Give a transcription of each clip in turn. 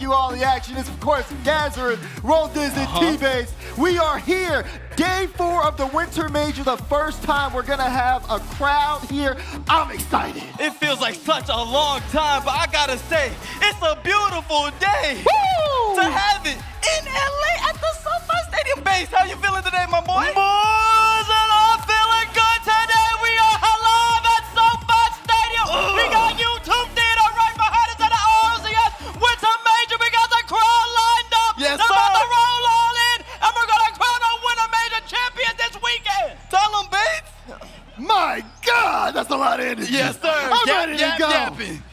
you all the action. It's, of course, Gazarin, Roll Disney, T-Base. We are here. Day 4 of the Winter Major, the first time we're going to have a crowd here. I'm excited. It feels like such a long time, but I gotta say, it's a beautiful day. Woo! To have it in LA at the SoFi Stadium base. How you feeling today, my boy? Boys, and I'm feeling good today. We are live at SoFi Stadium. We got YouTube theater right behind us at the RLCS Winter Major. We got the crowd lined up. Yes, They're sir. about to roll all in, and we're gonna crown a Winter Major champion this weekend. Tell them, Bates. My God, that's a lot of energy. Yes, sir. I'm ready to go. Yapping.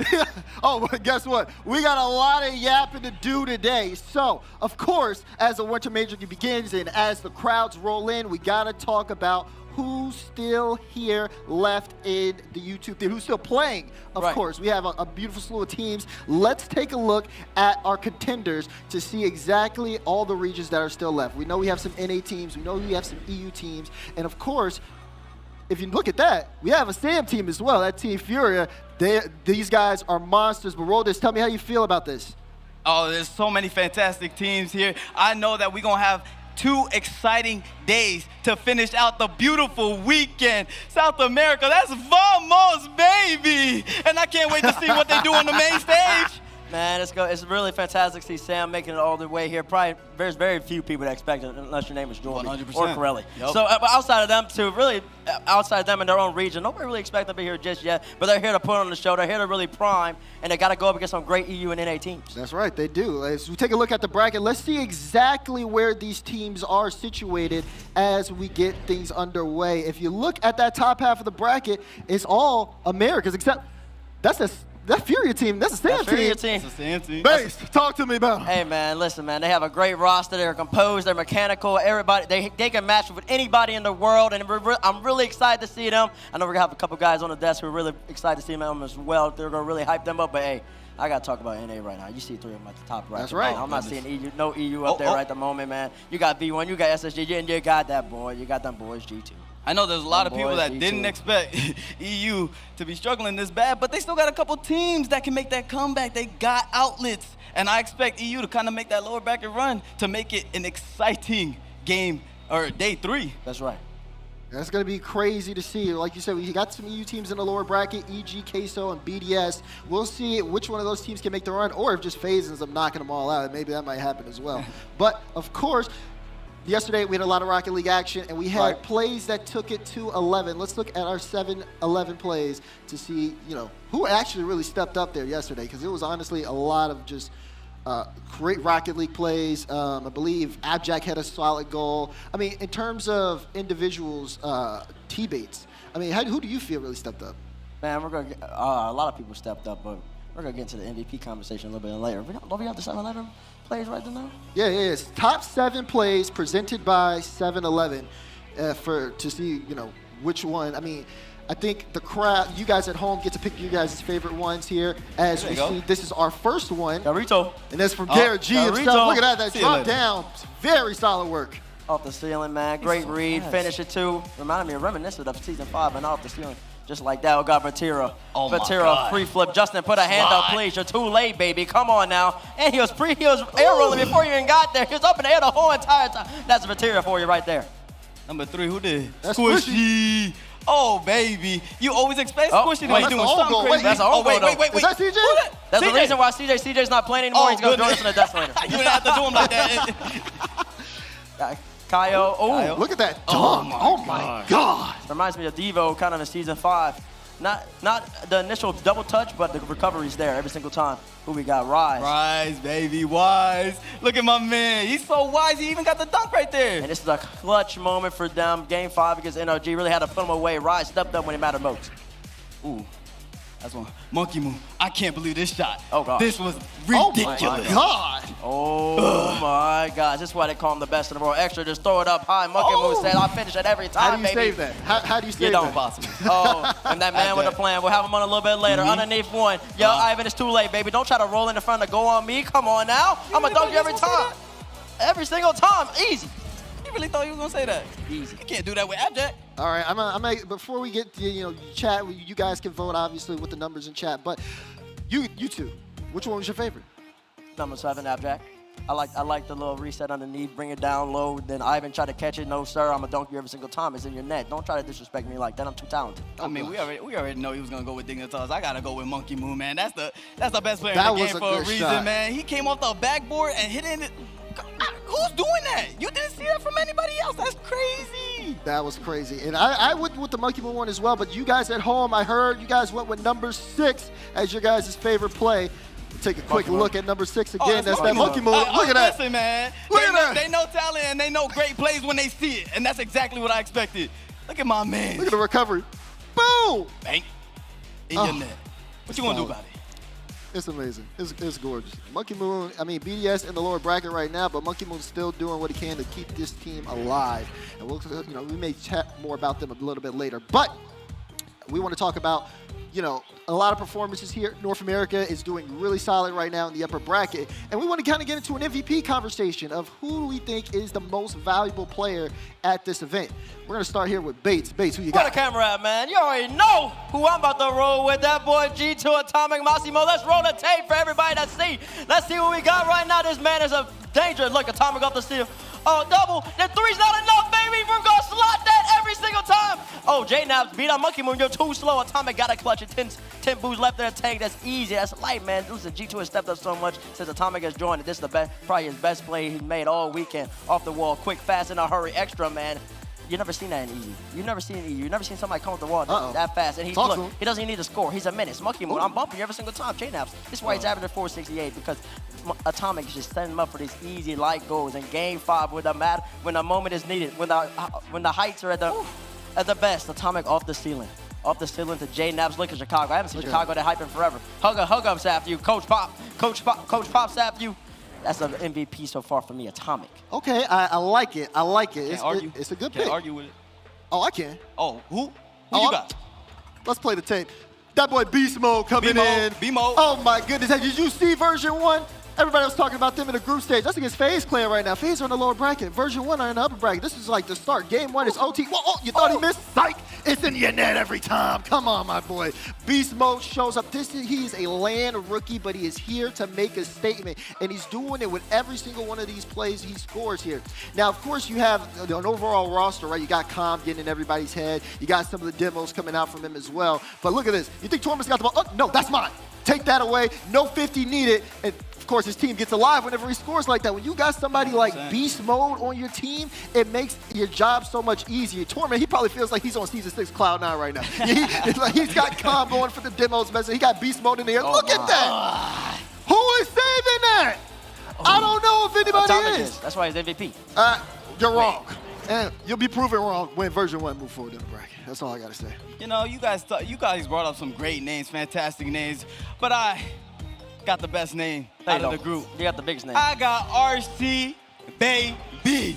Oh, but guess what? We got a lot of yapping to do today. So, of course, as the Winter Major begins and as the crowds roll in, we got to talk about who's still here left in the YouTube theater, who's still playing, of course. We have a beautiful slew of teams. Let's take a look at our contenders to see exactly all the regions that are still left. We know we have some NA teams. We know we have some EU teams. And, of course, if you look at that, we have a SAM team as well, that Team Furia. These guys are monsters. But Roldis, tell me how you feel about this. Oh, there's so many fantastic teams here. I know that we're going to have 2 exciting days to finish out the beautiful weekend. South America, that's vamos, baby! And I can't wait to see what they do on the main stage. Man, it's really fantastic to see Sam making it all the way here. Probably there's very few people that expect it unless your name is Jordan 100%. or Corelli. Yep. So outside of them two, really outside of them in their own region, nobody really expects them to be here just yet. But they're here to put on the show. They're here to really prime, and they got to go up against some great EU and NA teams. That's right, they do. As we take a look at the bracket, let's see exactly where these teams are situated as we get things underway. If you look at that top half of the bracket, it's all Americas, except that Furia team, that's a SAM team. It's a SAM team. Base, talk to me about them. Hey man, listen man, they have a great roster. They're composed, they're mechanical. Everybody, they can match with anybody in the world, and I'm really excited to see them. I know we're gonna have a couple guys on the desk who are really excited to see them as well. They're gonna really hype them up. But hey, I gotta talk about NA right now. You see 3 of them at the top right. That's right. I'm not seeing EU, no EU up there right at the moment, man. You got V1, you got SSG, and you got that boy. You got them boys G2. I know there's a lot of Them people boys, that me didn't too. expect EU to be struggling this bad, but they still got a couple teams that can make that comeback. They got outlets, and I expect EU to kind of make that lower bracket run to make it an exciting game, or day 3. That's right. That's going to be crazy to see. Like you said, we got some EU teams in the lower bracket, e.g. Queso and BDS. We'll see which one of those teams can make the run, or if just FaZe ends up knocking them all out. Maybe that might happen as well. But, of course, yesterday we had a lot of Rocket League action, and we had plays that took it to 11. Let's look at our 7-11 plays to see, who actually really stepped up there yesterday, because it was honestly a lot of just great Rocket League plays. I believe Abjack had a solid goal. I mean, in terms of individuals, T-Bates, I mean, who do you feel really stepped up? Man, we're gonna a lot of people stepped up, but we're gonna get into the MVP conversation a little bit later. Don't we have the 7-11 plays right now? Yeah. It's top 7 plays presented by 7-11 to see, which one. I mean, I think the crowd, you guys at home get to pick your guys' favorite ones here. As we see, this is our first one. Garito. And that's from Garrett G himself. Look at that See you drop later. down. Very solid work. Off the ceiling, man. Great so read. fast. Finish it too. Reminded me of reminiscent of season 5 and off the ceiling. Just like that, we got Vatira. Oh my Vatira, God. free flip. Justin, put a hand up, please. You're too late, baby. Come on now. And he was air rolling before you even got there. He was up in the air the whole entire time. That's Vatira for you right there. Number 3, who did? That's Squishy. Oh, baby. You always expect Squishy to be that's doing the own something goal. crazy. Wait, that's the own goal, though. Wait. Is that CJ? Who that? That's the CJ. reason why CJ's not playing anymore. He's going to join us in the desk later. You didn't have to do him like that. Kyle. Kyle. Look at that Oh dunk. my Oh my God. Reminds me of Devo kind of in season 5. Not the initial double touch, but the recovery's there every single time. Who we got? Rise. Wise, baby, Wise. Look at my man. He's so wise. He even got the dunk right there. And this is a clutch moment for them. Game 5 against NRG. Really had to put them away. Rise stepped up when it mattered most. Ooh, that's one. Monkey move. I can't believe this shot. Oh, God. This was Oh ridiculous. my God. Oh, my God. This is why they call him the best in the world. Extra, just throw it up high. Monkey move said, I'll finish it every How time, do you baby. save that? How do you You save don't. that? Impossible. Oh, and that man with a plan. We'll have him on a little bit later. Underneath one. Yo, Ivan, it's too late, baby. Don't try to roll in the front to go on me. Come on now. I'm going to dunk you every time. Every single time. Easy. You really thought you was gonna say that? Easy. You can't do that with Abjack. All right, I'm before we get to chat, you guys can vote obviously with the numbers in chat. But you two, which one was your favorite? Number 7, Abjack. I like the little reset underneath, bring it down low. Then Ivan try to catch it. No, sir, I'm going to dunk you every single time. It's in your net. Don't try to disrespect me like that. I'm too talented. I mean, we already know he was going to go with Dignitas. I got to go with Monkey Moon, man. That's the best player That in the was game a for a good reason, shot. man. He came off the backboard and hit it. Who's doing that? You didn't see that from anybody else. That's crazy. That was crazy. And I went with the Monkey Moon one as well, but you guys at home, I heard you guys went with number 6 as your guys' favorite play. Take a quick look at number 6 again. That's that Monkey Moon. Look at that. Listen, man. Look at that. They know talent and they know great plays when they see it. And that's exactly what I expected. Look at my man. Look at the recovery. Boom. Bang. In your net. What you going to do about it? It's amazing. It's gorgeous. Monkey Moon, I mean, BDS in the lower bracket right now, but Monkey Moon's still doing what he can to keep this team alive. And we'll, we may chat more about them a little bit later. But we want to talk about, a lot of performances here. North America is doing really solid right now in the upper bracket. And we want to kind of get into an MVP conversation of who we think is the most valuable player at this event. We're going to start here with Bates. Bates, who you got? Where the camera at, man? You already know who I'm about to roll with. That boy G2 Atomic Massimo. Let's roll the tape for everybody to see. Let's see what we got right now. This man is a danger. Look, Atomic off the steal. Oh, double. That 3's not enough, baby. We're going to slot that every single time. Oh, J-Naps beat out Monkey Moon. You're too slow. Atomic got to clutch it. 10 boosts left in the tank. That's easy. That's light, man. Listen, G2 has stepped up so much since Atomic has joined it. This is the best, probably his best play he's made all weekend. Off the wall, quick, fast, in a hurry, extra, man. You never seen that in EU. You never seen EU. You never seen somebody come off the wall that fast. And he doesn't even need to score. He's a menace. Monkey Moon, I'm bumping you every single time. J-Naps. This is why he's averaging 468 because Atomic is just setting him up for these easy light goals. In Game 5, when the moment is needed, when the heights are at the best, Atomic off the ceiling. Off the ceiling to J-Naps. Look at Chicago. I haven't seen Chicago that hyping forever. Hug ups after you. Coach Pops after you. That's an MVP so far for me, Atomic. Okay, I like it. I like it. It's a good pick. Can't argue with it. Oh, I can. Oh, who you got? Let's play the tape. That boy Beast Mode coming in. B-Mode. Oh, my goodness. Did you see version 1? Everybody was talking about them in the group stage. That's against FaZe playing right now. FaZe are in the lower bracket. Version 1 are in the upper bracket. This is like the start. Game 1 is OT. Whoa, you thought he missed? Psych! It's in your net every time. Come on, my boy. Beast Mode shows up. He's a land rookie, but he is here to make a statement. And he's doing it with every single one of these plays he scores here. Now, of course, you have an overall roster, right? You got Calm getting in everybody's head. You got some of the demos coming out from him as well. But look at this. You think Torment's got the ball? Oh, no, that's mine. Take that away. No 50 needed. And of course, his team gets alive whenever he scores like that. When you got somebody like Beast Mode on your team, it makes your job so much easier. Torment, he probably feels like he's on Season 6 Cloud 9 right now. He's got Calm going for the demos message. He got Beast Mode in there. Look at that. Who is saving that? I don't know if anybody Atomic is. That's why he's MVP. You're wrong. And you'll be proven wrong when version 1 move forward in the bracket. That's all I got to say. You guys brought up some great names, fantastic names, but I got the best name out of the group. You got the biggest name. I got RC Baby.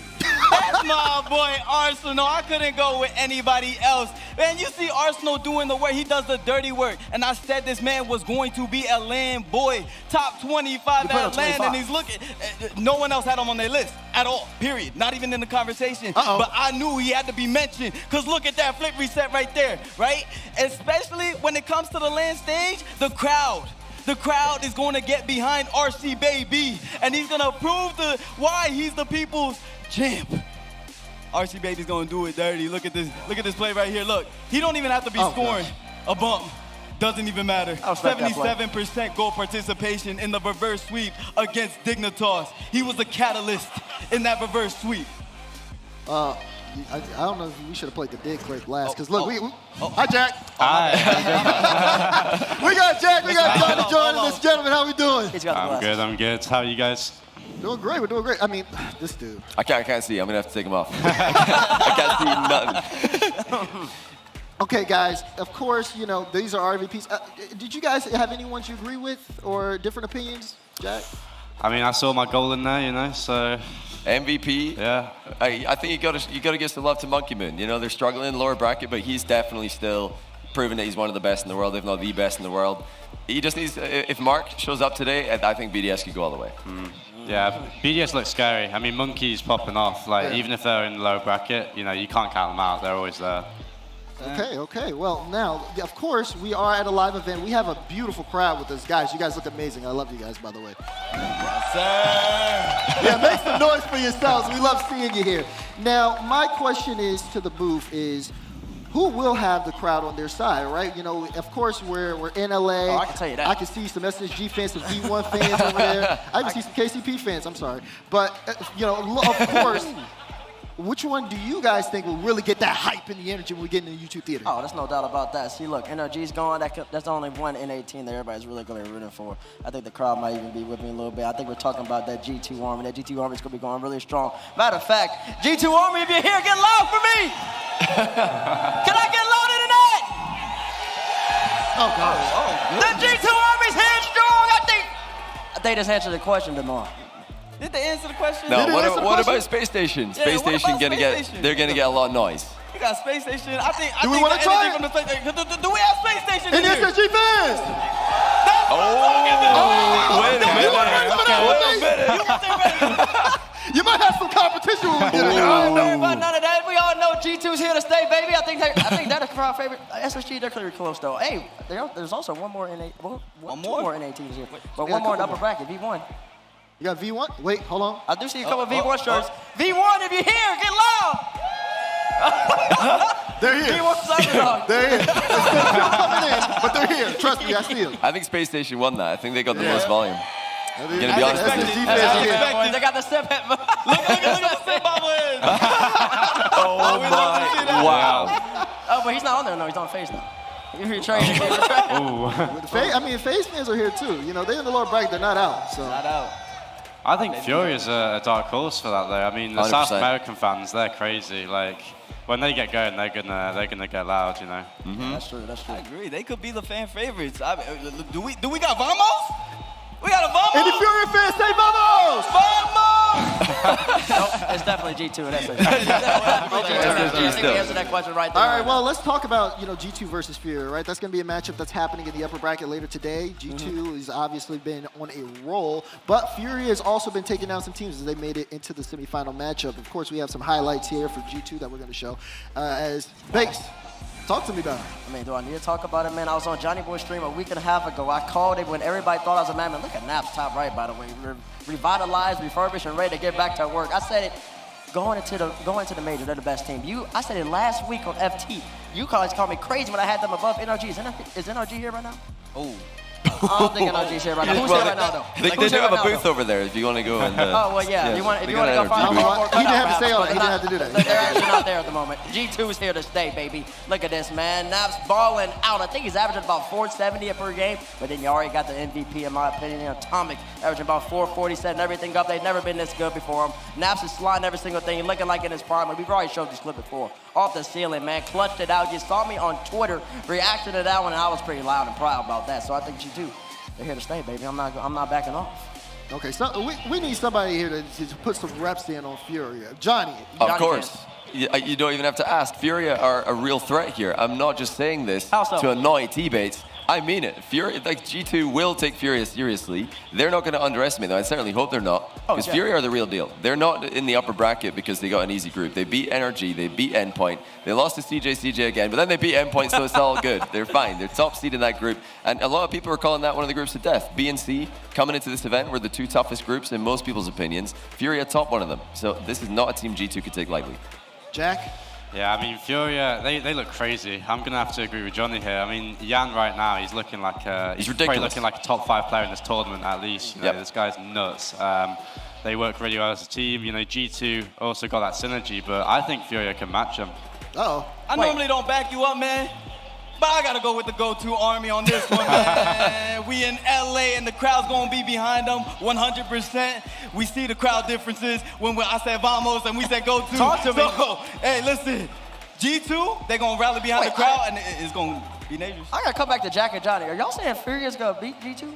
That's my boy Arsenal. I couldn't go with anybody else. Man, you see Arsenal doing the work. He does the dirty work. And I said this man was going to be a land boy. Top 25 at land, and he's looking. No one else had him on their list at all, period. Not even in the conversation. But I knew he had to be mentioned because look at that flip reset right there, right? Especially when it comes to the land stage, the crowd. The crowd is going to get behind RC Baby, and he's going to prove why he's the people's champ. RC Baby's going to do it dirty. Look at this play right here. Look, he don't even have to be scoring a bump. Doesn't even matter. 77% goal participation in the reverse sweep against Dignitas. He was the catalyst in that reverse sweep. I don't know if we should have played the dig clip last, because look, hi Jack. Hi. We got Jack, we got Johnny joining us. Gentlemen, how we doing? I'm good. How are you guys? Doing great, we're doing great. I mean, this dude. I can't see, I'm gonna have to take him off. I can't see nothing. Okay, guys, of course, these are RVPs. Did you guys have anyone you agree with or different opinions, Jack? I mean, I saw my goal in there, so... MVP. Yeah. I think you gotta give some love to Monkey Moon. They're struggling in the lower bracket, but he's definitely still proven that he's one of the best in the world, if not the best in the world. He just needs. If Mark shows up today, I think BDS could go all the way. Yeah, BDS looks scary. I mean, Monkey's popping off. Even if they're in the lower bracket, you can't count them out. They're always there. Okay. Well, now, of course, we are at a live event. We have a beautiful crowd with us. Guys, you guys look amazing. I love you guys, by the way. Yeah, make some noise for yourselves. We love seeing you here. Now, my question is to the booth is, who will have the crowd on their side, right? You know, of course, we're in LA. Oh, I can tell you that. I can see some SSG fans, some V1 fans over there. I even see some KCP fans, I'm sorry. But, you know, of course, which one do you guys think will really get that hype and the energy when we get in the YouTube theater? Oh, there's no doubt about that. See, look, NRG's gone. That's only one N18 that everybody's really going to be rooting for. I think the crowd might even be with me a little bit. I think we're talking about that G2 Army. That G2 Army is going to be going really strong. Matter of fact, G2 Army, if you're here, get loud for me. Can I get louder than that? Oh, gosh. The G2 Army's here strong. I think this answered the question, Demar. Did they answer the question? No, Did they answer the what question? about Space Station? Yeah, Space what Station about gonna Space get, Station? they're gonna get a lot of noise. We got Space Station. I think Do we wanna the try energy it? from the Space Station. Do we have Space Station And the here? SSG fans! That's what I'm talking about. Wait a You want to bring some of that with me? You want them ready? You might have some competition when we get in there. Don't worry about none of that. We all know G2's here to stay, baby. I think they're the crowd favorite. SSG, they're clearly close, though. Hey, there's also one more in One two more? more N18s here. But Yeah, one more in the couple upper bracket, V1. You got V1? Wait, hold on. I do see a couple of V1 shirts. V1, if you're here, get loud. They're here. V1 Cyberdogs. They're here. They're still coming in, but they're here. Trust me, I see them. I think Space Station won that. I think they got the most volume. Gonna be honest with you. SSG fans are here. expected. They got the step head. Look at the Step Bubble. Oh my! Wow. Oh, but he's not on there. No, he's on face now. You're trading. I mean, FaZe fans are here too. You know, they're in the lower bracket, they're not out. So. Not out. I think Fury is a dark horse for that, though. I mean, the South 100%. American fans, they're crazy. Like, when they get going, they're gonna get loud, you know. That's true. That's true. I agree. They could be the fan favorites. Do we got Vamos? We got a Vamos? And the Fury fans say vamos! Vamos! Nope, it's definitely G2 and SSG. I think we answered that question right there. All right, well, let's talk about, you know, G2 versus Fury, right? That's going to be a matchup that's happening in the upper bracket later today. G2 has obviously been on a roll, but Fury has also been taking down some teams as they made it into the semifinal matchup. Of course, we have some highlights here for G2 that we're going to show. As Base, talk to me about it. I mean, do I need to talk about it, man? I was on Johnny Boy's stream a week and a half ago. I called it when everybody thought I was a madman. Look at Naps top right, by the way. We're revitalized, refurbished, and ready to get back to work. I said it going into the major. They're the best team. I said it last week on FT. You guys called me crazy when I had them above NRG. Is NRG here right now? Oh. I don't think NRG's here right now. Who's here right now, though? They Who's do here have right a now, booth though? over there if you want to go and. Oh, well, yeah. If you want to go find You know out what? more, He didn't have to say all that. but He didn't have to do that. They're actually not there at the moment. G2's here to stay, baby. Look at this, man. Naps balling out. I think he's averaging about 470 per game, but then you already got the MVP, in my opinion. Atomic, averaging about 440, setting everything up. They've never been this good before him. Naps is sliding every single thing, looking like in his prime. We've already showed this clip before. Off the ceiling, man. Clutched it out. You saw me on Twitter reacting to that one, and I was pretty loud and proud about that. So I think G2, they're here to stay, baby. I'm not backing off. Okay, so we need somebody here to put some reps in on Fury. Johnny. Of Johnny course. You don't even have to ask. Fury are a real threat here. I'm not just saying this How so? to annoy T-Bates. I mean it. Fury, like G2 will take Fury seriously. They're not going to underestimate them. I certainly hope they're not. Because yeah. Fury are the real deal. They're not in the upper bracket because they got an easy group. They beat NRG, they beat Endpoint. They lost to CJ again, but then they beat Endpoint, so it's all good. They're fine. They're top seed in that group. And a lot of people are calling that one of the groups to death. B and C coming into this event were the two toughest groups in most people's opinions. Fury atop one of them. So this is not a team G2 could take lightly. Jack. Yeah, I mean, Fury, they look crazy. I'm going to have to agree with Johnny here. I mean, Jan right now, he's looking like He's probably ridiculous. looking like a top 5 player in this tournament at least. You know, Yep. This guy's nuts. They work really well as a team. You know, G2 also got that synergy, but I think Fury can match them. Uh-oh. I normally don't back you up, man. But I gotta go with the go-to army on this one, man. We in LA and the crowd's gonna be behind them 100%. We see the crowd differences when I said vamos and we said go-to. Talk to me. So, hey, listen, G2, they're gonna rally behind the crowd and it's gonna be dangerous. I gotta come back to Jack and Johnny. Are y'all saying Fury is gonna beat G2?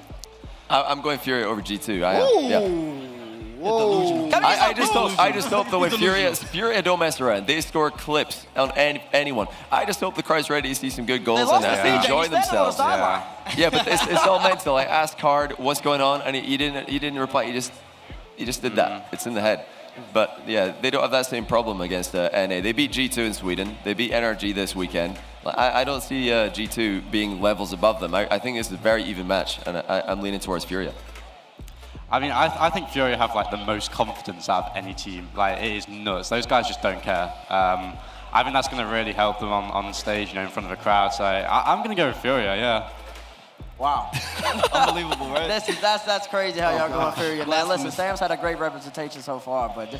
I'm going Fury over G2. I am. Yeah. Whoa. I just hope though with Fury don't mess around. They score clips on anyone. I just hope the crowd's ready to see some good goals lost and to CJ. enjoy He's standing on the themselves. sideline. Yeah, but it's all mental. I asked Card what's going on, and he didn't reply. He just did that. It's in the head. But yeah, they don't have that same problem against NA. They beat G2 in Sweden. They beat NRG this weekend. I don't see G2 being levels above them. I think it's a very even match, and I'm leaning towards Furia. I mean, I think Fury have like the most confidence out of any team. Like, it is nuts. Those guys just don't care. I think that's going to really help them on stage, you know, in front of a crowd. So I'm going to go with Furia, yeah. Wow. Unbelievable, right? That's crazy how y'all going Fury. Man, listen, Sam's had a great representation so far, but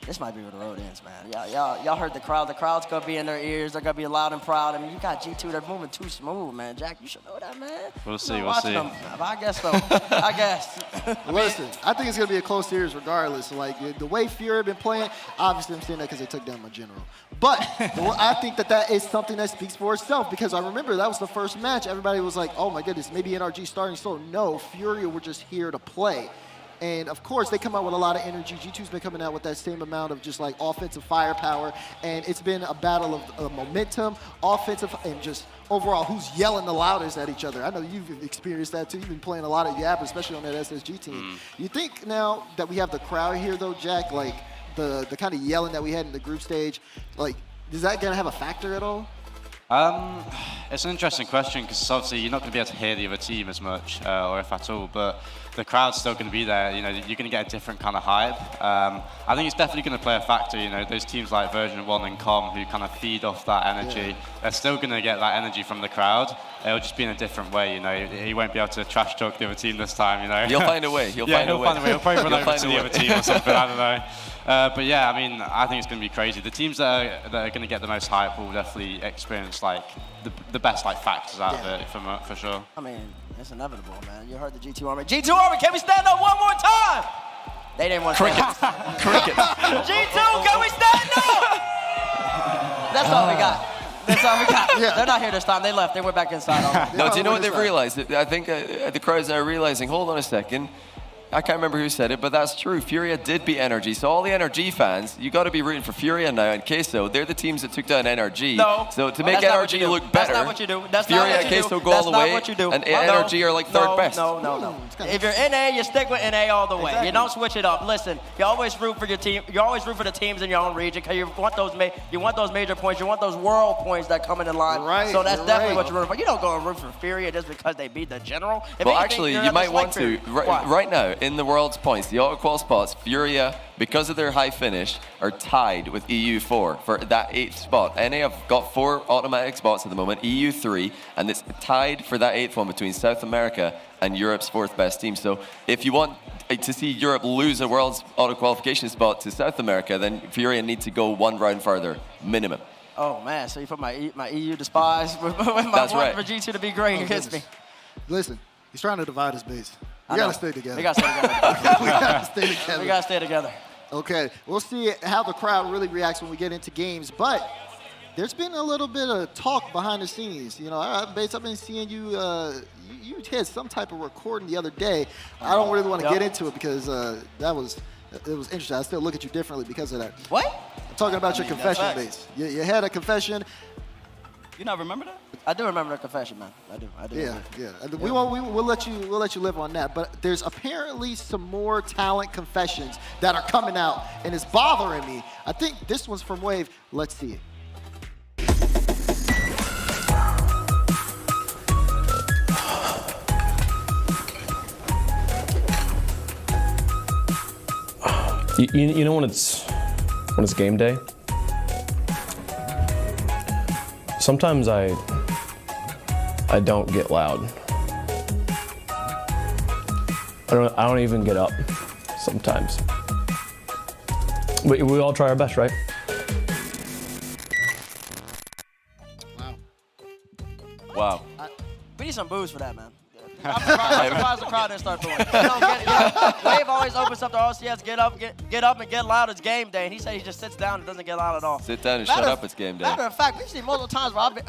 this might be where the road ends, man. Y'all heard the crowd. The crowd's gonna be in their ears. They're gonna be loud and proud. I mean, you got G2. They're moving too smooth, man. Jack, you should know that, man. We'll see. We'll see. I guess so. I guess. Listen, I think it's going to be a close series regardless. Like, the way Fury have been playing, obviously I'm saying that because they took down my general. But I think that is something that speaks for itself, because I remember that was the first match. Everybody was like, oh my goodness, maybe NRG starting slow. No, Fury were just here to play. And of course, they come out with a lot of energy. G2's been coming out with that same amount of just like offensive firepower. And it's been a battle of momentum, offensive, and just overall who's yelling the loudest at each other. I know you've experienced that too. You've been playing a lot of Yap, especially on that SSG team. You think now that we have the crowd here though, Jack, like the kind of yelling that we had in the group stage, like, is that going to have a factor at all? It's an interesting question, because obviously you're not going to be able to hear the other team as much, or if at all, but the crowd's still going to be there. You know, you're going to get a different kind of hype. I think it's definitely going to play a factor. You know, those teams like Version 1 and Com who kind of feed off that energy, they're still going to get that energy from the crowd. It'll just be in a different way, you know. He won't be able to trash talk the other team this time, you know. He'll find a way. He'll find a way. He'll probably run over to the other team or something, I don't know. But yeah, I mean, I think it's going to be crazy. The teams that are going to get the most hype will definitely experience like the best like factors out of it for sure. I mean, it's inevitable, man. You heard the G2 Army. G2 Army, can we stand up one more time? They didn't want to stand up. Cricket. G2, can we stand up? That's all we got. That's all we got. Yeah. They're not here this time. They left. They went back inside. No, do you know what they've realized? I think the crowd's now realizing, hold on a second. I can't remember who said it, but that's true. Furia did beat NRG. So all the NRG fans, you got to be rooting for Furia now and Queso. They're the teams that took down NRG. No. So to make NRG look better, that's not what you do. That's Furia not what and you Queso do. go all That's the not way, what you do. and NRG are like third best. No. If you're NA, you stick with NA all the way. Exactly. You don't switch it up. Listen, you always root for your team. You always root for the teams in your own region because you want those major points. You want those world points that come in line. Right, so that's you're definitely right. what you're rooting for. You don't go and root for Furia just because they beat the general. If Well, anything, actually, you're you just might like want to. Furia. Why? Right now, in the world's points, the auto-qual spots, Furia, because of their high finish, are tied with EU4 for that 8th spot. NA have got 4 automatic spots at the moment, EU 3, and it's tied for that 8th one between South America and Europe's 4th best team. So if you want to see Europe lose a world's auto-qualification spot to South America, then Furia need to go 1 round further, minimum. Oh, man, so you put my EU despise with my That's one right. for G2 to be great against me. Listen, he's trying to divide his base. I We got know. to stay together. We got to stay together. We got to stay together. We got to stay together. Okay, we'll see how the crowd really reacts when we get into games, but there's been a little bit of talk behind the scenes. You know, Bates, I've been seeing you, you had some type of recording the other day. I don't really want to get into it because it was interesting. I still look at you differently because of that. What? I'm talking about your confession, facts. Bates. You had a confession. You not remember that? I do remember the confession, man. I do. Yeah. And we'll let you live on that. But there's apparently some more talent confessions that are coming out, and it's bothering me. I think this one's from Wave. Let's see it. You know when it's game day? Sometimes I don't get loud. I don't even get up sometimes. But we all try our best, right? Wow. We need some booze for that, man. I'm surprised the crowd didn't start booing. Wave always opens up the RLCS, get up and get loud. It's game day, and he said he just sits down and doesn't get loud at all. Sit down and shut up, it's game day. Matter of fact, we've seen multiple times where I've been.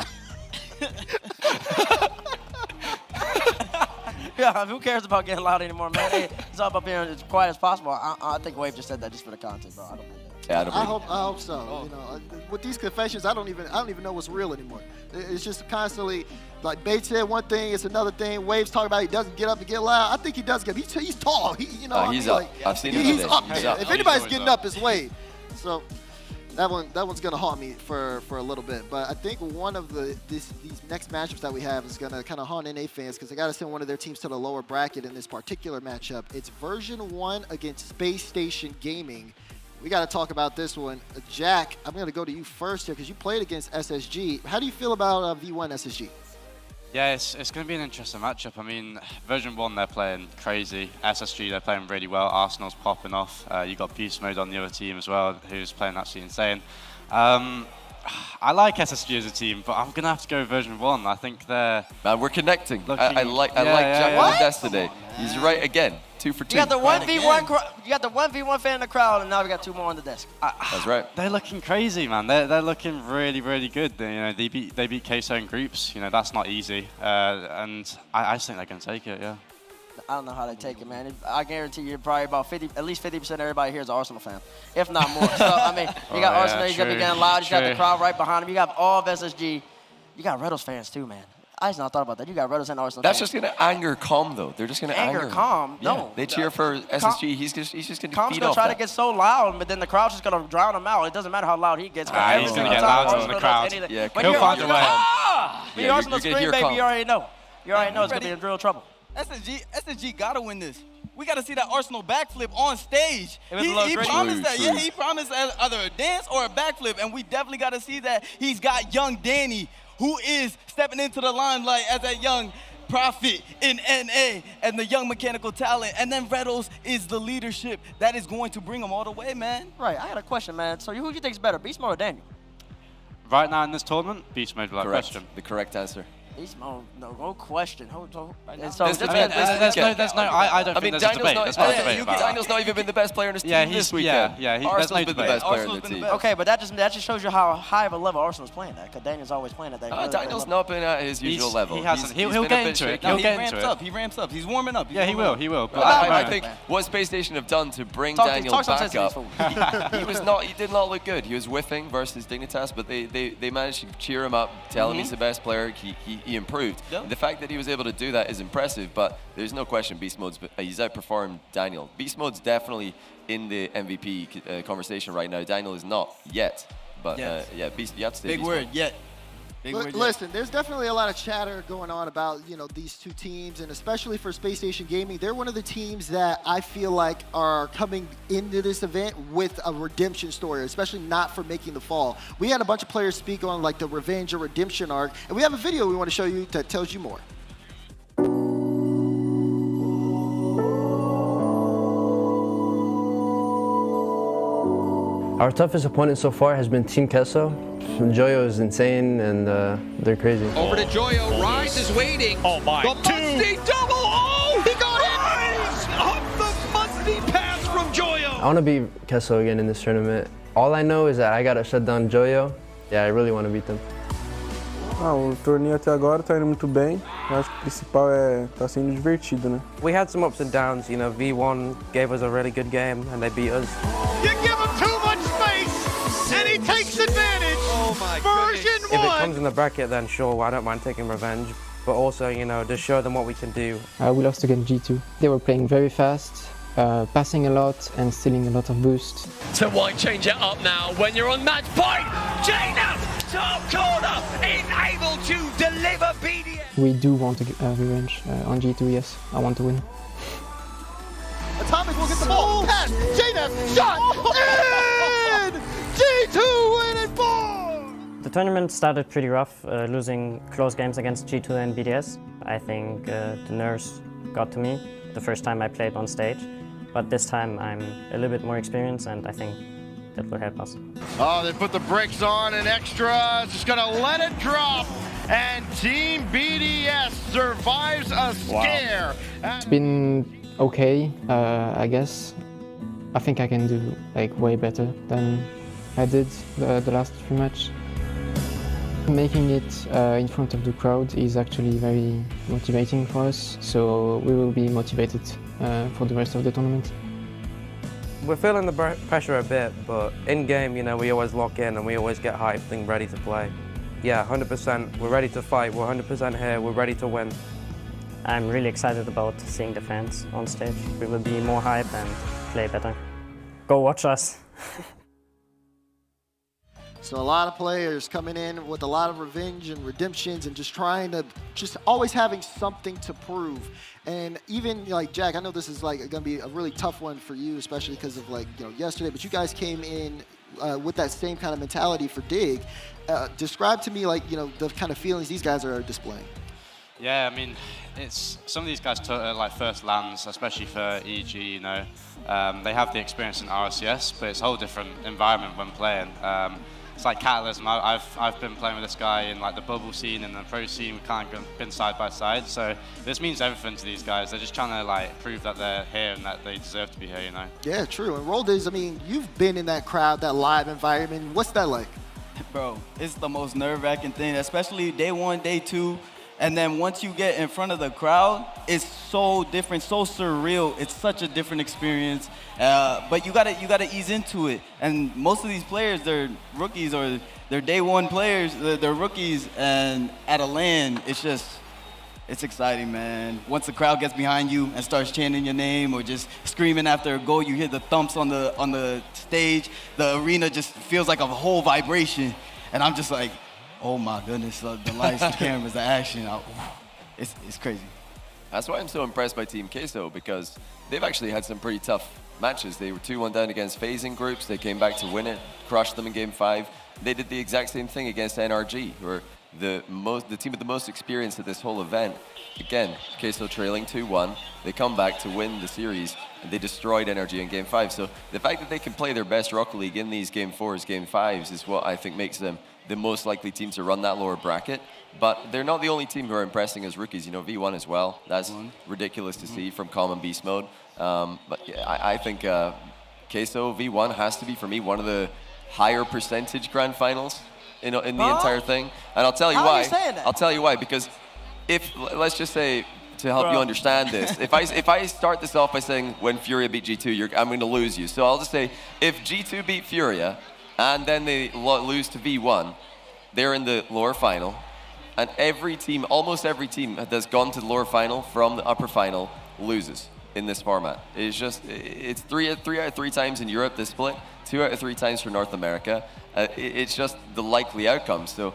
Yeah, who cares about getting loud anymore, man? Hey, it's all about being as quiet as possible. I think Wave just said that just for the content, bro. I don't believe that. Yeah, I don't I believe hope so. You know, with these confessions, I don't even know what's real anymore. It's just constantly like Bates said one thing, it's another thing. Waves talking about he doesn't get up and get loud. I think he does get. He's tall. he's up. I've seen him He's today. up He's there. up. If anybody's always getting up. up, it's Wade. So That one's gonna haunt me for a little bit, but I think one of these next matchups that we have is gonna kind of haunt NA fans because they gotta send one of their teams to the lower bracket in this particular matchup. It's version 1 against Space Station Gaming. We gotta talk about this one. Jack, I'm gonna go to you first here because you played against SSG. How do you feel about V1 SSG? Yeah, it's going to be an interesting matchup. I mean, version 1, they're playing crazy. SSG, they're playing really well. Arsenal's popping off. You got Beast Mode on the other team as well, who's playing absolutely insane. I like SSG as a team, but I'm going to have to go version 1. I think they're... Man, we're connecting. I like Jack on the desk today. He's right again. 2 for 2. You got the 1v1 fan in the crowd, and now we got 2 more on the desk. That's right. They're looking crazy, man. They're looking really, really good. They beat Queso in groups. That's not easy. And I just think they're going to take it, yeah. I don't know how they take it, man. I guarantee you probably about at least 50% of everybody here is an Arsenal fan, if not more. So, I mean, you got Arsenal, he's going to be getting loud. You got the crowd right behind him. You got all of SSG. You got Red Bulls fans, too, man. I just not thought about that. You got Red Bulls and Arsenal That's fans. just going to anger Calm, though. They're just going to anger him. Calm? Yeah. No. They cheer for SSG. He's just going to feed off Calm's going to try to get so loud, but then the crowd's just going to drown him out. It doesn't matter how loud he gets. He's going to get loud in the crowd. Yeah, he'll find a way. When you Arsenal scream, baby, you already know. You already know it's going to be in real trouble. SSG got to win this. We got to see that Arsenal backflip on stage. He promised that. Yeah, he promised either a dance or a backflip, and we definitely got to see that. He's got young Danny, who is stepping into the limelight as that young prophet in NA and the young mechanical talent. And then Reddles is the leadership that is going to bring him all the way, man. Right, I got a question, man. So who do you think is better, Beast Mode or Daniel? Right now in this tournament, Beast Mode without question. The correct answer. Beast Mode, no question. I don't think there's no debate. Daniel's not even been the best player in his team this weekend. Arsenal's been the best player in the team. Okay, but that just shows you how high of a level Arsenal's playing at, because Daniel's always playing at that. Daniel's not been at his usual level. He hasn't. He'll get into it. He ramps up. He's warming up. Yeah, he will. But I think what Space Station have done to bring Daniel back up, he did not look good. He was whiffing versus Dignitas, but they managed to cheer him up, tell him he's the best player. He improved. Yep. The fact that he was able to do that is impressive, but there's no question he's outperformed Daniel. Beast Mode's definitely in the MVP conversation right now. Daniel is not yet, but Beast, you have to say Big word, yet. Listen, there's definitely a lot of chatter going on about these two teams, and especially for Space Station Gaming, they're one of the teams that I feel like are coming into this event with a redemption story, especially not for making the fall. We had a bunch of players speak on like the revenge or redemption arc, and we have a video we want to show you that tells you more. Our toughest opponent so far has been Team Queso. Joyo is insane, and they're crazy. Over to Joyo, Rise is waiting. Oh my, the musty double, he got it! Up the musty pass from Joyo. I want to beat Queso again in this tournament. All I know is that I got to shut down Joyo. Yeah, I really want to beat them. O torneio até agora tá indo muito bem. Eu acho que o principal tá sendo divertido, né? We had some ups and downs. V1 gave us a really good game, and they beat us. You give him too much space, and he takes advantage. Oh my Version 1. If it comes in the bracket, then sure, I don't mind taking revenge. But also, just show them what we can do. We lost against G2. They were playing very fast, passing a lot, and stealing a lot of boost. So why change it up now when you're on match point? Jaina, top corner, is able to deliver BDS. We do want a revenge on G2, yes. I want to win. Atomic will get the ball. Pass. Jaina, shot. In! G2 winning 4! The tournament started pretty rough, losing close games against G2 and BDS. I think the nerves got to me the first time I played on stage. But this time I'm a little bit more experienced, and I think that will help us. Oh, they put the brakes on, and Extra is just gonna let it drop. And Team BDS survives a scare. It's been okay, I guess. I think I can do way better than I did the last 3 matches. Making it in front of the crowd is actually very motivating for us, so we will be motivated for the rest of the tournament. We're feeling the pressure a bit, but in game, we always lock in and we always get hyped and ready to play. Yeah, 100%. We're ready to fight. We're 100% here. We're ready to win. I'm really excited about seeing the fans on stage. We will be more hype and play better. Go watch us. So a lot of players coming in with a lot of revenge and redemptions and just trying to, just always having something to prove. And even like Jack, I know this is like going to be a really tough one for you, especially because of like, yesterday, but you guys came in with that same kind of mentality for Dig. Describe to me like, the kind of feelings these guys are displaying. Yeah, I mean, it's some of these guys took like first lands, especially for EG. They have the experience in RLCS, but it's a whole different environment when playing. It's like Catalysm. I've been playing with this guy in like the bubble scene and the pro scene. We've kind of been side by side. So this means everything to these guys. They're just trying to like prove that they're here and that they deserve to be here. Yeah, true. And Roldiz, I mean, you've been in that crowd, that live environment. What's that like? Bro, it's the most nerve-wracking thing, especially day one, day two. And then once you get in front of the crowd, it's so different, so surreal. It's such a different experience. But you gotta ease into it. And most of these players, they're rookies or they're day one players. They're rookies, and at a LAN, it's exciting, man. Once the crowd gets behind you and starts chanting your name or just screaming after a goal, you hear the thumps on the stage. The arena just feels like a whole vibration, and I'm just like, oh my goodness, the lights, the cameras, the action, it's crazy. That's why I'm so impressed by Team Queso, because they've actually had some pretty tough matches. They were 2-1 down against FaZe in groups. They came back to win it, crushed them in Game 5. They did the exact same thing against NRG, who are the team with the most experience at this whole event. Again, Queso trailing 2-1. They come back to win the series, and they destroyed NRG in Game 5. So the fact that they can play their best Rocket League in these Game 4s, Game 5s is what I think makes them the most likely team to run that lower bracket. But they're not the only team who are impressing as rookies. V1 as well. That's ridiculous to see from Common Beast Mode. But yeah, I think Queso V1 has to be, for me, one of the higher percentage grand finals in the entire thing. And I'll tell you why. I'll tell you why. Because let's just say, to help you understand this, if I start this off by saying when Furia beat G2, I'm going to lose you. So I'll just say, if G2 beat Furia, and then they lose to V1, they're in the lower final. And every team, almost every team that's gone to the lower final from the upper final loses in this format. It's 3 out of 3 times in Europe, this split, 2 out of 3 times for North America. It's just the likely outcome. So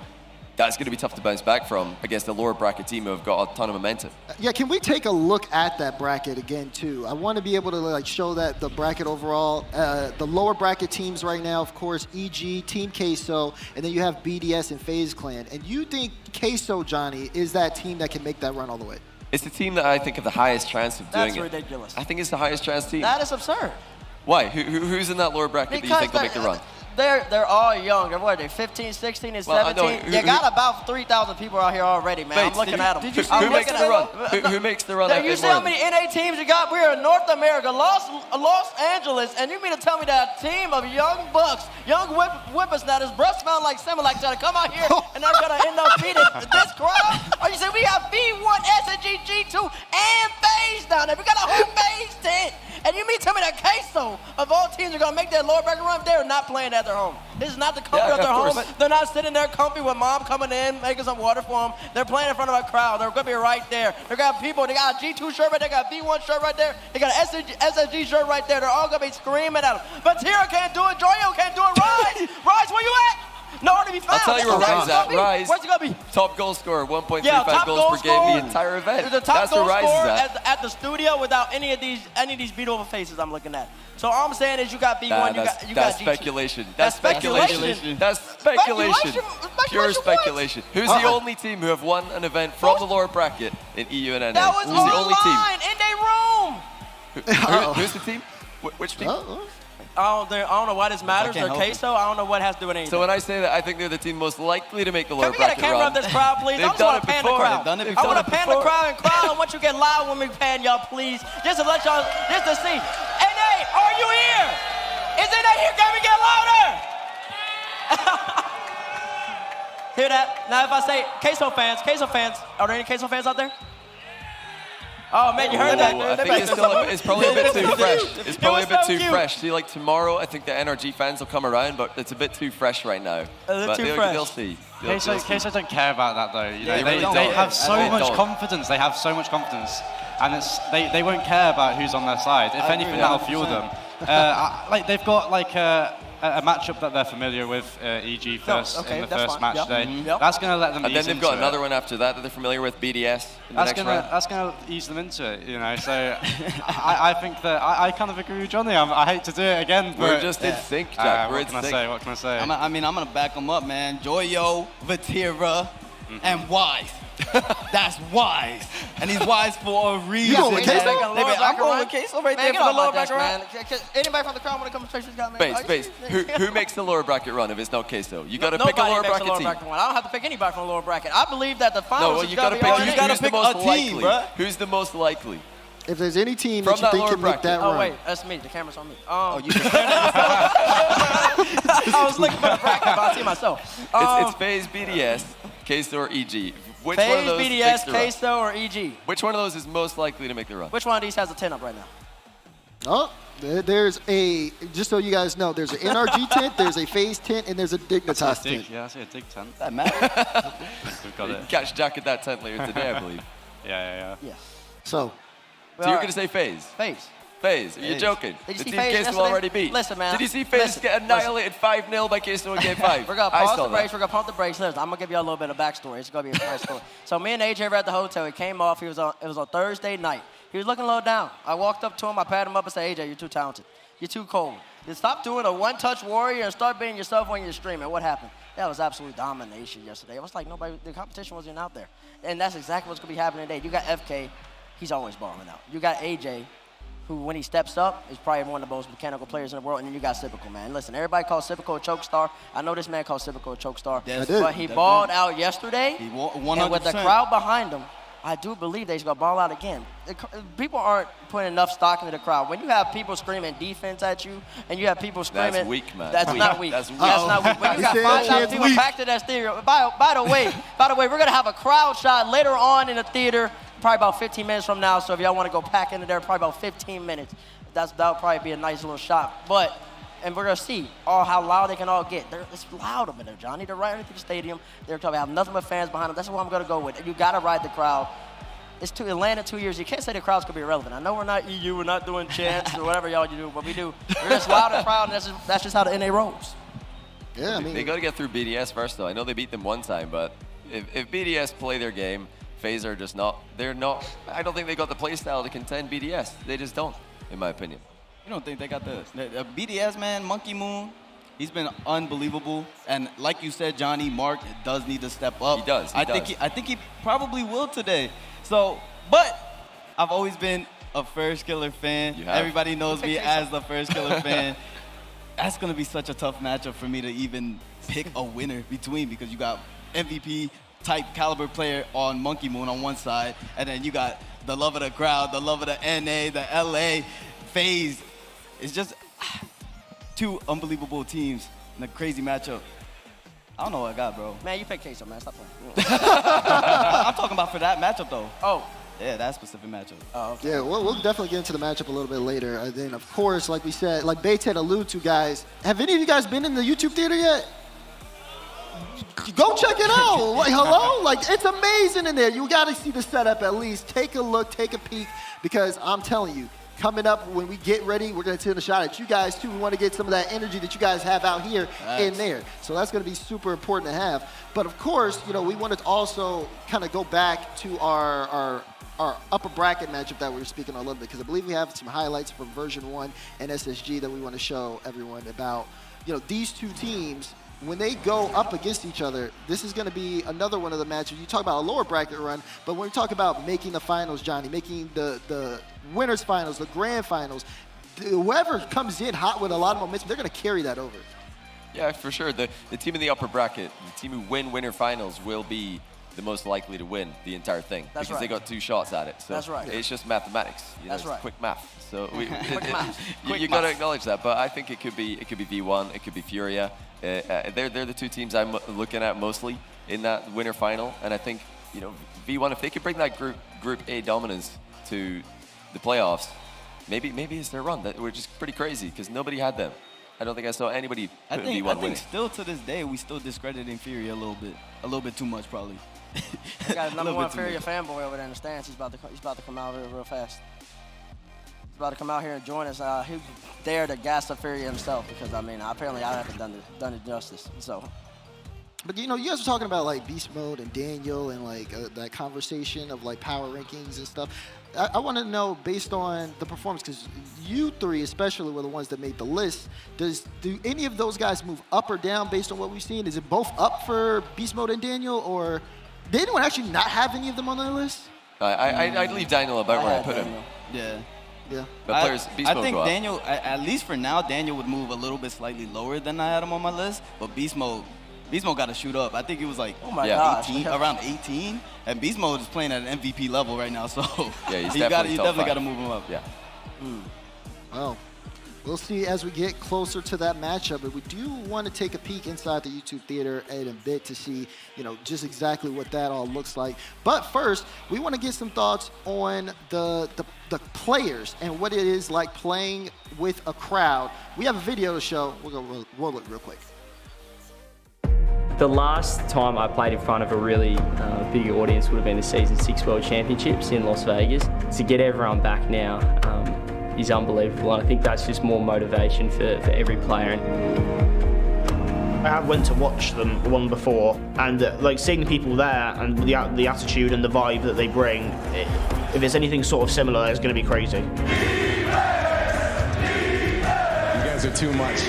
that's going to be tough to bounce back from against a lower bracket team who have got a ton of momentum. Yeah, can we take a look at that bracket again too? I want to be able to show that the bracket overall. The lower bracket teams right now, of course, EG, Team Queso, and then you have BDS and FaZe Clan. And you think Queso, Johnny, is that team that can make that run all the way? It's the team that I think have the highest chance of doing it. That's ridiculous. I think it's the highest chance team. That is absurd. Why? Who's in that lower bracket that you think will make the run? They're all young. What are they, 15, 16, and 17? You got about 3,000 people out here already, man. I'm looking at them. Who makes the run? Who makes the run? You see how many NA teams you got? We're in North America, Los Angeles, and you mean to tell me that a team of young bucks, young whippersnappers, breath smell like Similac, trying to come out here and they're going to end up beating this crowd? Are you saying we have V1, SNG, G2, and FaZe down there? We got a whole FaZe tent. And you mean tell me that Queso, of all teams, are going to make that lower bracket run? They're not playing at their home. This is not the comfort of their home. They're not sitting there comfy with mom coming in, making some water for them. They're playing in front of a crowd. They're going to be right there. They got people. They got a G2 shirt right there. They got a V1 shirt right there. They got an SSG shirt right there. They're all going to be screaming at them. But Tira can't do it. Joyo can't do it. Rise! Rise, where you at? Nowhere to be found. I'll tell you where Rise is at. Rise. Where's he going to be? Top goal scorer, 1.35 goals per game the entire event. The top That's goal where Rise scorer is at the studio without any of these beautiful faces I'm looking at. So all I'm saying is you got B1, you got G2. Speculation. That's speculation. That's speculation. Pure speculation. Who's the only team who have won an event from the lower bracket in EU and NA? That was Who's the only online in their room. Who's the team? Which team? I don't know why this matters. They're Queso. I don't know what has to do with anything. So when I say that, I think they're the team most likely to make the lower bracket run. Can we get a camera of this crowd, please? I just want to pan the crowd. I want to pan the crowd and crowd. I want you to get loud when we pan, y'all, please. Just to let y'all, just to see. NA, are you here? Is NA here? Can we get louder? Hear that? Now if I say Queso fans, are there any Queso fans out there? Oh man, you heard that? I think it's probably a bit too fresh. It's probably a bit too fresh. See, like tomorrow, I think the NRG fans will come around, but it's a bit too fresh right now. But they'll see. Queso don't care about that though. They have so much confidence. They have so much confidence, and they won't care about who's on their side. If anything, that'll fuel them. They've got a matchup that they're familiar with, EG first okay, in the that's first fine. match Yep. day. Yep. That's going to let them And then ease they've into got another it. one after that they're familiar with, BDS, in the next round. That's going to ease them into it, you know. So I think that I kind of agree with Johnny. I hate to do it again, but We're just in sync, Jack. We're in What sync. can I say? I mean, I'm going to back them up, man. Joyo, Vatira, and Wise. That's Wise. And he's Wise for a reason. You going with Queso? I'm going with Queso right there Man, for the lower bracket bracket run. Anybody from the crowd want to come to Tracy's got man? Space. Who makes the lower bracket run if it's not Queso? You got to Nobody pick a lower makes bracket the lower team. bracket one. I don't have to pick anybody from the lower bracket. I believe that the finals. No, well, is you got to gonna pick. be on You gotta Who's the pick most a team, likely? bruh. Who's the most likely? If there's any team From that you that think lower can make that bracket. Oh run. wait, that's me. The camera's on me. Oh, you I was looking for the bracket, but I see myself. It's FaZe, BDS, Queso, or EG. Which one of FaZe, those BDS, makes the run? Queso, or EG? Which one of those is most likely to make the run? Which one of these has a 10 up right now? Oh, there's a, just so you guys know, there's an NRG tent, there's a FaZe tent, and there's a Dignitas tent. Yeah, I see a dig tent. That matters. We've got You it. can catch Jack at that tent later today, I believe. Yeah. Yeah. So, So you're going to say FaZe? FaZe. FaZe, are you joking? Did you The see team FaZe Queso yesterday? already beat. Listen, man. Did you see FaZe Listen, get annihilated 5-0 by Queso in Game 5? We're going to I pause saw the brakes. that. We're going to pump the brakes. Listen, I'm going to give you a little bit of backstory. It's going to be a nice story. So me and AJ were at the hotel. He came off. It was on Thursday night. He was looking a little down. I walked up to him. I patted him up and said, AJ, you're too talented. You're too cold. You stop doing a one-touch warrior and start being yourself when you're streaming. What happened? That was absolute domination yesterday. It was like the competition wasn't out there. And that's exactly what's going to be happening today. You got FK. He's always balling out. You got AJ, who, when he steps up, is probably one of the most mechanical players in the world. And then you got Cybical, man. Listen, everybody calls Cybical a choke star. I know this man calls Cybical a choke star. Yes, but he balled out yesterday. He 100%. And with the crowd behind him, I do believe they're going to ball out again. People aren't putting enough stock into the crowd. When you have people screaming defense at you, and you have people screaming... That's weak, man. That's not weak. That's weak. That's not weak. When you got 5,000 people packed in that theater... By the way, we're going to have a crowd shot later on in the theater, probably about 15 minutes from now. So if y'all want to go pack into there, probably about 15 minutes. That'll probably be a nice little shot. And we're going to see how loud they can all get. It's loud over there, Johnny. They're right into the stadium. They're going to have nothing but fans behind them. That's what I'm going to go with. You got to ride the crowd. It's Atlanta 2 years. You can't say the crowd's going to be irrelevant. I know we're not EU. We're not doing chants or whatever y'all do, but we do. We're just loud and proud, and that's just how the NA rolls. yeah, I mean, They got to get through BDS first, though. I know they beat them one time, but if BDS play their game, FaZe are just not. They're not. I don't think they got the play style to contend BDS. They just don't, in my opinion. You don't think they got the BDS, man, Monkey Moon? He's been unbelievable, and like you said, Johnny, Mark does need to step up. He does. I think he probably will today. So, but I've always been a First Killer fan. You have. Everybody knows me as the First Killer fan. That's gonna be such a tough matchup for me to even pick a winner between, because you got MVP type caliber player on Monkey Moon on one side, and then you got the love of the crowd, the love of the NA, the LA, FaZe. It's just two unbelievable teams in a crazy matchup. I don't know what I got, bro. Man, you pick Queso, man. Stop playing. I'm talking about for that matchup, though. Oh. Yeah, that specific matchup. Oh, okay. yeah, we'll definitely get into the matchup a little bit later. And then, of course, like we said, like Bates had alluded to, guys, have any of you guys been in the YouTube theater yet? Go check it out. Like, hello? Like, it's amazing in there. You got to see the setup at least. Take a look, take a peek, because I'm telling you, coming up when we get ready, we're going to send a shot at you guys, too. We want to get some of that energy that you guys have out here in there. So that's going to be super important to have. But, of course, you know, we wanted to also kind of go back to our upper bracket matchup that we were speaking on a little bit, because I believe we have some highlights from version 1 and SSG that we want to show everyone about. You know, these two teams, when they go up against each other, this is going to be another one of the matches. You talk about a lower bracket run, but when we talk about making the finals, Johnny, making the winners finals, the grand finals, whoever comes in hot with a lot of momentum, they're going to carry that over. Yeah, for sure. The team in the upper bracket, the team who win winner finals will be the most likely to win the entire thing. That's because right. they got 2 shots at it. So That's right. It's just mathematics. You know, That's it's right. quick math. So Quick you got to acknowledge that. But I think it could be V1, it could be Furia. They're the two teams I'm looking at mostly in that winner final. And I think, you know, V1, if they could bring that group A dominance to the playoffs, maybe it's their run. That which is pretty crazy because nobody had them. I don't think I saw anybody put V1 I think winning. still to this day, we still discrediting Fury a little bit too much, probably. I got a number little one bit too Furia much. fanboy over there in the stands. He's about to come out real fast. about to come out here and join us. He dared to gas up Fury himself because, I mean, apparently I haven't done it justice. So. But you know, you guys were talking about like Beast Mode and Daniel and like that conversation of like power rankings and stuff. I want to know, based on the performance, because you three especially were the ones that made the list. Do any of those guys move up or down based on what we've seen? Is it both up for Beast Mode and Daniel, or did anyone actually not have any of them on their list? I'd leave Daniel about where I put him. Yeah. Yeah. But players, Beast Mode I think go up. Daniel, at least for now, Daniel would move a little bit slightly lower than I had him on my list. But Beast Mode got to shoot up. I think it was like gosh. 18, around 18. And Beast Mode is playing at an MVP level right now, so yeah, he's you definitely definitely got to move him up. Yeah. Well, we'll see as we get closer to that matchup, but we do want to take a peek inside the YouTube theater in a bit to see, you know, just exactly what that all looks like. But first, we want to get some thoughts on the players and what it is like playing with a crowd. We have a video to show. We'll go roll it real quick. The last time I played in front of a really big audience would have been the Season 6 World Championships in Las Vegas. To get everyone back now is unbelievable, and I think that's just more motivation for every player. I went to watch them the one before, and like seeing the people there and the attitude and the vibe that they bring, if there's anything sort of similar, it's going to be crazy. You guys are too much.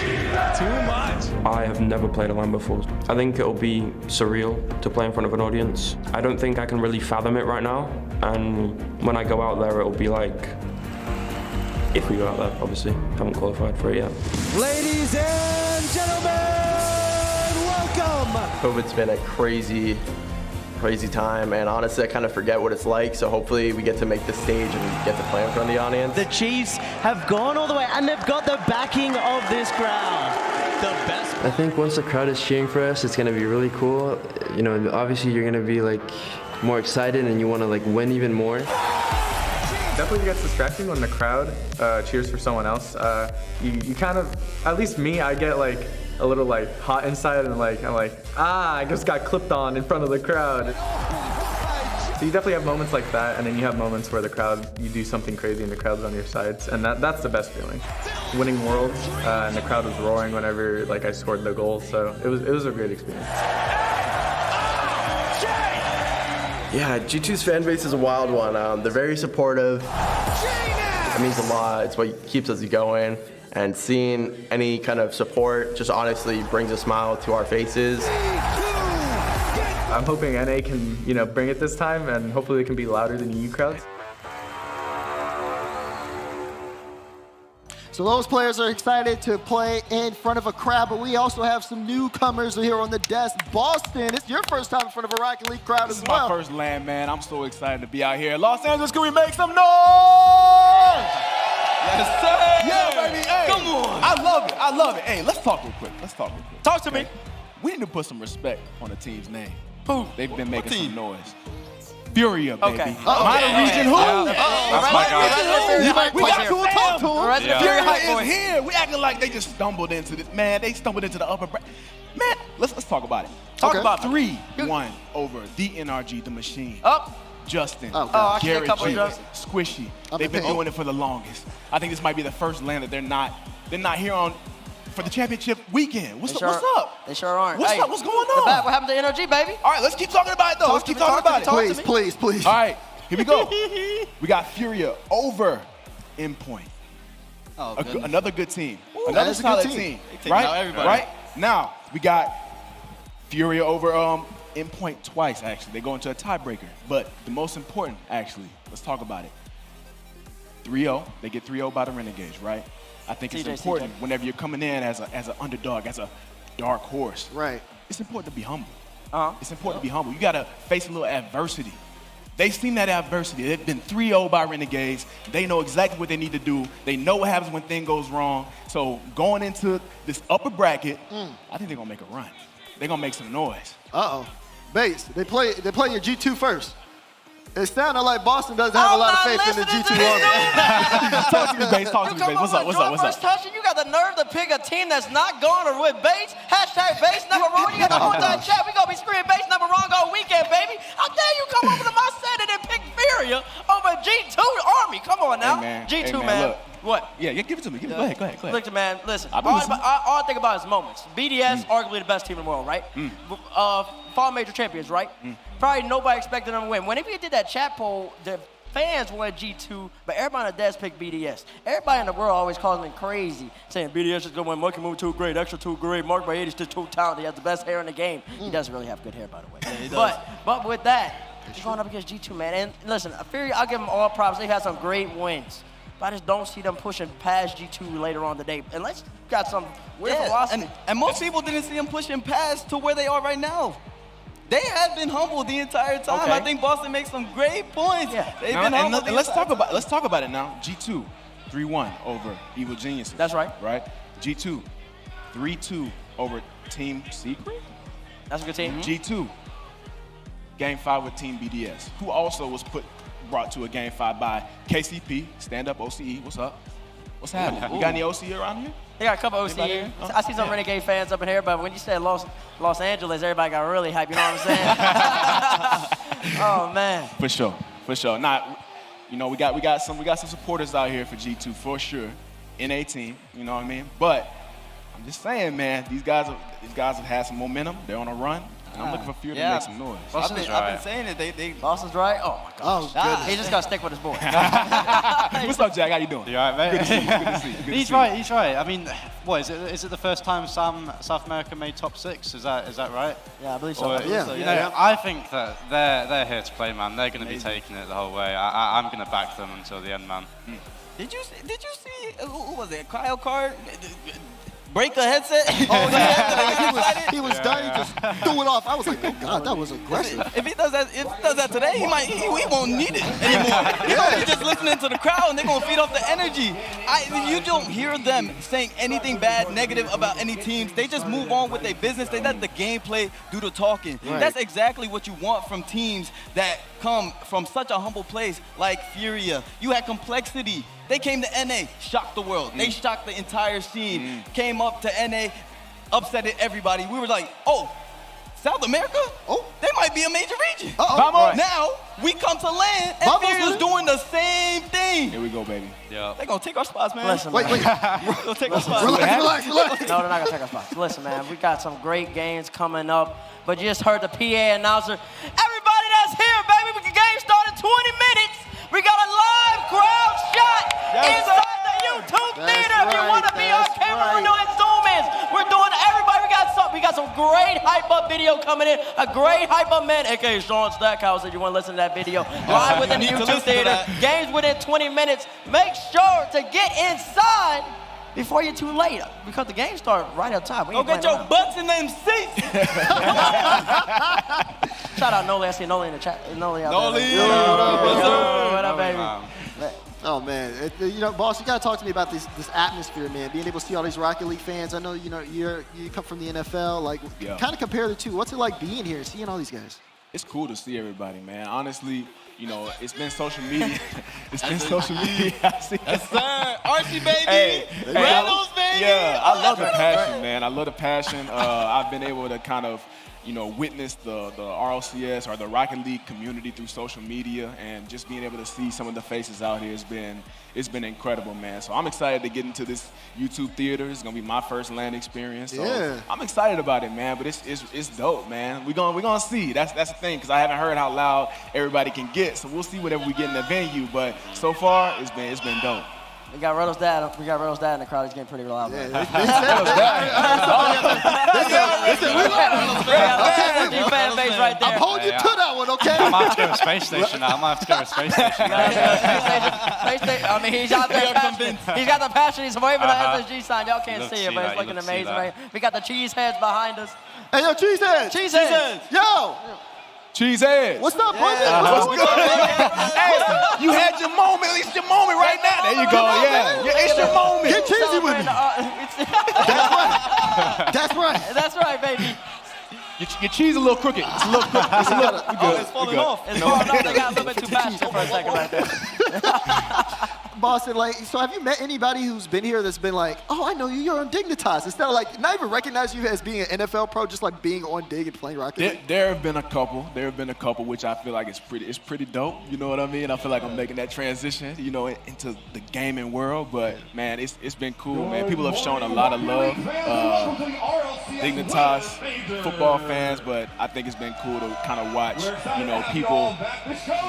Too much. I have never played a LAN before. I think it'll be surreal to play in front of an audience. I don't think I can really fathom it right now, and when I go out there, it'll be like, if we go out there, obviously, haven't qualified for it yet. Ladies and gentlemen, welcome! COVID's been a crazy time, and honestly I kind of forget what it's like, so hopefully we get to make the stage and get to play in front of the audience. The Chiefs have gone all the way and they've got the backing of this crowd. The best. I think once the crowd is cheering for us, it's going to be really cool. You know, obviously you're going to be like more excited and you want to like win even more. Definitely gets distracting when the crowd cheers for someone else. You kind of, at least me, I get like a little like hot inside and like I'm like, I just got clipped on in front of the crowd. So you definitely have moments like that, and then you have moments where the crowd, you do something crazy and the crowd's on your sides, and that's the best feeling. Winning Worlds, and the crowd was roaring whenever like I scored the goal, so it was a great experience. Yeah, G2's fan base is a wild one. They're very supportive. It means a lot. It's what keeps us going. And seeing any kind of support just honestly brings a smile to our faces. I'm hoping NA can, you know, bring it this time, and hopefully they can be louder than EU crowds. So those players are excited to play in front of a crowd, but we also have some newcomers here on the desk. Boston, it's your first time in front of a Rocket League crowd as well. This is my first LAN, man. I'm so excited to be out here. Los Angeles, can we make some noise? Yes, sir. Yeah, baby. Hey, come on. I love it. Hey, let's talk real quick. Talk to me. We need to put some respect on the team's name. Who? They've been making some noise. Furia, baby. Okay. Minor region who? That's my guy. We got to talk to him. Yeah. Furia is here. We acting like they just stumbled into this. Man, they stumbled into the upper bracket. Man, let's talk about it. Talk about 3-1 over the NRG, the machine. Justin, Gary G, Squishy. They've been doing it for the longest. I think this might be the first LAN that they're not here on for the championship weekend. What's up? They sure aren't. What's up? What's going on? What happened to NRG, baby? All right, let's keep talking about it, though. Let's keep talking about it. Please. All right, here we go. We got Furia over Endpoint. Another good team. Another solid team. Right? Now, we got Furia over Endpoint twice, actually. They go into a tiebreaker. But the most important, actually, let's talk about it. 3-0. They get 3-0 by the Renegades, right? I think it's important whenever you're coming in as an underdog, as a dark horse. Right. It's important to be humble. It's important to be humble. You got to face a little adversity. They've seen that adversity. They've been 3-0 by Renegades. They know exactly what they need to do. They know what happens when things goes wrong. So going into this upper bracket, I think they're going to make a run. They're going to make some noise. Base, they play your G2 first. It sounded like Boston doesn't have a lot of faith in the G2 army. Talk to me, Base. What's up? Touching, you got the nerve to pick a team that's not going or with Bates. hashtag Bates number wrong. You got the whole entire chat. We gonna be screaming Bates number wrong all weekend, baby. How dare you come over to my set and then pick Furia over G2 Army? Come on now. Hey, man. G2, Hey, man, man. look. What? Yeah, give it to me. Go ahead. Look, man, listen. I've All been listening. I think about is moments. BDS, arguably the best team in the world, right? Fall major champions, right? Probably nobody expected them to win. When we did that chat poll, the fans wanted G2, but everybody on the desk picked BDS. Everybody in the world always calls me crazy, saying BDS is going to win, Monkey Move too great, Extra too great, Mark by 80 is just too talented, he has the best hair in the game. He doesn't really have good hair, by the way. Yeah, he does. But with that, he's going up against G2, man. And listen, Fury, I'll give them all props. They've had some great wins. But I just don't see them pushing past G2 later on today. Unless you got some weird philosophy. And most people didn't see them pushing past to where they are right now. They have been humble the entire time. Okay. I think Boston makes some great points. Yeah. They've been humble. And let's talk about it now. G2, 3-1 over Evil Geniuses. That's right. Right? G2, 3-2 over Team Secret. That's a good team. G2, Game 5 with Team BDS, who also was brought to a Game 5 by KCP, Stand Up OCE. What's up? What's happening? You got any OCE around here? They got a couple OC here. I see some Renegade fans up in here, but when you said Los Angeles, everybody got really hyped. You know what I'm saying? Oh man. For sure. Not, we got some supporters out here for G2 for sure. NA team, you know what I mean? But I'm just saying, man, these guys have had some momentum. They're on a run. And I'm looking for Fury to make some noise. I've been saying it. Boston's right. Oh my gosh. He's just gonna stick with his boy. What's up, Jack? How you doing? You all right, mate? Good to see you. Good to see you. He's right. I mean, what is it? Is it the first time South America made top 6? Is that right? Yeah, I believe so. I think that they're here to play, man. They're going to be taking it the whole way. I'm going to back them until the end, man. Did you see who was it? Kyle Card break the headset? He was done. He just threw it off. I was like, oh God, that was aggressive. If he does that today, he won't need it anymore. He's gonna be just listening to the crowd, and they're gonna feed off the energy. You don't hear them saying anything bad, negative about any teams. They just move on with their business. They let the gameplay do the talking. Right. That's exactly what you want from teams that come from such a humble place like Furia. You had complexity. They came to NA, shocked the world. They shocked the entire scene. Came up to NA, upsetted everybody. We were like, oh, South America? Oh, they might be a major region. Right. Now, we come to land, and Furia's doing the same thing. Here we go, baby. Yeah. They're going to take our spots, man. Listen, Wait. They're going to take our spots. Relax. No, they're not gonna take our spots. Listen, man, we got some great games coming up. But you just heard the PA announcer. Everybody that's here, baby, the game started 20 minutes. We got a live crowd shot inside the YouTube theater. If you want to be on camera, we're doing zoom-ins. We're doing everybody. We got some great hype-up video coming in. A great hype-up man, a.k.a. Sean Stackhouse, if you want to listen to that video. Live within the YouTube theater. Games within 20 minutes. Make sure to get inside before you're too late, because the game starts right up top. Go get your butts in them seats. Shout out Noli. I see Noli in the chat. Noli out Noli. there. What up, baby? Oh man, boss, you gotta talk to me about this atmosphere, man. Being able to see all these Rocket League fans. I know you come from the NFL. Like, kind of compare the two. What's it like being here and seeing all these guys? It's cool to see everybody, man. Honestly, it's been social media. Yes, sir. Archie, baby. Hey, Reynolds, baby. Yeah, I love the passion, man. I love the passion. I've been able to kind of, witness the RLCS or the Rocket League community through social media, and just being able to see some of the faces out here it's been incredible, man. So I'm excited to get into this YouTube theater. It's gonna be my first LAN experience. So I'm excited about it, man. But it's dope, man. We're gonna see. That's the thing, because I haven't heard how loud everybody can get. So we'll see whatever we get in the venue. But so far, it's been dope. We got Reynolds' dad in the crowd. He's getting pretty loud. Yeah, man. Fan base right there. I'm holding you to that one, okay? I might have to go to space station now. I mean, he's out there passionate. He's got the passion. He's waving the SSG sign. Y'all can't see it, but it's looking amazing right here. We got the cheese heads behind us. Hey, yo, cheese heads. Cheese heads. Yo. Cheesehead. What's up, brother? What's good? Hey, you had your moment. It's your moment right now. There you go. Yeah, it's your moment. Get cheesy with me. That's right. That's right, baby. Your cheese a little crooked. It's a little crooked. It's falling off. It's falling off. They got a little bit too passionate for a second right there. Boston, like, so have you met anybody who's been here that's been like, oh, I know you, you're on Dignitas, instead of like not even recognize you as being an NFL pro, just like being on Dig and playing Rocket League? There have been a couple. There have been a couple, which I feel like it's pretty dope. You know what I mean? I feel like I'm making that transition, you know, into the gaming world. But man, it's been cool, man. People have shown a lot of love. Dignitas, football fans, but I think it's been cool to kind of watch, you know, people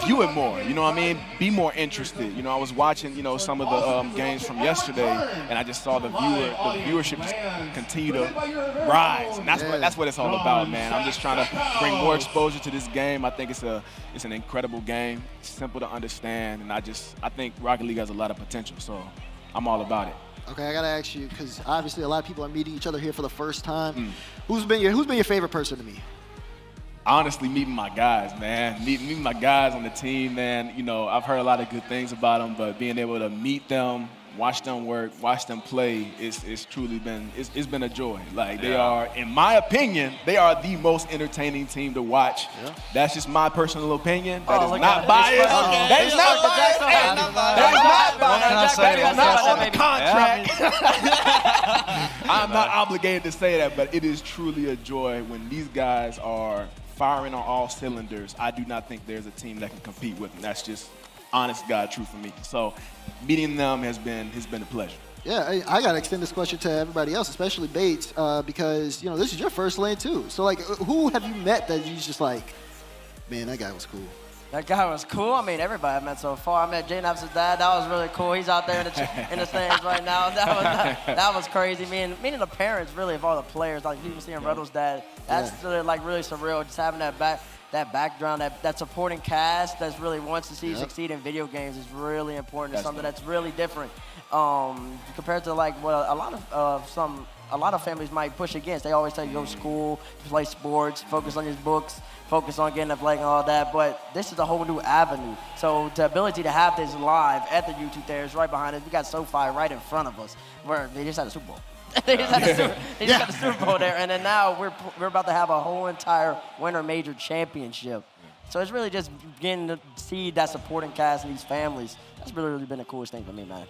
view it more. You know what I mean? Be more interested. You know, I was watching, you know, some of the games from yesterday, and I just saw the viewership just continue to rise, and that's what it's all about, man. I'm just trying to bring more exposure to this game. I think it's an incredible game, simple to understand, and I think Rocket League has a lot of potential, so I'm all about it. Okay, I gotta ask you, because obviously a lot of people are meeting each other here for the first time. Who's been your favorite person to meet? Honestly, meeting my guys, man. Meeting my guys on the team, man. You know, I've heard a lot of good things about them, but being able to meet them, watch them work, watch them play, it's truly been a joy. Like, they are, in my opinion, they are the most entertaining team to watch. Yeah. That's just my personal opinion. That is not biased. That is not biased. That is not on the contract. I'm not obligated to say that, but it is truly a joy when these guys are firing on all cylinders. I do not think there's a team that can compete with them. That's just honest God truth for me. So meeting them has been a pleasure. Yeah, I got to extend this question to everybody else, especially Bates, because, you know, this is your first LAN too. So, like, who have you met that you just like, man, that guy was cool? That guy was cool. I mean, everybody I've met so far. I met Jay Nap's dad. That was really cool. He's out there in the stands right now. That was crazy. Meeting the parents, really, of all the players. Like, even seeing Ruddle's dad, that's like really surreal. Just having that background, that supporting cast that really wants to see you succeed in video games is really important. It's something that's really different compared to like what a lot of families might push against. They always tell you go to school, play sports, focus on your books, focus on getting up late and all that. But this is a whole new avenue. So the ability to have this live at the YouTube there is right behind us. We got SoFi right in front of us, where they just had a Super Bowl. They just had the Super Bowl there, and then now we're about to have a whole entire Winter Major Championship. So it's really just getting to see that supporting cast and these families. That's really been the coolest thing for me, man.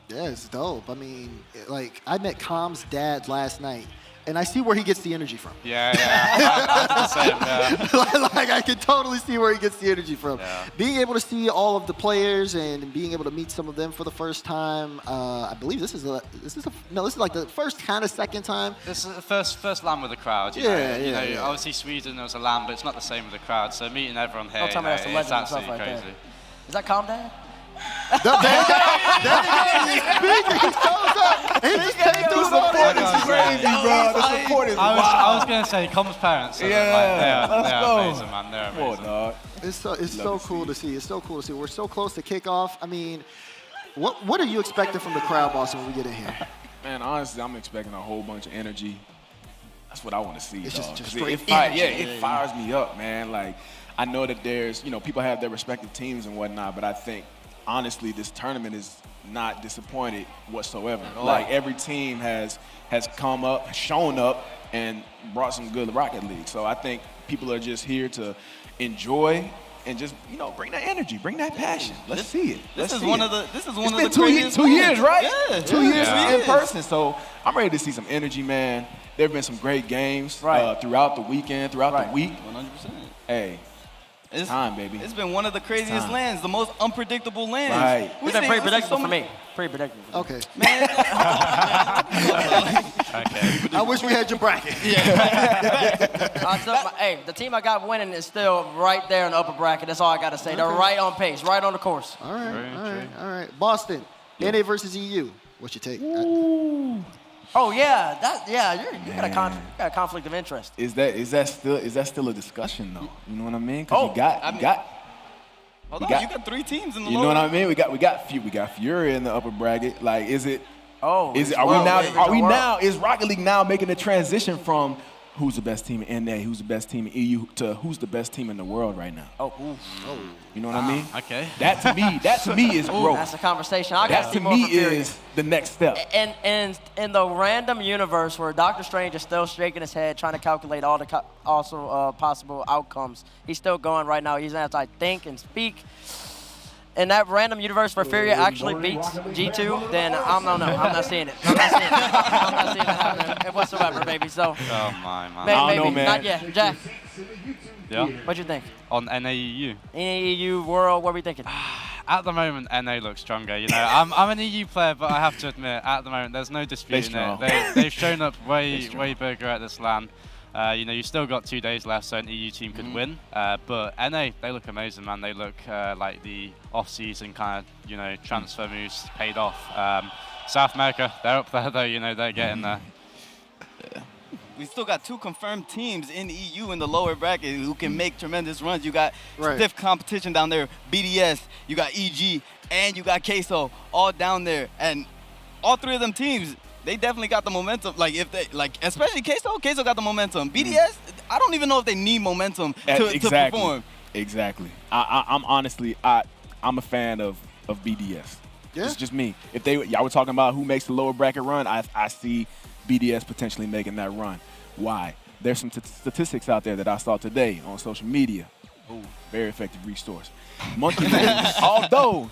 Yeah, it's dope. I mean, like, I met Com's dad last night, and I see where he gets the energy from. Yeah. I did the same, yeah. Like, I can totally see where he gets the energy from. Yeah. Being able to see all of the players and being able to meet some of them for the first time, I believe this is like the first kind of second time. This is the first LAN with the crowd. You know, obviously Sweden, there was a LAN, but it's not the same with the crowd. So meeting everyone here, it's absolutely crazy. Is that Calm Dad? He shows up. He just came through support's crazy, bro. The support is wild. I was going to say, Com's parents. They're amazing, man. They're amazing. Dog. It's so cool to see. It's so cool to see. We're so close to kickoff. I mean, what are you expecting from the crowd, Boston, when we get in here? Man, honestly, I'm expecting a whole bunch of energy. That's what I want to see. It's dog. just straight energy. It fires me up, man. Like, I know that there's, people have their respective teams and whatnot, but I think, honestly, this tournament is not disappointed whatsoever. Like, every team has come up, shown up, and brought some good Rocket League. So I think people are just here to enjoy and just, bring that energy, bring that passion. Let's see it. This is one of the It's craziest been 2 years, right? Yeah. 2 years in person. So I'm ready to see some energy, man. There have been some great games throughout the weekend, throughout the week. 100%. Hey. It's time, baby. It's been one of the craziest lands, the most unpredictable lands. Right. It's been pretty predictable for me. Pretty predictable. Okay. Man. Okay. I wish we had your bracket. Hey, the team I got winning is still right there in the upper bracket. That's all I got to say. Okay. They're right on pace, right on the course. All right. Boston, NA versus EU. What's your take? Oh yeah, you got a conflict of interest. Is that still a discussion though? You know what I mean? Because you got three teams in the lower. You know what I mean? We got Fury in the upper bracket. Like, is Rocket League now making the transition from who's the best team in NA, who's the best team in EU, to who's the best team in the world right now? You know what I mean? Okay. That to me is growth. That's a conversation. That to me is the next step. And in the random universe where Doctor Strange is still shaking his head trying to calculate all the possible outcomes, he's still going right now. He's going to have to think and speak. in that random universe where Furia actually beats G2, then I'm not seeing it. I'm not seeing it happening whatsoever, baby. So. Oh my man. Maybe, don't know, man. Not yet. Jack, Yeah. what you think? On NAEU. NAEU World, what are we thinking? At the moment, NA looks stronger. You know, I'm an EU player, but I have to admit, at the moment, there's no disputing it. They've shown up way bigger at this LAN. You know, you still got 2 days left, so an EU team could win. But NA, they look amazing, man. They look like the off-season kind of, you know, transfer moves paid off. South America, they're up there, though. You know, they're getting there. We still got 2 confirmed teams in the EU in the lower bracket who can make tremendous runs. You got stiff competition down there, BDS, you got EG, and you got Queso all down there. And all 3 of them teams, they definitely got the momentum. Like, if they, like, especially Queso got the momentum. BDS, I don't even know if they need momentum to perform. Exactly. I'm honestly, I'm a fan of BDS. Yeah. It's just me. If y'all were talking about who makes the lower bracket run, I see BDS potentially making that run. Why? There's some statistics out there that I saw today on social media. Ooh, very effective resource. Monkey Moon, although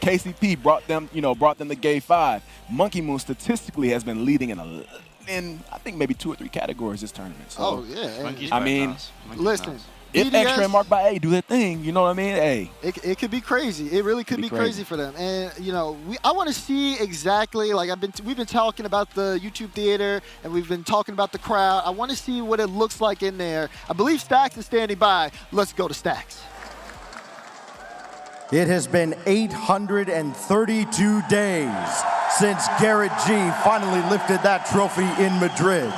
KCP brought them to Game 5, Monkey Moon statistically has been leading in I think maybe 2 or 3 categories this tournament. So, I mean, listen. If BDS, Extra and Mark by A do their thing, you know what I mean? Hey, it could be crazy. It really could be crazy for them. And you know, I want to see exactly like we've been talking about the YouTube theater and we've been talking about the crowd. I want to see what it looks like in there. I believe Stacks is standing by. Let's go to Stacks. It has been 832 days since Garrett G finally lifted that trophy in Madrid.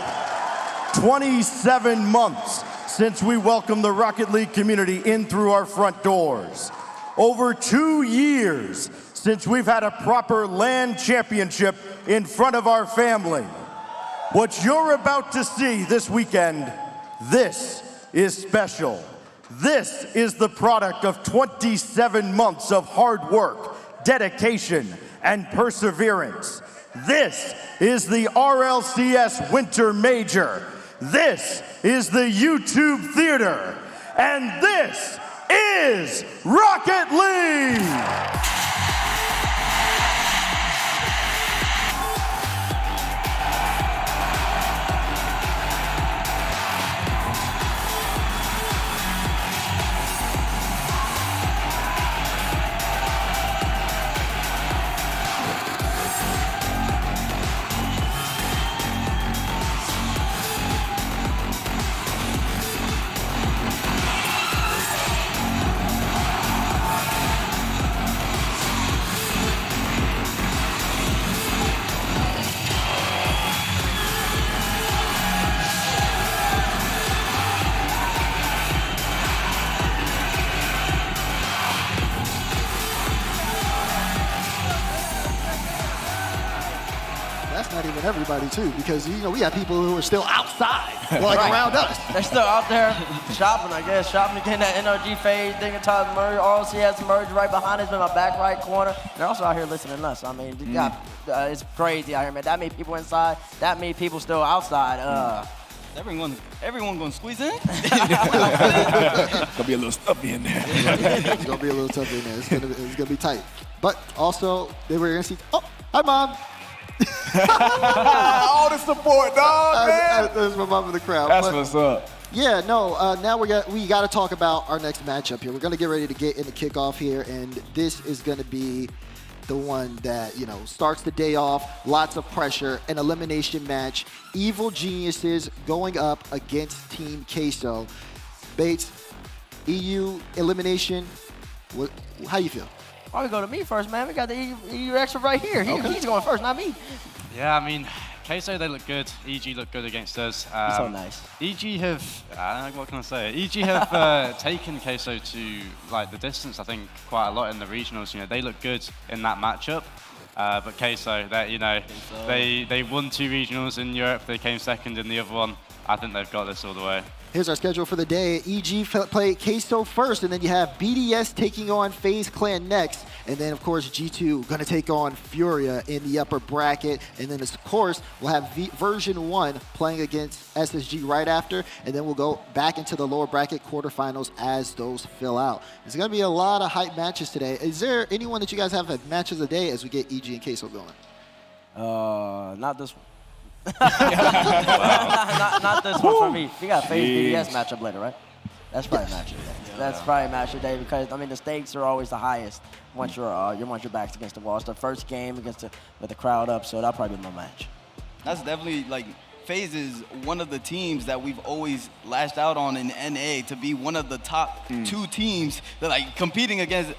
27 months since we welcomed the Rocket League community in through our front doors. Over 2 years since we've had a proper LAN championship in front of our family. What you're about to see this weekend, this is special. This is the product of 27 months of hard work, dedication, and perseverance. This is the RLCS Winter Major. This is the YouTube Theater. And this is Rocket League! Everybody too, because you know we have people who are still outside, like around us. They're still out there shopping, I guess, shopping again. That NRG fade, Untitled merge, RLCS merge right behind us in my back right corner. They're also out here listening to us. I mean, it's crazy out here, man. That many people inside, that many people still outside. Everyone gonna squeeze in? It's gonna be a little stuffy in there. It's gonna be a little tough in there. It's gonna be tight. But also, they were gonna see. Oh, hi, Mom. All the support, dog, man. That's my mom in the crowd. That's what's up. Yeah, no, now we got to talk about our next matchup here. We're going to get ready to get in the kickoff here, and this is going to be the one that, you know, starts the day off, lots of pressure, an elimination match. Evil Geniuses going up against Team Queso. Bates, EU elimination, how you feel? Probably go to me first, man. We got the EU extra right here. He's going first, not me. Yeah, I mean, Queso, they look good. EG look good against us. So nice. EG have, what can I say? EG have taken Queso to like the distance, I think, quite a lot in the regionals. You know, they look good in that matchup. But Queso, that they won 2 regionals in Europe. They came second in the other one. I think they've got this all the way. Here's our schedule for the day. EG play Queso first, and then you have BDS taking on FaZe Clan next. And then, of course, G2 going to take on Furia in the upper bracket. And then, of course, we'll have version 1 playing against SSG right after. And then we'll go back into the lower bracket quarterfinals as those fill out. There's going to be a lot of hype matches today. Is there anyone that you guys have at matches of the day as we get EG and Queso going? Not this one. not this one for me. We got FaZe BDS matchup later, right? That's probably match of the day. That's probably match of the day because, I mean, the stakes are always the highest once your back's against the wall. It's the first game with the crowd up, so that'll probably be my match. That's definitely, like, FaZe is one of the teams that we've always lashed out on in NA to be one of the top 2 teams that, like, competing against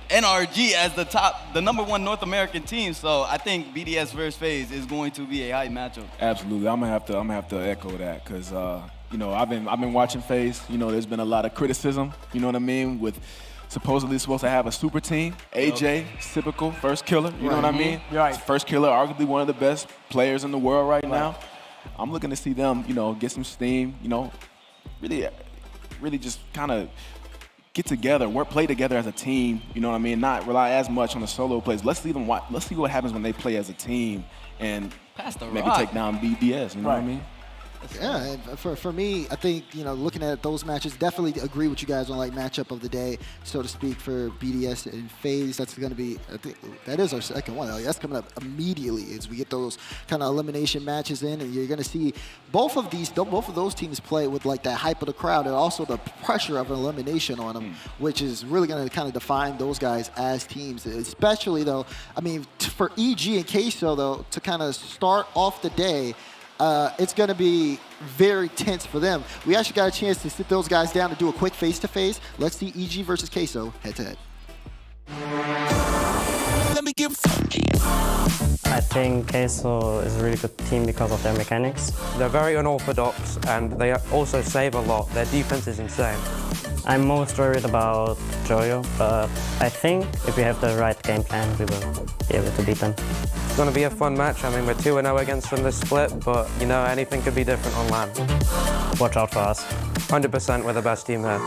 NRG as the number 1 North American team. So I think BDS versus FaZe is going to be a high matchup. Absolutely, I'm gonna have to echo that because you know, I've been watching FaZe. You know, there's been a lot of criticism. You know what I mean, with supposedly supposed to have a super team. AJ, typical first killer. You know what I mean? Right. First killer, arguably one of the best players in the world right now. I'm looking to see them, you know, get some steam. You know, really just kind of get together, play together as a team. You know what I mean? Not rely as much on the solo plays. Let's see what happens when they play as a team and maybe take down BDS. You know what I mean? Yeah, and for me, I think, you know, looking at those matches, definitely agree with you guys on, like, matchup of the day, so to speak, for BDS and FaZe. That's going to be, I think, that is our second one. That's coming up immediately as we get those kind of elimination matches in, and you're going to see both of those teams play with, like, that hype of the crowd and also the pressure of an elimination on them, which is really going to kind of define those guys as teams. Especially, though, I mean, for EG and Queso, though, to kind of start off the day, it's going to be very tense for them. We actually got a chance to sit those guys down to do a quick face-to-face. Let's see EG versus Queso head-to-head. I think Queso is a really good team because of their mechanics. They're very unorthodox and they also save a lot. Their defense is insane. I'm most worried about Joyo, but I think if we have the right game plan, we will be able to beat them. It's going to be a fun match. I mean, we're 2-0 against them this split, but, you know, anything could be different on land. Watch out for us. 100% we're the best team there.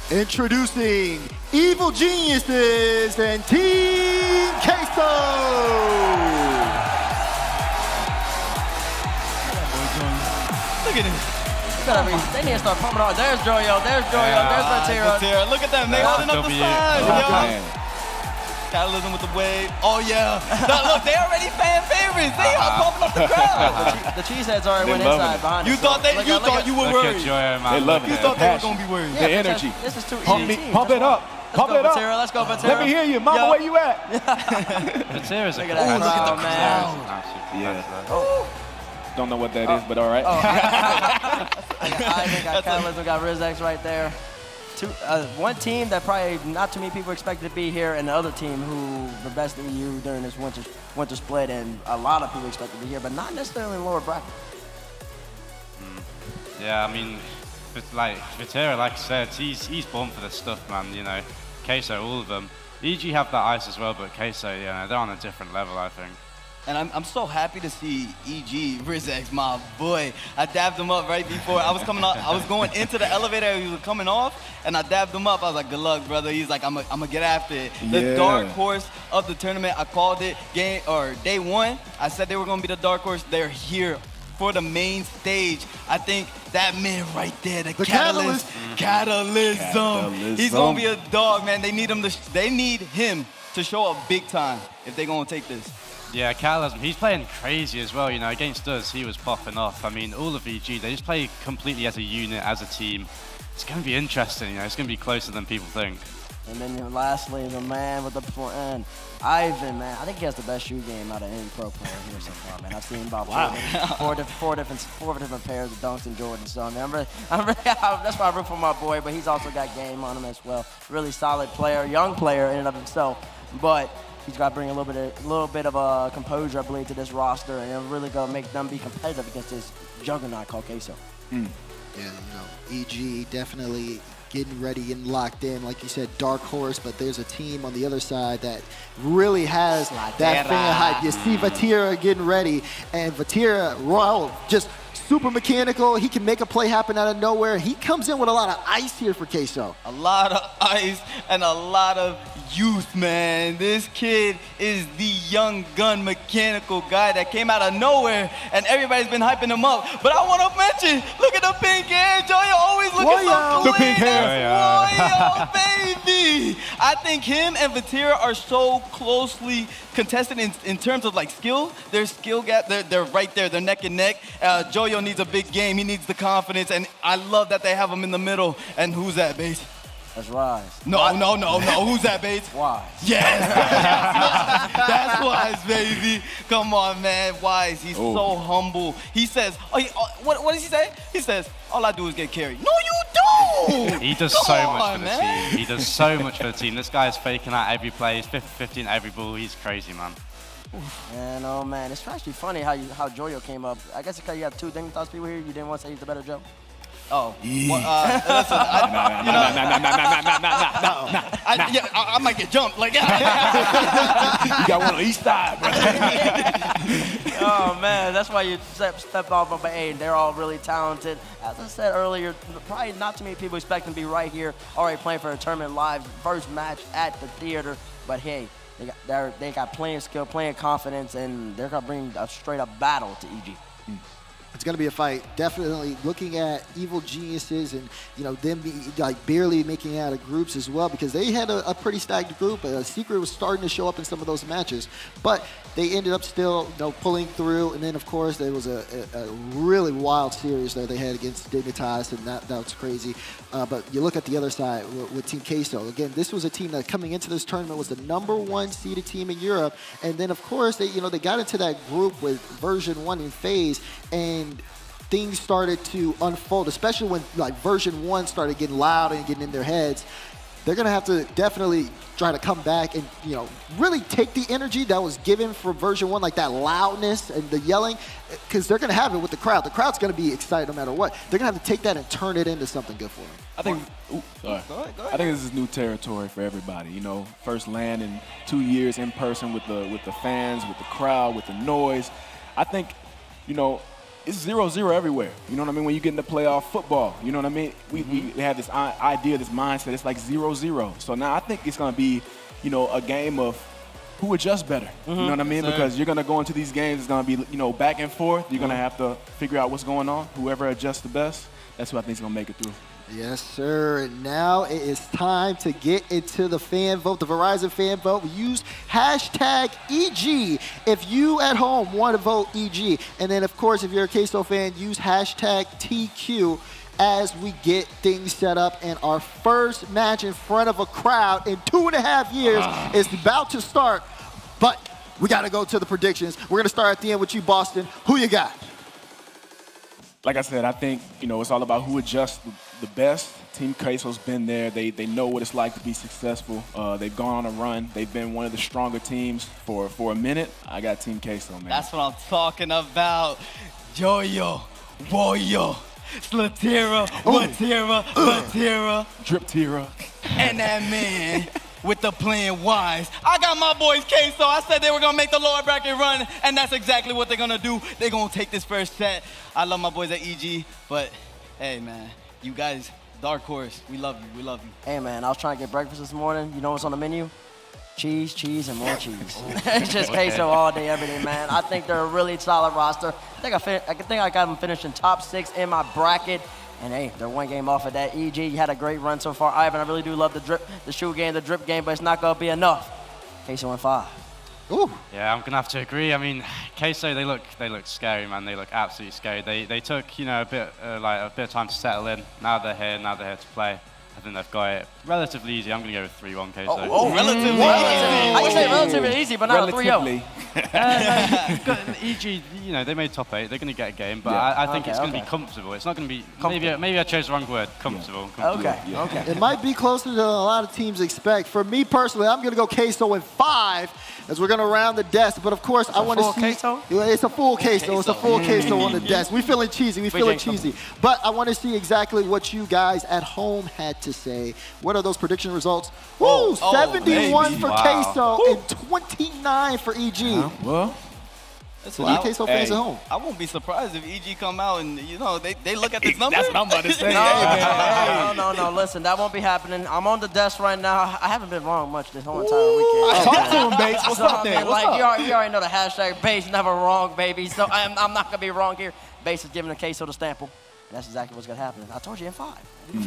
Introducing Evil Geniuses and Team Queso! Look at him. They need to start pumping on. There's Joyo, there's Vatira. Look at them, they holding up the side. Catalysm with the wave. Oh, yeah. Look, they already fan favorites. They are pumping up the crowd. The cheeseheads already went inside behind us. You thought you were worried. They love it. You thought they were going to be worried. The energy. This is too easy. Pump it up. Pump it up. Let's go, Vatira. Let me hear you. Mama, where you at? Vatira's a look at the crowd. Yeah. Don't know what that is, but all right. I got Catalysm, got RizX right there. One team that probably not too many people expected to be here, and the other team who the best of you during this winter split, and a lot of people expected to be here, but not necessarily in lower bracket. Yeah, I mean, like Vatira, like I said, he's born for this stuff, man. You know, Queso, all of them. EG have that ice as well, but Queso, you know, they're on a different level, I think. And I'm so happy to see EG, RizX, my boy. I dabbed him up right before I was coming off. I was going into the elevator, he was coming off, and I dabbed him up. I was like, good luck, brother. He's like, I'm gonna get after it. The dark horse of the tournament, I called it day 1. I said they were gonna be the dark horse. They're here for the main stage. I think that man right there, the catalyst. Catalysm. He's gonna be a dog, man. They need him to show up big time if they're gonna take this. Yeah, Catalysm, he's playing crazy as well, you know, against us, he was popping off. I mean, all of EG, they just play completely as a unit, as a team. It's going to be interesting, you know, it's going to be closer than people think. And then lastly, the man with the front end, Ivan, man. I think he has the best shoe game out of any pro player here so far, man. I've seen about four different pairs of Dunks and Jordans. So I'm really, that's why I root for my boy, but he's also got game on him as well. Really solid player, young player in and of himself, but he's got to bring a little bit of a composure, I believe, to this roster, and it'll really go make them be competitive against this juggernaut called Queso. Yeah, you know, EG definitely getting ready and locked in. Like you said, dark horse, but there's a team on the other side that really has that fan hype. You see Vatira getting ready, and Vatira, just super mechanical. He can make a play happen out of nowhere. He comes in with a lot of ice here for Queso. A lot of ice and a lot of youth, man. This kid is the young gun mechanical guy that came out of nowhere, and everybody's been hyping him up. But I want to mention, look at the pink hair. Joyo always looking so clean. The pink hair. Woyo, baby. I think him and Vatira are so closely contested in terms of like skill. Their skill gap, they're right there. They're neck and neck. Joyo needs a big game. He needs the confidence, and I love that they have him in the middle. And who's that, Bates? That's Wise. No. Who's that, Bates? Wise. Yes. That's Wise, baby. Come on, man. Wise. He's so humble. He says, what does he say? He says, all I do is get carried. No, you don't. He does so much for the team. He does so much for the team. This guy is faking out every play. He's 50-50 in every ball. He's crazy, man. And oh man, it's actually funny how Joyo came up. I guess because you have two Dignitas people here, you didn't want to say he's the better Joe. Oh, listen, I might get jumped. Like, you got one on each side, bro. Oh man, that's why you stepped off of A. They're all really talented. As I said earlier, probably not too many people expect them to be right here, already playing for a tournament live, first match at the theater. But hey, they got playing skill, playing confidence, and they're gonna bring a straight up battle to EG. It's going to be a fight. Definitely looking at Evil Geniuses and, them like barely making out of groups as well, because they had a pretty stacked group. Secret was starting to show up in some of those matches, but they ended up still pulling through. And then, of course, there was a really wild series that they had against Dignitas, and that was crazy. But you look at the other side with Team Queso. Again, this was a team that coming into this tournament was the #1 seeded team in Europe. And then, of course, they got into that group with version 1 in FaZe, and things started to unfold, especially when version 1 started getting loud and getting in their heads. They're gonna have to definitely try to come back and really take the energy that was given for version 1, like that loudness and the yelling, because they're gonna have it with the crowd. The crowd's gonna be excited no matter what. They're gonna have to take that and turn it into something good for them. I think. Go ahead. I think this is new territory for everybody. First land in 2 years in person with the fans, with the crowd, with the noise. I think, it's 0-0 everywhere. You know what I mean? When you get into playoff football, you know what I mean? We have this idea, this mindset. It's like 0-0. So now I think it's going to be, a game of who adjusts better. You know what I mean? Because you're going to go into these games. It's going to be, back and forth. You're going to have to figure out what's going on. Whoever adjusts the best, that's who I think is going to make it through. Yes, sir. And now it is time to get into the fan vote, the Verizon fan vote. Use #EG if you at home want to vote EG. And then, of course, if you're a Queso fan, use #TQ as we get things set up. And our first match in front of a crowd in 2.5 years is about to start. But we got to go to the predictions. We're going to start at the end with you, Boston. Who you got? Like I said, I think, it's all about who adjusts the best. Team Queso's been there. They know what it's like to be successful. They've gone on a run. They've been one of the stronger teams for a minute. I got Team Queso, man. That's what I'm talking about. Joyo, Woyo, Slatira, Vatira, Drip Tira. And that man with the playing Wise. I got my boys Queso. I said they were going to make the lower bracket run, and that's exactly what they're going to do. They're going to take this first set. I love my boys at EG, but hey, man, you guys, dark horse, we love you. We love you. Hey, man, I was trying to get breakfast this morning. You know what's on the menu? Cheese, cheese, and more cheese. It's just Queso all day, every day, man. I think they're a really solid roster. I think I got them finishing top 6 in my bracket. And hey, they're one game off of that. EG, you had a great run so far. Ivan, I really do love the shoot game, the drip game, but it's not gonna be enough. Queso in 5. Ooh. Yeah, I'm gonna have to agree. I mean, Queso, they look scary, man. They look absolutely scary. They took a bit of time to settle in. Now they're here to play. I think they've got it relatively easy. I'm going to go with 3-1 Queso. Relatively easy. I can say relatively easy, but not a 3-0. EG, they made top 8. They're going to get a game, but I think it's going to be comfortable. It's not going to be, maybe I chose the wrong word, comfortable. Okay. It might be closer than a lot of teams expect. For me personally, I'm going to go Queso in 5 as we're going to round the desk. But of course, I want to see. Queso? It's a full Queso. It's a full Queso on the desk. We feeling cheesy. But I want to see exactly what you guys at home had to say. What are those prediction results? Woo! 71 for Queso and 29 for EG. Well, So you Queso fans at home. I won't be surprised if EG come out and, they look at this number. That's what I'm about to say. No. Listen, that won't be happening. I'm on the desk right now. I haven't been wrong much this whole entire weekend. Talk to him, Bates. What's up there? You already know the hashtag Bates never wrong, baby. So I'm not going to be wrong here. Bates is giving the Queso the stample. And that's exactly what's going to happen. I told you in 5. In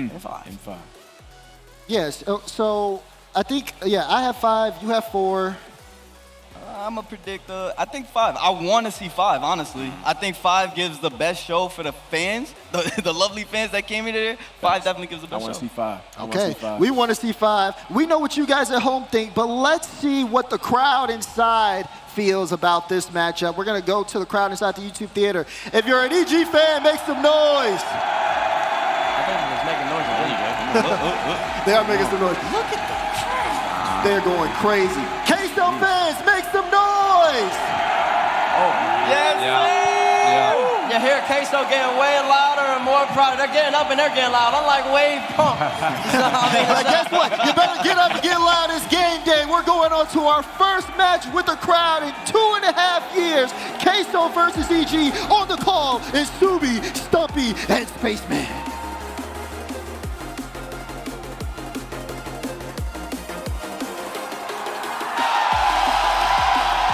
5. Yes. So I think, I have 5. You have 4. I'm going to predict, I think 5. I want to see 5, honestly. I think 5 gives the best show for the fans, the lovely fans that came in there. 5 definitely gives the best show. I want to see 5. Okay, we want to see 5. We know what you guys at home think, but let's see what the crowd inside feels about this matchup. We're going to go to the crowd inside the YouTube theater. If you're an EG fan, make some noise. I think they're making noise already. They are making some noise. Look at the crowd. They're going crazy. Queso fans, make some noise. Yes, yeah. You hear Queso getting way louder and more proud. They're getting up and they're getting loud. I'm like Wave Pump. But guess what? You better get up and get loud. It's game day. We're going on to our first match with the crowd in 2.5 years. Queso versus EG. On the call is Subi, Stumpy, and Spaceman.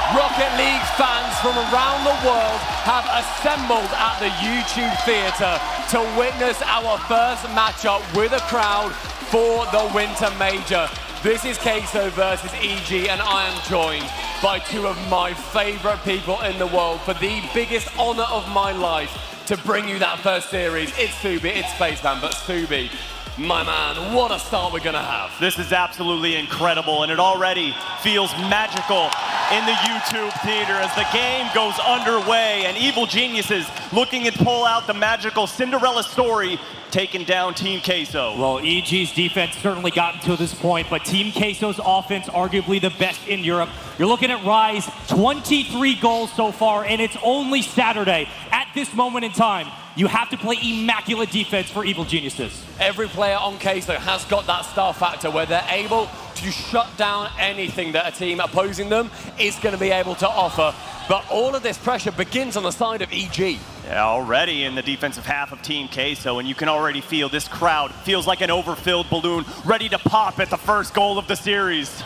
Rocket League fans from around the world have assembled at the YouTube Theatre to witness our first matchup with a crowd for the Winter Major. This is Queso versus EG, and I am joined by 2 of my favorite people in the world for the biggest honor of my life to bring you that first series. It's Subi, it's Spaceman, but Subi, my man, what a start we're gonna have. This is absolutely incredible, and it already feels magical in the YouTube theater as the game goes underway, and Evil Geniuses looking to pull out the magical Cinderella story, taking down Team Queso. Well, EG's defense certainly gotten to this point, but Team Queso's offense arguably the best in Europe. You're looking at Rise, 23 goals so far, and it's only Saturday. At this moment in time, you have to play immaculate defense for Evil Geniuses. Every player on Queso has got that star factor where they're able to shut down anything that a team opposing them is going to be able to offer. But all of this pressure begins on the side of EG. Yeah, already in the defensive half of Team Queso, and you can already feel this crowd feels like an overfilled balloon ready to pop at the first goal of the series.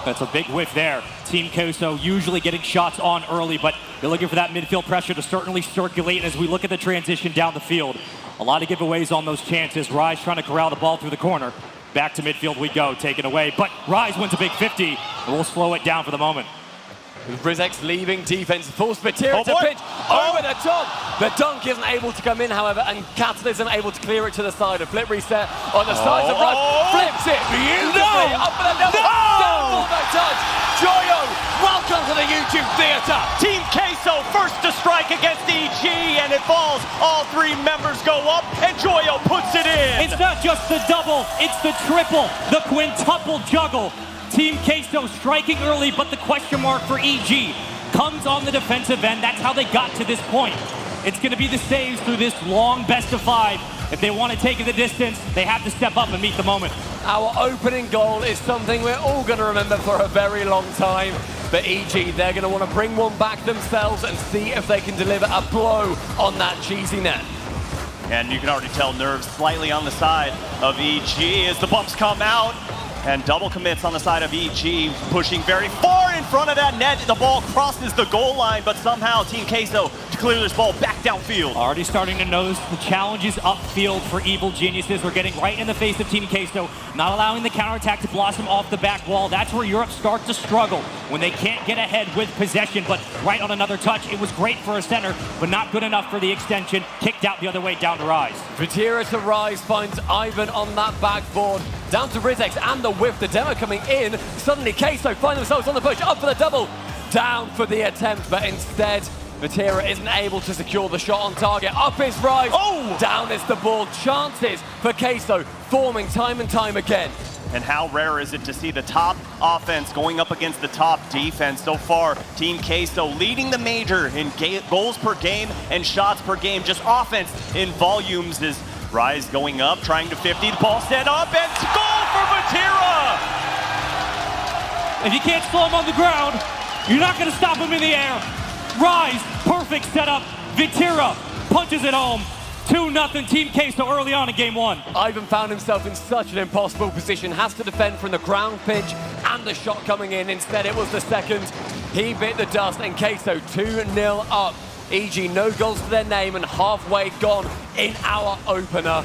That's a big whiff there. Team Queso usually getting shots on early, but you're looking for that midfield pressure to certainly circulate as we look at the transition down the field. A lot of giveaways on those chances. Rise trying to corral the ball through the corner. Back to midfield we go, taken away. But Rise wins a big 50, and we'll slow it down for the moment. Rizex leaving defense, forced Batira to pitch over the top. The dunk isn't able to come in, however, and Catalyst isn't able to clear it to the side. A flip reset on the sides of Rise. Flips it beautifully. Up for the double. Down for the touch. Joyo, welcome to the YouTube Theater. Team Queso first to strike against EG, and it falls. All 3 members go up, and Joyo puts it in. It's not just the double, it's the triple, the quintuple juggle. Team Queso striking early, but the question mark for EG comes on the defensive end. That's how they got to this point. It's going to be the saves through this long best of 5. If they want to take it the distance, they have to step up and meet the moment. Our opening goal is something we're all going to remember for a very long time. But EG, they're going to want to bring one back themselves and see if they can deliver a blow on that cheesy net. And you can already tell nerves slightly on the side of EG as the bumps come out. And double commits on the side of EG, pushing very far in front of that net. The ball crosses the goal line, but somehow Team Queso to clear this ball back downfield. Already starting to notice the challenges upfield for Evil Geniuses. We're getting right in the face of Team Queso, not allowing the counterattack to blossom off the back wall. That's where Europe starts to struggle when they can't get ahead with possession. But right on another touch, it was great for a center, but not good enough for the extension. Kicked out the other way down to Rise. Vatira to Rise finds Ivan on that backboard. Down to Rizex and the whiff, the demo coming in. Suddenly Queso find themselves on the push, up for the double. Down for the attempt, but instead Vatira isn't able to secure the shot on target. Up is Rise, down is the ball. Chances for Queso forming time and time again. And how rare is it to see the top offense going up against the top defense? So far, Team Queso leading the major in goals per game and shots per game. Just offense in volumes is Rise going up, trying to 50, the ball set up, and goal for Vatira! If you can't slow him on the ground, You're not going to stop him in the air. Rise, perfect setup. Vitira punches it home. 2-0 Team Queso early on in game 1. Ivan found himself in such an impossible position, has to defend from the ground pinch and the shot coming in. Instead, it was the second. He bit the dust, and Queso 2-0 up. EG, no goals to their name and halfway gone in our opener.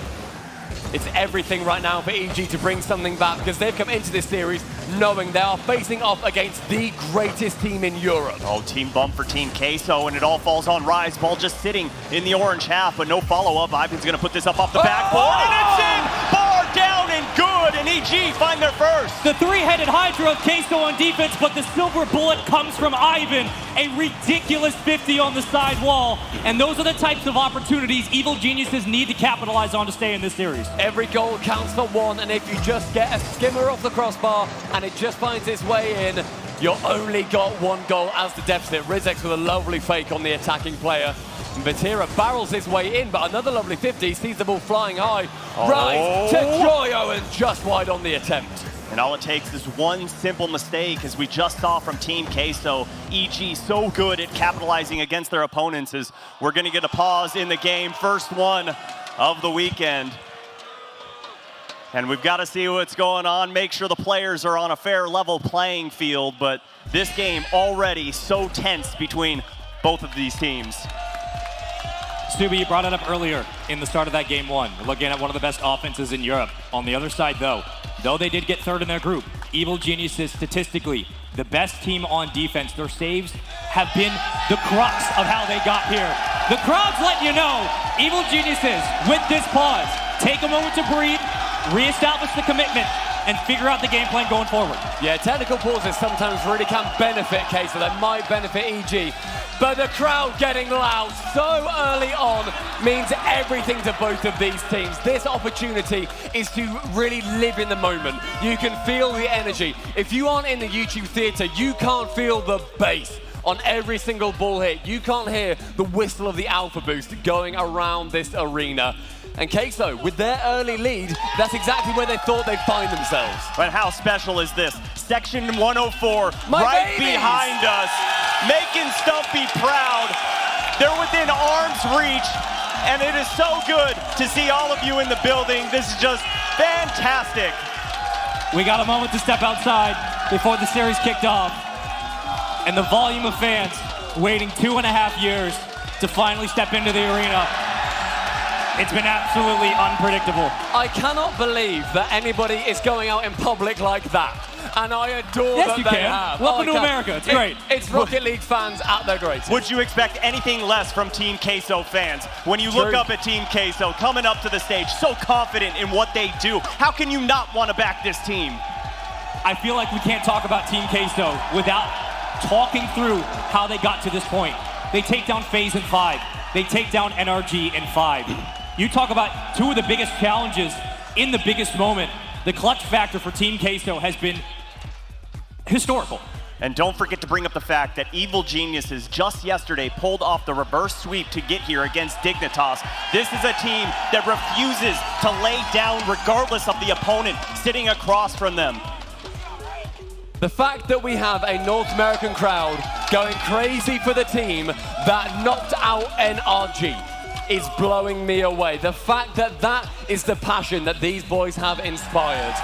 It's everything right now for EG to bring something back, because they've come into this series knowing they are facing off against the greatest team in Europe. Oh, team bump for Team Queso, and it all falls on Rise. Ball just sitting in the orange half, but no follow-up. Ivan's going to put this up off the backboard, and it's in! Bar down and good, and EG find their first. The three-headed Hydra of Queso on defense, but the silver bullet comes from Ivan. A ridiculous 50 on the side wall, and those are the types of opportunities Evil Geniuses need to capitalize on to stay in this series. Every goal counts for one, and if you just get a skimmer off the crossbar and it just finds its way in, you only got one goal as the deficit. Rizek with a lovely fake on the attacking player. And Vitira barrels his way in, but another lovely 50, sees the ball flying high. Rise to Joy Owen, just wide on the attempt. And all it takes is one simple mistake, as we just saw from Team Queso. EG so good at capitalizing against their opponents, as we're going to get a pause in the game. First one of the weekend. And we've got to see what's going on, make sure the players are on a fair level playing field. But this game already so tense between both of these teams. Subi, you brought it up earlier in the start of that game 1. We're looking at one of the best offenses in Europe. On the other side, though they did get third in their group, Evil Geniuses statistically the best team on defense. Their saves have been the crux of how they got here. The crowd's letting you know, Evil Geniuses, with this pause, take a moment to breathe, reestablish the commitment, and figure out the game plan going forward. Yeah, technical pauses sometimes really can benefit Queso. They might benefit EG. But the crowd getting loud so early on means everything to both of these teams. This opportunity is to really live in the moment. You can feel the energy. If you aren't in the YouTube theater, you can't feel the bass on every single ball hit. You can't hear the whistle of the Alpha Boost going around this arena. And Queso, with their early lead, that's exactly where they thought they'd find themselves. But how special is this? Section 104, right behind us, making Stumpy proud. They're within arm's reach, and it is so good to see all of you in the building. This is just fantastic. We got a moment to step outside before the series kicked off. And the volume of fans waiting 2.5 years to finally step into the arena. It's been absolutely unpredictable. I cannot believe that anybody is going out in public like that. And I adore that they have. Welcome to America. It's great. It's Rocket League fans at their greatest. Would you expect anything less from Team Queso fans? When you look up at Team Queso coming up to the stage, so confident in what they do, how can you not want to back this team? I feel like we can't talk about Team Queso without talking through how they got to this point. They take down FaZe in 5. They take down NRG in 5. You talk about two of the biggest challenges in the biggest moment. The clutch factor for Team Queso has been historical. And don't forget to bring up the fact that Evil Geniuses just yesterday pulled off the reverse sweep to get here against Dignitas. This is a team that refuses to lay down regardless of the opponent sitting across from them. The fact that we have a North American crowd going crazy for the team that knocked out NRG is blowing me away. The fact that that is the passion that these boys have inspired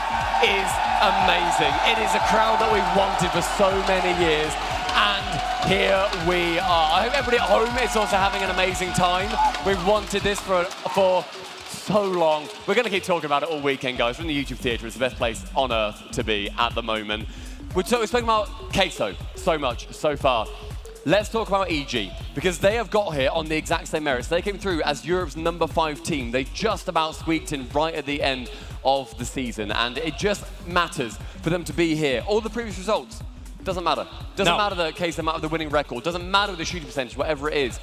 is amazing. It is a crowd that we've wanted for so many years, and here we are. I hope everybody at home is also having an amazing time. We've wanted this for so long. We're gonna keep talking about it all weekend, guys. We're in the YouTube theater. It's the best place on earth to be at the moment. We're speaking about Queso so much so far. Let's talk about EG, because they have got here on the exact same merits. They came through as Europe's number 5 team. They just about squeaked in right at the end of the season, and it just matters for them to be here. All the previous results, doesn't matter. Doesn't matter the case amount of the winning record. Doesn't matter the shooting percentage, whatever it is.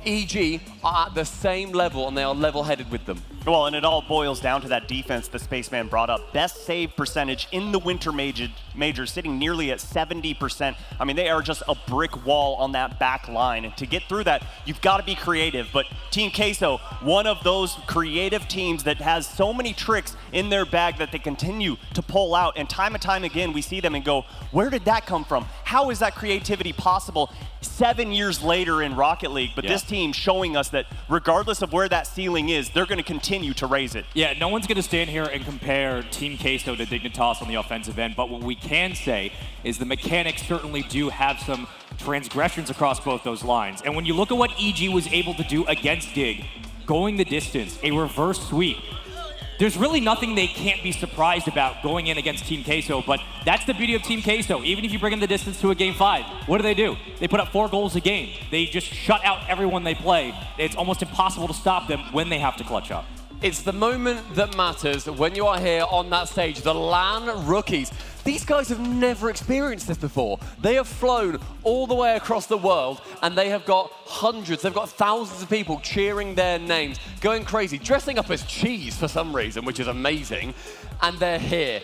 EG are at the same level, and they are level-headed with them. Well, and it all boils down to that defense the Spaceman brought up. Best save percentage in the Winter Major, sitting nearly at 70%. I mean, they are just a brick wall on that back line. And to get through that, you've got to be creative. But Team Queso, one of those creative teams that has so many tricks in their bag that they continue to pull out. And time again, we see them and go, where did that come from? How is that creativity possible 7 years later in Rocket League? But this team showing us that regardless of where that ceiling is, they're going to continue to raise it. Yeah, no one's going to stand here and compare Team Queso to Dignitas on the offensive end, but what we can say is the mechanics certainly do have some transgressions across both those lines. And when you look at what EG was able to do against Dig, going the distance, a reverse sweep, there's really nothing they can't be surprised about going in against Team Queso, but that's the beauty of Team Queso. Even if you bring in the distance to a Game 5, what do? They put up 4 goals a game. They just shut out everyone they play. It's almost impossible to stop them when they have to clutch up. It's the moment that matters when you are here on that stage. The LAN rookies. These guys have never experienced this before. They have flown all the way across the world, and they have got hundreds, they've got thousands of people cheering their names, going crazy, dressing up as cheese for some reason, which is amazing, and they're here.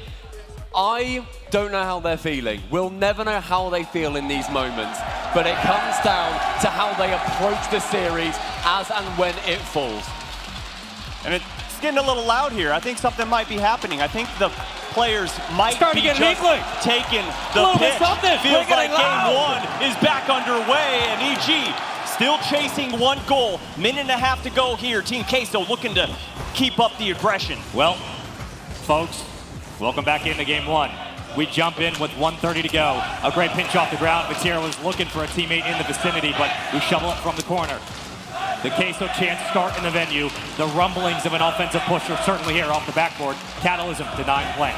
I don't know how they're feeling. We'll never know how they feel in these moments, but it comes down to how they approach the series as and when it falls. And it's getting a little loud here. I think something might be happening. I think the players might be just taking the pitch. Feels like game 1 is back underway, and EG still chasing 1 goal. Minute and a half to go here. Team Queso looking to keep up the aggression. Well, folks, welcome back into game 1. We jump in with 1:30 to go. A great pinch off the ground. Vatira was looking for a teammate in the vicinity, but we shovel it from the corner. The Queso chance start in the venue. The rumblings of an offensive push are certainly here off the backboard. Catalysm denying play.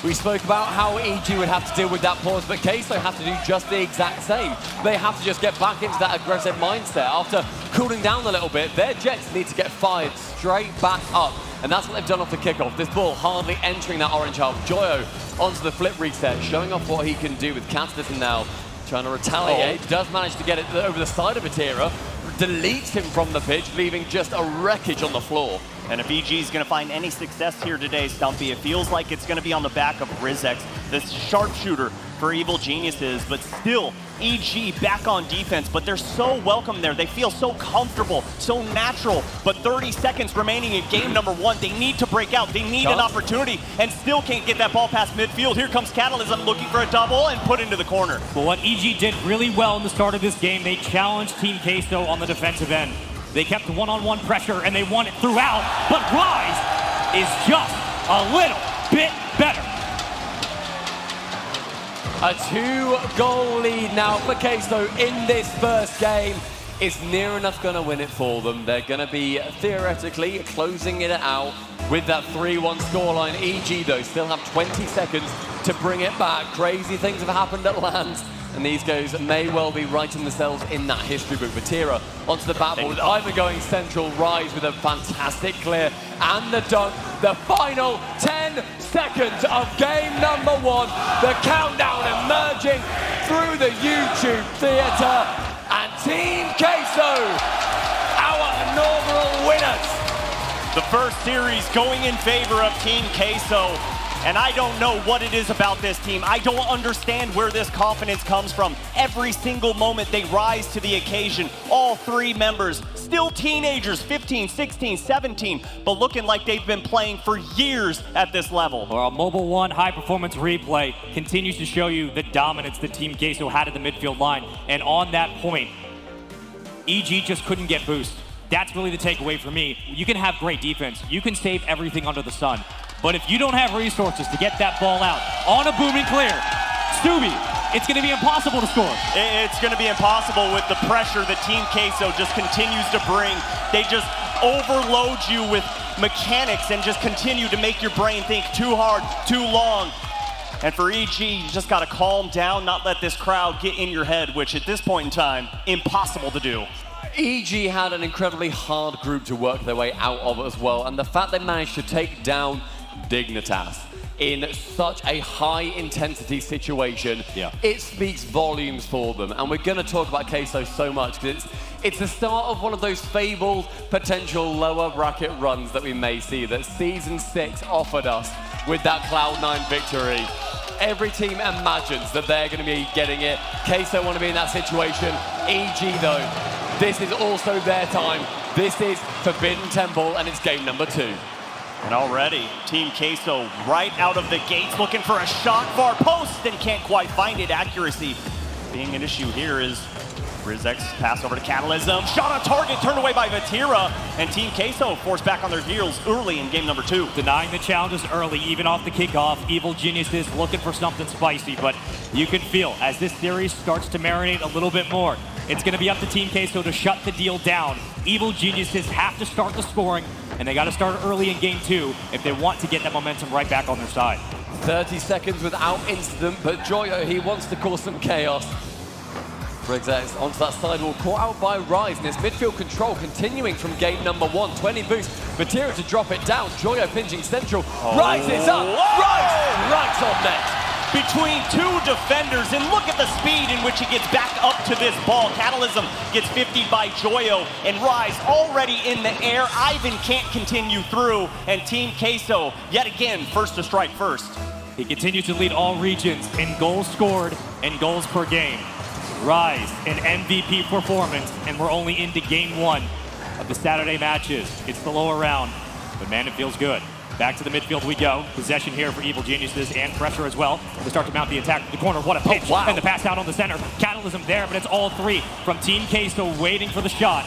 We spoke about how EG would have to deal with that pause, but Queso have to do just the exact same. They have to just get back into that aggressive mindset. After cooling down a little bit, their Jets need to get fired straight back up. And that's what they've done off the kickoff. This ball hardly entering that orange half. Joyo onto the flip reset, showing off what he can do with Catalysm now. Trying to retaliate, does manage to get it over the side of Vatira, deletes him from the pitch, leaving just a wreckage on the floor. And if EG is going to find any success here today, Stumpy, it feels like it's going to be on the back of Rizex, this sharpshooter for Evil Geniuses, but still, EG back on defense, but they're so welcome there. They feel so comfortable, so natural, but 30 seconds remaining in game number 1. They need to break out. They need an opportunity and still can't get that ball past midfield. Here comes Catalysm looking for a double and put into the corner. But what EG did really well in the start of this game, they challenged Team Queso on the defensive end. They kept one-on-one pressure and they won it throughout, but Rise is just a little bit better. A 2-goal lead now for Queso in this first game is near enough going to win it for them. They're going to be theoretically closing it out with that 3-1 scoreline. EG, though, still have 20 seconds to bring it back. Crazy things have happened at Lands, and these guys may well be writing themselves in that history book. Vatira onto the backboard, with Ivan going central. Rise with a fantastic clear, and the dunk. The final 10 seconds of game number 1. The countdown emerging through the YouTube theater, and Team Queso, our inaugural winners. The first series going in favor of Team Queso. And I don't know what it is about this team. I don't understand where this confidence comes from. Every single moment they rise to the occasion. All 3 members, still teenagers, 15, 16, 17, but looking like they've been playing for years at this level. Well, our Mobile 1 high-performance replay continues to show you the dominance that Team Queso had at the midfield line. And on that point, EG just couldn't get boost. That's really the takeaway for me. You can have great defense. You can save everything under the sun. But if you don't have resources to get that ball out on a booming clear, Stubby, it's going to be impossible to score. It's going to be impossible with the pressure that Team Queso just continues to bring. They just overload you with mechanics and just continue to make your brain think too hard, too long. And for EG, you just got to calm down, not let this crowd get in your head, which at this point in time, impossible to do. EG had an incredibly hard group to work their way out of as well, and the fact they managed to take down Dignitas in such a high-intensity situation. It speaks volumes for them. And we're going to talk about Queso so much because it's the start of one of those fabled potential lower bracket runs that we may see that Season 6 offered us with that Cloud9 victory. Every team imagines that they're going to be getting it. Queso want to be in that situation. EG, though, this is also their time. This is Forbidden Temple, and it's game number 2. And already, Team Queso right out of the gates looking for a shot far post and can't quite find it. Accuracy being an issue here is Rizek's pass over to Catalysm. Shot on target, turned away by Vatira. And Team Queso forced back on their heels early in game number 2. Denying the challenges early, even off the kickoff. Evil Geniuses looking for something spicy, but you can feel as this series starts to marinate a little bit more, it's going to be up to Team Queso to shut the deal down. Evil Geniuses have to start the scoring, and they got to start early in game 2 if they want to get that momentum right back on their side. 30 seconds without incident, but Joyo, he wants to cause some chaos. Riggs onto that sidewall, caught out by Rise, and his midfield control continuing from game number 1. 20 boost, Vatira to drop it down, Joyo pinching central, Rise is up, Rise right on net. Between 2 defenders, and look at the speed in which he gets back up to this ball. Catalysm gets 50 by Joyo, and Rise already in the air. Ivan can't continue through, and Team Queso, yet again, first to strike first. He continues to lead all regions in goals scored and goals per game. Rise, an MVP performance, and we're only into game 1 of the Saturday matches. It's the lower round, but man, it feels good. Back to the midfield we go. Possession here for Evil Geniuses and pressure as well. They start to mount the attack to the corner. What a pitch. Oh, wow. And the pass out on the center. Catalysm there, but it's all 3 from Team Queso waiting for the shot.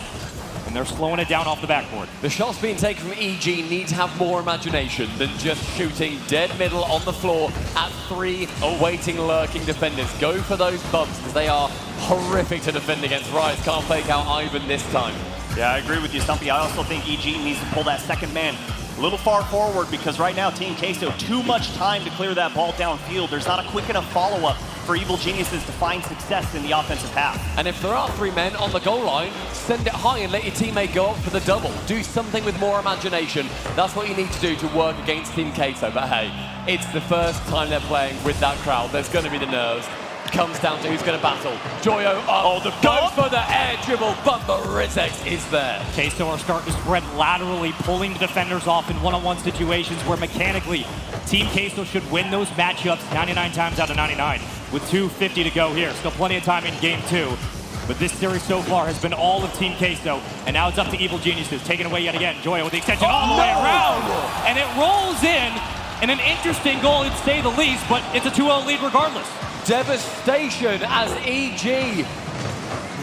And they're slowing it down off the backboard. The shots being taken from EG need to have more imagination than just shooting dead middle on the floor at 3 awaiting lurking defenders. Go for those bumps because they are horrific to defend against. Rise can't fake out Ivan this time. Yeah, I agree with you, Stumpy. I also think EG needs to pull that second man a little far forward because right now Team Queso, too much time to clear that ball downfield. There's not a quick enough follow-up for Evil Geniuses to find success in the offensive half. And if there are 3 men on the goal line, send it high and let your teammate go up for the double. Do something with more imagination. That's what you need to do to work against Team Queso. But hey, it's the first time they're playing with that crowd. There's going to be the nerves. Comes down to who's going to battle. Joyo up, goes for the air dribble, but the Rizek is there. Queso are starting to spread laterally, pulling the defenders off in one-on-one situations where mechanically Team Queso should win those matchups 99 times out of 99 with 2:50 to go here. Still plenty of time in game 2. But this series so far has been all of Team Queso, and now it's up to Evil Geniuses, taken away yet again. Joyo with the extension all the way around, and it rolls in an interesting goal, to say the least, but it's a 2-0 lead regardless. Devastation as EG,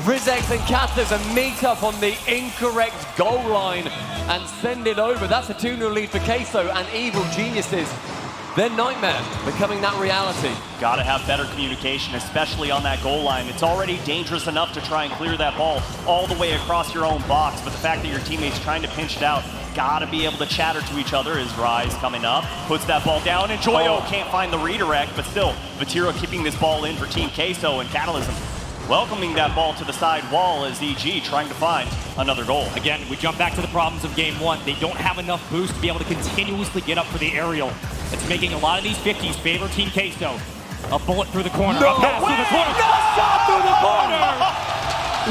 Rizek and Catalysm meet up on the incorrect goal line and send it over. That's a 2-0 lead for Queso and Evil Geniuses. Their nightmare becoming that reality. Got to have better communication, especially on that goal line. It's already dangerous enough to try and clear that ball all the way across your own box, but the fact that your teammate's trying to pinch it out, got to be able to chatter to each other. As Rise coming up, puts that ball down, and Joyo can't find the redirect, but still, Vatira keeping this ball in for Team Queso, and Catalysm welcoming that ball to the side wall as EG trying to find another goal. Again, we jump back to the problems of game 1. They don't have enough boost to be able to continuously get up for the aerial. It's making a lot of these 50s favor Team Queso. A bullet through the corner, a pass through the corner, a shot through the corner!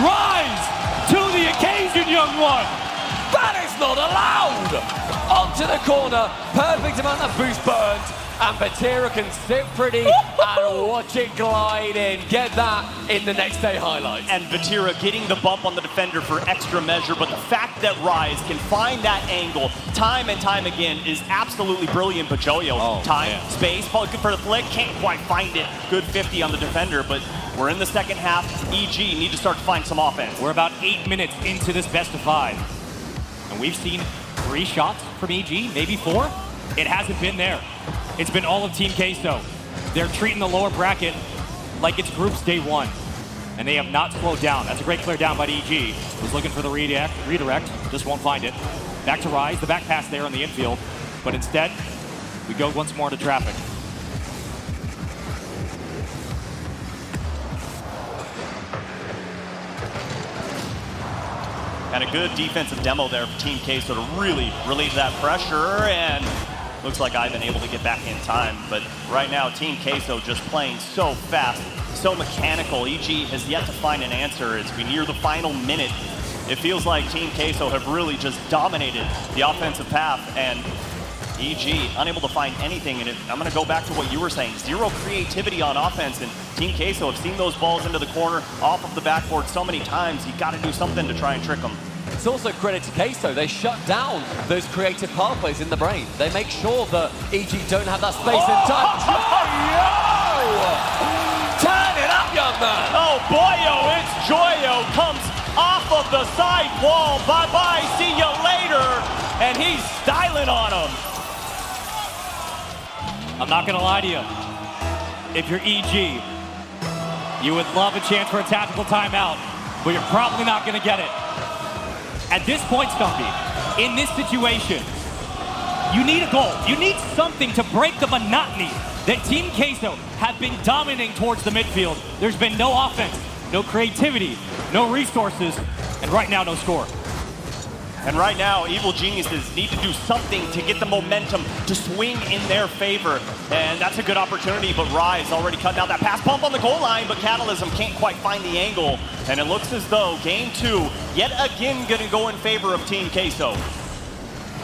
Rise to the occasion, young one! That is not allowed! Onto the corner, perfect amount of boost burns, and Vatira can sit pretty and watch it glide in. Get that in the next day highlights. And Vatira getting the bump on the defender for extra measure, but the fact that Rise can find that angle time and time again is absolutely brilliant. But Joyo, space, probably good for the flick, can't quite find it. Good 50 on the defender, but we're in the second half. EG need to start to find some offense. We're about 8 minutes into this best of 5. And we've seen 3 shots from EG, maybe 4. It hasn't been there. It's been all of Team Queso. They're treating the lower bracket like it's Group's day 1. And they have not slowed down. That's a great clear down by EG. Was looking for the redirect, just won't find it. Back to Rise, the back pass there on the infield. But instead, we go once more to traffic. And a good defensive demo there for Team Queso to really relieve that pressure, and Looks like I've been able to get back in time, but right now Team Queso just playing so fast, so mechanical. EG has yet to find an answer as we near the final minute. It feels like Team Queso have really just dominated the offensive path, and EG unable to find anything. And I'm going to go back to what you were saying, zero creativity on offense, and Team Queso have seen those balls into the corner, off of the backboard so many times. You got to do something to try and trick them. It's also credit to Queso. They shut down those creative pathways in the brain. They make sure that EG don't have that space and time. Turn it up, young man. Oh, boyo, it's Joyo. Comes off of the side wall. Bye-bye, see you later. And he's styling on him. I'm not going to lie to you. If you're EG, you would love a chance for a tactical timeout, but you're probably not going to get it. At this point, Stumpy, in this situation, you need a goal. You need something to break the monotony that Team Queso have been dominating towards the midfield. There's been no offense, no creativity, no resources, and right now, no score. And right now, Evil Geniuses need to do something to get the momentum to swing in their favor. And that's a good opportunity, but Rise already cutting out that pass bump on the goal line, but Catalysm can't quite find the angle. And it looks as though game 2, yet again, gonna go in favor of Team Queso.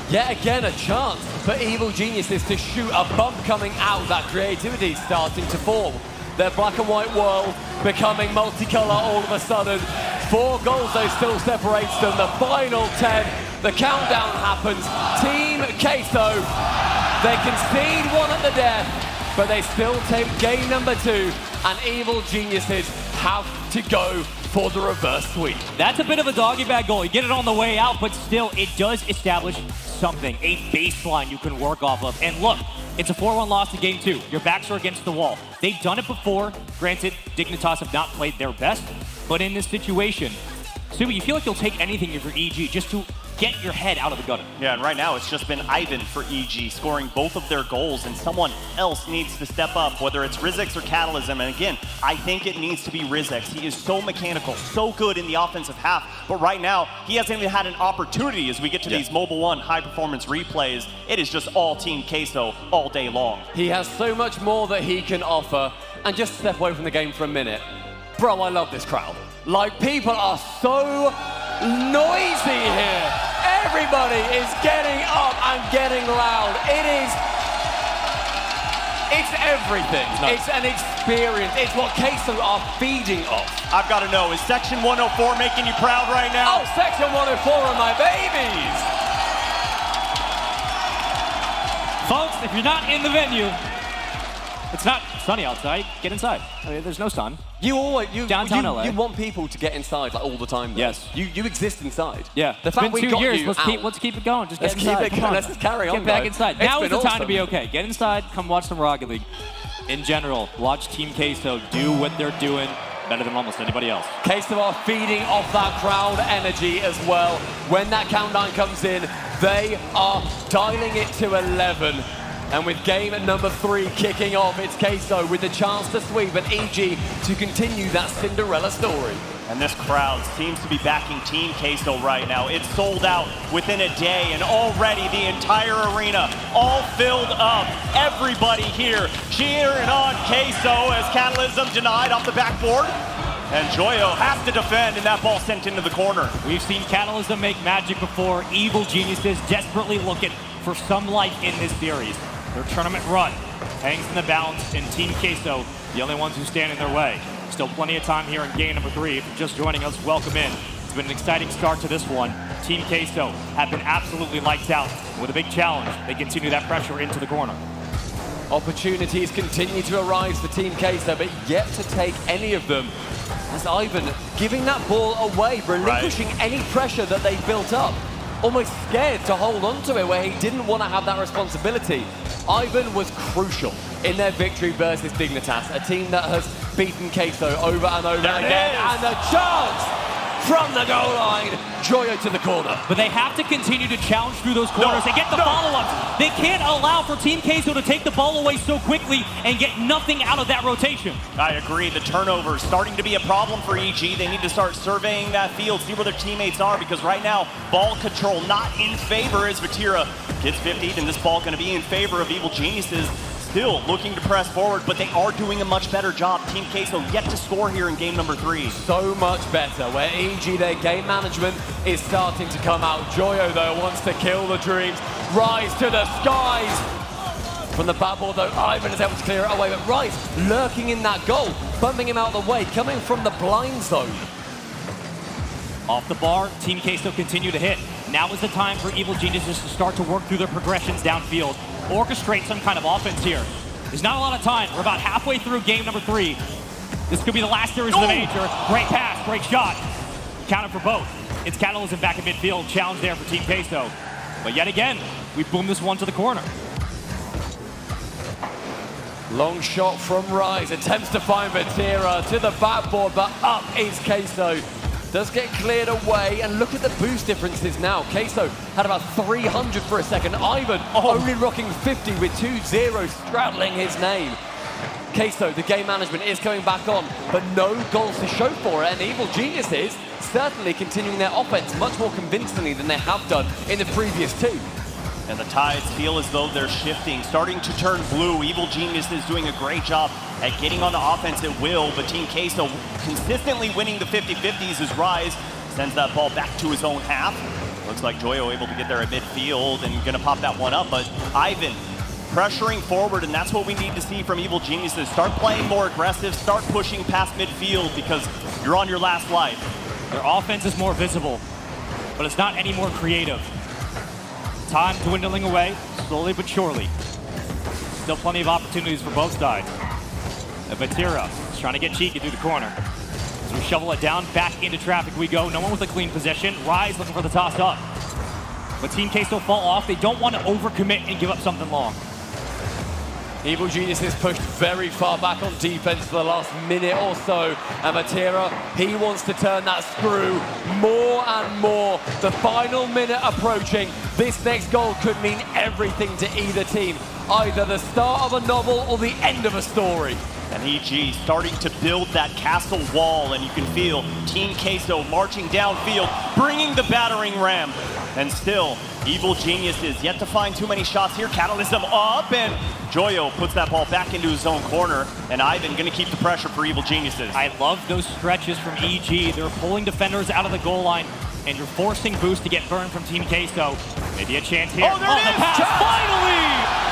Yet again, a chance for Evil Geniuses to shoot a bump coming out. That creativity starting to form. Their black and white world becoming multicolor all of a sudden. 4 goals though still separates them. The final 10, the countdown happens. Team Queso, they concede 1 at the death, but they still take game number 2, and Evil Geniuses have to go for the reverse sweep. That's a bit of a doggy bag goal. You get it on the way out, but still, it does establish something, a baseline you can work off of. And look, it's a 4-1 loss in game 2. Your backs are against the wall. They've done it before. Granted, Dignitas have not played their best, but in this situation, Subi, you feel like you'll take anything if you're EG just to get your head out of the gutter. Yeah, and right now it's just been Ivan for EG scoring both of their goals, and someone else needs to step up, whether it's Rizix or Catalysm. And again, I think it needs to be Rizix. He is so mechanical, so good in the offensive half, but right now he hasn't even had an opportunity as we get to these Mobile 1 high-performance replays. It is just all Team Queso all day long. He has so much more that he can offer, and just step away from the game for a minute. Bro, I love this crowd. Like, people are so noisy here. Everybody is getting up and getting loud. It's everything. It's an experience. It's what Queso are feeding off. I've got to know, is Section 104 making you proud right now? Oh, Section 104 are my babies. Folks, if you're not in the venue, it's not sunny outside. Get inside. I mean, there's no sun. Downtown LA. LA. You want people to get inside like all the time, though. Yes. You exist inside. Yeah. The It's fact been we 2 got years. you Let's keep it going. Just get Let's inside. keep it Come going. on. Let's just carry on. Get back guys. inside. It's Now is been the time to awesome. be okay. Get inside. Come watch some Rocket League. In general, watch Team Queso do what they're doing better than almost anybody else. Queso are feeding off that crowd energy as well. When that countdown comes in, they are dialing it to 11. And with game number 3 kicking off, it's Queso with the chance to sweep and EG to continue that Cinderella story. And this crowd seems to be backing Team Queso right now. It's sold out within a day, and already the entire arena all filled up. Everybody here cheering on Queso as Catalysm denied off the backboard. And Joyo has to defend, and that ball sent into the corner. We've seen Catalysm make magic before. Evil Geniuses desperately looking for some life in this series. Their tournament run hangs in the balance, and Team Queso, the only ones who stand in their way. Still plenty of time here in game number 3. If you're just joining us, welcome in. It's been an exciting start to this one. Team Queso have been absolutely lights out. With a big challenge, they continue that pressure into the corner. Opportunities continue to arise for Team Queso, but yet to take any of them. As Ivan giving that ball away, relinquishing any pressure that they built up. Almost scared to hold on to it where he didn't want to have that responsibility. Ivan was crucial in their victory versus Dignitas, a team that has beaten Queso over and over again. And the chance from the goal line. Joyo to the corner. But they have to continue to challenge through those corners and get the follow-ups. They can't allow for Team Queso to take the ball away so quickly and get nothing out of that rotation. I agree. The turnover is starting to be a problem for EG. They need to start surveying that field, see where their teammates are, because right now, ball control not in favor as Vatira gets 50'd, and this ball going to be in favor of Evil Geniuses. Still looking to press forward, but they are doing a much better job. Team Queso yet to score here in game number 3. So much better, where EG, their game management is starting to come out. Joyo, though, wants to kill the dreams. Rise to the skies. From the bad ball, though, Ivan is able to clear it away, but Rise lurking in that goal, bumping him out of the way, coming from the blind zone. Off the bar, Team Queso continue to hit. Now is the time for Evil Geniuses to start to work through their progressions downfield. Orchestrate some kind of offense here. There's not a lot of time. We're about halfway through game number 3. This could be the last series of the major. Great pass, great shot. Counted for both. It's Catalysm back in midfield. Challenge there for Team Queso. But yet again, we boom this one to the corner. Long shot from Rise. Attempts to find Vatira to the backboard, but up is Queso. Does get cleared away, and look at the boost differences now. Queso had about 300 for a second. Ivan only rocking 50 with 2 zeros straddling his name. Queso, the game management is coming back on, but no goals to show for it, and Evil Geniuses certainly continuing their offense much more convincingly than they have done in the previous 2. And the Tides feel as though they're shifting, starting to turn blue. Evil Genius is doing a great job at getting on the offense at will, but Team Queso consistently winning the 50-50s as Rise sends that ball back to his own half. Looks like Joyo able to get there at midfield and gonna pop that one up, but Ivan pressuring forward, and that's what we need to see from Evil Geniuses. Start playing more aggressive, start pushing past midfield, because you're on your last life. Their offense is more visible, but it's not any more creative. Time dwindling away, slowly but surely. Still plenty of opportunities for both sides. Vatira is trying to get cheeky through the corner. As we shovel it down, back into traffic we go. No one with a clean possession. Rise looking for the toss up. But Team Queso fall off. They don't want to overcommit and give up something long. Evil Genius is pushed very far back on defense for the last minute or so. And Vatira, he wants to turn that screw more and more. The final minute approaching. This next goal could mean everything to either team. Either the start of a novel or the end of a story. And EG starting to build that castle wall, and you can feel Team Queso marching downfield, bringing the battering ram. And still, Evil Geniuses yet to find too many shots here. Catalysm up, and Joyo puts that ball back into his own corner, and Ivan gonna keep the pressure for Evil Geniuses. I love those stretches from EG. They're pulling defenders out of the goal line, and you're forcing Boost to get burned from Team Queso. Maybe a chance here. Oh, there it is! The pass, finally!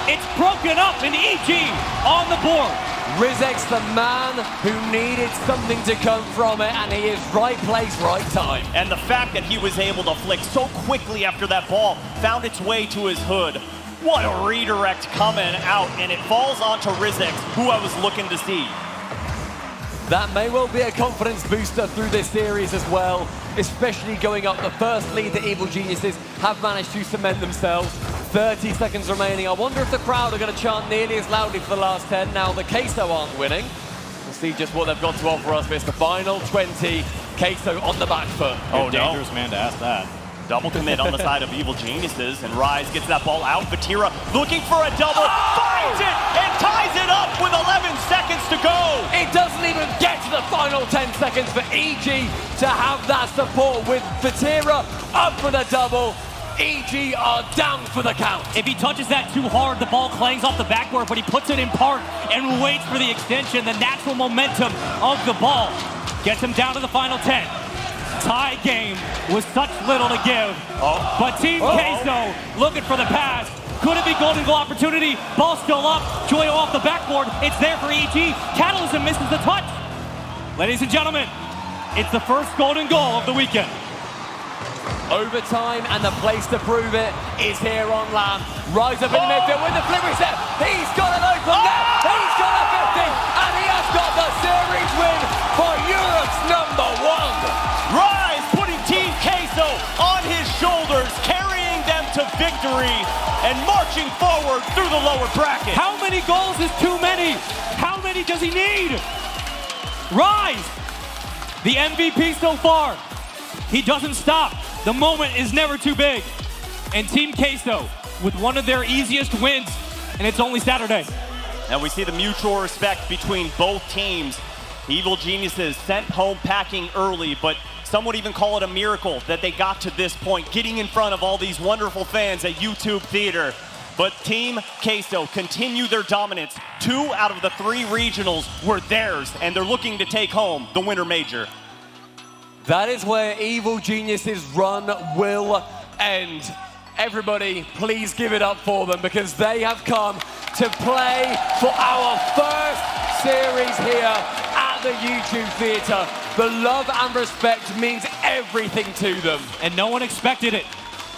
It's broken up, and EG on the board. Rizek's the man who needed something to come from it, and he is right place, right time. And the fact that he was able to flick so quickly after that ball found its way to his hood. What a redirect coming out, and it falls onto Rizek, who I was looking to see. That may well be a confidence booster through this series as well, especially going up the first lead that Evil Geniuses have managed to cement themselves. 30 seconds remaining. I wonder if the crowd are going to chant nearly as loudly for the last 10 now the Queso aren't winning. We'll see just what they've got to offer us. It's the final 20. Queso on the back foot. Oh, dangerous man to ask that. Double commit on the side of Evil Geniuses, and Rise gets that ball out. Vatira looking for a double, finds it, and ties it up with 11 seconds to go. It doesn't even get to the final 10 seconds for EG to have that support with Vatira up for the double. EG are down for the count. If he touches that too hard, the ball clangs off the backboard, but he puts it in park and waits for the extension, the natural momentum of the ball. Gets him down to the final 10. Tie game with such little to give. But Team Queso looking for the pass. Could it be golden goal opportunity? Ball still up. Joyo off the backboard. It's there for EG. Catalysm misses the touch. Ladies and gentlemen, it's the first golden goal of the weekend. Overtime, and the place to prove it is here on land. Rise up in the midfield with the flip reset. He's got an open net. He's got a 50, and he has got the series win for Europe's #1. Rise putting Team Queso on his shoulders, carrying them to victory, and marching forward through the lower bracket. How many goals is too many? How many does he need? Rise the MVP so far. He doesn't stop. The moment is never too big. And Team Queso with one of their easiest wins, and it's only Saturday. And we see the mutual respect between both teams. Evil Geniuses sent home packing early, but some would even call it a miracle that they got to this point, getting in front of all these wonderful fans at YouTube Theater. But Team Queso continue their dominance. 2 out of the 3 regionals were theirs, and they're looking to take home the Winter Major. That is where Evil Geniuses' run will end. Everybody, please give it up for them, because they have come to play for our first series here at the YouTube Theater. The love and respect means everything to them. And no one expected it.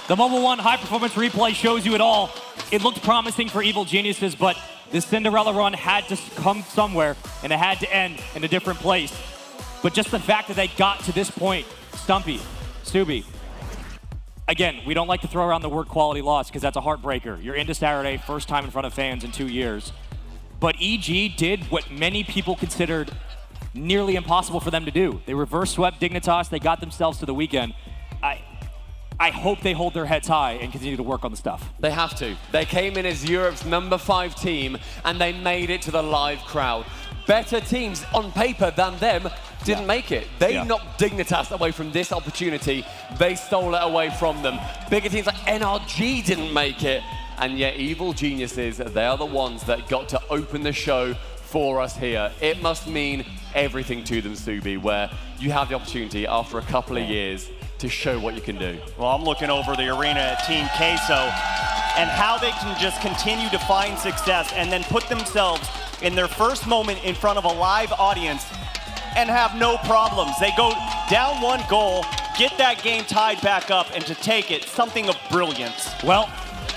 The Mobile One high-performance replay shows you it all. It looked promising for Evil Geniuses, but this Cinderella run had to come somewhere, and it had to end in a different place. But just the fact that they got to this point, Stumpy, Subi, again, we don't like to throw around the word quality loss because that's a heartbreaker. You're into Saturday, first time in front of fans in 2 years. But EG did what many people considered nearly impossible for them to do. They reverse swept Dignitas, they got themselves to the weekend. I hope they hold their heads high and continue to work on the stuff. They have to. They came in as Europe's number 5 team, and they made it to the live crowd. Better teams on paper than them didn't make it. They knocked Dignitas away from this opportunity. They stole it away from them. Bigger teams like NRG didn't make it. And yet Evil Geniuses, they are the ones that got to open the show for us here. It must mean everything to them, Subi, where you have the opportunity after a couple of years to show what you can do. Well, I'm looking over the arena at Team Queso and how they can just continue to find success and then put themselves in their first moment in front of a live audience and have no problems. They go down 1 goal, get that game tied back up, and to take it, something of brilliance. Well,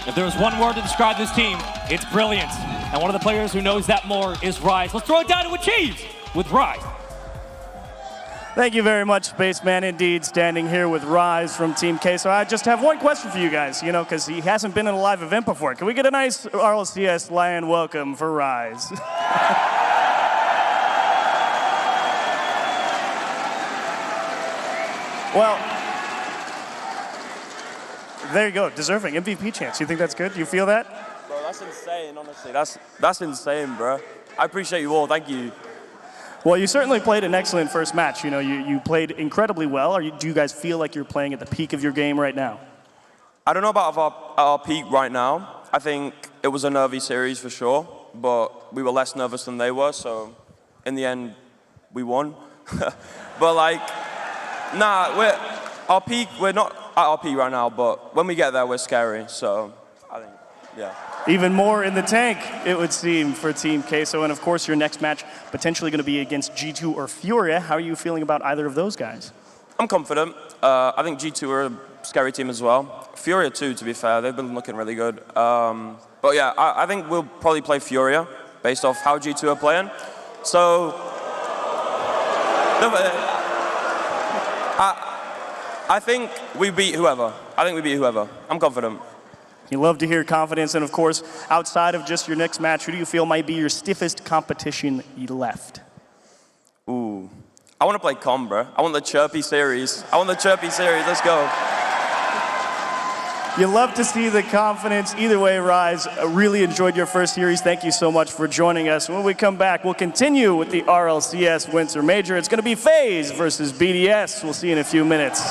if there's one word to describe this team, it's brilliance. And one of the players who knows that more is Rise. Let's throw it down to Achieves with Rise. Thank you very much, Spaceman. Indeed, standing here with Rise from Team Queso. I just have one question for you guys, because he hasn't been in a live event before. Can we get a nice RLCS Lion welcome for Rise? Well, there you go. Deserving MVP chance. You think that's good? Do you feel that? Bro, that's insane, honestly. That's insane, bro. I appreciate you all. Thank you. Well, you certainly played an excellent first match. You played incredibly well. Do you guys feel like you're playing at the peak of your game right now? I don't know about our peak right now. I think it was a nervy series for sure, but we were less nervous than they were, so in the end, we won. But we're not at our peak right now, but when we get there, we're scary, so I think, yeah. Even more in the tank, it would seem, for Team Queso. And of course, your next match potentially going to be against G2 or Furia. How are you feeling about either of those guys? I'm confident. I think G2 are a scary team as well. Furia too, to be fair. They've been looking really good. But yeah, I think we'll probably play Furia based off how G2 are playing. So, I think we beat whoever. I'm confident. You love to hear confidence, and of course, outside of just your next match, who do you feel might be your stiffest competition left? Ooh, I want to play Com, bro. I want the chirpy series. Let's go. You love to see the confidence. Either way, Rise, I really enjoyed your first series. Thank you so much for joining us. When we come back, we'll continue with the RLCS Winter Major. It's going to be FaZe versus BDS. We'll see you in a few minutes.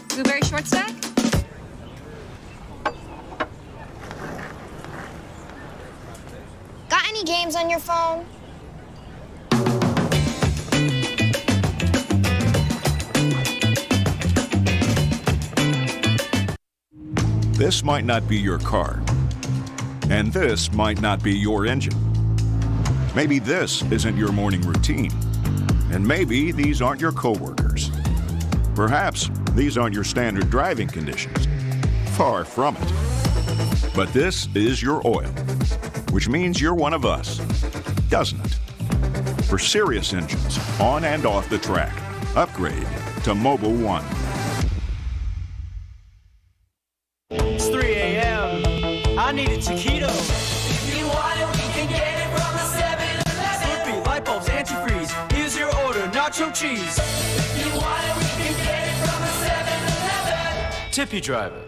Blueberry short stack? Got any games on your phone? This might not be your car, and this might not be your engine. Maybe this isn't your morning routine. And maybe these aren't your coworkers. Perhaps these aren't your standard driving conditions. Far from it. But this is your oil, which means you're one of us, doesn't it? For serious engines, on and off the track, upgrade to Mobil 1. It's 3 a.m. I need a taquito. If you want it, we can get it from the 7-Eleven. Slurpee, light bulbs, antifreeze. Here's your order, nacho cheese. If you want it, we can get it from the 7-Eleven. Tippy driver.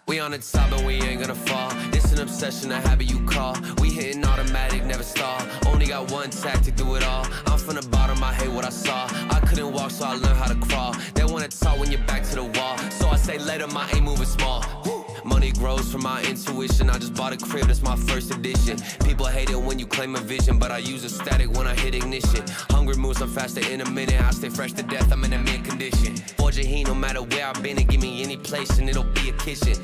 We on the top and we ain't gonna fall. This an obsession, a habit you call. We hitting automatic, never stall. Only got one tactic, do it all. I'm from the bottom, I hate what I saw. I couldn't walk, so I learned how to crawl. They wanna talk when you're back to the wall. So I say later, my aim moving small. Money grows from my intuition. I just bought a crib, that's my first edition. People hate it when you claim a vision, but I use a static when I hit ignition. Hungry moves, I'm faster in a minute. I stay fresh to death, I'm in a mid condition. Forge a heat, no matter where I've been, and give me any place, and it'll be a kitchen.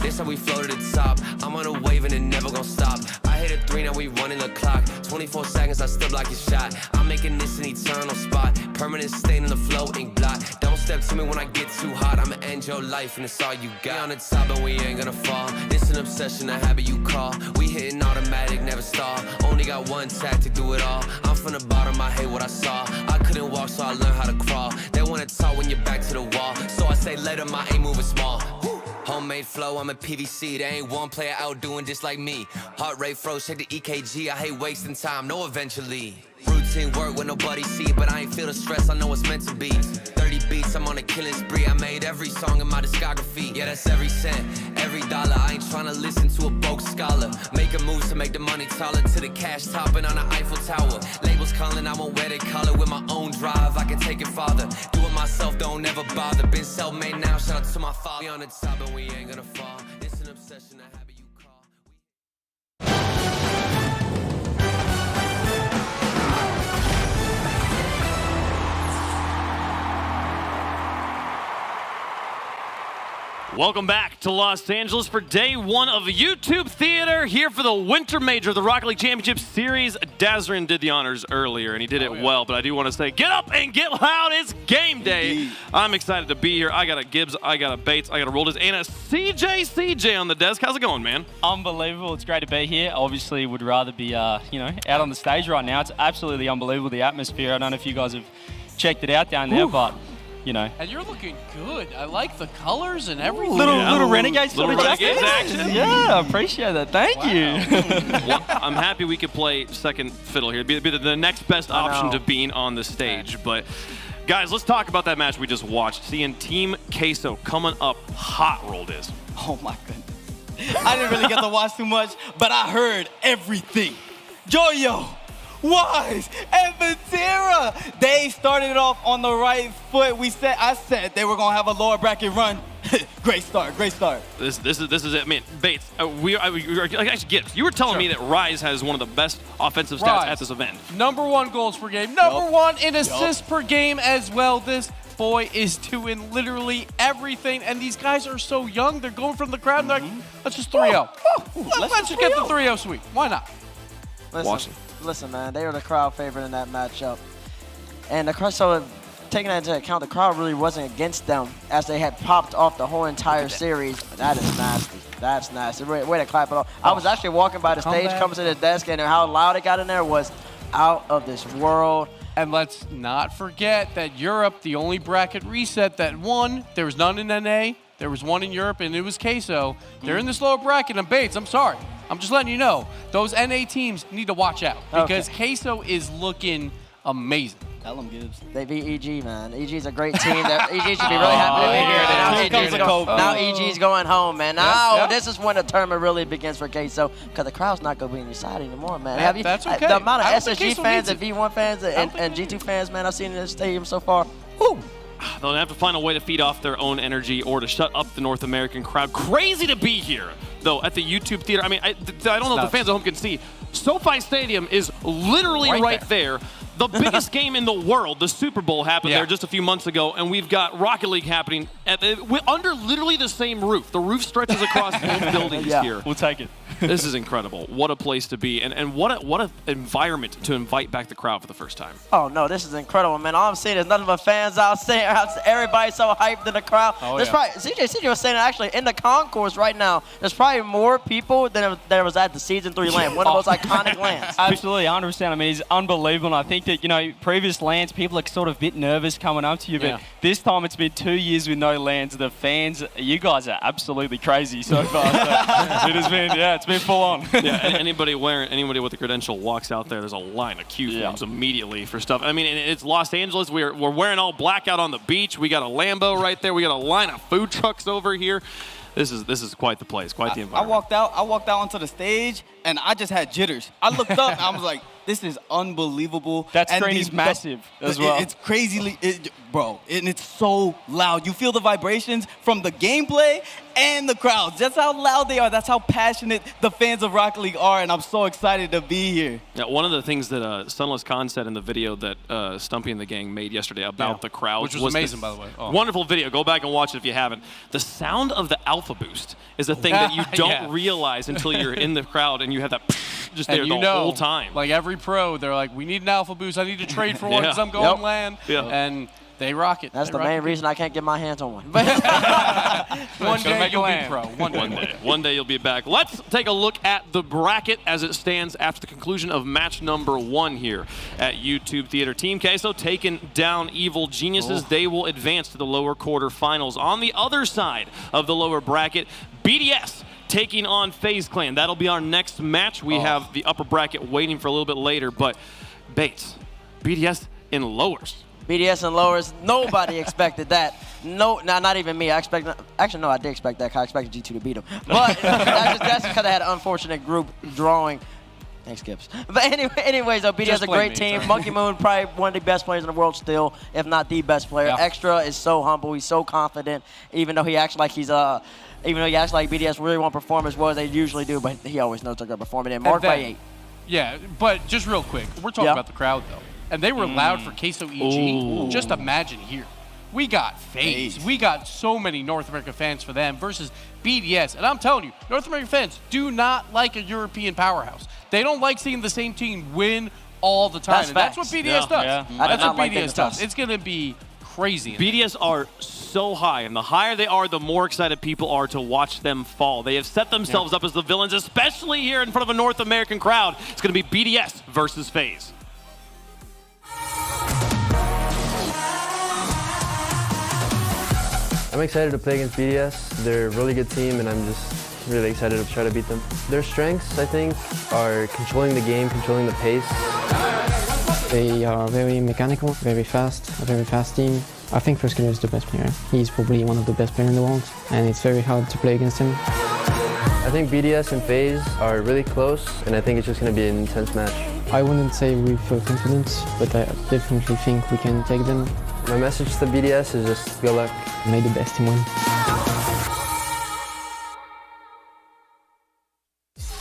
This how we flow to the top. I'm on a wave and it never gon' stop. I hit a 3, now we running the clock. 24 seconds, I still block your shot. I'm making this an eternal spot. Permanent stain in the flow, ink blot. Don't step to me when I get too hot. I'ma end your life and it's all you got. We on the top and we ain't gonna fall. This an obsession, a habit you call. We hitting automatic, never stall. Only got one tactic, do it all. I'm from the bottom, I hate what I saw. I couldn't walk, so I learned how to crawl. They wanna talk when you're back to the wall. So I say later, my aim moving small. Homemade flow, I'm a PVC. There ain't one player out doing this like me. Heart rate froze, check the EKG. I hate wasting time, no eventually. Routine work when nobody see, but I ain't feel the stress, I know it's meant to be. 30 beats, I'm on a killing spree. I made every song in my discography. Yeah, that's every cent, every dollar. I ain't tryna listen to a broke scholar. Making moves to make the money taller. To the cash topping on the Eiffel Tower. Labels calling, I won't wear their collar. With my own drive, I can take it farther. Do it myself, don't ever bother. Been self-made now, shout out to my father. We on the top and we ain't gonna fall. It's an obsession, a habit you call. Welcome back to Los Angeles for day one of YouTube Theater, here for the Winter Major of the Rocket League Championship Series. Dazarin did the honors earlier, and he did it well, but I do want to say, get up and get loud, it's game day. Indeed. I'm excited to be here. I got a Gibbs, I got a Bates, I got a Rolders, and a CJ on the desk. How's it going, man? Unbelievable. It's great to be here. Obviously, would rather be, out on the stage right now. It's absolutely unbelievable, the atmosphere. I don't know if you guys have checked it out down there, but... And you're looking good. I like the colors and everything. Little Renegade sort of Renegades action. Yeah, I appreciate that. Thank you. Well, I'm happy we could play second fiddle here. It'd be the next best option to being on the stage. Yeah. But guys, let's talk about that match we just watched. Seeing Team Queso coming up hot, Rolders. Oh my goodness. I didn't really get to watch too much, but I heard everything. Joyo, Wise, and Vatira. They started it off on the right foot. I said they were gonna have a lower bracket run. Great start. This is it. I mean, Bates, actually, Gibbs, you were telling me that Rise has one of the best offensive stats at this event. #1 goals per game, #1 in assists per game as well. This boy is doing literally everything, and these guys are so young. They're going from the crowd and they're like, let's just 3-0. Let's just get the 3-0 sweep. Why not? Listen, man, they were the crowd favorite in that matchup. And the crowd, so taking that into account, the crowd really wasn't against them as they had popped off the whole entire series. That is nasty. That's nasty. Way to clap it off. I was actually walking by the stage, coming to the desk, and how loud it got in there was out of this world. And let's not forget that Europe, the only bracket reset that won, there was none in NA, there was one in Europe, and it was Queso. They're in this lower bracket, and Bates, I'm sorry. I'm just letting you know, those NA teams need to watch out because Queso is looking amazing. Tell them, Gibbs. They beat EG, man. EG's a great team. EG should be really happy to be here. Now EG's going home, man. Now this is when the tournament really begins for Queso because the crowd's not going to be on your side anymore, man. That's okay. The amount of SSG fans and V1 fans and G2 fans, man, I've seen in this stadium so far. Woo! They'll have to find a way to feed off their own energy or to shut up the North American crowd. Crazy to be here, though, at the YouTube Theater. I mean, I don't know if the fans at home can see. SoFi Stadium is literally right there. The biggest game in the world, the Super Bowl, happened there just a few months ago, and we've got Rocket League happening under literally the same roof. The roof stretches across both buildings here. We'll take it. This is incredible. What a place to be, and what an environment to invite back the crowd for the first time. Oh, no, this is incredible, man. All I'm seeing is nothing but fans out there. Everybody's so hyped in the crowd. There's probably, CJ was saying, actually, in the concourse right now, there's probably more people than there was at the Season 3 LAN, one of the most iconic LANs. Absolutely, 100%. I mean, it's unbelievable, and I think that, previous LANs, people are sort of a bit nervous coming up to you, but this time it's been 2 years with no LANs. The fans, you guys are absolutely crazy so far. So it has been, it's been full on. Anybody with a credential walks out there, there's a line of queue forms immediately for stuff. I mean, it's Los Angeles. We're wearing all black out on the beach. We got a Lambo right there. We got a line of food trucks over here. This is quite the place, quite the I environment. walked out onto the stage, and I just had jitters. I looked up, and I was like, this is unbelievable. That And screen is massive as well. It's crazily, bro, and it's so loud. You feel the vibrations from the gameplay and the crowds. That's how loud they are. That's how passionate the fans of Rocket League are, and I'm so excited to be here. Yeah, one of the things that Sunless Khan said in the video that Stumpy and the gang made yesterday about the crowd, which was amazing, by the way. Oh. Wonderful video. Go back and watch it if you haven't. The sound of the Alpha Boost is a thing that you don't realize until you're in the crowd and you have that just there the whole time. Like every pro, they're like, we need an Alpha Boost. I need to trade for one because I'm going land. Yeah. And they rock it. That's the main reason I can't get my hands on one. One day you'll be pro. One day you'll be back. Let's take a look at the bracket as it stands after the conclusion of match number 1 here at YouTube Theater. Team Queso taking down Evil Geniuses. They will advance to the lower quarterfinals. On the other side of the lower bracket, BDS taking on FaZe Clan. That'll be our next match. We have the upper bracket waiting for a little bit later, but Bates, BDS in lowers. BDS and lowers, nobody expected that. No, not even me. Actually, no, I did expect that. I expected G2 to beat them. But that's because I had an unfortunate group drawing. Thanks, Gibbs. But anyways, though, BDS is a great team. Monkey Moon, probably one of the best players in the world still, if not the best player. Yeah. Extra is so humble. He's so confident, even though he acts like he's even though he acts like BDS really won't perform as well as they usually do, but he always knows they're going to perform it in. Mark by 8. Yeah, but just real quick, we're talking about the crowd, though. And they were loud for Queso EG. Ooh. Just imagine here. We got FaZe. We got so many North American fans for them versus BDS. And I'm telling you, North American fans do not like a European powerhouse. They don't like seeing the same team win all the time. That's what BDS does. Yeah. That's what BDS does. It's going to be crazy. BDS are so high, and the higher they are, the more excited people are to watch them fall. They have set themselves up as the villains, especially here in front of a North American crowd. It's going to be BDS versus FaZe. I'm excited to play against BDS. They're a really good team, and I'm just really excited to try to beat them. Their strengths, I think, are controlling the game, controlling the pace. They are very mechanical, very fast, a very fast team. I think Fresco is the best player. He's probably one of the best players in the world, and it's very hard to play against him. I think BDS and FaZe are really close, and I think it's just going to be an intense match. I wouldn't say we feel confident, but I definitely think we can take them. My message to BDS is just good luck. May the best team win.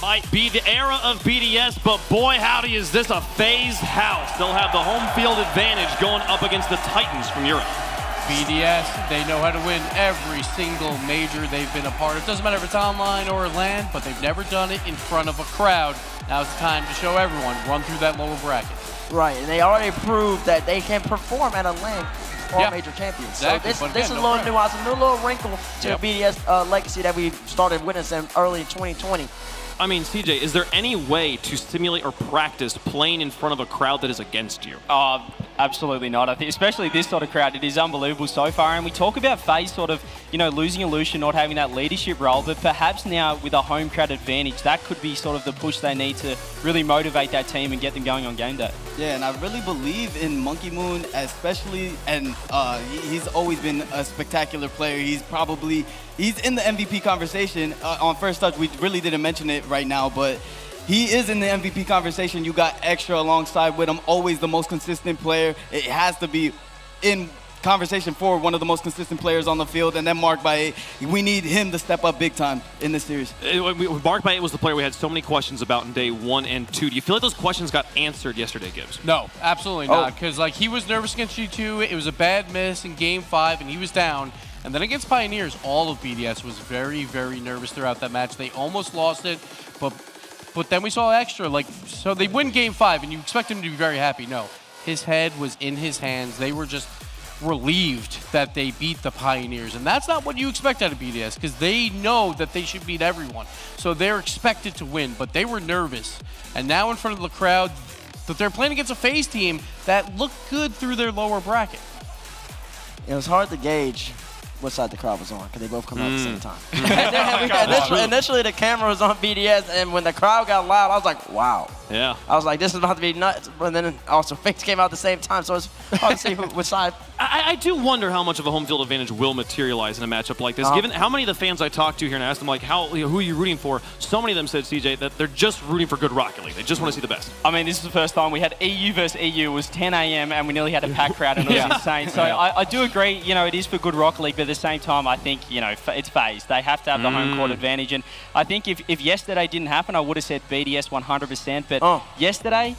Might be the era of BDS, but boy howdy is this a FaZe house. They'll have the home field advantage going up against the Titans from Europe. BDS, they know how to win every single major they've been a part of. Doesn't matter if it's online or LAN, but they've never done it in front of a crowd. Now it's time to show everyone, run through that lower bracket. Right, and they already proved that they can perform at a LAN for major champions. Exactly. So this is a little nuance, a new little wrinkle to the BDS legacy that we started witnessing early in 2020. I mean, CJ, is there any way to simulate or practice playing in front of a crowd that is against you? Absolutely not. I think, especially this sort of crowd, it is unbelievable so far. And we talk about FaZe sort of, losing Illusion, not having that leadership role, but perhaps now with a home crowd advantage, that could be sort of the push they need to really motivate that team and get them going on game day. Yeah, and I really believe in Monkey Moon, especially, and he's always been a spectacular player. He's in the MVP conversation. On First Touch, we really didn't mention it right now, but he is in the MVP conversation. You got Extra alongside with him, always the most consistent player. It has to be in conversation for one of the most consistent players on the field, and then Mark by 8. We need him to step up big time in this series. Mark by 8 was the player we had so many questions about in day 1 and 2. Do you feel like those questions got answered yesterday, Gibbs? No, absolutely not, because he was nervous against G2. It was a bad miss in Game 5, and he was down. And then against Pioneers, all of BDS was very, very nervous throughout that match. They almost lost it, but then we saw Extra. So they win Game 5, and you expect him to be very happy. No, his head was in his hands. They were just relieved that they beat the Pioneers. And that's not what you expect out of BDS, because they know that they should beat everyone. So they're expected to win, but they were nervous. And now in front of the crowd, that they're playing against a FaZe team that looked good through their lower bracket. It was hard to gauge what side the crowd was on, because they both come out at the same time. Initially, the camera was on BDS, and when the crowd got loud, I was like, wow. Yeah. I was like, this is about to be nuts. But then also FaZe came out at the same time, so it's hard to see which side I do wonder how much of a home field advantage will materialize in a matchup like this. Given how many of the fans I talked to here and I asked them, like, who are you rooting for? So many of them said, CJ, that they're just rooting for good Rocket League. They just want to see the best. I mean, this is the first time we had EU versus EU. It was 10 a.m. and we nearly had a packed crowd, and it was insane. So I do agree, it is for good Rocket League, but at the same time, I think, it's phased. They have to have the home court advantage. And I think if yesterday didn't happen, I would have said BDS 100%. But yesterday,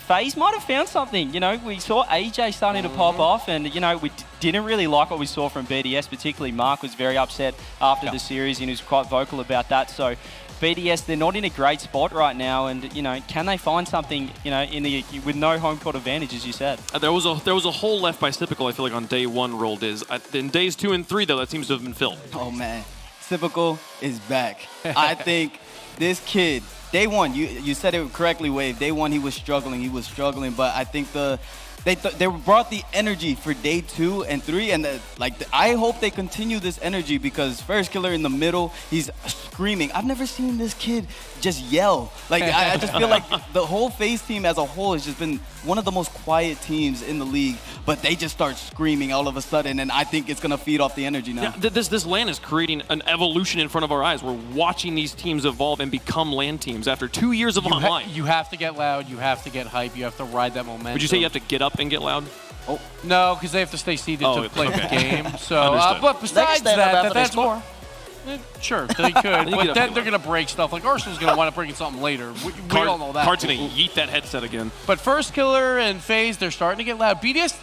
FaZe might have found something. We saw AJ starting to pop off, and we didn't really like what we saw from BDS. Particularly, Mark was very upset after the series, and he was quite vocal about that. So, BDS, they're not in a great spot right now, and can they find something with no home court advantage, as you said? There was a hole left by Sypical, I feel like, on day 1 rolled is. In days 2 and 3, though, that seems to have been filled. Oh man, Sypical is back. I think this kid. Day 1, you said it correctly, Wave. Day 1, he was struggling, but I think they brought the energy for day 2 and 3, and I hope they continue this energy because First Killer in the middle, he's screaming. I've never seen this kid just yell. I just feel like the whole FaZe team as a whole has just been one of the most quiet teams in the league, but they just start screaming all of a sudden, and I think it's gonna feed off the energy now. Yeah, this LAN is creating an evolution in front of our eyes. We're watching these teams evolve and become LAN teams after 2 years of online. You have to get loud. You have to get hype. You have to ride that momentum. Would you say you have to get up and get loud? Oh no, because they have to stay seated to play the game. So, but besides that's more. Sure, they could, but then they're going to break stuff. Like Arsenal's going to want to bring in something later. We all know that. Card's going to yeet that headset again. But First Killer and FaZe, they're starting to get loud. BDS,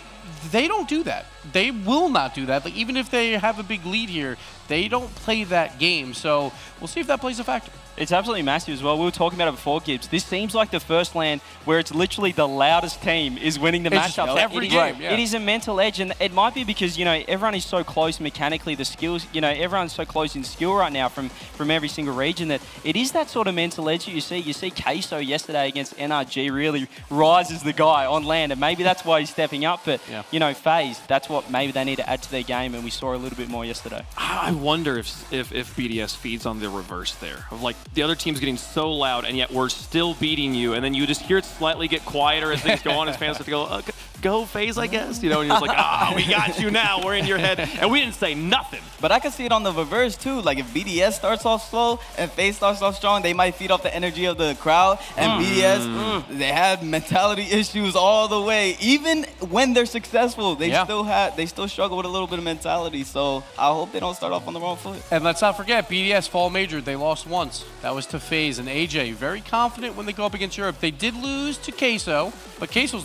they don't do that. They will not do that. Even if they have a big lead here, they don't play that game. So we'll see if that plays a factor. It's absolutely massive as well. We were talking about it before, Gibbs. This seems like the first LAN where it's literally the loudest team is winning the matchup. Every game, It is a mental edge, and it might be because, everyone is so close mechanically, the skills, everyone's so close in skill right now from every single region that it is that sort of mental edge that you see. You see Queso yesterday against NRG really rise as the guy on LAN, and maybe that's why he's stepping up, but, FaZe, that's what maybe they need to add to their game, and we saw a little bit more yesterday. I wonder if BDS feeds on the reverse there, of the other team's getting so loud, and yet we're still beating you, and then you just hear it slightly get quieter as things go on, as fans have to go, go FaZe, I guess, and you're just like, we got you now, we're in your head, and we didn't say nothing. But I can see it on the reverse too, if BDS starts off slow and FaZe starts off strong, they might feed off the energy of the crowd, and BDS, they have mentality issues all the way. Even when they're successful, they still struggle with a little bit of mentality, so I hope they don't start off on the wrong foot. And let's not forget, BDS Fall Major, they lost once. That was to FaZe, and AJ, very confident when they go up against Europe. They did lose to Queso, but Queso's,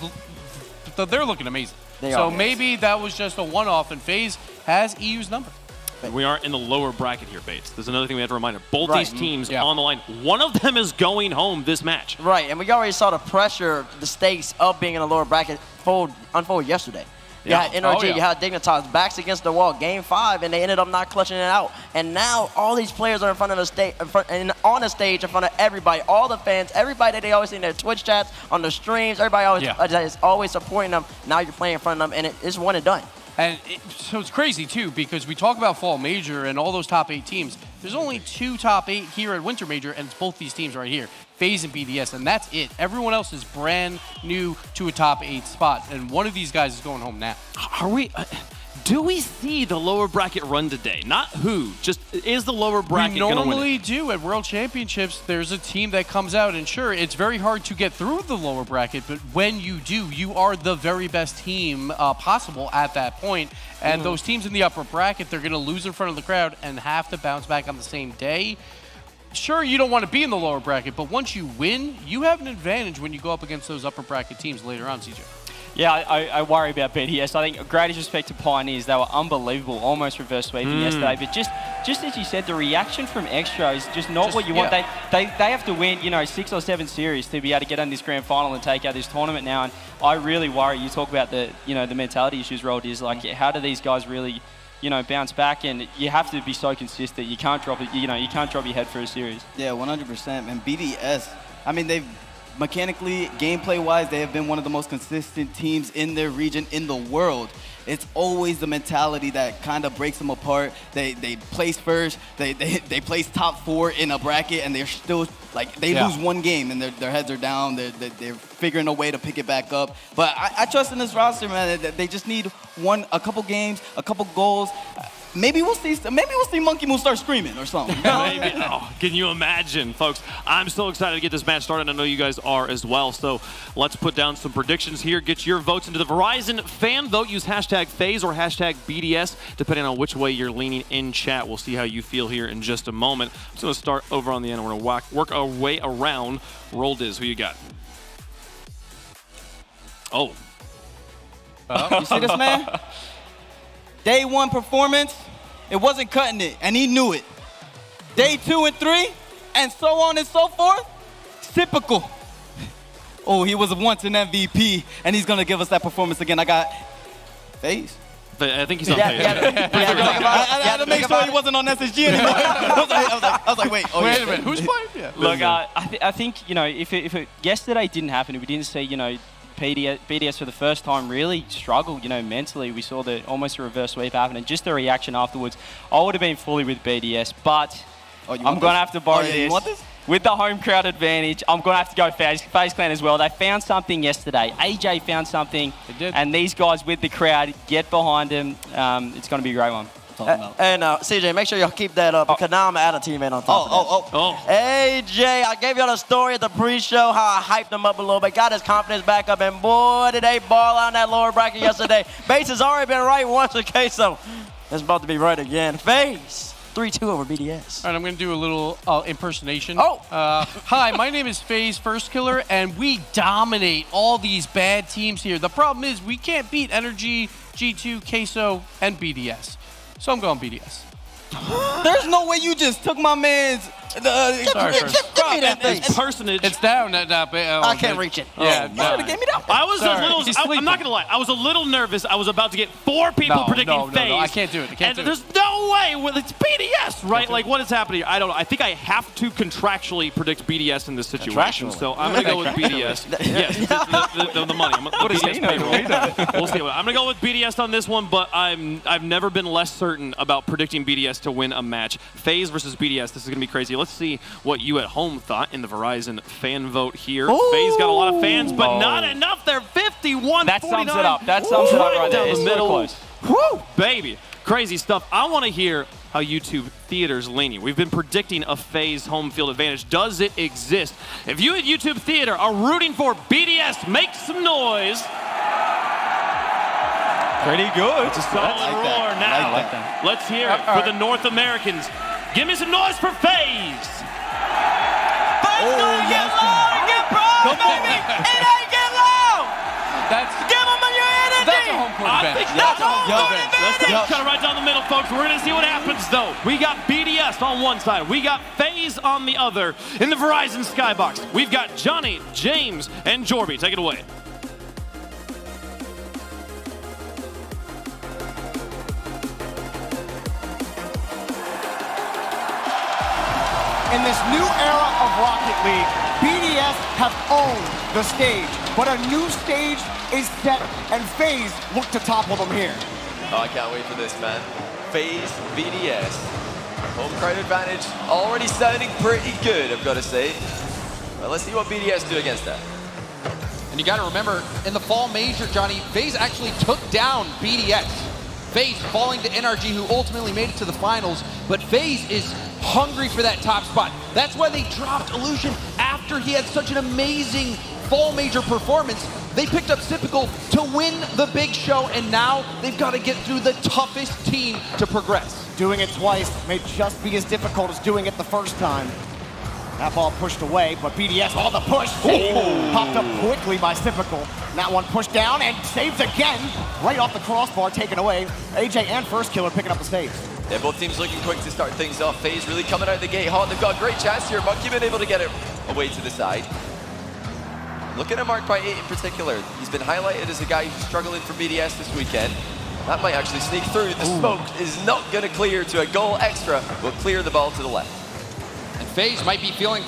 they're looking amazing. Maybe that was just a one-off, and FaZe has EU's number. We aren't in the lower bracket here, Bates. There's another thing we have to remind. Both these teams on the line. One of them is going home this match. Right, and we already saw the pressure, the stakes of being in the lower bracket unfold yesterday. You had NRG, you had Dignitas, backs against the wall, game 5, and they ended up not clutching it out. And now all these players are in front of the stage, on the stage in front of everybody, all the fans, everybody that they always see in their Twitch chats, on the streams, everybody always is always supporting them. Now you're playing in front of them, and it's one and done. And so it's crazy, too, because we talk about Fall Major and all those top 8 teams. There's only 2 top 8 here at Winter Major, and it's both these teams right here, FaZe and BDS, and that's it. Everyone else is brand new to a top 8 spot, and one of these guys is going home now. Do we see the lower bracket run today? Not who, just is the lower bracket going to win? We normally do at World Championships. There's a team that comes out, and sure, it's very hard to get through the lower bracket, but when you do, you are the very best team possible at that point. And those teams in the upper bracket, they're going to lose in front of the crowd and have to bounce back on the same day. Sure, you don't want to be in the lower bracket, but once you win, you have an advantage when you go up against those upper bracket teams later on, CJ. Yeah, I worry about BDS. I think greatest respect to Pioneers. They were unbelievable, almost reverse sweeping yesterday. But just as you said, the reaction from Extra is just not what you want. They have to win, 6 or 7 series to be able to get on this grand final and take out this tournament now. And I really worry. You talk about the mentality issues, Rold, is how do these guys really bounce back? And you have to be so consistent. You can't drop it. You can't drop your head for a series. Yeah, 100%. And BDS, I mean, mechanically, gameplay-wise, they have been one of the most consistent teams in their region, in the world. It's always the mentality that kind of breaks them apart. They place first, they place top 4 in a bracket, and they're still, like, they lose one game, and their heads are down. They're figuring a way to pick it back up. But I trust in this roster, man. They just need a couple games, a couple goals. Maybe we'll see Monkey Moon start screaming or something. Maybe. Oh, can you imagine, folks? I'm so excited to get this match started. I know you guys are as well. So let's put down some predictions here. Get your votes into the Verizon fan vote. Use hashtag FaZe or hashtag BDS, depending on which way you're leaning in chat. We'll see how you feel here in just a moment. I'm just going to start over on the end. We're going to work our way around. Roll Diz. Who you got? Oh. You see this, man? Day 1 performance, it wasn't cutting it, and he knew it. Day 2 and 3, and so on and so forth, typical. Oh, he was once an MVP, and he's going to give us that performance again. I got FaZe. I think he's on FaZe. I had to make sure he wasn't on SSG anymore. I was like, wait. Oh, wait a minute. Who's playing? Yeah. Look, I think, you know, if it yesterday didn't happen, if we didn't see, you know, BDS for the first time really struggled, you know, mentally. We saw almost a reverse sweep happen, and just the reaction afterwards, I would have been fully with BDS, but I'm going to have to borrow this. With the home crowd advantage, I'm going to have to go FaZe Clan as well. They found something yesterday. AJ found something, and these guys with the crowd, get behind them. It's going to be a great one. And CJ, make sure y'all keep that up, because now I'm an out teammate on top of that. AJ, I gave y'all the story at the pre-show, how I hyped him up a little bit, got his confidence back up, and boy, did they ball out in that lower bracket yesterday. Base has already been right once with Queso. It's about to be right again. FaZe, 3-2 over BDS. All right, I'm going to do a little impersonation. Hi, my name is FaZe First Killer, and we dominate all these bad teams here. The problem is we can't beat Energy, G2, Queso, and BDS. So I'm going BDS. There's no way you just took my man's... Give me that face. Personage. It's down. I can't reach it. Yeah, you should have gave me that. I was I'm not going to lie. I was a little nervous. I was about to get 4 people predicting FaZe. No, I can't do it. There's no way. It's BDS, right? Like, what is happening? I don't know. I think I have to contractually predict BDS in this situation. So I'm going to go with BDS. Yes, the money. What is BDS? We'll see. I'm going to go with BDS on this one, but I've never been less certain about predicting BDS to win a match. FaZe versus BDS. This is going to be crazy. Let's see what you at home thought in the Verizon fan vote here. FaZe got a lot of fans, but not enough. They're 51-49. That sums it up. That sums it up right there. Down the middle. Close. Woo, baby. Crazy stuff. I want to hear how YouTube Theater's leaning. We've been predicting a FaZe home field advantage. Does it exist? If you at YouTube Theater are rooting for BDS, make some noise. Pretty good. It's a solid roar now. Let's hear it for the North Americans. Give me some noise for FaZe. FaZe gonna get low and get broad, baby. It ain't get low. Give them your energy. That's a home court advantage. That's a home court advantage. Let's take it right down the middle, folks. We're going to see what happens, though. We got BDS on one side. We got FaZe on the other. In the Verizon Skybox, we've got Johnny, James, and Jorby. Take it away. In this new era of Rocket League, BDS have owned the stage, but a new stage is set, and FaZe look to topple them here. Oh, I can't wait for this, man. FaZe, BDS, home crowd advantage, already sounding pretty good, I've got to say. Well, let's see what BDS do against that. And you got to remember, in the fall major, Johnny, FaZe actually took down BDS. FaZe falling to NRG, who ultimately made it to the finals, but FaZe is hungry for that top spot. That's why they dropped Illusion after he had such an amazing fall major performance. They picked up Typical to win the big show, and now they've got to get through the toughest team to progress. Doing it twice may just be as difficult as doing it the first time. That ball pushed away, but BDS on the push. Popped up quickly by Typical. That one pushed down and saved again. Right off the crossbar, taken away. AJ and First Killer picking up the saves. Yeah, both teams looking quick to start things off. FaZe really coming out of the gate hot. They've got a great chance here. Monkey been able to get it away to the side. Looking at Mark by 8 in particular. He's been highlighted as a guy who's struggling for BDS this weekend. That might actually sneak through. The smoke is not going to clear to a goal extra. Will clear the ball to the left. And FaZe might be feeling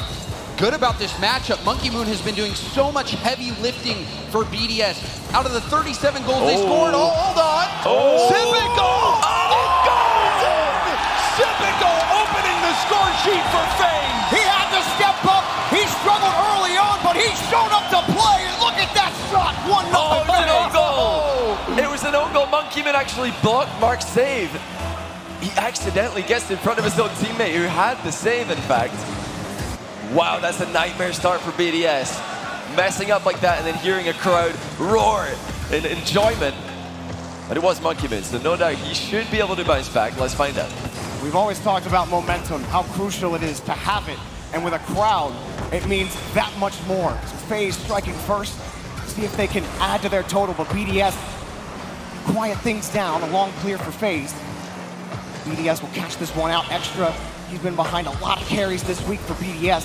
good about this matchup. Monkey Moon has been doing so much heavy lifting for BDS. Out of the 37 goals they scored, hold on. Typical! It goes in! Typical opening the score sheet for FaZe. He had to step up. He struggled early on, but he showed up to play. And look at that shot. 1-0. Oh, it was an own goal. It was an own goal. Monkey Man actually blocked Mark's save. He accidentally gets in front of his own teammate who had the save, in fact. Wow, that's a nightmare start for BDS. Messing up like that and then hearing a crowd roar in enjoyment. But it was Monkey Man, so no doubt he should be able to bounce back. Let's find out. We've always talked about momentum, how crucial it is to have it. And with a crowd, it means that much more. So FaZe striking first, see if they can add to their total, but BDS quiet things down, a long clear for FaZe. BDS will catch this one out extra. He's been behind a lot of carries this week for BDS.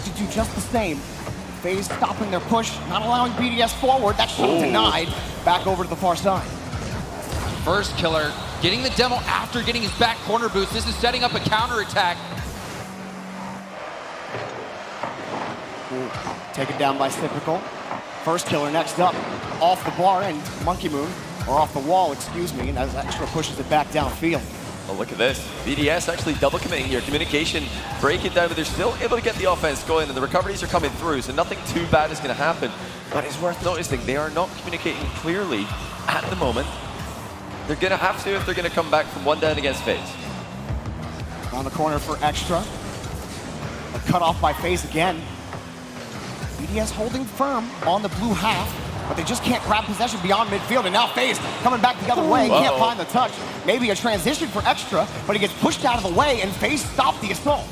To do just the same. FaZe stopping their push, not allowing BDS forward. That shot denied. Back over to the far side. First killer, getting the demo after getting his back corner boost. This is setting up a counterattack. Taken down by Typical. First killer next up, off the bar and Monkey Moon, or off the wall, excuse me, and as extra pushes it back downfield. Oh, look at this. BDS actually double committing here. Communication breaking down, but they're still able to get the offense going, and the recoveries are coming through, so nothing too bad is going to happen. But it's worth noticing they are not communicating clearly at the moment. They're going to have to if they're going to come back from one down against FaZe. On the corner for extra. A cut off by FaZe again. BDS holding firm on the blue half, but they just can't grab possession beyond midfield, and now FaZe coming back the other way. Can't find the touch. Maybe a transition for extra, but he gets pushed out of the way, and FaZe stopped the assault.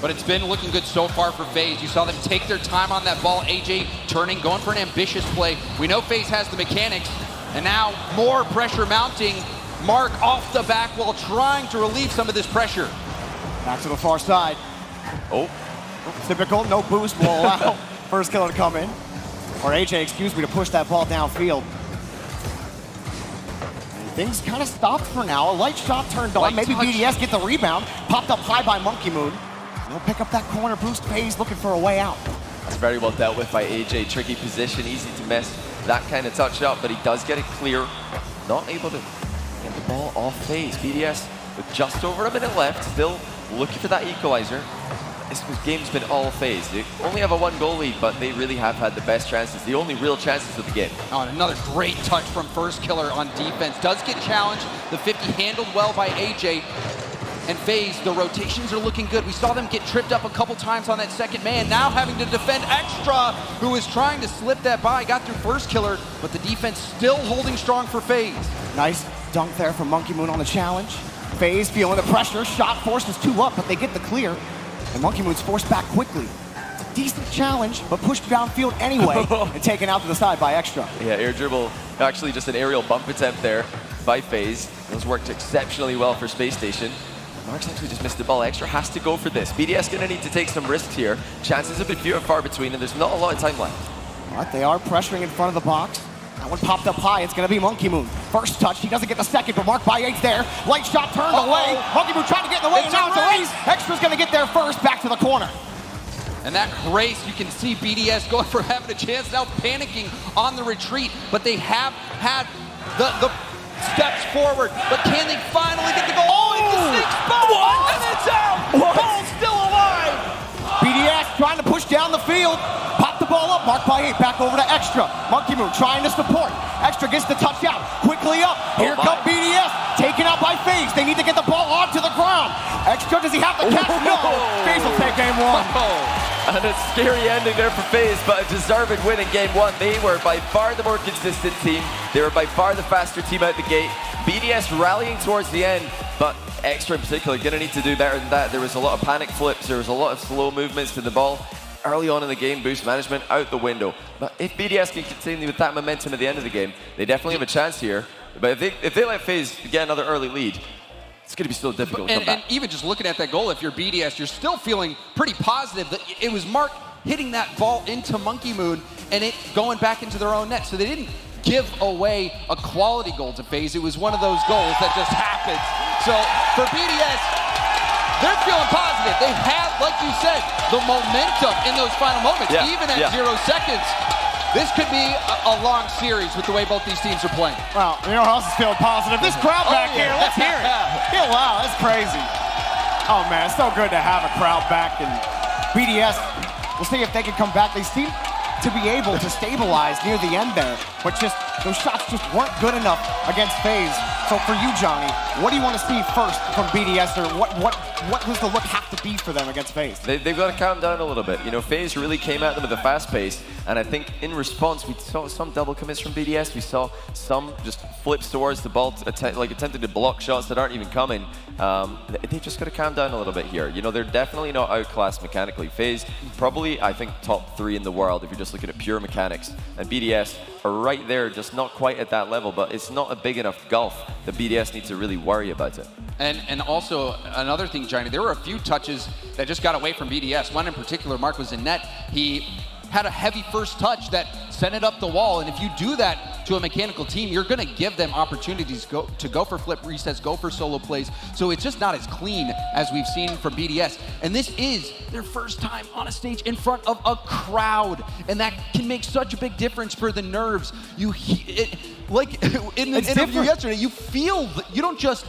But it's been looking good so far for FaZe. You saw them take their time on that ball. AJ turning, going for an ambitious play. We know FaZe has the mechanics, and now more pressure mounting. Mark off the back while trying to relieve some of this pressure. Back to the far side. Typical, no boost will allow first killer to come in. Or AJ, excuse me, to push that ball downfield. And things kind of stopped for now. A light shot turned on. Maybe BDS get the rebound. Popped up high by Monkey Moon. They'll pick up that corner boost. FaZe looking for a way out. That's very well dealt with by AJ. Tricky position, easy to miss that kind of touch up, but he does get it clear. Not able to get the ball off FaZe. BDS with just over a minute left, still looking for that equalizer. This game's been all FaZe. They only have a 1-goal lead, but they really have had the best chances, the only real chances of the game. Oh, and another great touch from first killer on defense. Does get challenged. The 50 handled well by AJ. And FaZe, the rotations are looking good. We saw them get tripped up a couple times on that second man. Now having to defend extra, who is trying to slip that by. Got through first killer, but the defense still holding strong for FaZe. Nice dunk there from Monkey Moon on the challenge. FaZe feeling the pressure. Shot forces 2 up, but they get the clear. And Monkey Moon's forced back quickly. It's a decent challenge, but pushed downfield anyway and taken out to the side by extra. Yeah, air dribble. Actually just an aerial bump attempt there by FaZe. Those worked exceptionally well for Space Station. Mark's actually just missed the ball. Extra has to go for this. BDS gonna need to take some risks here. Chances have been few and far between, and there's not a lot of time left. But they are pressuring in front of the box. That one popped up high. It's going to be Monkey Moon. First touch. He doesn't get the second, but Mark Baye's there. Light shot turned away. Monkey Moon trying to get in the way. Now it's a race. Extra's going to get there first. Back to the corner. And that race, you can see BDS going for having a chance, now panicking on the retreat. But they have had the steps forward. But can they finally get the goal? Oh, it's the 6 ball. And it's out. Ball's still alive. BDS trying to push down the field. Pop the ball up. Mark Baye back over to Extra. Monkey Moon trying to support. Extra gets the touch out. Quickly up. Here comes BDS. Taken out by FaZe. They need to get the ball onto the ground. Extra, does he have the catch? No. FaZe will take game 1. And a scary ending there for FaZe, but a deserved win in game 1. They were by far the more consistent team. They were by far the faster team out the gate. BDS rallying towards the end, but Extra in particular gonna need to do better than that. There was a lot of panic flips. There was a lot of slow movements to the ball. Early on in the game, boost management out the window. But if BDS can continue with that momentum at the end of the game, they definitely have a chance here. But if they let FaZe get another early lead, it's going to be so difficult to come back. And even just looking at that goal, if you're BDS, you're still feeling pretty positive that it was Mark hitting that ball into Monkey Moon and it going back into their own net. So they didn't give away a quality goal to FaZe. It was one of those goals that just happened. So for BDS, they're feeling positive. They have, like you said, the momentum in those final moments, even at 0 seconds. This could be a long series with the way both these teams are playing. Well, you know who else is feeling positive? This crowd back here. Let's hear it. Yeah, wow, that's crazy. Oh, man, it's so good to have a crowd back. And BDS, we'll see if they can come back. They seem to be able to stabilize near the end there, but just those shots just weren't good enough against FaZe. So for you, Johnny, what do you want to see first from BDS, or what does the look have to be for them against FaZe? They've got to calm down a little bit. You know, FaZe really came at them with a fast pace, and I think in response, we saw some double commits from BDS. We saw some just flips towards the ball, attempting to block shots that aren't even coming. They've just got to calm down a little bit here. You know, they're definitely not outclassed mechanically. FaZe, probably, I think, top 3 in the world if you're just looking at pure mechanics. And BDS are right there, just not quite at that level, but it's not a big enough gulf that BDS needs to really worry about it. And also, another thing, Johnny, there were a few touches that just got away from BDS. One in particular, Mark, was in net. He had a heavy first touch that sent it up the wall, and if you do that to a mechanical team, you're going to give them opportunities to go for flip resets, go for solo plays, so it's just not as clean as we've seen from BDS. And this is their first time on a stage in front of a crowd, and that can make such a big difference for the nerves. Like in the interview yesterday, you feel, you don't just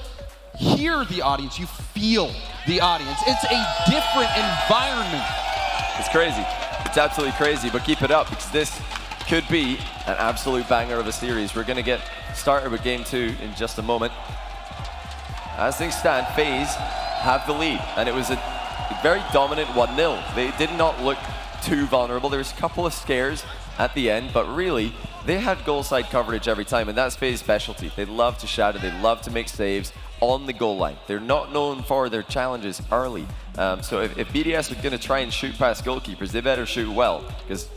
hear the audience, you feel the audience. It's a different environment. It's crazy. It's absolutely crazy, but keep it up, because this could be an absolute banger of a series. We're going to get started with game 2 in just a moment. As things stand, FaZe have the lead, and it was a very dominant 1-0. They did not look too vulnerable. There was a couple of scares at the end, but really, they had goal side coverage every time, and that's FaZe's specialty. They love to shadow, they love to make saves on the goal line. They're not known for their challenges early. So if BDS are going to try and shoot past goalkeepers, they better shoot well, because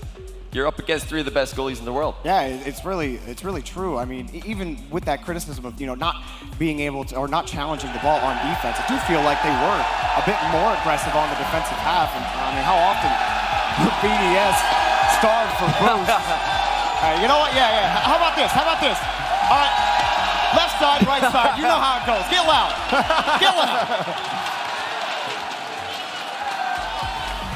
you're up against 3 of the best goalies in the world. Yeah, it's really true. I mean, even with that criticism of, you know, not being able to, or not challenging the ball on defense, I do feel like they were a bit more aggressive on the defensive half. And I mean, how often BDS starved for boost? You know what? Yeah. How about this? All right, left side, right side. You know how it goes. Get loud. Get loud.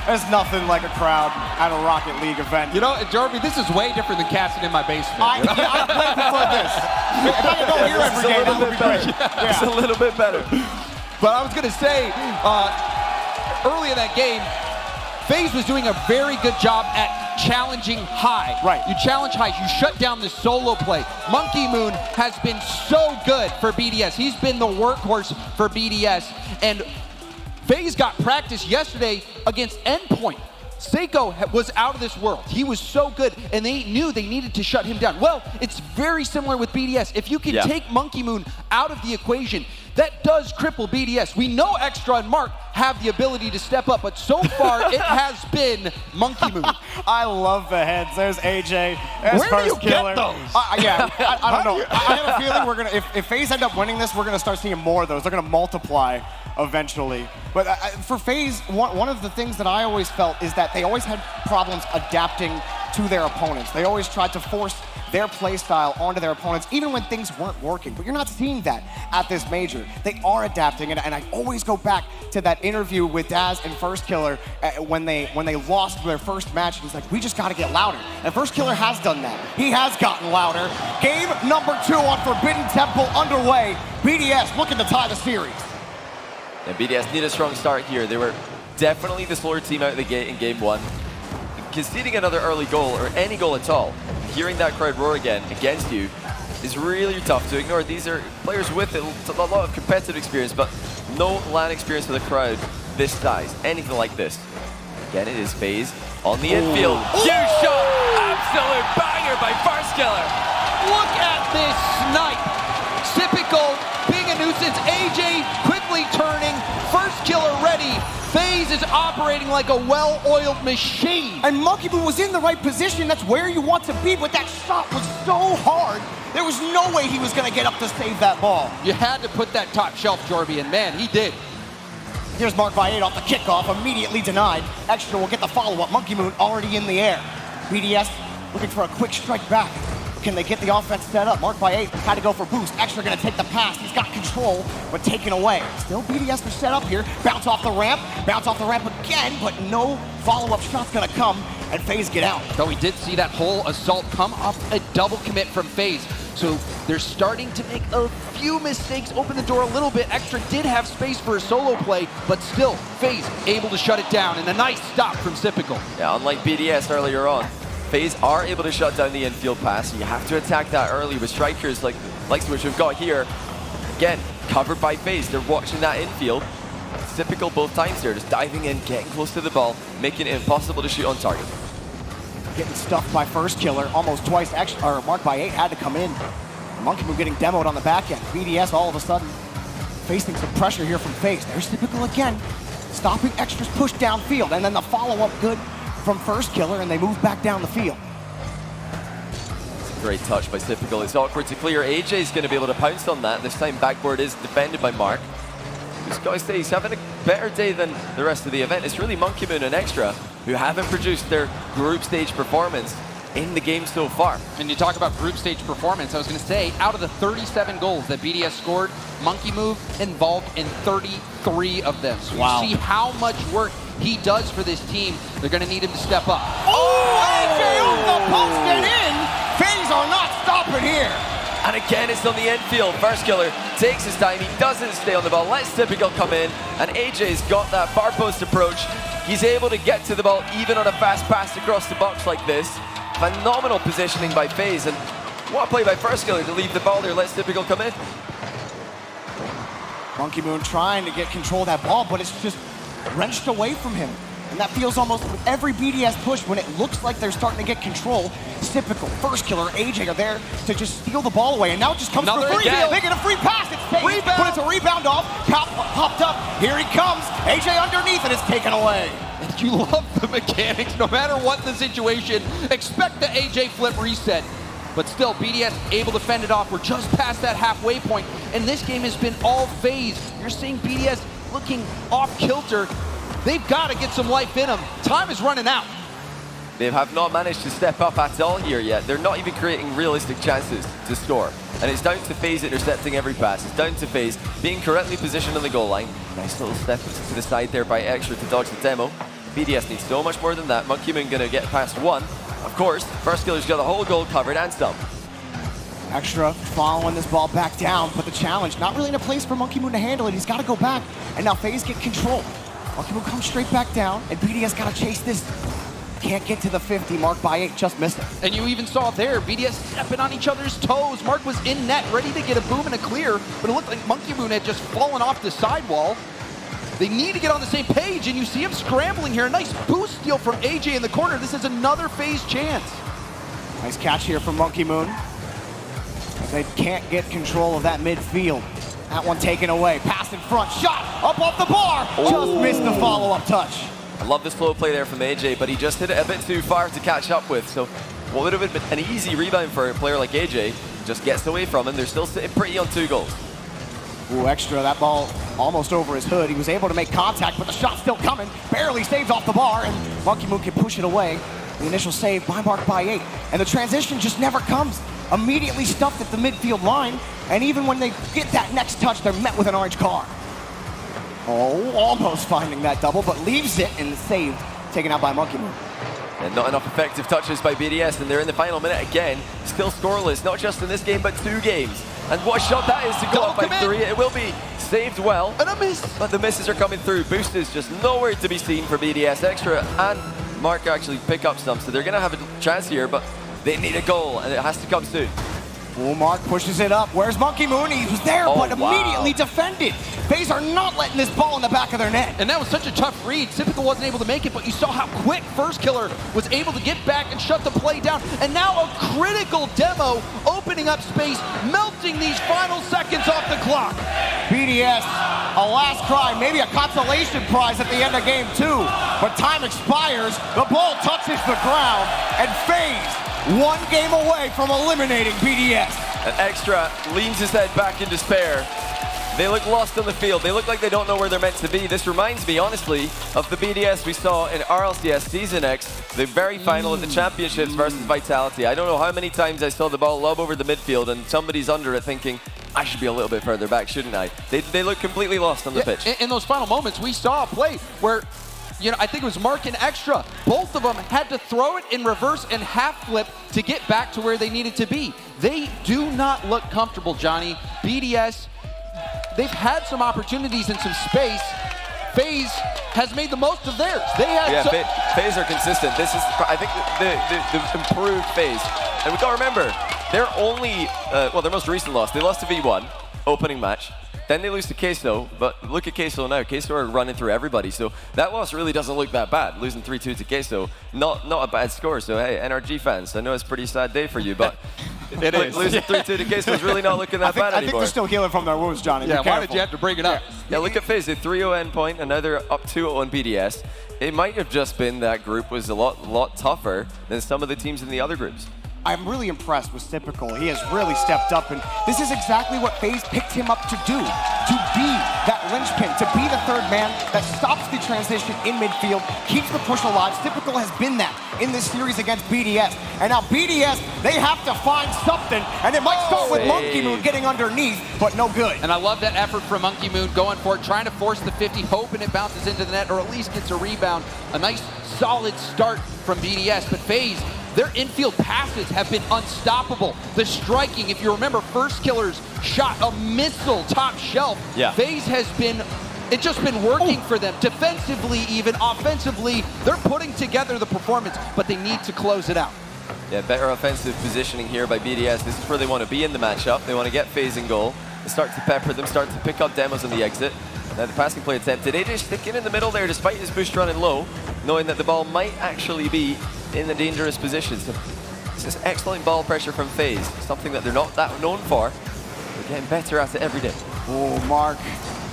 There's nothing like a crowd at a Rocket League event. You know, Derby, this is way different than casting in my basement. I play before this. If I could go here every game, that would be great. It's a little bit better. But I was going to say, early in that game, FaZe was doing a very good job at challenging high. Right. You challenge high, you shut down the solo play. Monkey Moon has been so good for BDS. He's been the workhorse for BDS. And FaZe got practice yesterday against Endpoint. Seiko was out of this world. He was so good, and they knew they needed to shut him down. Well, it's very similar with BDS. If you can take Monkey Moon out of the equation, that does cripple BDS. We know Extra and Mark have the ability to step up, but so far it has been Monkey Moon. I love the heads. There's AJ. There's Where do you Killer. get those? I don't know. I have a feeling we're gonna, if FaZe end up winning this, we're gonna start seeing more of those. They're gonna multiply eventually. But for FaZe, one of the things that I always felt is that they always had problems adapting to their opponents. They always tried to force their play style onto their opponents, even when things weren't working. But you're not seeing that at this major. They are adapting, and I always go back to that interview with Daz and First Killer when they lost their first match. He's like, we just got to get louder. And First Killer has done that. He has gotten louder. Game number 2 on Forbidden Temple underway. BDS looking to tie the series. And BDS need a strong start here. They were definitely the slower team out of the gate in game 1. Conceding another early goal, or any goal at all, hearing that crowd roar again against you is really tough to ignore. These are players with a lot of competitive experience, but no LAN experience with a crowd this size, anything like this. Again, it is FaZe on the infield. Huge shot! Absolute banger by First Killer. Look at this snipe. Typical, being a nuisance. AJ quickly turning, First Killer ready. FaZe is operating like a well-oiled machine. And Monkey Moon was in the right position. That's where you want to be, but that shot was so hard. There was no way he was going to get up to save that ball. You had to put that top shelf, Jorby, and man, he did. Here's Mark Valle off the kickoff, immediately denied. Extra will get the follow-up. Monkey Moon already in the air. BDS looking for a quick strike back. Can they get the offense set up? Marked by 8, had to go for boost. Extra gonna take the pass. He's got control, but taken away. Still BDS are set up here. Bounce off the ramp again, but no follow-up shot's gonna come, and FaZe get out. Though we did see that whole assault come off a double commit from FaZe. So they're starting to make a few mistakes, open the door a little bit. Extra did have space for a solo play, but still, FaZe able to shut it down, and a nice stop from Typical. Yeah, unlike BDS earlier on, FaZe are able to shut down the infield pass. You have to attack that early with strikers like which we've got here. Again, covered by FaZe. They're watching that infield. It's Typical both times here, just diving in, getting close to the ball, making it impossible to shoot on target. Getting stuffed by first killer almost twice. Extra, or Marked by 8 had to come in. Monkey Moon getting demoed on the back end. BDS all of a sudden facing some pressure here from FaZe. There's Typical again, stopping Extra's push downfield, and then the follow-up good from first killer, and they move back down the field. It's a great touch by Typical. It's awkward to clear. AJ is going to be able to pounce on that. This time backboard is defended by Mark. Just gotta say, he's having a better day than the rest of the event. It's really Monkey Moon and Extra who haven't produced their group stage performance in the game so far. And you talk about group stage performance, I was going to say, out of the 37 goals that BDS scored, Monkey Moon involved in 33 of them. So you see how much work he does for this team. They're going to need him to step up. Oh, AJ off the post and in! FaZe are not stopping here! And again, it's on the infield. First killer takes his time. He doesn't stay on the ball. Lets Typical come in. And AJ's got that far post approach. He's able to get to the ball even on a fast pass across the box like this. Phenomenal positioning by FaZe. And what a play by first killer to leave the ball there. Lets Typical come in. Monkey Moon trying to get control of that ball, but it's just wrenched away from him. And that feels almost with every BDS push when it looks like they're starting to get control. Typical, first killer, AJ are there to just steal the ball away, and now it just comes for free. They get a free pass, it's FaZe, but it's a rebound off. Popped up, here he comes. AJ underneath, and it's taken away. And you love the mechanics, no matter what the situation. Expect the AJ flip reset. But still, BDS able to fend it off. We're just past that halfway point, and this game has been all FaZe. You're seeing BDS looking off kilter. They've got to get some life in them. Time is running out. They have not managed to step up at all here yet. They're not even creating realistic chances to score. And it's down to FaZe intercepting every pass. It's down to FaZe being correctly positioned on the goal line. Nice little step to the side there by Extra to dodge the demo. BDS needs so much more than that. Monkey Moon gonna get past one. Of course, first killer's got the whole goal covered and some. Extra following this ball back down, but the challenge not really in a place for Monkey Moon to handle it. He's got to go back, and now FaZe get control. Monkey Moon comes straight back down, and BDS got to chase this. Can't get to the 50, Marked by 8, just missed it. And you even saw there, BDS stepping on each other's toes. Mark was in net, ready to get a boom and a clear, but it looked like Monkey Moon had just fallen off the sidewall. They need to get on the same page, and you see him scrambling here. A nice boost steal from AJ in the corner. This is another FaZe chance. Nice catch here from Monkey Moon. They can't get control of that midfield. That one taken away. Pass in front. Shot up off the bar. Just missed the follow-up touch. I love the slow play there from AJ, but he just hit it a bit too far to catch up with. So what would have been an easy rebound for a player like AJ just gets away from him. They're still sitting pretty on 2 goals. Ooh, Extra, that ball almost over his hood. He was able to make contact, but the shot's still coming. Barely saves off the bar, and Monkey Moon can push it away. The initial save by Marked by 8. And the transition just never comes. Immediately stuffed at the midfield line, and even when they get that next touch, they're met with an orange card. Oh, almost finding that double, but leaves it and saved, taken out by Monkey Moon. And not enough effective touches by BDS, and they're in the final minute again. Still scoreless, not just in this game, but 2 games. And what a shot that is to go up by 3. It will be saved well. And a miss. But the misses are coming through. Boost is just nowhere to be seen for BDS. Extra and Mark actually pick up some, so they're going to have a chance here, but they need a goal, and it has to come soon. Oh, Mark pushes it up. Where's Monkey Moon? He was there, but immediately defended. FaZe are not letting this ball in the back of their net. And that was such a tough read. Typical wasn't able to make it, but you saw how quick First Killer was able to get back and shut the play down. And now a critical demo, opening up space, melting these final seconds off the clock. BDS, a last cry, maybe a consolation prize at the end of game 2. But time expires, the ball touches the ground, and FaZe 1 game away from eliminating BDS. And Extra leans his head back in despair. They look lost on the field. They look like they don't know where they're meant to be. This reminds me, honestly, of the BDS we saw in RLCS Season X, the very final of the championships versus Vitality. I don't know how many times I saw the ball lob over the midfield and somebody's under it thinking, I should be a little bit further back, shouldn't I? They look completely lost on the pitch. In those final moments, we saw a play where, I think it was Mark and Extra. Both of them had to throw it in reverse and half flip to get back to where they needed to be. They do not look comfortable, Johnny. BDS, they've had some opportunities and some space. FaZe has made the most of theirs. They had FaZe are consistent. This is, I think, the improved FaZe. And we got to remember, they're only, their most recent loss, they lost to V1, opening match. Then they lose to Queso, but look at Queso now. Queso are running through everybody, so that loss really doesn't look that bad. Losing 3-2 to Queso, not a bad score. So hey, NRG fans, I know it's a pretty sad day for you, but it is. Losing 3-2 to Queso is really not looking that bad anymore. I think they're still healing from their wounds, Johnny. Yeah, why did you have to bring it up? Yeah, look at FaZe, a 3-0 endpoint, and now they're up 2-0 on BDS. It might have just been that group was a lot tougher than some of the teams in the other groups. I'm really impressed with Typical. He has really stepped up, and this is exactly what FaZe picked him up to do, to be that linchpin, to be the third man that stops the transition in midfield, keeps the push alive. Typical has been that in this series against BDS. And now BDS, they have to find something, and it might start with Monkey Moon getting underneath, but no good. And I love that effort from Monkey Moon going for it, trying to force the 50, hoping it bounces into the net, or at least gets a rebound. A nice, solid start from BDS, but FaZe, their infield passes have been unstoppable. The striking, if you remember, First Killer's shot a missile top shelf. Yeah. FaZe has been, it's just been working for them. Defensively, even offensively, they're putting together the performance, but they need to close it out. Yeah, better offensive positioning here by BDS. This is where they want to be in the matchup. They want to get FaZe in goal. They start to pepper them, start to pick up demos on the exit. Now the passing play attempted. AJ sticking in the middle there despite his boost running low, knowing that the ball might actually be in a dangerous position. So this is excellent ball pressure from FaZe, something that they're not that known for. They're getting better at it every day. Oh, Mark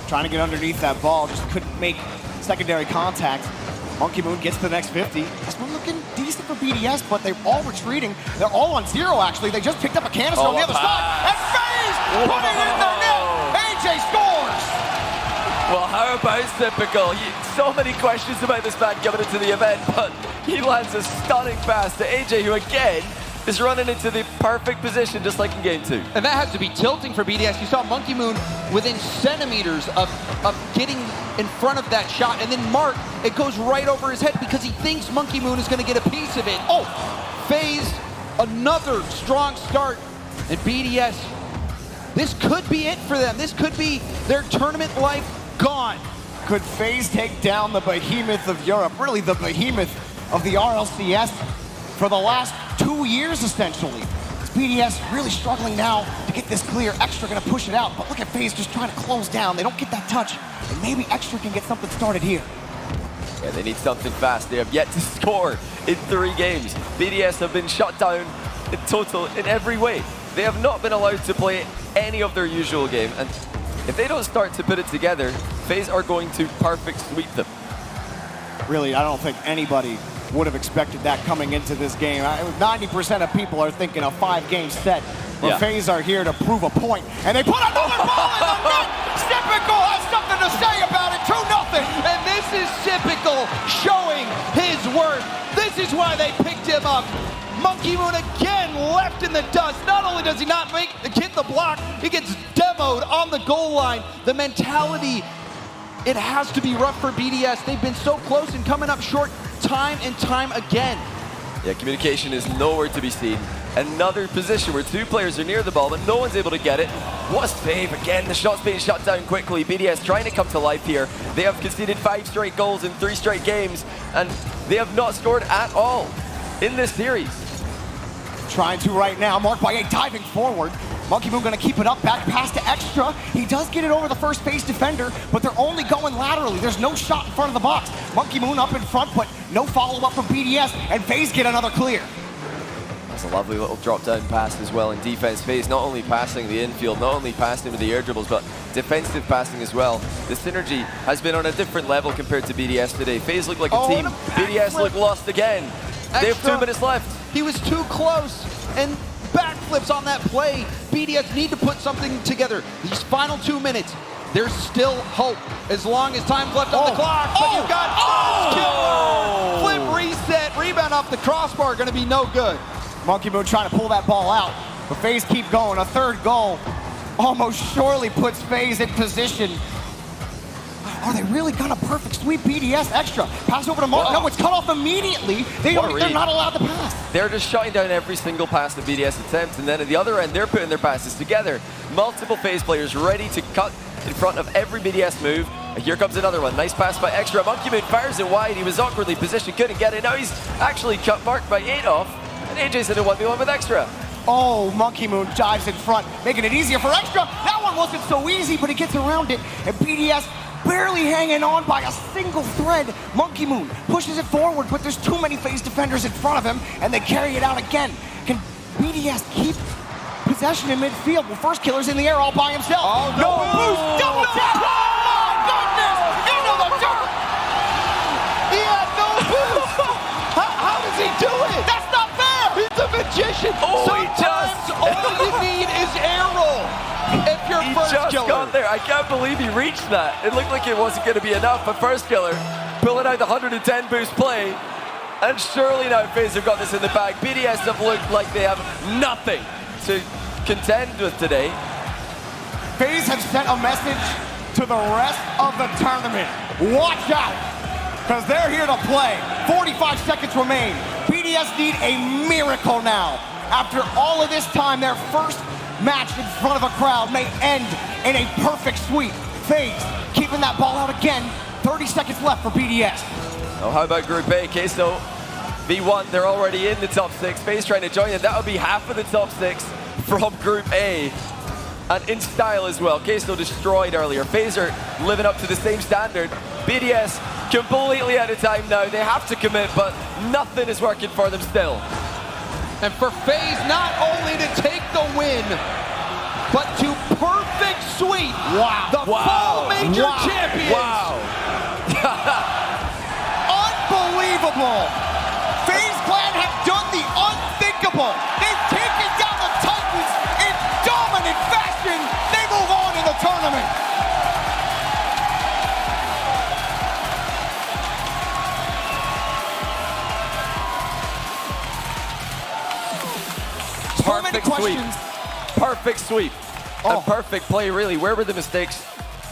trying to get underneath that ball, just couldn't make secondary contact. Monkey Moon gets to the next 50. This one looking decent for BDS, but they're all retreating. They're all on zero, actually. They just picked up a canister on the other side. And FaZe putting it in their net. AJ scores. Well, how about Typical? So many questions about this man coming into the event, but he lands a stunning pass to AJ, who again is running into the perfect position, just like in Game 2. And that has to be tilting for BDS. You saw Monkey Moon within centimeters of getting in front of that shot, and then Mark, it goes right over his head because he thinks Monkey Moon is going to get a piece of it. Oh, FaZe, another strong start, and BDS, this could be it for them. This could be their tournament life gone. Could FaZe take down the behemoth of Europe, really the behemoth of the RLCS for the last 2 years, essentially? BDS really struggling now to get this clear. Extra gonna push it out, but look at FaZe just trying to close down. They don't get that touch, and maybe Extra can get something started here. Yeah, they need something fast. They have yet to score in 3 games. BDS have been shut down in total in every way. They have not been allowed to play any of their usual game, and if they don't start to put it together, FaZe are going to perfect sweep them. Really, I don't think anybody would have expected that coming into this game. 90% of people are thinking a 5-game set where FaZe are here to prove a point, and they put another ball in the net! Typical has something to say about it, 2-0! And this is Typical showing his worth. This is why they picked him up. Monkey Moon again left in the dust. Not only does he not hit the block, he gets demoed on the goal line. The mentality, it has to be rough for BDS. They've been so close and coming up short time and time again. Yeah, communication is nowhere to be seen. Another position where 2 players are near the ball, but no one's able to get it. What a save. Again, the shot's being shut down quickly. BDS trying to come to life here. They have conceded 5 straight goals in 3 straight games, and they have not scored at all in this series. Trying to right now, Mark by 8 diving forward. Monkey Moon gonna keep it up, back pass to Extra. He does get it over the first base defender, but they're only going laterally. There's no shot in front of the box. Monkey Moon up in front, but no follow-up from BDS, and FaZe get another clear. That's a lovely little drop-down pass as well in defense. FaZe not only passing the infield, not only passing with the air dribbles, but defensive passing as well. The synergy has been on a different level compared to BDS today. FaZe look like a team. BDS look lost again. They have 2 minutes left. He was too close, and backflips on that play. BDS need to put something together. These final 2 minutes, there's still hope as long as time's left on the clock. But you've got First Killer. Flip, reset, rebound off the crossbar, going to be no good. Monkey Moon trying to pull that ball out, but FaZe keep going. A third goal almost surely puts FaZe in position. Are they really gonna perfect sweep BDS extra? Pass over to Mark. No, it's cut off immediately. They're not allowed to pass. They're just shutting down every single pass that BDS attempts, and then at the other end, they're putting their passes together. Multiple FaZe players ready to cut in front of every BDS move. And here comes another one. Nice pass by Extra. Monkey Moon fires it wide. He was awkwardly positioned, couldn't get it. Now he's actually cut Mark by 8 off, and AJ's in a 1v1 with Extra. Oh, Monkey Moon dives in front, making it easier for Extra. That one wasn't so easy, but he gets around it, and BDS barely hanging on by a single thread. Monkey Moon pushes it forward, but there's too many FaZe defenders in front of him, and they carry it out again. Can BDS keep possession in midfield? Well, First Killer's in the air all by himself. Oh, no boost, double tap! Oh my goodness! Into the dirt! He had no boost! How does he do it? That's not fair! He's a magician! Oh, sometimes all you need is air roll. If you're He First just Killer. got there. I can't believe he reached that. It looked like it wasn't going to be enough, but First Killer pulling out the 110 boost play. And surely now FaZe have got this in the bag. BDS have looked like they have nothing to contend with today. FaZe have sent a message to the rest of the tournament. Watch out, because they're here to play. 45 seconds remain. BDS need a miracle now. After all of this time, their first match in front of a crowd may end in a perfect sweep. FaZe keeping that ball out again. 30 seconds left for BDS. Oh, how about Group A? Queso, V1, they're already in the top 6. FaZe trying to join them. That would be half of the top 6 from Group A. And in style as well. Queso destroyed earlier. FaZe are living up to the same standard. BDS completely out of time now. They have to commit, but nothing is working for them still. And for FaZe not only to take the win, but to perfect sweep the Fall Major champions. Wow. Unbelievable. FaZe Clan have done the unthinkable. They've taken down the Titans in dominant fashion. They move on in the tournament. Perfect sweep. Perfect sweep. And perfect play, really. Where were the mistakes?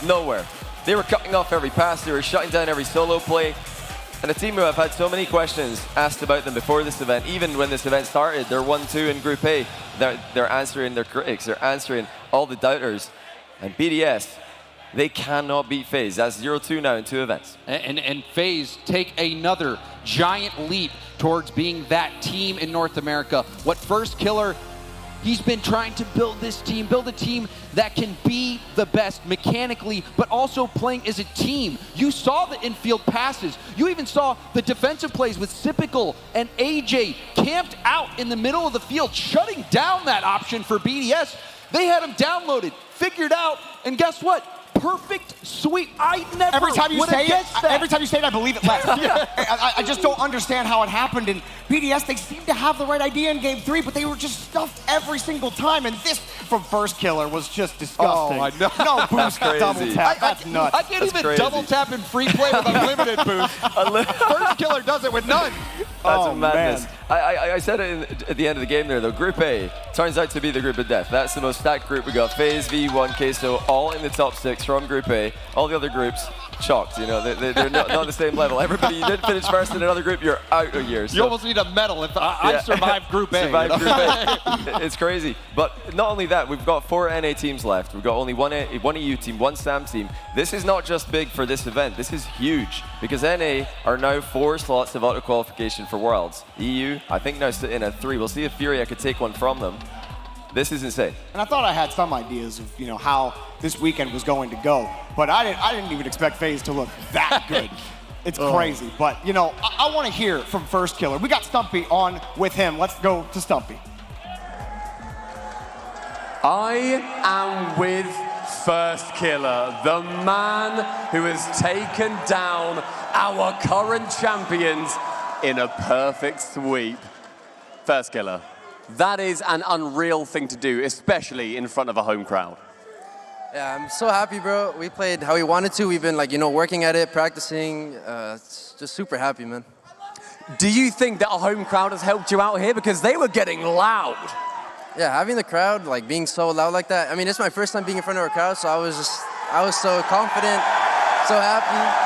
Nowhere. They were cutting off every pass. They were shutting down every solo play. And a team who have had so many questions asked about them before this event, even when this event started, they're 1-2 in Group A. They're answering their critics. They're answering all the doubters. And BDS, they cannot beat FaZe. That's 0-2 now in 2 events. And FaZe take another giant leap towards being that team in North America. What First Killer, he's been trying to build this team, build a team that can be the best mechanically, but also playing as a team. You saw the infield passes. You even saw the defensive plays with Sipical and AJ camped out in the middle of the field, shutting down that option for BDS. They had him downloaded, figured out, and guess what? Perfect sweep. I never Every time you say that. it, I believe it less. I just don't understand how it happened. And BDS, they seem to have the right idea in Game 3, but they were just stuffed every single time. And this from First Killer was just disgusting. Oh, I know. No boost, double tap. That's nuts. I can't even double tap in free play with unlimited boost. First Killer does it with none. That's madness. I said it at the end of the game there, though. Group A turns out to be the group of death. That's the most stacked group. We got FaZe, V1, Queso, all in the top 6 from Group A. All the other groups, shocked. You know, they're not on the same level. Everybody, you didn't finish first in another group, you're out a year. So. You almost need a medal if I survived Group A. Survived Group A. It's crazy. But not only that, we've got 4 NA teams left. We've got only one EU team, 1 SAM team. This is not just big for this event. This is huge because NA are now 4 slots of auto qualification for Worlds. EU, I think now sitting at 3. We'll see if Furia could take one from them. This is insane. And I thought I had some ideas of how this weekend was going to go, but I didn't even expect FaZe to look that good. It's crazy. But I want to hear from First Killer. We got Stumpy on with him. Let's go to Stumpy. I am with First Killer, the man who has taken down our current champions in a perfect sweep. First Killer, that is an unreal thing to do, especially in front of a home crowd. Yeah, I'm so happy, bro. We played how we wanted to. We've been like, working at it, practicing. Just super happy, man. Do you think that a home crowd has helped you out here? Because they were getting loud. Yeah, having the crowd, like being so loud like that. I mean, it's my first time being in front of a crowd, so I was so confident, so happy.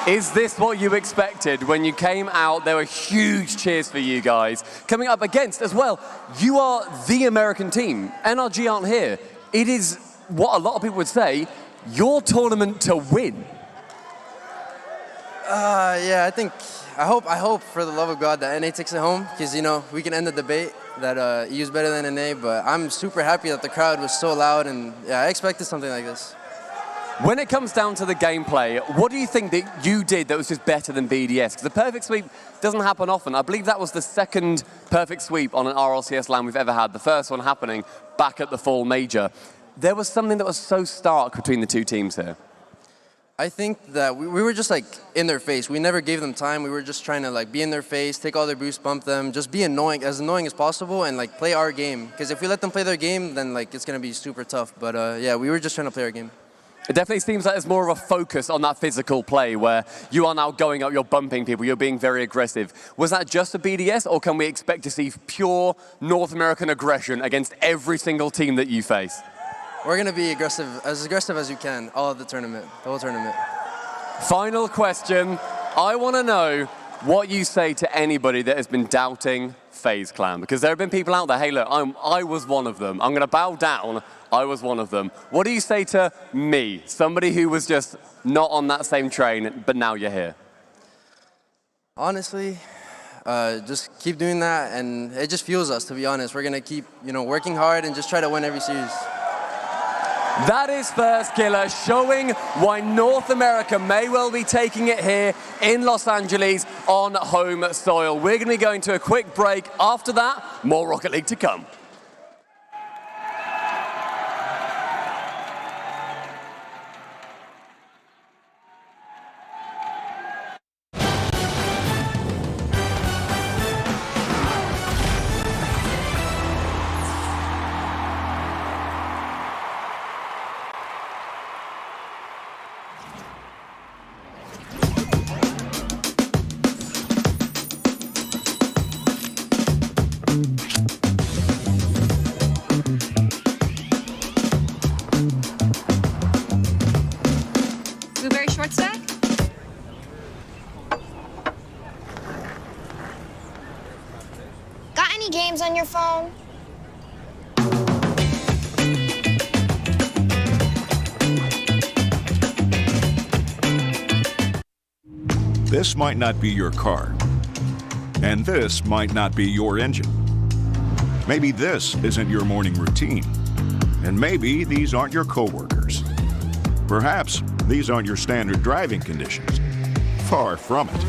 Is this what you expected when you came out? There were huge cheers for you guys. Coming up against, as well, you are the American team. NRG aren't here. It is what a lot of people would say, your tournament to win. Yeah, I hope for the love of God that NA takes it home, because, we can end the debate that EU's better than NA, but I'm super happy that the crowd was so loud, and yeah, I expected something like this. When it comes down to the gameplay, what do you think that you did that was just better than BDS? Because the perfect sweep doesn't happen often. I believe that was the second perfect sweep on an RLCS LAN we've ever had, the first one happening back at the Fall Major. There was something that was so stark between the two teams here. I think that we were just like in their face. We never gave them time. We were just trying to like be in their face, take all their boosts, bump them, just be annoying as possible, and like play our game. Because if we let them play their game, then like it's gonna be super tough. But yeah, we were just trying to play our game. It definitely seems like there's more of a focus on that physical play where you are now going up, you're bumping people, you're being very aggressive. Was that just a BDS, or can we expect to see pure North American aggression against every single team that you face? We're going to be aggressive as you can, all of the whole tournament. Final question. I want to know what you say to anybody that has been doubting FaZe Clan, because there have been people out there, hey, look, I was one of them. I'm going to bow down. I was one of them. What do you say to me, somebody who was just not on that same train, but now you're here? Honestly, just keep doing that, and it just fuels us, to be honest. We're going to keep, working hard and just try to win every series. That is First Killer, showing why North America may well be taking it here in Los Angeles on home soil. We're going to be going to a quick break. After that, more Rocket League to come. Blueberry short stack? Got any games on your phone? This might not be your car, and this might not be your engine. Maybe this isn't your morning routine, and maybe these aren't your coworkers. Perhaps these aren't your standard driving conditions. Far from it.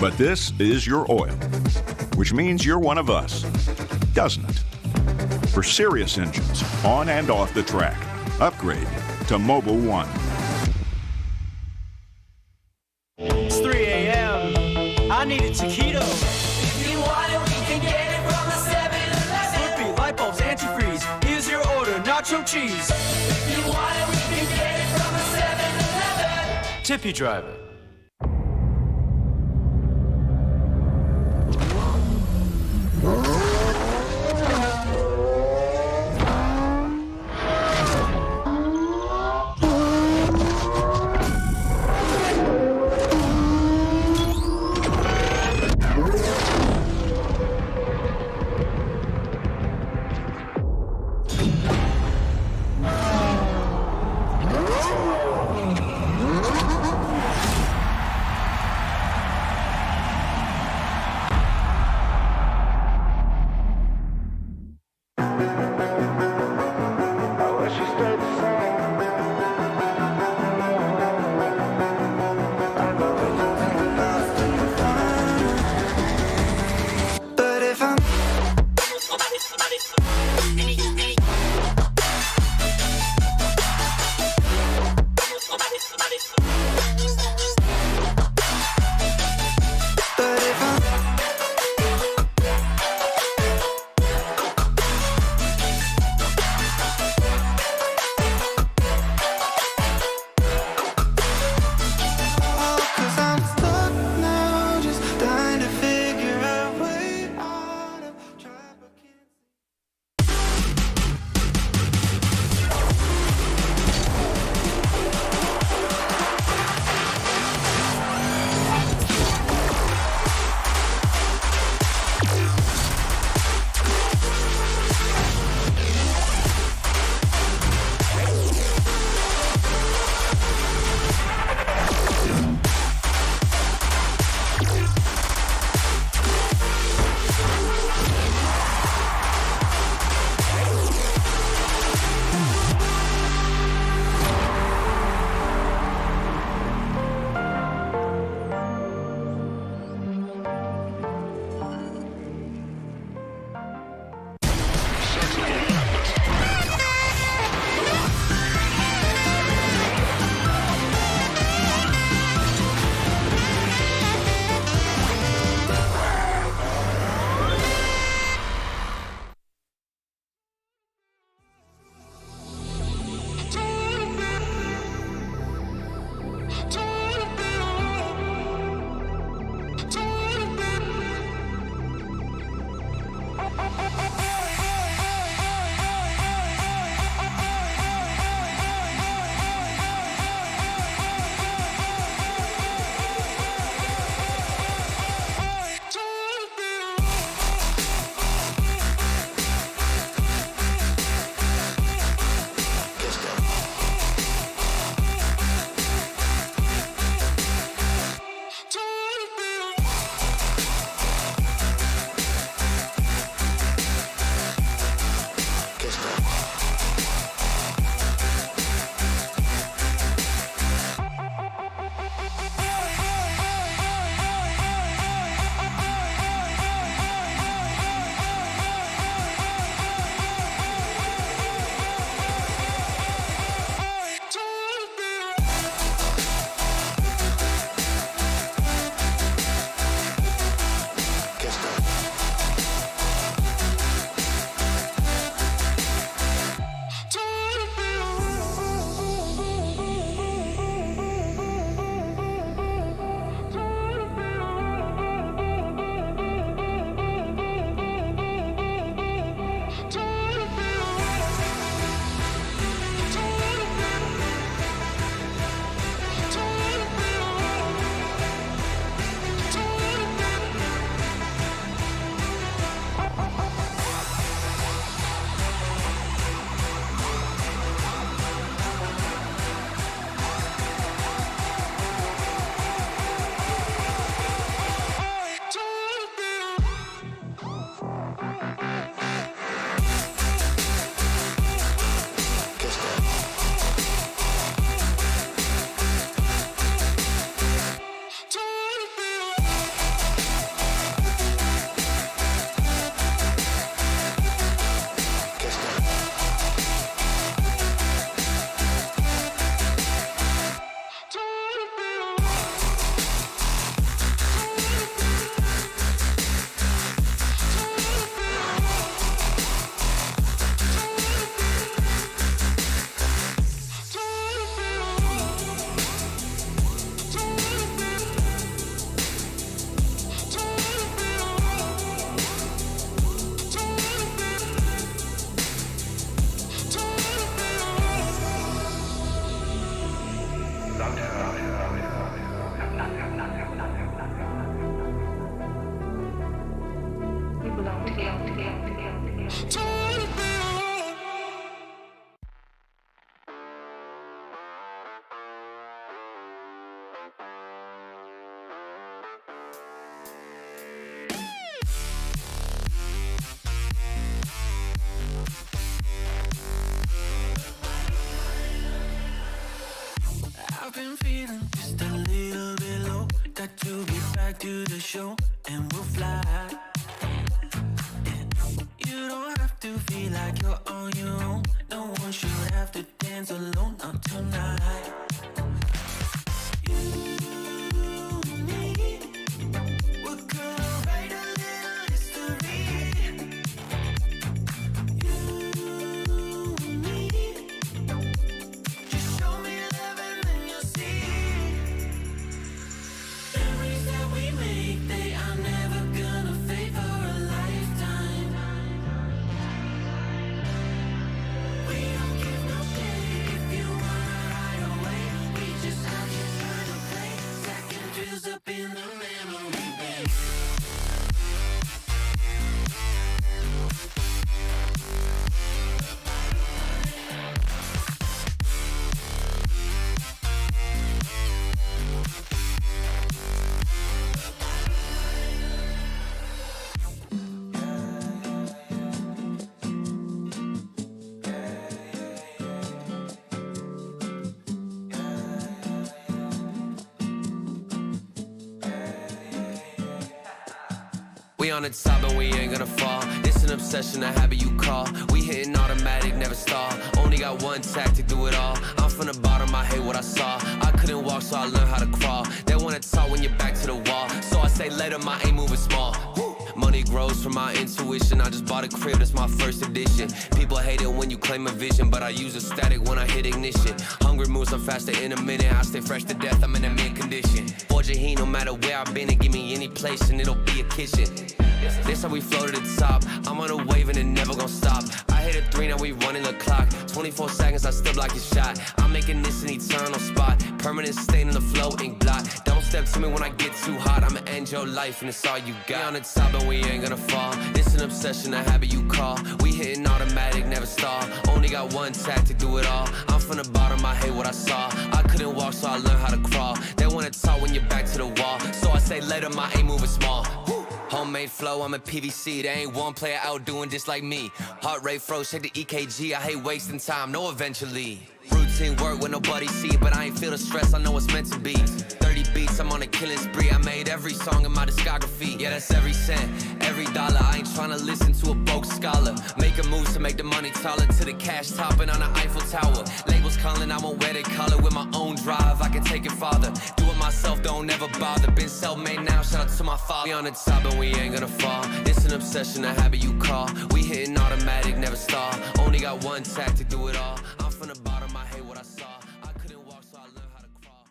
But this is your oil, which means you're one of us, doesn't it? For serious engines, on and off the track, upgrade to Mobile One. It's 3 a.m. I need a taquito. If you want it, we can get it from the 7-Eleven. Slurpee, light bulbs, antifreeze. Here's your order, nacho cheese. If you want it, we can get it from the 7-Eleven. Tippy driver. I've been feeling just a little bit low. Got to get back to the show and we'll fly. And you don't have to feel like you're on your own. No one should have to dance alone, not tonight. You and me, we're gonna write a little history. You and me, just show me love and then you'll see. Memories that we make, they are never gonna fade for a lifetime. We don't give no shade if you wanna hide away. We just out here trying to play. Second feels up in the memory bank. We on the top and we ain't gonna fall. It's an obsession, a habit you call. We hitting automatic, never stall. Only got one tactic, do it all. I'm from the bottom, I hate what I saw. I couldn't walk, so I learned how to crawl. They wanna talk when you're back to the wall. So I say later, my ain't moving small. Money grows from my intuition. I just bought a crib, that's my first edition. People hate it when you claim a vision, but I use a static when I hit ignition. Hungry moves, I'm faster in a minute. I stay fresh to death, I'm in a mint condition. Forge a heat, no matter where I've been, and give me any place, and it'll be a kitchen. This how we flow to the top. I'm on a wave and it never gon' stop. I hit a 3, now we running the clock. 24 seconds, I still block your shot. I'm making this an eternal spot. Permanent stain in the flow, ink blot. Don't step to me when I get too hot. I'ma end your life and it's all you got. We on the top and we ain't gonna fall. It's an obsession, a habit you call. We hitting automatic, never stall. Only got one tactic, do it all. I'm from the bottom, I hate what I saw. I couldn't walk, so I learned how to crawl. They wanna talk when you're back to the wall. So I say later, my aim moving small. Homemade flow, I'm a PVC. There ain't one player out doing this like me. Heart rate froze, check the EKG. I hate wasting time, no eventually. Routine work when nobody see, but I ain't feel the stress, I know it's meant to be. 30 beats, I'm on a killing spree. I made every song in my discography. Yeah, that's every cent, every dollar. I ain't tryna listen to a broke scholar. Making moves to make the money taller. To the cash topping on the Eiffel Tower. Labels calling, I won't wear the collar. With my own drive, I can take it farther. Do it myself, don't ever bother. Been self-made now, shout out to my father. We on the top and we ain't gonna fall. It's an obsession, a habit you call. We hitting automatic, never stall. Only got one tactic, do it all. I'm from the bottom, I hate what I saw. I couldn't walk, so I learned how to crawl.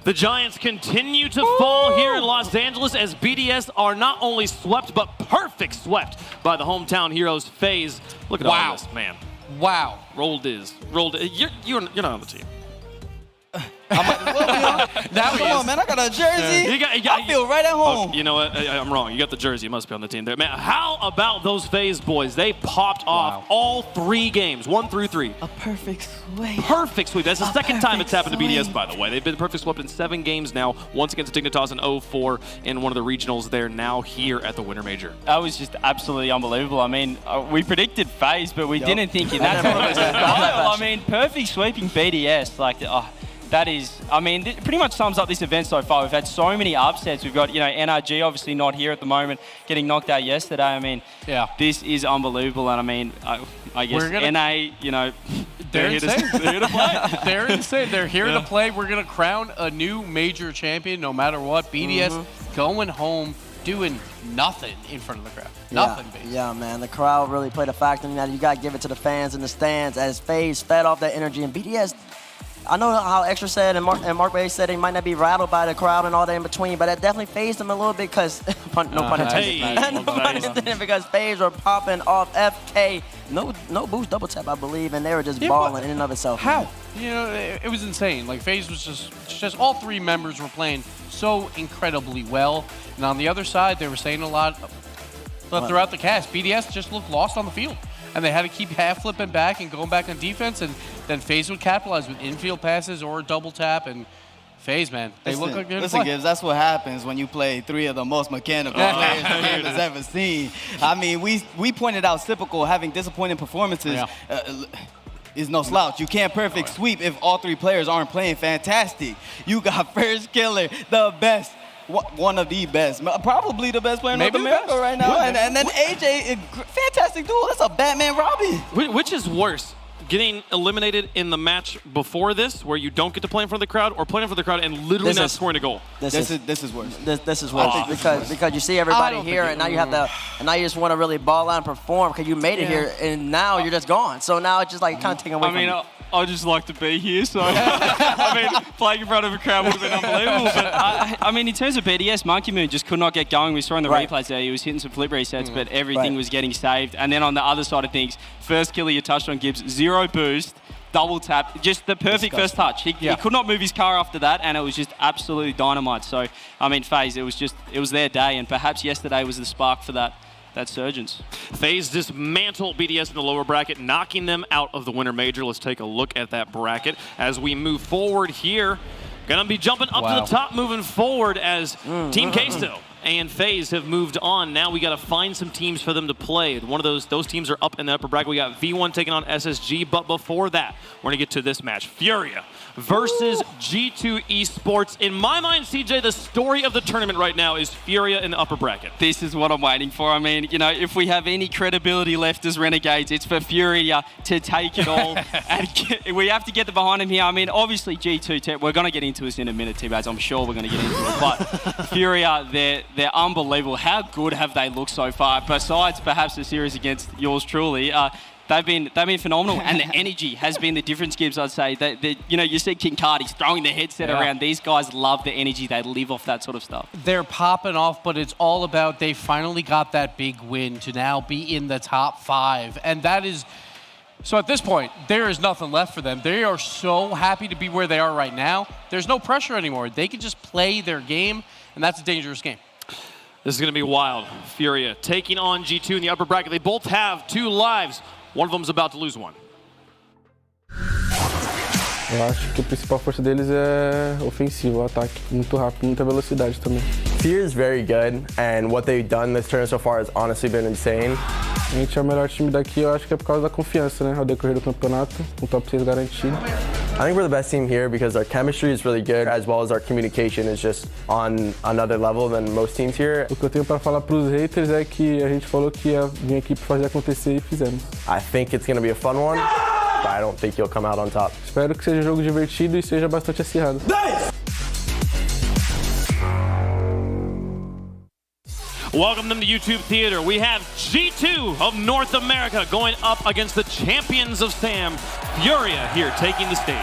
The Giants continue to fall here in Los Angeles as BDS are not only swept, but perfect swept by the hometown heroes FaZe. Look at all this, man. Wow. Rolled is. You're not on the team. Come on, man. I got a jersey. I feel right at home. Oh, you know what? I'm wrong. You got the jersey. You must be on the team there. Man, how about those FaZe boys? They popped off all 3 games, 1 through 3. A perfect sweep. Perfect sweep. That's the second time it's happened to BDS, by the way. They've been perfect swept in 7 games now. Once against Dignitas in 0-4 in one of the regionals. They're now here at the Winter Major. That was just absolutely unbelievable. I mean, we predicted FaZe, but we didn't think in that tournament. I mean, perfect sweeping BDS. Like, that is, I mean, pretty much sums up this event so far. We've had so many upsets. We've got, NRG obviously not here at the moment, getting knocked out yesterday. I mean, this is unbelievable. And I mean, I guess NA, they're insane. They're here to play. They're insane. They're here to play. We're going to crown a new major champion no matter what. BDS going home, doing nothing in front of the crowd. Nothing, basically. Yeah, man. The crowd really played a factor in that. You got to give it to the fans in the stands as FaZe fed off that energy. And BDS, I know how Extra said and Mark Bay said he might not be rattled by the crowd and all that in between, but it definitely phased him a little bit because, no pun intended, because FaZe were popping off FK. No boost double tap, I believe, and they were just balling in and of itself. How? It was insane. Like, FaZe was just all 3 members were playing so incredibly well. And on the other side, they were saying a lot throughout the cast. BDS just looked lost on the field. And they had to keep half flipping back and going back on defense, and then FaZe would capitalize with infield passes or a double tap, and FaZe, man. They look like they're Listen, Gibbs, that's what happens when you play 3 of the most mechanical players the game has ever seen. I mean, we pointed out Typical having disappointing performances. Is no slouch. You can't perfect sweep if all 3 players aren't playing fantastic. You got First Killer, the best, one of the best, probably the best player in North America right now. And then AJ, fantastic duel. That's a Batman Robin. Which is worse? Getting eliminated in the match before this, where you don't get to play in front of the crowd, or playing in front of the crowd and literally not scoring a goal? This is worse. This is worse because you see everybody here, and now you have to, and now you just want to really ball out and perform because you made it here, and now you're just gone. So now it's just like kind of taking away from you. I just like to be here, so I mean, playing in front of a crowd would have been unbelievable. But I mean, in terms of BDS, Monkey Moon just could not get going. We saw in the replays there, he was hitting some flip resets, but everything was getting saved. And then on the other side of things, First Killer, you touched on, Gibbs, 0 boost, double tap, just the perfect first touch. He could not move his car after that, and it was just absolutely dynamite. So, I mean, FaZe, it was their day, and perhaps yesterday was the spark for that surgence. FaZe dismantle BDS in the lower bracket, knocking them out of the Winter Major. Let's take a look at that bracket as we move forward here. Gonna be jumping up to the top moving forward as Team Queso and FaZe have moved on. Now we got to find some teams for them to play. One of those teams are up in the upper bracket. We got V1 taking on SSG, but before that, we're gonna get to this match. Furia versus G2 Esports. In my mind, CJ, the story of the tournament right now is Furia in the upper bracket. This is what I'm waiting for. I mean, you know, if we have any credibility left as Renegades, it's for Furia to take it all. And we have to get the behind him here. I mean, obviously G2, we're going to get into this in a minute, T-Baz. I'm sure we're going to get into it. But Furia, they're unbelievable. How good have they looked so far? Besides perhaps the series against yours truly, they've been phenomenal, and the energy has been the difference, Gibbs, I'd say. You know, you see Kincardi's throwing the headset around. These guys love the energy. They live off that sort of stuff. They're popping off, but it's all about they finally got that big win to now be in the top 5. And that is, so at this point, there is nothing left for them. They are so happy to be where they are right now. There's no pressure anymore. They can just play their game, and that's a dangerous game. This is going to be wild. Furia taking on G2 in the upper bracket. They both have 2 lives. One of them's about to lose one. Eu acho que a principal força deles é ofensivo, o ataque. Muito rápido, muita velocidade também. Fear is very good, and what they've done this tournament so far has honestly been insane. A gente é o melhor time daqui, eu acho que é por causa da confiança, né? Ao decorrer do campeonato, com o top 6 garantido. I think we're the best team here because our chemistry is really good, as well as our communication is just on another level than most teams here. O que eu tenho para falar para os haters é que a gente falou que ia vir aqui para fazer acontecer e fizemos. I think it's going to be a fun one, but I don't think you'll come out on top. Espero que seja um jogo divertido e seja bastante acirrado. Welcome them to YouTube Theater. We have G2 of North America going up against the champions of SAM, Furia, here taking the stage.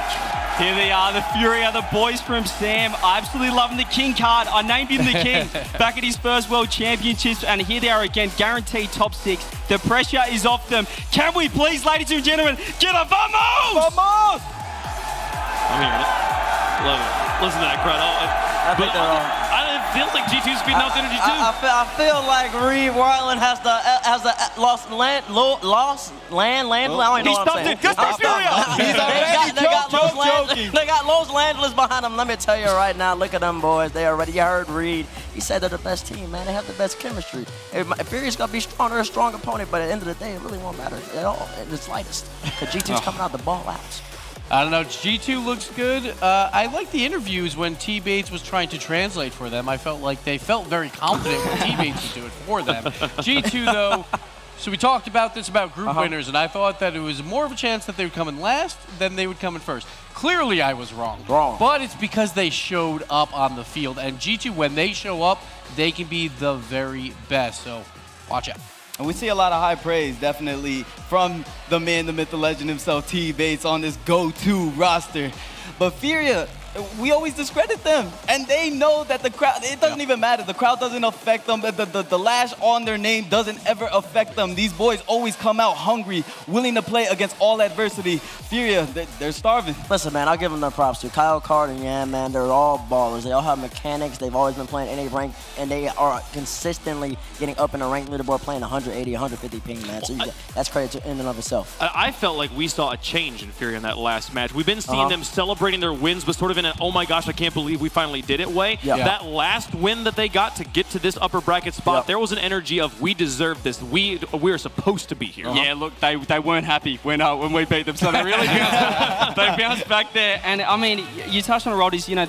Here they are, the Furia, the boys from SAM. Absolutely loving the King card. I named him the King back at his first World Championships, and here they are again, guaranteed top 6. The pressure is off them. Can we please, ladies and gentlemen, get a vamos! Vamos! I'm hearing it. Love it. Listen to that crowd. It feels like G2's speeding out the energy too. I feel like Reed Wyland has the lost land. I don't know what I'm saying. Good for Furia. They got Los Angeles behind them. Let me tell you right now, look at them boys. They are ready. You heard Reed. He said they're the best team, man. They have the best chemistry. Furia's going to be strong. They're a strong opponent, but at the end of the day, it really won't matter at all, in the slightest. Because G2's coming out the ball out. I don't know, G2 looks good. I like the interviews when T-Bates was trying to translate for them. I felt like they felt very confident when T-Bates would do it for them. G2 though, so we talked about this about group winners, and I thought that it was more of a chance that they would come in last than they would come in first. Clearly I was wrong. But it's because they showed up on the field, and G2, when they show up, they can be the very best, so watch out. And we see a lot of high praise, definitely, from the man, the myth, the legend himself, T-Bates, on this go-to roster. But Furia, we always discredit them, and they know that the crowd, it doesn't even matter. The crowd doesn't affect them. The lash on their name doesn't ever affect them. These boys always come out hungry, willing to play against all adversity. Furia, they're starving. Listen, man, I'll give them their props too. Kyle Carter, yeah, man, they're all ballers. They all have mechanics. They've always been playing NA rank, and they are consistently getting up in the rank leaderboard, playing 180, 150 ping, man. So that's credit in and of itself. I felt like we saw a change in Furia in that last match. We've been seeing them celebrating their wins, but sort of in a, oh my gosh, I can't believe we finally did it way. That last win that they got to get to this upper bracket spot, there was an energy of we deserve this. We are supposed to be here. Yeah, look, they weren't happy when we beat them, so they really bounced back there. And I mean, you touched on it, Rod, is, you know,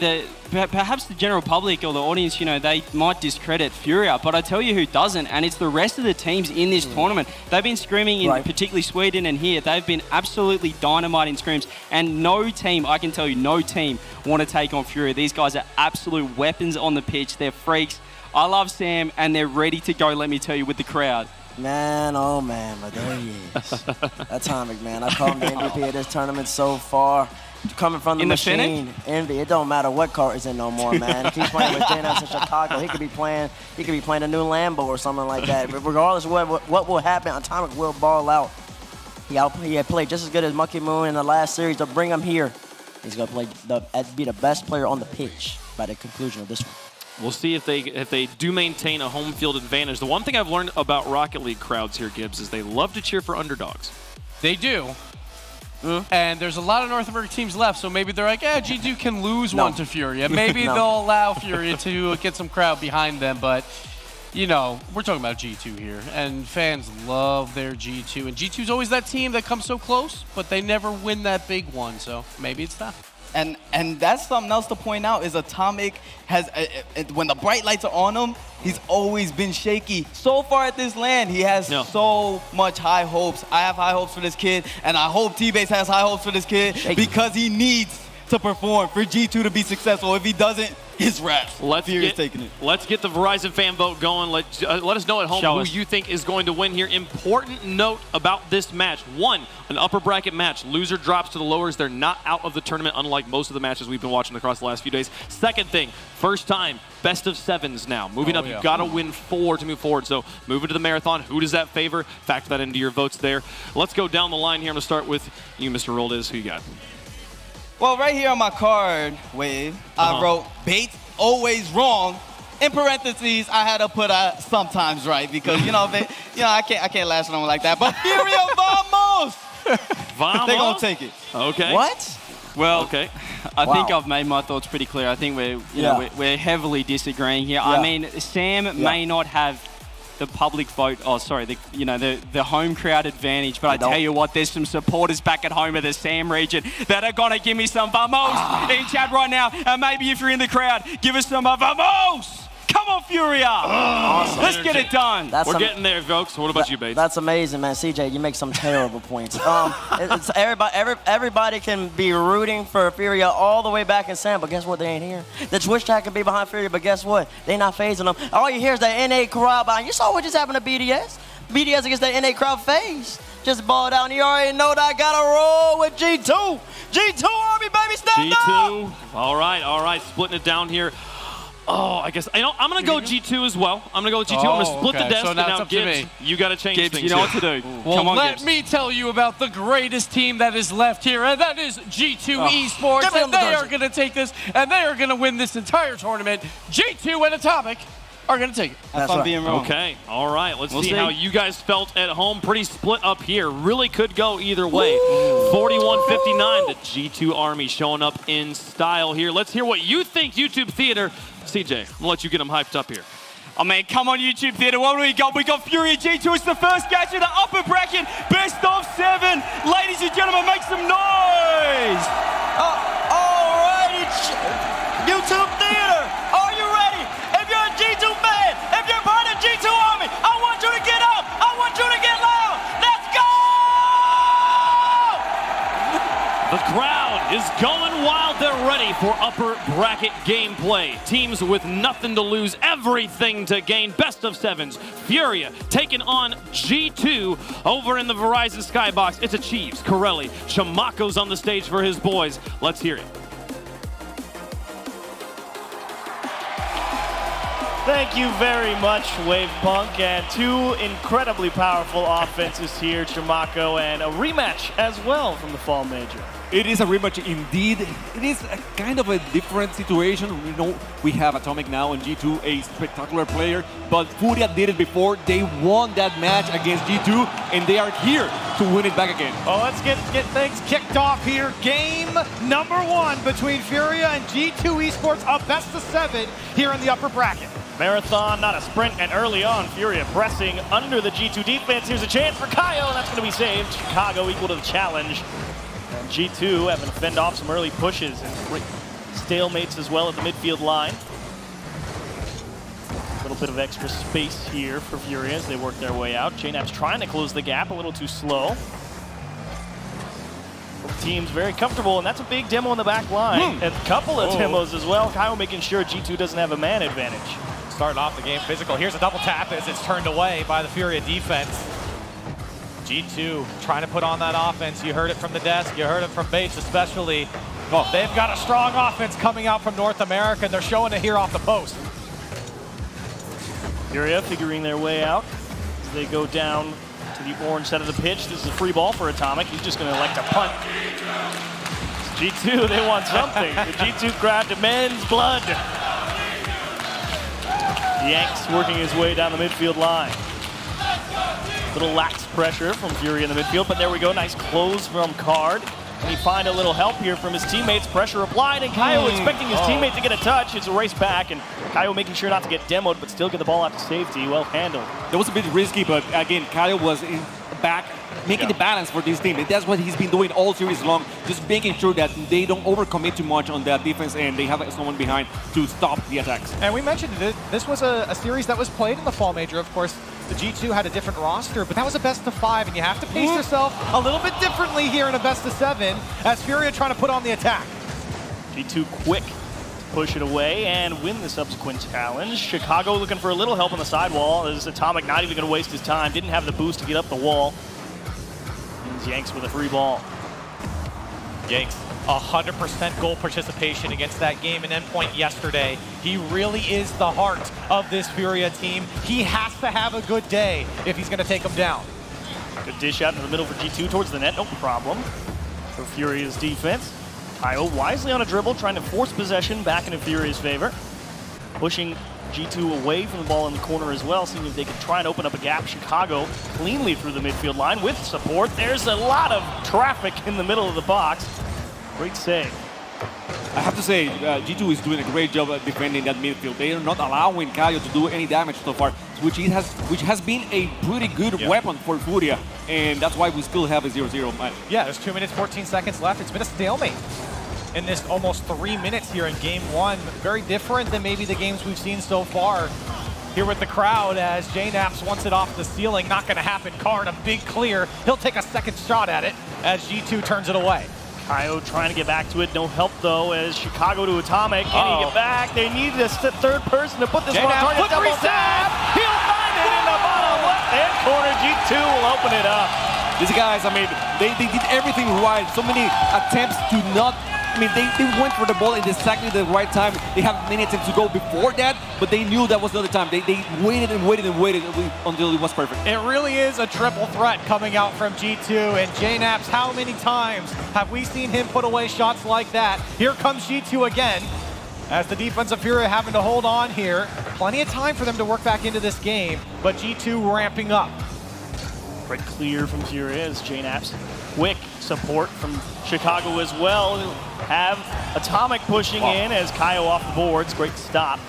perhaps the general public or the audience, you know, they might discredit Furia, but I tell you who doesn't, and it's the rest of the teams in this tournament. They've been screaming in particularly Sweden and here. They've been absolutely dynamite in scrims, and no team, I can tell you, no team want to take on Furia. These guys are absolute weapons on the pitch. They're freaks. I love Sam, and they're ready to go, let me tell you, with the crowd. Man, oh man, but there he is. Atomic, man. I call him the MVP of this tournament so far. Coming from the machine, Envy. It don't matter what car is in no more, man. He keeps playing with JNS in Chicago. He could be playing a new Lambo or something like that. But regardless of what will happen, Atomic will ball out. He had played just as good as Monkey Moon in the last series. To bring him here, he's gonna be the best player on the pitch by the conclusion of this one. We'll see if they do maintain a home field advantage. The one thing I've learned about Rocket League crowds here, Gibbs, is they love to cheer for underdogs. They do. And there's a lot of North American teams left, so maybe they're like, G2 can lose one to Furia. Maybe they'll allow Furia to get some crowd behind them, but, you know, we're talking about G2 here, and fans love their G2. And G2's always that team that comes so close, but they never win that big one, so maybe it's that. And that's something else to point out is Atomic has, when the bright lights are on him, he's always been shaky. So far at this LAN, he has so much high hopes. I have high hopes for this kid, and I hope T-Base has high hopes for this kid because he needs to perform for G2 to be successful. If he doesn't, his raps. Let's get the Verizon fan vote going. Let us know at home who you think is going to win here. Important note about this match. One, an upper bracket match. Loser drops to the lowers. They're not out of the tournament, unlike most of the matches we've been watching across the last few days. Second thing, first time, best of sevens now. Moving up, you've got to win 4 to move forward. So moving to the marathon, who does that favor? Factor that into your votes there. Let's go down the line here. I'm going to start with you, Mr. Roldes. Who you got? Well, right here on my card, Wave, I wrote Bates always wrong. In parentheses, I had to put sometimes right because I can't last long like that. But Furia vamos! Vamos? They're gonna take it. Okay. What? Well, I think I've made my thoughts pretty clear. I think we're heavily disagreeing here. I mean, Sam may not have the public vote, the home crowd advantage, but I tell you what, there's some supporters back at home of the Sam region that are gonna give me some vamos in chat right now, and maybe if you're in the crowd, give us some vamos! Come on, Furia! Awesome. Let's get it done. We're getting there, folks. What about you, Bates? That's amazing, man. CJ, you make some terrible points. It's everybody can be rooting for Furia all the way back in Sam, but guess what? They ain't here. The Twitch chat can be behind Furia, but guess what? They not phasing them. All you hear is that NA crowd behind. You saw what just happened to BDS? BDS against that NA crowd phase. Just balled out, and you already know that I got to roll with G2. G2 Army, baby, stand up! G2. All right. Splitting it down here. Oh, I guess I'm going to go G2 as well. I'm going to go with G2. I'm going to split the desk. So now and it's now up to me. You got to change Gibbs, things. you know what to do. Well, Come on, let Gibbs. me tell you about the greatest team that is left here, and that is G2 Esports. And they are going to take this, and they are going to win this entire tournament. G2 and Atomic are going to take it. That's right. Being wrong. Okay, all right. Let's see how you guys felt at home. Pretty split up here. Really could go either way. 41-59, the G2 Army showing up in style here. Let's hear what you think, YouTube Theater. CJ, I'm gonna let you get them hyped up here. I mean, come on, YouTube Theater. What do we got? We got Furia G2. It's the first game to the upper bracket. Best of 7. Ladies and gentlemen, make some noise. All righty, YouTube Theater. Are you ready? If you're a G2 fan, if you're part of G2 Army, I want you to get up. I want you to get loud. Let's go! The crowd is going wild. They're ready for upper bracket gameplay. Teams with nothing to lose, everything to gain. Best of 7s. Furia taking on G2 over in the Verizon Skybox. It's Achieves, Corelli, Chamaco's on the stage for his boys. Let's hear it. Thank you very much, Wave Punk, and two incredibly powerful offenses here, Chimako, and a rematch as well from the Fall Major. It is a rematch indeed. It is a kind of a different situation. We know we have Atomic now and G2, a spectacular player, but Furia did it before. They won that match against G2, and they are here to win it back again. Oh, let's get things kicked off here. Game number 1 between Furia and G2 Esports, a best of 7 here in the upper bracket. Marathon, not a sprint, and early on, Furia pressing under the G2 defense. Here's a chance for Kyle, and that's going to be saved. Chicago equal to the challenge. And G2 having to fend off some early pushes and great stalemates as well at the midfield line. A little bit of extra space here for Furia as they work their way out. JNAP's trying to close the gap, a little too slow. Both teams very comfortable, and that's a big demo in the back line. And a couple of demos as well. Kyle making sure G2 doesn't have a man advantage. Starting off the game physical. Here's a double tap as it's turned away by the Furia defense. G2 trying to put on that offense. You heard it from the desk. You heard it from Bates especially. Oh, they've got a strong offense coming out from North America, and they're showing it here off the post. Furia figuring their way out as they go down to the orange side of the pitch. This is a free ball for Atomic. He's just going to elect to punt. G2, they want something. The G2 crowd demands blood. Yanks working his way down the midfield line. Little lax pressure from Fury in the midfield, but there we go. Nice close from Card. And he find a little help here from his teammates. Pressure applied, and Kaio expecting his teammate to get a touch. It's a race back, and Kaio making sure not to get demoed, but still get the ball out to safety. Well handled. That was a bit risky, but again, Kaio was in the back, making the balance for this team. And that's what he's been doing all series long, just making sure that they don't overcommit too much on that defense, and they have someone behind to stop the attacks. And we mentioned this was a series that was played in the Fall Major, of course. The G2 had a different roster, but that was a best of 5, and you have to pace yourself a little bit differently here in a best of 7 as Furia trying to put on the attack. G2 quick to push it away and win the subsequent challenge. Chicago looking for a little help on the sidewall. As Atomic not even going to waste his time. Didn't have the boost to get up the wall. And Yanks with a free ball. Yanks, 100% goal participation against that game in Endpoint yesterday. He really is the heart of this Furia team. He has to have a good day if he's going to take them down. Good dish out in the middle for G2 towards the net, no problem. For Furia's defense. Kyle wisely on a dribble, trying to force possession back into Furia's favor. Pushing G2 away from the ball in the corner as well, seeing if they could try and open up a gap. Chicago cleanly through the midfield line with support. There's a lot of traffic in the middle of the box. Great save. I have to say, G2 is doing a great job at defending that midfield. They are not allowing Kaio to do any damage so far, which has been a pretty good weapon for Furia, and that's why we still have a 0-0 match. Yeah, there's 2 minutes, 14 seconds left. It's been a stalemate in this almost 3 minutes here in Game 1. Very different than maybe the games we've seen so far here with the crowd as JNAPS wants it off the ceiling. Not going to happen. Card, a big clear. He'll take a second shot at it as G2 turns it away. Kaio trying to get back to it. No help, though, as Chicago to Atomic. Can he get back? They need a third person to put this one on target. Double tap! He'll find it in the bottom left-hand corner. G2 will open it up. These guys, I mean, they did everything right. So many attempts to not... I mean, they went for the ball at exactly the right time. They have many attempts to go before that, but they knew that was not the time. They waited and waited and waited until it was perfect. It really is a triple threat coming out from G2. And JNAPS, how many times have we seen him put away shots like that? Here comes G2 again, as the defensive Furia having to hold on here. Plenty of time for them to work back into this game, but G2 ramping up. Great clear from Furia as JNAPS. Quick support from Chicago as well. Have Atomic pushing in as Kaio off the boards. Great stop.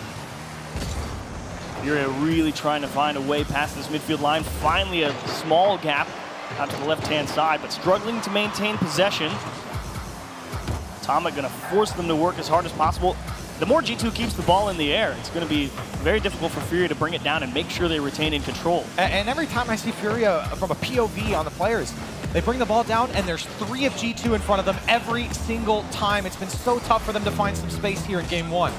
Furia really trying to find a way past this midfield line. Finally a small gap out to the left-hand side, but struggling to maintain possession. Atomic going to force them to work as hard as possible. The more G2 keeps the ball in the air, it's going to be very difficult for Furia to bring it down and make sure they retain in control. And every time I see Furia from a POV on the players, they bring the ball down and there's 3 of G2 in front of them every single time. It's been so tough for them to find some space here in Game 1.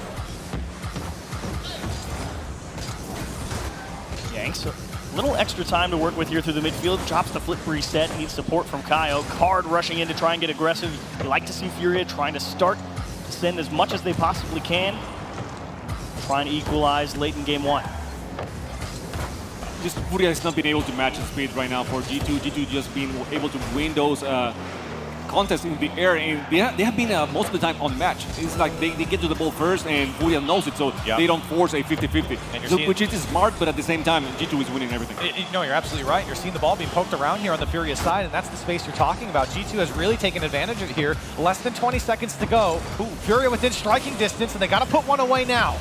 Yanks, a little extra time to work with here through the midfield. Drops the flip reset, needs support from Kaio. Card rushing in to try and get aggressive. You like to see Furia trying to start to send as much as they possibly can. trying to equalize late in game 1. Just Furia has not been able to match the speed right now for G2. G2 just being able to win those contests in the air, and they have been most of the time unmatched. It's like they get to the ball first, and Furia knows it, so they don't force a 50-50, so, which is smart, but at the same time, G2 is winning everything. No, you're absolutely right. You're seeing the ball being poked around here on the Furia side, and that's the space you're talking about. G2 has really taken advantage of it here. Less than 20 seconds to go. Furia within striking distance, and they got to put one away now.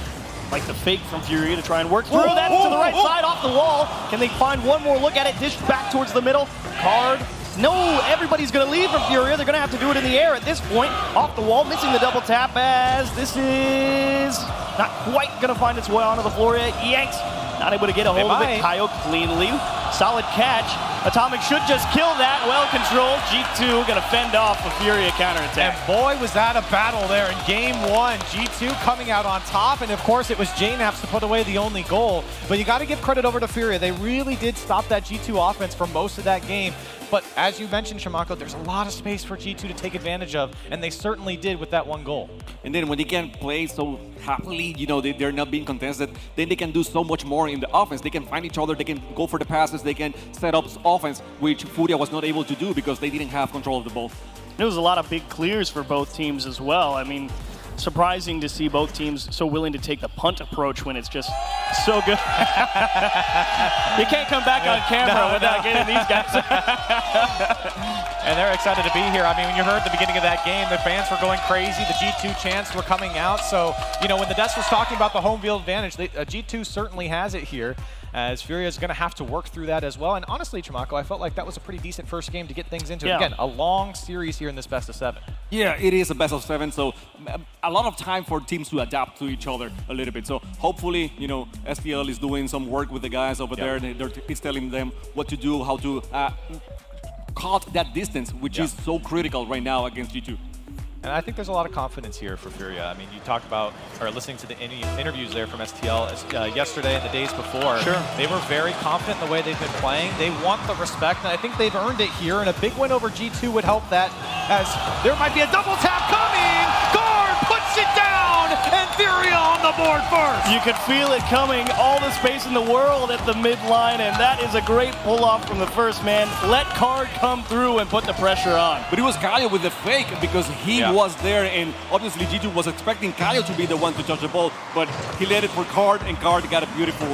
Like the fake from Furia to try and work through. That's to the right side, off the wall. Can they find one more look at it? Dished back towards the middle. Card. No, everybody's going to leave from Furia. They're going to have to do it in the air at this point. Off the wall, missing the double tap as this is not quite going to find its way onto the floor yet. Yanks not able to get a hold of it. Kaio cleanly. Solid catch. Atomic should just kill that. Well controlled. G2 going to fend off a Furia counterattack. And boy, was that a battle there in game 1. G2 coming out on top, and of course it was JNaps to put away the only goal. But you got to give credit over to Furia. They really did stop that G2 offense for most of that game. But as you mentioned, Shamako, there's a lot of space for G2 to take advantage of, and they certainly did with that one goal. And then when they can play so happily, you know, they're not being contested, then they can do so much more in the offense. They can find each other, they can go for the passes, they can set up offense, which Furia was not able to do because they didn't have control of the ball. There was a lot of big clears for both teams as well. I mean, surprising to see both teams so willing to take the punt approach when it's just so good. You can't come back on camera without getting these guys. And they're excited to be here. I mean, when you heard the beginning of that game, the fans were going crazy. The G2 chants were coming out. So, you know, when the desk was talking about the home field advantage, G2 certainly has it here, as Furia is going to have to work through that as well. And honestly, Chamaco, I felt like that was a pretty decent first game to get things into. Yeah. Again, a long series here in this best of 7. Yeah, it is a best of 7, so a lot of time for teams to adapt to each other a little bit. So hopefully, you know, STL is doing some work with the guys over there. He's telling them what to do, how to cut that distance, which is so critical right now against G2. And I think there's a lot of confidence here for Furia. I mean, you talked about, or listening to the interviews there from STL yesterday and the days before. Sure. They were very confident in the way they've been playing. They want the respect, and I think they've earned it here, and a big win over G2 would help that, as there might be a double tap coming! Guard puts it down, and Furia on the board first! You could feel it coming, all the space in the world at the midline, and that is a great pull-off from the first man. Let Card come through and put the pressure on. But it was Kaio with the fake because he was there, and obviously G2 was expecting Kaio to be the one to touch the ball, but he let it for Card, and Card got a beautiful,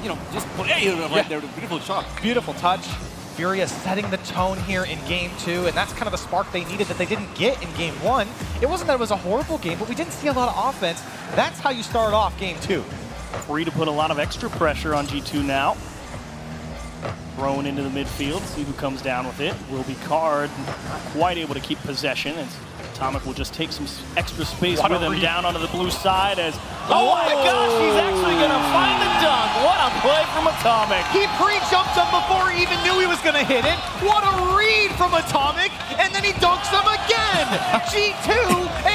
you know, just play right there, a beautiful shot. Beautiful touch. Furia setting the tone here in game 2, and that's kind of the spark they needed that they didn't get in game 1. It wasn't that it was a horrible game, but we didn't see a lot of offense. That's how you start off game 2. Free to put a lot of extra pressure on G2 now. Thrown into the midfield, see who comes down with it. Will be Card, not quite able to keep possession, as Atomic will just take some extra space with him down onto the blue side as... Oh my gosh, he's actually going to find the dunk. What a play from Atomic. He pre-jumped him before he even knew he was going to hit it. What a read from Atomic, and then he dunks him again. G2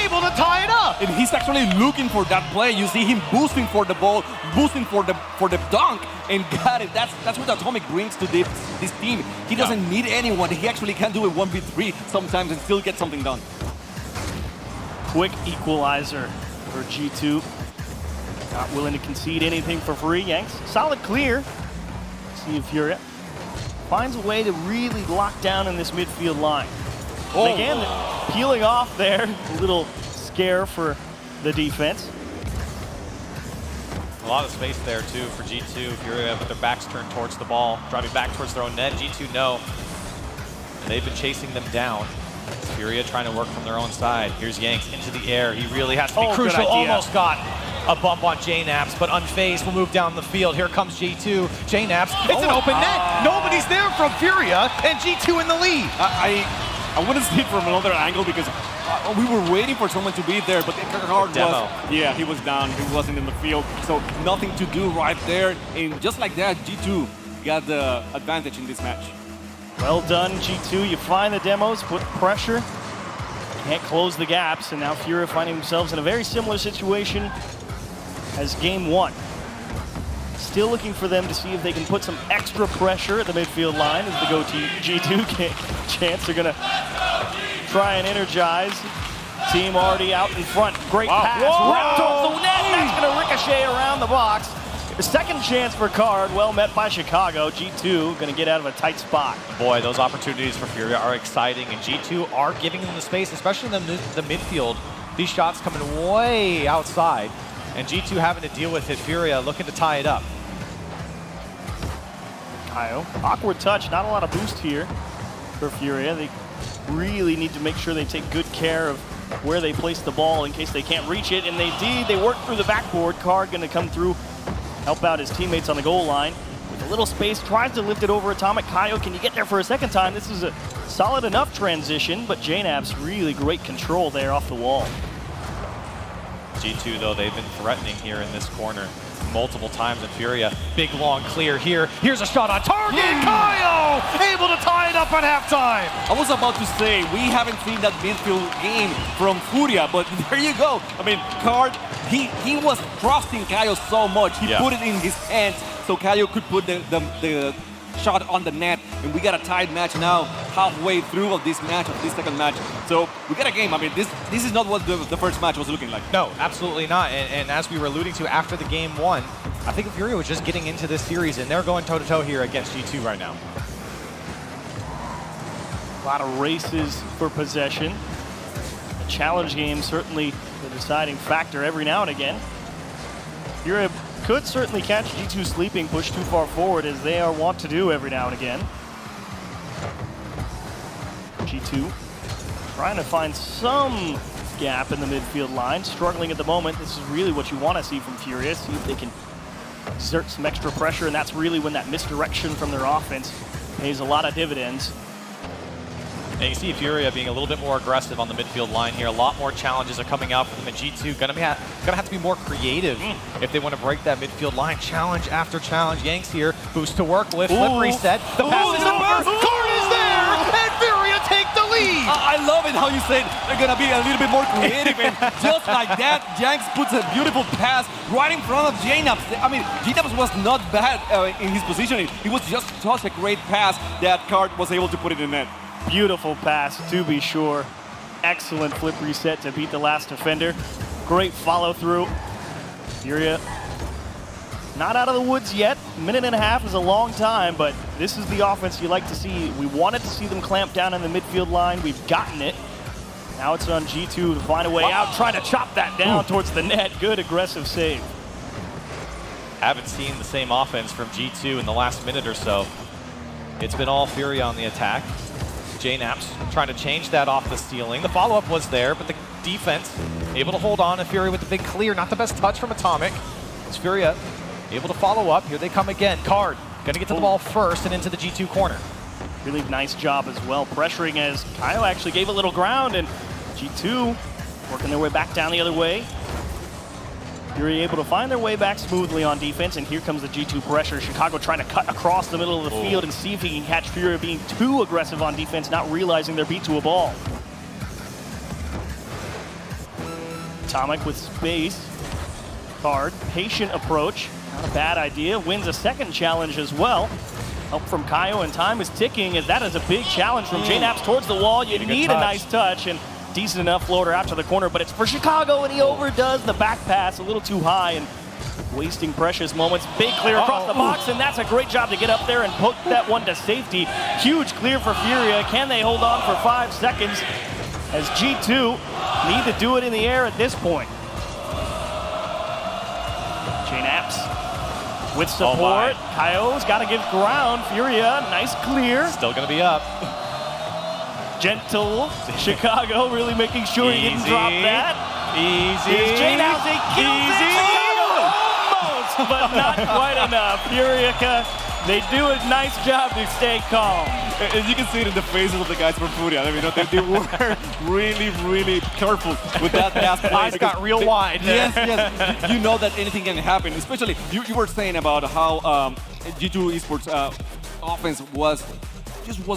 able to tie it up. And he's actually looking for that play. You see him boosting for the ball, boosting for the dunk, and got it. That's what Atomic brings to this team. He doesn't need anyone. He actually can do a 1v3 sometimes and still get something done. Quick equalizer for G2. Not willing to concede anything for free. Yanks, solid clear. See if Furia finds a way to really lock down in this midfield line. And again, peeling off there. A little scare for the defense. A lot of space there, too, for G2. Furia with their backs turned towards the ball, driving back towards their own net. G2 no. And they've been chasing them down. Furia trying to work from their own side. Here's Yanks into the air. He really has to be crucial. Almost got a bump on JNaps, but unfazed will move down the field. Here comes G2. JNaps, it's an open net. Nobody's there from Furia, and G2 in the lead. I wouldn't see it from another angle because we were waiting for someone to be there, but Card was, he was down. He wasn't in the field, so nothing to do right there. And just like that, G2 got the advantage in this match. Well done, G2. You find the demos, put pressure, can't close the gaps, and now Furia finding themselves in a very similar situation as game 1. Still looking for them to see if they can put some extra pressure at the midfield line as the go-to G2 chance. They're going to try and energize. Team already out in front. Great pass. Wrapped off the net. that's going to ricochet around the box. The second chance for Card, well met by Chicago. G2 going to get out of a tight spot. Boy, those opportunities for Furia are exciting, and G2 are giving them the space, especially in the midfield. These shots coming way outside, and G2 having to deal with it. Furia looking to tie it up. Kaio, awkward touch, not a lot of boost here for Furia. They really need to make sure they take good care of where they place the ball in case they can't reach it, and they did. They work through the backboard. Card going to come through, help out his teammates on the goal line. With a little space, tries to lift it over Atomic. Kaio, can you get there for a second time? This is a solid enough transition, but JNAP's really great control there off the wall. G2, though, they've been threatening here in this corner multiple times, and Furia, big long clear here. Here's a shot on target. Kaio able to tie it up at halftime. I was about to say, we haven't seen that midfield game from Furia, but there you go. I mean, Card, he was trusting Kaio so much. He put it in his hands so Kaio could put the shot on the net, and we got a tied match now, halfway through of this match, of this second match. So we got a game. I mean, this is not what the first match was looking like. No, absolutely not. And as we were alluding to after the game one, I think Furia was just getting into this series, and they're going toe-to-toe here against G2 right now. A lot of races for possession. The challenge game certainly the deciding factor every now and again. Furia could certainly catch G2 sleeping, push too far forward, as they are wont to do every now and again. G2 trying to find some gap in the midfield line, struggling at the moment. This is really what you want to see from Furia, see if they can exert some extra pressure, and that's really when that misdirection from their offense pays a lot of dividends. And you see Furia being a little bit more aggressive on the midfield line here. A lot more challenges are coming out for them, and G2 gonna have to be more creative if they want to break that midfield line. Challenge after challenge. Yanks here, boost to work with, flip reset. The pass is over. Card is there, and Furia take the lead. I love it how you said they're gonna be a little bit more creative, and just like that, Yanks puts a beautiful pass right in front of JNAPS. I mean, JNAPS was not bad in his positioning. It was just such a great pass that Card was able to put it in net. Beautiful pass, to be sure. Excellent flip reset to beat the last defender. Great follow through. Furia not out of the woods yet. A minute and a half is a long time, but this is the offense you like to see. We wanted to see them clamp down in the midfield line. We've gotten it. Now it's on G2 to find a way out, trying to chop that down towards the net. Good aggressive save. Haven't seen the same offense from G2 in the last minute or so. It's been all Furia on the attack. JNAPS trying to change that off the ceiling. The follow-up was there, but the defense able to hold on, and Furia with the big clear. Not the best touch from Atomic. It's Furia able to follow up. Here they come again. Card gonna get to the ball first and into the G2 corner. Really nice job as well, pressuring as Kyle actually gave a little ground, and G2 working their way back down the other way. Furia able to find their way back smoothly on defense, and here comes the G2 pressure. Chicago trying to cut across the middle of the field and see if he can catch Furia being too aggressive on defense, not realizing they're beat to a ball. Atomic with space. Card, patient approach, not a bad idea. Wins a second challenge as well. Help from Kaio, and time is ticking, as that is a big challenge from JNAPS towards the wall. You need a nice touch, and decent enough floater out to the corner, but it's for Chicago, and he overdoes the back pass a little too high and wasting precious moments. Big clear across the box, and that's a great job to get up there and poke that one to safety. Huge clear for Furia. Can they hold on for 5 seconds as G2 need to do it in the air at this point? JNAPS with support. Kaio's got to give ground. Furia, nice clear. Still going to be up. Gentle. Chicago really making sure he didn't drop that. Easy. JNAPS, he kills it. Almost, but not quite enough. Furia, they do a nice job to stay calm. As you can see it in the faces of the guys from Furia, I mean, they were really, really careful with that last play. Eyes got real wide. Yes. You know that anything can happen. Especially, you were saying about how G2 Esports offense was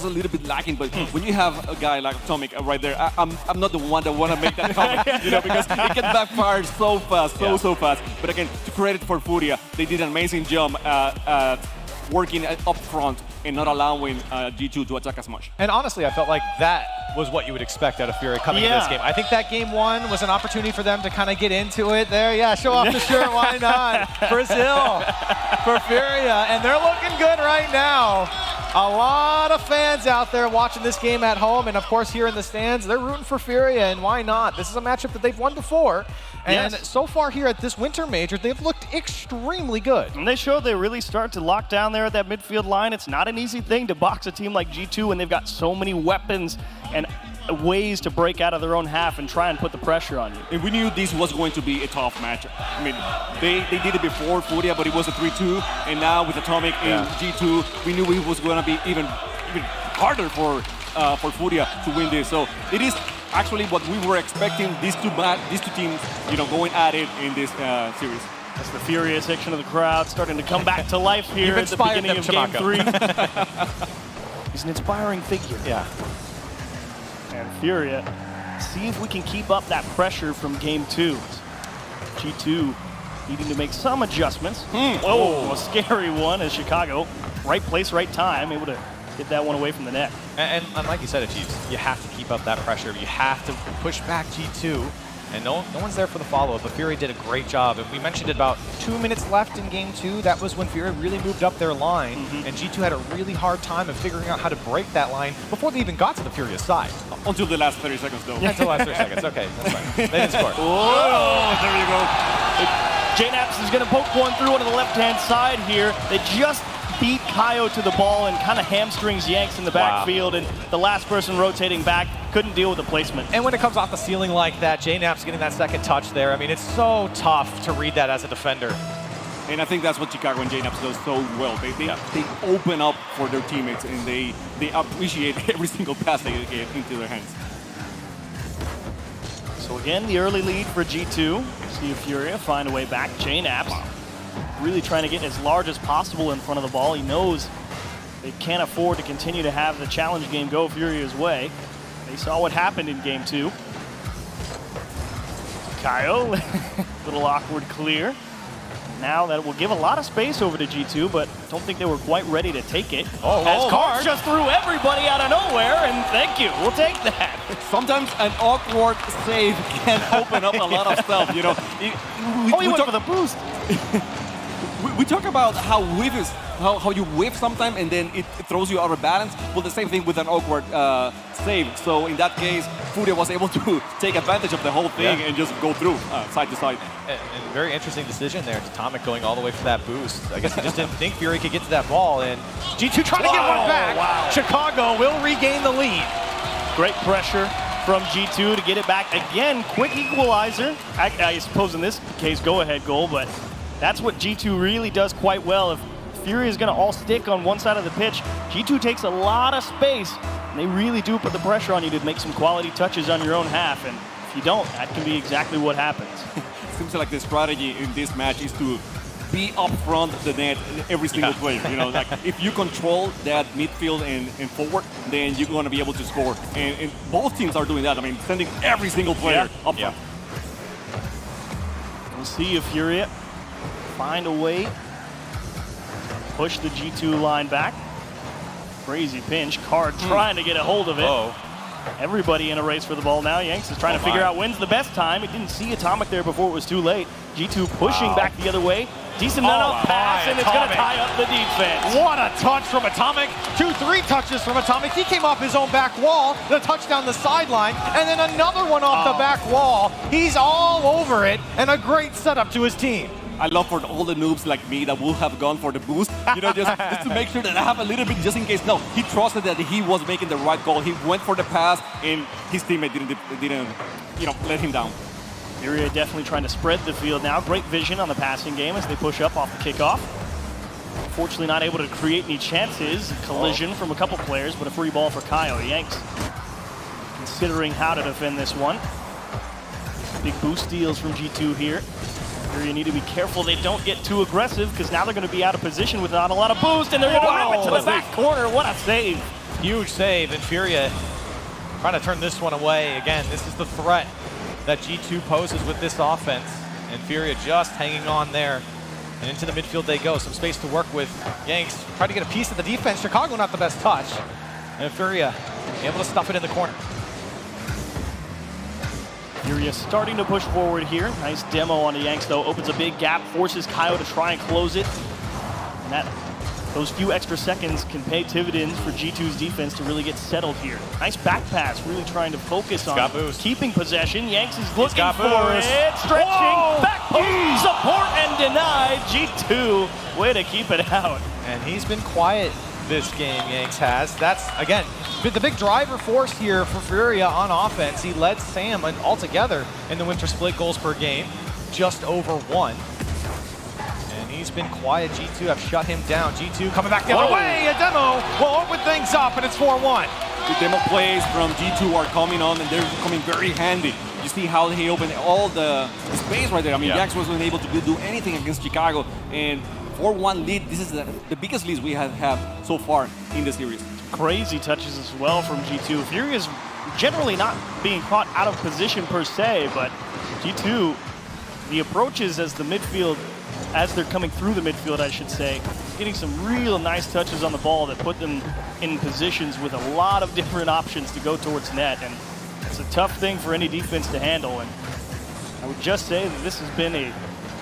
a little bit lacking, but when you have a guy like Atomic right there, I'm not the one that want to make that comment, because it can backfire so fast, so fast. But again, to credit for Furia, they did an amazing job working up front and not allowing G2 to attack as much. And honestly, I felt like that was what you would expect out of Fury coming into this game. I think that game 1 was an opportunity for them to kind of get into it there. Yeah, show off the shirt, why not? Brazil for Furia, and they're looking good right now. A lot of fans out there watching this game at home, and of course here in the stands, they're rooting for Furia, and why not? This is a matchup that they've won before, and so far here at this Winter Major, they've looked extremely good. And they showed they really start to lock down there at that midfield line. It's not an easy thing to box a team like G2 when they've got so many weapons and ways to break out of their own half and try and put the pressure on you. And we knew this was going to be a tough matchup. I mean, they did it before Furia, but it was a 3-2, and now with Atomic in G2, we knew it was going to be even harder for Furia to win this. So it is actually what we were expecting, these two teams, going at it in this series. That's the Furia section of the crowd starting to come back to life here at the beginning of Game 3. He's an inspiring figure. Yeah. And Furia, see if we can keep up that pressure from Game 2. G2 needing to make some adjustments. Oh, a scary one as Chicago. Right place, right time, able to get that one away from the net. And like you said, you have to keep up that pressure. You have to push back G2. And no one's there for the follow-up, but Fury did a great job. And we mentioned it about 2 minutes left in Game 2. That was when Fury really moved up their line, and G2 had a really hard time of figuring out how to break that line before they even got to the Furia side. Until the last 30 seconds, though. Until the last 30 seconds, okay, that's fine. They didn't score. Whoa, there you go. JNaps is going to poke one through onto the left-hand side here. They just beat Kaio to the ball and kind of hamstrings Yanks in the backfield, and the last person rotating back couldn't deal with the placement. And when it comes off the ceiling like that, JNaps getting that second touch there, I mean, it's so tough to read that as a defender. And I think that's what Chicago and JNaps does so well. They open up for their teammates, and they appreciate every single pass they get into their hands. So again, the early lead for G2. See if Furia find a way back. JNaps really trying to get as large as possible in front of the ball. He knows they can't afford to continue to have the challenge game go Furia's way. They saw what happened in Game 2. Kaio, little awkward clear. Now that will give a lot of space over to G2, but don't think they were quite ready to take it. As Cards just threw everybody out of nowhere, and thank you, we'll take that. Sometimes an awkward save can open up a lot of stuff, He went for the boost. We talk about how you whiff sometimes and then it throws you out of balance. Well, the same thing with an awkward save. So in that case, Furia was able to take advantage of the whole thing and just go through side to side. And very interesting decision there. Atomic going all the way for that boost. I guess he just didn't think Fury could get to that ball, and G2 trying to get one back. Chicago will regain the lead. Great pressure from G2 to get it back. Again, quick equalizer. I suppose in this case, go-ahead goal, but that's what G2 really does quite well. If Fury is going to all stick on one side of the pitch, G2 takes a lot of space, and they really do put the pressure on you to make some quality touches on your own half, and if you don't, that can be exactly what happens. Seems like the strategy in this match is to be up front the net every single player. Like if you control that midfield and forward, then you're going to be able to score. And both teams are doing that. I mean, sending every single player up front. We'll see if Furia find a way to push the G2 line back. Crazy pinch. Card trying to get a hold of it. Everybody in a race for the ball now. Yanks is trying to figure out when's the best time. He didn't see Atomic there before it was too late. G2 pushing back the other way. Decent enough pass, and it's going to tie up the defense. What a touch from Atomic. 2-3 touches from Atomic. He came off his own back wall, the touch down the sideline, and then another one off the back wall. He's all over it, and a great setup to his team. I love for all the noobs like me that will have gone for the boost, just to make sure that I have a little bit just in case. No, he trusted that he was making the right call. He went for the pass, and his teammate didn't let him down. Furia definitely trying to spread the field now. Great vision on the passing game as they push up off the kickoff. Unfortunately not able to create any chances. Collision from a couple players, but a free ball for Kaio. Yanks considering how to defend this one. Big boost steals from G2 here. You need to be careful they don't get too aggressive, because now they're going to be out of position with not a lot of boost, and they're going to rip it to the back corner. What a save. Huge save, and Furia trying to turn this one away. Again, this is the threat that G2 poses with this offense, and Furia just hanging on there. And into the midfield they go. Some space to work with. Yanks try to get a piece of the defense. Chicago not the best touch. And Furia able to stuff it in the corner. Furia starting to push forward here. Nice demo on the Yanks, though. Opens a big gap, forces Kaio to try and close it. And those few extra seconds can pay dividends for G2's defense to really get settled here. Nice back pass, really trying to focus on keeping possession. Yanks is looking for it. Stretching, back support and denied. G2, way to keep it out. And he's been quiet this game, Yanks has. That's, again, the big driver force here for Furia on offense. He led Sam altogether in the winter split goals per game, just over 1. And he's been quiet. G2 have shut him down. G2 coming back the other way. A demo will open things up, and it's 4-1. The demo plays from G2 are coming on, and they're coming very handy. You see how he opened all the space right there. I mean, Jax wasn't able to do anything against Chicago, and 4-1 lead. This is the biggest lead we have so far in the series. Crazy touches as well from G2. Fury is generally not being caught out of position per se, but G2, the approaches as they're coming through the midfield, I should say, getting some real nice touches on the ball that put them in positions with a lot of different options to go towards net, and it's a tough thing for any defense to handle. And I would just say that this has been a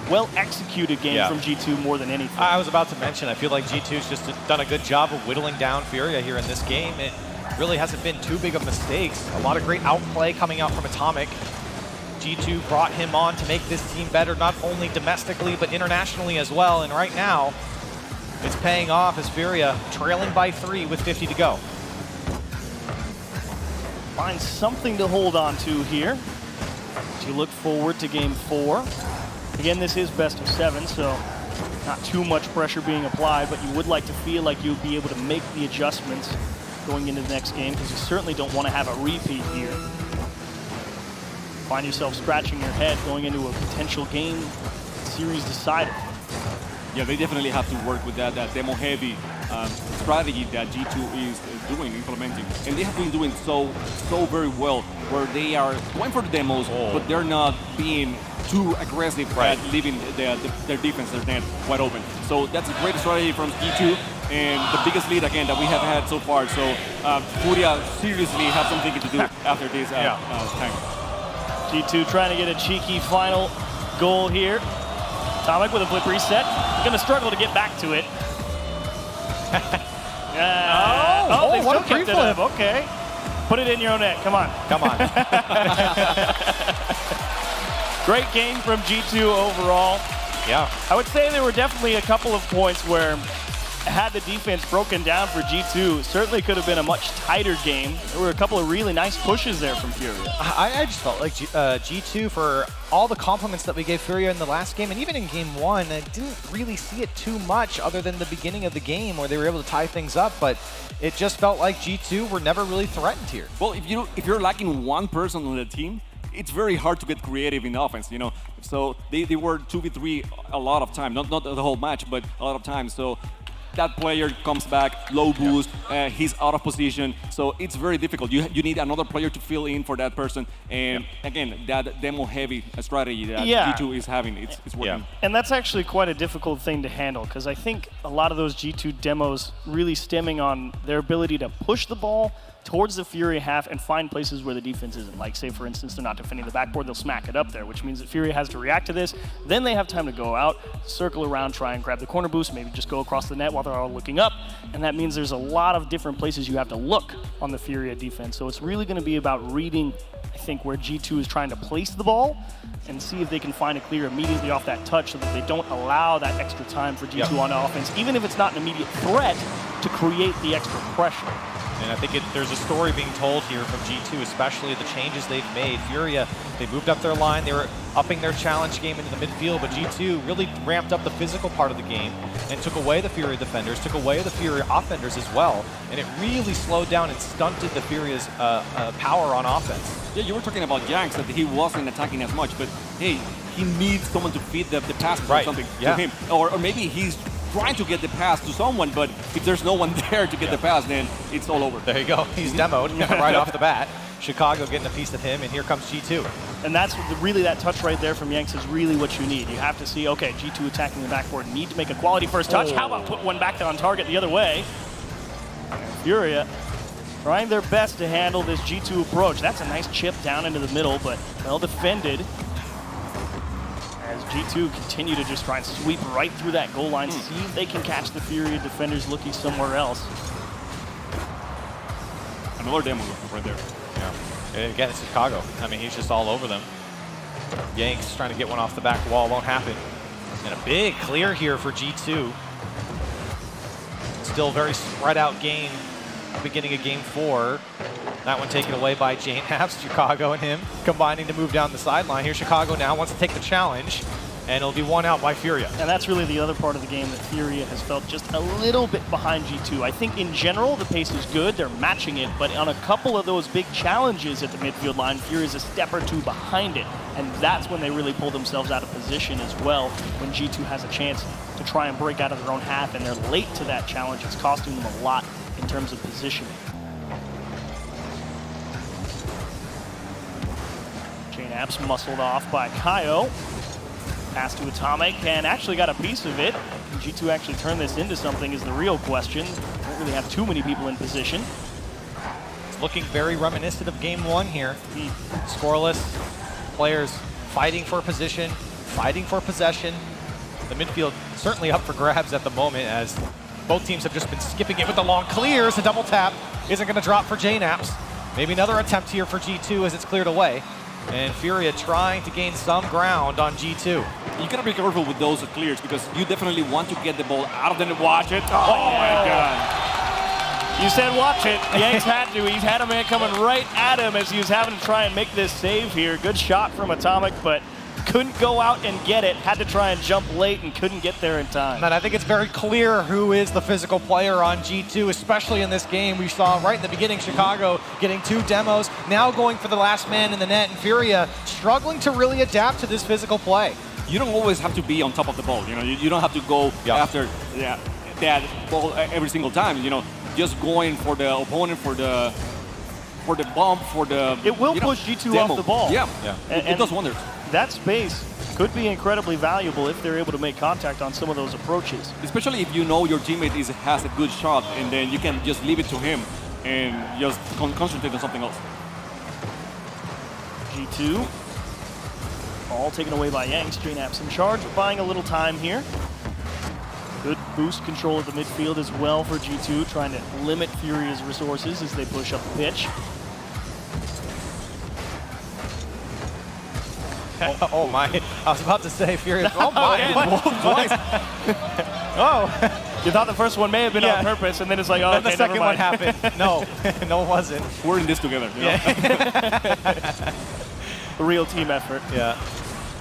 well-executed game from G2 more than anything. I was about to mention, I feel like G2's just done a good job of whittling down Furia here in this game. It really hasn't been too big of mistakes. A lot of great outplay coming out from Atomic. G2 brought him on to make this team better, not only domestically, but internationally as well. And right now, it's paying off as Furia trailing by 3 with 50 to go. Find something to hold on to here as you look forward to game 4. Again, this is best of 7, so not too much pressure being applied, but you would like to feel like you'll be able to make the adjustments going into the next game, because you certainly don't want to have a repeat here. Find yourself scratching your head going into a potential game series decider. Yeah, they definitely have to work with that demo-heavy strategy that G2 is implementing. And they have been doing so very well, where they are going for the demos, but they're not being too aggressive at leaving their defense, their net, wide open. So that's a great strategy from G2, and the biggest lead, again, that we have had so far. So Furia seriously have something to do after this time. G2 trying to get a cheeky final goal here. Atomic with a flip reset. Going to struggle to get back to it. They what still a kept it up. Okay. Put it in your own net. Come on. Come on. Great game from G2 overall. Yeah. I would say there were definitely a couple of points where, had the defense broken down for G2, certainly could have been a much tighter game. There were a couple of really nice pushes there from Furia. I just felt like G2, for all the compliments that we gave Furia in the last game, and even in game 1, I didn't really see it too much other than the beginning of the game where they were able to tie things up, but it just felt like G2 were never really threatened here. Well, if you're lacking one person on the team, it's very hard to get creative in offense, you know. So they were 2v3 a lot of time, not the whole match, but a lot of time. So that player comes back, low boost, he's out of position, so it's very difficult. You need another player to fill in for that person, and again, that demo-heavy strategy that G2 is having, it's working. And that's actually quite a difficult thing to handle, because I think a lot of those G2 demos really stemming on their ability to push the ball towards the Furia half and find places where the defense isn't. Like, say, for instance, they're not defending the backboard, they'll smack it up there, which means that Furia has to react to this. Then they have time to go out, circle around, try and grab the corner boost, maybe just go across the net while they're all looking up. And that means there's a lot of different places you have to look on the Furia defense. So it's really going to be about reading, I think, where G2 is trying to place the ball and see if they can find a clear immediately off that touch so that they don't allow that extra time for G2 on offense, even if it's not an immediate threat, to create the extra pressure. And I think there's a story being told here from G2, especially the changes they've made. Furia, they moved up their line, they were upping their challenge game into the midfield, but G2 really ramped up the physical part of the game and took away the Furia defenders, took away the Furia offenders as well, and it really slowed down and stunted the Furia's power on offense. Yeah, you were talking about Yanks, that he wasn't attacking as much, but hey, he needs someone to feed the pass or something to him. Or maybe he's trying to get the pass to someone, but if there's no one there to get the pass, then it's all over. There you go. He's demoed right off the bat. Chicago getting a piece of him, and here comes G2. And that's really that touch right there from Yanks is really what you need. You have to see, okay, G2 attacking the backboard, need to make a quality first touch. How about put one back on target the other way? And Furia trying their best to handle this G2 approach. That's a nice chip down into the middle, but well defended. As G2 continue to just try and sweep right through that goal line, see if they can catch the Furia defenders looking somewhere else. Another demo right there. Yeah. Again, it's Chicago. I mean, he's just all over them. Yanks trying to get one off the back wall, won't happen. And a big clear here for G2. Still very spread out game, beginning of game 4. That one taken away by Jane Haps, Chicago and him combining to move down the sideline. Here Chicago now wants to take the challenge, and it'll be one out by Furia. And that's really the other part of the game that Furia has felt just a little bit behind G2. I think in general the pace is good, they're matching it, but on a couple of those big challenges at the midfield line, Furia's a step or two behind it. And that's when they really pull themselves out of position as well, when G2 has a chance to try and break out of their own half, and they're late to that challenge. It's costing them a lot in terms of positioning. Jane Apps muscled off by Kaio. Pass to Atomic, and actually got a piece of it. Can G2 actually turn this into something is the real question. Don't really have too many people in position. It's looking very reminiscent of game 1 here. Scoreless, players fighting for position, fighting for possession. The midfield certainly up for grabs at the moment as both teams have just been skipping it with the long clears. A double tap isn't going to drop for Jane Apps. Maybe another attempt here for G2 as it's cleared away. And Furia trying to gain some ground on G2. You gotta be careful with those clears because you definitely want to get the ball out of them and watch it. Oh my God. You said watch it. Yanks had to. He's had a man coming right at him as he was having to try and make this save here. Good shot from Atomic, but couldn't go out and get it. Had to try and jump late and couldn't get there in time. And I think it's very clear who is the physical player on G2, especially in this game. We saw right in the beginning Chicago getting 2 demos, now going for the last man in the net, and Furia struggling to really adapt to this physical play. You don't always have to be on top of the ball. You know, you don't have to go after that ball every single time. You know, just going for the opponent, for the bump, for the. It will push G2 demo. off the ball. Yeah, it does wonders. That space could be incredibly valuable if they're able to make contact on some of those approaches. Especially if you know your teammate has a good shot, and then you can just leave it to him and just concentrate on something else. G2, all taken away by Yanks. Jane Apps in charge, buying a little time here. Good boost control of the midfield as well for G2, trying to limit Furia's resources as they push up the pitch. Oh my, I was about to say Furia. Oh my, twice. Oh, you thought the first one may have been on purpose, and then it's like, oh, then okay, the second never one mind. happened. No, no, it wasn't. We're in this together. You know? A real team effort. Yeah.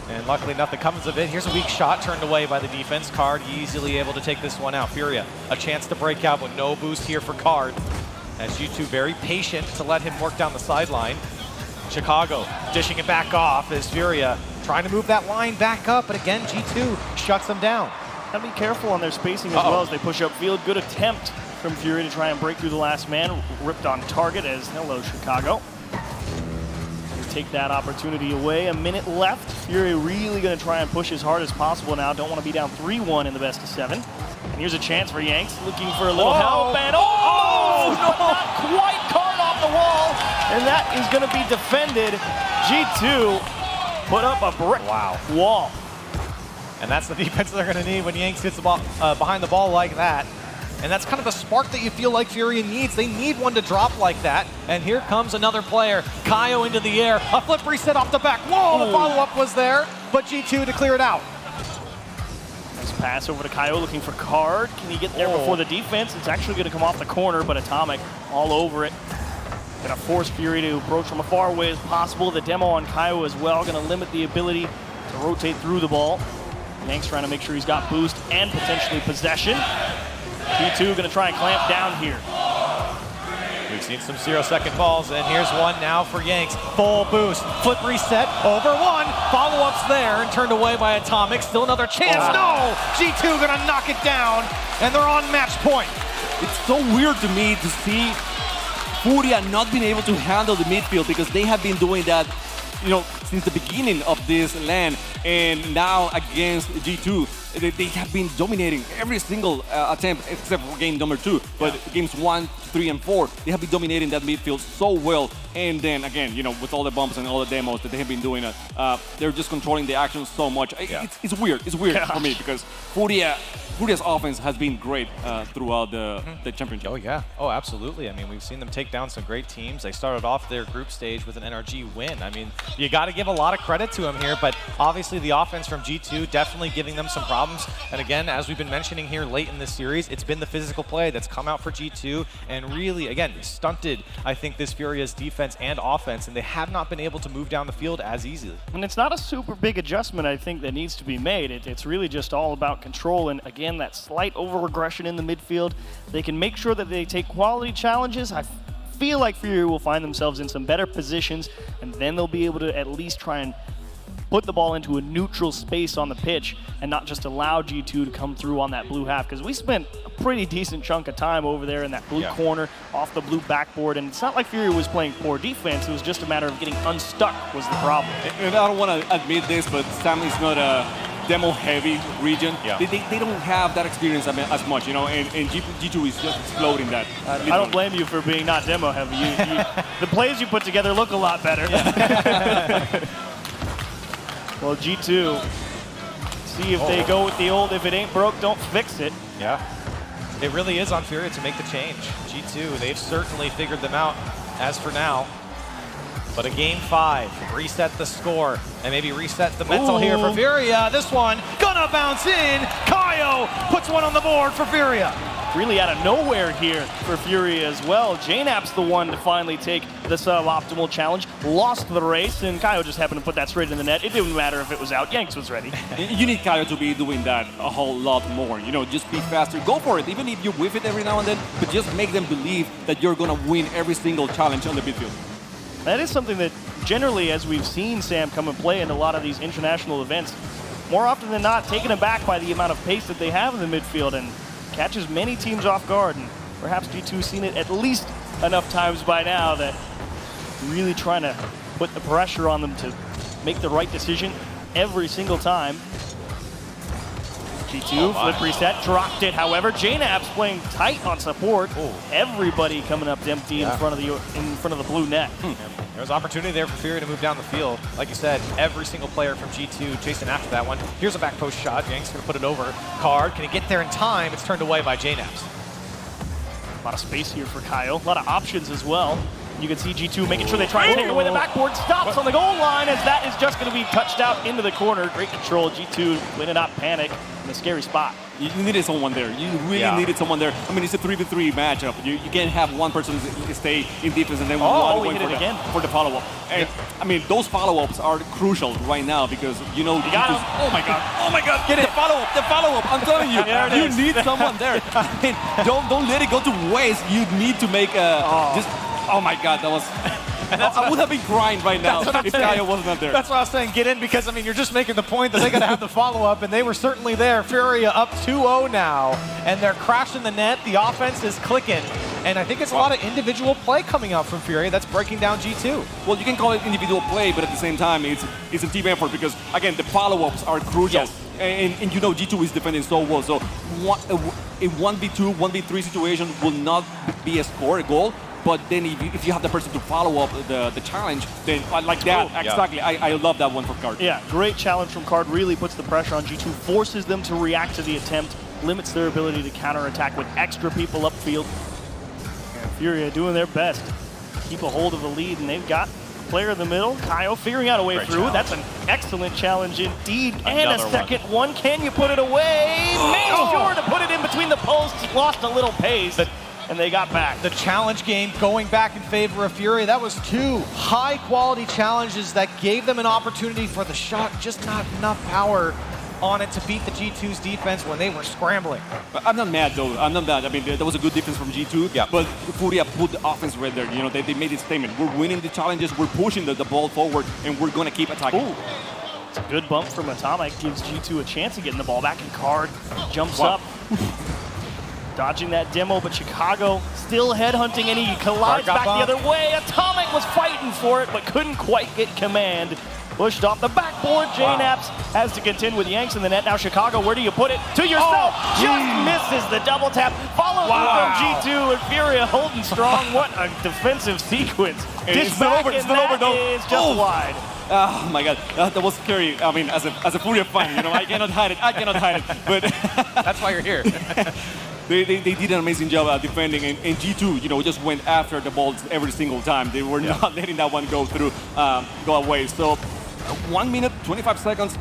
And luckily nothing comes of it. Here's a weak shot turned away by the defense. Card easily able to take this one out. Furia, a chance to break out with no boost here for Card. As G2 very patient to let him work down the sideline. Chicago dishing it back off as Furia trying to move that line back up, but again, G2 shuts them down. Gotta be careful on their spacing as well as they push upfield. Good attempt from Furia to try and break through the last man. Ripped on target as hello, Chicago. Take that opportunity away. A minute left. Furia really going to try and push as hard as possible now. Don't want to be down 3-1 in the best of 7. And here's a chance for Yanks, looking for a little help. And not quite Card off the wall. And that is going to be defended. G2 put up a brick wall. And that's the defense they're going to need when Yanks gets the ball, behind the ball like that. And that's kind of the spark that you feel like Furia needs. They need one to drop like that. And here comes another player. Kaio into the air. A flip reset off the back. Whoa, the follow-up was there, but G2 to clear it out. Nice pass over to Kaio looking for Card. Can he get there before the defense? It's actually going to come off the corner, but Atomic all over it. Going to force Furia to approach from as far away as possible. The demo on Kaio as well. Going to limit the ability to rotate through the ball. Yanks trying to make sure he's got boost and potentially possession. G2 going to try and clamp down here. We've seen some 0-second balls, and here's one now for Yanks. Full boost, flip reset, over one. Follow-ups there and turned away by Atomic. Still another chance. No! G2 going to knock it down, and they're on match point. It's so weird to me to see Furia not being able to handle the midfield because they have been doing that since the beginning of this LAN, and now against G2, they have been dominating every single attempt except for game number 2. But games 1, 3, and 4, they have been dominating that midfield so well. And then again, with all the bumps and all the demos that they have been doing, they're just controlling the action so much. It's weird. It's weird for me because Furia's offense has been great throughout the championship. Oh, yeah. Oh, absolutely. I mean, we've seen them take down some great teams. They started off their group stage with an NRG win. I mean, you got to give a lot of credit to them here, but obviously the offense from G2 definitely giving them some problems. And again, as we've been mentioning here late in this series, it's been the physical play that's come out for G2 and really, again, stunted, I think, this Furia's defense and offense, and they have not been able to move down the field as easily. And it's not a super big adjustment, I think, that needs to be made. It's really just all about control and, again, that slight over-aggression in the midfield. They can make sure that they take quality challenges. I feel like Furia will find themselves in some better positions, and then they'll be able to at least try and put the ball into a neutral space on the pitch and not just allow G2 to come through on that blue half, because we spent a pretty decent chunk of time over there in that blue corner off the blue backboard, and it's not like Furia was playing poor defense. It was just a matter of getting unstuck was the problem. And I don't want to admit this, but Sam is not a demo-heavy region. They don't have that experience as much, and G2 is just exploding that. I don't blame you for being not demo-heavy. The plays you put together look a lot better. Well, G2, see if they go with the old, if it ain't broke, don't fix it. Yeah. It really is on Furia to make the change. G2, they've certainly figured them out as for now. But a game 5, reset the score, and maybe reset the mental here for Furia. This one, gonna bounce in. Queso puts one on the board for Furia. Really out of nowhere here for Furia as well. JNAP's the one to finally take the suboptimal challenge, lost the race, and Queso just happened to put that straight in the net. It didn't matter if it was out. Yanks was ready. You need Queso to be doing that a whole lot more. Just be faster. Go for it, even if you whiff it every now and then, but just make them believe that you're going to win every single challenge on the midfield. That is something that generally, as we've seen Sam come and play in a lot of these international events, more often than not, taken aback by the amount of pace that they have in the midfield and catches many teams off guard. And perhaps G2's seen it at least enough times by now that really trying to put the pressure on them to make the right decision every single time. G2, flip reset, dropped it. However, JNAP's playing tight on support. Everybody coming up empty in front of the blue net. There's opportunity there for Furia to move down the field. Like you said, every single player from G2 chasing after that one. Here's a back post shot. Yank's gonna put it over. Card, can he get there in time? It's turned away by JNAP's. A lot of space here for Queso. A lot of options as well. You can see G2 making sure they try and take away the backboard. Stops on the goal line as that is just going to be touched out into the corner. Great control. G2 winning not panic in a scary spot. You needed someone there. You really needed someone there. I mean, it's a 3v3 matchup. You can't have one person stay in defense and then one going for the follow-up. And I mean, those follow-ups are crucial right now because you got him. Oh my God! Get it! The follow-up. I'm telling you, you need someone there. I mean, don't let it go to waste. You need to make just. Oh my God, that was. I would have been crying right now if Queso wasn't there. That's what I was saying. Get in because, I mean, you're just making the point that they're going to have the follow-up, and they were certainly there. Furia up 2-0 now, and they're crashing the net. The offense is clicking, and I think it's a lot of individual play coming out from Furia that's breaking down G2. Well, you can call it individual play, but at the same time, it's a team effort because, again, the follow-ups are crucial. Yes. And G2 is defending so well. So a 1v2, 1v3 situation will not be a goal. But then if you have the person to follow up the challenge, then like that, exactly. I love that one from Card. Yeah, great challenge from Card. Really puts the pressure on G2, forces them to react to the attempt, limits their ability to counterattack with extra people upfield. And Furia doing their best to keep a hold of the lead, and they've got a player in the middle, Queso, figuring out a way through. That's an excellent challenge indeed. And a second one. Can you put it away? Made sure to put it in between the posts, lost a little pace. And they got back. The challenge game going back in favor of Furia. That was 2 high-quality challenges that gave them an opportunity for the shot, just not enough power on it to beat the G2's defense when they were scrambling. I'm not mad, though. I'm not mad. I mean, that was a good defense from G2, but Furia put the offense right there. They made this statement. We're winning the challenges, we're pushing the ball forward, and we're going to keep attacking. Ooh. It's a good bump from Atomic. Gives G2 a chance of getting the ball back, and Card jumps up. Dodging that demo, but Chicago still headhunting, and he collides back the other way. Atomic was fighting for it, but couldn't quite get command. Pushed off the backboard. JNaps has to contend with Yanks in the net. Now Chicago, where do you put it? To yourself. Just misses the double tap. Follow through from G2, and Furia holding strong. What a defensive sequence. It's still over, it's still over though. Is just wide. Oh my God, that was scary. I mean, as a Furia fan, you know, I cannot hide it. But that's why you're here. They did an amazing job at defending, and G2, you know, just went after the balls every single time. They were not letting that one go through, go away. So 1 minute, 25 seconds.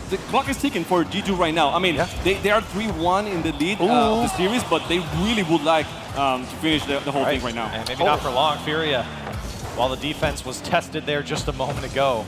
The clock is ticking for G2 right now. I mean, they are 3-1 in the lead of the series, but they really would like to finish the whole thing right now. And maybe not for long. Furia, while the defense was tested there just a moment ago,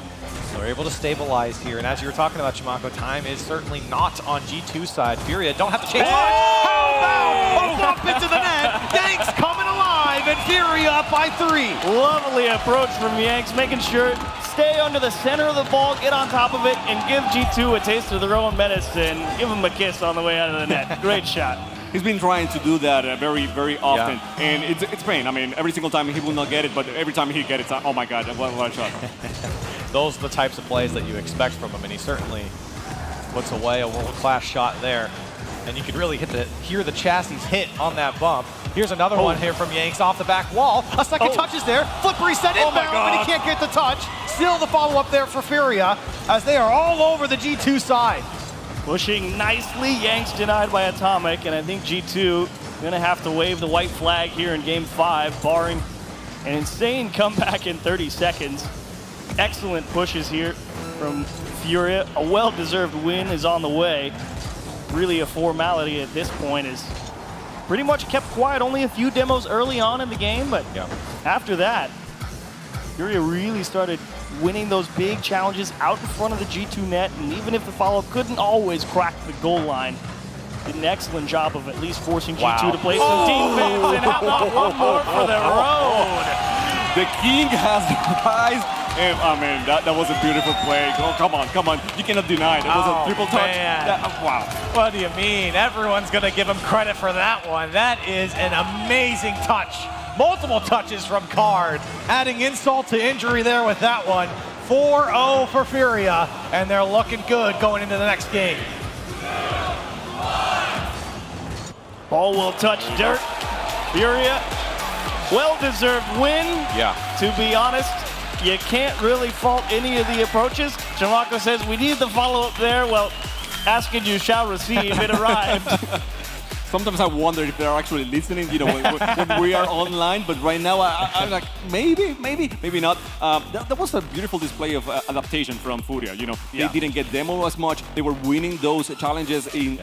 they're able to stabilize here. And as you were talking about, Chimako, time is certainly not on G2's side. Furia don't have to change much. How about a bump into the net? Yanks coming alive, and Furia up by 3. Lovely approach from Yanks, making sure stay under the center of the ball, get on top of it, and give G2 a taste of their own medicine. Give him a kiss on the way out of the net. Great shot. He's been trying to do that very, very often, and it's pain. I mean, every single time he will not get it, but every time he gets it, oh my God, what a shot. Those are the types of plays that you expect from him, and he certainly puts away a world-class shot there. And you can really hear the chassis hit on that bump. Here's another one here from Yanks off the back wall. A second touch is there. Flip reset inbound, but he can't get the touch. Still the follow-up there for Furia, as they are all over the G2 side. Pushing nicely, Yanks denied by Atomic, and I think G2 gonna have to wave the white flag here in Game 5, barring an insane comeback in 30 seconds. Excellent pushes here from Furia. A well-deserved win is on the way. Really a formality at this point, is pretty much kept quiet. Only a few demos early on in the game, but after that, Furia really started winning those big challenges out in front of the G2 net, and even if the follow-up couldn't always crack the goal line, did an excellent job of at least forcing G2 to play some defense, and how about one more for the road? The king has rise. And, I mean, that was a beautiful play. Oh, come on. You cannot deny it. It was a triple touch. Wow. What do you mean? Everyone's going to give him credit for that one. That is an amazing touch. Multiple touches from Card. Adding insult to injury there with that one. 4-0 for Furia, and they're looking good going into the next game. Ball will touch dirt. Furia, well-deserved win. To be honest, you can't really fault any of the approaches. Chimako says, we need the follow-up there. Well, ask and you shall receive. It arrived. Sometimes I wonder if they're actually listening, you know, when we are online. But right now, I'm like, maybe not. That was a beautiful display of adaptation from Furia. You know, they didn't get demo as much. They were winning those challenges in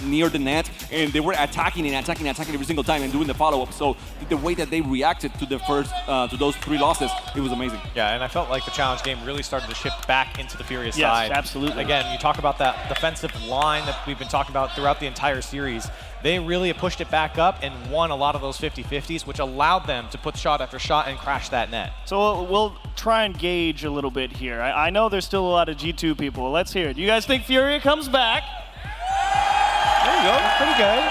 near the net, and they were attacking every single time and doing the follow-up. So the way that they reacted to the first to those 3 losses, it was amazing. Yeah, and I felt like the challenge game really started to shift back into the Furia side. Yes, absolutely. Again, you talk about that defensive line that we've been talking about throughout the entire series. They really have pushed it back up and won a lot of those 50-50s, which allowed them to put shot after shot and crash that net. So we'll try and gauge a little bit here. I know there's still a lot of G2 people. Let's hear it. You guys think Furia comes back? There you go. Pretty good.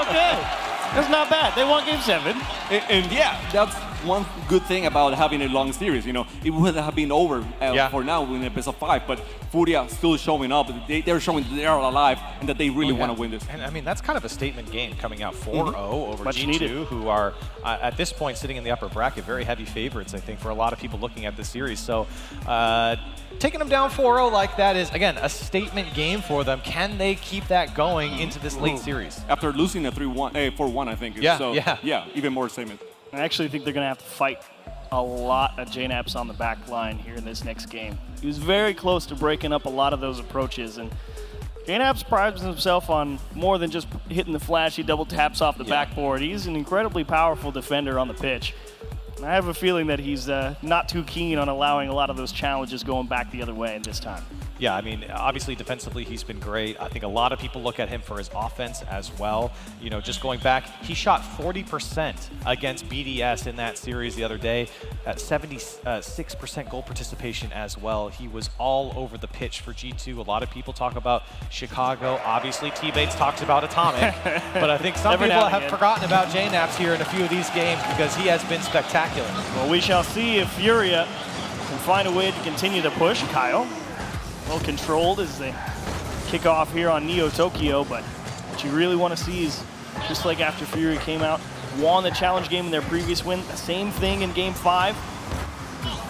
Okay. That's not bad. They won Game 7. And yeah, that's one good thing about having a long series. You know, it would have been over for now in a best of 5, but Furia still showing up. They're showing that they are alive and that they really want to win this. And I mean, that's kind of a statement game coming out 4-0 over G2, who are at this point sitting in the upper bracket, very heavy favorites, I think, for a lot of people looking at this series. So taking them down 4-0 like that is, again, a statement game for them. Can they keep that going into this late series? After losing a 4-1, I think. Yeah, even more statement. I actually think they're going to have to fight a lot of JNaps on the back line here in this next game. He was very close to breaking up a lot of those approaches, and JNaps prides himself on more than just hitting the flashy double taps off the backboard. He's an incredibly powerful defender on the pitch. And I have a feeling that he's not too keen on allowing a lot of those challenges going back the other way this time. Yeah, I mean, obviously defensively he's been great. I think a lot of people look at him for his offense as well. You know, just going back, he shot 40% against BDS in that series the other day, at 76% goal participation as well. He was all over the pitch for G2. A lot of people talk about Chicago. Obviously, T-Bates talks about Atomic, but I think some people have forgotten about JNaps here in a few of these games because he has been spectacular. Well, we shall see if Furia can find a way to continue to push. Kyle, well controlled as they kick off here on Neo Tokyo, but what you really want to see is, just like after Furia came out, won the challenge game in their previous win, the same thing in game 5.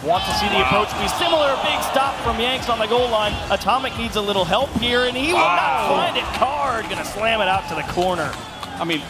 Want to see the approach be similar. Big stop from Yanks on the goal line. Atomic needs a little help here, and he will not find it. Card gonna slam it out to the corner. I mean,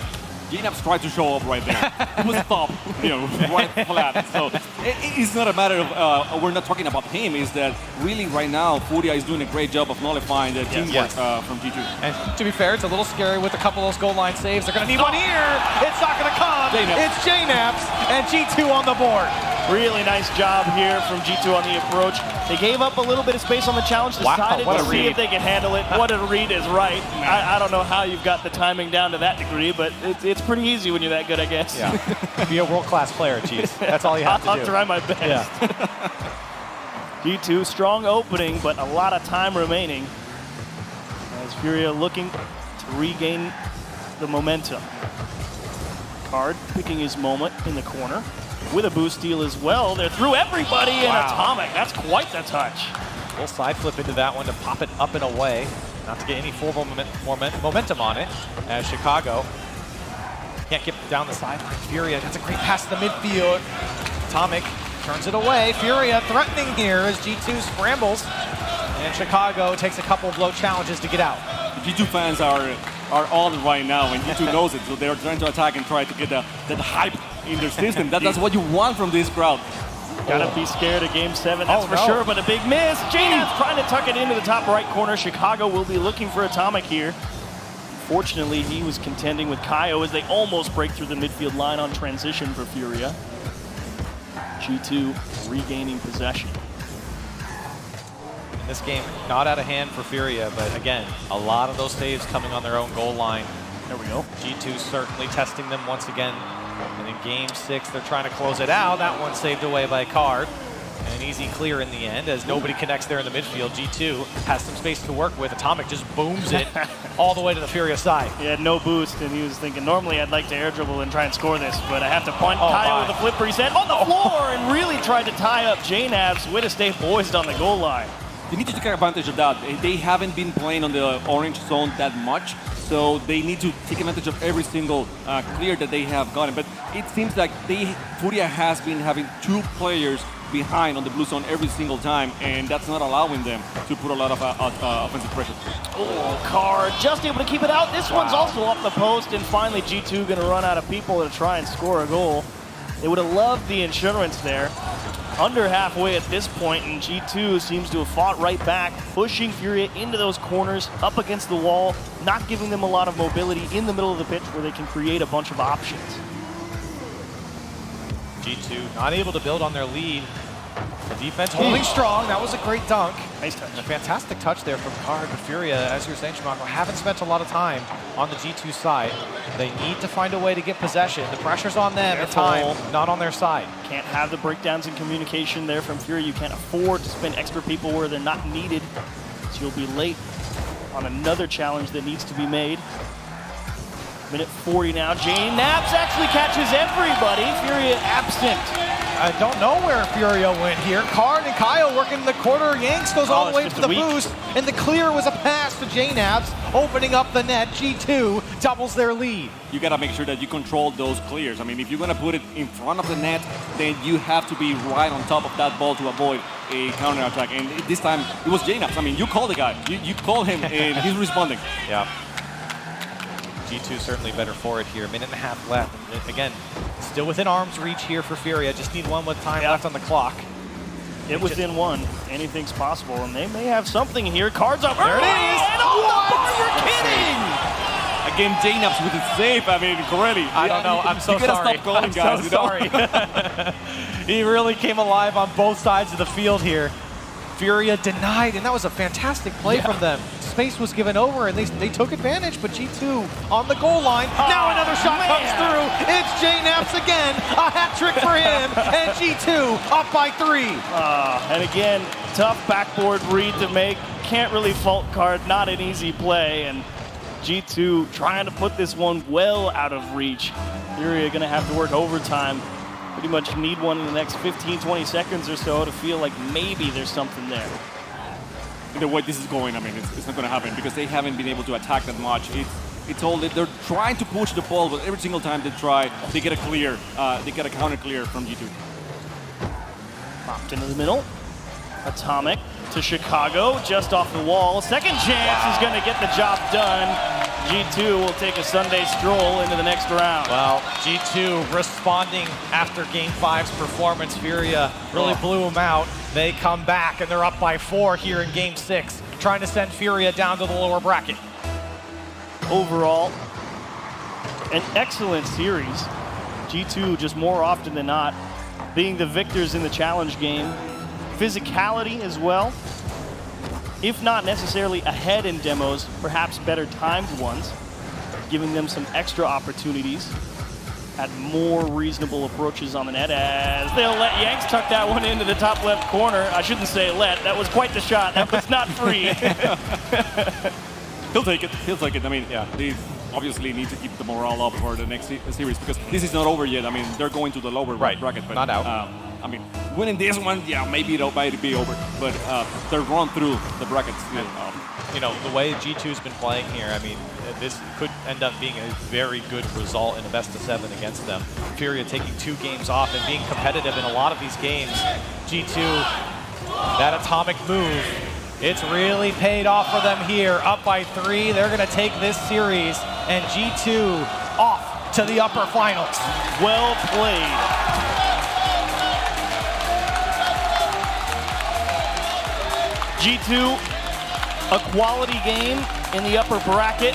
JNaps tried to show up right there. It was stopped, you know, right flat. So it's not a matter of, we're not talking about him, is that really right now, Furia is doing a great job of nullifying the teamwork from G2. And to be fair, it's a little scary with a couple of those goal line saves. They're going to need one here. It's not going to come. It's JNaps and G2 on the board. Really nice job here from G2 on the approach. They gave up a little bit of space on the challenge, decided to see if they can handle it. What a read is right. I don't know how you've got the timing down to that degree, but it's pretty easy when you're that good, I guess. Yeah. Be a world-class player, Cheese. That's all you have to do. I'll try my best. Yeah. G2, strong opening, but a lot of time remaining as Furia looking to regain the momentum. Card picking his moment in the corner with a boost steal as well. They're through everybody in Atomic. That's quite the touch. We'll side flip into that one to pop it up and away. Not to get any full momentum on it as Chicago can't get down the sideline. Furia gets a great pass to the midfield. Atomic turns it away. Furia threatening here as G2 scrambles. And Chicago takes a couple of low challenges to get out. The G2 fans are on right now, and G2 knows it. So they're trying to attack and try to get that hype in their system. That's what you want from this crowd. Gotta be scared of game 7, that's for sure, but a big miss. JNaps trying to tuck it into the top right corner. Chicago will be looking for Atomic here. Fortunately, he was contending with Kaio as they almost break through the midfield line on transition for Furia. G2 regaining possession. In this game, not out of hand for Furia, but again, a lot of those saves coming on their own goal line. There we go. G2 certainly testing them once again. And in game 6, they're trying to close it out. That one saved away by Card. And an easy clear in the end as nobody connects there in the midfield. G2 has some space to work with. Atomic just booms it all the way to the Furia side. He had no boost, and he was thinking, normally I'd like to air dribble and try and score this, but I have to point Kaio with a flipper. He's on the floor and really tried to tie up JNaps. Way to stay poised on the goal line. They need to take advantage of that. They haven't been playing on the orange zone that much, so they need to take advantage of every single clear that they have gotten. But it seems like Furia has been having 2 players behind on the blue zone every single time, and that's not allowing them to put a lot of offensive pressure. Oh, Card just able to keep it out. This one's also off the post, and finally G2 gonna run out of people to try and score a goal. They would have loved the insurance there. Under halfway at this point, and G2 seems to have fought right back, pushing Furia into those corners, up against the wall, not giving them a lot of mobility in the middle of the pitch where they can create a bunch of options. G2 not able to build on their lead. The defense holding strong. That was a great dunk. Nice touch. And a fantastic touch there from Card. But Furia, as you were saying, Schmacko, haven't spent a lot of time on the G2 side. They need to find a way to get possession. The pressure's on them at time, not on their side. Can't have the breakdowns in communication there from Furia. You can't afford to spend extra people where they're not needed. So you'll be late on another challenge that needs to be made. Minute 40 now. JNaps actually catches everybody. Furia absent. I don't know where Furia went here. Card and Kyle working in the corner. Yanks goes all the way to the boost. And the clear was a pass to JNaps, opening up the net. G2 doubles their lead. You got to make sure that you control those clears. I mean, if you're going to put it in front of the net, then you have to be right on top of that ball to avoid a counter-attack. And this time, it was JNaps. I mean, you call the guy. You call him, and he's responding. Yeah. G2 certainly better for it here. 1.5 minutes left. And again, still within arm's reach here for Furia. Just need one with time left on the clock. Get within one. Anything's possible, and they may have something here. Cards up. There it is. And on the bar, you're kidding! Again, JNaps with the save. I mean, Corelli. I don't know. I'm so sorry. You gotta stop calling, guys. I'm so sorry. He really came alive on both sides of the field here. Furia denied, and that was a fantastic play from them. Space was given over, and they took advantage, but G2 on the goal line. Now another shot comes through. It's JNaps again. A hat trick for him, and G2 up by 3. And again, tough backboard read to make. Can't really fault card, not an easy play, and G2 trying to put this one well out of reach. Furia gonna have to work overtime. Pretty much need one in the next 15, 20 seconds or so to feel like maybe there's something there. The way this is going, I mean, it's not going to happen because they haven't been able to attack that much. It's all that they're trying to push the ball, but every single time they try, they get a clear, they get a counter clear from G2. Popped into the middle. Atomic to Chicago, just off the wall. Second chance is going to get the job done. G2 will take a Sunday stroll into the next round. Well, G2 responding after Game 5's performance. Furia really blew them out. They come back, and they're up by 4 here in Game 6, trying to send Furia down to the lower bracket. Overall, an excellent series. G2 just more often than not being the victors in the challenge game. Physicality as well. If not necessarily ahead in demos, perhaps better timed ones, giving them some extra opportunities. Had more reasonable approaches on the net as they'll let Yanks tuck that one into the top left corner. I shouldn't say let, that was quite the shot. That was not free. He'll take it, he'll take it. I mean, yeah, they obviously need to keep the morale up for the next series because this is not over yet. I mean, they're going to the lower bracket. But, not out. I mean, winning this one, yeah, maybe it might be over, but they're run through the brackets still. You know, the way G2's been playing here, I mean, this could end up being a very good result in a best-of-7 against them. Furia taking 2 games off and being competitive in a lot of these games. G2, that atomic move, it's really paid off for them here. Up by 3, they're going to take this series, and G2 off to the upper finals. Well played. G2, a quality game in the upper bracket.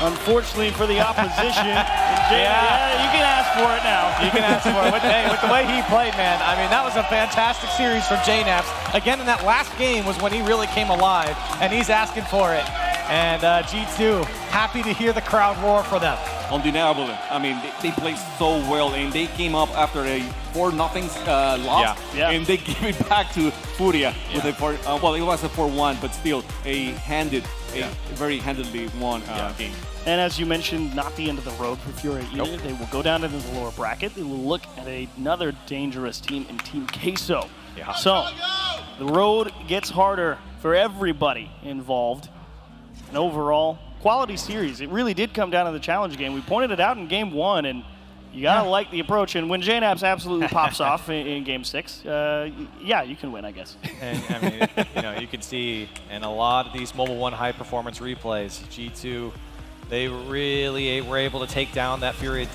Unfortunately for the opposition, yeah, you can ask for it now. You can ask for it. With the way he played, man, I mean, that was a fantastic series from JNaps. Again, in that last game was when he really came alive, and he's asking for it. And G2, happy to hear the crowd roar for them. Undeniable. I mean, they played so well, and they came up after a 4-0 loss, and they gave it back to Furia with a well, it was a 4-1, but still a very handedly won game. And as you mentioned, not the end of the road for Furia either. They will go down into the lower bracket. They will look at another dangerous team in Team Queso. Yeah. So the road gets harder for everybody involved. And overall, quality series. It really did come down to the challenge game. We pointed it out in Game 1, and you gotta like the approach. And when JNaps absolutely pops off in Game 6, yeah, you can win, I guess. And I mean, you know, you can see in a lot of these Mobile 1 high-performance replays, G2, they really were able to take down that Furia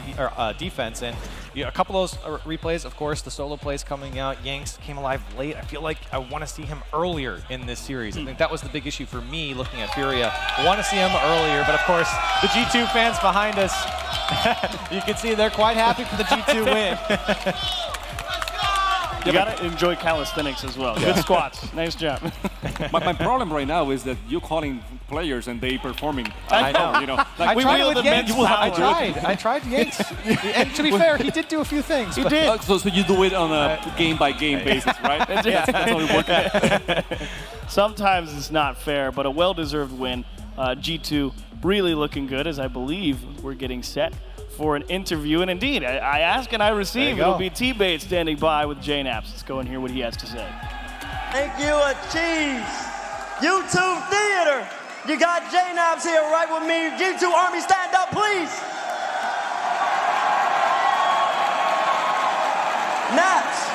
defense. And a couple of those replays, of course, the solo plays coming out. Yanks came alive late. I feel like I want to see him earlier in this series. I think that was the big issue for me looking at Furia. I want to see him earlier, but of course, the G2 fans behind us, you can see they're quite happy for the G2 win. You gotta enjoy calisthenics as well. Good squats. Nice job. my problem right now is that you're calling players and they performing. I know. You know, like I tried with Yanks. I tried Yanks. And to be fair, he did do a few things. He did. So you do it on a game-by-game basis, right? That's how it works. Sometimes it's not fair, but a well-deserved win. G2 really looking good, as I believe we're getting set for an interview. And indeed, I ask and I receive. It'll be T-Bait standing by with JNaps. Let's go and hear what he has to say. Thank you, cheese. YouTube Theater. You got JNaps here right with me. G2 Army, stand up, please. Naps,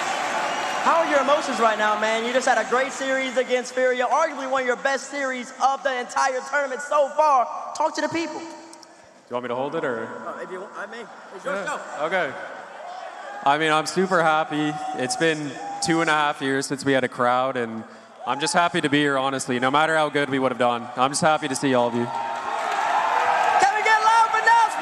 how are your emotions right now, man? You just had a great series against Furia, arguably one of your best series of the entire tournament so far. Talk to the people. You want me to hold it, or? If you want, I mean, it's yours, go. Okay. I mean, I'm super happy. It's been 2.5 years since we had a crowd, and I'm just happy to be here, honestly. No matter how good we would have done, I'm just happy to see all of you. Can we get loud for Naps,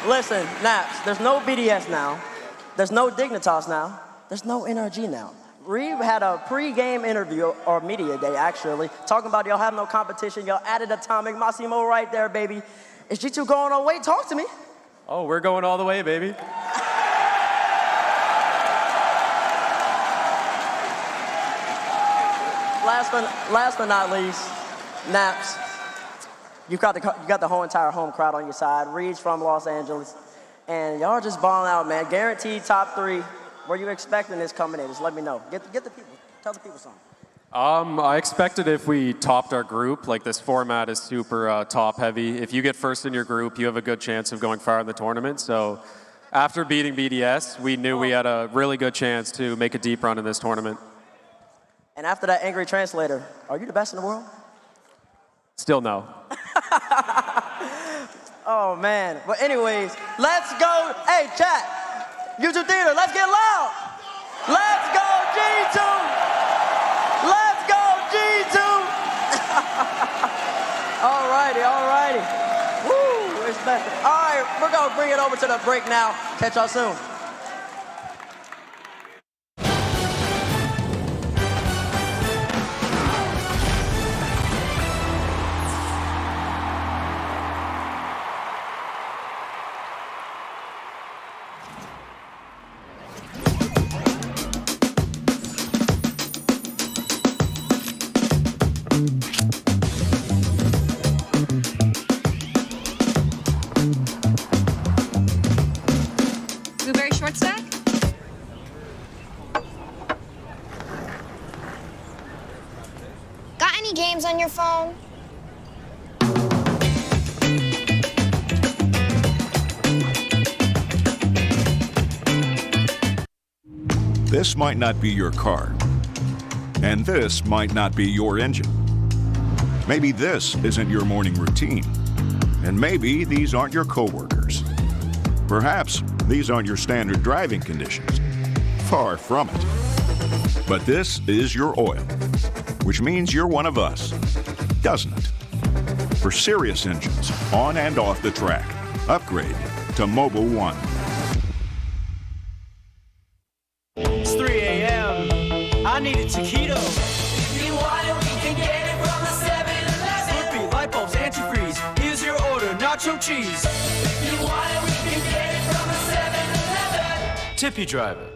please? Listen, Naps, there's no BDS now. There's no Dignitas now. There's no NRG now. Reed had a pre-game interview, or media day actually, talking about y'all have no competition, y'all added Atomic, Massimo right there, baby. Is G2 going all the way? Talk to me. Oh, we're going all the way, baby. Last but not least, Naps. You got the whole entire home crowd on your side. Reed's from Los Angeles, and y'all just balling out, man. Guaranteed top 3. Were you expecting this coming in? Just let me know. Get the people. Tell the people something. I expected if we topped our group, like this format is super top heavy. If you get first in your group, you have a good chance of going far in the tournament. So after beating BDS, we knew we had a really good chance to make a deep run in this tournament. And after that angry translator, are you the best in the world? Still no. Oh man. But anyways, let's go. Hey, chat. YouTube Theater, let's get loud. Let's go G2. Let's go G2. Alrighty. Woo, respect it. All right, we're gonna bring it over to the break now. Catch y'all soon. Blueberry short stack? Got any games on your phone? This might not be your car, and this might not be your engine. Maybe this isn't your morning routine, and maybe these aren't your coworkers. Perhaps these aren't your standard driving conditions. Far from it. But this is your oil, which means you're one of us, doesn't it? For serious engines, on and off the track, upgrade to Mobile One. It's 3 a.m. I need a taquito. If you want it, we can get it from the 7-Eleven. Slurpee, light bulbs, antifreeze. Here's your order, nacho cheese. If you want it, we can get it from the 7-Eleven. Tippy driver.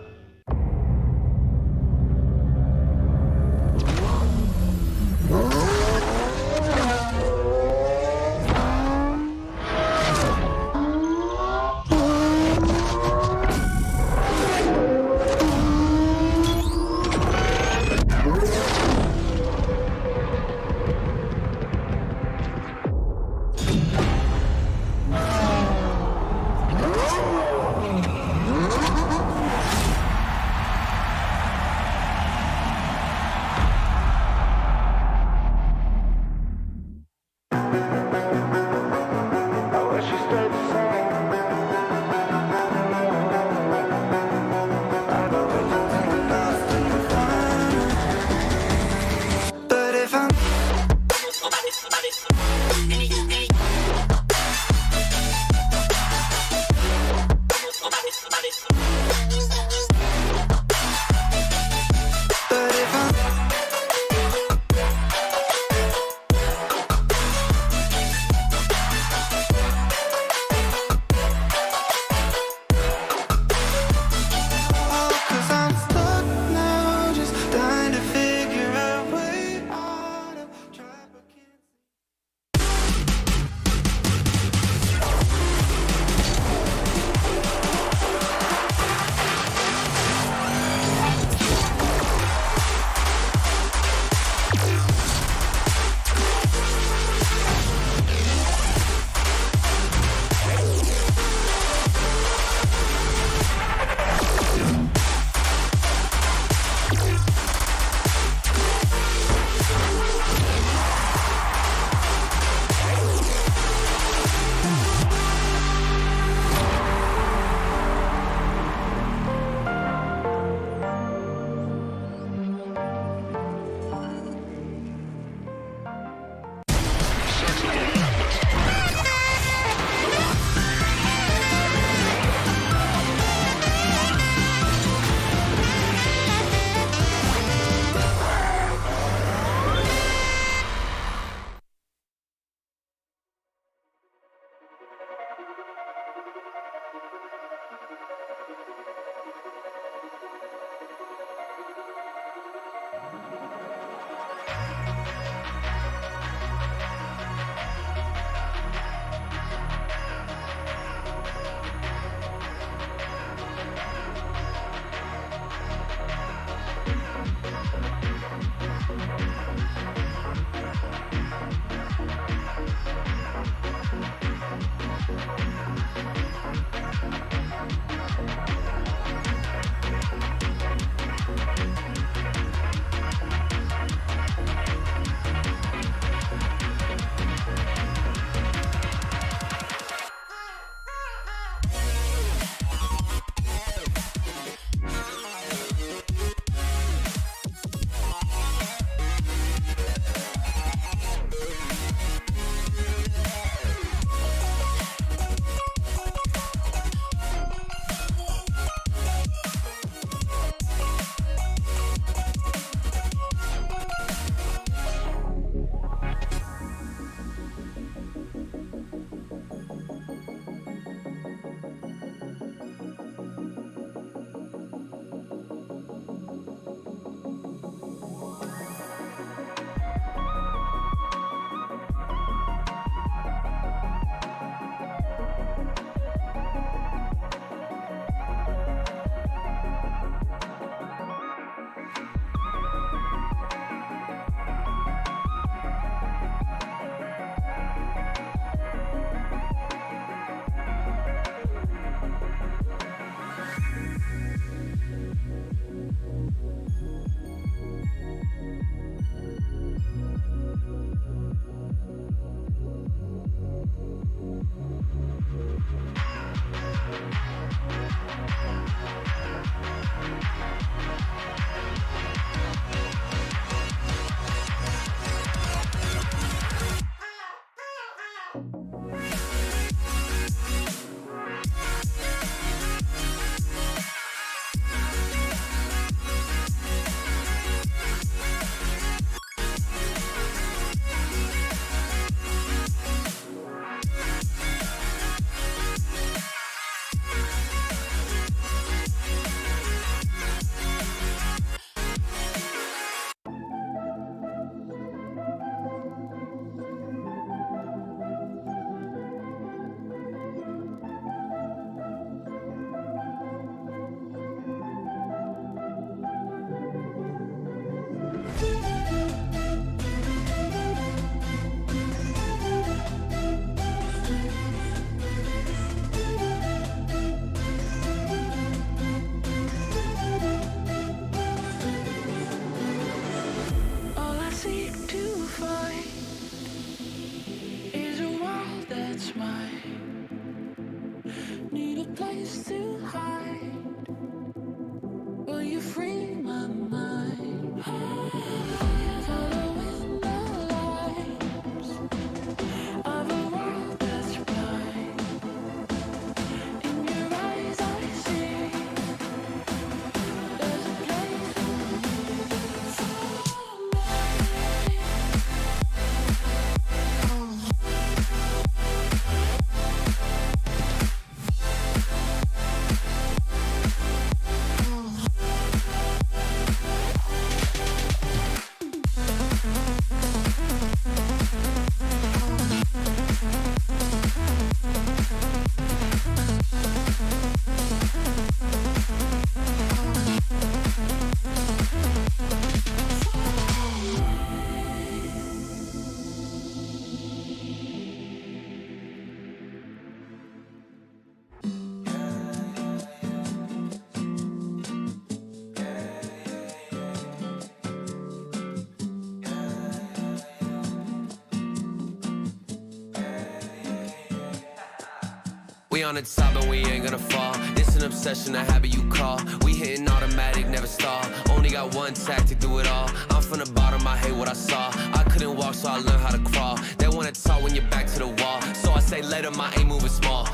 We on the top and we ain't gonna fall. It's an obsession, a habit you call. We hitting automatic, never stall. Only got one tactic, do it all. I'm from the bottom, I hate what I saw. I couldn't walk, so I learned how to crawl. They wanna talk when you're back to the wall. So I say later, my aim moving small.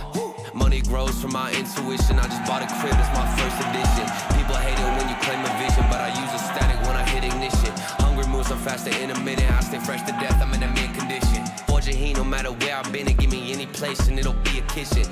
Money grows from my intuition. I just bought a crib, it's my first edition. People hate it when you claim a vision, but I use a static when I hit ignition. Hungry moves, I'm faster in a minute. I stay fresh to death, I'm in a mid condition. Forge a heat, no matter where I've been, and give me any place and it'll be a kitchen.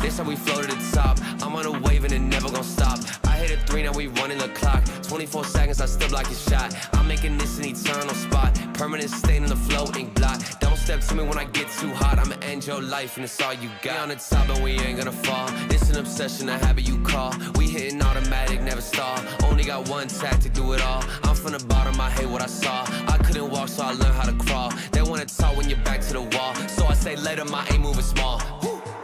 This how we flow to the top. I'm on a wave and it never gonna stop. I hit a 3, now we running the clock. 24 seconds, I still block his shot. I'm making this an eternal spot. Permanent stain on the flow, ink blot. Don't step to me when I get too hot. I'ma end your life and it's all you got. We on the top and we ain't gonna fall. It's an obsession, a habit you call. We hitting automatic, never stall. Only got one tactic, do it all. I'm from the bottom, I hate what I saw. I couldn't walk, so I learned how to crawl. They wanna talk when you're back to the wall. So I say later, my aim moving small.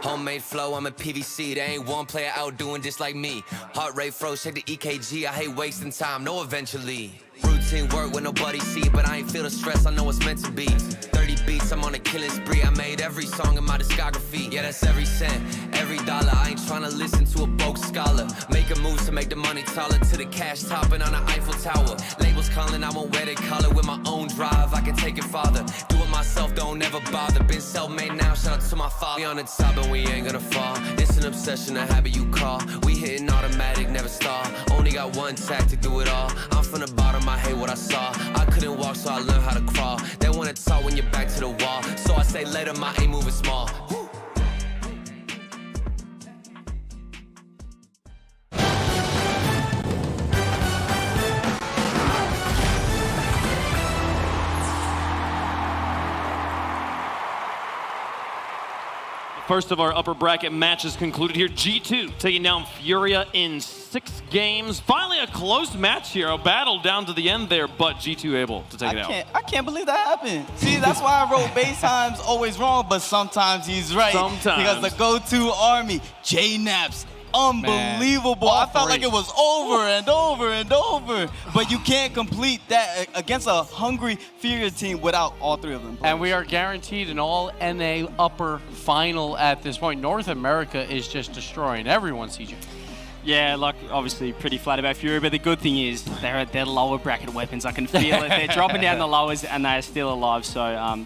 Homemade flow, I'm a PVC. There ain't one player out doing just like me. Heart rate froze, check the EKG. I hate wasting time, no eventually. Routine work when nobody see it, but I ain't feel the stress, I know it's meant to be. 30 beats, I'm on a killing spree. I made every song in my discography. Yeah, that's every cent, every dollar. I ain't tryna listen to a broke scholar. Making moves to make the money taller. To the cash topping on the Eiffel Tower. Labels calling, I won't wear they color. With my own drive, I can take it farther. Do it myself, don't ever bother. Been self-made now, shout out to my father. We on the top and we ain't gonna fall. It's an obsession, a habit you call. We hitting automatic, never stall. Only got one tactic, do it all. I'm from the bottom, I hate what I saw. I couldn't walk, so I learned how to crawl. They wanna talk when you're back to the wall. So I say later, my aim moving small. First of our upper bracket matches concluded here. G2 taking down Furia in 6 games. Finally a close match here, a battle down to the end there, but G2 able to take it out. I can't believe that happened. See, that's why I wrote base times always wrong, but sometimes he's right. Sometimes. Because the go-to army, J-Naps, unbelievable. I felt like it was over and over and over. But you can't complete that against a hungry Furia team without all 3 of them players. And we are guaranteed an all-NA upper final at this point. North America is just destroying everyone, CJ. Yeah, like obviously pretty flat about Fury, but the good thing is they're lower bracket weapons. I can feel it. They're dropping down the lowers and they're still alive. So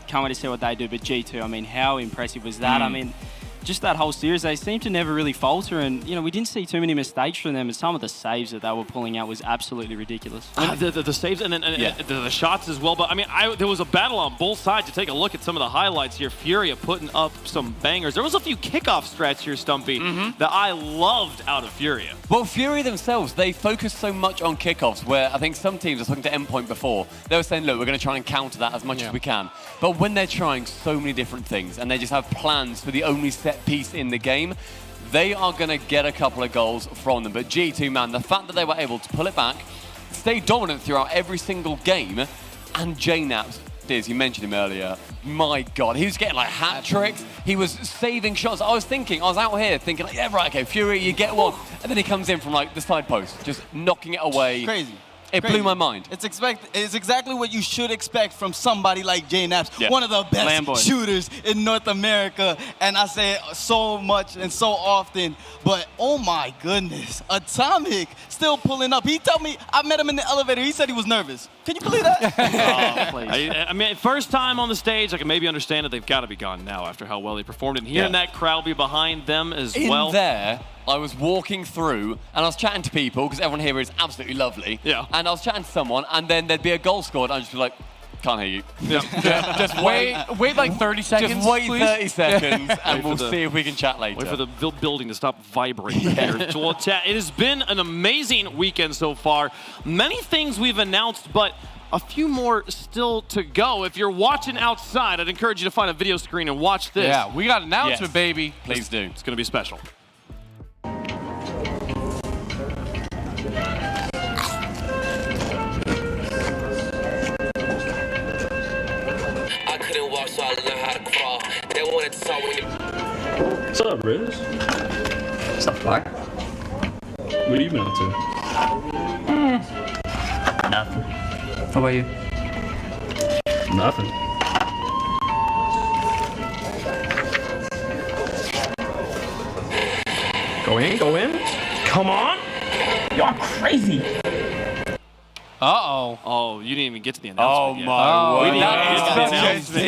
can't wait to see what they do. But G2, I mean, how impressive was that? I mean, just that whole series, they seem to never really falter, and you know we didn't see too many mistakes from them, and some of the saves that they were pulling out was absolutely ridiculous. The saves and then the shots as well, but I mean, there was a battle on both sides. To take a look at some of the highlights here, Furia putting up some bangers. There was a few kickoff strats here, Stumpy, that I loved out of Furia. Well, Furia themselves, they focus so much on kickoffs, where I think some teams, I was talking to Endpoint before, they were saying, look, we're going to try and counter that as much as we can. But when they're trying so many different things, and they just have plans for the only set piece in the game, they are going to get a couple of goals from them. But G2, man, the fact that they were able to pull it back, stay dominant throughout every single game, and J-Naps, as you mentioned him earlier, my God, he was getting like hat tricks, he was saving shots. I was out here thinking like, yeah, right, okay, Fury, you get one. And then he comes in from like the side post, just knocking it away. Crazy. It blew my mind. It's exactly what you should expect from somebody like J-Naps, one of the best shooters in North America. And I say it so much and so often, but oh my goodness, Atomic still pulling up. He told me, I met him in the elevator, he said he was nervous. Can you believe that? I mean, first time on the stage, I can maybe understand that they've got to be gone now after how well they performed. And hearing that crowd be behind them as well. In there, I was walking through and I was chatting to people because everyone here is absolutely lovely. Yeah. And I was chatting to someone and then there'd be a goal scored and I'd just be like, can't hear you. Just wait like 30 seconds. Just wait please. 30 seconds and we'll see if we can chat later. Wait for the building to stop vibrating here. Well, chat, it has been an amazing weekend so far. Many things we've announced, but a few more still to go. If you're watching outside, I'd encourage you to find a video screen and watch this. Yeah, we got an announcement, baby. Please do. It's going to be special. I couldn't walk, so I learned how to crawl. They wanted to talk when you... What's up, Riz? What's up, Black? What have you been up to? Nothing. How about you? Nothing. Go in, go in. Come on. You're crazy. Uh-oh. Oh, you didn't even get to the announcement yet. word.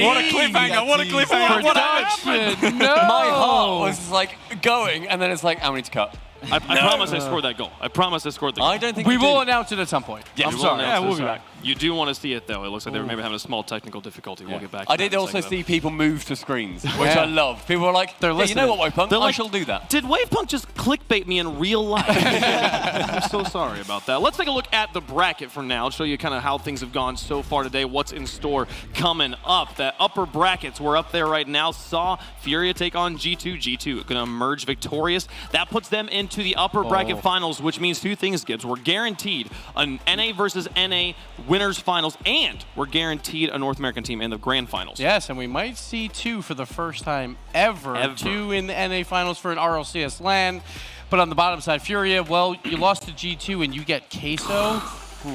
What a cliffhanger, what a cliffhanger, what happened? No. My heart was like going, and then it's like, I need to cut. I promise I scored that goal. I promise I scored the goal. I don't think we will announce it at some point. Yeah, I'm sorry. Yeah, we'll be back. You do want to see it, though. It looks like they were maybe having a small technical difficulty. We'll get back to I that did in a also second, see people move to screens, which I love. People were like, they're you know what, Wavepunk? I shall do that. Did Wavepunk just clickbait me in real life? I'm so sorry about that. Let's take a look at the bracket for now. Show you kind of how things have gone so far today, what's in store coming up. The upper brackets, we're up there right now. Saw Furia take on G2. G2 going to emerge victorious. That puts them into the upper bracket finals, which means two things, Gibbs. We're guaranteed an NA versus NA winners finals, and we're guaranteed a North American team in the grand finals. Yes, and we might see two for the first time ever. Two in the NA finals for an RLCS LAN. But on the bottom side, Furia, well, you lost to G2 and you get Queso.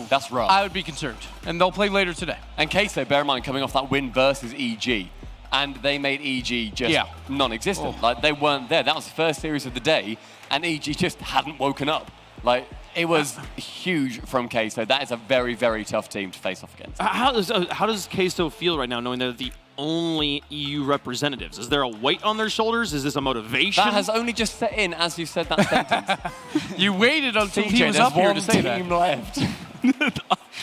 That's rough. I would be concerned. And they'll play later today. And Queso, bear in mind, coming off that win versus EG. And they made EG just non-existent. Like, they weren't there. That was the first series of the day, and EG just hadn't woken up. Like, it was huge from Queso. That is a very, very tough team to face off against. How does Queso feel right now, knowing they're the only EU representatives? Is there a weight on their shoulders? Is this a motivation? That has only just set in as you said that sentence. You waited until CJ, he was up here to say there's that. one team left.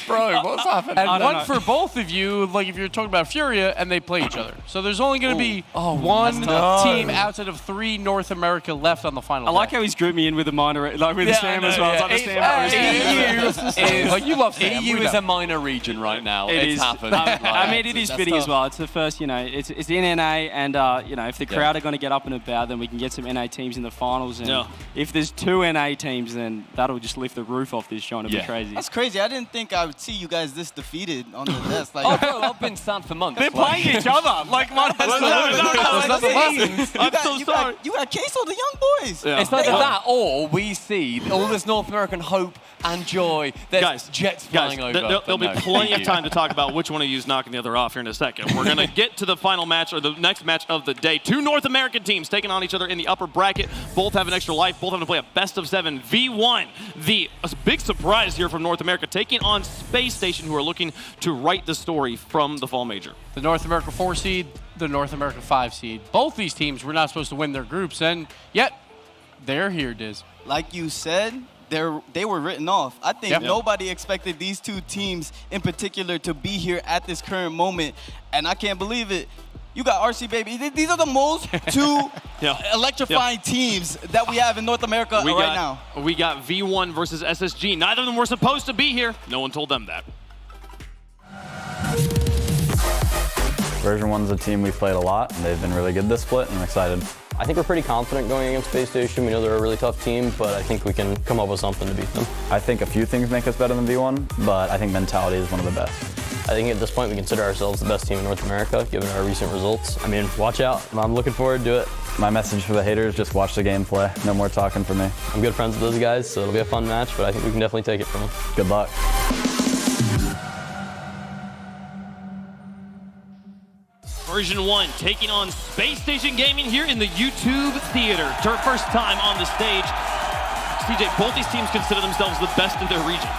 Bro, what's happening? And one for both of you, like if you're talking about Furia, and they play each other. So there's only going to be one team outside of 3 North America left on the final. I like how he's grouped me in with the minor, like with Sam as well. It's like the Sam. Like you love Sam. EU is a minor region right now. It's happened. I mean, it is fitting as well. It's the first, it's in NA, and if the crowd are going to get up and about, then we can get some NA teams in the finals. And if there's 2 NA teams, then that'll just lift the roof off this show and it'll be crazy. That's crazy. I didn't think I would see you guys this defeated on the desk. Like, oh, bro, I've been sad for months. They're playing each other. Like, I'm so sorry. You got Queso, the young boys. It's either that or we see all this North American hope and joy. There's jets flying over. There'll be plenty of time to talk about which one of you is knocking the other off here in a second. We're going to get to the final match, or the next match of the day. 2 North American teams taking on each other in the upper bracket. Both have an extra life. Both have to play a best-of-7 V1. A big surprise here from North America, taking on Space Station, who are looking to write the story from the Fall Major. The North America 4 seed, the North America 5 seed. Both these teams were not supposed to win their groups, and yet they're here, Diz. Like you said, they were written off. I think nobody expected these 2 teams in particular to be here at this current moment, and I can't believe it. You got RC Baby. These are the most 2 electrifying teams that we have in North America now. We got V1 versus SSG. Neither of them were supposed to be here. No one told them that. Version 1's a team we've played a lot, and they've been really good this split, and I'm excited. I think we're pretty confident going against Space Station. We know they're a really tough team, but I think we can come up with something to beat them. I think a few things make us better than V1, but I think mentality is one of the best. I think at this point we consider ourselves the best team in North America, given our recent results. I mean, watch out. I'm looking forward to it. My message for the haters, just watch the game play. No more talking for me. I'm good friends with those guys, so it'll be a fun match, but I think we can definitely take it from them. Good luck. Version 1 taking on Space Station Gaming here in the YouTube Theater. Their first time on the stage. CJ, both these teams consider themselves the best in their region.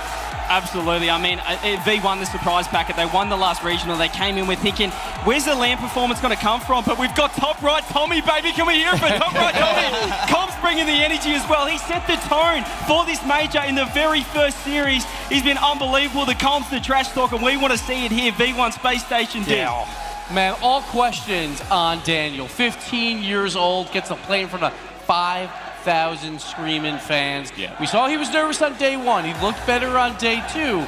Absolutely. I mean, V1 the surprise packet. They won the last regional. They came in with thinking, where's the LAN performance going to come from? But we've got top right Tommy, baby. Can we hear it for top right Tommy? Combs bringing the energy as well. He set the tone for this major in the very first series. He's been unbelievable. The Combs, the trash talk, and we want to see it here. V1 Space Station. Yeah. Man, all questions on Daniel. 15 years old, gets to play in front of 5,000 screaming fans. Yeah. We saw he was nervous on day 1. He looked better on day 2,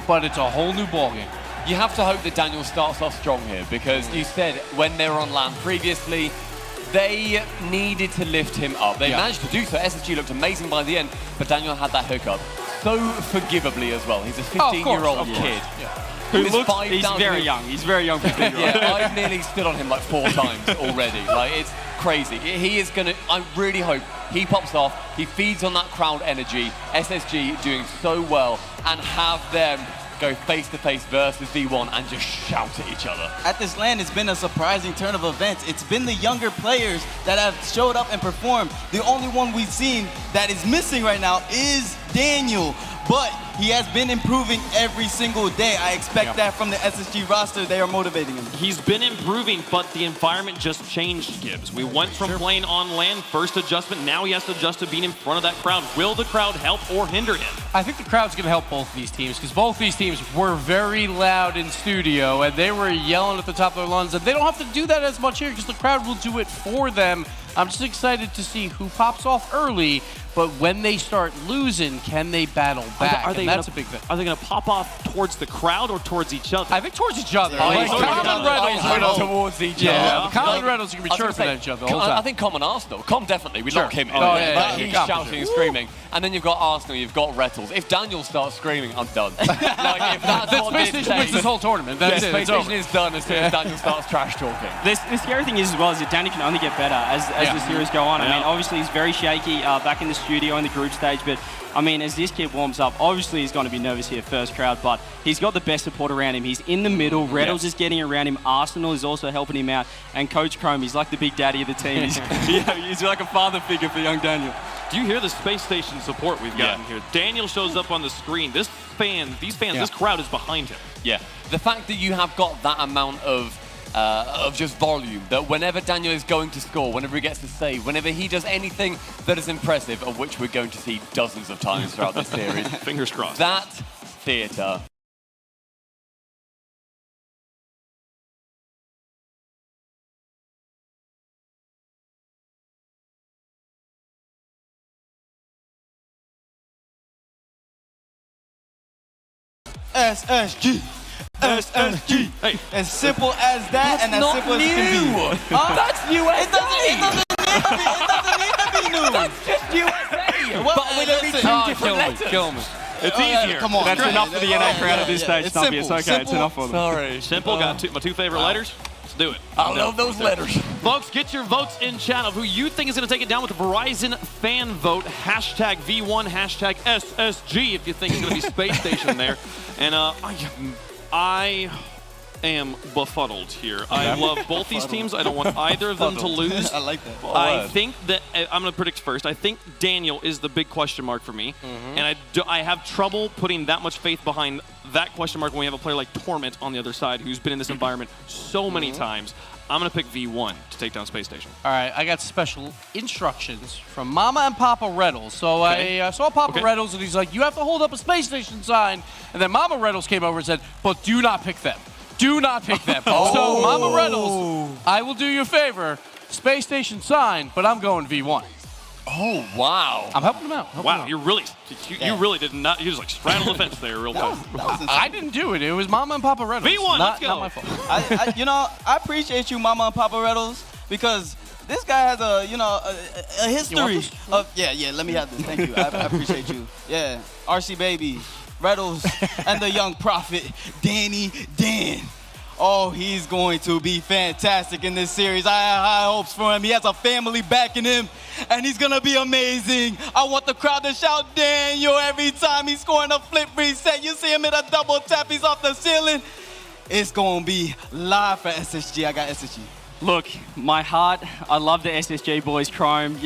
but it's a whole new ballgame. You have to hope that Daniel starts off strong here, because you said when they were on LAN previously, they needed to lift him up. They managed to do so. SSG looked amazing by the end, but Daniel had that hookup so forgivably as well. He's a 15-year-old kid. He's very young. He's very young for 15 years. Yeah, I've nearly stood on him like 4 times already. Like, it's crazy. He is going to, I really hope he pops off, he feeds on that crowd energy, SSG doing so well, and have them go face-to-face versus V1 and just shout at each other. At this LAN, it's been a surprising turn of events. It's been the younger players that have showed up and performed. The only one we've seen that is missing right now is Daniel, but he has been improving every single day. I expect that from the SSG roster. They are motivating him. He's been improving, but the environment just changed, Gibbs. We went from playing on LAN, first adjustment, now he has to adjust to being in front of that crowd. Will the crowd help or hinder him? I think the crowd's going to help both of these teams because both these teams were very loud in studio and they were yelling at the top of their lungs, and they don't have to do that as much here because the crowd will do it for them. I'm just excited to see who pops off early, but when they start losing, can they battle back? That's a big thing. Are they going to pop off towards the crowd or towards each other? I think towards each other. Like Common Reynolds towards each other. Yeah, Common Reynolds are going to be chirping at each other the whole time. I think Common Arsenal. Com definitely. We lock him in. He's shouting and screaming. And then you've got Arsenal, you've got Rettles. If Daniel starts screaming, I'm done. Like, if that's what Space Station wins this whole tournament. That's it. Space Station is done as soon as Daniel starts trash talking. The scary thing is as well is that Daniel can only get better as the series go on. I mean, obviously he's very shaky back in the studio in the group stage, but I mean, as this kid warms up, obviously he's going to be nervous here first crowd, but he's got the best support around him. He's in the middle. Rettles is getting around him. Arsenal is also helping him out. And Coach Chrome, he's like the big daddy of the team. He's like a father figure for young Daniel. Do you hear the Space Station support we've gotten here? Daniel shows up on the screen. These fans, this crowd is behind him. Yeah. The fact that you have got that amount of just volume, that whenever Daniel is going to score, whenever he gets to save, whenever he does anything that is impressive, of which we're going to see dozens of times throughout this series. Fingers crossed. That theater. SSG. SSG. Hey. As simple as that, and as simple as it can be. That's USA. It doesn't need to be new. That's just USA. But with only two different letters. Kill me. It's easier. Come on. That's enough for the NA crowd at this stage, Stumpy. It's okay. It's enough for them. Sorry. Simple. Got my two favorite letters. Let's do it. I love those letters. Folks, get your votes in chat of who you think is going to take it down with the Verizon fan vote. Hashtag V1, hashtag SSG if you think it's going to be Space Station there. And I am befuddled here. I love both these teams. I don't want either of them to lose. I like that. I think that, I'm going to predict first, I think Daniel is the big question mark for me. And I have trouble putting that much faith behind that question mark when we have a player like Torment on the other side who's been in this environment so many times. I'm going to pick V1 to take down Space Station. All right, I got special instructions from Mama and Papa Rettles. So I saw Papa Rettles, and he's like, you have to hold up a Space Station sign. And then Mama Rettles came over and said, but do not pick them. Do not pick them. So Mama Rettles, I will do you a favor. Space Station sign, but I'm going V1. Oh, wow. I'm helping him out. You really did not, you just like straddled the fence there real quick. I didn't do it. It was Mama and Papa Rettles. V1, let's go. Not my fault. I appreciate you, Mama and Papa Rettles, because this guy has a history of, let me have this. Thank you. I appreciate you. Yeah, RC Baby, Rettles, and the young prophet, Danny Dan. Oh, he's going to be fantastic in this series. I have high hopes for him. He has a family backing him, and he's going to be amazing. I want the crowd to shout Daniel every time he's scoring a flip reset. You see him in a double tap. He's off the ceiling. It's going to be live for SSG. I got SSG. Look, my heart, I love the SSG boys. Chrome,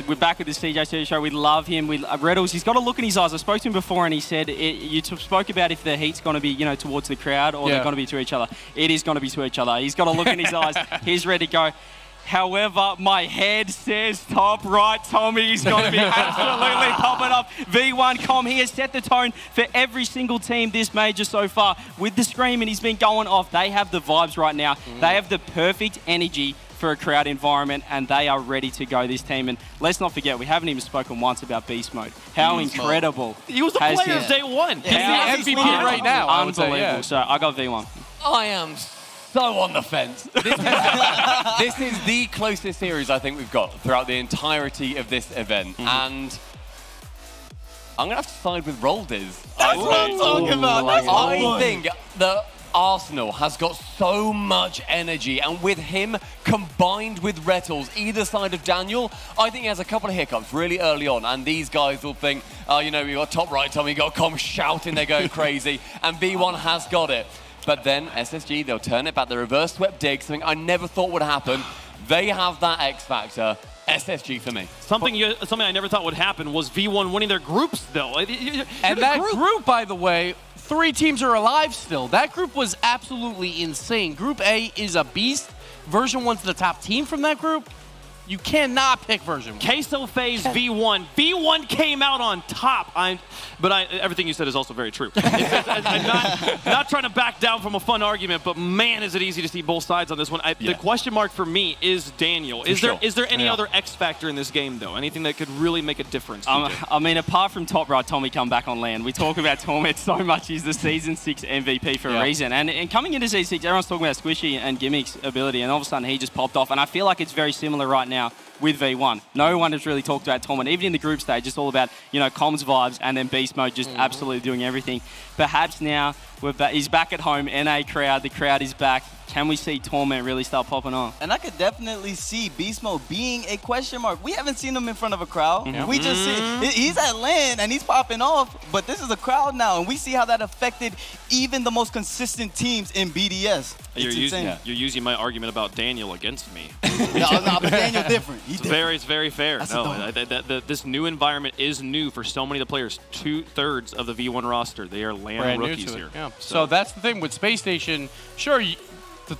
we're back with the CJ show. We love him. Rettles, he's got a look in his eyes. I spoke to him before, and he said, you spoke about if the heat's going to be, towards the crowd or they're going to be to each other. It is going to be to each other. He's got a look in his eyes. He's ready to go. However, my head says top right, Tommy. He's going to be absolutely popping up. V1 Com, he has set the tone for every single team this major so far. With the screaming, he's been going off. They have the vibes right now. They have the perfect energy for a crowd environment, and they are ready to go, this team. And let's not forget, we haven't even spoken once about Beast Mode. How incredible. He was the player day one. He's the MVP right now. Unbelievable. So I got V1. I am so on the fence. This is the closest series I think we've got throughout the entirety of this event. And I'm going to have to side with Roldiz. That's what I'm talking about. I think that Arsenal has got so much energy, and with him combined with Rettles either side of Daniel, I think he has a couple of hiccups really early on, and these guys will think, oh, you know, we got top right, Tommy, you got to come shouting, they're going crazy, and V1 has got it. But then SSG, they'll turn it back, the reverse swept dig, something I never thought would happen. They have that X factor. SSG for me. Something I never thought would happen was V1 winning their groups, though. And that group, by the way, 3 teams are alive still. That group was absolutely insane. Group A is a beast. Version 1's the top team from that group. You cannot pick Version 1. Queso phase V1. V1 came out on top. Everything you said is also very true. I'm not trying to back down from a fun argument, but man, is it easy to see both sides on this one. The question mark for me is Daniel. Is there any other X factor in this game, though? Anything that could really make a difference? I mean, apart from top right, Tommy come back on land. We talk about Torment so much. He's the Season 6 MVP for a reason. And coming into Season 6, everyone's talking about Squishy and Gimmick's ability, and all of a sudden he just popped off. And I feel like it's very similar right now with V1. No one has really talked about Torment. Even in the group stage, it's all about, you know, comms vibes and then Beast Mode just absolutely doing everything. Perhaps now he's back at home, NA crowd, the crowd is back. Can we see Torment really start popping on? And I could definitely see Beast Mode being a question mark. We haven't seen him in front of a crowd. We just see he's at LAN and he's popping off, but this is a crowd now, and we see how that affected even the most consistent teams in BDS. You're using my argument about Daniel against me. no, but Daniel different. He's different. It's very fair. This new environment is new for so many of the players. 2/3 of the V1 roster, they are LAN rookies here. Yeah. So that's the thing with Space Station. Sure,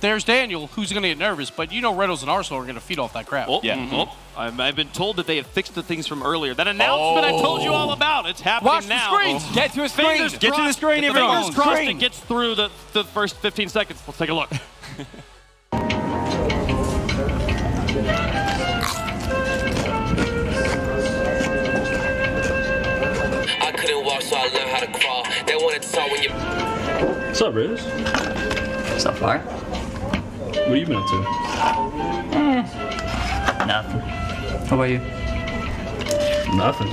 there's Daniel, who's going to get nervous, but you know Reynolds and Arsenal are going to feed off that crowd. I've been told that they have fixed the things from earlier. That announcement I told you all about, it's happening Watch now. Watch the screens. Get to a screen. Get to the screen, everyone. Fingers crossed it gets through the first 15 seconds. Let's take a look. I couldn't walk, so I learned how to crawl. They wanted to talk when you... What's up, Riz? What's up, Fire? What have you been up to? Nothing. How about you? Nothing.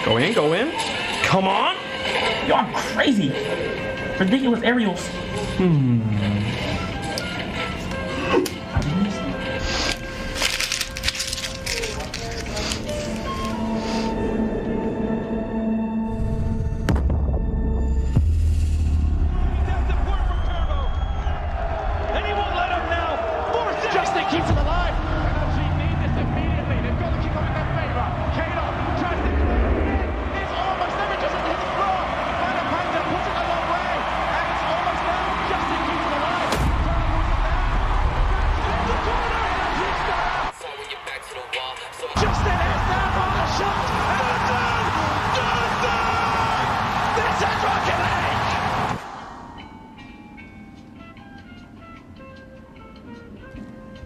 Go in, go in. Come on. Yo, I'm crazy. Ridiculous aerials.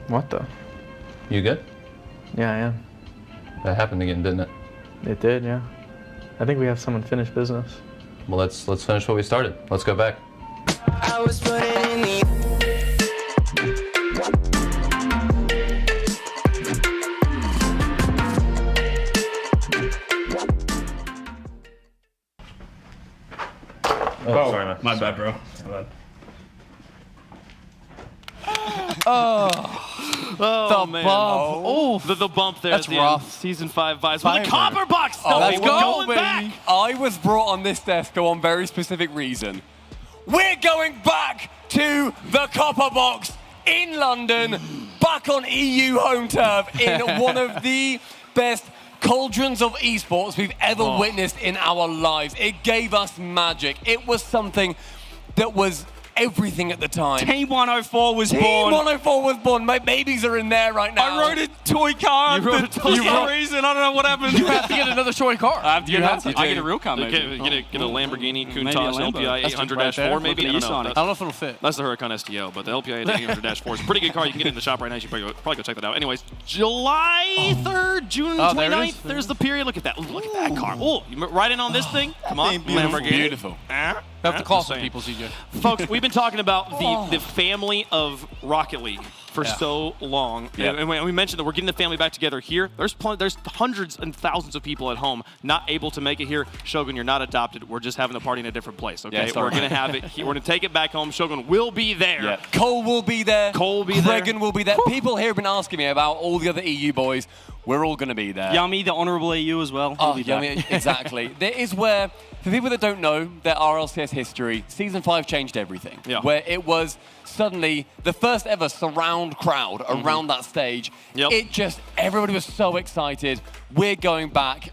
What the? You good? Yeah, I am. That happened again, didn't it? It did, yeah. I think we have some unfinished business. Well, let's finish what we started. Let's go back. I was putting in the... Oh, sorry, man. My bad, bro. My bad. Oh, man. Bump. The bump there. That's at the rough. End. Season 5 vibes. With the copper box stuff. Let's We're go, going baby. back. I was brought on this desk for one very specific reason. We're going back to the copper box in London, back on EU home turf in one of the best cauldrons of esports we've ever witnessed in our lives. It gave us magic. It was something that was everything at the time. Team 104 was born. Team 104 was born. My babies are in there right now. I rode a toy car for some reason. I don't know what happened. You have to get another toy car. I have to get I get a real car, maybe. Get a Lamborghini Countach LPI That's 800-4, maybe? I don't know. I don't know if it'll fit. That's the Huracan STO, but the LPI 800-4 is a pretty good car. You can get it in the shop right now. You should probably go check that out. Anyways, July 3rd, June 29th. There's the period. Look at that. Look at that car. Oh, you riding on this thing? Come on, Lamborghini. Beautiful. Have to call some people, CJ. Folks, we've been talking about the family of Rocket League. for so long. And we mentioned that we're getting the family back together here. There's hundreds and thousands of people at home not able to make it here. Shogun, you're not adopted. We're just having a party in a different place, okay? Yeah, we're going to have it here. We're going to take it back home. Shogun will be there. Yeah. Cole will be there. Cole will be there. Gregan will be there. People here have been asking me about all the other EU boys. We're all going to be there. Yummy, the honourable EU as well. Oh, Yummy, exactly. There is where, for people that don't know their RLCS history, Season 5 changed everything. Yeah. Where it was suddenly the first ever surround crowd around that stage. It just, everybody was so excited. We're going back.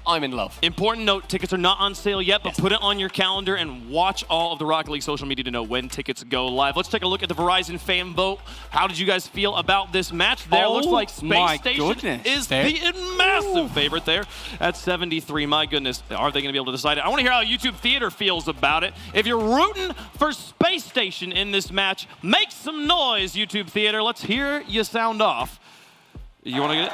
I'm in love. Important note, tickets are not on sale yet, but put it on your calendar and watch all of the Rocket League social media to know when tickets go live. Let's take a look at the Verizon fan vote. How did you guys feel about this match there? Looks like Space Station is the massive favorite there at 73. My goodness, are they going to be able to decide it? I want to hear how YouTube Theater feels about it. If you're rooting for Space Station in this match, make some noise, YouTube Theater. Let's hear you sound off. You want to get it?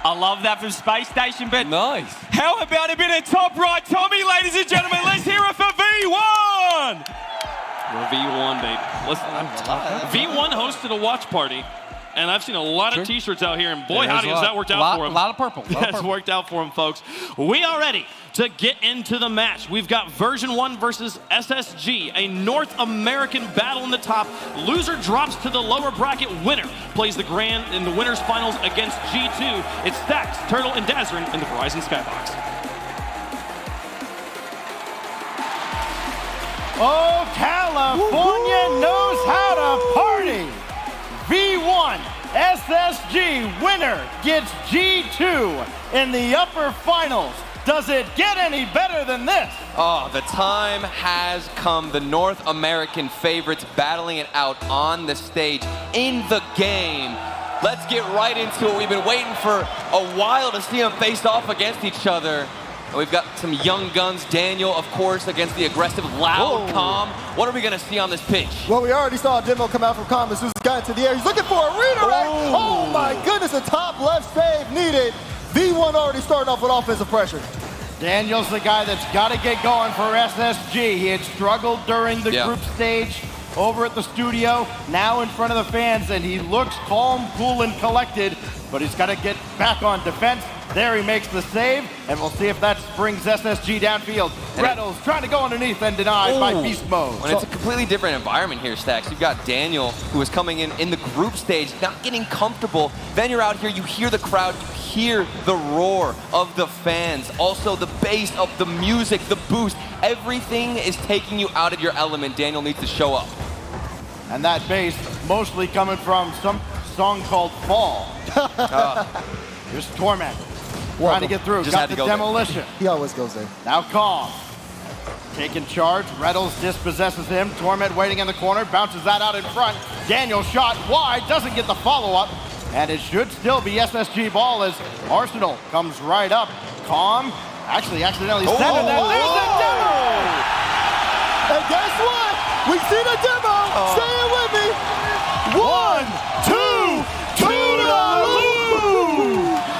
I love that from Space Station, but nice. How about a bit of top right Tommy, ladies and gentlemen? Let's hear it for V1! We're V1, babe. Listen, V1 hosted a watch party, and I've seen a lot of T-shirts out here, and boy, howdy, has that worked out for them. A lot of purple. That's worked out for them, folks. We are ready to get into the match. We've got version 1 versus SSG, a North American battle in the top. Loser drops to the lower bracket. Winner plays the grand in the winners finals against G2. It's Stacks, Turtle, and Dazarin in the Verizon Skybox. Oh, California knows how to party. V1 SSG winner gets G2 in the upper finals. Does it get any better than this? Oh, the time has come. The North American favorites battling it out on the stage in the game. Let's get right into it. We've been waiting for a while to see them face off against each other. And we've got some young guns. Daniel, of course, against the aggressive, loud Calm. What are we going to see on this pitch? Well, we already saw a demo come out from Calm as soon as he got into the air. He's looking for a redirect. Oh my goodness, a top left save needed. V1 already starting off with offensive pressure. Daniel's the guy that's got to get going for SSG. He had struggled during the group stage over at the studio, now in front of the fans, and he looks calm, cool, and collected, but he's got to get back on defense. There he makes the save, and we'll see if that brings SSG downfield. Reynolds trying to go underneath and denied by Beast Mode. And it's a completely different environment here, Stacks. You've got Daniel, who is coming in the group stage, not getting comfortable. Then you're out here, you hear the crowd, you hear the roar of the fans. Also the bass of the music, the boost. Everything is taking you out of your element. Daniel needs to show up. And that bass mostly coming from some song called Fall. Here's Torment. Trying to get through. Just got the demolition. There. He always goes there. Now Calm. Taking charge. Reynolds dispossesses him. Torment waiting in the corner. Bounces that out in front. Daniel shot wide. Doesn't get the follow-up. And it should still be SSG ball as Arsenal comes right up. Calm. Actually accidentally set it. And there's the demo! And guess what? We see the demo. Say it with me. 1, 2, toodaloo!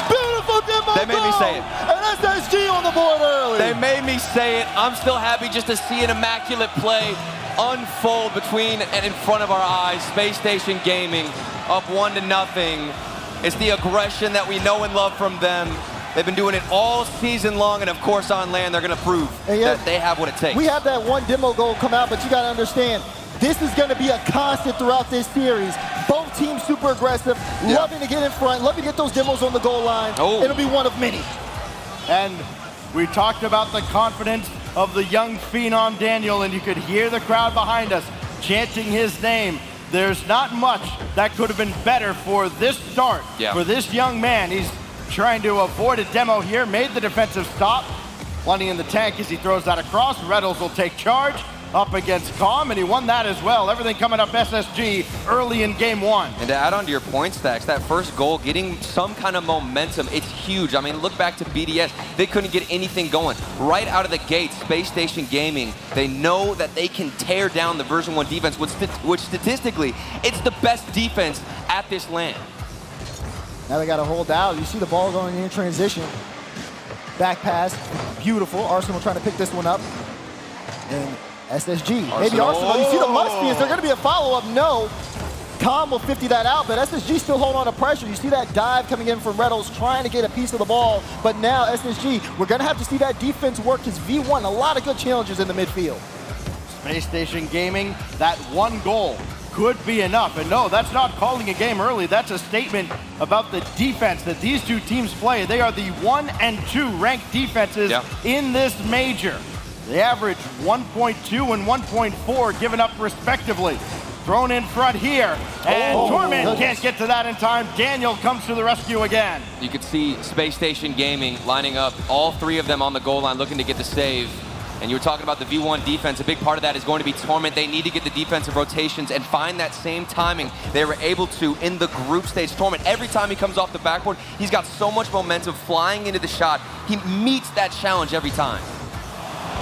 Beautiful demo. They made me say it. And SSG on the board early. They made me say it. I'm still happy just to see an immaculate play unfold between and in front of our eyes. Space Station Gaming up 1-0. It's the aggression that we know and love from them. They've been doing it all season long, and of course on land, they're going to prove that they have what it takes. We have that one demo goal come out, but you got to understand, this is going to be a constant throughout this series. Both teams super aggressive, loving to get in front, loving to get those demos on the goal line. It'll be one of many. And we talked about the confidence of the young phenom Daniel, and you could hear the crowd behind us chanting his name. There's not much that could have been better for this start, for this young man. He's trying to avoid a demo here, made the defensive stop. Plenty in the tank as he throws that across. Reynolds will take charge up against Calm, and he won that as well. Everything coming up SSG early in game 1. And to add on to your point, Stacks, that first goal, getting some kind of momentum, it's huge. I mean, look back to BDS. They couldn't get anything going. Right out of the gate, Space Station Gaming, they know that they can tear down the version 1 defense, which statistically, it's the best defense at this LAN. Now they got to hold out. You see the ball going in transition. Back pass, beautiful. Arsenal trying to pick this one up. And SSG, maybe Arsenal. You see the must be. Is there going to be a follow-up? No. Calm will 50 that out, but SSG still hold on to pressure. You see that dive coming in from Reynolds trying to get a piece of the ball, but now SSG, we're going to have to see that defense work because V1, a lot of good challenges in the midfield. Space Station Gaming, that one goal could be enough. And no, that's not calling a game early. That's a statement about the defense that these two teams play. They are the 1 and 2 ranked defenses in this major. They average 1.2 and 1.4 given up respectively. Thrown in front here, and Torment can't get to that in time. Daniel comes to the rescue again. You could see Space Station Gaming lining up, all three of them on the goal line looking to get the save. And you were talking about the V1 defense. A big part of that is going to be Torment. They need to get the defensive rotations and find that same timing they were able to in the group stage. Torment, every time he comes off the backboard, he's got so much momentum flying into the shot. He meets that challenge every time.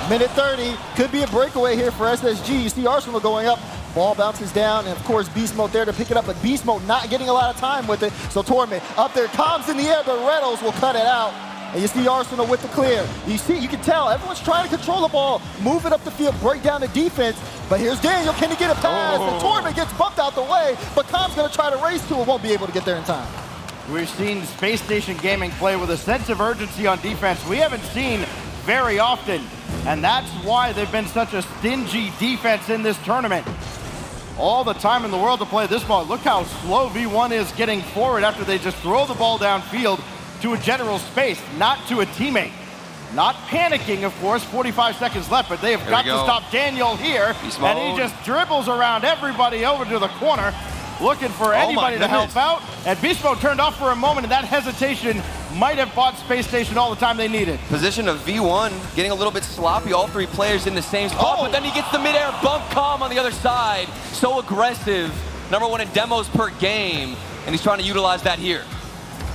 Minute 30, could be a breakaway here for SSG. You see Arsenal going up. Ball bounces down, and of course Beast Mode there to pick it up, but Beast Mode not getting a lot of time with it. So Torment up there, Comms in the air, but Reynolds will cut it out. And you see Arsenal with the clear. You can tell everyone's trying to control the ball, move it up the field, break down the defense. But here's Daniel, can he get a pass? And Torment gets bumped out the way, but Com's gonna try to race to it, won't be able to get there in time. We've seen Space Station Gaming play with a sense of urgency on defense we haven't seen very often. And that's why they've been such a stingy defense in this tournament. All the time in the world to play this ball. Look how slow V1 is getting forward after they just throw the ball downfield to a general space, not to a teammate. Not panicking, of course, 45 seconds left, but they have got to stop Daniel here. And he just dribbles around everybody over to the corner, looking for anybody to help out. And Beast Mode turned off for a moment, and that hesitation might have bought Space Station all the time they needed. Position of V1 getting a little bit sloppy, all three players in the same spot, but then he gets the midair bump Calm on the other side. So aggressive, #1 in demos per game, and he's trying to utilize that here.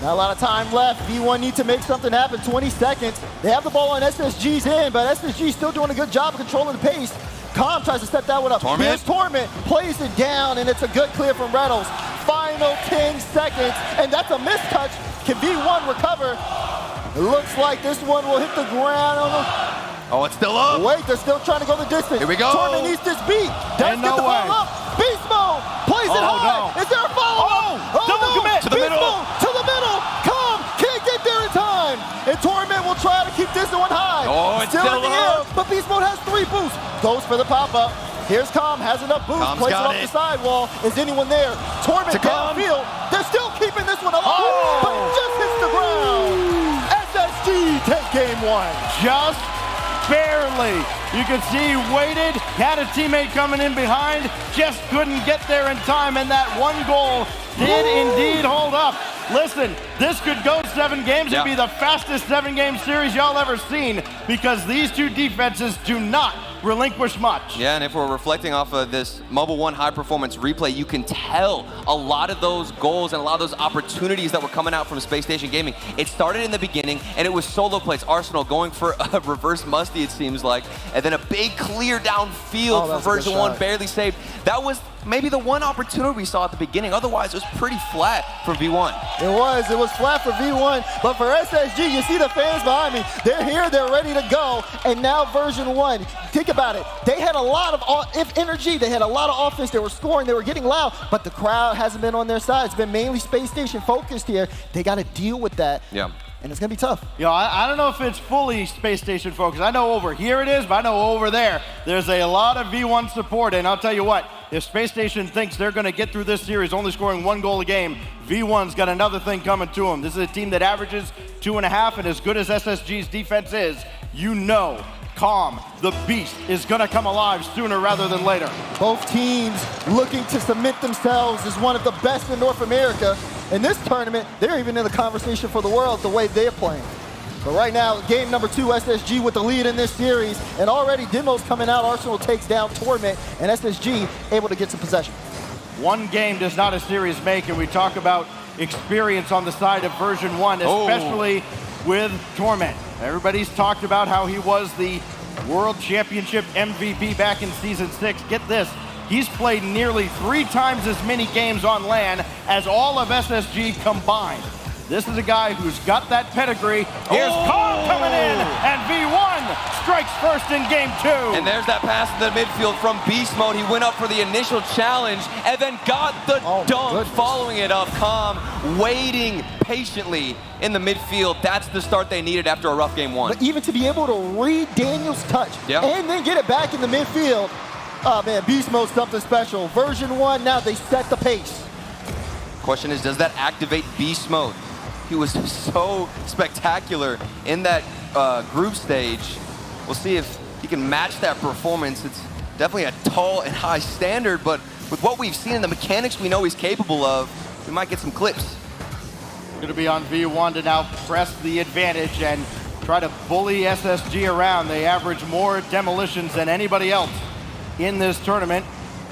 Not a lot of time left. V1 need to make something happen, 20 seconds. They have the ball on SSG's end, but SSG still doing a good job of controlling the pace. Calm tries to set that one up. Here's Torment, plays it down, and it's a good clear from Reynolds. Final 10 seconds, and that's a mistouch. Can V1 recover? It looks like this one will hit the ground on the... Oh, it's still up. Wait, they're still trying to go the distance. Here we go. Torment needs this beat. Does get the ball up. Beast Mode plays it high. Is there a follow-up? Double commit. To the middle. To the middle. Calm can't get there in time. And Torment will try to keep this one high. Oh, it's still in the air, but Beast Mode has 3 boosts. Goes for the pop-up. Here's Calm, has enough boost, plays it off the sidewall. Is anyone there? Torment downfield. They're still keeping this one alive, but it just hits the ground. SSG take game 1. Just barely. You can see he waited, had a teammate coming in behind, just couldn't get there in time, and that one goal did indeed hold up. Listen, this could go 7 games. It'd be the fastest 7-game series y'all ever seen because these two defenses do not relinquish much. Yeah, and if we're reflecting off of this Mobile 1 high-performance replay, you can tell a lot of those goals and a lot of those opportunities that were coming out from Space Station Gaming. It started in the beginning, and it was solo plays. Arsenal going for a reverse musty, it seems like, and then a big clear downfield for version 1, barely saved. That was maybe the one opportunity we saw at the beginning. Otherwise, it was pretty flat for V1. It was flat for V1, but for SSG, you see the fans behind me. They're here, they're ready to go, and now version 1. Think about it. They had a lot of energy, they had a lot of offense, they were scoring, they were getting loud, but the crowd hasn't been on their side. It's been mainly Space Station focused here. They got to deal with that. Yeah. And it's going to be tough. I don't know if it's fully Space Station focused. I know over here it is, but I know over there, there's a lot of V1 support. And I'll tell you what, if Space Station thinks they're going to get through this series only scoring 1 goal a game, V1's got another thing coming to them. This is a team that averages 2.5, and as good as SSG's defense is, you know Calm, the beast, is going to come alive sooner rather than later. Both teams looking to submit themselves as one of the best in North America. In this tournament, they're even in the conversation for the world the way they're playing. But right now, game number 2, SSG with the lead in this series. And already demos coming out, Arsenal takes down Torment, and SSG able to get some possession. 1 game does not a series make, and we talk about experience on the side of version 1, especially with Torment. Everybody's talked about how he was the World Championship MVP back in Season 6. Get this, he's played nearly 3 times as many games on LAN as all of SSG combined. This is a guy who's got that pedigree. Here's Kong coming in, and V1 strikes first in game 2. And there's that pass in the midfield from Beast Mode. He went up for the initial challenge and then got the dunk following it up. Calm, waiting patiently in the midfield. That's the start they needed after a rough game 1. But even to be able to read Daniel's touch and then get it back in the midfield, oh man, Beast Mode's something special. Version 1, now they set the pace. Question is, does that activate Beast Mode? He was so spectacular in that group stage. We'll see if he can match that performance. It's definitely a tall and high standard, but with what we've seen in the mechanics we know he's capable of, we might get some clips. Going to be on V1 to now press the advantage and try to bully SSG around. They average more demolitions than anybody else in this tournament.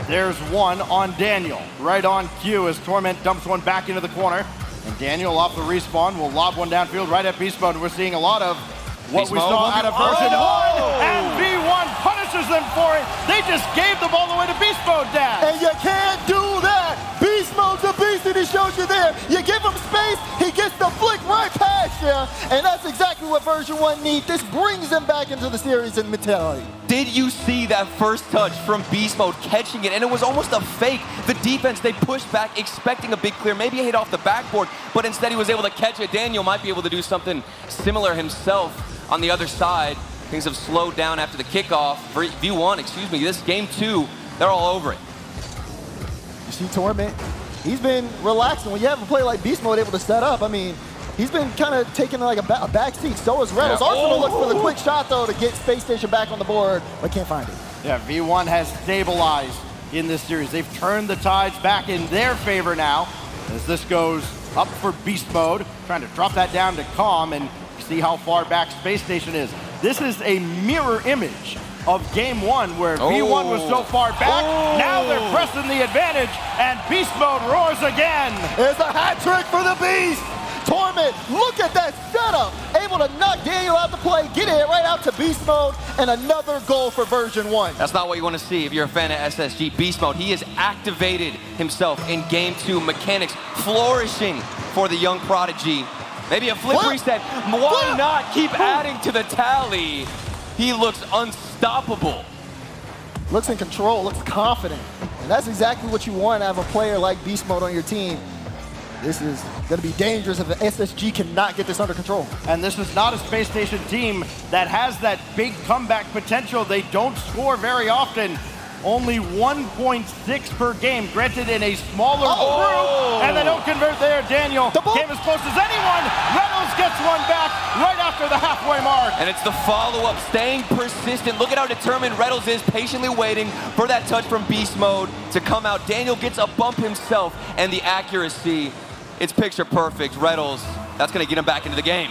There's one on Daniel, right on cue as Torment dumps one back into the corner. And Daniel off the respawn will lob one downfield right at Beast Mode. We're seeing a lot of what we saw out of version 1. And V1 punishes them for it. They just gave the ball away to Beast Mode, Dad. And you can't do that. Beast Mode's a beast, and he shows you there. You give him space, he gets the flick right past you. And that's exactly what version 1 needs. This brings them back into the series and mentality. Did you see that first touch from Beast Mode catching it? And it was almost a fake. The defense, they pushed back expecting a big clear, maybe a hit off the backboard, but instead he was able to catch it. Daniel might be able to do something similar himself on the other side. Things have slowed down after the kickoff. For V1, excuse me, this game 2, they're all over it. You see Torment, he's been relaxing. When you have a play like Beast Mode able to set up, I mean, he's been kind of taking like a back seat. So is Reynolds. Yeah. Arsenal looks for the quick shot, though, to get Space Station back on the board, but can't find it. Yeah, V1 has stabilized in this series. They've turned the tides back in their favor now as this goes up for Beast Mode, trying to drop that down to Calm and see how far back Space Station is. This is a mirror image of game 1 where V1 was so far back. Now they're pressing the advantage and Beast Mode roars again. It's a hat trick for the Beast. Torment, look at that setup. Able to knock Daniel out the play, get it right out to Beast Mode, and another goal for version 1. That's not what you want to see if you're a fan of SSG. Beast Mode, he has activated himself in game 2. Mechanics flourishing for the young prodigy. Maybe a flip reset. Why not keep adding to the tally? He looks unstoppable. Looks in control, looks confident. And that's exactly what you want to have a player like Beast Mode on your team. This is going to be dangerous if the SSG cannot get this under control. And this is not a Space Station team that has that big comeback potential. They don't score very often. Only 1.6 per game, granted in a smaller group. And they don't convert there. Daniel came as close as anyone. Reynolds gets one back right after the halfway mark. And it's the follow-up, staying persistent. Look at how determined Reynolds is, patiently waiting for that touch from Beast Mode to come out. Daniel gets a bump himself, and the accuracy, it's picture perfect. Reynolds, that's going to get him back into the game.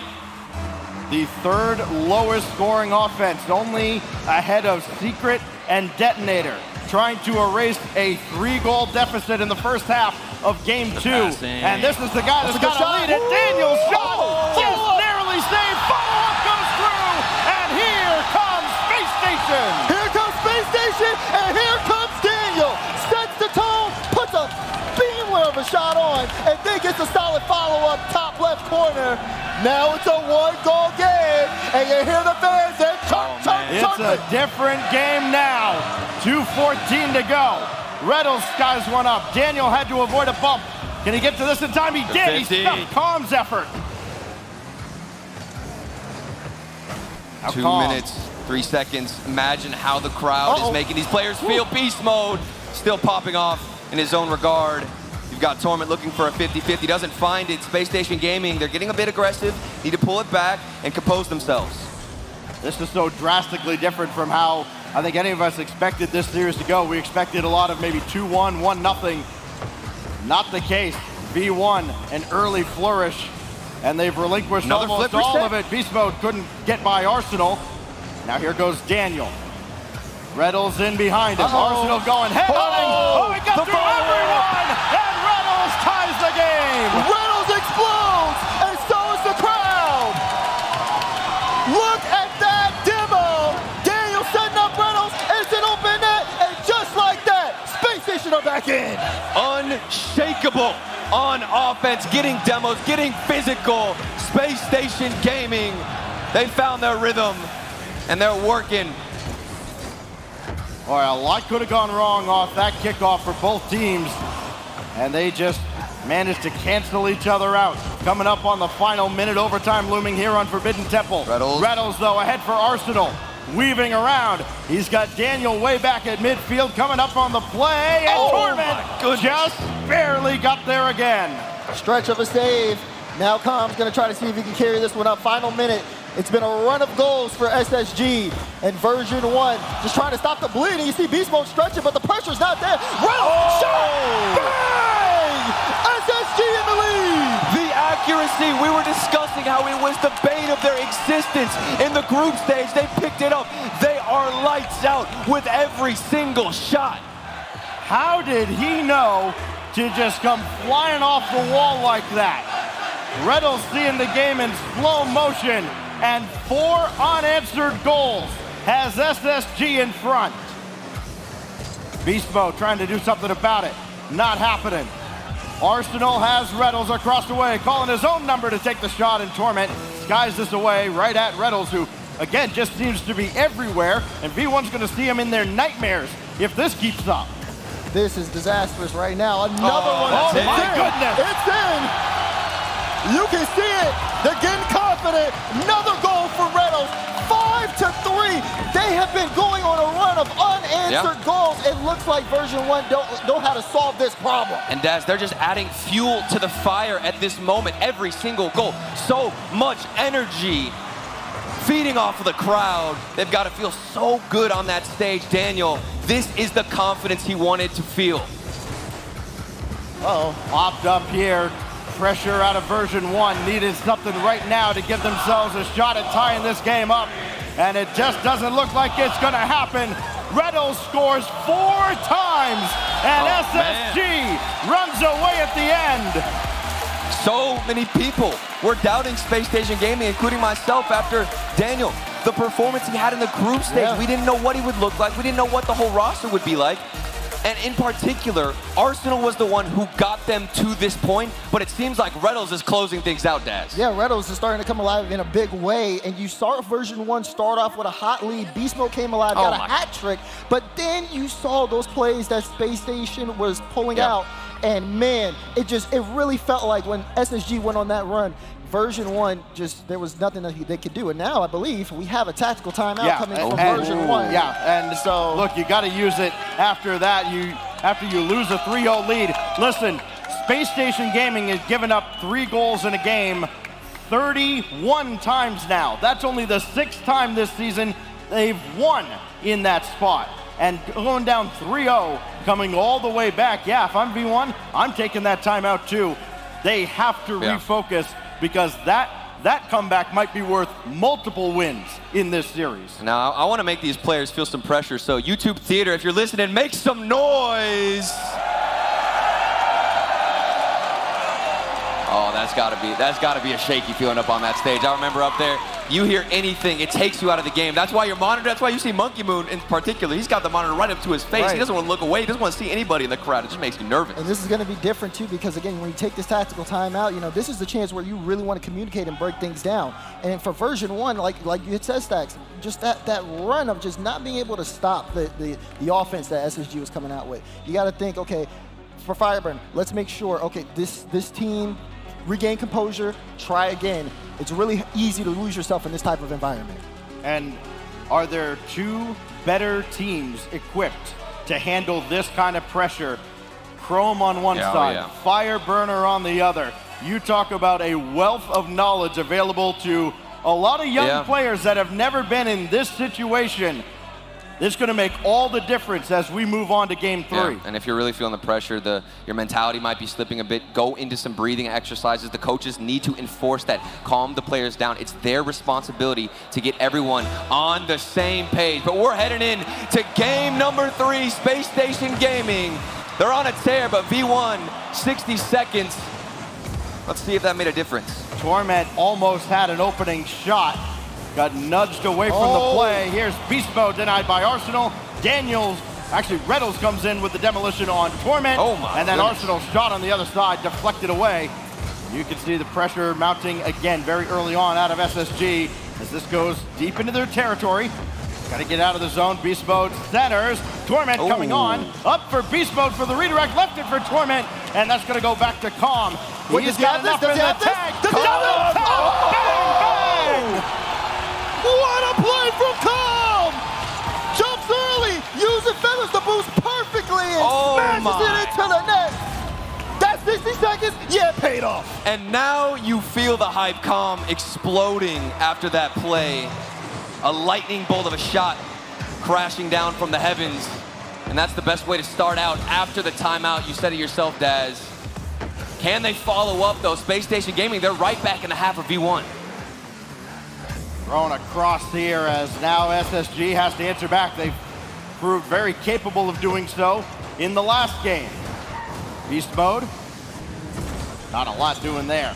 The third lowest scoring offense, only ahead of Secret and Detonator, trying to erase a 3-goal deficit in the first half of game 2. And this is the guy that's got to lead it. Daniel's shot just narrowly saved. Follow-up goes through, and here comes Space Station. Here comes Space Station, and here comes Daniel. Sets the tone, puts a beamler of a shot on, and then gets a solid follow-up top left corner. Now it's a 1-goal game, and you hear the fans say, It's a different game now. 2:14 to go. Reynolds skies one up. Daniel had to avoid a bump. Can he get to this in time? He did. He stopped Calm's effort. 2 minutes, 3 seconds. Imagine how the crowd is making these players feel. Beast Mode still popping off in his own regard. You've got Torment looking for a 50-50, doesn't find it. Space Station Gaming, they're getting a bit aggressive, need to pull it back and compose themselves. This is so drastically different from how I think any of us expected this series to go. We expected a lot of maybe 2-1, 1-0. Not the case. V1, an early flourish, and they've relinquished almost all of it. Beast Mode couldn't get by Arsenal. Now here goes Daniel. Reynolds in behind him. Arsenal going head-hunting. Oh, he got through everyone! And Reynolds ties the game! Reynolds explodes, and so is the crowd! Look at that demo! Daniel setting up Reynolds, it's an open net, and just like that, Space Station are back in! Unshakable! on offense, getting demos, getting physical. Space Station Gaming, they found their rhythm, and they're working. All right, a lot could have gone wrong off that kickoff for both teams, and they just managed to cancel each other out. Coming up on the final minute, overtime looming here on Forbidden Temple. Reddles, though, ahead for Arsenal. Weaving around. He's got Daniel way back at midfield, coming up on the play, and Torment just barely got there again. Stretch of a save. Now Com's gonna try to see if he can carry this one up. Final minute. It's been a run of goals for SSG and version 1. Just trying to stop the bleeding. You see Beast Mode stretching, but the pressure's not there. Shot! Bang! SSG in the lead! The accuracy, we were discussing how it was the bane of their existence in the group stage. They picked it up. They are lights out with every single shot. How did he know to just come flying off the wall like that? Reddles seeing the game in slow motion, and 4 unanswered goals has SSG in front. Beast Mode trying to do something about it. Not happening. Arsenal has Reddles across the way, calling his own number to take the shot, and Torment skies this away right at Reddles, who, again, just seems to be everywhere, and V1's going to see him in their nightmares if this keeps up. This is disastrous right now. Another one. Oh, my goodness. It's in. You can see it. They're getting confident. Another goal for Reynolds. 5-3. They have been going on a run of unanswered goals. It looks like version 1 don't know how to solve this problem. And Daz, they're just adding fuel to the fire at this moment. Every single goal. So much energy feeding off of the crowd. They've got to feel so good on that stage. Daniel, this is the confidence he wanted to feel. Popped up here. Pressure out of version 1. Needed something right now to give themselves a shot at tying this game up. And it just doesn't look like it's going to happen. Reddles scores 4 times. And SSG runs away at the end. So many people were doubting Space Station Gaming, including myself, after Daniel, the performance he had in the group stage. We didn't know what he would look like. We didn't know what the whole roster would be like. And in particular, Arsenal was the one who got them to this point, but it seems like Reddles is closing things out, Daz. Yeah, Reddles is starting to come alive in a big way, and you saw version 1 start off with a hot lead. Beast Mode came alive, got a hat trick, but then you saw those plays that Space Station was pulling out, and man, it really felt like when SSG went on that run, version 1, there was nothing that they could do. And now I believe we have a tactical timeout coming from version 1. Yeah, and so look, you got to use it after that. After you lose a 3-0 lead. Listen, Space Station Gaming has given up 3 goals in a game 31 times now. That's only the 6th time this season they've won in that spot. And going down 3-0, coming all the way back. Yeah, if I'm V1, I'm taking that timeout too. They have to refocus, because that comeback might be worth multiple wins in this series. Now, I want to make these players feel some pressure, so YouTube Theater, if you're listening, make some noise! Oh, that's gotta be a shaky feeling up on that stage. I remember up there, you hear anything, it takes you out of the game. That's why your monitor, that's why you see Monkey Moon in particular. He's got the monitor right up to his face. He doesn't want to look away. He doesn't want to see anybody in the crowd. It just makes you nervous. And this is going to be different too, because again, when you take this tactical timeout, this is the chance where you really want to communicate and break things down. And for version 1, like you had said, Stacks, just that run of just not being able to stop the offense that SSG was coming out with. You got to think, okay, for Fireburn, let's make sure, okay, this team regain composure, try again. It's really easy to lose yourself in this type of environment. And are there 2 better teams equipped to handle this kind of pressure? Chrome on one side, Fireburner on the other. You talk about a wealth of knowledge available to a lot of young players that have never been in this situation. This is going to make all the difference as we move on to game 3. Yeah. And if you're really feeling the pressure, your mentality might be slipping a bit. Go into some breathing exercises. The coaches need to enforce that. Calm the players down. It's their responsibility to get everyone on the same page. But we're heading in to game number 3, Space Station Gaming. They're on a tear, but V1, 60 seconds. Let's see if that made a difference. Torment almost had an opening shot. Got nudged away from the play. Here's Beast Mode denied by Arsenal. Daniels Actually, Reynolds comes in with the demolition on Torment. Oh my And then goodness. Arsenal's shot on the other side, deflected away. You can see the pressure mounting again very early on out of SSG as this goes deep into their territory. Got to get out of the zone. Beast Mode centers. Torment coming on. Up for Beast Mode for the redirect. Left it for Torment. And that's going to go back to Calm. Wait, He's does he got have this? enough Does in he the have this? tag. Does he have this? Bang, bang! What a play from Calm! Jumps early, using feathers to boost perfectly, and smashes it into the net. That's 60 seconds. Yeah, it paid off. And now you feel the hype Calm exploding after that play. A lightning bolt of a shot crashing down from the heavens. And that's the best way to start out after the timeout. You said it yourself, Daz. Can they follow up, though? Space Station Gaming, they're right back in the half of V1. Thrown across here as now SSG has to answer back. They've proved very capable of doing so in the last game. Beast Mode, not a lot doing there.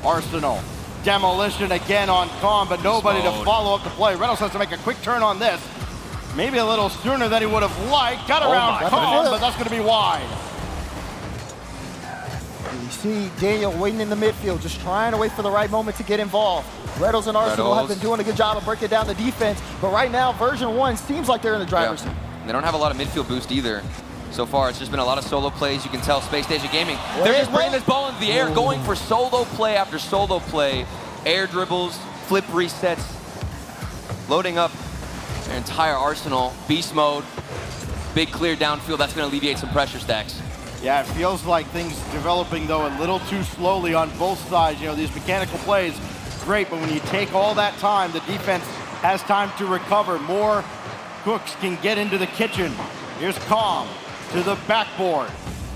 Arsenal, demolition again on Calm, but nobody to follow up the play. Reynolds has to make a quick turn on this. Maybe a little sooner than he would have liked. Got around Calm, but that's going to be wide. You see Daniel waiting in the midfield, just trying to wait for the right moment to get involved. Reynolds and Arsenal have been doing a good job of breaking down the defense, but right now, version 1 seems like they're in the driver's seat. They don't have a lot of midfield boost either. So far, it's just been a lot of solo plays. You can tell Space Station Gaming, they're just bringing this ball into the air, going for solo play after solo play. Air dribbles, flip resets, loading up their entire arsenal. Beast Mode, big clear downfield. That's going to alleviate some pressure stacks. Yeah, it feels like things developing, though, a little too slowly on both sides. You know, these mechanical plays, great, but when you take all that time, the defense has time to recover. More cooks can get into the kitchen. Here's Calm to the backboard.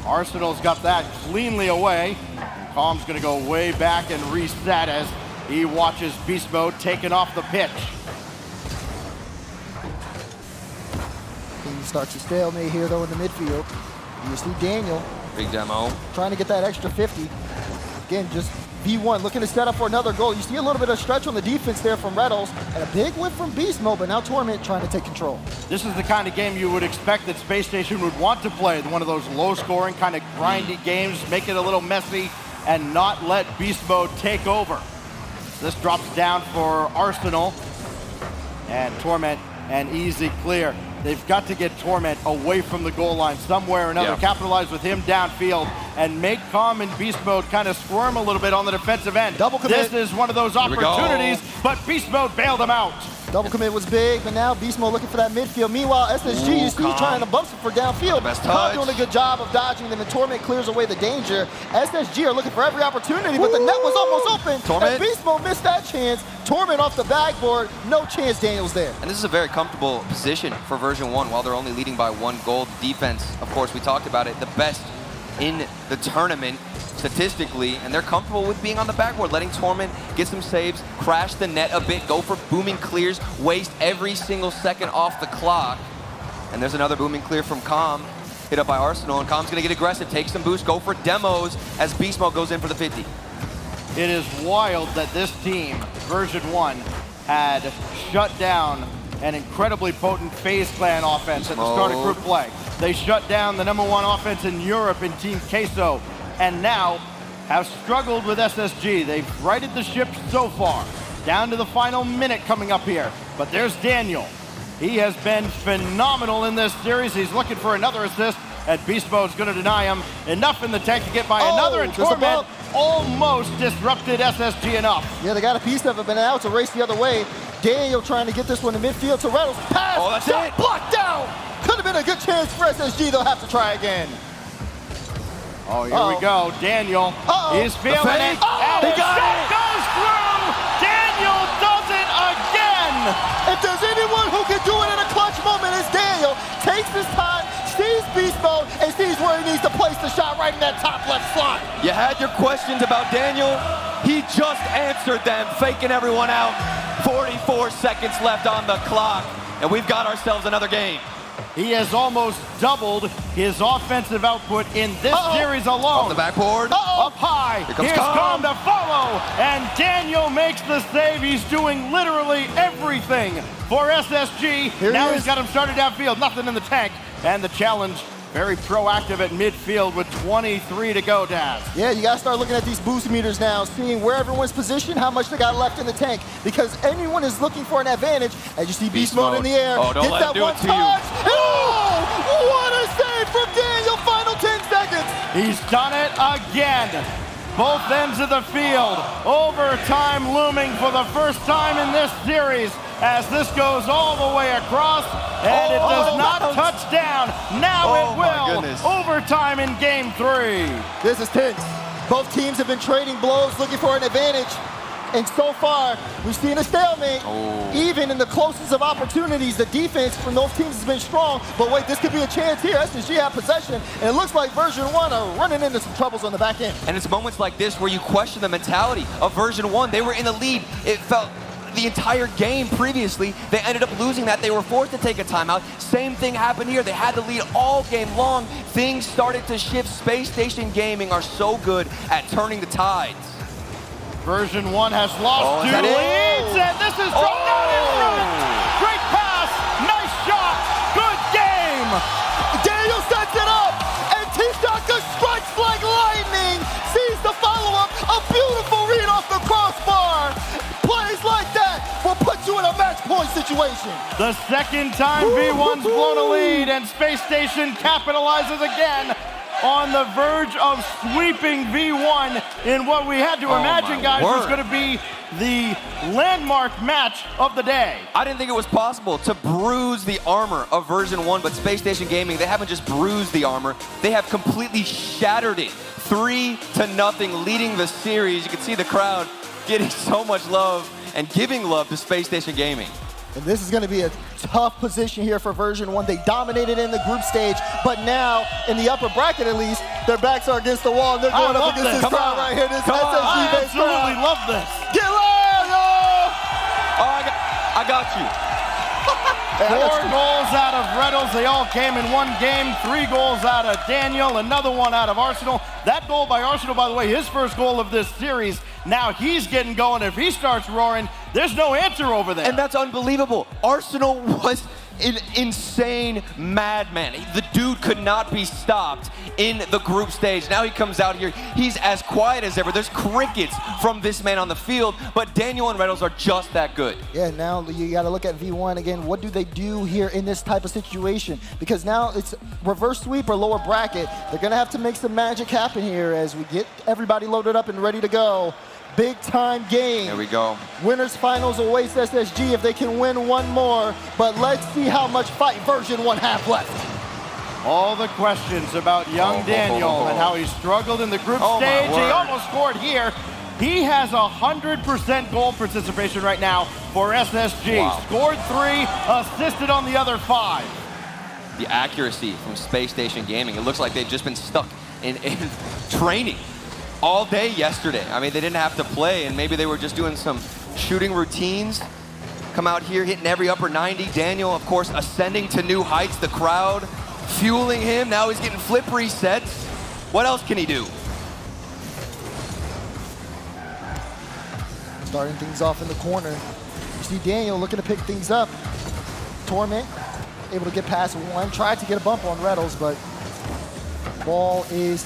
Arsenal's got that cleanly away. Calm's going to go way back and reset as he watches Beast Mode taken off the pitch. He starts a stalemate here, though, in the midfield. You see Daniel. Big demo. Trying to get that extra 50. Again, just V1 looking to set up for another goal. You see a little bit of stretch on the defense there from Reynolds, and a big win from Beast Mode, but now Torment trying to take control. This is the kind of game you would expect that Space Station would want to play. One of those low-scoring, kind of grindy games, make it a little messy, and not let Beast Mode take over. This drops down for Arsenal, and Torment an easy clear. They've got to get Torment away from the goal line somewhere or another, capitalize with him downfield, and make Calm and Beast Mode kind of squirm a little bit on the defensive end. Double commit. This is one of those opportunities, but Beast Mode bailed him out. Double commit was big, but now Beast Mode looking for that midfield. Meanwhile, SSG, you see trying to bump it for downfield. Calm doing a good job of dodging them, and Torment clears away the danger. SSG are looking for every opportunity, but the net was almost open. Torment. And Beast Mode missed that chance. Torment off the backboard, no chance Daniel's there. And this is a very comfortable position for version 1 while they're only leading by 1 goal. Defense, of course, we talked about it, the best in the tournament statistically, and they're comfortable with being on the backboard, letting Torment get some saves, crash the net a bit, go for booming clears, waste every single second off the clock. And there's another booming clear from Calm, hit up by Arsenal, and Calm's gonna get aggressive, take some boost, go for demos as Beast Mode goes in for the 50. It is wild that this team, version 1, had shut down an incredibly potent FaZe Clan offense at the start of group play. They shut down the #1 offense in Europe in Team Queso, and now have struggled with SSG. They've righted the ship so far, down to the final minute coming up here. But there's Daniel. He has been phenomenal in this series. He's looking for another assist, and Beast Mode's going to deny him. Enough in the tank to get by another, and Torment almost disrupted SSG enough. Yeah, they got a piece of it, but now it's a race the other way. Daniel trying to get this one in midfield to Reynolds. Pass, that's shot, it. blocked down. Could have been a good chance for SSG. They'll have to try again. Oh, here we go. Daniel is feeling it. And he the got shot it. goes through. Daniel does it again. If there's anyone who can do it in a clutch moment, it's Daniel. Takes his time, sees Beast Mode, and sees where he needs to place the shot right in that top left slot. You had your questions about Daniel. He just answered them, faking everyone out. 44 seconds left on the clock, and we've got ourselves another game. He has almost doubled his offensive output in this series alone. Off the backboard. Up high. Here's Calm to follow. And Daniel makes the save. He's doing literally everything for SSG. Now he's got him started downfield. Nothing in the tank. And the challenge, very proactive at midfield with 23 to go, Daz. Yeah, you got to start looking at these boost meters now, seeing where everyone's positioned, how much they got left in the tank, because anyone is looking for an advantage. As you see Beast Mode in the air, don't gets let that him do one it to touch. Oh, what a save from Daniel, final 10 seconds. He's done it again. Both ends of the field. Overtime looming for the first time in this series as this goes all the way across, and it does not touch down. Now it will. Overtime in game 3. This is tense. Both teams have been trading blows, looking for an advantage. And so far, we've seen a stalemate. Even in the closest of opportunities, the defense from those teams has been strong. But wait, this could be a chance here. SSG have possession, and it looks like version 1 are running into some troubles on the back end. And it's moments like this where you question the mentality of version 1. They were in the lead. It felt the entire game previously. They ended up losing that. They were forced to take a timeout. Same thing happened here. They had the lead all game long. Things started to shift. Space Station Gaming are so good at turning the tides. Version 1 has lost 2 leads, and this is dropped down in front. Great pass, nice shot, good game. Daniel sets it up, and T-Shaka strikes like lightning. Sees the follow-up, a beautiful read off the crossbar. Plays like that will put you in a match point situation. The second time V1's blown a lead, and Space Station capitalizes again on the verge of sweeping V1 in what we had to imagine, guys, was going to be the landmark match of the day. I didn't think it was possible to bruise the armor of version 1, but Space Station Gaming, they haven't just bruised the armor, they have completely shattered it. 3-0, leading the series. You can see the crowd getting so much love and giving love to Space Station Gaming. And this is going to be a tough position here for version 1. They dominated in the group stage, but now in the upper bracket at least, their backs are against the wall, and they're going up against this crowd right here. This SSG I absolutely love this. Get loud, I got you. 4 goals out of Reynolds. They all came in one game. 3 goals out of Daniel, another one out of Arsenal. That goal by Arsenal, by the way, his first goal of this series. Now he's getting going. If he starts roaring, there's no answer over there. And that's unbelievable. Arsenal was an insane madman. The dude could not be stopped in the group stage. Now he comes out here. He's as quiet as ever. There's crickets from this man on the field, but Daniel and Reynolds are just that good. Yeah, now you got to look at V1 again. What do they do here in this type of situation? Because now it's reverse sweep or lower bracket. They're going to have to make some magic happen here as we get everybody loaded up and ready to go. Big time game. There we go. Winners finals awaits SSG if they can win one more, but let's see how much fight version 1 have left. All the questions about young Daniel and how he struggled in the group stage. He almost scored here. He has 100% goal participation right now for SSG. Wow. Scored 3, assisted on the other 5. The accuracy from Space Station Gaming. It looks like they've just been stuck in training all day yesterday. I mean, they didn't have to play, and maybe they were just doing some shooting routines. Come out here hitting every upper 90. Daniel, of course, ascending to new heights. The crowd fueling him. Now he's getting flip resets. What else can he do? Starting things off in the corner. You see Daniel looking to pick things up. Torment able to get past 1. Tried to get a bump on Reynolds, but ball is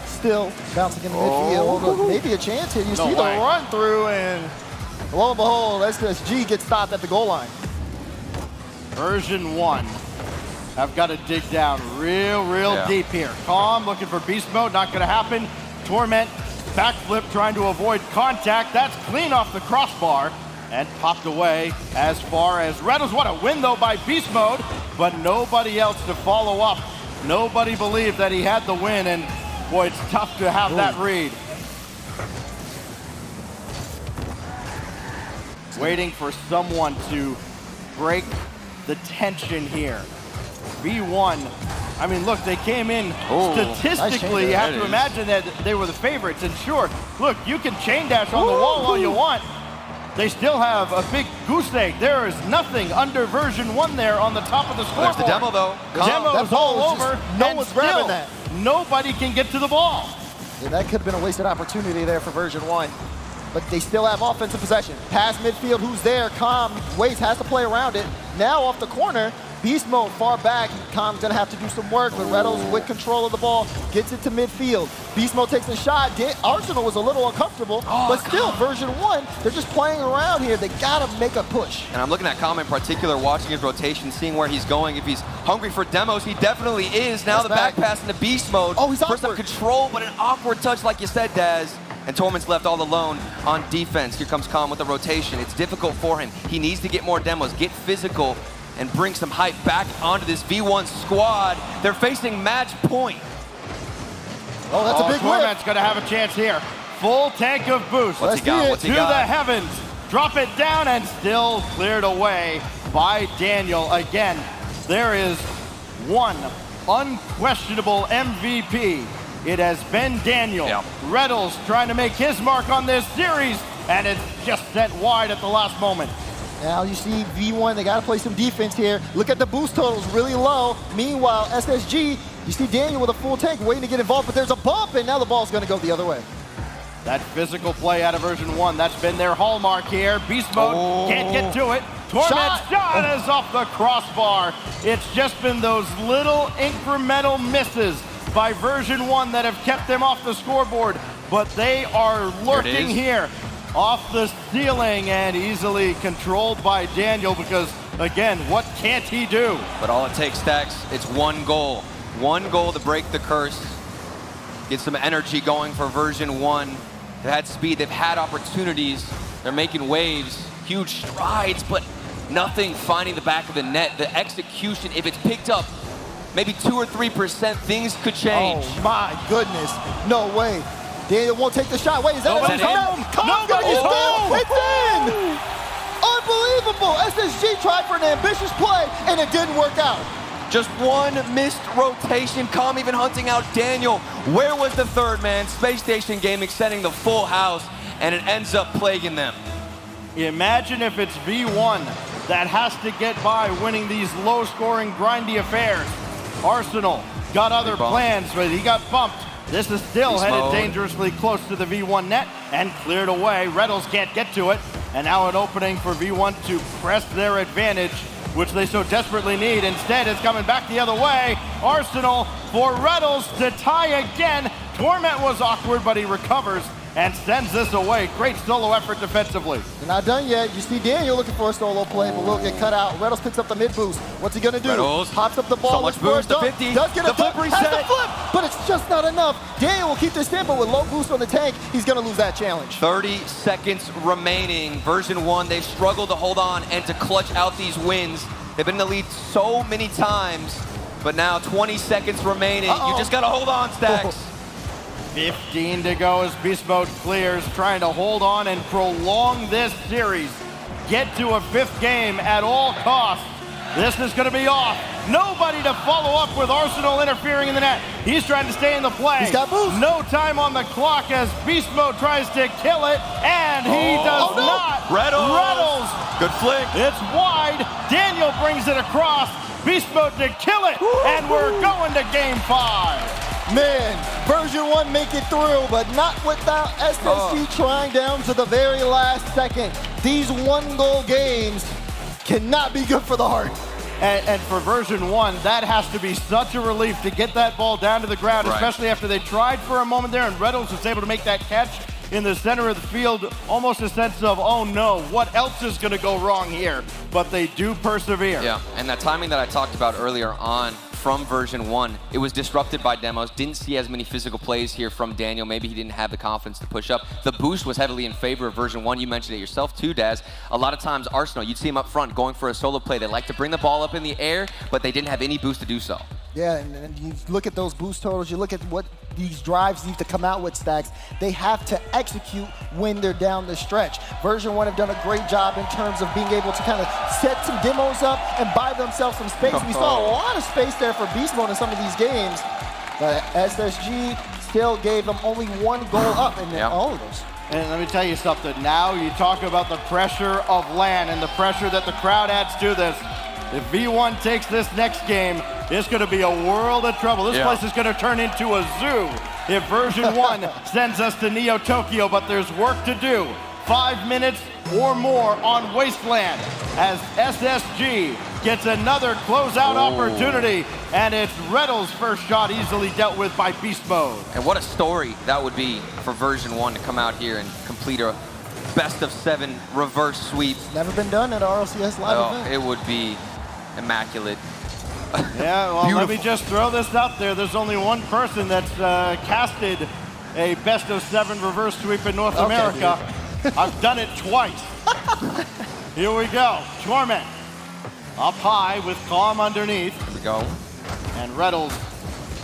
still bouncing in the midfield. Maybe a chance here. You see the run through, and lo and behold, SSG gets stopped at the goal line. Version 1 have got to dig down real deep here. Calm, looking for beast mode, not going to happen. Torment, backflip, trying to avoid contact. That's clean off the crossbar and popped away as far as Reynolds. What a win, though, by beast mode, but nobody else to follow up. Nobody believed that he had the win, and boy, it's tough to have that read. Waiting for someone to break the tension here. V1, I mean, look, they came in statistically. You have to imagine that they were the favorites. And sure, look, you can chain dash on the wall all you want. They still have a big goose egg. There is nothing under version 1 there on the top of the scoreboard. There's the demo, though. Demo's all over. No one's grabbing that. Nobody can get to the ball. Yeah, that could have been a wasted opportunity there for version 1. But they still have offensive possession. Pass midfield, who's there? Calm waits, has to play around it. Now off the corner, beast mode far back. Calm's gonna have to do some work, but Reynolds with control of the ball gets it to midfield. Beast mode takes a shot. Arsenal was a little uncomfortable, but still, version 1, they're just playing around here. They gotta make a push. And I'm looking at Calm in particular, watching his rotation, seeing where he's going. If he's hungry for demos, he definitely is. Now the back pass into beast mode. Oh, he's for some awkward. control, but an awkward touch, like you said, Daz. And Torment's left all alone on defense. Here comes Calm with the rotation. It's difficult for him. He needs to get more demos, get physical, and bring some hype back onto this V1 squad. They're facing match point. Oh, that's a big win. Torment's gonna have a chance here. Full tank of boost. What's he got? What's he to got? the heavens. Drop it down and still cleared away by Daniel. Again, there is one unquestionable MVP. It has been Daniel. Reynolds trying to make his mark on this series, and it's just sent wide at the last moment. Now you see V1, they got to play some defense here. Look at the boost totals, really low. Meanwhile, SSG, you see Daniel with a full tank waiting to get involved, but there's a bump, and now the ball's going to go the other way. That physical play out of version 1, that's been their hallmark here. Beast mode can't get to it. Torment shot is off the crossbar. It's just been those little incremental misses by version 1 that have kept them off the scoreboard, but they are lurking here off the ceiling and easily controlled by Daniel because, again, what can't he do? But all it takes, Stacks, it's one goal. One goal to break the curse. Get some energy going for version 1. They've had speed, they've had opportunities. They're making waves, huge strides, but nothing finding the back of the net. The execution, if it's picked up maybe 2 or 3%, things could change. Oh my goodness, no way. Daniel won't take the shot. Wait, is that Nobody's home. Nobody's home. It's in! Unbelievable! SSG tried for an ambitious play, and it didn't work out. Just one missed rotation. Calm even hunting out Daniel. Where was the third man? Space Station Gaming setting the full house, and it ends up plaguing them. Imagine if it's V1 that has to get by winning these low-scoring, grindy affairs. Arsenal got other plans, but he got bumped. This is still headed dangerously close to the V1 net and cleared away. Reynolds can't get to it. And now an opening for V1 to press their advantage, which they so desperately need. Instead, it's coming back the other way. Arsenal for Reynolds to tie again. Torment was awkward, but he recovers and sends this away. Great solo effort defensively. They're not done yet. You see Daniel looking for a solo play, but will get cut out. Reynolds picks up the mid boost. What's he gonna do? Reynolds. Pops up the ball. So much boost to 50. Does get a The flip reset. Has the flip, but it's just not enough. Daniel will keep this tempo with low boost on the tank. He's gonna lose that challenge. 30 seconds remaining. Version 1, they've struggled to hold on and to clutch out these wins. They've been in the lead so many times, but now 20 seconds remaining. You just gotta hold on, Stacks. 15 to go as Beast Mode clears, trying to hold on and prolong this series. Get to a 5th game at all costs. This is going to be off. Nobody to follow up with Arsenal interfering in the net. He's trying to stay in the play. He's got boost. No time on the clock as Beast Mode tries to kill it, and he does not. Reynolds. Good flick. It's wide. Daniel brings it across. Beast Mode to kill it, and we're going to game 5. Man, version 1 make it through, but not without SSG trying down to the very last second. These 1-goal games cannot be good for the heart. And for version 1, that has to be such a relief to get that ball down to the ground, especially after they tried for a moment there, and Reynolds was able to make that catch in the center of the field. Almost a sense of, oh no, what else is going to go wrong here? But they do persevere. Yeah, and that timing that I talked about earlier on from version 1, it was disrupted by demos. Didn't see as many physical plays here from Daniel. Maybe he didn't have the confidence to push up. The boost was heavily in favor of version 1. You mentioned it yourself too, Daz. A lot of times Arsenal, you'd see him up front going for a solo play. They like to bring the ball up in the air, but they didn't have any boost to do so. Yeah, and you look at those boost totals, you look at what these drives need to come out with, Stacks. They have to execute when they're down the stretch. Version 1 have done a great job in terms of being able to kind of set some demos up and buy themselves some space. We saw a lot of space there for Beast Mode in some of these games, but SSG still gave them only 1 goal up in all of those. And let me tell you something. Now you talk about the pressure of LAN and the pressure that the crowd adds to this. If V1 takes this next game, it's going to be a world of trouble. This place is going to turn into a zoo if version 1 sends us to Neo Tokyo, but there's work to do. 5 minutes or more on Wasteland as SSG gets another closeout opportunity, and it's Reddle's first shot easily dealt with by Beast Mode. And what a story that would be for version 1 to come out here and complete a best of 7 reverse sweep. Never been done at RLCS live event. It would be immaculate. Yeah, well, let me just throw this out there. There's only one person that's casted a best of 7 reverse sweep in North America. I've done it twice. Here we go. Torment up high with Calm underneath. Here we go. And Reddle's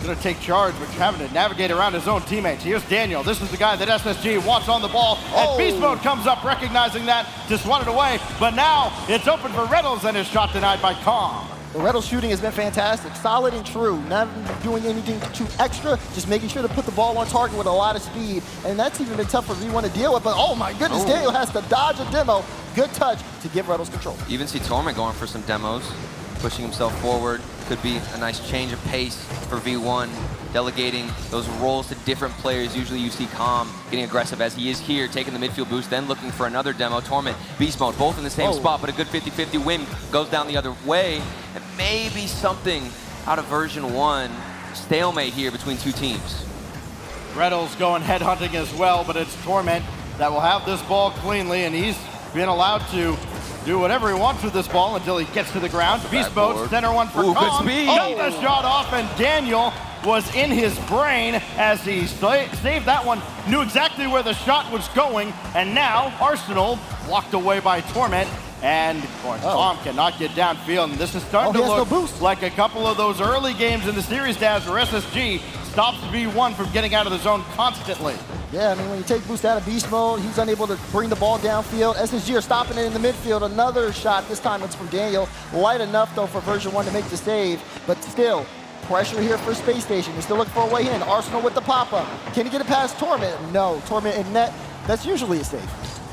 going to take charge, but having to navigate around his own teammates. Here's Daniel. This is the guy that SSG wants on the ball. And Beast Mode comes up recognizing that to swat it away. But now it's open for Reddles and his shot denied by Calm. The Reddle's shooting has been fantastic, solid and true, not doing anything too extra, just making sure to put the ball on target with a lot of speed, and that's even been tough for V1 to deal with, but oh my goodness, Daniel has to dodge a demo. Good touch to give Reddles control. You even see Torment going for some demos, pushing himself forward. Could be a nice change of pace for V1, delegating those roles to different players. Usually you see Calm getting aggressive as he is here, taking the midfield boost, then looking for another demo. Torment, Beast Mode, both in the same spot, but a good 50-50 win goes down the other way. And maybe something out of version 1, stalemate here between two teams. Reddles going headhunting as well, but it's Torment that will have this ball cleanly, and he's been allowed to do whatever he wants with this ball until he gets to the ground. Beast Mode, center one for Calm. Good speed. Got the shot off, and Daniel was in his brain as he saved that one, knew exactly where the shot was going, and now Arsenal blocked away by Torment, and Calm cannot get downfield, and this is starting to look like a couple of those early games in the series, Daz, where SSG stops V1 from getting out of the zone constantly. Yeah, I mean, when you take boost out of Beast Mode, he's unable to bring the ball downfield. SSG are stopping it in the midfield. Another shot, this time it's from Daniel. Light enough, though, for version 1 to make the save, but still, pressure here for Space Station. He's still looking for a way in. Arsenal with the pop-up. Can he get it past Torment? No. Torment in net, that's usually a save.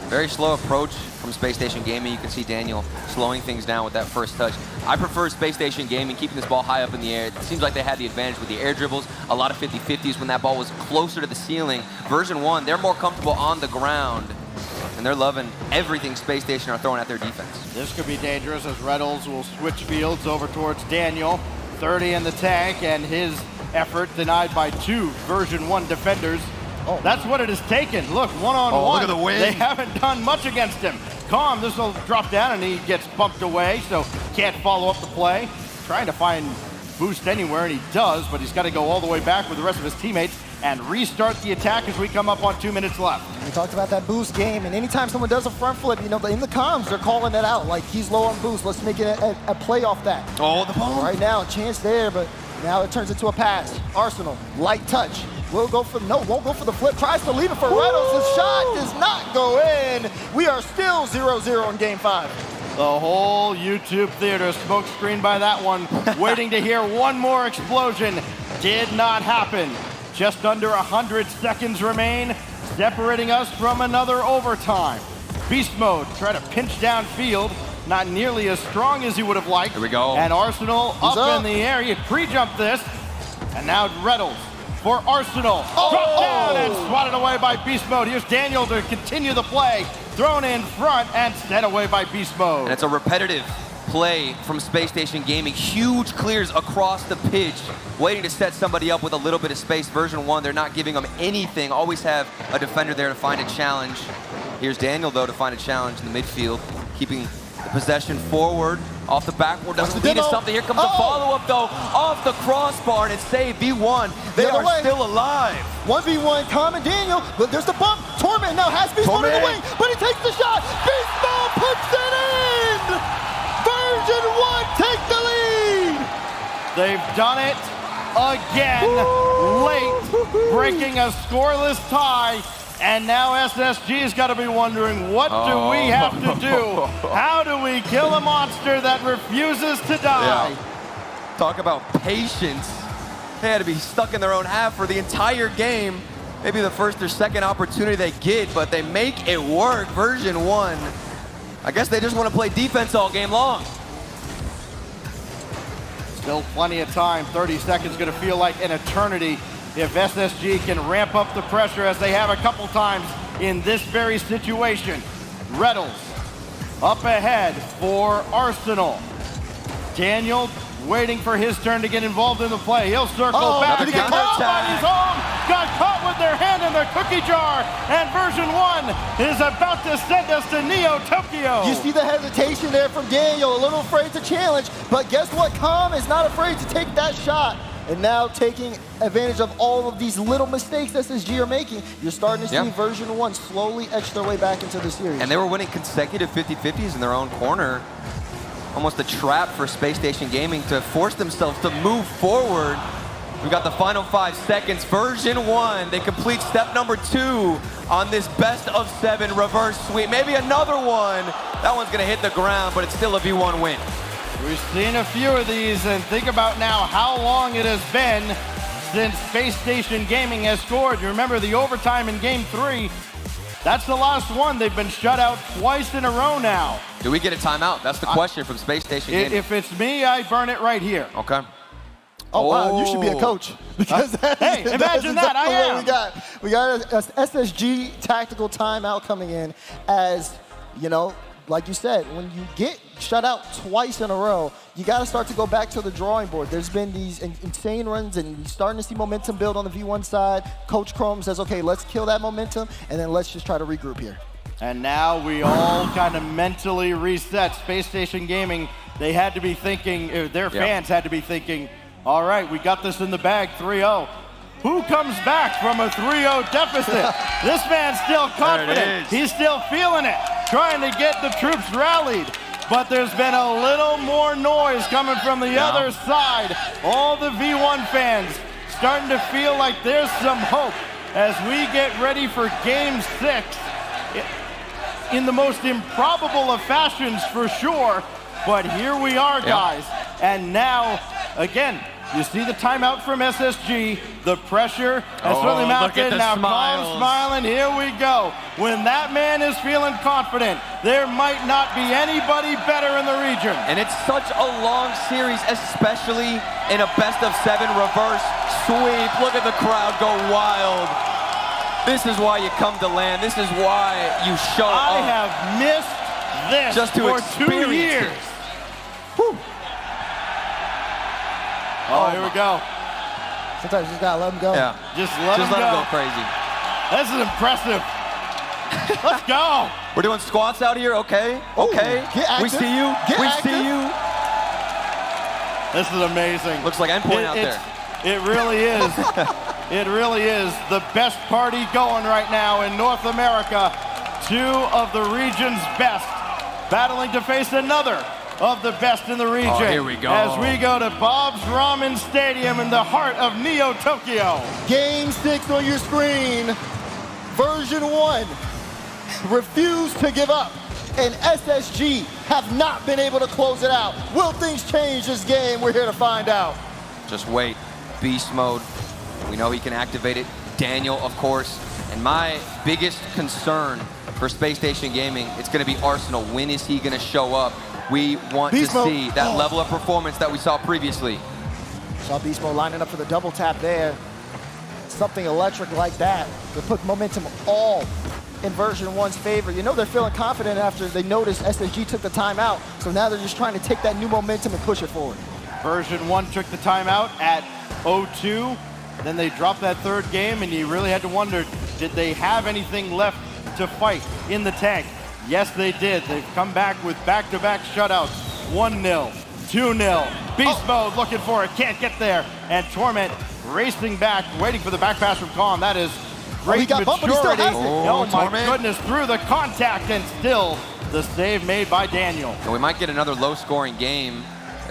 Very slow approach from Space Station Gaming. You can see Daniel slowing things down with that first touch. I prefer Space Station Gaming keeping this ball high up in the air. It seems like they had the advantage with the air dribbles, a lot of 50-50s when that ball was closer to the ceiling. Version 1, they're more comfortable on the ground, and they're loving everything Space Station are throwing at their defense. This could be dangerous as Reddles will switch fields over towards Daniel. 30 in the tank, and his effort denied by 2 version 1 defenders. That's what it has taken. Look, one-on-one. Look at the wing. They haven't done much against him. Calm, this will drop down, and he gets bumped away, so can't follow up the play. Trying to find boost anywhere, and he does, but he's got to go all the way back with the rest of his teammates and restart the attack as we come up on 2 minutes left. We talked about that boost game, and anytime someone does a front flip, you know, in the comms, they're calling that out, like he's low on boost. Let's make it a play off that. Oh, the ball. Right now, a chance there, but now it turns into a pass. Arsenal, light touch. Won't go for the flip. Tries to leave it for Reddles. His shot does not go in. We are still 0-0 in game 5. The whole YouTube theater smoke screen by that one, waiting to hear one more explosion. Did not happen. Just under 100 seconds remain, separating us from another overtime. Beast Mode, try to pinch downfield. Not nearly as strong as he would have liked. Here we go. And Arsenal up in the air. He pre-jumped this. And now Reddles for Arsenal. Dropped down and swatted away by Beast Mode. Here's Daniel to continue the play. Thrown in front and set away by Beast Mode. And it's a repetitive play from Space Station Gaming. Huge clears across the pitch, waiting to set somebody up with a little bit of space. Version 1, they're not giving them anything. Always have a defender there to find a challenge. Here's Daniel, though, to find a challenge in the midfield, keeping the possession forward. Off the backboard, doesn't lead to something. Here comes the follow-up, though, off the crossbar, and it's saved. V1, they are still alive. 1v1, Calm and Daniel, but there's the bump. Torment now has Beast Mode in the wing, but he takes the shot. Beast Mode puts it in! Version 1 take the lead! They've done it again, late, breaking a scoreless tie. And now SSG's got to be wondering, what do we have to do? How do we kill a monster that refuses to die? Talk about patience. They had to be stuck in their own half for the entire game. maybe the first or second opportunity they get, but they make it work. Version 1, I guess they just want to play defense all game long. Still plenty of time. 30 seconds going to feel like an eternity if SSG can ramp up the pressure as they have a couple times in this very situation. Reddles up ahead for Arsenal. Daniel waiting for his turn to get involved in the play. He'll circle back. He's on his own. Got caught with their hand in the cookie jar. And version 1 is about to send us to Neo Tokyo. You see the hesitation there from Daniel, a little afraid to challenge, but guess what? Calm is not afraid to take that shot. And now taking advantage of all of these little mistakes SSG are making, you're starting to see version 1 slowly etch their way back into the series. And they were winning consecutive 50-50s in their own corner. Almost a trap for Space Station Gaming to force themselves to move forward. We've got the final 5 seconds. Version 1, they complete step number 2 on this best of 7 reverse sweep. Maybe another one. That one's gonna hit the ground, but it's still a V1 win. We've seen a few of these, and think about now how long it has been since Space Station Gaming has scored. You remember the overtime in Game 3. That's the last one. They've been shut out twice in a row now. Do we get a timeout? That's the question from Space Station Gaming. If it's me, I burn it right here. Okay. Oh, wow, you should be a coach. Because hey, imagine that, I am. We got a SSG tactical timeout coming in as, you know, like you said, when you get shut out twice in a row, you got to start to go back to the drawing board. There's been these insane runs, and you're starting to see momentum build on the V1 side. Coach Chrome says, okay, let's kill that momentum, and then let's just try to regroup here. And now we all kind of mentally reset. Space Station Gaming, they had to be thinking, their fans had to be thinking, all right, we got this in the bag, 3-0. Who comes back from a 3-0 deficit? This man's still confident. He's still feeling it, trying to get the troops rallied. But there's been a little more noise coming from the other side. All the V1 fans starting to feel like there's some hope as we get ready for Game 6. In the most improbable of fashions for sure, but here we are, guys. And now, again, you see the timeout from SSG, the pressure has certainly mounted. Now Calm smiling, here we go. When that man is feeling confident, there might not be anybody better in the region. And it's such a long series, especially in a best of 7 reverse sweep. Look at the crowd go wild. This is why you come to land. This is why you show up. I have missed this just to for 2 experience years. Whew. Oh, here we go. Sometimes you just gotta let them go. Yeah. Just let them go crazy. This is impressive. Let's go. We're doing squats out here, okay? Okay. We see you. We see you. This is amazing. Looks like endpoint out there. It really is. It really is the best party going right now in North America. 2 of the region's best battling to face another of the best in the region. Oh, here we go. As we go to Bob's Ramen Stadium in the heart of Neo Tokyo. Game 6 on your screen. Version 1 refuse to give up. And SSG have not been able to close it out. Will things change this game? We're here to find out. Just wait. Beast mode. We know he can activate it. Daniel, of course. And my biggest concern for Space Station Gaming, it's going to be Arsenal. When is he going to show up? We want to see that level of performance that we saw previously. Saw Beast Mode lining up for the double tap there. Something electric like that. They put momentum all in version 1's favor. You know they're feeling confident after they noticed SSG took the timeout. So now they're just trying to take that new momentum and push it forward. Version 1 took the timeout at 0-2. Then they dropped that 3rd game, and you really had to wonder, did they have anything left to fight in the tank? Yes, they did. They've come back with back-to-back shutouts. 1-0, 2-0. Beast mode looking for it, can't get there. And Torment racing back, waiting for the back pass from Calm. That is great maturity. Oh my goodness, through the contact, and still the save made by Daniel. So we might get another low-scoring game.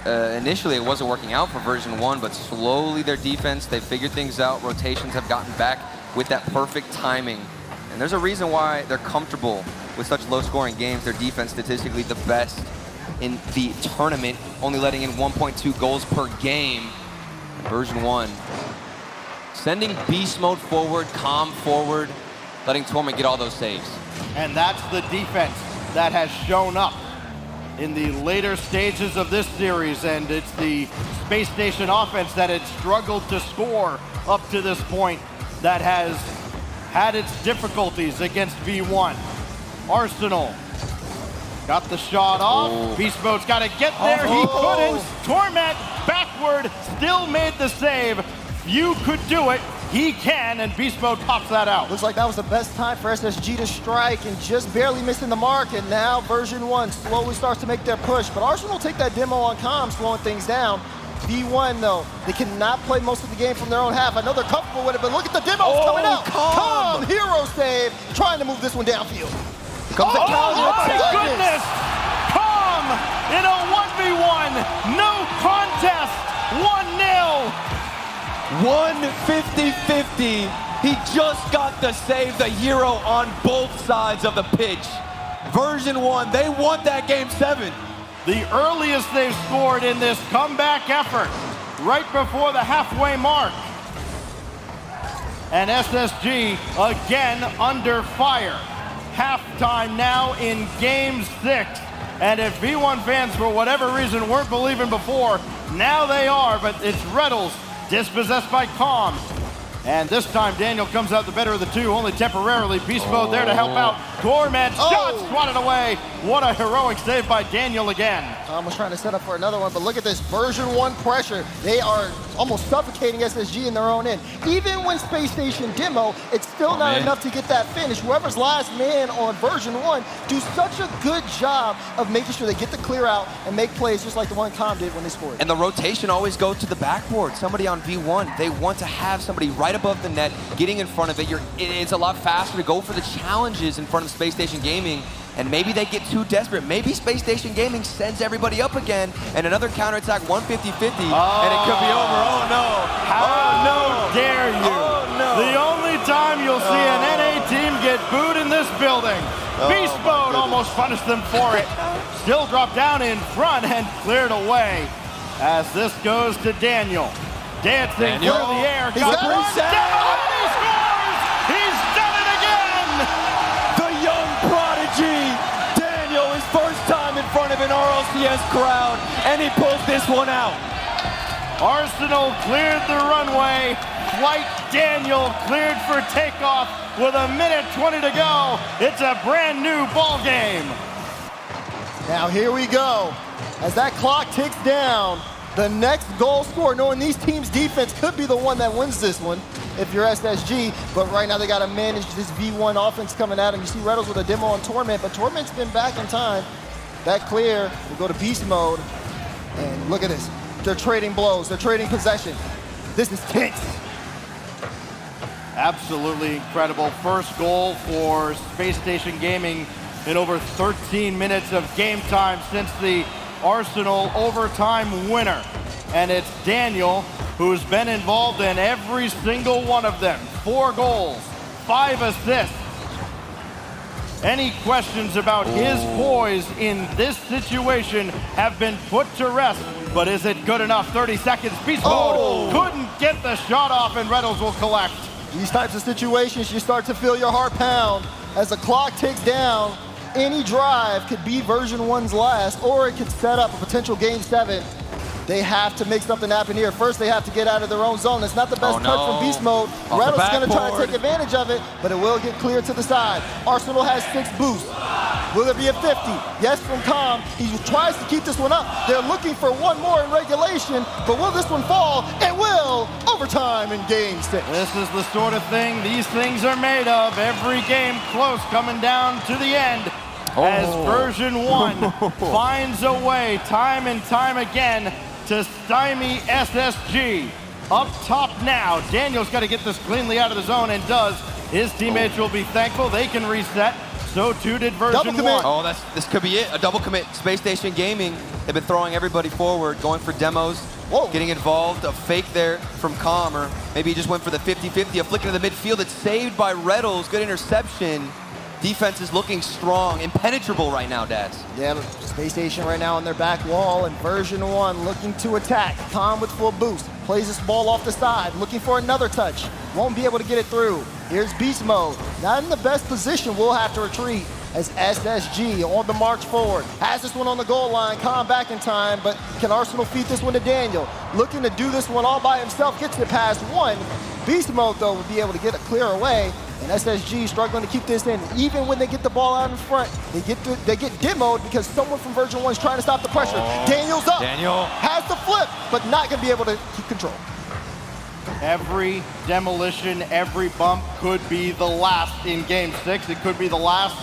Initially, it wasn't working out for version 1, but slowly their defense, they've figured things out. Rotations have gotten back with that perfect timing. And there's a reason why they're comfortable with such low-scoring games. Their defense statistically the best in the tournament, only letting in 1.2 goals per game. Version 1 sending beast mode forward, calm forward, letting Torment get all those saves. And that's the defense that has shown up in the later stages of this series, and it's the Space Station offense that had struggled to score up to this point that has had its difficulties against V1. Arsenal got the shot off. Beast Mode's got to get there. He couldn't. Torment backward, still made the save. You could do it. He can, and Beast Mode pops that out. Looks like that was the best time for SSG to strike and just barely missing the mark. And now version 1 slowly starts to make their push. But Arsenal take that demo on comm, slowing things down. V1, though, they cannot play most of the game from their own half. I know they're comfortable with it, but look at the demos coming out. Calm, hero save, trying to move this one downfield. Comes the counter. Oh my goodness! Calm in a 1v1. No contest. 1-0. 150-50. He just got the save, the hero on both sides of the pitch. Version 1, they want that game 7. The earliest they've scored in this comeback effort, right before the halfway mark. And SSG again under fire. Halftime now in game 6. And if V1 fans, for whatever reason, weren't believing before, now they are, but it's Reddles dispossessed by Calm. And this time Daniel comes out the better of the two, only temporarily. Beast Mode there to help out. Torment shot swatted away. What a heroic save by Daniel again. Calm was trying to set up for another one, but look at this version 1 pressure. They are almost suffocating SSG in their own end. Even when Space Station demo, it's still not enough to get that finish. Whoever's last man on version 1 do such a good job of making sure they get the clear out and make plays just like the one Calm did when they scored. And the rotation always goes to the backboard. Somebody on V1, they want to have somebody right above the net, getting in front of it. It's a lot faster to go for the challenges in front of Space Station Gaming, and maybe they get too desperate. Maybe Space Station Gaming sends everybody up again, and another counterattack, 150-50, and it could be over. Oh no! How dare you! Oh no! The only time you'll see an NA team get booed in this building. Beast Mode almost punished them for it. Still dropped down in front and cleared away. As this goes to Daniel. Dancing through the air. He's got one down, and he scores! He's done it again! The young prodigy, Daniel, his first time in front of an RLCS crowd, and he pulls this one out. Arsenal cleared the runway. Flight Daniel cleared for takeoff with 1:20 to go. It's a brand new ball game. Now here we go. As that clock ticks down, the next goal scorer, knowing these teams' defense, could be the one that wins this one if you're SSG, but right now they got to manage this V1 offense coming at him. You see Reddles with a demo on Torment, but Torment's been back in time. That clear will go to Beast Mode, and look at this. They're trading blows. They're trading possession. This is tense. Absolutely incredible. First goal for Space Station Gaming in over 13 minutes of game time since the Arsenal overtime winner. And it's Daniel who's been involved in every single one of them. 4 goals, 5 assists. Any questions about his poise in this situation have been put to rest, but is it good enough? 30 seconds, Beast Mode couldn't get the shot off, and Reynolds will collect. These types of situations, you start to feel your heart pound. As the clock ticks down, any drive could be version 1's last, or it could set up a potential game 7. They have to make something happen here. First, they have to get out of their own zone. It's not the best touch from Beast Mode. Reynolds is going to try to take advantage of it, but it will get cleared to the side. Arsenal has 6 boosts. Will there be a 50? Yes, from Calm. He tries to keep this one up. They're looking for one more in regulation, but will this one fall? It will! Overtime in game 6. This is the sort of thing these things are made of. Every game close, coming down to the end. As version 1 finds a way time and time again to stymie SSG. Up top now, Daniel's got to get this cleanly out of the zone, and does. His teammates will be thankful. They can reset. So too did version 1. Oh, this could be it. A double commit. Space Station Gaming, they've been throwing everybody forward, going for demos, getting involved. A fake there from Calm, or maybe he just went for the 50-50. A flick into the midfield. It's saved by Reddles. Good interception. defense is looking strong, impenetrable right now, Daz. Yeah, Space Station right now on their back wall, and version 1 looking to attack. Khan with full boost, plays this ball off the side, looking for another touch. Won't be able to get it through. Here's Beast Mode, not in the best position, will have to retreat as SSG on the march forward. Has this one on the goal line, Khan back in time, but can Arsenal feed this one to Daniel? Looking to do this one all by himself, gets it past one. Beast Mode, though, would be able to get it clear away, and SSG struggling to keep this in. Even when they get the ball out in front, they get demoed because someone from version 1 is trying to stop the pressure. Daniel's up. Daniel has the flip, but not going to be able to keep control. Every demolition, every bump could be the last in Game 6. It could be the last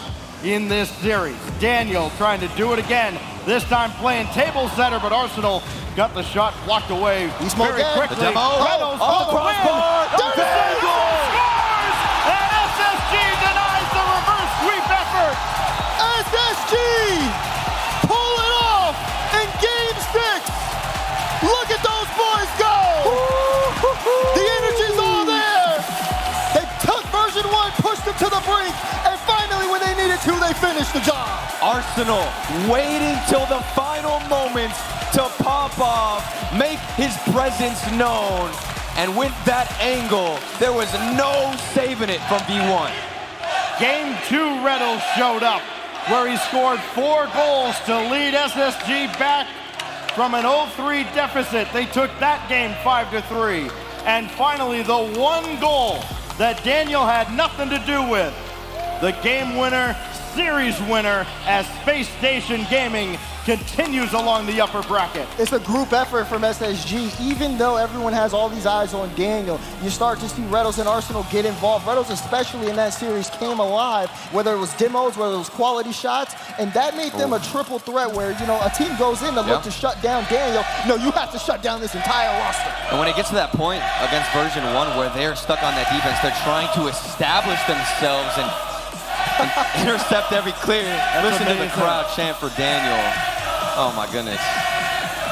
in this series. Daniel trying to do it again, this time playing table center, but Arsenal got the shot blocked away very quickly. Reynolds off the crossbar. Scores! And SSG denies the reverse sweep effort. SSG pull it off in Game 6. Look at those boys go. The energy's all there. They took version 1, pushed them to the brink, and finally when they needed to, they finished the job. Arsenal waiting till the final moments to pop off, make his presence known. And with that angle, there was no saving it from V1. Game 2, Reynolds showed up, where he scored 4 goals to lead SSG back from an 0-3 deficit. They took that game 5-3. And finally, the one goal that Daniel had nothing to do with, the game winner, series winner, as Space Station Gaming continues along the upper bracket. It's a group effort from SSG. Even though everyone has all these eyes on Daniel, you start to see Reynolds and Arsenal get involved. Reynolds, especially in that series, came alive, whether it was demos, whether it was quality shots, and that made them a triple threat where, you know, a team goes in to look to shut down Daniel. No, you have to shut down this entire roster. And when it gets to that point against version 1 where they're stuck on that defense, they're trying to establish themselves and intercept every clear. Listen to the crowd chant for Daniel. Oh my goodness.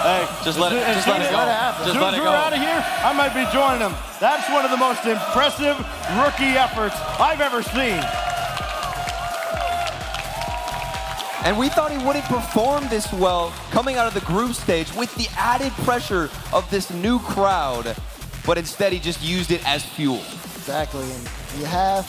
Hey, just let it go. Just let it go. Out of here, I might be joining them. That's one of the most impressive rookie efforts I've ever seen. And we thought he wouldn't perform this well coming out of the group stage with the added pressure of this new crowd, but instead he just used it as fuel. Exactly, and you have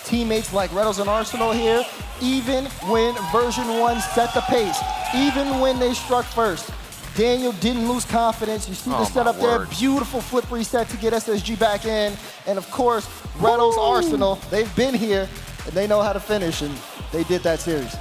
teammates like Reynolds and Arsenal here, even when version 1 set the pace, even when they struck first. Daniel didn't lose confidence. You see the setup there, beautiful flip reset to get SSG back in. And of course, Reynolds, Arsenal, they've been here and they know how to finish, and they did that series.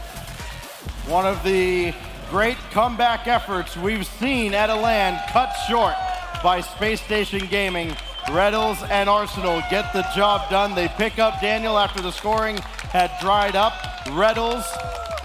One of the great comeback efforts we've seen at a LAN cut short by Space Station Gaming. Reynolds and Arsenal get the job done. They pick up Daniel after the scoring had dried up. Reynolds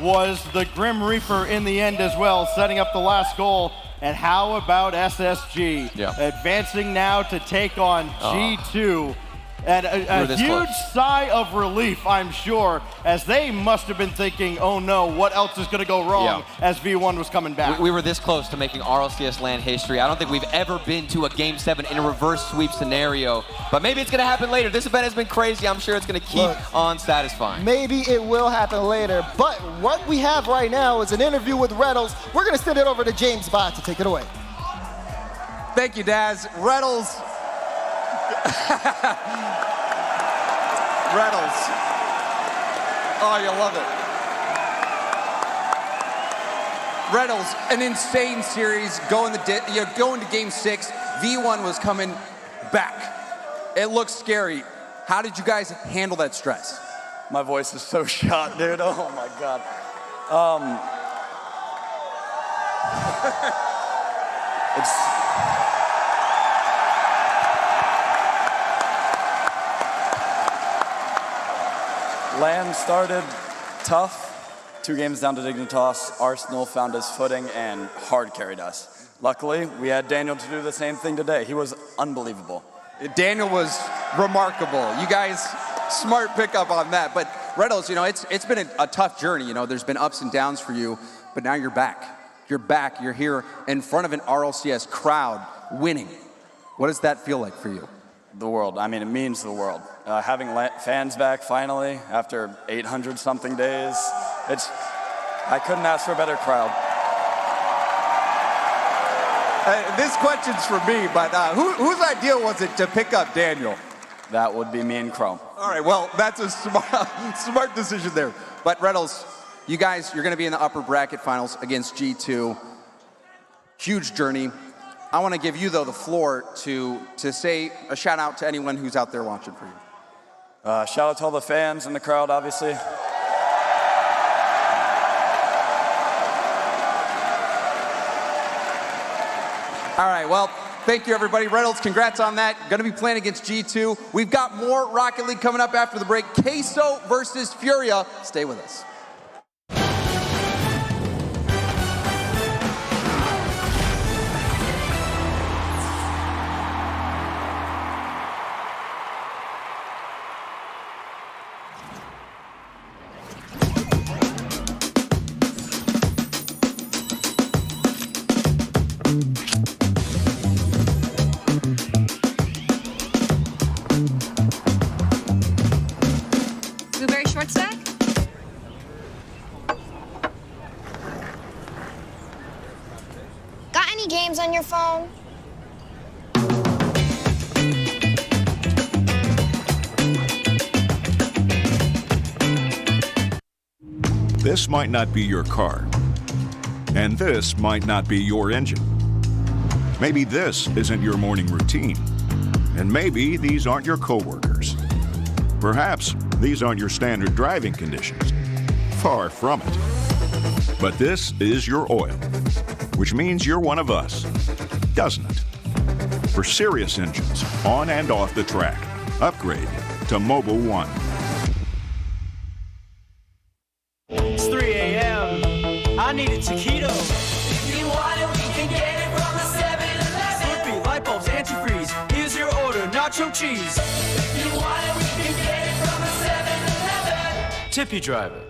was the Grim Reaper in the end as well, setting up the last goal. And how about SSG? Advancing now to take on G2. And a huge sigh of relief, I'm sure, as they must have been thinking, oh no, what else is going to go wrong as V1 was coming back. We were this close to making RLCS LAN history. I don't think we've ever been to a Game 7 in a reverse sweep scenario, but maybe it's going to happen later. This event has been crazy. I'm sure it's going to keep on satisfying. Maybe it will happen later, but what we have right now is an interview with Reynolds. We're going to send it over to James Bott to take it away. Thank you, Daz. Reynolds. Reynolds. Oh, you love it. Reynolds, an insane series. Going to Game 6. V1 was coming back. It looked scary. How did you guys handle that stress? My voice is so shot, dude. Oh my God. LAN started tough, 2 games down to Dignitas. Arsenal found his footing and hard carried us. Luckily, we had Daniel to do the same thing today. He was unbelievable. Daniel was remarkable. You guys, smart pickup on that. But Reynolds, you know, it's been a tough journey. You know, there's been ups and downs for you, but now you're back. You're back. You're here in front of an RLCS crowd winning. What does that feel like for you? The world. I mean, it means the world. Having fans back finally after 800 something days, I couldn't ask for a better crowd. This question's for me, but whose idea was it to pick up Daniel? That would be me and Chrome. All right, well, that's a smart decision there. But Reynolds, you guys, you're going to be in the upper bracket finals against G2. Huge journey. I want to give you, though, the floor to say a shout out to anyone who's out there watching for you. Shout out to all the fans in the crowd, obviously. All right, well, thank you, everybody. Reynolds, congrats on that. Going to be playing against G2. We've got more Rocket League coming up after the break. Queso versus Furia. Stay with us. Blueberry short stack? Got any games on your phone? This might not be your car, and this might not be your engine. Maybe this isn't your morning routine, and maybe these aren't your coworkers. Perhaps these aren't your standard driving conditions. Far from it. But this is your oil, which means you're one of us, doesn't it? For serious engines, on and off the track, upgrade to Mobile One. It's 3 a.m. I need a taquito. If you want it, we can get it from the 7-Eleven. Slurpee, light bulbs, antifreeze. Here's your order, nacho cheese. If you want it, we can get it from the 7-Eleven. Tip you, driver.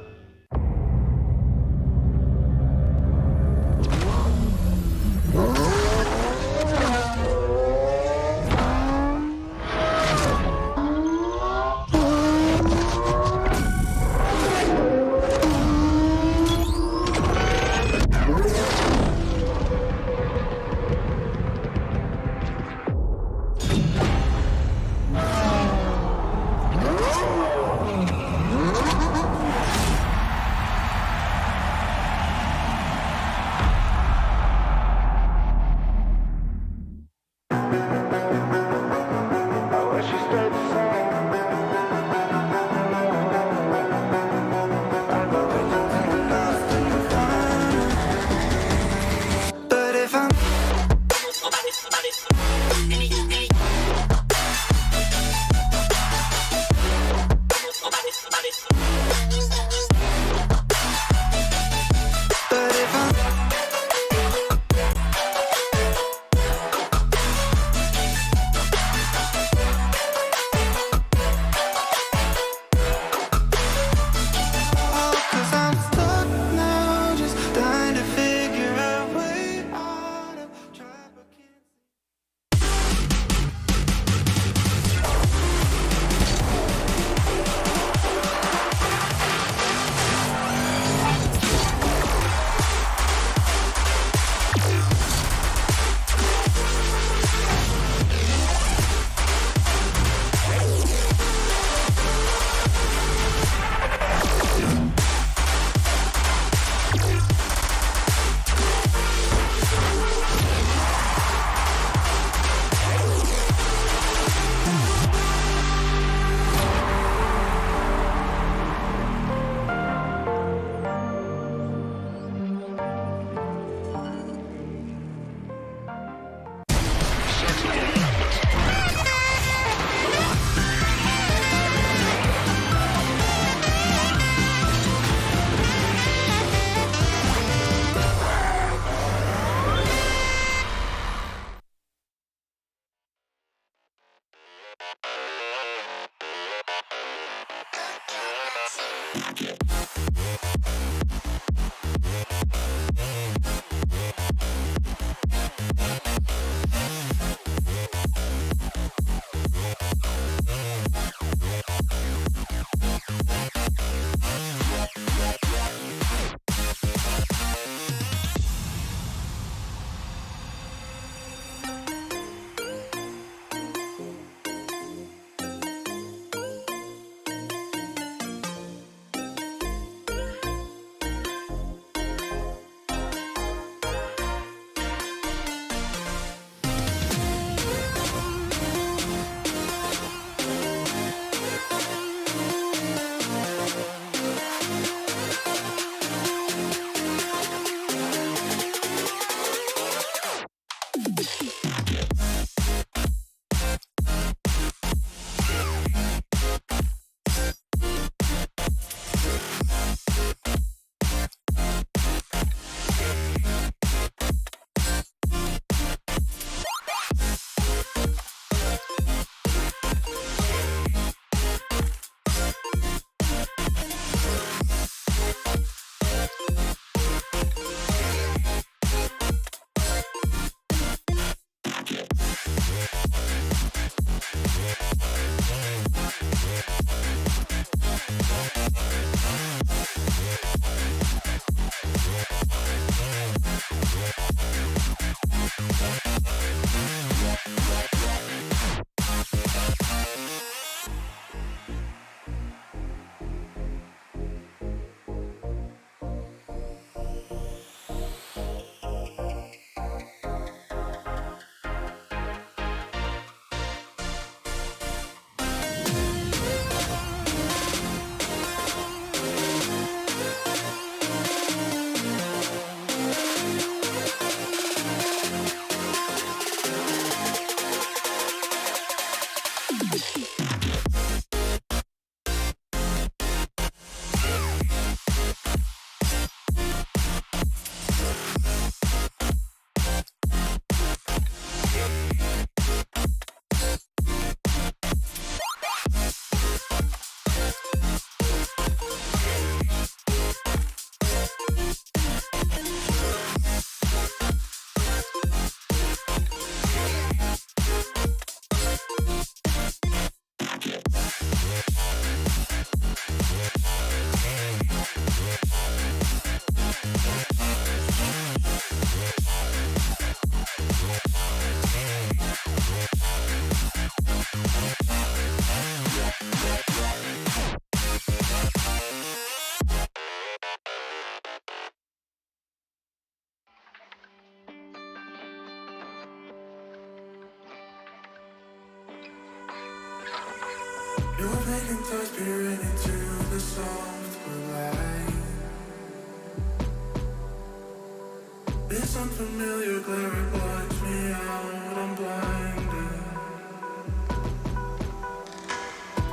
This unfamiliar glare blocks me out, I'm blinded.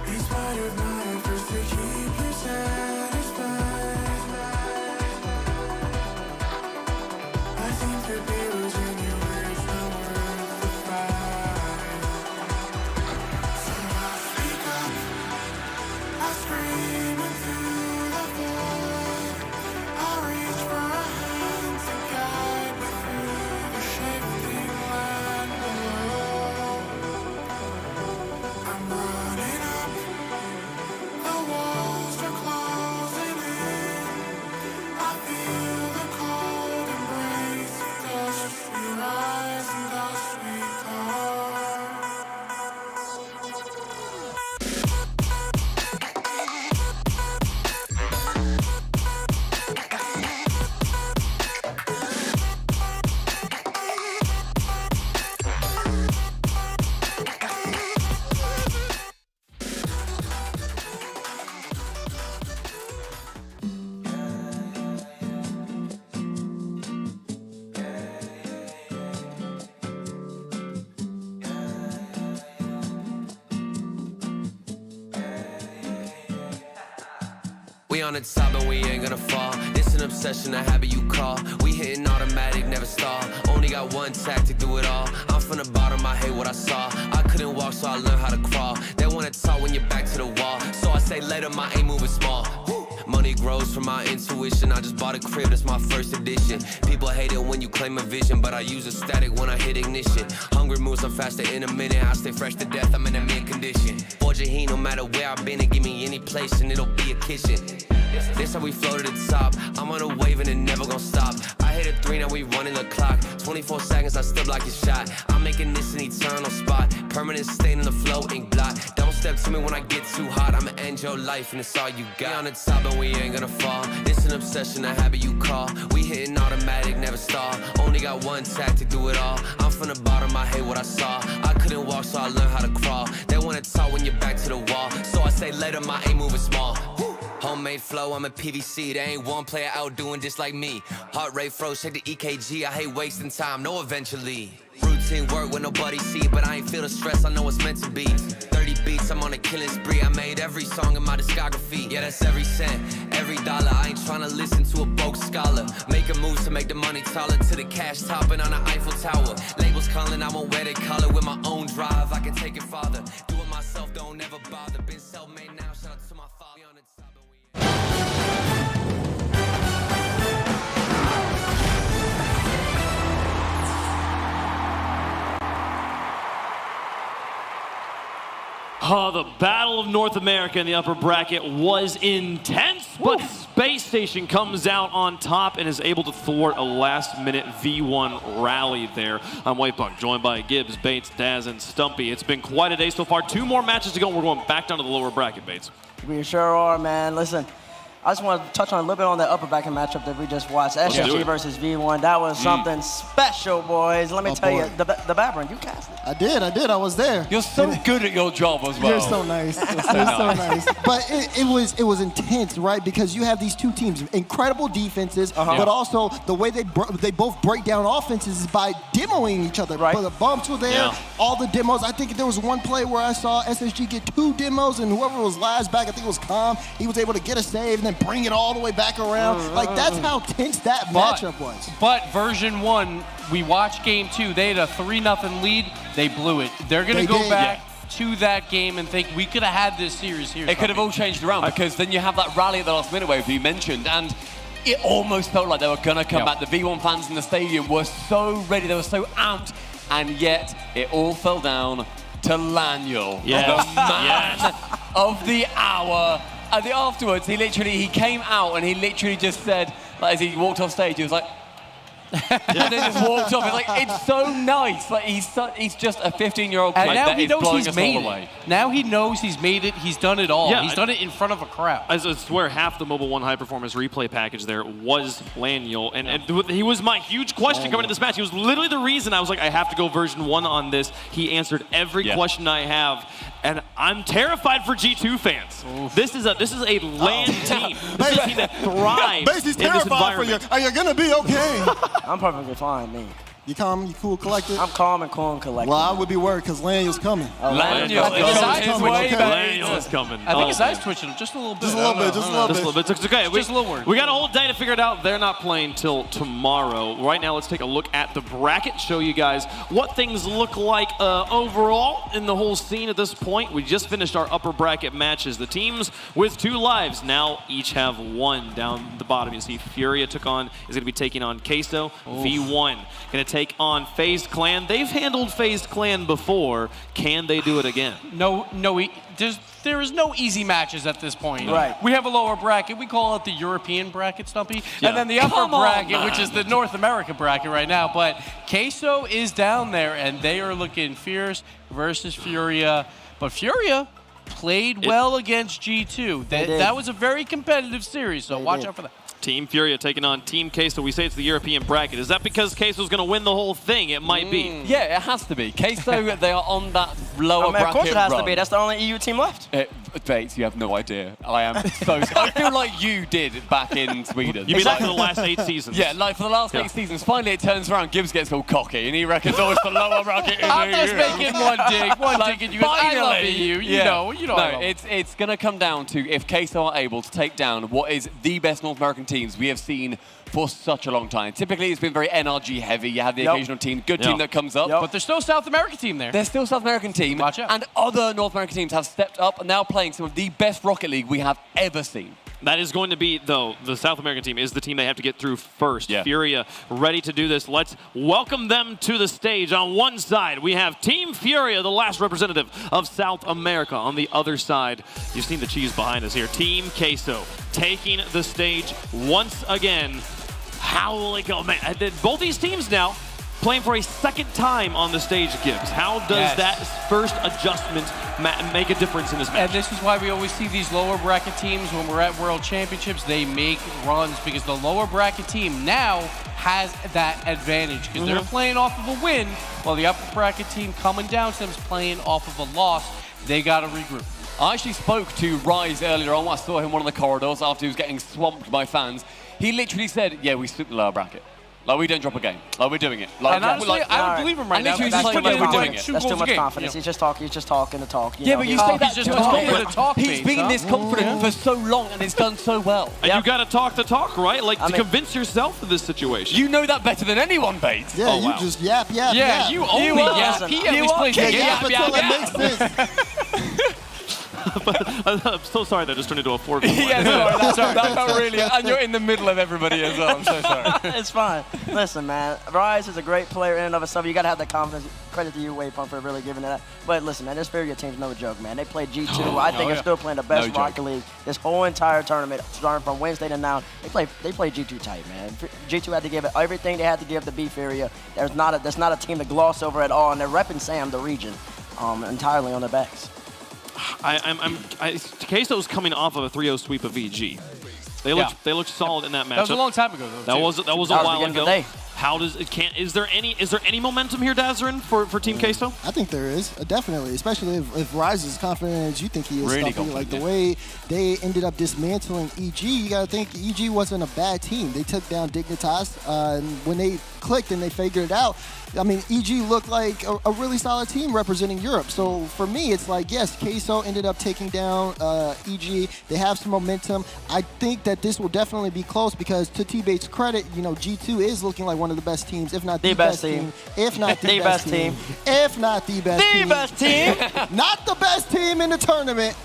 These fighter knives to keep you satisfied. I seem to be losing you, it's not worth the fight. So I speak up, I scream into the void. I reach for a hand to guide me through the shifting land below. I'm running up, the walls are closing in. I feel the cold embrace of dust. We rise and dust we come. We on the top and we ain't gonna fall. It's an obsession, a habit you call. We hitting automatic, never stall. Only got one tactic, do it all. I'm from the bottom, I hate what I saw. I couldn't walk, so I learned how to crawl. They wanna talk when you're back to the wall. So I say later, my aim moving small. Money grows from my intuition. I just bought a crib, that's my first edition. People hate it when you claim a vision, but I use a static when I hit ignition. Hungry moves, I'm faster in a minute. I stay fresh to death, I'm in a mint condition. Forge a heat, no matter where I've been, and give me any place, and it'll be a kitchen. This how we flow to the top. I'm on a wave and it never gon' stop. I hit a 3, now we running the clock. 24 seconds, I still block your shot. I'm making this an eternal spot. Permanent stain in the flow, ink blot. Don't step to me when I get too hot. I'ma end your life and it's all you got. We on the top and we ain't gonna fall. It's an obsession, a habit you call. We hitting automatic, never stall. Only got one tactic, do it all. I'm from the bottom, I hate what I saw. I couldn't walk, so I learned how to crawl. They wanna talk when you're back to the wall. So I say later, my aim moving small. Homemade flow, I'm a PVC. There ain't one player out doing just like me. Heart rate froze, check the EKG. I hate wasting time, no eventually. Routine work with nobody see, but I ain't feel the stress, I know it's meant to be. 30 beats, I'm on a killing spree. I made every song in my discography. Yeah, that's every cent, every dollar. I ain't tryna listen to a broke scholar. Making moves to make the money taller. To the cash topping on the Eiffel Tower. Labels calling, I won't wear their collar. With my own drive, I can take it farther. Do it myself, don't ever bother. Been self-made now, shout out to my father. On the top and we... Oh, the Battle of North America in the upper bracket was intense, but Space Station comes out on top and is able to thwart a last-minute V1 rally there. I'm Whitebuck, joined by Gibbs, Bates, Daz, and Stumpy. It's been quite a day so far. 2 more matches to go, and we're going back down to the lower bracket, Bates. We sure are, man. Listen, I just want to touch on a little bit on that upper bracket matchup that we just watched. SG versus V1. That was something special, boys. Let me tell you, the Babbrin, you cast it. I did. I was there. You're so good at your job as well. You're so nice. You're so nice. But it was intense, right? Because you have these two teams, incredible defenses, but also the way they both break down offenses is by demoing each other. Right. But the bumps were there, all the demos. I think there was one play where I saw SSG get 2 demos, and whoever was last back, I think it was Calm, he was able to get a save and then bring it all the way back around. Like, that's how tense that matchup was. But version 1, we watched game 2. They had a 3-0 lead. They blew it. They're going to go back to that game and think we could have had this series here. It could have all changed around because then you have that rally at the last minute wave you mentioned, and it almost felt like they were going to come back. The V1 fans in the stadium were so ready. They were so amped, and yet it all fell down to Laniel, the man of the hour. And afterwards, he came out and he literally just said, like, as he walked off stage, he was like, and then just walked off. It's like, it's so nice. Like, he's just a 15-year-old kid and now that he is knows blowing he's us made all it. away. Now he knows he's made it. He's done it all. He's done it in front of a crowd. I swear half the Mobile 1 High Performance replay package there was Laniel. And he was my huge question coming into this match. He was literally the reason I was like, I have to go version 1 on this. He answered every question I have. And I'm terrified for G2 fans. This is a LAN team. This is a team that thrives He's in this environment. Are you gonna be okay? I'm perfectly fine, me. You calm, you cool, collected? I'm calm and cool and collected. Well, I would be worried because Laniel's coming. Laniel is coming. I think his eyes twitching just a little bit. Just a little bit. It's okay. Just a little word. We got a whole day to figure it out. They're not playing till tomorrow. Right now, let's take a look at the bracket, show you guys what things look like overall in the whole scene at this point. We just finished our upper bracket matches. The teams with 2 lives now each have 1 down the bottom. You see Furia is going to be taking on Queso. V1 going to take on FaZe Clan. They've handled FaZe Clan before. Can they do it again? No, there is no easy matches at this point. Right. We have a lower bracket. We call it the European bracket, Stumpy. And then the upper bracket, which is the North America bracket right now. But Queso is down there, and they are looking fierce versus Furia. But Furia played well against G2. That was a very competitive series, so watch out for that. Team Furia taking on Team Queso. We say it's the European bracket. Is that because Queso's going to win the whole thing? It might be. Yeah, it has to be. Queso, they are on that lower bracket. Of course it has run. to be. That's the only EU team left. Bates, you have no idea. I am so. I feel like you did back in Sweden. You mean like for the last 8 seasons? Yeah, like for the last 8 seasons. Finally, it turns around. Gibbs gets all cocky, and he reckons, "Oh, it's the lower bracket." I'm just making one dig, and you go, "I love you." You know. No, it's gonna come down to if Queso are able to take down what is the best North American teams we have seen for such a long time. Typically, it's been very NRG heavy. You have the occasional team, good team that comes up. But there's still a South American team there. There's still a South American team. Watch out. And other North American teams have stepped up and now playing some of the best Rocket League we have ever seen. That is going to be, though, the South American team is the team they have to get through first. Furia ready to do this. Let's welcome them to the stage. On one side, we have Team Furia, the last representative of South America. On the other side, you've seen the cheese behind us here. Team Queso taking the stage once again. How will it go? Man, both these teams now playing for a second time on the stage, Gibbs. How does that first adjustment make a difference in this match? And this is why we always see these lower bracket teams when we're at World Championships, they make runs because the lower bracket team now has that advantage because they're playing off of a win while the upper bracket team coming down to them is playing off of a loss. They got to regroup. I actually spoke to Rise earlier on. I saw him on the corridors after he was getting swamped by fans. He literally said, yeah, we sweep the lower bracket. Like, we don't drop a game. Like, we're doing it. Like, and honestly, I would believe him right now. Literally just like, yeah, we're doing it. That's too much confidence. He's just talking the talk. Yeah, but you say that just talking the talk. He's been this confident for so long and it's done so well. And you got to talk the talk, right? Like, to convince yourself of this situation. You know that better than anyone, Bates. Yeah, you just yap. Yeah, you only yap. He always plays the yap until it makes sense. I'm so sorry that just turned into a 4v1. Yeah, sorry. That felt really... And you're in the middle of everybody as well. I'm so sorry. It's fine. Listen, man. Rise is a great player in and of itself. You got to have that confidence. Credit to you, Waypunk, for really giving it that. But listen, man, this Furia team's no joke, man. They played G2. I think they're still playing the best Rocket League this whole entire tournament, starting from Wednesday to now. They play G2 tight, man. G2 had to give it everything they had to give to beat Furia. There's not a team to gloss over at all, and they're repping Sam, the region, entirely on their backs. Queso's coming off of a 3-0 sweep of VG. They looked solid in that match. That was a long time ago, though. That was a while ago. Is there any momentum here, Dazarin, for Team Queso? I think there is, definitely, especially if Rise is confident as you think he is. Really Stumpy. Like confident, the way they ended up dismantling EG, you got to think EG wasn't a bad team. They took down Dignitas, and when they clicked and they figured it out, I mean, EG looked like a really solid team representing Europe. So for me, it's like, yes, Queso ended up taking down EG. They have some momentum. I think that this will definitely be close because to T-Bait's credit, you know, G2 is looking like one of the best teams, if not the best team. If not the best team. If not the best team. The best team. Not the best team in the tournament,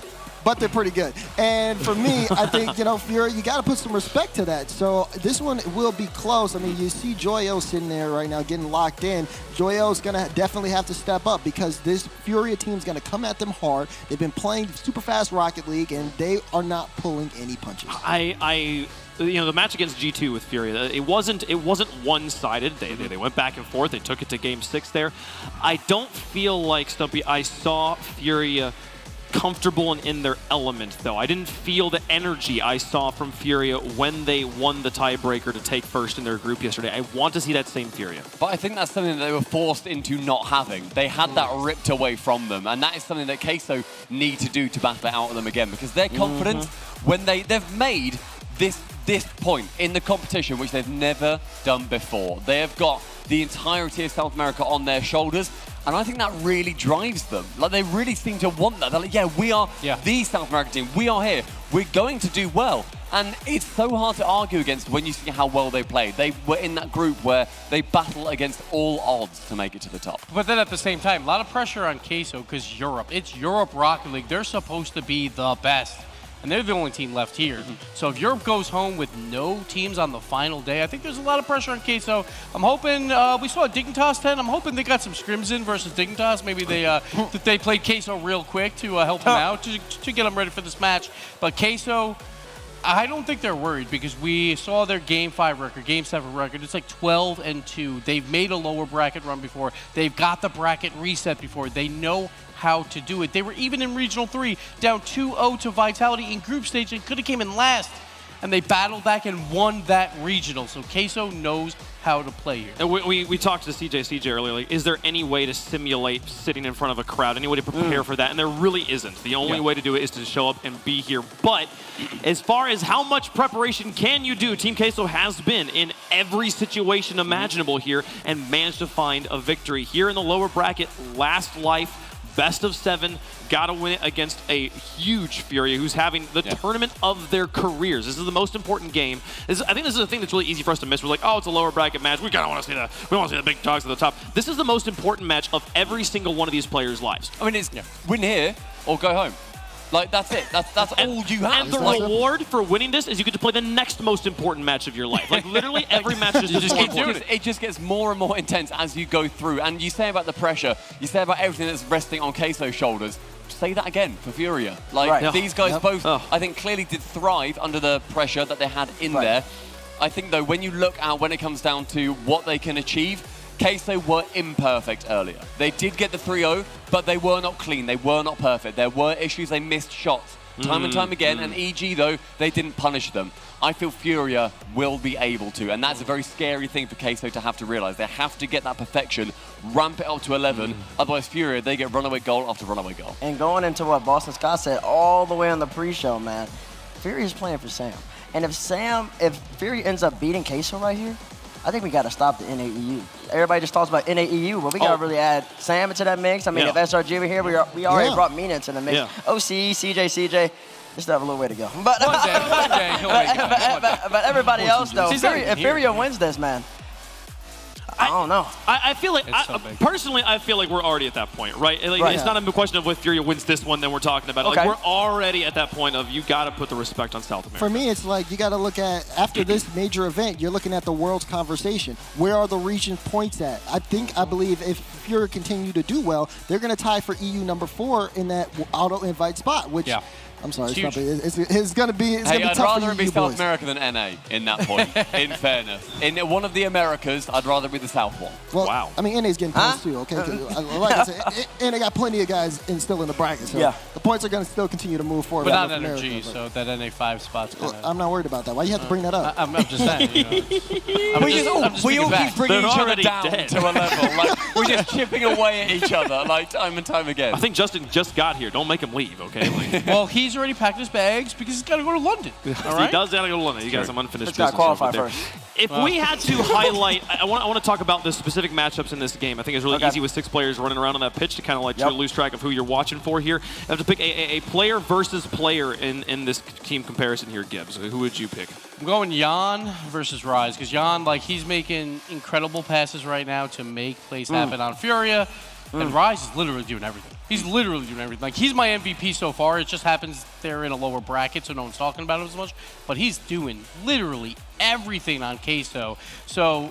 but they're pretty good. And for me, I think, you know, Fury, you got to put some respect to that. So this one will be close. I mean, you see Joyo sitting there right now getting locked in. Joyo's going to definitely have to step up because this Furia team's going to come at them hard. They've been playing super fast Rocket League, and they are not pulling any punches. You know, the match against G2 with Furia, it wasn't one-sided. They went back and forth. They took it to Game 6 there. I don't feel like, Stumpy, I saw Furia comfortable and in their element, though. I didn't feel the energy I saw from Furia when they won the tiebreaker to take first in their group yesterday. I want to see that same Furia. But I think that's something that they were forced into not having. They had that ripped away from them, and that is something that Queso need to do to battle it out of them again, because their confidence, when they've made this point in the competition, which they've never done before. They have got the entirety of South America on their shoulders, and I think that really drives them. Like, they really seem to want that. They're like, yeah, we are the South American team. We are here. We're going to do well. And it's so hard to argue against when you see how well they played. They were in that group where they battle against all odds to make it to the top. But then at the same time, a lot of pressure on Queso because Europe. It's Europe Rocket League. They're supposed to be the best. And they're the only team left here. So if Europe goes home with no teams on the final day, I think there's a lot of pressure on Queso. I'm hoping, we saw Dignitas 10. I'm hoping they got some scrims in versus Dignitas. Maybe they played Queso real quick to help them out, to get them ready for this match. But Queso, I don't think they're worried because we saw their Game 5 record, Game 7 record. It's like 12-2. They've made a lower bracket run before. They've got the bracket reset before. They know how to do it. They were even in Regional 3, down 2-0 to Vitality in group stage and could have came in last. And they battled back and won that regional. So Queso knows how to play here. And we talked to CJ earlier, like, is there any way to simulate sitting in front of a crowd, any way to prepare for that? And there really isn't. The only way to do it is to show up and be here. But as far as how much preparation can you do, Team Queso has been in every situation imaginable here and managed to find a victory. Here in the lower bracket, last life, best of 7, got to win it against a huge Furia who's having the tournament of their careers. This is the most important game. I think this is a thing that's really easy for us to miss. We're like, oh, it's a lower bracket match. We kind of want to see we want to see the big dogs at the top. This is the most important match of every single one of these players' lives. I mean, it's win here or go home. Like, that's it. That's all you have. And the reward for winning this is you get to play the next most important match of your life. Like, literally every match is just keep doing it. It just gets more and more intense as you go through. And you say about the pressure, you say about everything that's resting on Queso's shoulders. Say that again for Furia. Like, these guys both, I think, clearly did thrive under the pressure that they had in there. I think, though, when you look at when it comes down to what they can achieve, Queso were imperfect earlier. They did get the 3-0, but they were not clean. They were not perfect. There were issues. They missed shots time and time again. And EG, though, they didn't punish them. I feel Furia will be able to. And that's a very scary thing for Queso to have to realize. They have to get that perfection, ramp it up to 11. Otherwise, Furia, they get runaway goal after runaway goal. And going into what Boston Scott said all the way on the pre-show, man, Furia is playing for Sam. And if Furia ends up beating Queso right here, I think we got to stop the NAEU. Everybody just talks about NAEU, but we got to really add Sam into that mix. I mean, if SRG were here, we already brought Mina into the mix. OC, CJ, they still have a little way to go. But everybody else, though, if Furia wins this, man, I don't know. I feel like, personally, I feel like we're already at that point, right? Like, it's not a question of if Furia wins this one, then we're talking about it. Like, we're already at that point of you got to put the respect on South America. For me, it's like you got to look at, after this major event, you're looking at the world's conversation. Where are the region points at? I believe if Furia continue to do well, they're going to tie for EU number 4 in that auto invite spot, which I'm sorry, It's it's, not huge. big. It's going to be Hey, I'd tough rather for it be you South boys. America than NA in that point, in fairness. In one of the Americas, I'd rather be the South one. Well, Wow. I mean, NA's getting close too, okay? 'Cause, like I said, and they got plenty of guys still in the bracket, so the points are going to still continue to move forward. But out not of America, energy, so that NA5 spot's well, kind of... I'm not worried about that. Why you have to bring that up? I'm just saying. You know, We all keep bringing They're each other already down dead. to a level. Like, we're just chipping away at each other, like, time and time again. I think Justin just got here. Don't make him leave, okay? Like, well, he's already packed his bags because he's got to go to London. All right? He does gotta go to London. You got some unfinished Just business gotta over qualify there. first. If we had to highlight, I want to talk about the specific matchups in this game. I think it's really easy with 6 players running around on that pitch to kind of like try to lose track of who you're watching for here. You have to pick a player versus player in this team comparison here, Gibbs. Who would you pick? I'm going Jan versus Rise because Jan, like, he's making incredible passes right now to make plays happen on Furia, and Rise is literally doing everything. He's literally doing everything. Like, he's my MVP so far. It just happens they're in a lower bracket, so no one's talking about him as much. But he's doing literally everything on Queso. So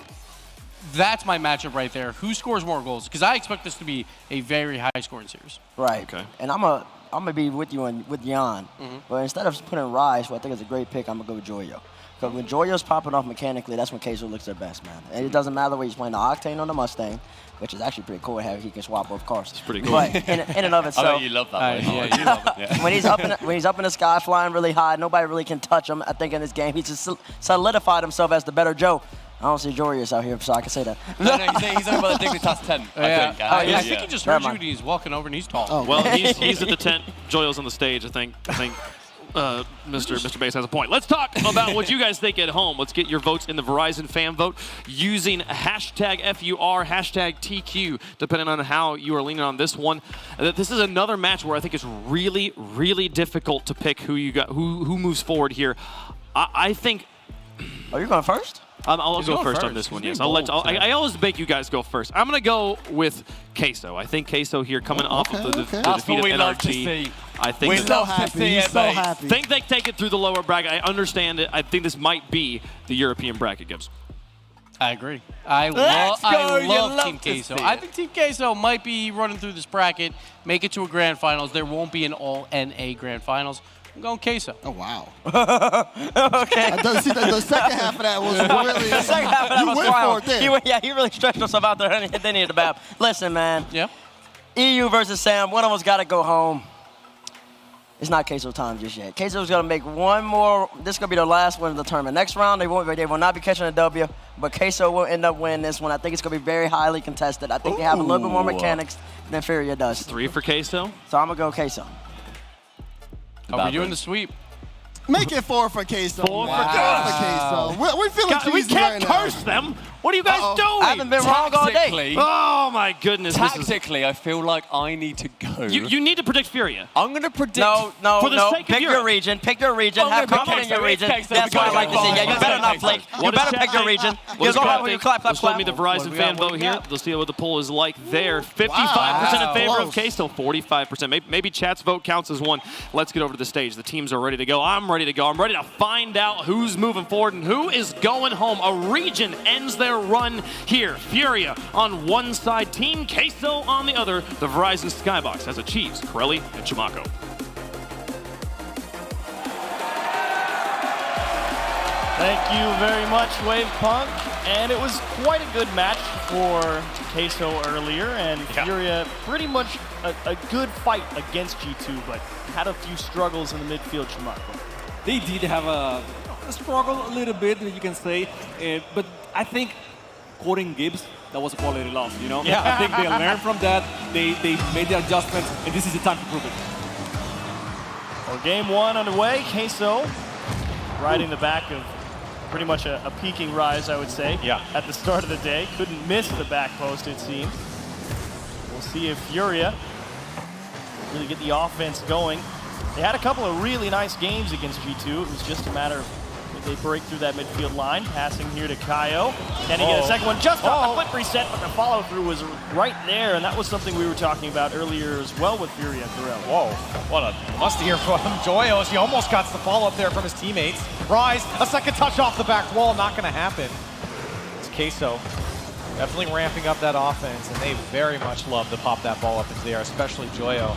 that's my matchup right there. Who scores more goals? Because I expect this to be a very high-scoring series. Right. Okay. And I'm gonna be with you with Jan. But instead of putting Rise, who I think is a great pick, I'm gonna go with Joyo. Because when Joyo's popping off mechanically, that's when Queso looks their best, man. And it doesn't matter whether he's playing the Octane or the Mustang, which is actually pretty cool how he can swap both cars. It's pretty cool. But in and of itself, I know you love that. Yeah, you love it. Yeah. when he's up in the sky flying really high, nobody really can touch him. I think in this game, he just solidified himself as the better Joe. I don't see Jorius out here, so I can say that. No, he's over by the Dignitas tent, I think. I think he just heard you and he's walking over and he's tall. Oh. Well, he's at the tent. Joyo's on the stage, I think. Mr. Bass has a point. Let's talk about what you guys think at home. Let's get your votes in the Verizon fan vote using hashtag FUR, hashtag TQ, depending on how you are leaning on this one. This is another match where I think it's really, really difficult to pick who moves forward here. I think. Are you going first? I'll go first on this one, yes. I always make you guys go first. I'm going to go with Queso. I think Queso here coming off of the defeat of NRG. I think we love to see it, mate. I think they take it through the lower bracket. I understand it. I think this might be the European bracket, Gibbs. I agree. I love Team Queso. I think Team Queso might be running through this bracket, make it to a grand finals. There won't be an all-NA grand finals. I'm going Queso. Oh, wow. Okay. The second half of that was really... The second half of that was wild. There. He really stretched himself out there and then he hit the bat. Listen, man. Yeah. EU versus Sam. One of us got to go home. It's not Queso time just yet. Queso's going to make one more. This is going to be the last one of the tournament. Next round, they will not be catching a W, but Queso will end up winning this one. I think it's going to be very highly contested. I think they have a little bit more mechanics than Furia does. 3 for Queso. So I'm going to go Queso. Are we doing the sweep? Make it 4 for Queso. 4 for Queso. We're feeling cheesy We can't right now. curse them. What are you guys doing? I haven't been wrong all day. Oh my goodness. Tactically, I feel like I need to go. You need to predict Furia. I'm going to predict. No. For the sake of Pick your region. Pick your region. Have confidence in your region. That's what I like to see. Yeah, you better not flake. You better pick your region. You go out when you clap. Let me the Verizon fan vote here. Let's see what the poll is like there. 55% in favor of Queso, 45%. Maybe chat's vote counts as one. Let's get over to the stage. The teams are ready to go. I'm ready to go. I'm ready to find out who's moving forward and who is going home. A region ends their run here. Furia on one side, Team Queso on the other. The Verizon Skybox has Achieves, Corelli, and Chimako. Thank you very much, Wave Punk. And it was quite a good match for Queso earlier, and Furia pretty much a good fight against G2, but had a few struggles in the midfield, Chimako. They did have a struggle a little bit, you can say, but I think, quoting Gibbs, that was a quality loss, you know? Yeah. I think they learned from that, they made the adjustments, and this is the time to prove it. Well, game 1 underway, Queso riding the back of pretty much a peaking Rise, I would say, at the start of the day. Couldn't miss the back post, it seemed. We'll see if Furia really get the offense going. They had a couple of really nice games against G2. It was just a matter of they break through that midfield line. Passing here to Kaio. Can he get a second one? Just off the flip reset, but the follow-through was right there, and that was something we were talking about earlier as well with Furia and Corelli. Whoa, what a must here from Joyo as he almost got the follow-up there from his teammates. Rise, a second touch off the back wall, not going to happen. It's Queso definitely ramping up that offense, and they very much love to pop that ball up into the air, especially Joyo.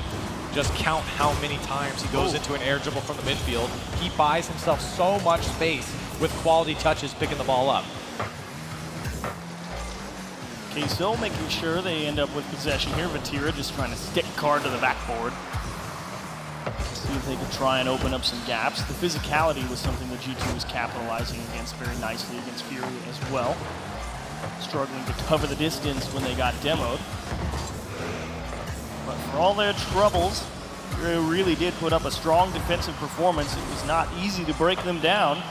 just count how many times he goes into an air dribble from the midfield. He buys himself so much space with quality touches picking the ball up. Queso making sure they end up with possession here. Vatira just trying to stick Card to the backboard. See if they can try and open up some gaps. The physicality was something that G2 was capitalizing against very nicely against Fury as well. Struggling to cover the distance when they got demoed. But for all their troubles, Fury really did put up a strong defensive performance. It was not easy to break them down.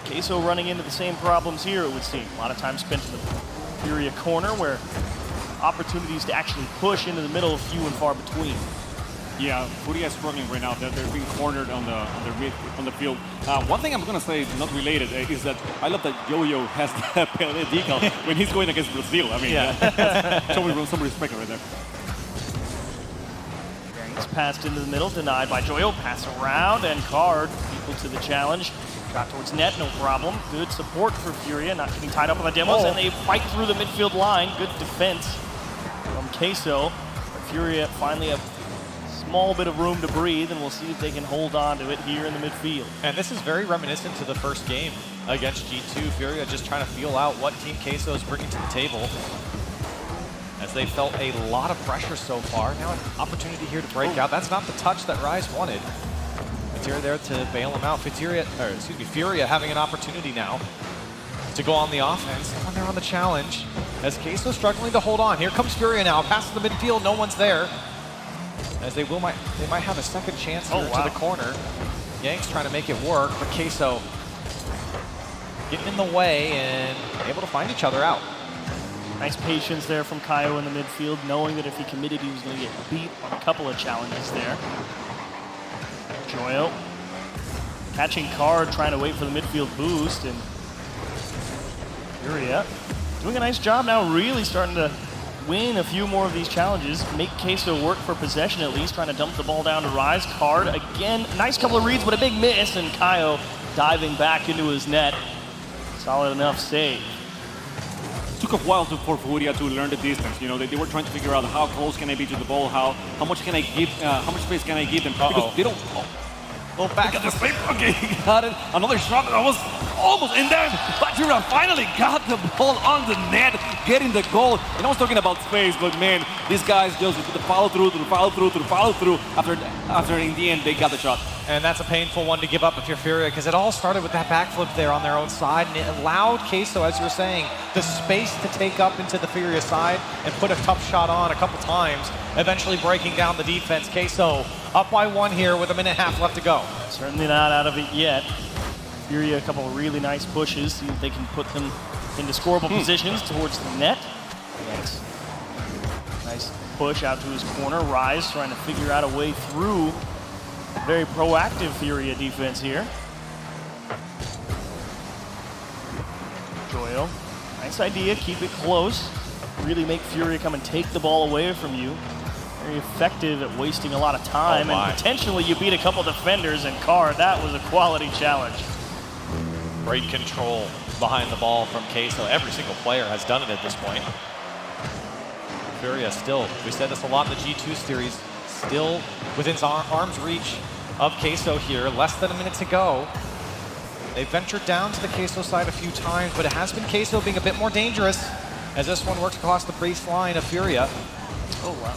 Queso running into the same problems here, it would seem. A lot of time spent in the Fury corner where opportunities to actually push into the middle are few and far between. Yeah, Furia is struggling right now. They're being cornered on the field. One thing I'm gonna say, not related, is that I love that Yo-Yo has the penalty decal when he's going against Brazil. I mean, showing some respect right there. It's passed into the middle, denied by Joyo. Pass around, and Card equal to the challenge. Got towards net, no problem. Good support for Furia, not getting tied up on the demos, and they fight through the midfield line. Good defense from Queso. Furia finally a small bit of room to breathe, and we'll see if they can hold on to it here in the midfield. And this is very reminiscent to the first game against G2. Furia just trying to feel out what Team Queso is bringing to the table, as they felt a lot of pressure so far. Now an opportunity here to break out. That's not the touch that Rise wanted. Furia there to bail him out. Furia having an opportunity now to go on the offense. No one there on the challenge, as Queso struggling to hold on. Here comes Furia now, past the midfield, no one's there. As they might have a second chance here to the corner. Yanks trying to make it work, but Queso getting in the way and able to find each other out. Nice patience there from Kaio in the midfield, knowing that if he committed, he was going to get beat on a couple of challenges there. Joyo catching Card, trying to wait for the midfield boost, and Furia doing a nice job now, really starting to win a few more of these challenges, make Queso work for possession at least, trying to dump the ball down to Rise. Card again, nice couple of reads, but a big miss, and Kaio diving back into his net. Solid enough save. It took a while for Furia to learn the distance. You know, they were trying to figure out how close can I be to the ball, how much can I give, how much space can I give them, because they don't. Well, back at the space. Okay, he got it. Another shot that was almost in there. Bajura finally got the ball on the net, getting the goal. And I was talking about space, but man, these guys just with the follow through, after in the end they got the shot. And that's a painful one to give up if you're Furia, because it all started with that backflip there on their own side, and it allowed Queso, as you were saying, the space to take up into the Furia side and put a tough shot on a couple times, eventually breaking down the defense. Queso up by one here with a minute and a half left to go. Certainly not out of it yet. Furia a couple of really nice pushes, see if they can put them into scoreable positions towards the net. Nice push out to his corner. Rise trying to figure out a way through. Very proactive Furia defense here. Joyo, nice idea, keep it close. Really make Furia come and take the ball away from you. Very effective at wasting a lot of time, and potentially you beat a couple defenders, and Card, that was a quality challenge. Great control behind the ball from Queso. Every single player has done it at this point. Furia still, we said this a lot in the G2 series, still within arm's reach of Queso here. Less than a minute to go. They ventured down to the Queso side a few times, but it has been Queso being a bit more dangerous as this one works across the baseline of Furia. Oh, wow.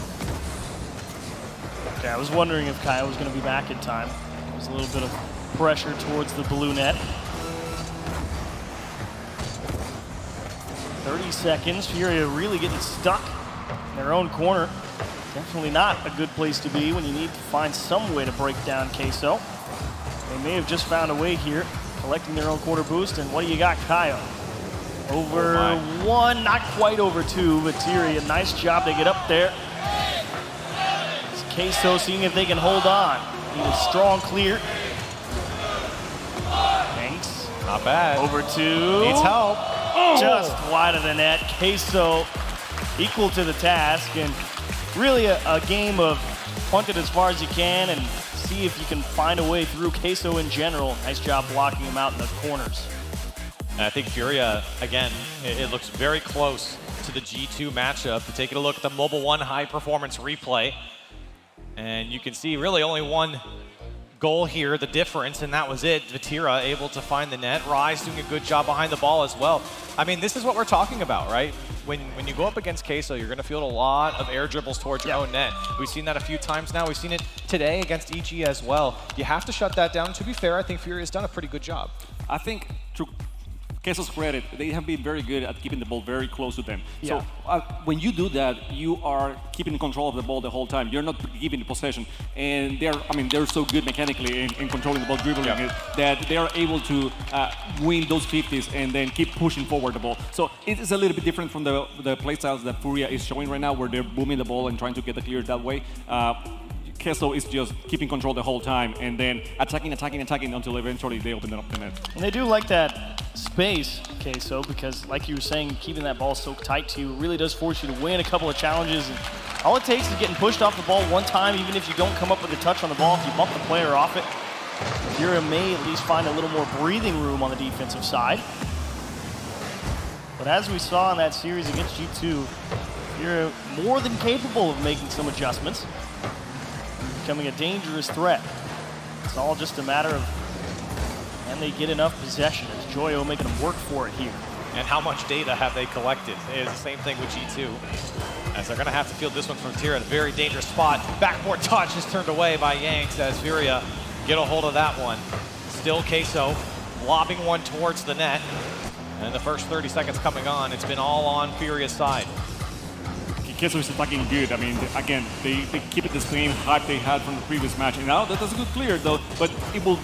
Okay, I was wondering if Kaio was going to be back in time. There was a little bit of pressure towards the blue net. 30 seconds. Furia really getting stuck in their own corner. Definitely not a good place to be when you need to find some way to break down Queso. They may have just found a way here, collecting their own quarter boost. And what do you got, Kaio? Over one, not quite over two, but Tiri, a nice job to get up there. It's Queso seeing if they can hold on. He was strong clear. Thanks. Not bad. Over two. Needs help. Just wide of the net. Queso equal to the task, and really a game of punt it as far as you can and see if you can find a way through. Queso in general, nice job blocking him out in the corners. And I think Furia, again, it looks very close to the G2 matchup. Taking a look at the Mobile One high performance replay. And you can see really only one goal here, the difference, and that was it. Vatira able to find the net. Rise doing a good job behind the ball as well. I mean, this is what we're talking about, right? When you go up against Queso, you're going to field a lot of air dribbles towards your own net. We've seen that a few times now. We've seen it today against EG as well. You have to shut that down. To be fair, I think Fury has done a pretty good job. I think to Queso's credit, they have been very good at keeping the ball very close to them. Yeah. So when you do that, you are keeping control of the ball the whole time. You're not giving the possession, and they're so good mechanically in controlling the ball, dribbling it, that they are able to win those 50s and then keep pushing forward the ball. So it is a little bit different from the play styles that Furia is showing right now, where they're booming the ball and trying to get the clear that way. Queso is just keeping control the whole time and then attacking until eventually they open up the net. And they do like that space, Queso, because like you were saying, keeping that ball so tight to you really does force you to win a couple of challenges. And all it takes is getting pushed off the ball one time, even if you don't come up with a touch on the ball, if you bump the player off it, Furia may at least find a little more breathing room on the defensive side. But as we saw in that series against G2, Furia more than capable of making some adjustments, becoming a dangerous threat. It's all just a matter of can they get enough possession? Is Joyo making them work for it here? And how much data have they collected? It is the same thing with G2. As they're going to have to field this one from Tira at a very dangerous spot. Backboard touch is turned away by Yanks as Furia get a hold of that one. Still Queso lobbing one towards the net. And the first 30 seconds coming on, it's been all on Furia's side. Queso is attacking good. I mean, again, they keep it the same hype they had from the previous match. And now that was a good clear, though, but it will,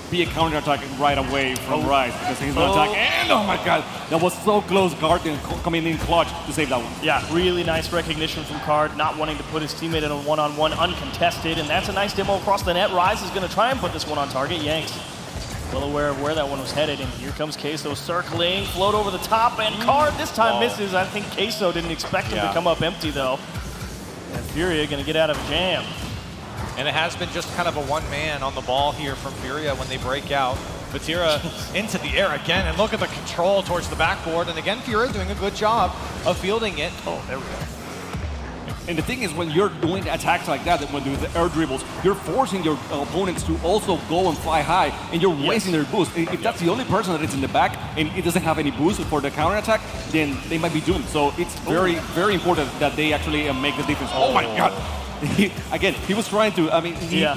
be a counter-attack right away from Rise because he's going to attack. And oh my God, that was so close. Garden coming in clutch to save that one. Yeah, really nice recognition from Card, not wanting to put his teammate in a one-on-one uncontested, and that's a nice demo across the net. Rise is going to try and put this one on target. Yanks well aware of where that one was headed, and here comes Queso circling, float over the top, and Card this time misses. I think Queso didn't expect him to come up empty, though. And Furia going to get out of a jam. And it has been just kind of a one-man on the ball here from Furia when they break out. Vatira into the air again, and look at the control towards the backboard. And again, Furia doing a good job of fielding it. Oh, there we go. And the thing is, when you're doing attacks like that, when doing the air dribbles, you're forcing your opponents to also go and fly high, and you're wasting their boost. If that's the only person that is in the back, and it doesn't have any boost for the counterattack, then they might be doomed. So it's very, very important that they actually make the difference. Oh my God. He was trying to,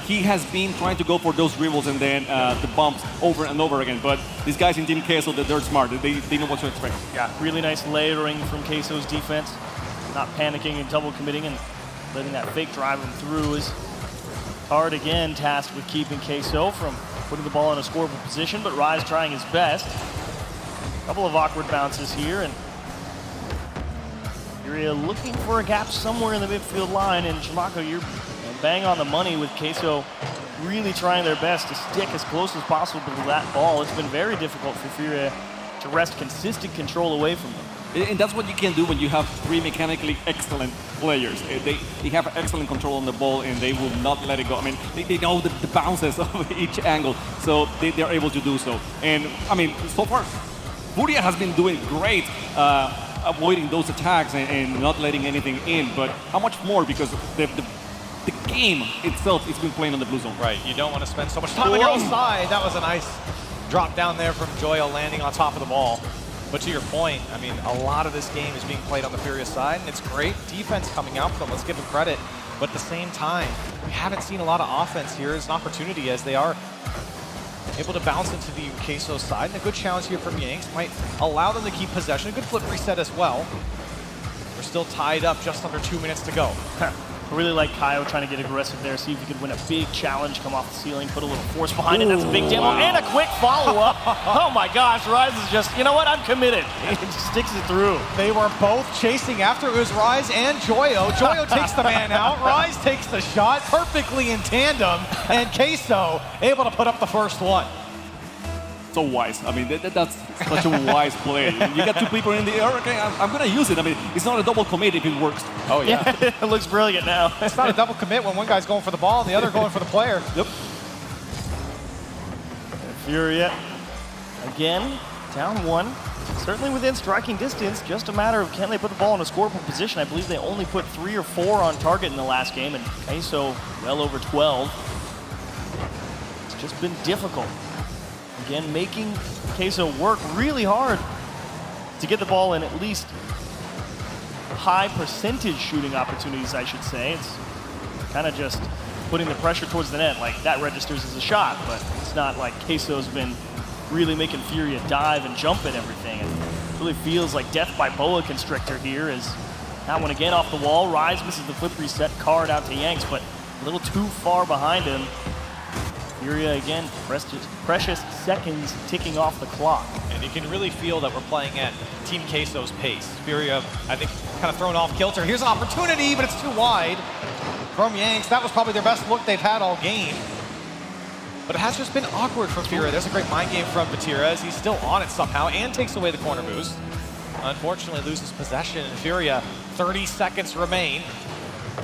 he has been trying to go for those dribbles and then the bumps over and over again. But these guys in Team Queso, they're smart. They know what to expect. Yeah, really nice layering from Queso's defense. Not panicking and double committing and letting that fake drive him through. Is Card again tasked with keeping Queso from putting the ball in a scoreable position, but Rise trying his best. A couple of awkward bounces here, and you're looking for a gap somewhere in the midfield line, and Shamako, you're bang on the money with Queso really trying their best to stick as close as possible to that ball. It's been very difficult for Furia to wrest consistent control away from them. And that's what you can do when you have three mechanically excellent players. They have excellent control on the ball, and they will not let it go. I mean, they know the bounces of each angle, so they're able to do so. And, so far, Furia has been doing great avoiding those attacks and not letting anything in, but how much more, because the game itself has been playing on the blue zone. Right, you don't want to spend so much time on your own side. That was a nice drop down there from Joyo landing on top of the ball. But to your point, a lot of this game is being played on the Furia side, and it's great defense coming out from them. Let's give them credit. But at the same time, we haven't seen a lot of offense here as an opportunity, as they are able to bounce into the Queso side. And a good challenge here from Yanks might allow them to keep possession. A good flip reset as well. We're still tied up, just under 2 minutes to go. I really like Kaio trying to get aggressive there, see if he could win a big challenge, come off the ceiling, put a little force behind it. That's a big demo and a quick follow-up. Oh my gosh, Rise is just, you know what, I'm committed. It just sticks it through. They were both chasing after. It was Rise and Joyo. Joyo takes the man out. Rise takes the shot perfectly in tandem, and Queso able to put up the first one. So wise. That's such a wise play. You got two people in the air. Okay, I'm going to use it. It's not a double commit if it works. Oh, yeah. It looks brilliant now. It's not a double commit when one guy's going for the ball and the other going for the player. Yep. Furia, again, down 1. Certainly within striking distance, just a matter of can they put the ball in a scoreable position. I believe they only put 3 or 4 on target in the last game, and Queso well over 12. It's just been difficult. Again, making Queso work really hard to get the ball in at least high percentage shooting opportunities, I should say. It's kind of just putting the pressure towards the net, like that registers as a shot, but it's not like Queso's been really making Furia dive and jump at everything. It really feels like death by boa constrictor here as that one again off the wall. Rise misses the flip reset card out to Yanks, but a little too far behind him. Furia again, precious seconds ticking off the clock. And you can really feel that we're playing at Team Queso's pace. Furia, I think, kind of thrown off kilter. Here's an opportunity, but it's too wide from Yanks. That was probably their best look they've had all game. But it has just been awkward for Furia. There's a great mind game from Vatira as he's still on it somehow and takes away the corner boost. Unfortunately loses possession, and Furia, 30 seconds remain.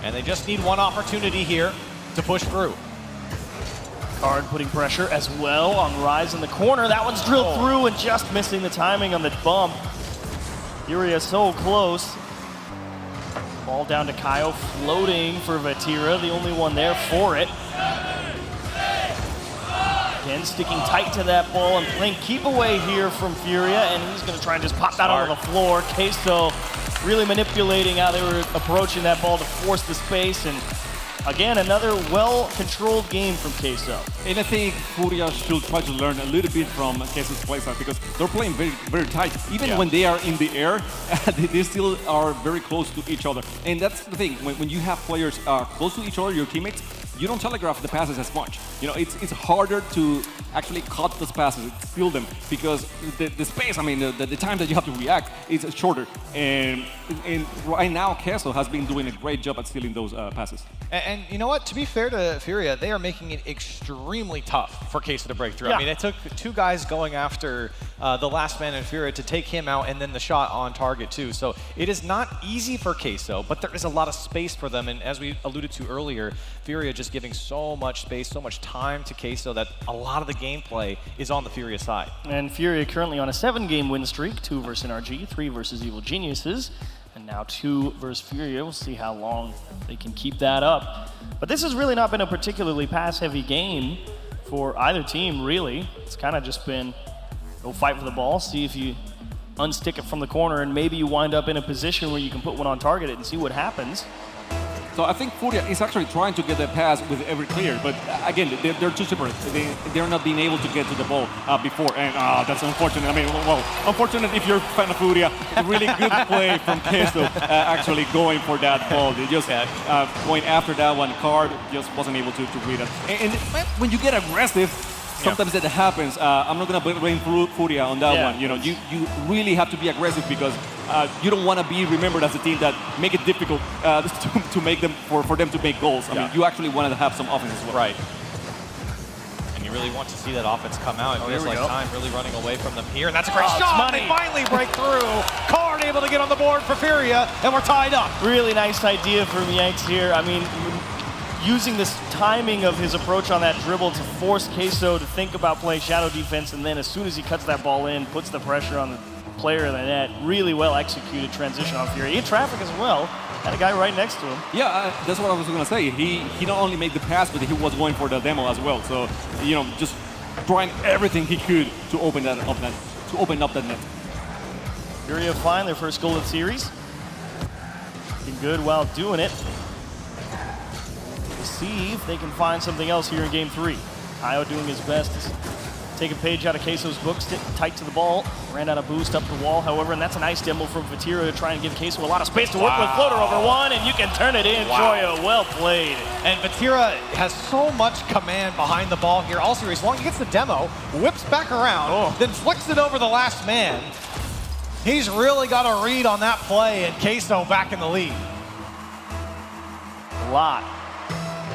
And they just need one opportunity here to push through. Card putting pressure as well on Rise in the corner. That one's drilled through and just missing the timing on the bump. Furia so close. Ball down to Kaio, floating for Vatira, the only one there for it. Again, sticking tight to that ball and playing keep away here from Furia, and he's going to try and just pop that onto the floor. Queso really manipulating how they were approaching that ball to force the space, and again, another well-controlled game from Queso. And I think Furia should try to learn a little bit from Queso's playstyle because they're playing very, very tight. Even when they are in the air, they still are very close to each other. And that's the thing, when you have players close to each other, your teammates, you don't telegraph the passes as much. You know, it's harder to actually cut those passes, steal them, because the space, I mean, the time that you have to react is shorter. And right now, Queso has been doing a great job at stealing those passes. And you know what? To be fair to Furia, they are making it extremely tough for Queso to break through. I mean, it took 2 guys going after the last man in Furia to take him out, and then the shot on target too. So it is not easy for Queso, but there is a lot of space for them. And as we alluded to earlier, Furia just giving so much space, so much time to Queso that a lot of the gameplay is on the Furia side. And Furia currently on a 7-game win streak, 2 versus NRG, 3 versus Evil Geniuses, and now 2 versus Furia. We'll see how long they can keep that up. But this has really not been a particularly pass-heavy game for either team, really. It's kind of just been go fight for the ball, see if you unstick it from the corner, and maybe you wind up in a position where you can put one on target and see what happens. So I think Furia is actually trying to get the pass with every clear, but again, they're too separate. They're not being able to get to the ball before, and that's unfortunate. I mean, well, unfortunate if you're a fan of Furia. A really good play from Queso actually going for that ball. They just going after that one. Card just wasn't able to read it. And when you get aggressive, sometimes that happens. I'm not going to blame Furia on that one. You know, you really have to be aggressive because you don't want to be remembered as a team that make it difficult to make them for them to make goals. I mean, you actually want to have some offense as well. Right. And you really want to see that offense come out. It feels like time really running away from them here, and that's a great shot. They finally break through. Card able to get on the board for Furia, and we're tied up. Really nice idea from Yanks here. I mean, using this timing of his approach on that dribble to force Queso to think about playing shadow defense, and then as soon as he cuts that ball in, puts the pressure on the player in the net. Really well executed transition on Fury. In traffic as well. Had a guy right next to him. Yeah, that's what I was going to say. He not only made the pass, but he was going for the demo as well. So, you know, just trying everything he could to open up that net. Fury have find their first goal of the series. Looking good while doing it. We'll see if they can find something else here in game 3. Kaio doing his best to take a page out of Queso's book, stick tight to the ball, ran out of boost up the wall, however, and that's a nice demo from Vatira to try and give Queso a lot of space to work with. Floater over one, and you can turn it in. Joyo, well played. And Vatira has so much command behind the ball here all series long. He gets the demo, whips back around, then flicks it over the last man. He's really got a read on that play, and Queso back in the lead. A lot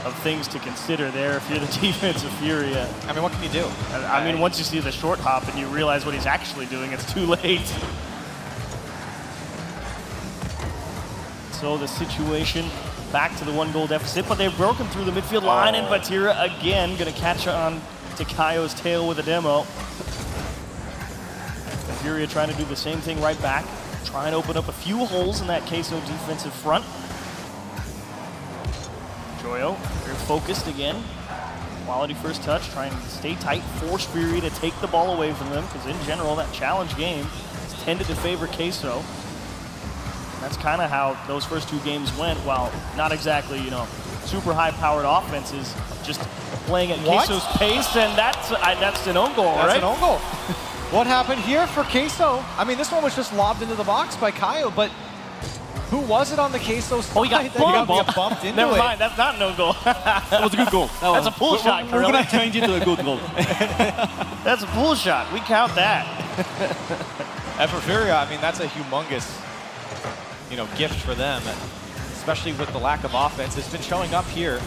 of things to consider there if you're the defense of Furia. I mean, what can you do? I mean, once you see the short hop and you realize what he's actually doing, it's too late. So the situation back to the 1-goal deficit, but they've broken through the midfield line, and Vatira again gonna catch on to Kaio's tail with a demo. Furia trying to do the same thing right back. Try and open up a few holes in that Queso defensive front. Joyo, very focused again. Quality first touch, trying to stay tight, force Furia to take the ball away from them, because in general, that challenge game has tended to favor Queso. That's kind of how those first two games went, while not exactly, you know, super high-powered offenses, just playing at Queso's pace, and that's an own goal, right? That's an own goal. What happened here for Queso? I mean, this one was just lobbed into the box by Kaio, but who was it on the Queso side? Oh, he got bumped into Never it? mind, that's not no goal. That was a good goal. That's a pull shot. We're going to change it to a good goal. That's a pull shot. We count that. And for Furia, I mean, that's a humongous, you know, gift for them, especially with the lack of offense. It's been showing up here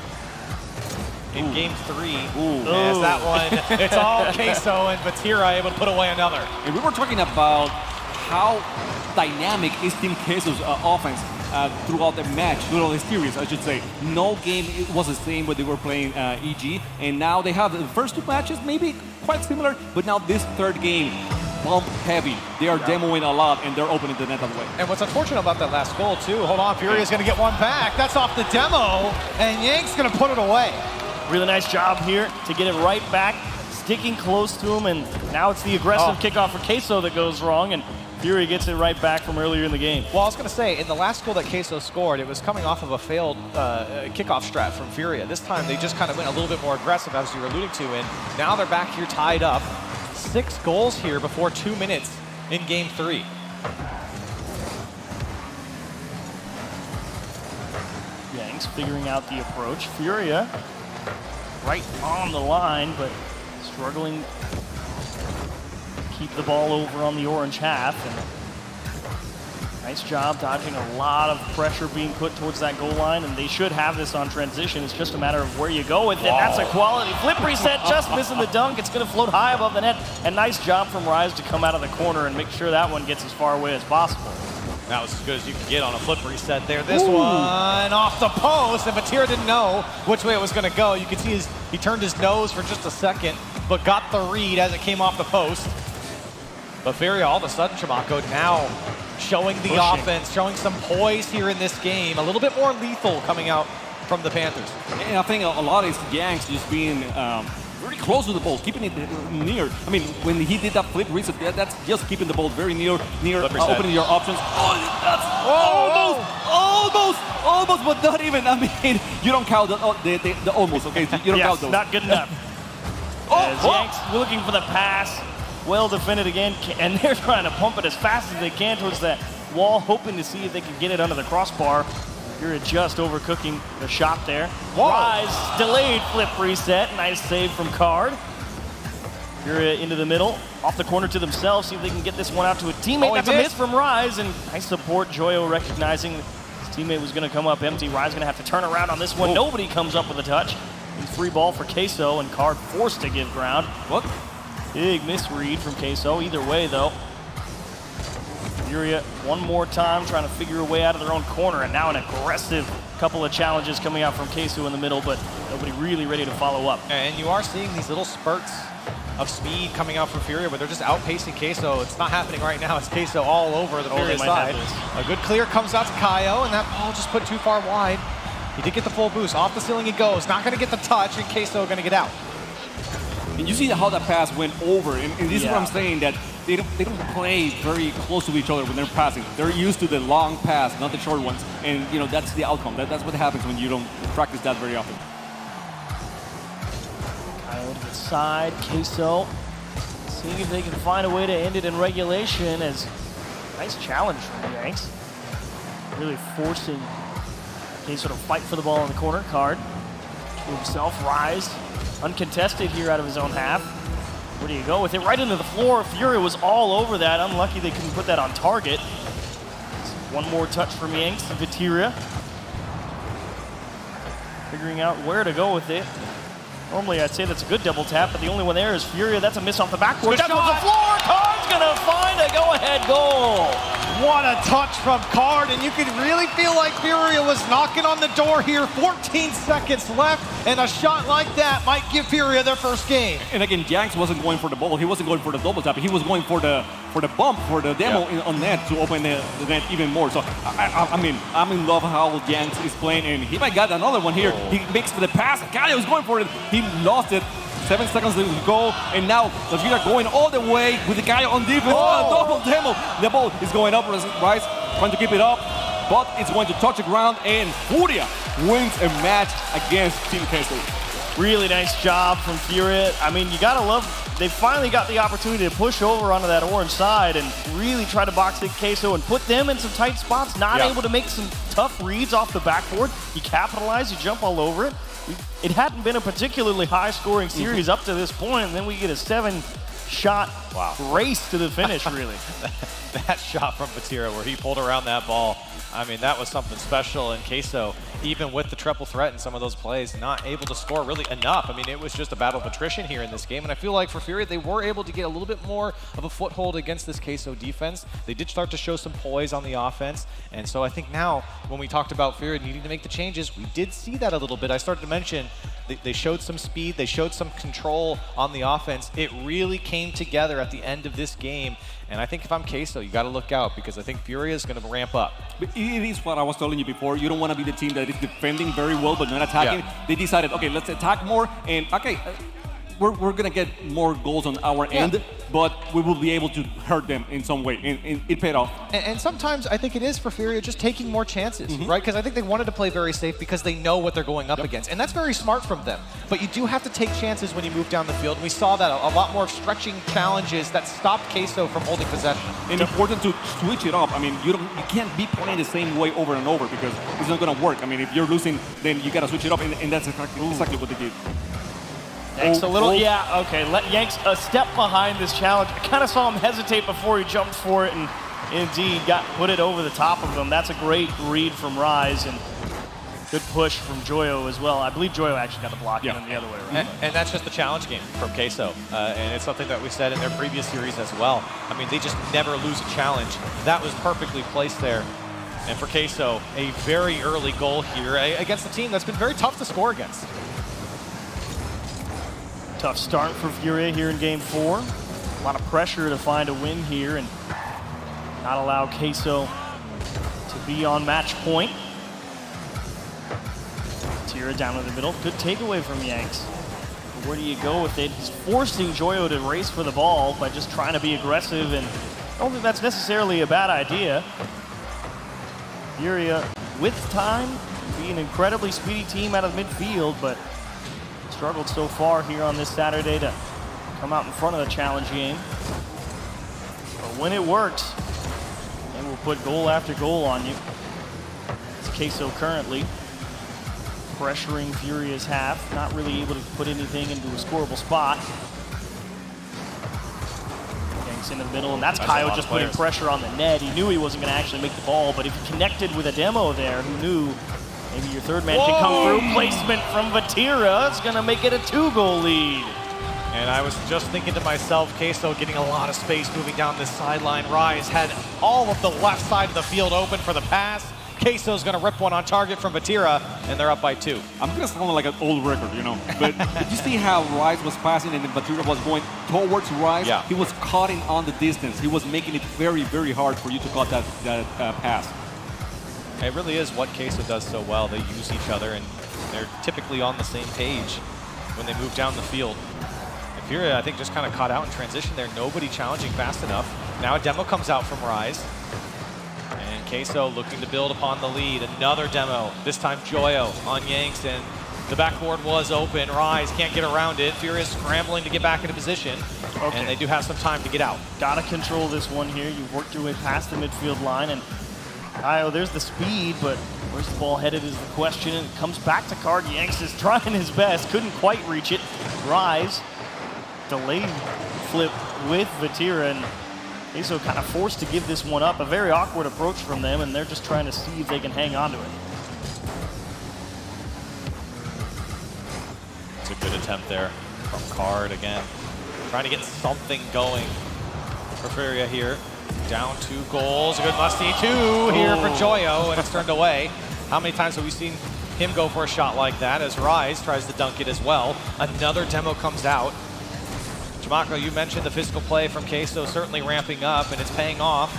in Game 3. Yes, that one. It's all Queso and Vatira able to put away another. And we were talking about how dynamic is Team Queso's offense throughout the match, throughout the series, I should say. No game was the same when they were playing EG, and now they have the first two matches maybe quite similar, but now this third game, bump heavy. They are demoing a lot, and they're opening the net that way. And what's unfortunate about that last goal, too, hold on, Furia's going to get one back. That's off the demo, and Yank's going to put it away. Really nice job here to get it right back, sticking close to him, and now it's the aggressive kickoff for Queso that goes wrong, and Furia gets it right back from earlier in the game. Well, I was going to say, in the last goal that Queso scored, it was coming off of a failed kickoff strat from Furia. This time, they just kind of went a little bit more aggressive, as you were alluding to, and now they're back here tied up. 6 goals here before 2 minutes in Game 3. Yanks figuring out the approach. Furia right on the line, but struggling to keep the ball over on the orange half. And nice job dodging a lot of pressure being put towards that goal line, and they should have this on transition. It's just a matter of where you go with it. That's a quality flip reset, just missing the dunk. It's going to float high above the net. And nice job from Rise to come out of the corner and make sure that one gets as far away as possible. That was as good as you can get on a flip reset there. This one off the post, and Vatira didn't know which way it was going to go. You can see he turned his nose for just a second, but got the read as it came off the post. But Furia, all of a sudden, Chimako now showing the offense, showing some poise here in this game. A little bit more lethal coming out from the Panthers. And I think a lot is Yanks just being very close to the ball, keeping it near. I mean, when he did that flip reset, that's just keeping the ball very near opening your options. Oh, that's almost, but not even. I mean, you don't count the almost, okay? You don't count those. Not good enough. As Yanks looking for the pass. Well defended again, and they're trying to pump it as fast as they can towards that wall, hoping to see if they can get it under the crossbar. You're just overcooking the shot there. Rise, delayed flip reset. Nice save from Card. You're into the middle, off the corner to themselves, see if they can get this one out to a teammate. That's a miss from Rise, and nice support. Joyo recognizing his teammate was going to come up empty. Rise going to have to turn around on this one. Nobody comes up with a touch. And free ball for Queso, and Card forced to give ground. What? Big misread from Queso. Either way, though. Furia one more time trying to figure a way out of their own corner, and now an aggressive couple of challenges coming out from Queso in the middle, but nobody really ready to follow up. And you are seeing these little spurts of speed coming out from Furia, where they're just outpacing Queso. It's not happening right now. It's Queso all over the Furia side. A good clear comes out to Kaio, and that ball just put too far wide. He did get the full boost. Off the ceiling he goes. Not going to get the touch, and Queso going to get out. And you see how that pass went over, and this is what I'm saying, that they don't play very close to each other when they're passing. They're used to the long pass, not the short ones, and you know that's the outcome. That's what happens when you don't practice that very often. Kyle to the side, Queso seeing if they can find a way to end it in regulation. As nice challenge from the Yanks, really forcing Queso to fight for the ball in the corner. Card to himself, Rise. Uncontested here out of his own half. Where do you go with it? Right into the floor. Furia was all over that. Unlucky they couldn't put that on target. One more touch from Yanks and Vatira. Figuring out where to go with it. Normally, I'd say that's a good double tap, but the only one there is Furia. That's a miss off the backboard. Good That's on the shot. floor. Card's gonna find a go-ahead goal. What a touch from Card, and you could really feel like Furia was knocking on the door here. 14 seconds left, and a shot like that might give Furia their first game. And again, Yanks wasn't going for the ball. He wasn't going for the double tap. He was going for the bump, for the demo on net to open the net even more. So, I mean, I'm in love how Yanks is playing, and he might got another one here. He makes the pass. Caio was going for it. He lost it. 7 seconds to go, and now Vegeta going all the way with the guy on defense. Oh, double demo. The ball is going up, Rice trying to keep it up, but it's going to touch the ground, and Furia wins a match against Team Queso. Really nice job from Furia. I mean, you gotta love, they finally got the opportunity to push over onto that orange side and really try to box in Queso and put them in some tight spots, not able to make some tough reads off the backboard. You capitalize, you jump all over it. It hadn't been a particularly high-scoring series up to this point, and then we get a 7-shot race to the finish, really. That shot from Vatira where he pulled around that ball, I mean, that was something special. And Queso, even with the triple threat in some of those plays, not able to score really enough. I mean, it was just a battle of attrition here in this game. And I feel like for Furia, they were able to get a little bit more of a foothold against this Queso defense. They did start to show some poise on the offense. And so I think now, when we talked about Furia needing to make the changes, we did see that a little bit. I started to mention they showed some speed, they showed some control on the offense. It really came together at the end of this game. And I think if I'm Queso, you got to look out, because I think Furia is going to ramp up. But it is what I was telling you before. You don't want to be the team that is defending very well but not attacking. They decided, okay, let's attack more, and okay, we're going to get more goals on our end, but we will be able to hurt them in some way, and it paid off. And sometimes I think it is for Furia just taking more chances, right? Because I think they wanted to play very safe because they know what they're going up against, and that's very smart from them. But you do have to take chances when you move down the field, and we saw that a lot more stretching challenges that stopped Queso from holding possession. And important to switch it up. I mean, you can't be playing the same way over and over because it's not going to work. I mean, if you're losing, then you got to switch it up, and that's exactly what they did. Yanks a little, okay, let Yanks a step behind this challenge. I kind of saw him hesitate before he jumped for it, and indeed put it over the top of him. That's a great read from Rise, and good push from Joyo as well. I believe Joyo actually got the block in the other way around. And that's just the challenge game from Queso, and it's something that we said in their previous series as well. I mean, they just never lose a challenge. That was perfectly placed there. And for Queso, a very early goal here against a team that's been very tough to score against. Tough start for Furia here in Game 4. A lot of pressure to find a win here and not allow Queso to be on match point. Tira down in the middle. Good takeaway from Yanks. But where do you go with it? He's forcing Joyo to race for the ball by just trying to be aggressive, and I don't think that's necessarily a bad idea. Furia, with time, be an incredibly speedy team out of midfield, but struggled so far here on this Saturday to come out in front of the challenge game. But when it works, they will put goal after goal on you. It's Queso currently pressuring Furia's half, not really able to put anything into a scoreable spot. Yanks into the middle, and that's Caio just putting pressure on the net. He knew he wasn't going to actually make the ball, but if he connected with a demo there, who knew maybe your third man can come through. Placement from Vatira. It's going to make it a 2-goal lead. And I was just thinking to myself, Queso getting a lot of space moving down this sideline. Rise had all of the left side of the field open for the pass. Queso's going to rip one on target from Vatira, and they're up by 2. I'm going to sound like an old record, you know. But did you see how Rise was passing and then Vatira was going towards Rise? Yeah. He was cutting on the distance. He was making it very, very hard for you to cut that pass. It really is what Queso does so well. They use each other, and they're typically on the same page when they move down the field. And Furia, I think, just kind of caught out in transition there. Nobody challenging fast enough. Now a demo comes out from Rise. And Queso looking to build upon the lead. Another demo, this time Joyo on Yanks, and the backboard was open. Rise can't get around it. Furia scrambling to get back into position, and they do have some time to get out. Got to control this one here. You've worked your way past the midfield line, and Caio, there's the speed, but where's the ball headed is the question, and it comes back to Card. Yanks is trying his best, couldn't quite reach it. Rise, delayed flip with Vatira, and Queso kind of forced to give this one up. A very awkward approach from them, and they're just trying to see if they can hang on to it. It's a good attempt there from Card again. Trying to get something going for Furia here. Down 2 goals. A good musty 2 here for Joyo, and it's turned away. How many times have we seen him go for a shot like that as Rise tries to dunk it as well? Another demo comes out. Jamako, you mentioned the physical play from Queso certainly ramping up, and it's paying off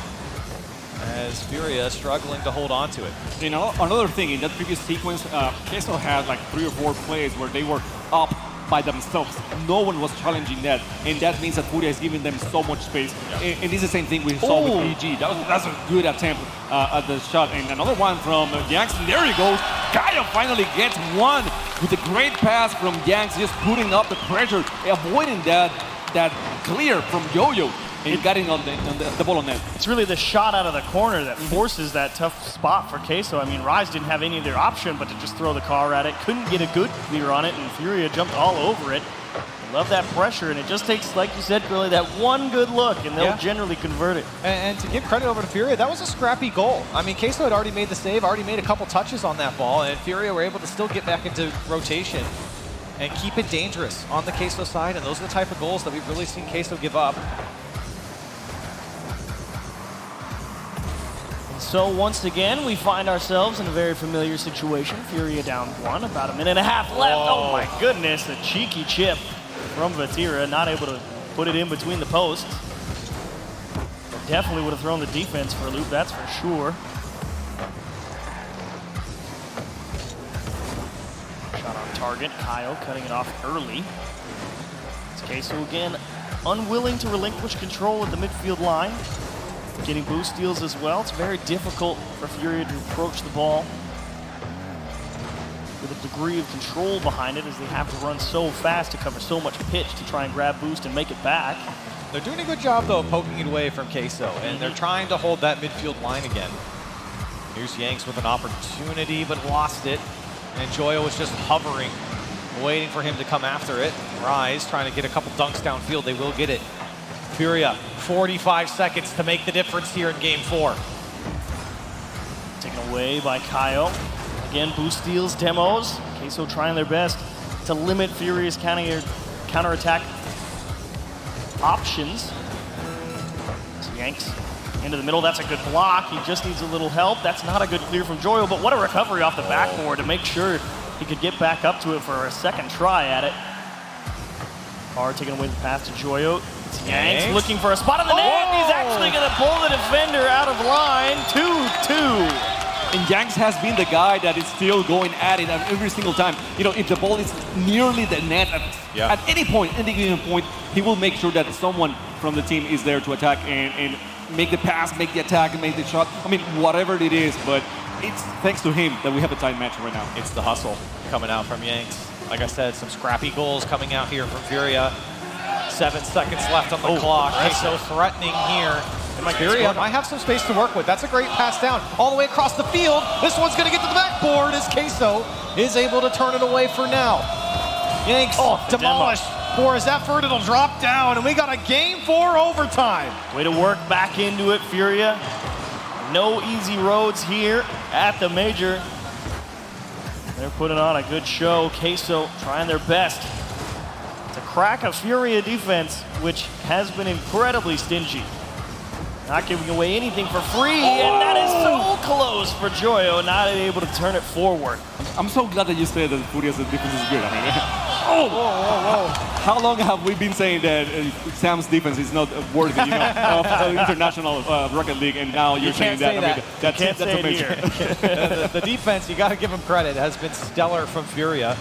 as Furia struggling to hold on to it. You know, another thing, in that previous sequence, Queso had like 3 or 4 plays where they were up by themselves. No one was challenging that, and that means that Furia is giving them so much space. And this is the same thing we saw with PG. That's a good attempt at the shot. And another one from Yanks, and there he goes. Kaya finally gets one with a great pass from Yanks, just putting up the pressure, avoiding that clear from Yo-Yo. And getting on the ball on net. It's really the shot out of the corner that forces that tough spot for Queso. I mean, Rise didn't have any other option but to just throw the car at it. Couldn't get a good clear on it, and Furia jumped all over it. I love that pressure, and it just takes, like you said, really that one good look, and they'll generally convert it. And to give credit over to Furia, that was a scrappy goal. I mean, Queso had already made the save, already made a couple touches on that ball, and Furia were able to still get back into rotation and keep it dangerous on the Queso side, and those are the type of goals that we've really seen Queso give up. So once again, we find ourselves in a very familiar situation. Furia down 1, about 1.5 minutes left. Oh my goodness, a cheeky chip from Vatira, not able to put it in between the posts. But definitely would have thrown the defense for a loop, that's for sure. Shot on target, Kyle cutting it off early. It's Queso again, unwilling to relinquish control at the midfield line. Getting boost steals as well. It's very difficult for Furia to approach the ball with a degree of control behind it, as they have to run so fast to cover so much pitch to try and grab boost and make it back. They're doing a good job, though, of poking it away from Queso, and they're trying to hold that midfield line again. Here's Yanks with an opportunity, but lost it. And Joyo was just hovering, waiting for him to come after it. Rise trying to get a couple dunks downfield. They will get it. Furia, 45 seconds to make the difference here in Game 4. Taken away by Kyle. Again, boost steals, demos. Queso trying their best to limit Furia's counterattack options. So Yanks into the middle, that's a good block. He just needs a little help. That's not a good clear from Joyo, but what a recovery off the backboard to make sure he could get back up to it for a second try at it. Hard taking away the pass to Joyo. Yanks looking for a spot on the net, and he's actually going to pull the defender out of line. 2-2. And Yanks has been the guy that is still going at it every single time. You know, if the ball is nearly the net at any point, any given point, he will make sure that someone from the team is there to attack and make the pass, make the attack, and make the shot. I mean, whatever it is, but it's thanks to him that we have a tight match right now. It's the hustle coming out from Yanks. Like I said, some scrappy goals coming out here from Furia. 7 seconds left on the clock. Queso threatening here. And Furia might have some space to work with. That's a great pass down all the way across the field. This one's going to get to the backboard as Queso is able to turn it away for now. Yanks demolished for his effort. It'll drop down, and we got a Game 4 overtime. Way to work back into it, Furia. No easy roads here at the major. They're putting on a good show. Queso trying their best to crack a Furia defense, which has been incredibly stingy. Not giving away anything for free, and that is so close for Joyo, not able to turn it forward. I'm so glad that you said that Furia's defense is good. I mean, how long have we been saying that Sam's defense is not worthy, you know, of international Rocket League, and now you're saying that? I mean, that's amazing. The defense, you got to give him credit, has been stellar from Furia.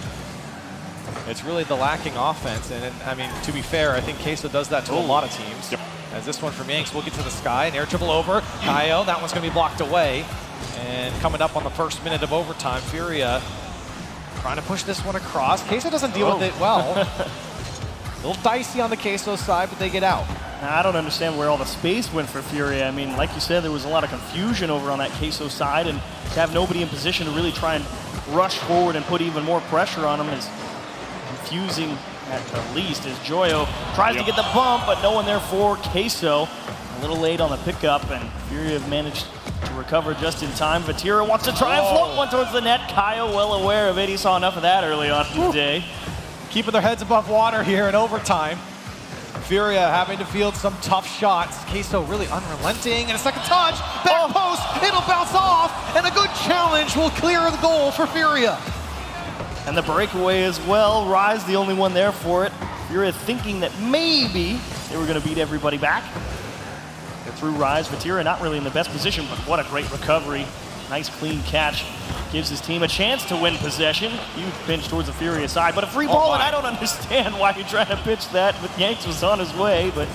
It's really the lacking offense, and I mean, to be fair, I think Queso does that to a lot of teams. Yep. As this one from Yanks will get to the sky, an air dribble over. Kaio, that one's going to be blocked away. And coming up on the first minute of overtime, Furia trying to push this one across. Queso doesn't deal with it well. A little dicey on the Queso side, but they get out. Now, I don't understand where all the space went for Furia. I mean, like you said, there was a lot of confusion over on that Queso side, and to have nobody in position to really try and rush forward and put even more pressure on them is confusing at the least, as Joyo tries to get the bump, but no one there for Queso. A little late on the pickup, and Furia have managed to recover just in time. Vatira wants to try and float one towards the net. Kyle well aware of it. He saw enough of that early on in the day. keeping their heads above water here in overtime. Furia having to field some tough shots. Queso really unrelenting, and a second touch, back post, it'll bounce off, and a good challenge will clear the goal for Furia. And the breakaway as well. Rise the only one there for it. Furia thinking that maybe they were going to beat everybody back. They're through Rise. Vatira not really in the best position, but what a great recovery. Nice clean catch. Gives his team a chance to win possession. Huge pinch towards the Furia side, but a free ball, and I don't understand why you're trying to pitch that, but Yanks was on his way, but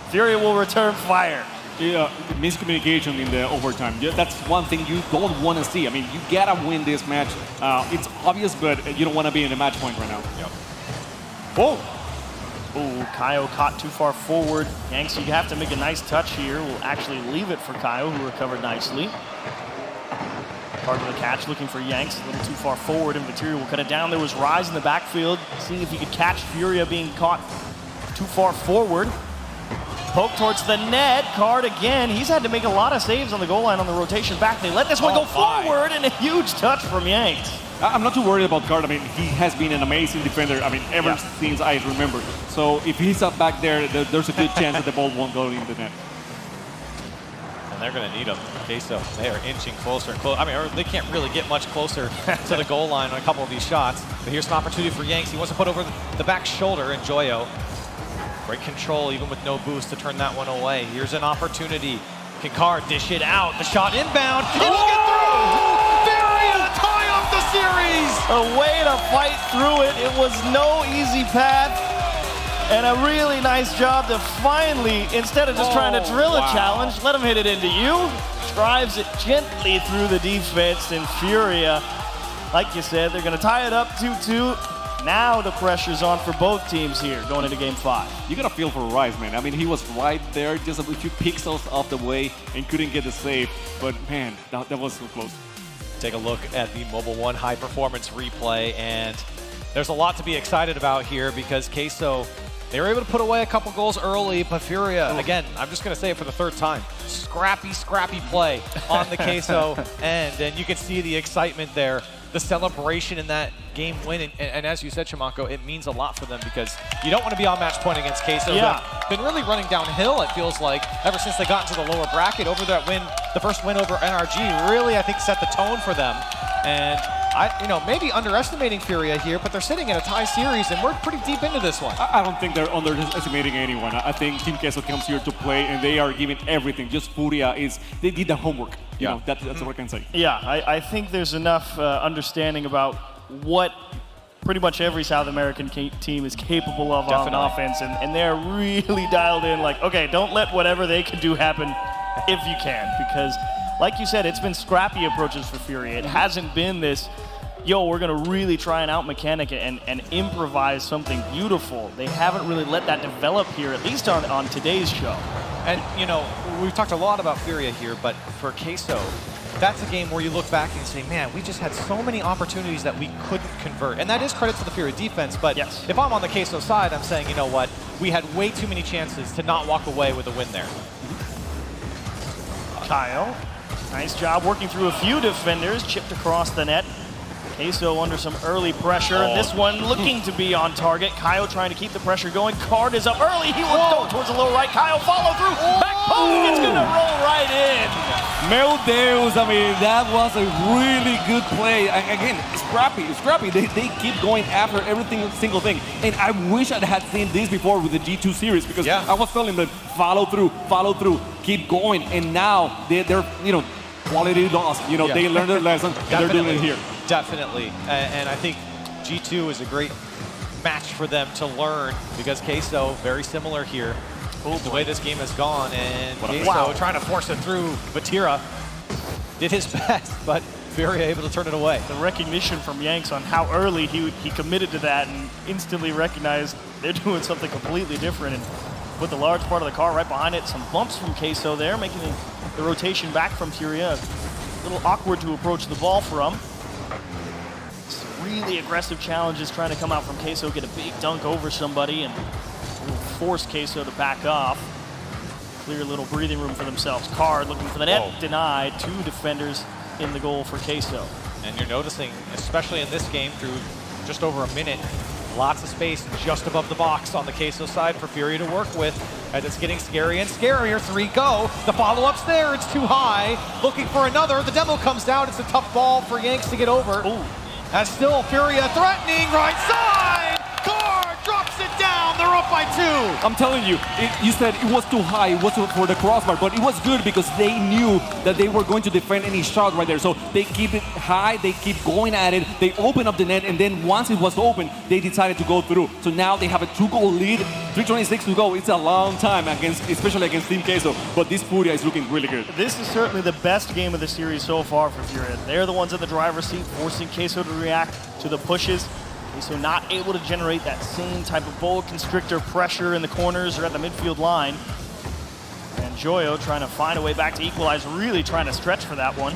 Furia will return fire. Yeah, miscommunication in the overtime. Yeah, that's one thing you don't want to see. I mean, you gotta win this match. It's obvious, but you don't want to be in a match point right now. Yep. Whoa. Oh, Kaio caught too far forward. Yanks, you have to make a nice touch here. We'll actually leave it for Kaio, who recovered nicely. Part of the catch, looking for Yanks, a little too far forward, and Vatira will cut it down. There was Rise in the backfield, seeing if he could catch Furia being caught too far forward. Poke towards the net, Card again. He's had to make a lot of saves on the goal line on the rotation back. They let this one go forward, and a huge touch from Yanks. I'm not too worried about Card. I mean, he has been an amazing defender, I mean, ever since I remember. So if he's up back there, there's a good chance that the ball won't go in the net. And they're going to need him. Queso, they are inching closer and closer. I mean, they can't really get much closer to the goal line on a couple of these shots. But here's an opportunity for Yanks. He wants to put over the back shoulder, and Joyo. Great control, even with no boost, to turn that one away. Here's an opportunity. Can Card dish it out? The shot inbound. It'll get through! Furia tie up the series! A way to fight through it. It was no easy path. And a really nice job to finally, instead of just trying to drill a challenge, let him hit it into you. Drives it gently through the defense, and Furia, like you said, they're going to tie it up 2-2. Now the pressure's on for both teams here going into game 5. You got to feel for Rise, man. I mean, he was right there, just a few pixels off the way and couldn't get the save. But man, that was so close. Take a look at the Mobile One high performance replay, and there's a lot to be excited about here because Queso, they were able to put away a couple goals early, but Furia, again, I'm just going to say it for the third time, scrappy play on the Queso end, and you can see the excitement there, the celebration in that game win, and as you said, Shamako, it means a lot for them because you don't want to be on match point against Queso. Yeah. Been really running downhill, it feels like, ever since they got into the lower bracket. Over that win, the first win over NRG, really, I think, set the tone for them. And maybe underestimating Furia here, but they're sitting in a tie series, and we're pretty deep into this one. I don't think they're underestimating anyone. I think Team Queso comes here to play, and they are giving everything. Just Furia they did the homework. You know, that's what I can say. Yeah, I think there's enough understanding about what pretty much every South American team is capable of on offense, and they're really dialed in like, okay, don't let whatever they can do happen if you can, because like you said, it's been scrappy approaches for Furia. It hasn't been this, yo, we're going to really try and out-mechanic it and improvise something beautiful. They haven't really let that develop here, at least on today's show. And, we've talked a lot about Furia here, but for Queso, that's a game where you look back and you say, man, we just had so many opportunities that we couldn't convert. And that is credit to the Furia defense, but if I'm on the Queso side, I'm saying, you know what, we had way too many chances to not walk away with a win there. Kyle, nice job working through a few defenders, chipped across the net. Queso under some early pressure, and this one looking to be on target. Kyle trying to keep the pressure going. Card is up early. He will go towards the low right. Kyle follow through. Back post. It's going to roll right in. Meu Deus, I mean, that was a really good play. Again, scrappy. They keep going after every single thing. And I wish I had seen this before with the G2 series because I was telling them follow through, keep going. And now they're quality lost. They learned their lesson and they're doing it here. Definitely, and I think G2 is a great match for them to learn because Queso, very similar here. The way this game has gone, and Queso trying to force it through. Vatira did his best, but Furia able to turn it away. The recognition from Yanks on how early he committed to that and instantly recognized they're doing something completely different and put the large part of the car right behind it. Some bumps from Queso there, making the rotation back from Furia a little awkward to approach the ball from. Really aggressive challenges trying to come out from Queso, get a big dunk over somebody and force Queso to back off. Clear a little breathing room for themselves. Card looking for the net, denied. 2 defenders in the goal for Queso. And you're noticing, especially in this game, through just over a minute, Lots of space just above the box on the Queso side for Furia to work with as it's getting scary and scarier. 3 go. The follow-up's there. It's too high. Looking for another. The demo comes down. It's a tough ball for Yanks to get over. Ooh. And still Furia threatening right side. Card drops it down. They're up by 2. I'm telling you, you said it was too high, it was for the crossbar, but it was good because they knew that they were going to defend any shot right there. So they keep it high, they keep going at it, they open up the net, and then once it was open, they decided to go through. So now they have a 2-goal lead, 3:26 to go. It's a long time, especially against Team Queso, but this Furia is looking really good. This is certainly the best game of the series so far for Furia. They're the ones in the driver's seat, forcing Queso to react to the pushes. So not able to generate that same type of boa constrictor pressure in the corners or at the midfield line. And Joyo trying to find a way back to equalize, really trying to stretch for that one.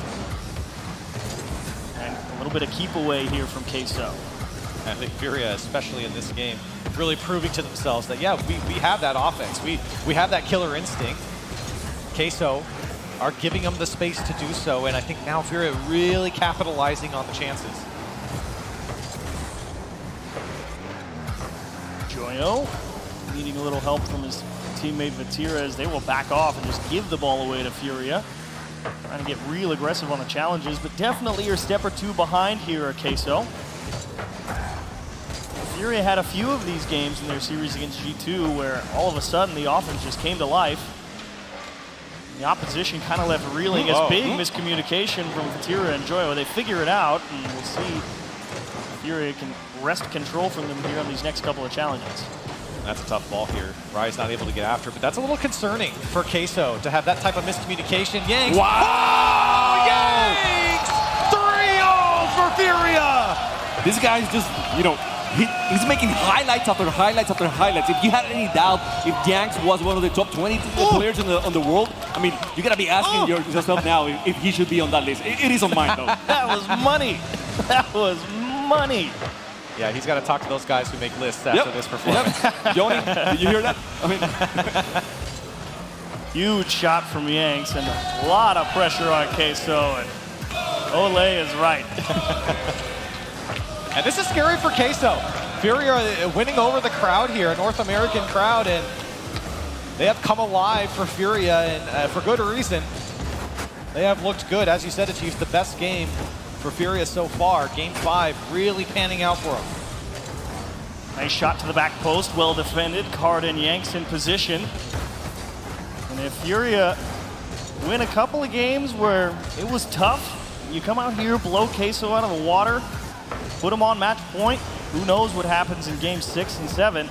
And a little bit of keep away here from Queso. I think Furia, especially in this game, really proving to themselves that, yeah, we have that offense. We have that killer instinct. Queso are giving them the space to do so, and I think now Furia really capitalizing on the chances. Joyo needing a little help from his teammate Vatira as they will back off and just give the ball away to Furia. Trying to get real aggressive on the challenges, but definitely a step or two behind here at Queso. Furia had a few of these games in their series against G2 where all of a sudden the offense just came to life. The opposition kind of left reeling as big miscommunication from Vatira and Joyo. They figure it out, and we'll see if Furia can wrest control from them here on these next couple of challenges. That's a tough ball here. Rai's not able to get after it, but that's a little concerning for Queso to have that type of miscommunication. Yanks. Wow! Oh, Yanks! 3-0 for Furia! This guy's just, he's making highlights after highlights after highlights. If you had any doubt if Yanks was one of the top 20 players in the world, I mean, you gotta be asking yourself now if he should be on that list. It is on mine, though. That was money. That was money. Yeah, he's got to talk to those guys who make lists after this performance. Joni, did you hear that? I mean, huge shot from Yanks and a lot of pressure on Queso, and Ole is right. And this is scary for Queso. Furia winning over the crowd here, a North American crowd, and they have come alive for Furia, and for good reason. They have looked good. As you said, Chief, the best game for Furia so far. Game 5 really panning out for them. Nice shot to the back post, well defended. Card and Yanks in position. And if Furia win a couple of games where it was tough, you come out here, blow Queso out of the water, put them on match point, who knows what happens in game 6 and 7.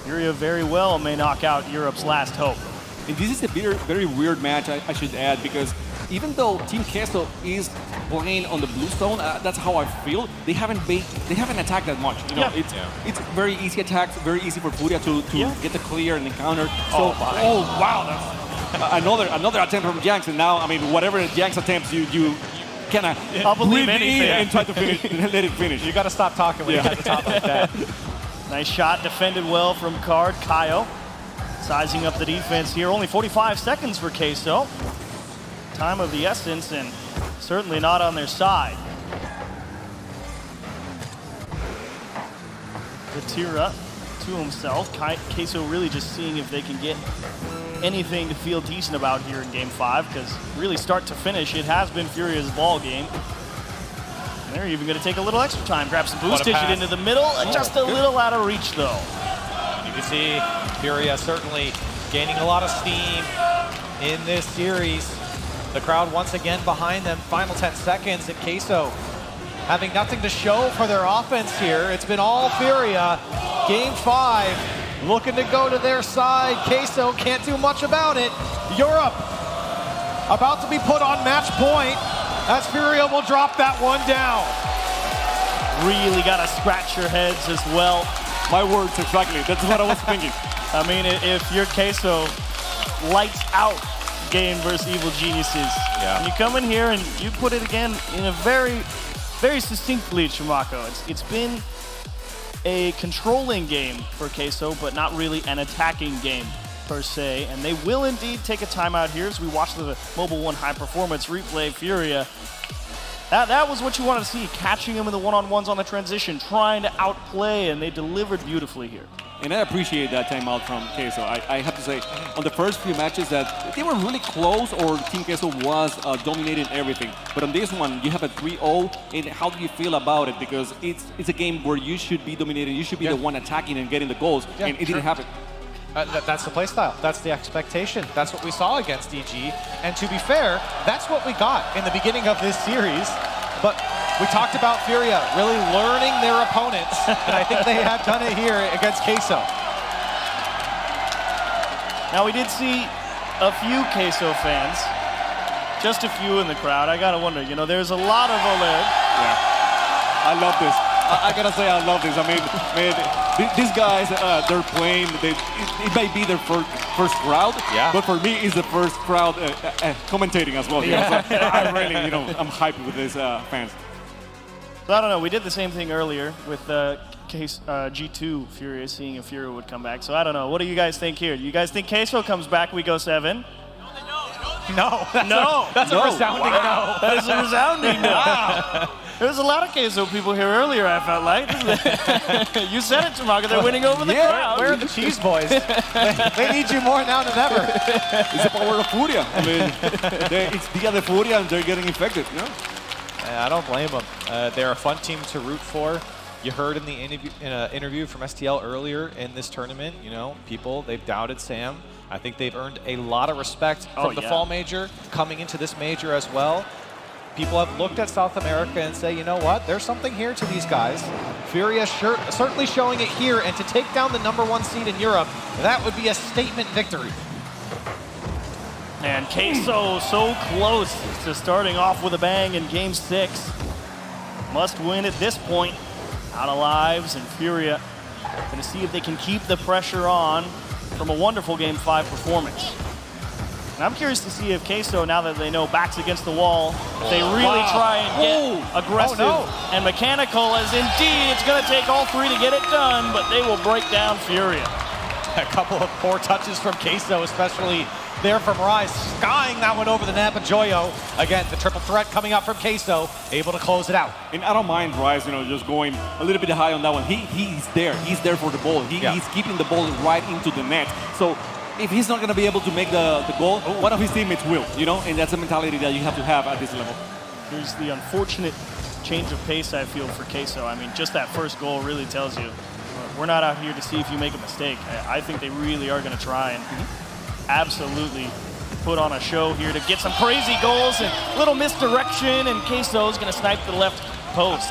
Furia very well may knock out Europe's last hope. And this is a very weird match, I should add, because even though Team Queso is playing on the blue zone, that's how I feel. They haven't attacked that much. It's very easy attacks, very easy for Furia to get the clear and the counter. So, wow, that's another attempt from Yanks, and now I mean whatever Yanks attempts, you kind of breathe in and try to finish, let it finish. You got to stop talking when you get to the top like that. Nice shot, defended well from Card. Kaio sizing up the defense here. Only 45 seconds for Queso. Time of the essence, and certainly not on their side. Vatira to himself. Queso really just seeing if they can get anything to feel decent about here in game 5, because really start to finish, it has been Furia's ball game. And they're even going to take a little extra time. Grab some boost, dish it into the middle. Just a little out of reach, though. You can see Furia certainly gaining a lot of steam in this series. The crowd once again behind them. Final 10 seconds, and Queso having nothing to show for their offense here. It's been all Furia. Game 5 looking to go to their side. Queso can't do much about it. Europe about to be put on match point as Furia will drop that one down. Really got to scratch your heads as well. My words, exactly. That's what I was thinking. I mean, if you're Queso, lights out game versus Evil Geniuses. And you come in here and you put it again in a very, very succinctly, Chimako. It's been a controlling game for Queso, but not really an attacking game per se. And they will indeed take a timeout here as we watch the Mobile One High Performance replay. Furia That was what you wanted to see, catching him in the one-on-ones on the transition, trying to outplay, and they delivered beautifully here. And I appreciate that timeout from Queso. I have to say, on the first few matches that they were really close or Team Queso was dominating everything. But on this one, you have a 3-0, and how do you feel about it? Because it's a game where you should be dominating, you should be the one attacking and getting the goals, and it didn't happen. That's the play style. That's the expectation. That's what we saw against EG. And to be fair, that's what we got in the beginning of this series. But we talked about Furia really learning their opponents, and I think they have done it here against Queso. Now, we did see a few Queso fans, just a few in the crowd. I gotta wonder, you know, there's a lot of OLED. Yeah, I love this. I gotta say, I love this. I mean, man, these guys, they're playing. It may be their first crowd, but for me, it's the first crowd commentating as well. Yeah. So I really, I'm hyped with these fans. So I don't know. We did the same thing earlier with G2 Furia, seeing if Furia would come back. So I don't know. What do you guys think here? You guys think Queso comes back? We go 7. No. That's a resounding no. That is a resounding no. Wow. There was a lot of Queso people here earlier, I felt like. You said it, Tamaka. They're winning over the crowd. Where are the cheese boys? They need you more now than ever. It's the power of Furia. I mean, it's Dia de Furia and they're getting infected. No? I don't blame them. They're a fun team to root for. You heard in the interview from STL earlier in this tournament, they've doubted Sam. I think they've earned a lot of respect from the fall major, coming into this major as well. People have looked at South America and say, you know what, there's something here to these guys. Furia certainly showing it here, and to take down the #1 seed in Europe, that would be a statement victory. And Queso so close to starting off with a bang in Game 6. Must win at this point. Out of lives, and Furia going to see if they can keep the pressure on from a wonderful Game 5 performance. And I'm curious to see if Queso, now that they know backs against the wall, they really try and get aggressive and mechanical, as indeed it's going to take all three to get it done, but they will break down Furia. A couple of poor touches from Queso, especially there from Rise, skying that one over the Napa Joyo. Again, the triple threat coming up from Queso, able to close it out. And I don't mind Rise, just going a little bit high on that one. He's there. He's there for the ball. He's keeping the ball right into the net. So if he's not going to be able to make the goal, one of his teammates will, and that's a mentality that you have to have at this level. There's the unfortunate change of pace, I feel, for Queso. I mean, just that first goal really tells you, we're not out here to see if you make a mistake. I think they really are going to try and absolutely put on a show here to get some crazy goals and little misdirection, and Queso's going to snipe the left post.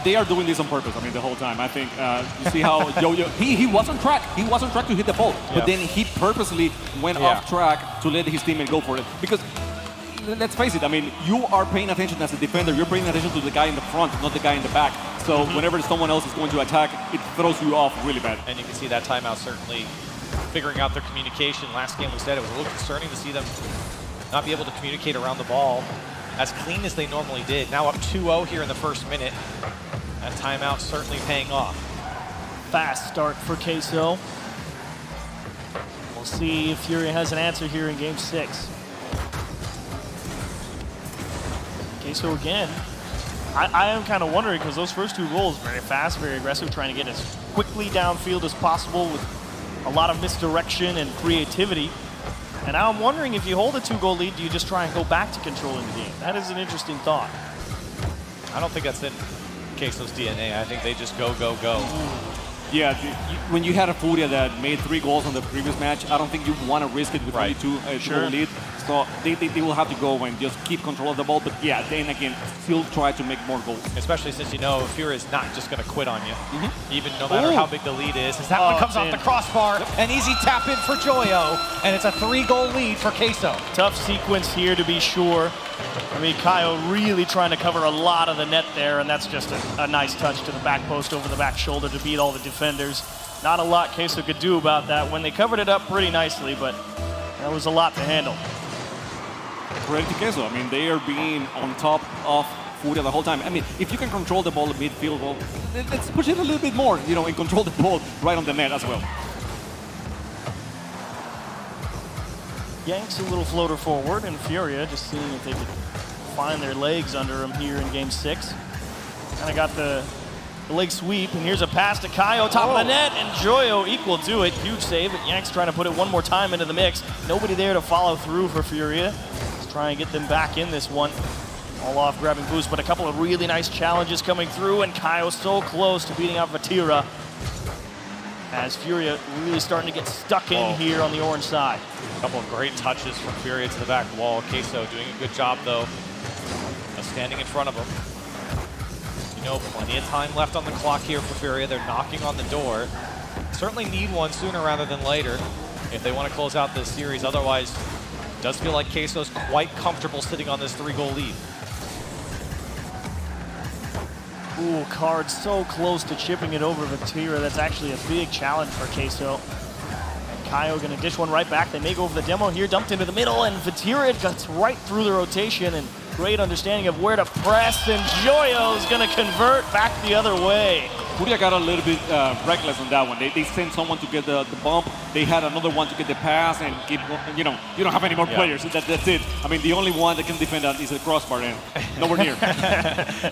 They are doing this on purpose, the whole time. I think you see how Yo-Yo, he was on track. He was on track to hit the ball, but then he purposely went off track to let his teammate go for it. Because let's face it, you are paying attention as a defender. You're paying attention to the guy in the front, not the guy in the back. So whenever someone else is going to attack, it throws you off really bad. And you can see that timeout certainly figuring out their communication. Last game we said it was a little concerning to see them not be able to communicate around the ball as clean as they normally did. Now up 2-0 here in the first minute. That timeout certainly paying off. Fast start for Queso. We'll see if Furia has an answer here in Game 6. Queso again. I am kind of wondering, because those first 2 goals, very fast, very aggressive, trying to get as quickly downfield as possible with a lot of misdirection and creativity. And now I'm wondering, if you hold a 2-goal lead, do you just try and go back to controlling the game? That is an interesting thought. I don't think that's in Queso's DNA. I think they just go, go, go. Yeah, when you had a Furia that made 3 goals on the previous match, I don't think you want to risk it with only 2-goal lead. So they will have to go and just keep control of the ball. But yeah, then again, still try to make more goals. Especially since Furia is not just going to quit on you, even no matter how big the lead is. As that one comes off the crossbar, an easy tap in for Joyo, and it's a 3-goal lead for Queso. Tough sequence here to be sure. Kaio really trying to cover a lot of the net there, and that's just a nice touch to the back post over the back shoulder to beat all the defenders. Not a lot Queso could do about that when they covered it up pretty nicely, but that was a lot to handle. Correct to Queso. They are being on top of Furia the whole time. If you can control the ball at midfield, well, let's push it a little bit more, and control the ball right on the net as well. Yanks a little floater forward, and Furia just seeing if they could find their legs under them here in game 6. Kind of got the leg sweep, and here's a pass to Kaio, top of the net, and Joyo equal to it. Huge save, but Yanks trying to put it one more time into the mix. Nobody there to follow through for Furia. Let's try and get them back in this one. All off grabbing boost, but a couple of really nice challenges coming through, and Kaio so close to beating out Vatira. As Furia really starting to get stuck in here on the orange side. A couple of great touches from Furia to the back wall. Queso doing a good job, though, of standing in front of him. You know, plenty of time left on the clock here for Furia. They're knocking on the door. Certainly need one sooner rather than later if they want to close out this series. Otherwise, it does feel like Queso's quite comfortable sitting on this 3-goal lead. Ooh, Card so close to chipping it over Vatira. That's actually a big challenge for Queso. And Kaio gonna dish one right back. They may go for the demo here, dumped into the middle, and Vatira gets right through the rotation, and great understanding of where to press, and Joyo's gonna convert back the other way. Furia got a little bit reckless on that one. They sent someone to get the bump. They had another one to get the pass, and keep, you don't have any more players. That's it. I mean, the only one that can defend that is a crossbar, and nowhere near.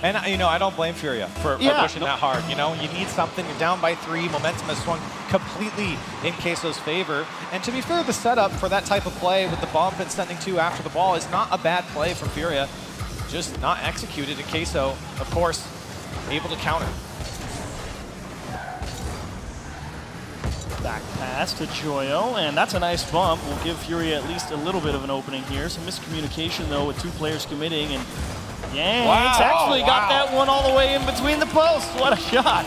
And I don't blame Furia for pushing that hard. You need something. You're down by 3. Momentum has swung completely in Queso's favor. And to be fair, the setup for that type of play with the bump and sending 2 after the ball is not a bad play from Furia. Just not executed. And Queso, of course, able to counter. Back pass to Joyo, and that's a nice bump. Will give Furia at least a little bit of an opening here. Some miscommunication, though, with 2 players committing, and Yanks actually got that one all the way in between the posts. What a shot.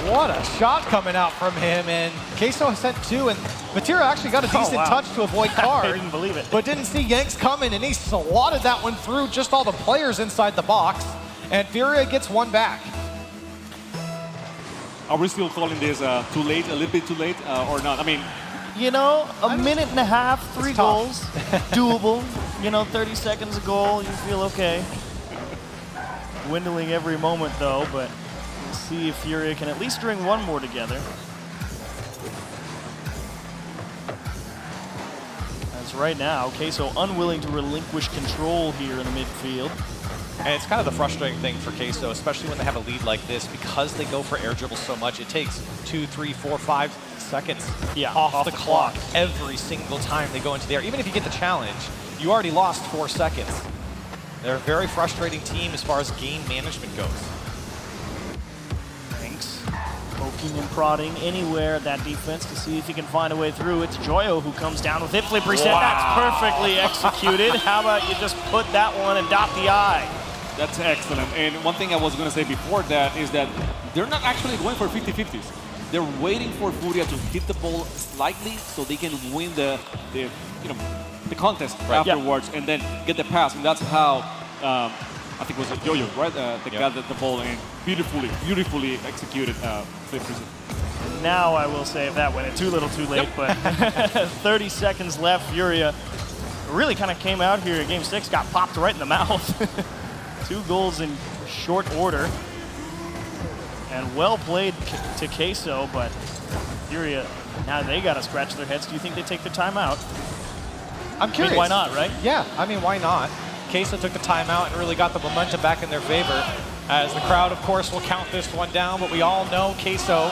What a shot coming out from him, and Queso sent 2, and Vatira actually got a decent touch to avoid Card. I didn't believe it. But didn't see Yanks coming, and he swatted that one through just all the players inside the box, and Furia gets one back. Are we still calling this too late, a little bit too late, or not? I mean, a minute and a half, 3 goals, doable. 30 seconds a goal, you feel okay. Dwindling every moment, though, but we'll see if Furia can at least string one more together. As right now, Queso unwilling to relinquish control here in the midfield. And it's kind of the frustrating thing for Queso, especially when they have a lead like this, because they go for air dribbles so much. It takes 2, 3, 4, 5 seconds off the clock every single time they go into the air. Even if you get the challenge, you already lost 4 seconds. They're a very frustrating team as far as game management goes. Thanks. Poking and prodding anywhere at that defense to see if he can find a way through. It's Joyo who comes down with it. Flip reset. That's perfectly executed. How about you just put that one and dot the I? That's excellent. And one thing I was going to say before that is that they're not actually going for 50-50s. They're waiting for Furia to hit the ball slightly so they can win the contest afterwards and then get the pass. And that's how I think it was Joyo, right? That got the ball and beautifully executed flip reset. Now I will say if that went too little too late, but 30 seconds left. Furia really kind of came out here in game 6, got popped right in the mouth. 2 goals in short order. And well played to Queso, but Furia, now they got to scratch their heads. Do you think they take the timeout? I'm curious. I mean, why not, right? Yeah, I mean, why not? Queso took the timeout and really got the momentum back in their favor. As the crowd, of course, will count this one down, but we all know Queso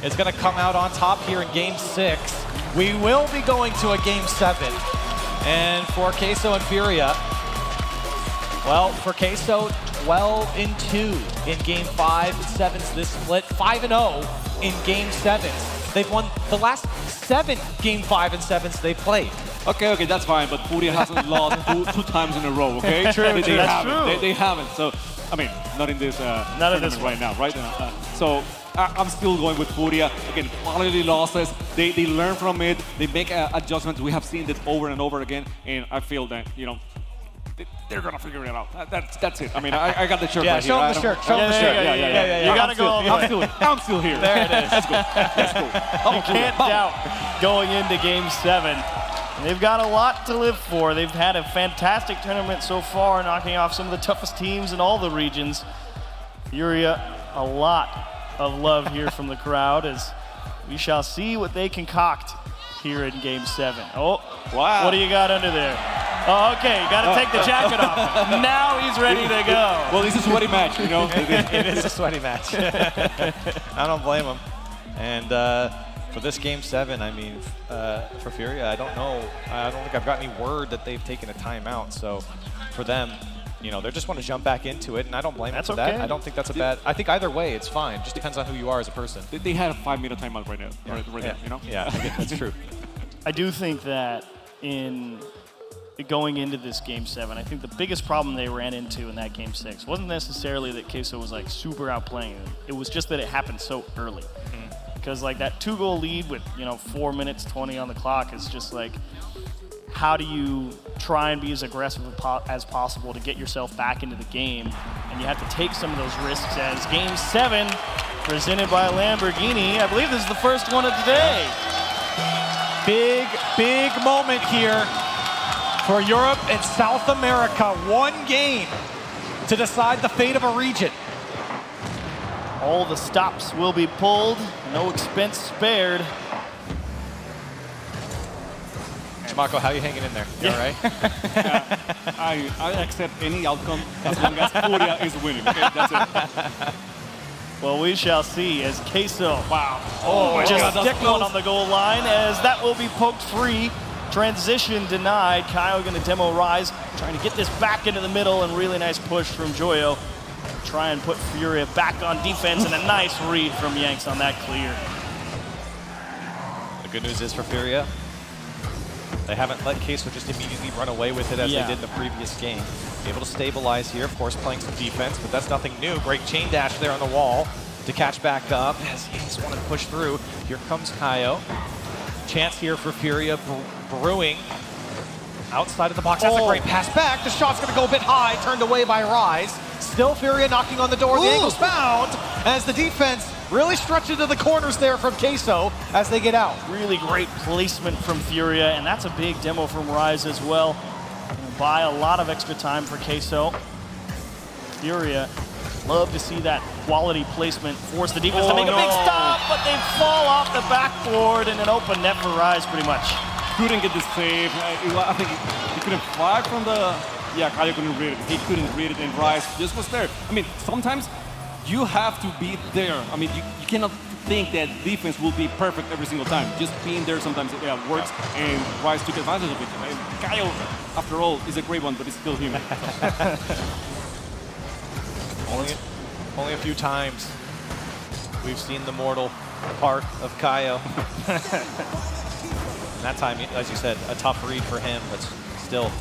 is going to come out on top here in game 6. We will be going to a game 7. And for Queso and Furia, well, for Queso, 12-2 in game 5 and 7s this split, 5-0 in game 7s. They've won the last 7 game 5 and 7s they've played. Okay, that's fine, but Furia hasn't lost two times in a row, okay? True, they haven't. They haven't. So, I mean, not in this tournament right now, right? So I'm still going with Furia. Again, quality losses. They learn from it. They make adjustments. We have seen this over and over again, and I feel that they're gonna figure it out. That's it. I mean, I got the shirt right here. Show them the shirt. Show them the shirt. Yeah. You gotta go all the way. I'm still here. There it is. Let's go. You can't doubt going into game 7. They've got a lot to live for. They've had a fantastic tournament so far, knocking off some of the toughest teams in all the regions. Furia, a lot of love here from the crowd as we shall see what they concoct here in game 7. Oh, wow. What do you got under there? Oh, okay, you got to take the jacket off. Now he's ready to go. Well, it's a sweaty match, you know. It is a sweaty match. I don't blame him. And for this Game 7, I mean, for Furia, I don't know. I don't think I've got any word that they've taken a timeout. So for them, you know, they just want to jump back into it, and I don't blame them for that. I don't think that's a bad. I think either way, it's fine. Just depends on who you are as a person. They had a 5-minute timeout right now. Right there, you know? Yeah, that's true. I do think that in going into this Game 7, I think the biggest problem they ran into in that Game 6 wasn't necessarily that Queso was like super outplaying them. It was just that it happened so early. Because like that 2-goal lead with 4 minutes 20 on the clock is just like, how do you try and be as aggressive as possible to get yourself back into the game? And you have to take some of those risks as Game 7, presented by Lamborghini. I believe this is the first one of the day. Big moment here for Europe and South America. One game to decide the fate of a region. All the stops will be pulled, no expense spared. Marco, how are you hanging in there? You all right? I accept any outcome as long as Furia is winning. Okay, that's it. Well, we shall see as Queso, just stick one on the goal line as that will be poked free. Transition denied. Kyle going to demo Rise, trying to get this back into the middle, and really nice push from Joyo. Try and put Furia back on defense, and a nice read from Yanks on that clear. The good news is for Furia, they haven't let Queso just immediately run away with it as they did in the previous game. Able to stabilize here, of course, playing some defense, but that's nothing new. Great chain dash there on the wall to catch back up as he just wanted to push through. Here comes Kaio. Chance here for Furia brewing outside of the box. That's a great pass back. The shot's going to go a bit high, turned away by Rise. Still Furia knocking on the door. The angle's found as the defense really stretched into the corners there from Queso as they get out. Really great placement from Furia, and that's a big demo from Rise as well. Buy a lot of extra time for Queso. Furia, love to see that quality placement, force the defense to make a big stop, but they fall off the backboard in an open net for Rise pretty much. Couldn't get the save. I think he couldn't fly from the... Yeah, Kaio couldn't read it. He couldn't read it, and Rise just was there. I mean, sometimes you have to be there. I mean, you cannot think that defense will be perfect every single time. Just being there sometimes works, and Rise took advantage of it. I mean, Kaio, after all, is a great one, but he's still human. Only a few times we've seen the mortal part of Kaio. And that time, as you said, a tough read for him, but still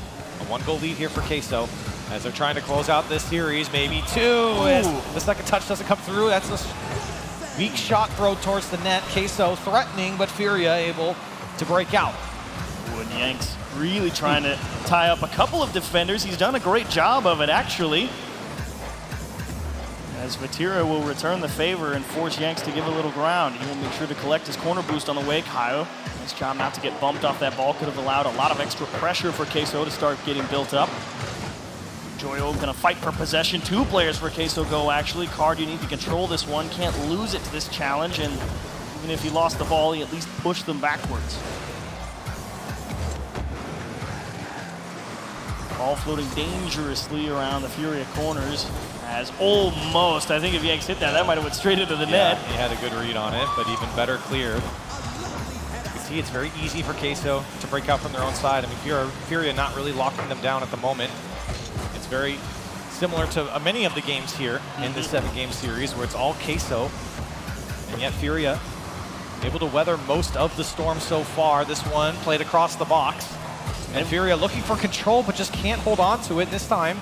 a 1-goal lead here for Queso as they're trying to close out this series, maybe 2. As the second touch doesn't come through. That's a weak shot throw towards the net. Queso threatening, but Furia able to break out. And Yanks really trying to tie up a couple of defenders. He's done a great job of it, actually. As Vatira will return the favor and force Yanks to give a little ground. He will make sure to collect his corner boost on the way. Kaio, nice job not to get bumped off that ball. Could have allowed a lot of extra pressure for Queso to start getting built up. Joyo going to fight for possession. 2 players for Queso go, actually. Card, you need to control this one. Can't lose it to this challenge. And even if he lost the ball, he at least pushed them backwards. Ball floating dangerously around the Furia corners. As almost, I think if Yanks hit that, that might have went straight into the net. He had a good read on it, but even better cleared. You can see it's very easy for Queso to break out from their own side. I mean, Furia not really locking them down at the moment. It's very similar to many of the games here in this 7-game series where it's all Queso, and yet Furia able to weather most of the storm so far. This one played across the box, and Furia looking for control but just can't hold on to it this time.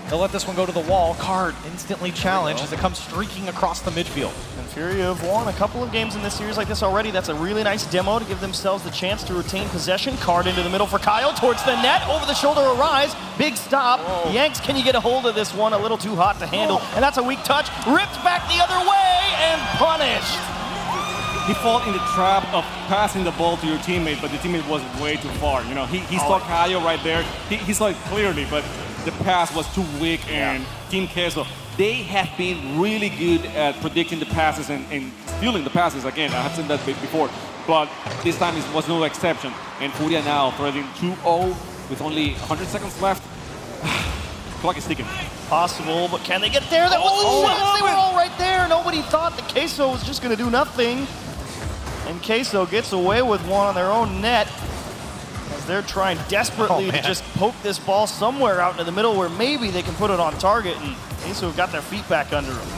They'll let this one go to the wall. Card instantly challenged as it comes streaking across the midfield. And Furia have won a couple of games in this series like this already. That's a really nice demo to give themselves the chance to retain possession. Card into the middle for Kyle, towards the net, over the shoulder of Rise. Big stop. Yanks, can you get a hold of this one? A little too hot to handle. And that's a weak touch. Ripped back the other way and punished. He fell in the trap of passing the ball to your teammate, but the teammate was way too far. You know, he saw Kaio right there. He saw it clearly, but the pass was too weak, and Team Queso, they have been really good at predicting the passes and stealing the passes. Again, I have said that before, but this time it was no exception. And Furia now threading 2-0 with only 100 seconds left. Clock is ticking. Possible, but can they get there? That they were all right there. Nobody thought that Queso was just going to do nothing. And Queso gets away with one on their own net as they're trying desperately to just poke this ball somewhere out into the middle where maybe they can put it on target, and Queso got their feet back under them.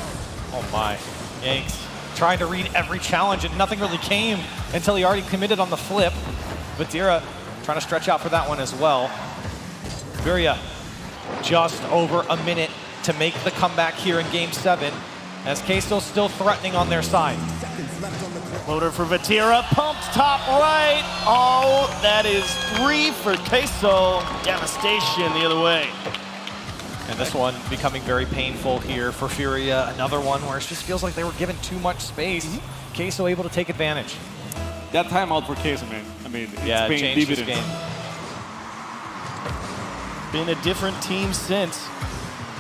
Oh my, Yanks trying to read every challenge, and nothing really came until he already committed on the flip. Vatira trying to stretch out for that one as well. Furia just over a minute to make the comeback here in Game 7, as Queso still threatening on their side. Floater for Vatira, pumped top right. Oh, that is 3 for Queso. Devastation the other way. And this one becoming very painful here for Furia. Another one where it just feels like they were given too much space. Queso able to take advantage. That timeout for Queso, man. I mean, it's paying changed this dividends. game. Been a different team since.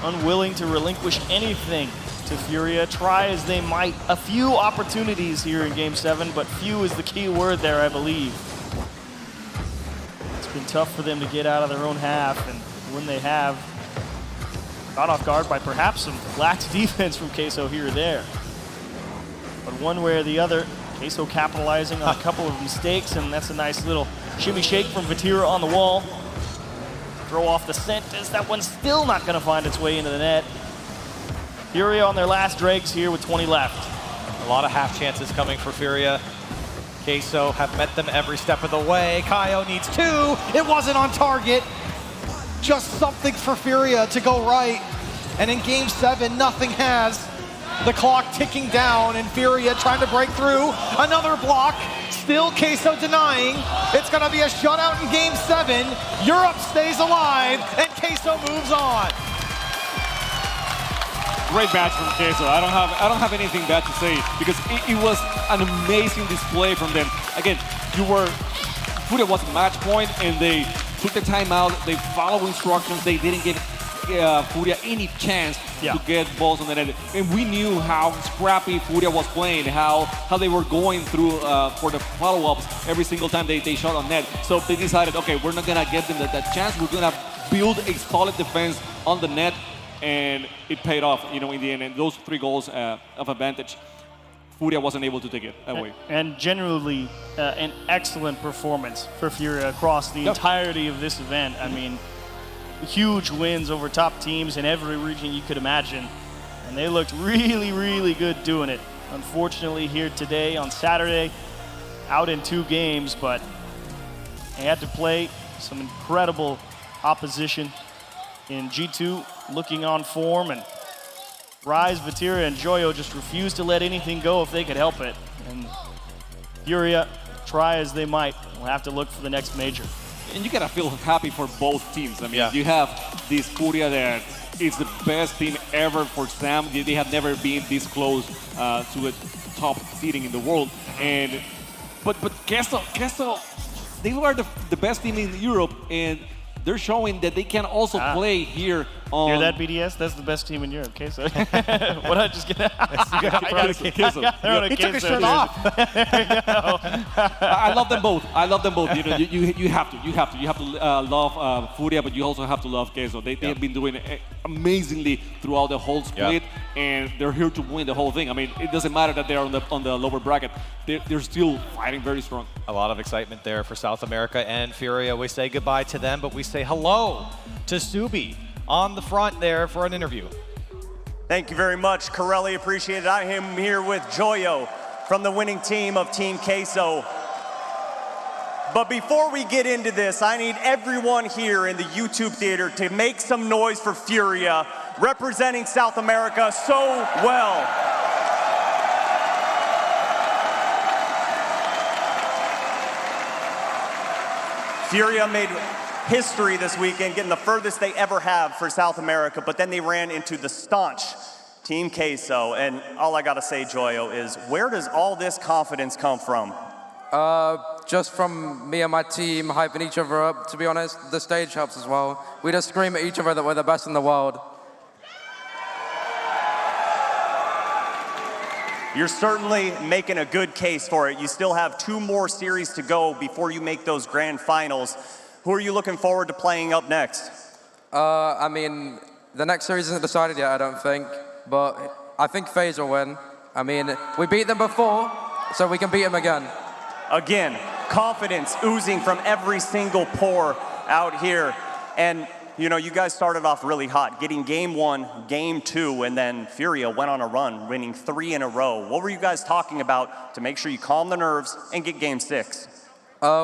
Unwilling to relinquish anything to Furia. Try as they might. A few opportunities here in Game 7, but few is the key word there, I believe. It's been tough for them to get out of their own half, and when they have, caught off guard by perhaps some lax defense from Queso here or there. But one way or the other, Queso capitalizing on a couple of mistakes, and that's a nice little shimmy shake from Vatira on the wall. Throw off the scent as that one's still not going to find its way into the net. Furia on their last dregs here with 20 left. A lot of half chances coming for Furia. Queso have met them every step of the way. Kaio needs 2. It wasn't on target. Just something for Furia to go right. And in Game 7, nothing has. The clock ticking down, and Furia trying to break through. Another block. Still Queso denying. It's going to be a shutout in Game 7. Europe stays alive, and Queso moves on. Great match from Queso. I don't have anything bad to say because it was an amazing display from them. Again, Furia was a match point, and they took the timeout. They followed instructions. They didn't give Furia any chance to get balls on the net. And we knew how scrappy Furia was playing, how they were going through for the follow-ups every single time they shot on net. So they decided, okay, we're not gonna give them that chance. We're gonna build a solid defense on the net, and it paid off, in the end. And those 3 goals of advantage, Furia wasn't able to take it away. And generally, an excellent performance for Furia across the entirety of this event. I mean, huge wins over top teams in every region you could imagine. And they looked really, really good doing it. Unfortunately, here today on Saturday, out in 2 games, but they had to play some incredible opposition in G2, looking on form, and Rise, Vatira, and Joyo just refused to let anything go if they could help it. And Furia, try as they might, will have to look for the next major. And you gotta feel happy for both teams. I mean, you have this Furia that is the best team ever for Sam. They have never been this close to a top seeding in the world. And but Queso, they were the best team in Europe, and they're showing that they can also play here on... Hear that, BDS? That's the best team in Europe, Queso. What did I just get? He took his shirt off. I love them both. I love them both. You have to love Furia, but you also have to love Queso. They have been doing amazingly throughout the whole split, and they're here to win the whole thing. I mean, it doesn't matter that they're on the lower bracket. They're still fighting very strong. A lot of excitement there for South America and Furia. We say goodbye to them, but we say hello to Subi on the front there for an interview. Thank you very much, Corelli. Appreciate it. I am here with Joyo from the winning team of Team Queso. But before we get into this, I need everyone here in the YouTube theater to make some noise for Furia, representing South America so well. Furia made history this weekend, getting the furthest they ever have for South America, but then they ran into the staunch Team Queso. And all I gotta say, Joyo, is where does all this confidence come from? Just from me and my team hyping each other up. To be honest, the stage helps as well. We just scream at each other that we're the best in the world. You're certainly making a good case for it. You still have 2 more series to go before you make those grand finals. Who are you looking forward to playing up next? I mean, the next series isn't decided yet, I don't think, but I think FaZe will win. I mean, we beat them before, so we can beat them again. Again, confidence oozing from every single pore out here. And, you know, you guys started off really hot, getting game 1, game 2, and then Furia went on a run, winning 3 in a row. What were you guys talking about to make sure you calm the nerves and get game 6?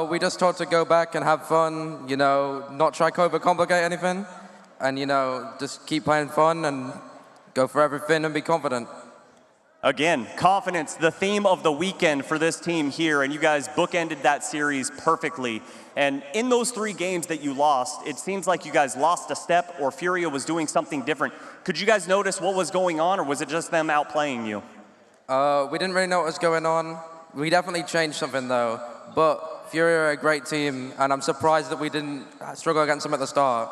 We just talked to go back and have fun, you know, not try to overcomplicate anything, and, you know, just keep playing fun and go for everything and be confident. Again, confidence, the theme of the weekend for this team here, and you guys bookended that series perfectly. And in those 3 games that you lost, it seems like you guys lost a step or Furia was doing something different. Could you guys notice what was going on, or was it just them outplaying you? We didn't really know what was going on. We definitely changed something, though. But Furia are a great team, and I'm surprised that we didn't struggle against them at the start.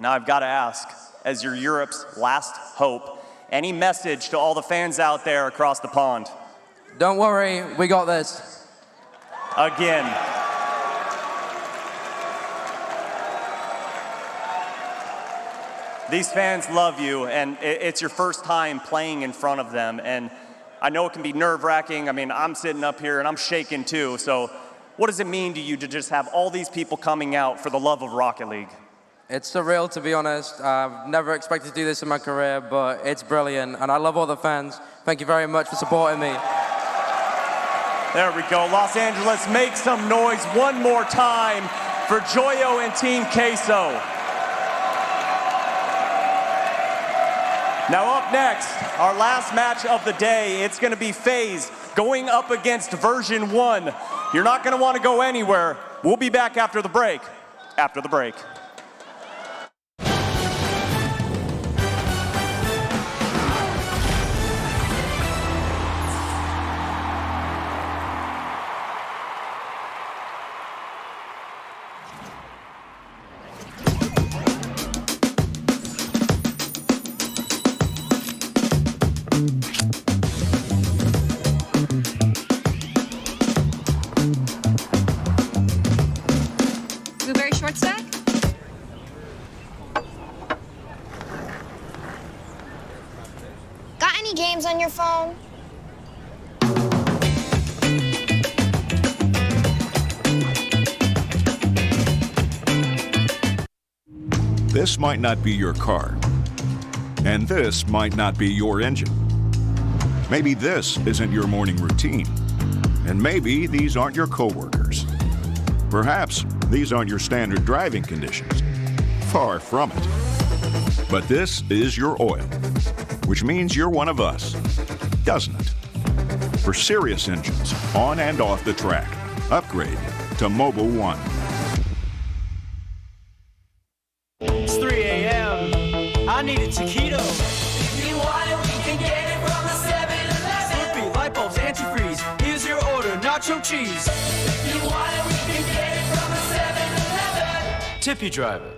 Now I've got to ask, as you're Europe's last hope, any message to all the fans out there across the pond? Don't worry, we got this. Again. These fans love you, and it's your first time playing in front of them, and I know it can be nerve-wracking. I mean, I'm sitting up here and I'm shaking too, so what does it mean to you to just have all these people coming out for the love of Rocket League? It's surreal, to be honest. I've never expected to do this in my career, but it's brilliant, and I love all the fans. Thank you very much for supporting me. There we go. Los Angeles, make some noise one more time for Joyo and Team Queso. Now up next, our last match of the day, it's going to be FaZe going up against version 1. You're not going to want to go anywhere. We'll be back after the break. After the break. Blueberry short stack? Got any games on your phone? This might not be your car, and this might not be your engine. Maybe this isn't your morning routine, and maybe these aren't your coworkers. Perhaps these aren't your standard driving conditions. Far from it. But this is your oil, which means you're one of us, doesn't it? For serious engines, on and off the track, upgrade to Mobile One. It's 3 a.m. I need a taquito. If you want it, we can get it from the 7-Eleven. Slurpee, light bulbs, antifreeze. Here's your order, nacho cheese. If you want it, we can get it from the 7-Eleven. Tippy driver.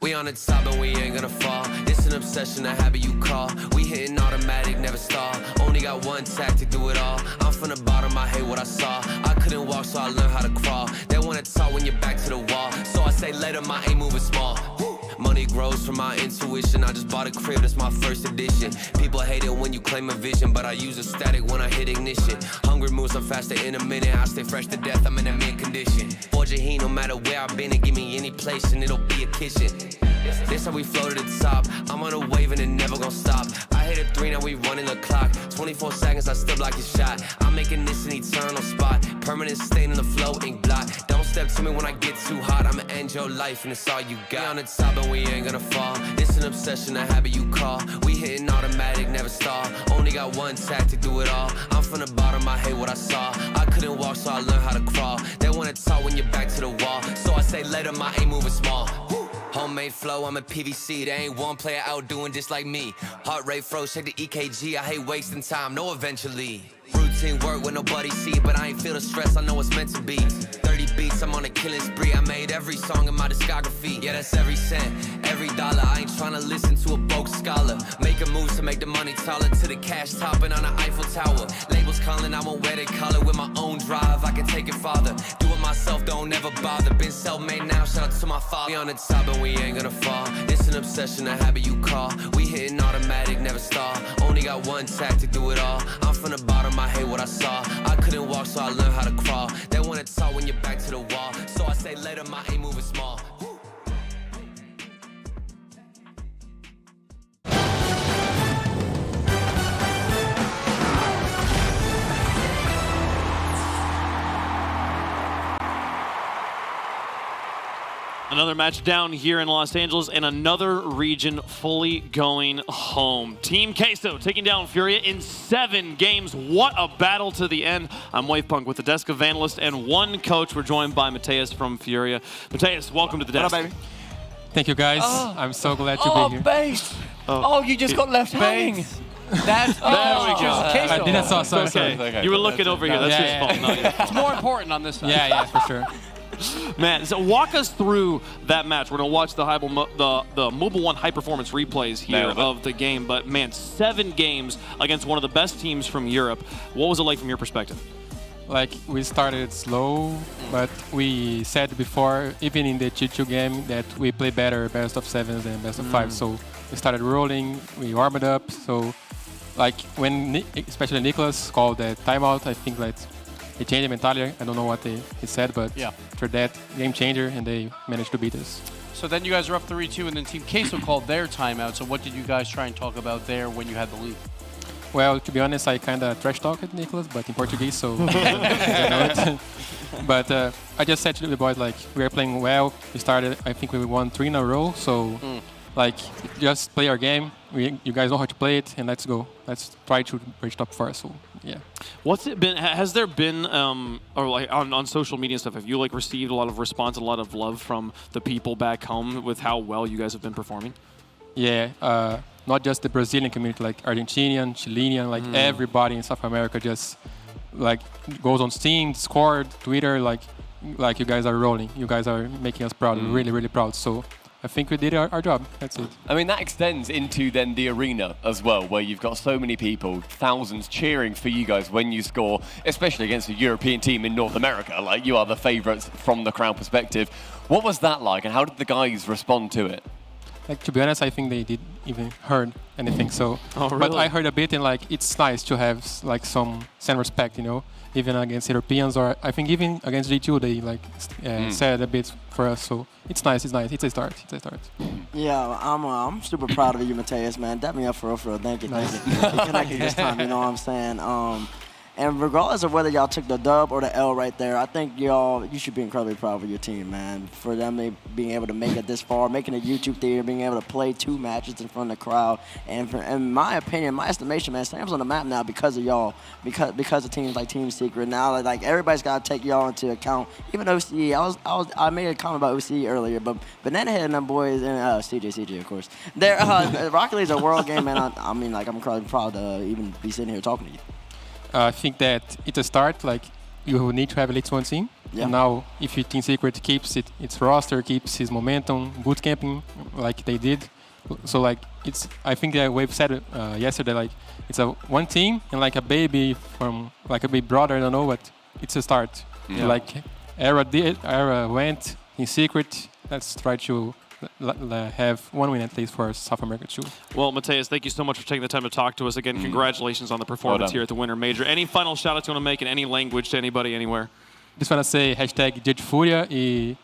We on the top and we ain't gonna fall. It's an obsession, a habit you call. We hitting automatic, never stall. Only got one tactic, do it all. I'm from the bottom, I hate what I saw. I couldn't walk, so I learned how to crawl. They wanna talk when you're back to the wall. So I say later, my aim moving small. Money grows from my intuition. I just bought a crib, that's my first edition. People hate it when you claim a vision, but I use a static when I hit ignition. Hungry moves, I'm faster in a minute. I stay fresh to death, I'm in a mint condition. Forge a heat, no matter where I've been, and give me any place, and it'll be a kitchen. This how we flow to the top. I'm on a wave and it never gon' stop. I hit a 3, now we running the clock. 24 seconds, I still block your shot. I'm making this an eternal spot. Permanent stain in the flow, ink blot. Don't step to me when I get too hot. I'ma end your life and it's all you got. We on the top and we ain't gonna fall. It's an obsession, a habit you call. We hitting automatic, never stall. Only got one tactic, do it all. I'm from the bottom, I hate what I saw. I couldn't walk, so I learned how to crawl. They wanna talk when you're back to the wall. So I say later, my aim moving small. Homemade flow, I'm a PVC. There ain't one player out doing just like me. Heart rate froze, check the EKG. I hate wasting time, no eventually. Routine work with nobody see, but I ain't feel the stress, I know it's meant to be. 30 beats, I'm on a killing spree. I made every song in my discography. Yeah, that's every cent, every dollar. I ain't trying to listen to a broke scholar. Making moves to make the money taller, to the cash topping on the Eiffel Tower. Labels calling, I won't wear their collar. With my own drive, I can take it farther. Do it myself, don't ever bother. Been self-made now, shout out to my father. We on the top and we ain't gonna fall. It's an obsession, a habit you call. We hitting automatic, never stall. Only got one tactic, do it all. I'm from the bottom, I hate what I saw. I couldn't walk, so I learned how to crawl. They wanna talk when you're back to the wall. So I say let them, I ain't moving small. Another match down here in Los Angeles and another region fully going home. Team Queso taking down Furia in 7 games. What a battle to the end. I'm Wavepunk with the desk of analyst and one coach. We're joined by Mateus from Furia. Mateus, welcome to the desk. What up, baby? Thank you, guys. I'm so glad to be here. Base. Oh, you just got left hanging. That's there we go. I didn't saw, sorry. Okay. You were looking over here. That's his fault, not yours. It's more important on this side. Yeah, for sure. Man, so walk us through that match. We're going to watch the Mobile One high performance replays here of the game. But man, 7 games against one of the best teams from Europe. What was it like from your perspective? Like, we started slow, but we said before, even in the G2 game, that we play better best of 7s than best of 5s. So we started rolling, we warmed up. So, like, when especially Nicholas called the timeout, I think like he changed the mentality. I don't know what he said, but after that, game changer, and they managed to beat us. So then you guys are up 3-2, and then Team Queso called their timeout. So what did you guys try and talk about there when you had the lead? Well, to be honest, I kind of trash-talked Nicholas, but in Portuguese, so I know it. But I just said to the boys, like, we are playing well. We started, I think we won 3 in a row, so like, just play our game. You guys know how to play it, and let's go. Let's try to reach top 4. So yeah. What's it been? Has there been, or like on social media and stuff, have you like received a lot of response, a lot of love from the people back home with how well you guys have been performing? Yeah, not just the Brazilian community, like Argentinian, Chilean, like everybody in South America just like goes on Steam, Discord, Twitter, like you guys are rolling. You guys are making us proud, really, really proud. So I think we did our job. That's it. I mean, that extends into then the arena as well, where you've got so many people, thousands cheering for you guys when you score, especially against a European team in North America. Like, you are the favorites from the crowd perspective. What was that like, and how did the guys respond to it? Like, to be honest, I think they didn't even heard anything. So, really? But I heard a bit, and like it's nice to have like some respect, you know, even against Europeans, or I think even against G2 they like said a bit for us. So it's nice. It's nice. It's a start. It's a start. Yeah, I'm super proud of you, Mateus, man. Dap me up for real. Thank you. You connected this time. You know what I'm saying? And regardless of whether y'all took the dub or the L right there, I think you should be incredibly proud of your team, man. For them being able to make it this far, making a YouTube theater, being able to play 2 matches in front of the crowd. And in my opinion, my estimation, man, Sam's on the map now because of y'all, because of teams like Team Secret. Now, like everybody's got to take y'all into account. Even OCE, I made a comment about OCE earlier, but Banana Head and them boys, and CJ, of course. Rocket League's a world game, man. I mean, like, I'm incredibly proud to even be sitting here talking to you. I think that it's a start. Like, you need to have at least one team. Yeah. And now, if your Team Secret keeps its roster, keeps his momentum, boot camping like they did, so like it's. I think that Wave said yesterday, like it's a one team and like a baby from like a big brother. I don't know, but it's a start. Yeah. Like Era went in Secret. Let's try to have one win at least for South America too. Well, Mateus, thank you so much for taking the time to talk to us. Again, congratulations on the performance here at the Winter Major. Any final shout-outs you want to make in any language to anybody, anywhere? Just want to say #Dia de Fúria, e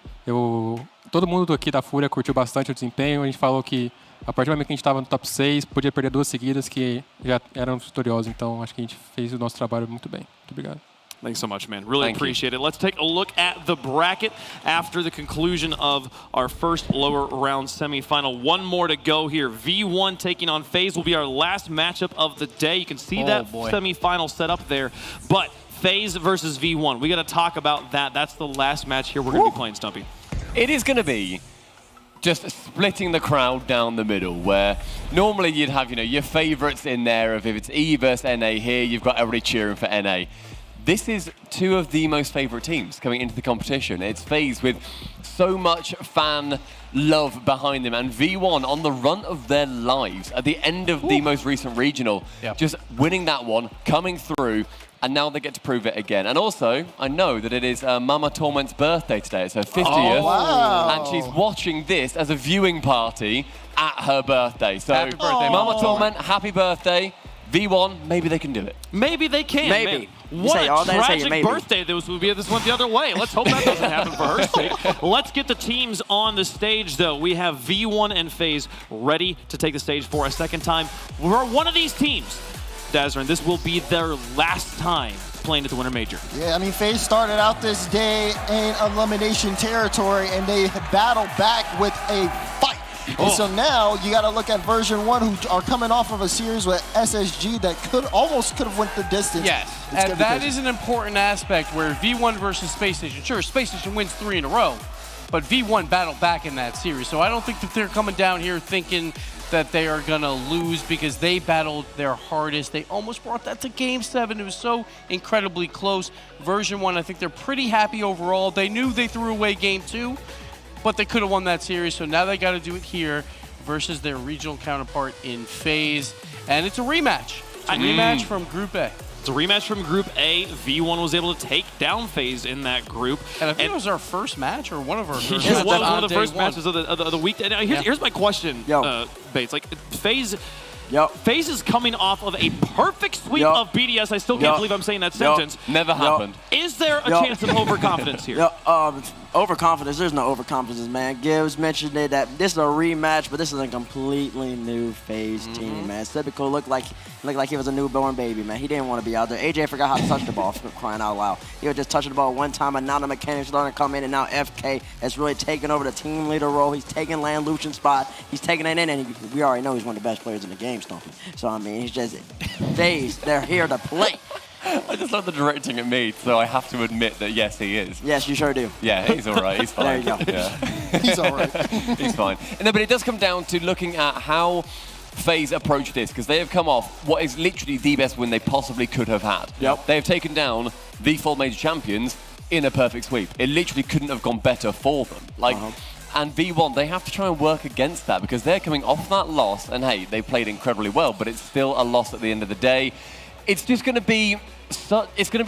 todo mundo aqui da Fúria curtiu bastante o desempenho. A gente falou que a partir do momento que a gente estava no top 6, podia perder 2 seguidas que já eram vitoriosos. Então, acho que a gente fez o nosso trabalho muito bem. Muito obrigado. Thanks so much, man. Really appreciate it. Let's take a look at the bracket after the conclusion of our first lower round semifinal. One more to go here. V1 taking on FaZe will be our last matchup of the day. You can see that semifinal set up there. But FaZe versus V1, we got to talk about that. That's the last match here we're going to be playing, Stumpy. It is going to be just splitting the crowd down the middle, where normally you'd have, your favorites in there. If it's E versus NA here, you've got everybody cheering for NA. this is two of the most favorite teams coming into the competition. It's FaZe with so much fan love behind them, and V1 on the run of their lives at the end of the most recent regional, just winning that one, coming through, and now they get to prove it again. And also, I know that it is Mama Torment's birthday today. It's her 50th, and she's watching this as a viewing party at her birthday. So, happy birthday, Mama Torment, happy birthday. V1, maybe they can do it. Maybe they can. Maybe. Man. What a tragic birthday this would be if this went the other way. Let's hope that doesn't happen for her sake. Let's get the teams on the stage, though. We have V1 and FaZe ready to take the stage for a second time. We're one of these teams, Dazrin, this will be their last time playing at the Winter Major. Yeah, I mean, FaZe started out this day in elimination territory, and they battled back with a fight. And so now you got to look at version 1, who are coming off of a series with SSG that almost could have went the distance. Yes, and that is an important aspect where V1 versus Space Station. Sure, Space Station wins 3 in a row, but V1 battled back in that series. So I don't think that they're coming down here thinking that they are going to lose because they battled their hardest. They almost brought that to Game 7. It was so incredibly close. Version 1, I think they're pretty happy overall. They knew they threw away Game 2, but they could have won that series, so now they got to do it here versus their regional counterpart in FaZe. And it's a rematch. It's a rematch from Group A. It's a rematch from Group A. V1 was able to take down FaZe in that group. And I think it was our first match, or one of our first matches. It was one of the first matches of the week. And here's my question, Bates. Like, FaZe is coming off of a perfect sweep of BDS. I still can't believe I'm saying that sentence. Never happened. Is there a chance of overconfidence here? Overconfidence, there's no overconfidence, man. Gibbs mentioned it, that this is a rematch, but this is a completely new FaZe team, man. Sebico looked like he was a newborn baby, man. He didn't want to be out there. AJ forgot how to touch the ball, crying out loud. He was just touching the ball one time, and now the mechanics starting to come in, and now FK has really taken over the team leader role. He's taking Lan Lucian's spot. He's taking it in, and we already know he's one of the best players in the game, Stumpy. So, I mean, he's just, FaZe, they're here to play. I just love the directing at me, so I have to admit that, yes, he is. Yes, you sure do. Yeah, he's all right. He's fine. There you go. Yeah. He's all right. He's fine. No, but it does come down to looking at how FaZe approach this, because they have come off what is literally the best win they possibly could have had. They have taken down the 4 major champions in a perfect sweep. It literally couldn't have gone better for them. And V1, they have to try and work against that because they're coming off that loss, and hey, they played incredibly well, but it's still a loss at the end of the day. It's just going to be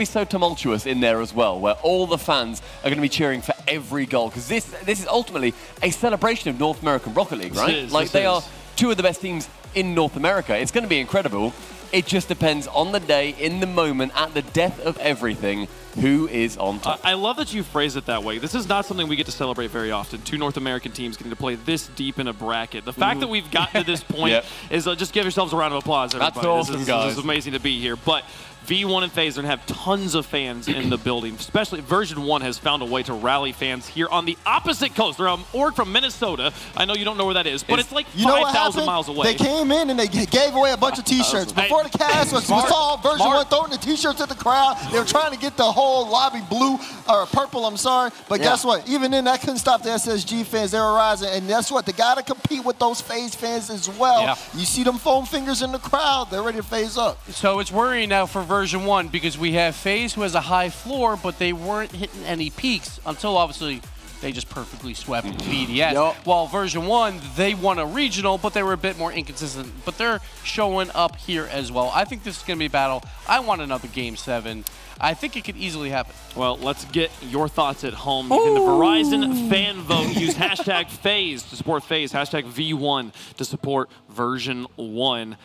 so tumultuous in there as well, where all the fans are going to be cheering for every goal, because this is ultimately a celebration of North American Rocket League, right? They are 2 of the best teams in North America. It's going to be incredible. It just depends on the day, in the moment, at the death of everything, who is on top. I love that you phrase it that way. This is not something we get to celebrate very often. 2 North American teams getting to play this deep in a bracket. The fact that we've gotten to this point is just give yourselves a round of applause, everybody. That's awesome, guys. This is amazing to be here. But V1 and FaZe are going to have tons of fans in the building. Especially version 1 has found a way to rally fans here on the opposite coast. They're on Org from Minnesota. I know you don't know where that is, but it's like 5,000 miles away. They came in and they gave away a bunch of T-shirts. Before the cast we saw version 1 throwing the T-shirts at the crowd. They were trying to get the whole lobby blue, or purple, I'm sorry. But guess what? Even then, that couldn't stop the SSG fans. They were rising. And guess what? They got to compete with those FaZe fans as well. You see them foam fingers in the crowd. They're ready to phase up. So it's worrying now for version 1 because we have FaZe who has a high floor, but they weren't hitting any peaks until obviously they just perfectly swept BDS. While version 1, they won a regional, but they were a bit more inconsistent. But they're showing up here as well. I think this is going to be a battle. I want another Game 7. I think it could easily happen. Well, let's get your thoughts at home. You can the Verizon fan vote. Use hashtag FaZe to support FaZe, hashtag V1 to support version 1.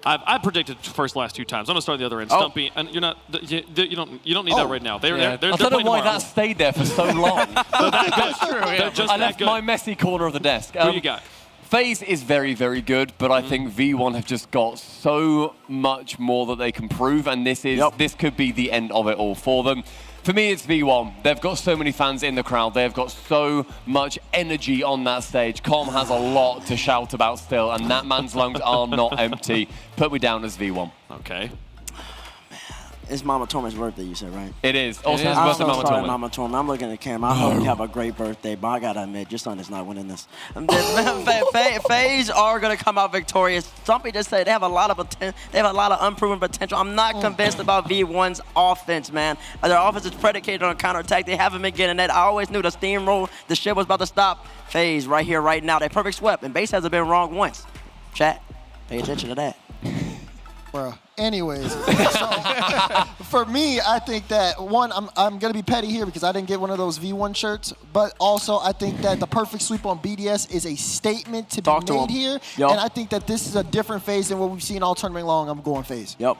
I predicted first last 2 times. I'm gonna start the other end. Stumpy, and you're not. You don't need that right now. They're I don't know why that stayed there for so long. That's true. I left my messy corner of the desk. Who you got? FaZe is very, very good, but I think V1 have just got so much more that they can prove, and this could be the end of it all for them. For me, it's V1. They've got so many fans in the crowd. They've got so much energy on that stage. Com has a lot to shout about still, and that man's lungs are not empty. Put me down as V1. Okay. It's Mama Torment's birthday, you said, right? It is. Also, his I'm birthday, so Mama sorry, Torment. Mama Torment. I'm looking at the camera. I hope you have a great birthday, but I gotta admit, your son is not winning this. FaZe are gonna come out victorious. Somebody just said they have a lot of they have a lot of unproven potential. I'm not convinced about V1's offense, man. Their offense is predicated on counterattack. They haven't been getting that. I always knew the steamroll, the shit was about to stop. FaZe right here, right now. They perfect swept, and base hasn't been wrong once. Chat, pay attention to that. Bro. Anyways, so for me, I think that one, I'm gonna be petty here because I didn't get one of those V1 shirts, but also I think that the perfect sweep on BDS is a statement to be made here, and I think that this is a different FaZe than what we've seen all tournament long. I'm going FaZe. Yep.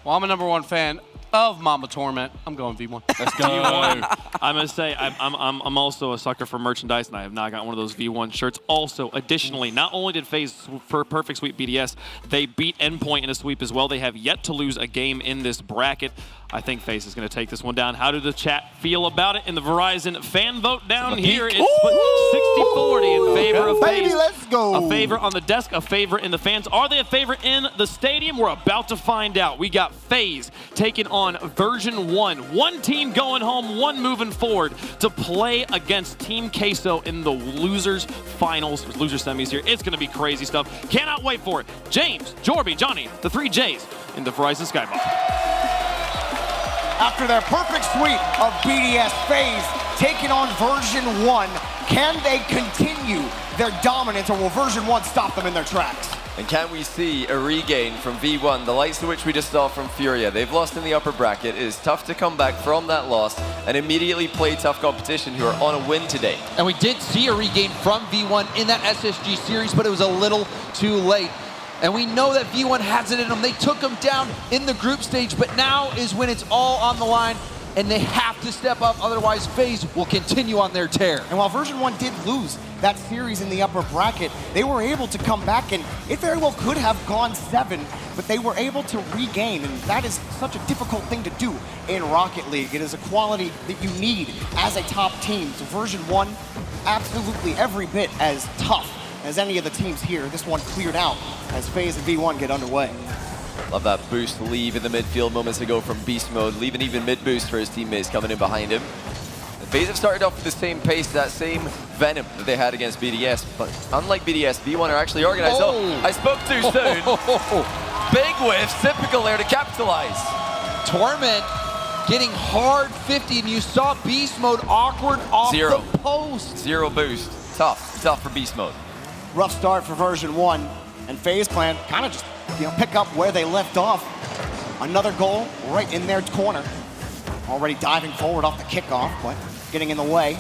Well, I'm a #1 fan of Mama Torment. I'm going V1. Let's go. I'm gonna say I'm also a sucker for merchandise, and I have not got one of those V1 shirts. Also, additionally, not only did FaZe for perfect sweep BDS, they beat Endpoint in a sweep as well. They have yet to lose a game in this bracket. I think FaZe is going to take this one down. How do the chat feel about it in the Verizon fan vote down here? It's 60-40 in favor of FaZe. Baby, let's go. A favor on the desk, a favor in the fans. Are they a favorite in the stadium? We're about to find out. We got FaZe taking on version 1. One team going home, one moving forward to play against Team Queso in the losers finals, loser semis here. It's going to be crazy stuff. Cannot wait for it. James, Jorby, Johnny, the 3 J's in the Verizon Skybox. After their perfect sweep of BDS, FaZe taking on version 1, can they continue their dominance, or will version 1 stop them in their tracks? And can we see a regain from V1, the likes of which we just saw from Furia? They've lost in the upper bracket. It is tough to come back from that loss and immediately play tough competition who are on a win today. And we did see a regain from V1 in that SSG series, but it was a little too late. And we know that V1 has it in them. They took them down in the group stage, but now is when it's all on the line, and they have to step up, otherwise FaZe will continue on their tear. And while version 1 did lose that series in the upper bracket, they were able to come back, and it very well could have gone 7, but they were able to regain, and that is such a difficult thing to do in Rocket League. It is a quality that you need as a top team. So version 1, absolutely every bit as tough as any of the teams here. This one cleared out as FaZe and V1 get underway. Love that boost leave in the midfield moments ago from Beast Mode, leaving even mid-boost for his teammates coming in behind him. The FaZe have started off with the same pace, that same venom that they had against BDS, but unlike BDS, V1 are actually organized. Oh, I spoke too soon. Big whiff, typical there to capitalize. Torment getting hard 50, and you saw Beast Mode awkward off the post. Zero boost. Tough for Beast Mode. Rough start for version 1, and FaZe Clan kind of just pick up where they left off. Another goal right in their corner. Already diving forward off the kickoff, but getting in the way.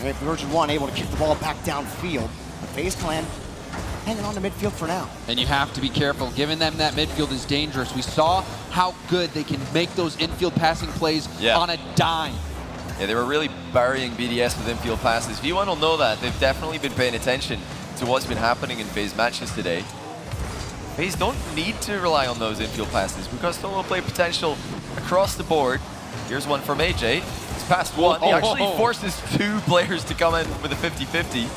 And version 1 able to kick the ball back downfield. FaZe Clan hanging on to midfield for now. And you have to be careful. Giving them that midfield is dangerous. We saw how good they can make those infield passing plays on a dime. Yeah, they were really burying BDS with infield passes. V1 will know that. They've definitely been paying attention to what's been happening in FaZe matches today. FaZe don't need to rely on those infield passes. We've got solo play potential across the board. Here's one from AJ. He's passed one. He actually forces 2 players to come in with a 50-50.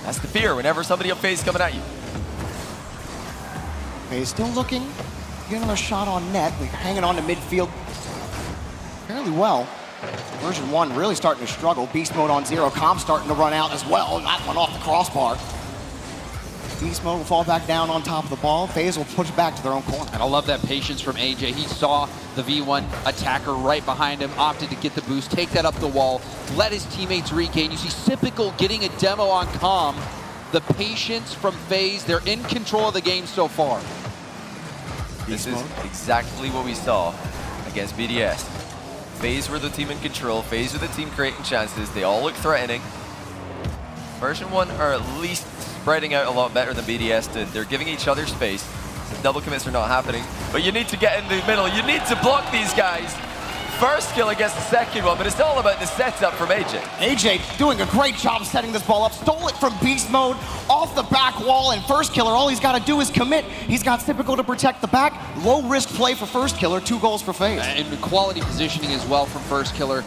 That's the fear whenever somebody up FaZe is coming at you. FaZe still looking. Get another shot on net. We're hanging on to midfield fairly well. Version 1 really starting to struggle. Beast Mode on 0. Comp starting to run out as well. That one off the crossbar. Beast Mode will fall back down on top of the ball. FaZe will push back to their own corner. And I love that patience from AJ. He saw the V1 attacker right behind him, opted to get the boost, take that up the wall, let his teammates regain. You see Sipical getting a demo on Calm. The patience from FaZe, they're in control of the game so far. This is exactly what we saw against BDS. FaZe were the team in control. FaZe were the team creating chances. They all look threatening. Version 1 are at least spreading out a lot better than BDS did. They're giving each other space. The double commits are not happening. But you need to get in the middle. You need to block these guys. First kill against the second one, but it's all about the setup from AJ. AJ doing a great job setting this ball up. Stole it from Beast Mode off the back wall, and First Killer, all he's got to do is commit. He's got Typical to protect the back. Low risk play for First Killer. 2 goals for FaZe. And quality positioning as well from First Killer.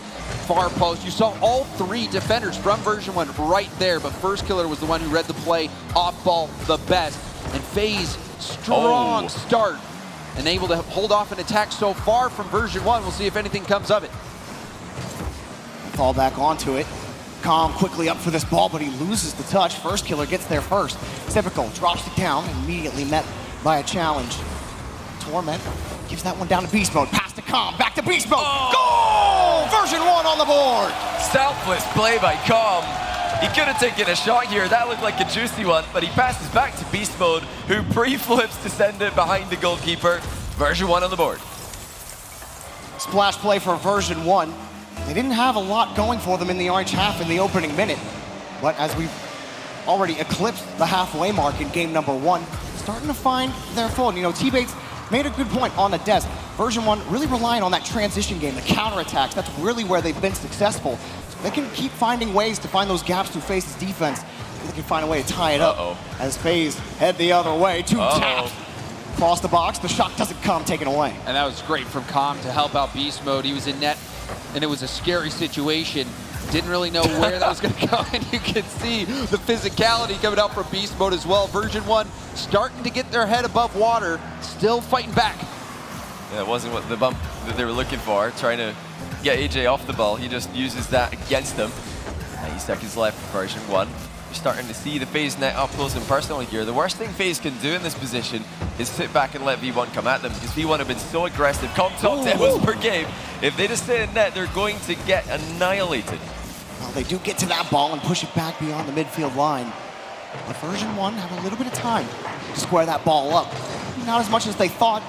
Far post. You saw all 3 defenders from version 1 right there, but First Killer was the one who read the play off ball the best. And FaZe, strong start and able to hold off an attack so far from version 1. We'll see if anything comes of it. Fall back onto it. Calm quickly up for this ball, but he loses the touch. First killer gets there first. Typical drops it down, immediately met by a challenge. Torment gives that one down to Beast Mode. Pass to Calm, back to Beast Mode. Goal! Version 1 on the board. Selfless play by Calm. He could have taken a shot here. That looked like a juicy one, but he passes back to Beast Mode, who pre-flips to send it behind the goalkeeper. Version 1 on the board. Splash play for Version 1. They didn't have a lot going for them in the orange half in the opening minute, but as we've already eclipsed the halfway mark in game number 1, starting to find their fold. You know, T-Bates made a good point on the desk. Version 1 really relying on that transition game, the counterattacks. That's really where they've been successful. So they can keep finding ways to find those gaps through FaZe's defense. They can find a way to tie it up as FaZe head the other way. Two taps. Cross the box, the shot doesn't come, taken away. And that was great from Calm to help out Beast Mode. He was in net, and it was a scary situation. Didn't really know where that was going to go, and you can see the physicality coming out from Beast Mode as well. Version 1 starting to get their head above water, still fighting back. Yeah, it wasn't what the bump that they were looking for, trying to get AJ off the ball. He just uses that against them. 90 seconds left for Version 1. You're starting to see the FaZe net up close and personal here. The worst thing FaZe can do in this position is sit back and let V1 come at them, because V1 have been so aggressive. Top demos per game. If they just sit in net, they're going to get annihilated. Well, they do get to that ball and push it back beyond the midfield line. But Version 1 have a little bit of time to square that ball up. Not as much as they thought.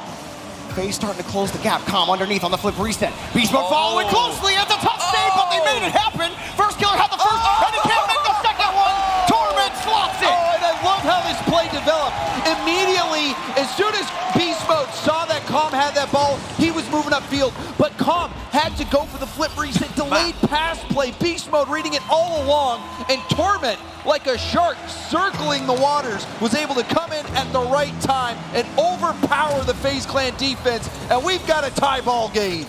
FaZe starting to close the gap. Calm underneath on the flip reset. Beast Mode following closely at the top stage, but they made it happen. First killer had the first, and he can't make the second one. Torment slots it. Oh, and I love how this play developed. Immediately, as soon as Beast Mode saw that Calm had that ball, he was moving upfield. But Calm had to go for the flip reset, delayed pass play. Beast Mode reading it all along, and Torment, like a shark circling the waters, was able to come in at the right time and overpower the FaZe Clan defense, and we've got a tie ball game.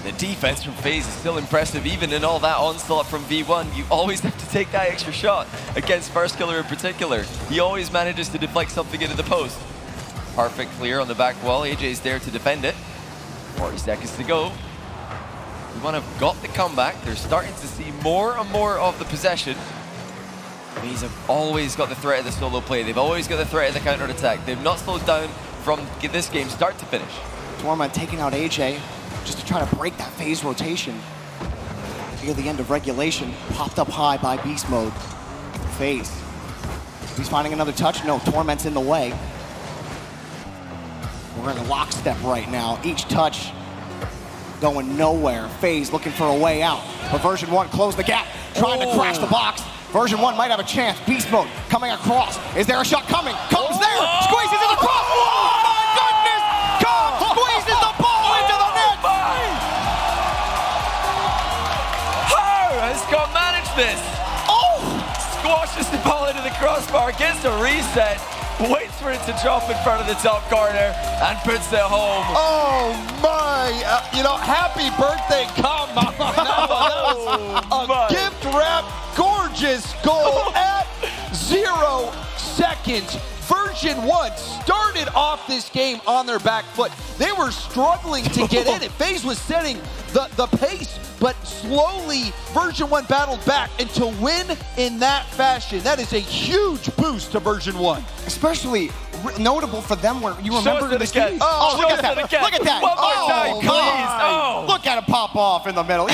The defense from FaZe is still impressive, even in all that onslaught from V1. You always have to take that extra shot against First Killer in particular. He always manages to deflect something into the post. Perfect clear on the back wall. AJ's there to defend it. 40 seconds to go. V1 have got the comeback. They're starting to see more and more of the possession. FaZe have always got the threat of the solo play. They've always got the threat of the counter attack. They've not slowed down from this game start to finish. Torment taking out AJ just to try to break that FaZe rotation. Near the end of regulation, popped up high by Beast Mode. FaZe. He's finding another touch. No, Torment's in the way. We're in a lockstep right now. Each touch going nowhere. FaZe looking for a way out. But Version 1 closed the gap, trying to crash the box. Version 1 might have a chance. Beast Mode coming across. Is there a shot coming? Comes there. Squeezes it across. Oh my goodness! Calm squeezes the ball into the net. How has Calm managed this? Oh! Squashes the ball into the crossbar, gets a reset, waits for it to drop in front of the top corner, and puts it home. Oh my! You know, happy birthday, Calm. That was a gift wrap. Gorgeous goal at 0 seconds. Version 1 started off this game on their back foot. They were struggling to get in it. FaZe was setting the pace, but slowly Version 1 battled back, and to win in that fashion, that is a huge boost to Version 1. Especially notable for them where you remember this game. Oh, look at that. Look at that. One more time, please. Oh. Look at him pop off in the middle.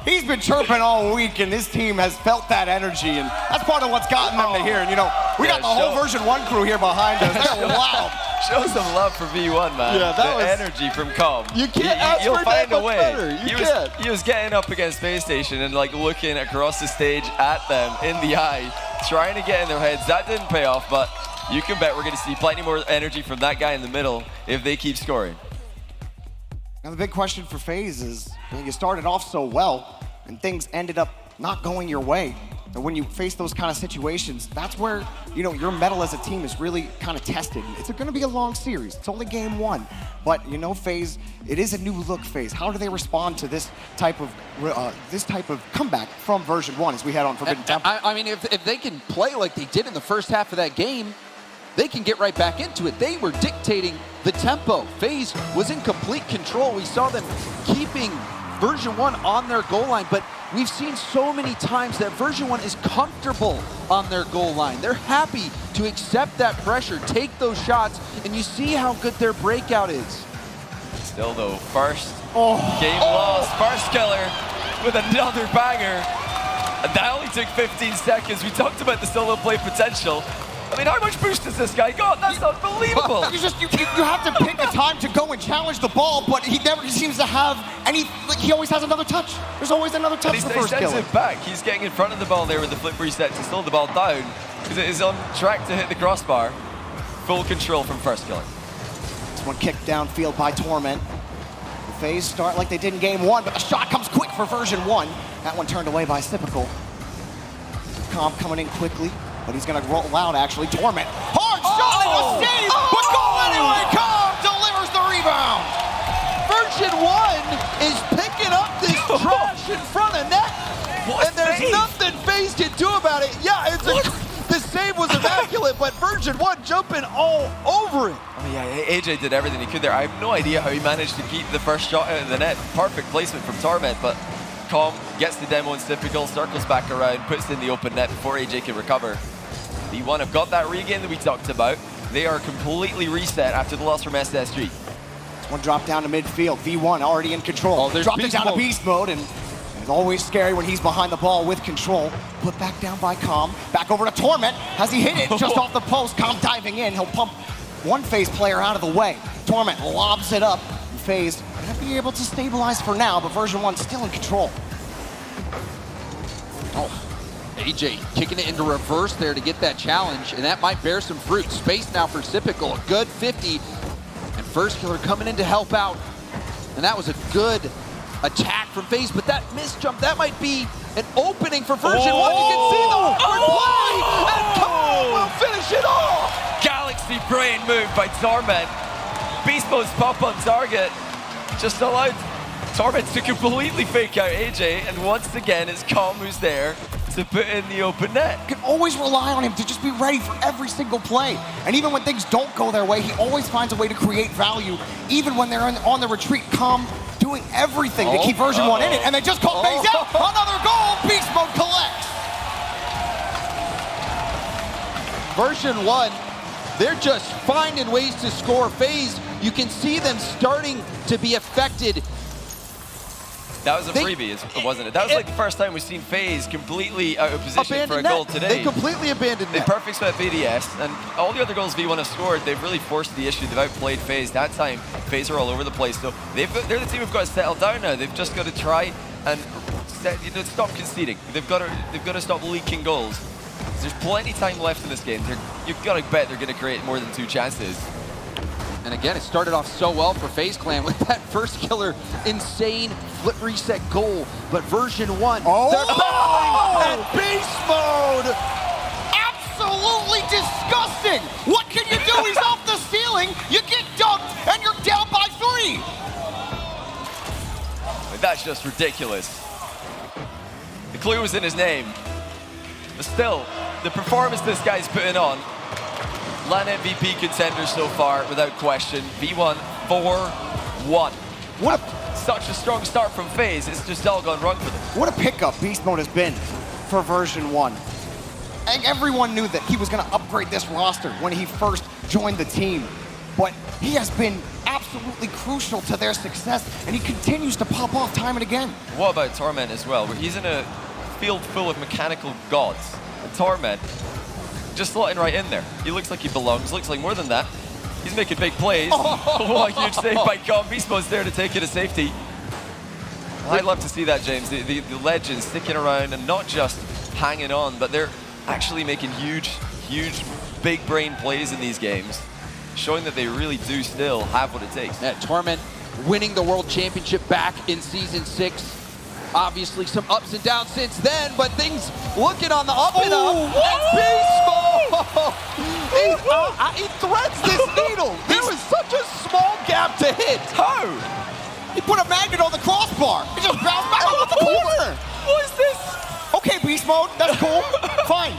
He's been chirping all week, and this team has felt that energy, and that's part of what's gotten them to here. And you know, we got the whole Version 1 crew here behind us. They're loud. Show some love for V1, man. Yeah, that was energy from Calm. You can't ask for that much better. He was getting up against FaZe Station and like looking across the stage at them in the eye, trying to get in their heads. That didn't pay off, but you can bet we're going to see plenty more energy from that guy in the middle if they keep scoring. Now the big question for FaZe is, you started off so well, and things ended up not going your way. And when you face those kind of situations, that's where, you know, your mettle as a team is really kind of tested. It's going to be a long series. It's only game 1. But, you know, FaZe, it is a new look FaZe. How do they respond to this type of comeback from Version 1 as we head on Forbidden Temple? I mean, if they can play like they did in the first half of that game, they can get right back into it. They were dictating the tempo. FaZe was in complete control. We saw them keeping version 1 on their goal line, but we've seen so many times that version 1 is comfortable on their goal line. They're happy to accept that pressure, take those shots, and you see how good their breakout is. Still though, game lost, first killer with another banger. And that only took 15 seconds. We talked about the solo play potential. I mean, how much boost has this guy got? That's unbelievable. You have to pick a time to go and challenge the ball, but he never seems to have any, like he always has another touch. There's always another touch He the first sends kill. it back. He's getting in front of the ball there with the flip reset to slow the ball down because it is on track to hit the crossbar. Full control from first killer. This one kicked downfield by Torment. The FaZe start like they did in game 1, but the shot comes quick for version 1. That one turned away by Typical. Comp coming in quickly, but he's gonna roll out actually. Torment, hard shot and a save, but goal anyway. Comp delivers the rebound. Version 1 is picking up this trash in front of net, and there's nothing FaZe can do about it. Yeah, the save was immaculate, but version 1 jumping all over it. Oh yeah, AJ did everything he could there. I have no idea how he managed to keep the first shot out of the net. Perfect placement from Torment, but Com gets the demo in Typical, circles back around, puts it in the open net before AJ can recover. V1 have got that regain that we talked about. They are completely reset after the loss from SSG. This one dropped down to midfield. V1 already in control. Dropped it down to beast mode, and it's always scary when he's behind the ball with control. Put back down by Com. Back over to Torment. Has he hit it just off the post? Com diving in. He'll pump one FaZe player out of the way. Torment lobs it up. FaZe gonna be able to stabilize for now, but version 1 still in control. AJ kicking it into reverse there to get that challenge, and that might bear some fruit. Space now for Typical, a good 50, and first killer coming in to help out. And that was a good attack from FaZe, but that missed jump, that might be an opening for version 1. You can see the awkward play, and Com will finish it off. Galaxy brain move by Torment. Beast mode's pop on target just allowed Torment to completely fake out AJ, and once again it's Com who's there to put in the open net. You can always rely on him to just be ready for every single play. And even when things don't go their way, he always finds a way to create value, even when they're on the retreat. Com doing everything to keep version 1 in it, and they just called FaZe out. Another goal, beast mode collects. Version 1, they're just finding ways to score. FaZe, you can see them starting to be affected. That was a freebie, wasn't it? That was like the first time we've seen FaZe completely out of position for a goal today. They completely abandoned They net. perfect split BDS, and all the other goals V1 have scored, they've really forced the issue. They've outplayed FaZe. That time, FaZe are all over the place. So they're the team who've got to settle down now. They've just got to try and stop conceding. They've got to stop leaking goals. There's plenty of time left in this game. You've got to bet they're going to create more than 2 chances. And again, it started off so well for FaZe Clan with that first killer, insane flip reset goal. But version 1, they're battling at beast mode. Absolutely disgusting. What can you do? He's off the ceiling. You get dunked, and you're down by 3. That's just ridiculous. The clue was in his name. But still, the performance this guy's putting on, LAN MVP contender so far, without question. V1 4-1. Such a strong start from FaZe, it's just all gone wrong for them. What a pickup beast mode has been for version 1. And everyone knew that he was going to upgrade this roster when he first joined the team. But he has been absolutely crucial to their success, and he continues to pop off time and again. What about Torment as well? He's in a field full of mechanical gods. And Torment, just slotting right in there. He looks like he belongs, looks like more than that. He's making big plays. What a huge save by Com. Beast Mode's there to take it to safety. I'd love to see that, James. The legends sticking around and not just hanging on, but they're actually making huge, big brain plays in these games, showing that they really do still have what it takes. Yeah, Torment winning the World Championship back in Season 6. Obviously some ups and downs since then, but things looking on the up and up. And Beast Mode! He threads this needle. There was such a small gap to hit. How? He put a magnet on the crossbar. He just bounced back off the corner. What is this? Okay, Beast Mode, that's cool. Fine.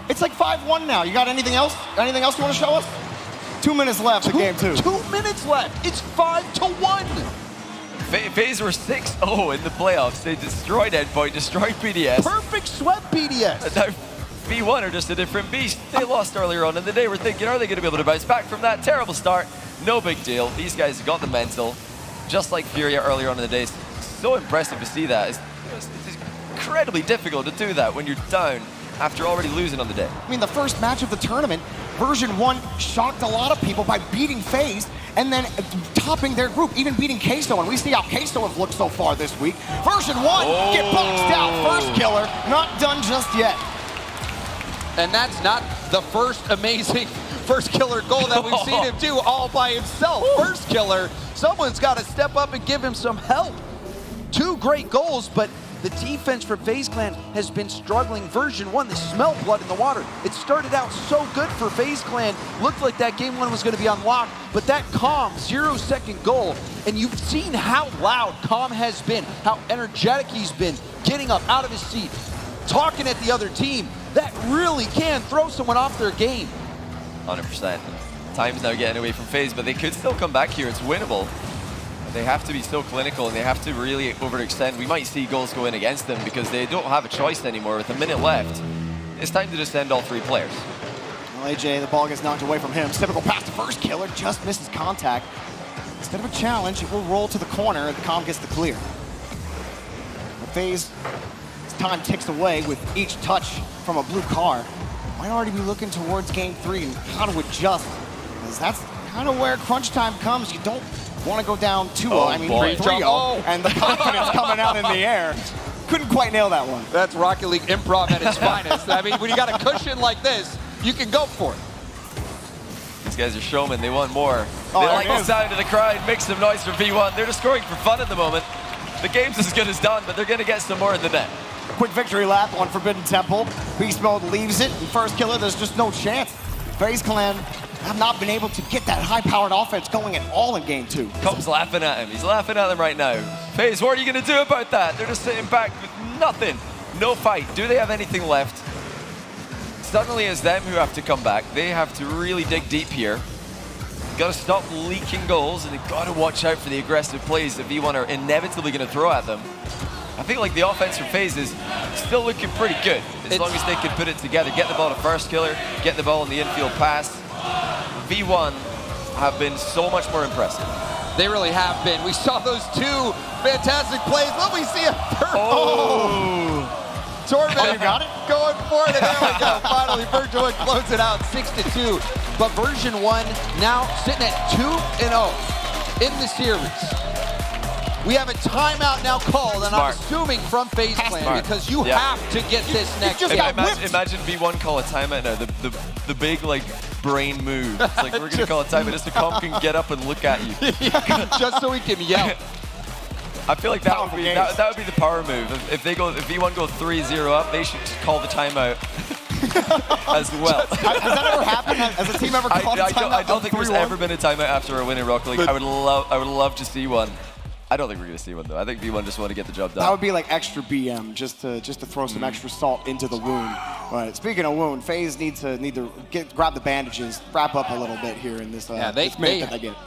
It's like 5-1 now. You got anything else? Anything else you want to show us? 2 minutes left in game 2. 2 minutes left. It's 5-1. FaZe were 6-0 in the playoffs. They destroyed Endpoint, destroyed BDS. Perfect swept BDS. And now V1 are just a different beast. They lost earlier on in the day. We're thinking, are they going to be able to bounce back from that terrible start? No big deal. These guys got the mental, just like Furia earlier on in the day. So impressive to see that. It's incredibly difficult to do that when you're down after already losing on the day. I mean, the first match of the tournament, version 1 shocked a lot of people by beating FaZe and then topping their group, even beating Queso. And we see how Queso have looked so far this week. Version 1 get boxed out. First killer, not done just yet. And that's not the first amazing first killer goal that we've seen him do all by himself. First killer, someone's got to step up and give him some help. 2 great goals, but the defense for FaZe Clan has been struggling. Version 1, they smell blood in the water. It started out so good for FaZe Clan. Looked like that game 1 was going to be unlocked, but that Calm 0-second goal, and you've seen how loud Calm has been, how energetic he's been, getting up out of his seat, talking at the other team. That really can throw someone off their game. 100%. Time's now getting away from FaZe, but they could still come back here. It's winnable. They have to be so clinical, and they have to really overextend. We might see goals go in against them because they don't have a choice anymore. With a minute left, it's time to just send all 3 players. Well, AJ, the ball gets knocked away from him. Typical pass to first killer, just misses contact. Instead of a challenge, it will roll to the corner, and the Calm gets the clear. But FaZe, as time ticks away with each touch from a blue car, might already be looking towards game 3 and how to adjust. Because that's kind of where crunch time comes. You don't want to go down 2-0, I mean 3-0, and the confidence coming out in the air. Couldn't quite nail that one. That's Rocket League improv at its finest. I mean, when you got a cushion like this, you can go for it. These guys are showmen. They want more. They like the sound of the crowd. Make some noise for V1. They're just scoring for fun at the moment. The game's as good as done, but they're going to get some more in the net. Quick victory lap on Forbidden Temple. Beast Mode leaves it, and first killer, there's just no chance. FaZe Clan have not been able to get that high-powered offense going at all in game 2. Comb's laughing at him. He's laughing at them right now. FaZe, what are you going to do about that? They're just sitting back with nothing. No fight. Do they have anything left? Suddenly it's them who have to come back. They have to really dig deep here. Got to stop leaking goals, and they've got to watch out for the aggressive plays that V1 are inevitably going to throw at them. I feel like the offense for FaZe is still looking pretty good, as long as they can put it together. Get the ball to first killer, get the ball in the infield pass. V1 have been so much more impressive. They really have been. We saw those 2 fantastic plays. Let me see a third. Torment, you got it? Going for it, and there we go. Finally, Version 1 closes it out 6-2. But Version 1 now sitting at 2-0 in the series. We have a timeout now called, and I'm assuming from FaZe Clan, because you have to get this next game. Imagine V1 call a timeout now. The big, like, brain move. It's like, we're going to call a timeout just so Comp can get up and look at you. Just so he can yell. I feel like that would be the power move. If V1 go 3-0 up, they should just call the timeout as well. Has that ever happened? Has a team ever called a timeout? I don't think there's ever been a timeout after a win in Rocket League. I would love to see one. I don't think we're going to see one, though. I think V1 just want to get the job done. That would be like extra BM, just to throw some extra salt into the wound. But speaking of wound, FaZe need to grab the bandages, wrap up a little bit here in this. Yeah, they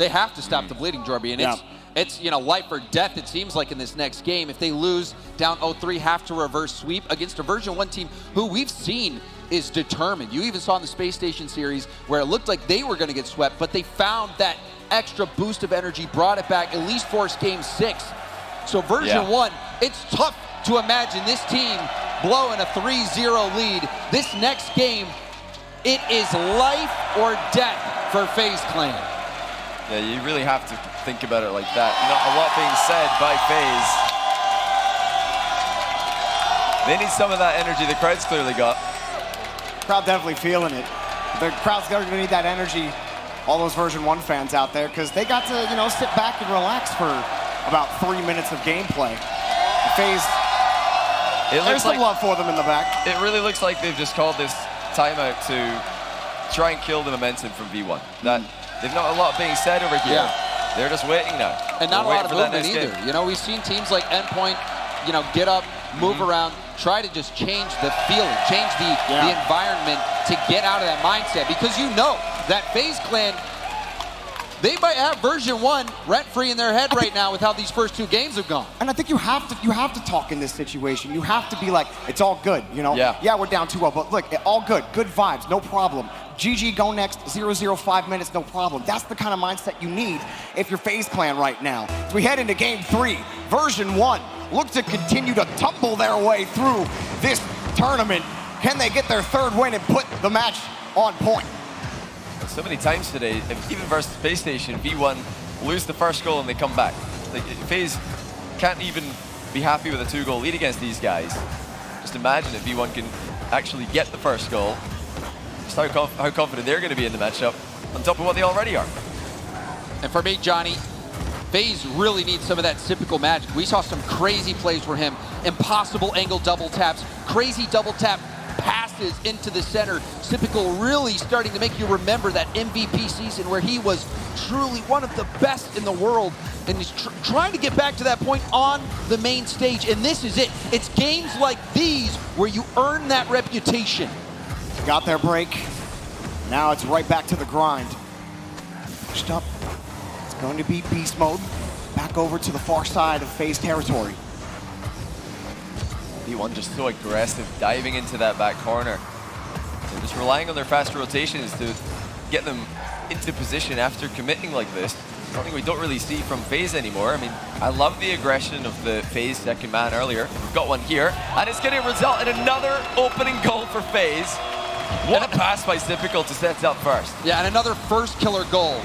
have to stop the bleeding, Jorby, and it's life or death. It seems like in this next game, if they lose down 0-3, have to reverse sweep against a Version 1 team who we've seen is determined. You even saw in the Space Station series where it looked like they were going to get swept, but they found that extra boost of energy, brought it back, at least forced game 6. So Version 1, it's tough to imagine this team blowing a 3-0 lead. This next game, it is life or death for FaZe Clan. Yeah, you really have to think about it like that. Not a lot being said by FaZe. They need some of that energy the crowd's clearly got. Crowd definitely feeling it. The crowd's going to need that energy. All those Version 1 fans out there, because they got to, sit back and relax for about 3 minutes of gameplay. FaZe, there's some love for them in the back. It really looks like they've just called this timeout to try and kill the momentum from V1. They've not a lot being said over here. They're just waiting now. And not a lot of movement either. We've seen teams like Endpoint, get up, move around, try to just change the feeling, change the environment to get out of that mindset. Because you know that FaZe Clan, they might have version 1 rent-free in their head right now with how these first 2 games have gone. And I think you have to talk in this situation. You have to be like, it's all good, you know? Yeah, we're down 2-0, but look, all good vibes, no problem. GG, go next, 0-0, 5 minutes, no problem. That's the kind of mindset you need if you're FaZe Clan right now. As we head into game 3, version 1 look to continue to tumble their way through this tournament. Can they get their 3rd win and put the match on point? So many times today, even versus Space Station, V1 lose the first goal and they come back. Like, FaZe can't even be happy with a 2-goal lead against these guys. Just imagine if V1 can actually get the first goal. Just how confident they're going to be in the matchup, on top of what they already are. And for me, Johnny, FaZe really needs some of that typical magic. We saw some crazy plays for him, impossible angle double taps, crazy double tap passes into the center. Typical really starting to make you remember that MVP season where he was truly one of the best in the world, and he's trying to get back to that point on the main stage, and this is it. It's games like these where you earn that reputation. Got their break. Now it's right back to the grind. Pushed up. It's going to be beast mode. Back over to the far side of FaZe territory. V1 just so aggressive, diving into that back corner. They're just relying on their fast rotations to get them into position after committing like this. Something we don't really see from FaZe anymore. I mean, I love the aggression of the FaZe second man earlier. We've got one here, and it's going to result in another opening goal for FaZe. What a pass by Typical to set up first. Yeah, and another first killer goal.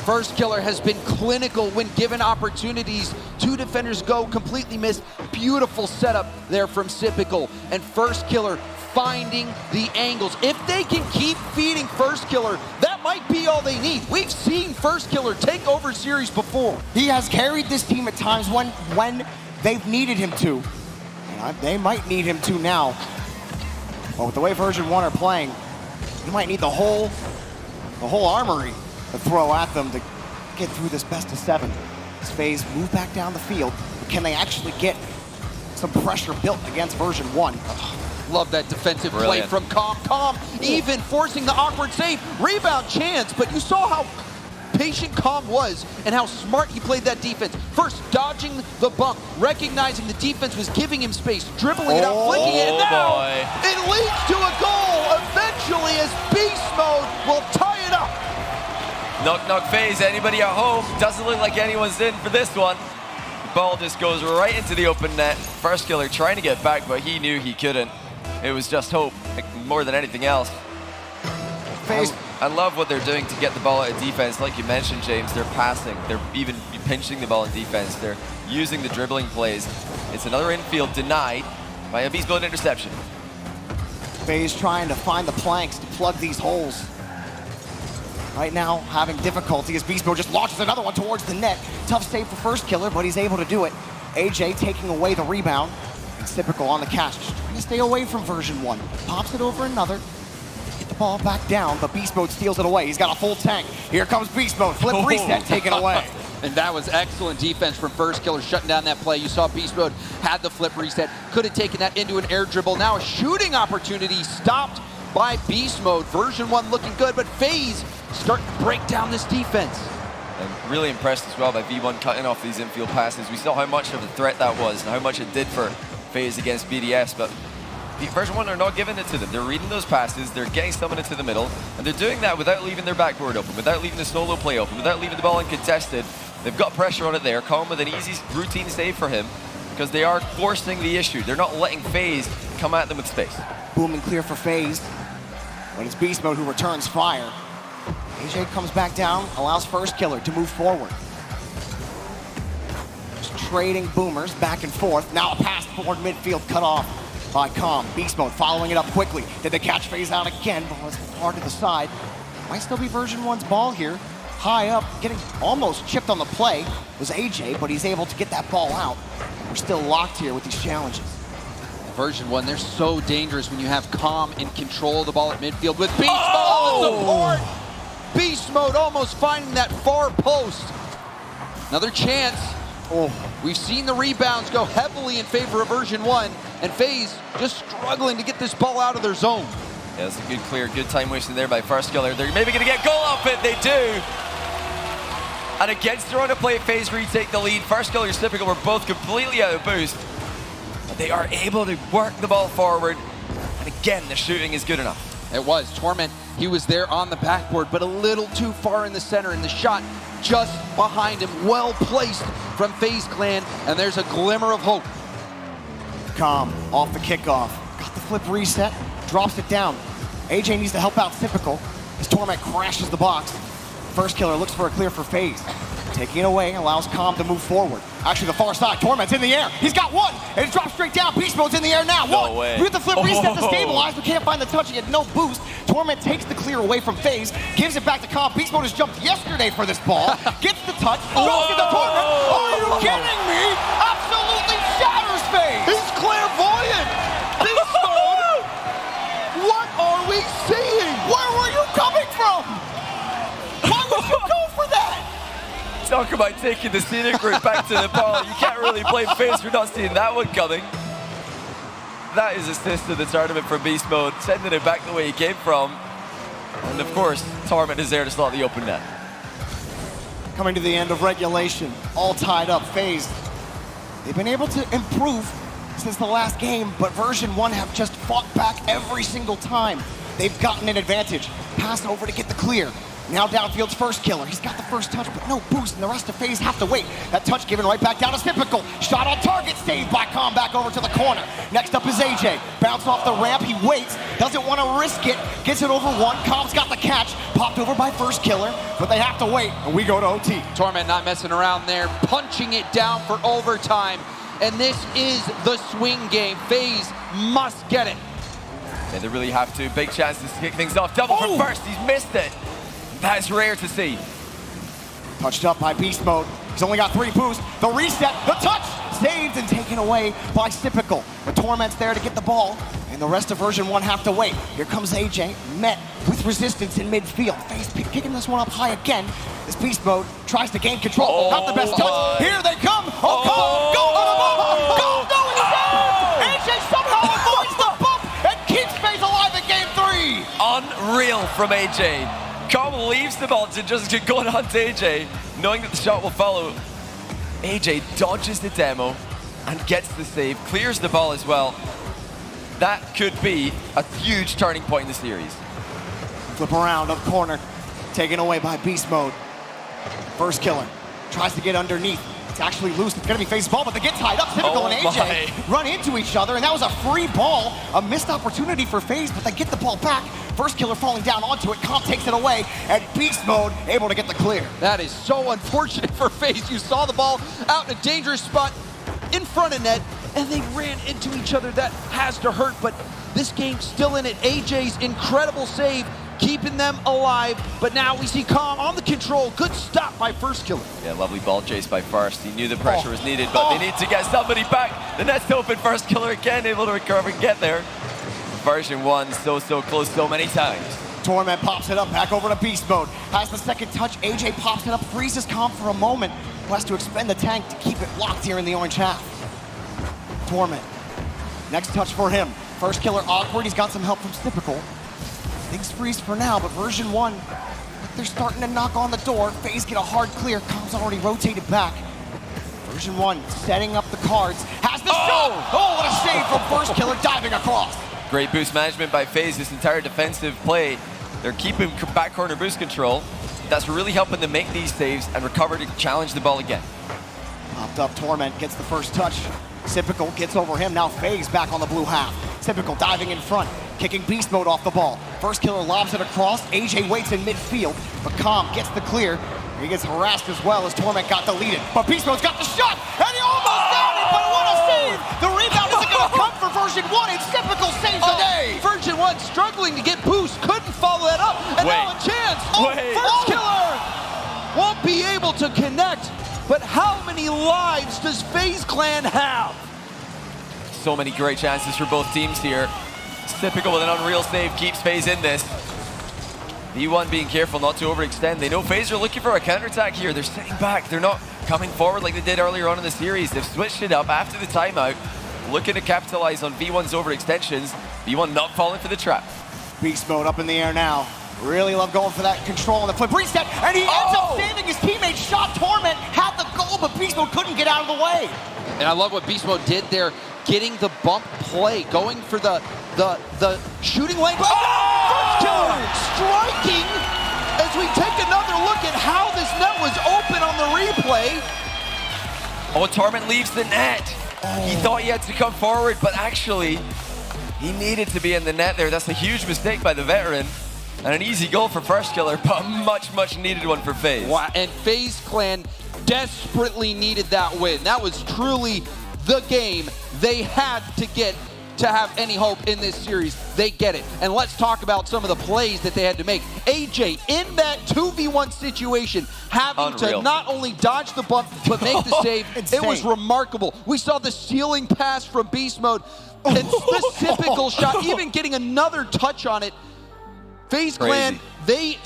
First killer has been clinical when given opportunities. 2 defenders go, completely missed. Beautiful setup there from Typical. And first killer finding the angles. If they can keep feeding first killer, that might be all they need. We've seen first killer take over series before. He has carried this team at times when they've needed him to. And they might need him to now. But with the way version 1 are playing, you might need the whole armory to throw at them to get through this best of 7. As FaZe move back down the field, but can they actually get some pressure built against version 1? Love that defensive play from Calm, even forcing the awkward save. Rebound chance, but you saw how patient Calm was and how smart he played that defense. First, dodging the bump, recognizing the defense was giving him space, dribbling it out, flicking it, and now it leads to a goal eventually as Beast Mode will tie it up. Knock FaZe, anybody at home? Doesn't look like anyone's in for this one. The ball just goes right into the open net. First killer trying to get back, but he knew he couldn't. It was just hope, like, more than anything else. I love what they're doing to get the ball out of defense. Like you mentioned, James, they're passing. They're even pinching the ball in defense. They're using the dribbling plays. It's another infield denied by a beast mode interception. FaZe trying to find the planks to plug these holes. Right now, having difficulty as Beast Mode just launches another one towards the net. Tough save for first killer, but he's able to do it. AJ taking away the rebound. It's Typical on the catch, just trying to stay away from version 1. Pops it over another. Get the ball back down, but Beast Mode steals it away. He's got a full tank. Here comes Beast Mode. Flip reset taken away. And that was excellent defense from first killer, shutting down that play. You saw Beast Mode had the flip reset. Could have taken that into an air dribble. Now a shooting opportunity stopped by Beast Mode. Version 1 looking good, but FaZe starting to break down this defense. And really impressed as well by V1 cutting off these infield passes. We saw how much of a threat that was and how much it did for FaZe against BDS, but version 1 are not giving it to them. They're reading those passes, they're getting someone into the middle, and they're doing that without leaving their backboard open, without leaving the solo play open, without leaving the ball uncontested. They've got pressure on it there. Calm with an easy routine save for him, because they are forcing the issue. They're not letting FaZe come at them with space. Boom and clear for FaZe. But it's Beast Mode who returns fire. AJ comes back down, allows first killer to move forward. Just trading boomers back and forth. Now a pass toward midfield cut off by Calm. Beast Mode following it up quickly. Did they catch FaZe out again? Ball is far to the side. Might still be version 1's ball here. High up, getting almost chipped on the play was AJ, but he's able to get that ball out. We're still locked here with these challenges. Version 1, they're so dangerous when you have Calm in control of the ball at midfield with Beast Mode on the support. Beast Mode almost finding that far post. Another chance Oh, we've seen the rebounds go heavily in favor of version 1, and FaZe just struggling to get this ball out of their zone. Yeah, that's a good clear, good time wasting there by First Killer. They're maybe going to get goal off it. They do. And against their own play, FaZe retake the lead. First Killer and Typical were both completely out of boost. But they are able to work the ball forward. And again, the shooting is good enough. It was. Torment, he was there on the backboard, but a little too far in the center, and the shot just behind him, well placed from FaZe Clan, and there's a glimmer of hope. Calm off the kickoff. Got the flip reset, drops it down. AJ needs to help out Typical as Torment crashes the box. First Killer looks for a clear for FaZe. Taking it away allows Calm to move forward. Actually, the far side, Torment's in the air. He's got one, and it drops straight down. Beast Mode's in the air now. No way. With the flip reset to stabilize, but can't find the touch. He had no boost. Torment takes the clear away from FaZe, gives it back to Calm. Beast Mode has jumped yesterday for this ball. Gets the touch, goes to the Torment. Are you kidding me? Absolutely shatters FaZe. He's clairvoyant. Beast Mode. What are we seeing? Where were you coming from? Why would you go for that? Talk about taking the scenic route back to the ball. You can't really blame FaZe for not seeing that one coming. That is assist to the tournament for Beast Mode, sending it back the way he came from. And of course, Torment is there to slot the open net. Coming to the end of regulation, all tied up. FaZe, they've been able to improve since the last game, but version 1 have just fought back every single time. They've gotten an advantage. Pass over to get the clear. Now downfield's First Killer. He's got the first touch, but no boost, and the rest of FaZe have to wait. That touch given right back down to Typical. Shot on target, saved by Calm, back over to the corner. Next up is AJ. Bounce off the ramp, he waits, doesn't want to risk it. Gets it over one, Calm's got the catch. Popped over by First Killer, but they have to wait, and we go to OT. Torment not messing around there, punching it down for overtime. And this is the swing game. FaZe must get it. Yeah, they really have to. Big chances to kick things off. Double from First, he's missed it. That's rare to see. Touched up by Beast Mode. He's only got 3 boosts. The reset, the touch, saved and taken away by Typical. The Torment's there to get the ball, and the rest of version 1 have to wait. Here comes AJ, met with resistance in midfield. FaZe kicking this one up high again as Beast Mode tries to gain control. Not the best touch. Here they come. Oh, Calm, go on the ball. Go, no, he's down. AJ somehow avoids the bump and keeps FaZe alive in game 3. Unreal from AJ. Calm leaves the ball to just get going on to AJ, knowing that the shot will follow. AJ dodges the demo and gets the save, clears the ball as well. That could be a huge turning point in the series. Flip around up corner, taken away by Beast Mode. First Killer tries to get underneath. It's actually loose. It's going to be FaZe's ball, but they get tied up. Typical and AJ run into each other, and that was a free ball. A missed opportunity for FaZe, but they get the ball back. First Killer falling down onto it. Calm takes it away, and Beast Mode able to get the clear. That is so unfortunate for FaZe. You saw the ball out in a dangerous spot in front of net, and they ran into each other. That has to hurt, but this game's still in it. AJ's incredible save, keeping them alive, but now we see Calm on the control. Good stop by First Killer. Yeah, lovely ball chase by First. He knew the pressure was needed, but they need to get somebody back. The net's open. First Killer again, able to recover and get there. Version 1 so close so many times. Torment pops it up, back over to Beast Mode. Has the second touch. AJ pops it up, freezes Calm for a moment. Has to expend the tank to keep it locked here in the orange half. Torment. Next touch for him. First Killer awkward. He's got some help from Typical. Things freeze for now, but version 1, they're starting to knock on the door. FaZe get a hard clear. Calm's already rotated back. Version 1 setting up the cards. Has the shot! Oh, what a save from First Killer diving across. Great boost management by FaZe. This entire defensive play, they're keeping back corner boost control. That's really helping them make these saves and recover to challenge the ball again. Popped up Torment gets the first touch. Typical gets over him. Now FaZe back on the blue half. Typical diving in front, kicking Beast Mode off the ball. First Killer lobs it across. AJ waits in midfield, but Calm gets the clear. He gets harassed as well as Torment got deleted. But Beast Mode's got the shot, and he almost got it, but what a save! The rebound isn't going to come for version 1. It's Typical saves the day. Version 1 struggling to get boost, couldn't follow that up, and now a chance. First Killer won't be able to connect, but how many lives does FaZe Clan have? So many great chances for both teams here. Typical with an unreal save keeps FaZe in this. V1 being careful not to overextend. They know FaZe are looking for a counterattack here. They're sitting back. They're not coming forward like they did earlier on in the series. They've switched it up after the timeout, looking to capitalize on V1's overextensions. V1 not falling for the trap. Beast mode up in the air now. Really love going for that control on the flip reset, and he ends up saving his teammate. Shot Torment had the goal, but Beast mode couldn't get out of the way. And I love what Beast Mode did there, getting the bump play, going for the shooting lane. First killer striking as we take another look at how this net was open on the replay. Oh, Torment leaves the net. He thought he had to come forward, but actually, he needed to be in the net there. That's a huge mistake by the veteran. And an easy goal for First Killer, but a much, much needed one for FaZe. Wow, and FaZe Clan desperately needed that win. That was truly the game they had to get to have any hope in this series. They get it. And let's talk about some of the plays that they had to make. AJ, in that 2v1 situation, having to not only dodge the bump, but make the save, it was remarkable. We saw the ceiling pass from Beast Mode, and this typical shot, even getting another touch on it. FaZe Clan, they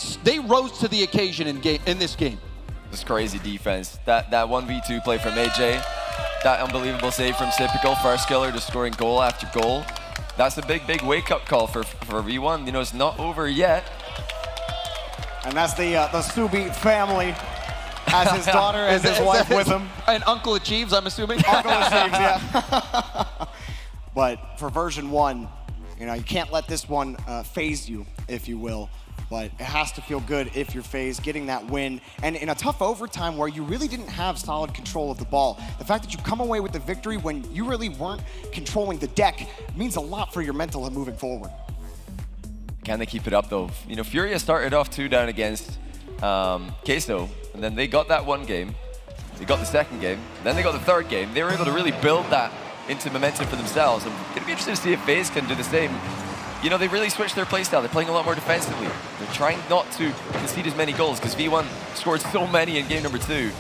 rose to the occasion in this game. This crazy defense. That 1v2 play from AJ, that unbelievable save from Typical, First Killer, just scoring goal after goal. That's a big, big wake-up call for V1. You know, it's not over yet. And that's the Subi family, as his daughter and his wife with him. And Uncle Achieves, I'm assuming. Uncle Achieves, yeah. But for version 1, you know, you can't let this one phase you, if you will. But it has to feel good if you're FaZe, getting that win. And in a tough overtime where you really didn't have solid control of the ball, the fact that you come away with the victory when you really weren't controlling the deck means a lot for your mental moving forward. Can they keep it up, though? You know, Furia started off 2 down against Queso, and then they got that one game. They got the second game, then they got the third game. They were able to really build that into momentum for themselves. I'm going to be interested to see if FaZe can do the same. You know, they really switched their playstyle. They're playing a lot more defensively. They're trying not to concede as many goals because V1 scored so many in game number 2.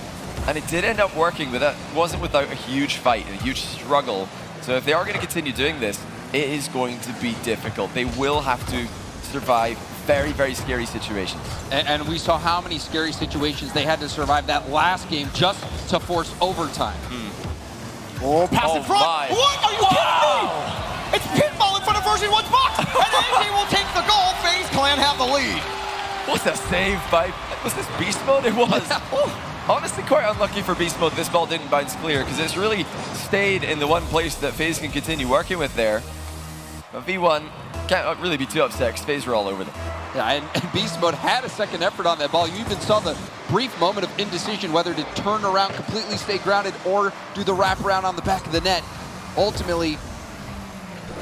And it did end up working, but that wasn't without a huge fight and a huge struggle. So if they are going to continue doing this, it is going to be difficult. They will have to survive very, very scary situations. And we saw how many scary situations they had to survive that last game just to force overtime. Oh, pass in front. My. What? Are you kidding me? It's pinball in front of version 1's box. And AJ will take the goal. FaZe Clan have the lead. What's a save by, was this Beast Mode? It was. Honestly, quite unlucky for Beast Mode. This ball didn't bounce clear because it's really stayed in the one place that FaZe can continue working with there. But V1 can't really be too upset because FaZe were all over them. Yeah, and Beast Mode had a second effort on that ball. You even saw the brief moment of indecision whether to turn around, completely stay grounded, or do the wraparound on the back of the net. Ultimately,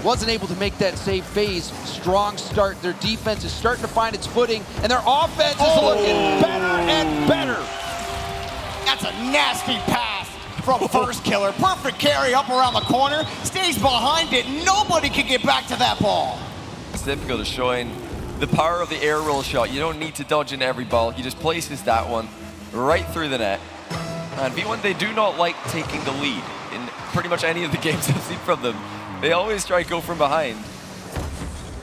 wasn't able to make that save. FaZe, strong start. Their defense is starting to find its footing, and their offense is looking better and better. That's a nasty pass from First Killer. Perfect carry up around the corner. Stays behind it. Nobody can get back to that ball. It's typical to showing the power of the air roll shot. You don't need to dodge in every ball. He just places that one right through the net. And V1, they do not like taking the lead in pretty much any of the games I've seen from them. They always try to go from behind.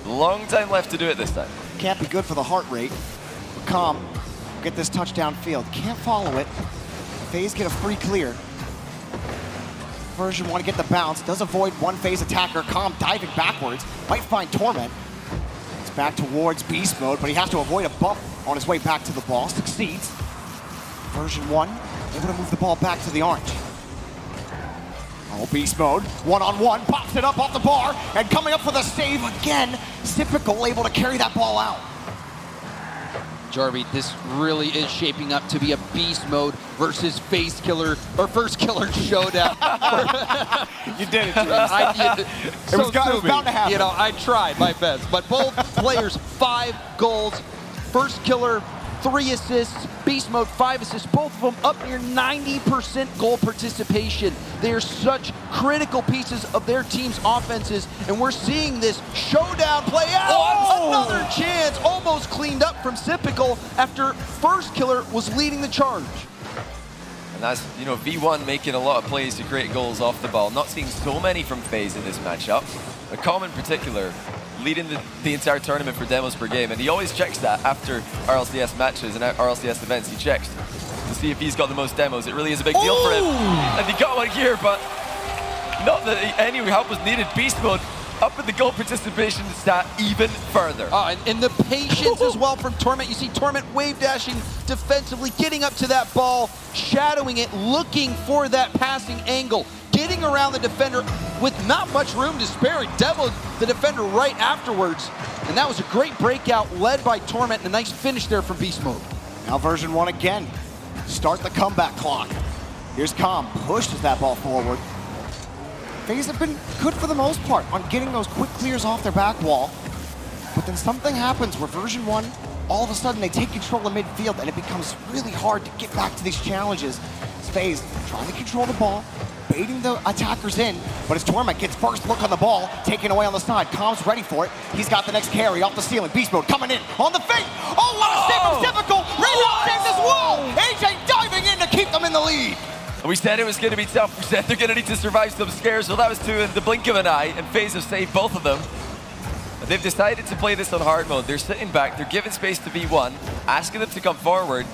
Long time left to do it this time. Can't be good for the heart rate. Calm, get this touchdown field. Can't follow it. FaZe get a free clear. Version 1 get the bounce. Does avoid one FaZe attacker. Calm diving backwards. Might find Torment. It's back towards Beast Mode, but he has to avoid a bump on his way back to the ball. Succeeds. Version 1 able to move the ball back to the orange. Oh, Beast Mode, one-on-one, pops it up off the bar, and coming up for the save again, Typical able to carry that ball out. Jarby, this really is shaping up to be a Beast Mode versus FaZe Killer, or First Killer showdown. You did it, James. It was bound to happen. You know, I tried my best, but both players, 5 goals. First Killer, 3 assists, Beast Mode 5 assists, both of them up near 90% goal participation. They are such critical pieces of their team's offenses, and we're seeing this showdown play out. Oh! Another chance, almost cleaned up from Typical after First Killer was leading the charge. And that's, you know, V1 making a lot of plays to create goals off the ball. Not seeing so many from FaZe in this matchup. A Calm in particular, leading the entire tournament for demos per game, and he always checks that after RLCS matches and RLCS events. He checks to see if he's got the most demos. It really is a big deal for him. And he got one here, but not that any help was needed. Beast Mode up in the goal participation stat even further. And the patience as well from Torment. You see Torment wave dashing defensively, getting up to that ball, shadowing it, looking for that passing angle, getting around the defender with not much room to spare. It demoed the defender right afterwards. And that was a great breakout led by Torment, and a nice finish there from Beast Mode. Now version 1 again. Start the comeback clock. Here's Calm, pushes that ball forward. FaZe have been good for the most part on getting those quick clears off their back wall. But then something happens where version 1, all of a sudden they take control of midfield and it becomes really hard to get back to these challenges. It's FaZe trying to control the ball, baiting the attackers in, but as Torment gets first look on the ball, taken away on the side. Calm's ready for it. He's got the next carry off the ceiling. Beast Mode coming in on the fake. Oh, what a save from Typical! Rebound saves as well! AJ diving in to keep them in the lead. We said it was going to be tough. We said they're going to need to survive some scares. Well, that was 2 in the blink of an eye, and FaZe have saved both of them. But they've decided to play this on hard mode. They're sitting back. They're giving space to V1, asking them to come forward.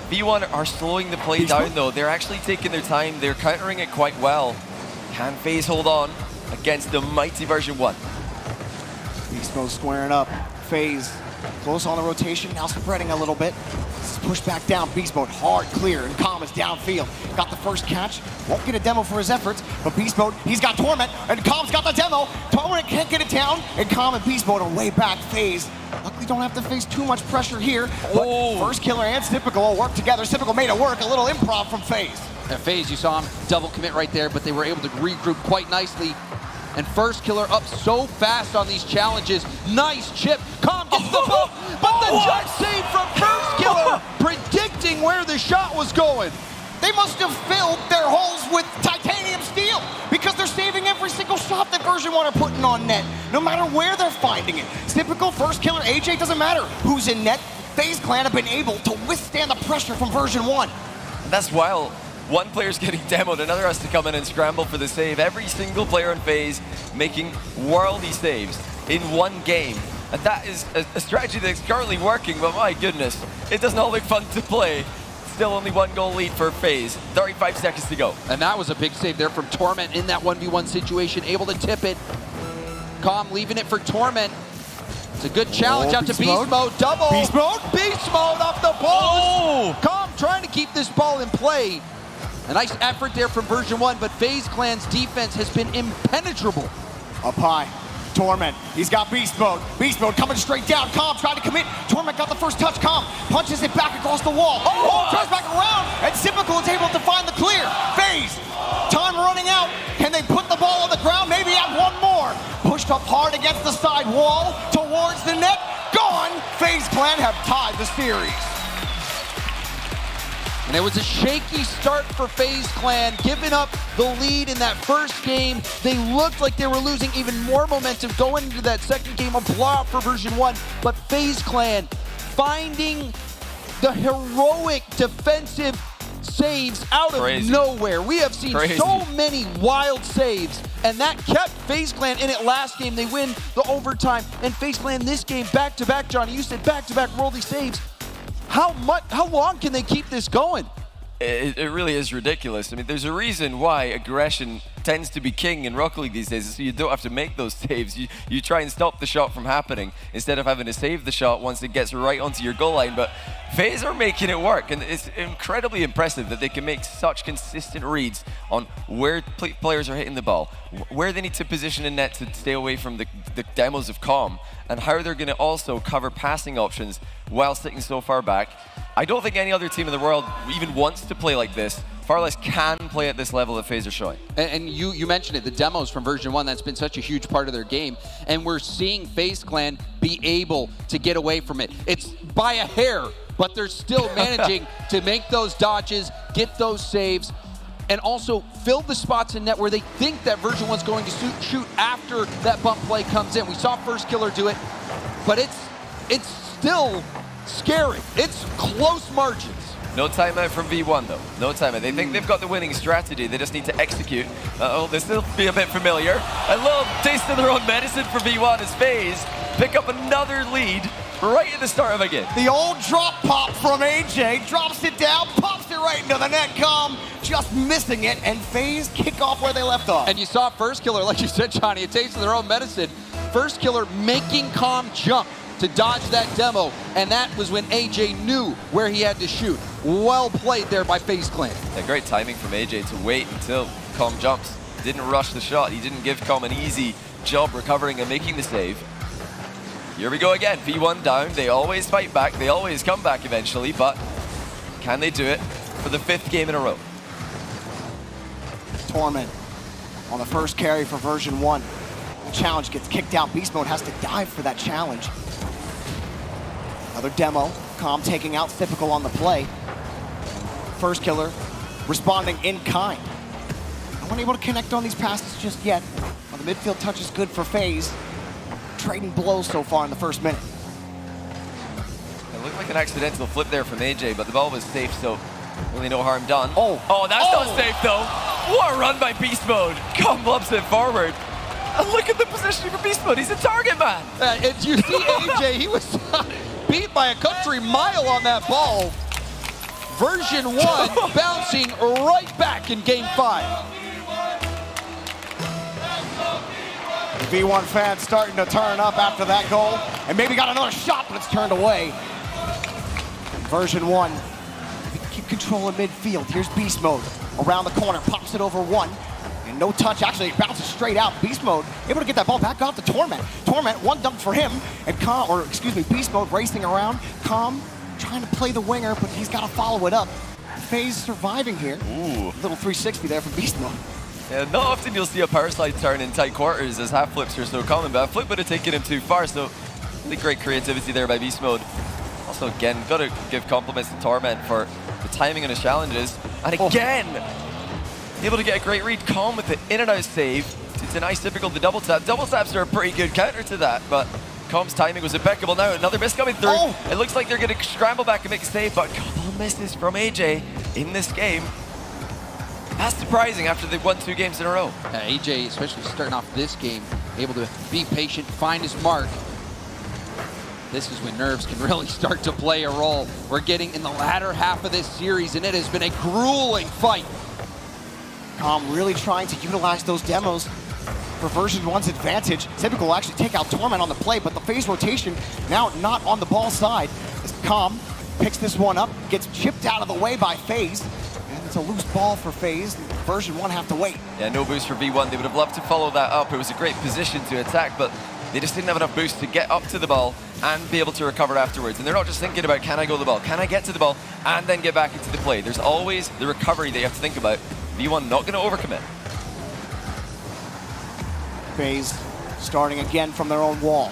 V1 are slowing the play down, though. They're actually taking their time. They're countering it quite well. Can FaZe hold on against the mighty version 1? Beast Mode squaring up. FaZe close on the rotation, now spreading a little bit. Push back down, Beast Mode, hard clear, and Calm is downfield. Got the first catch, won't get a demo for his efforts, but Beast Mode, he's got Torment, and Calm's got the demo. Torment can't get it down, and Calm and Beast Mode are way back. FaZe luckily don't have to face too much pressure here, but First Killer and Typical will work together. Typical made it work, a little improv from FaZe. At FaZe, you saw him double commit right there, but they were able to regroup quite nicely. And First Killer up so fast on these challenges. Nice chip. Calm gets the ball, but the judge save from First Killer, predicting where the shot was going. They must have filled their holes with titanium steel because they're saving every single shot that version 1 are putting on net, no matter where they're finding it. Typical, First Killer, AJ, doesn't matter who's in net. FaZe Clan have been able to withstand the pressure from version 1. That's wild. One player's getting demoed, another has to come in and scramble for the save. Every single player in FaZe making worldy saves in one game. And that is a strategy that's currently working, but my goodness, it doesn't all look fun to play. Still only 1 goal lead for FaZe. 35 seconds to go. And that was a big save there from Torment in that 1v1 situation, able to tip it. Calm leaving it for Torment. It's a good challenge out to Beast Mode. Double. Beast Mode? Beast Mode off the post. Calm trying to keep this ball in play. A nice effort there from version 1, but FaZe Clan's defense has been impenetrable. Up high, Torment, he's got Beast Mode. Beast Mode coming straight down, Calm trying to commit. Torment got the first touch, Calm punches it back across the wall. Turns back around, and Typical is able to find the clear. FaZe, time running out. Can they put the ball on the ground? Maybe add 1 more. Pushed up hard against the side wall, towards the net, gone. FaZe Clan have tied the series. And it was a shaky start for FaZe Clan, giving up the lead in that first game. They looked like they were losing even more momentum going into that second game, a blowout for version 1. But FaZe Clan finding the heroic defensive saves out of nowhere. We have seen so many wild saves, and that kept FaZe Clan in it last game. They win the overtime, and FaZe Clan this game back-to-back. Johnny, you said back-to-back worldy saves. How long can they keep this going? It really is ridiculous. I mean, there's a reason why aggression tends to be king in Rocket League these days, so you don't have to make those saves. You try and stop the shot from happening instead of having to save the shot once it gets right onto your goal line. But FaZe are making it work, and it's incredibly impressive that they can make such consistent reads on where players are hitting the ball, where they need to position in net to stay away from the demos of Calm, and how they're going to also cover passing options while sitting so far back. I don't think any other team in the world even wants to play like this, far less can play at this level that FaZe are showing. And you mentioned it, the demos from version 1, that's been such a huge part of their game. And we're seeing FaZe Clan be able to get away from it. It's by a hair, but they're still managing to make those dodges, get those saves, and also fill the spots in net where they think that version 1's going to shoot after that bump play comes in. We saw First Killer do it, but it's still scary. It's close margins. No timeout from V1 though. No timeout. They think they've got the winning strategy. They just need to execute. This will be a bit familiar. A little taste of their own medicine for V1 as FaZe pick up another lead right at the start of a game. The old drop pop from AJ. Drops it down, pops it it right into the net. Calm just missing it, and FaZe kick off where they left off. And you saw First Killer, like you said, Johnny, a taste of their own medicine. First Killer making Calm jump to dodge that demo, and that was when AJ knew where he had to shoot. Well played there by FaZe Clan. Yeah, great timing from AJ to wait until Calm jumps. Didn't rush the shot. He didn't give Calm an easy job recovering and making the save. Here we go again. V1 down. They always fight back. They always come back eventually, but can they do it for the 5th game in a row? Torment on the first carry for version 1. The challenge gets kicked out. Beast Mode has to dive for that challenge. Another demo. Calm taking out Typical on the play. First Killer responding in kind. No one able to connect on these passes just yet. Well, the midfield touch is good for FaZe. Trading blows so far in the first minute. It looked like an accidental flip there from AJ, but the ball was safe, so really no harm done. Oh, that's not safe though. What a run by Beast Mode. Calm lobs it forward. And look at the positioning for Beast Mode. He's a target man. And you see AJ, he was beat by a country mile on that ball. Version 1 bouncing right back in game 5. The V1 fans starting to turn up after that goal, and maybe got another shot, but it's turned away. Version 1, keep control of midfield. Here's Beast Mode around the corner, pops it over 1, and no touch. Actually, it bounces straight out. Beast Mode able to get that ball back out to Torment. Torment, 1 dunk for him, and Beast Mode racing around. Calm trying to play the winger, but he's got to follow it up. FaZe surviving here. Ooh. Little 360 there for Beast Mode. Yeah, not often you'll see a power slide turn in tight quarters, as half flips are so common, but a flip would have taken him too far, so really great creativity there by Beast Mode. Also, again, got to give compliments to Torment for the timing on his challenges. And again, able to get a great read. Calm with the in and out save to deny Typical the double tap. Double taps are a pretty good counter to that, but Calm's timing was impeccable. Now another miss coming through. It looks like they're going to scramble back and make a save, but a couple misses from AJ in this game. That's surprising after they've won 2 games in a row. AJ, especially starting off this game, able to be patient, find his mark. This is when nerves can really start to play a role. We're getting in the latter half of this series, and it has been a grueling fight. Calm really trying to utilize those demos for version 1's advantage. Typical will actually take out Torment on the play, but the FaZe rotation now not on the ball side. As Calm picks this one up, gets chipped out of the way by FaZe. And it's a loose ball for FaZe. Version 1 have to wait. Yeah, no boost for V1. They would have loved to follow that up. It was a great position to attack, but they just didn't have enough boost to get up to the ball and be able to recover afterwards. And they're not just thinking about, can I go to the ball? Can I get to the ball and then get back into the play? There's always the recovery that you have to think about. V1 not going to overcommit. FaZe starting again from their own wall.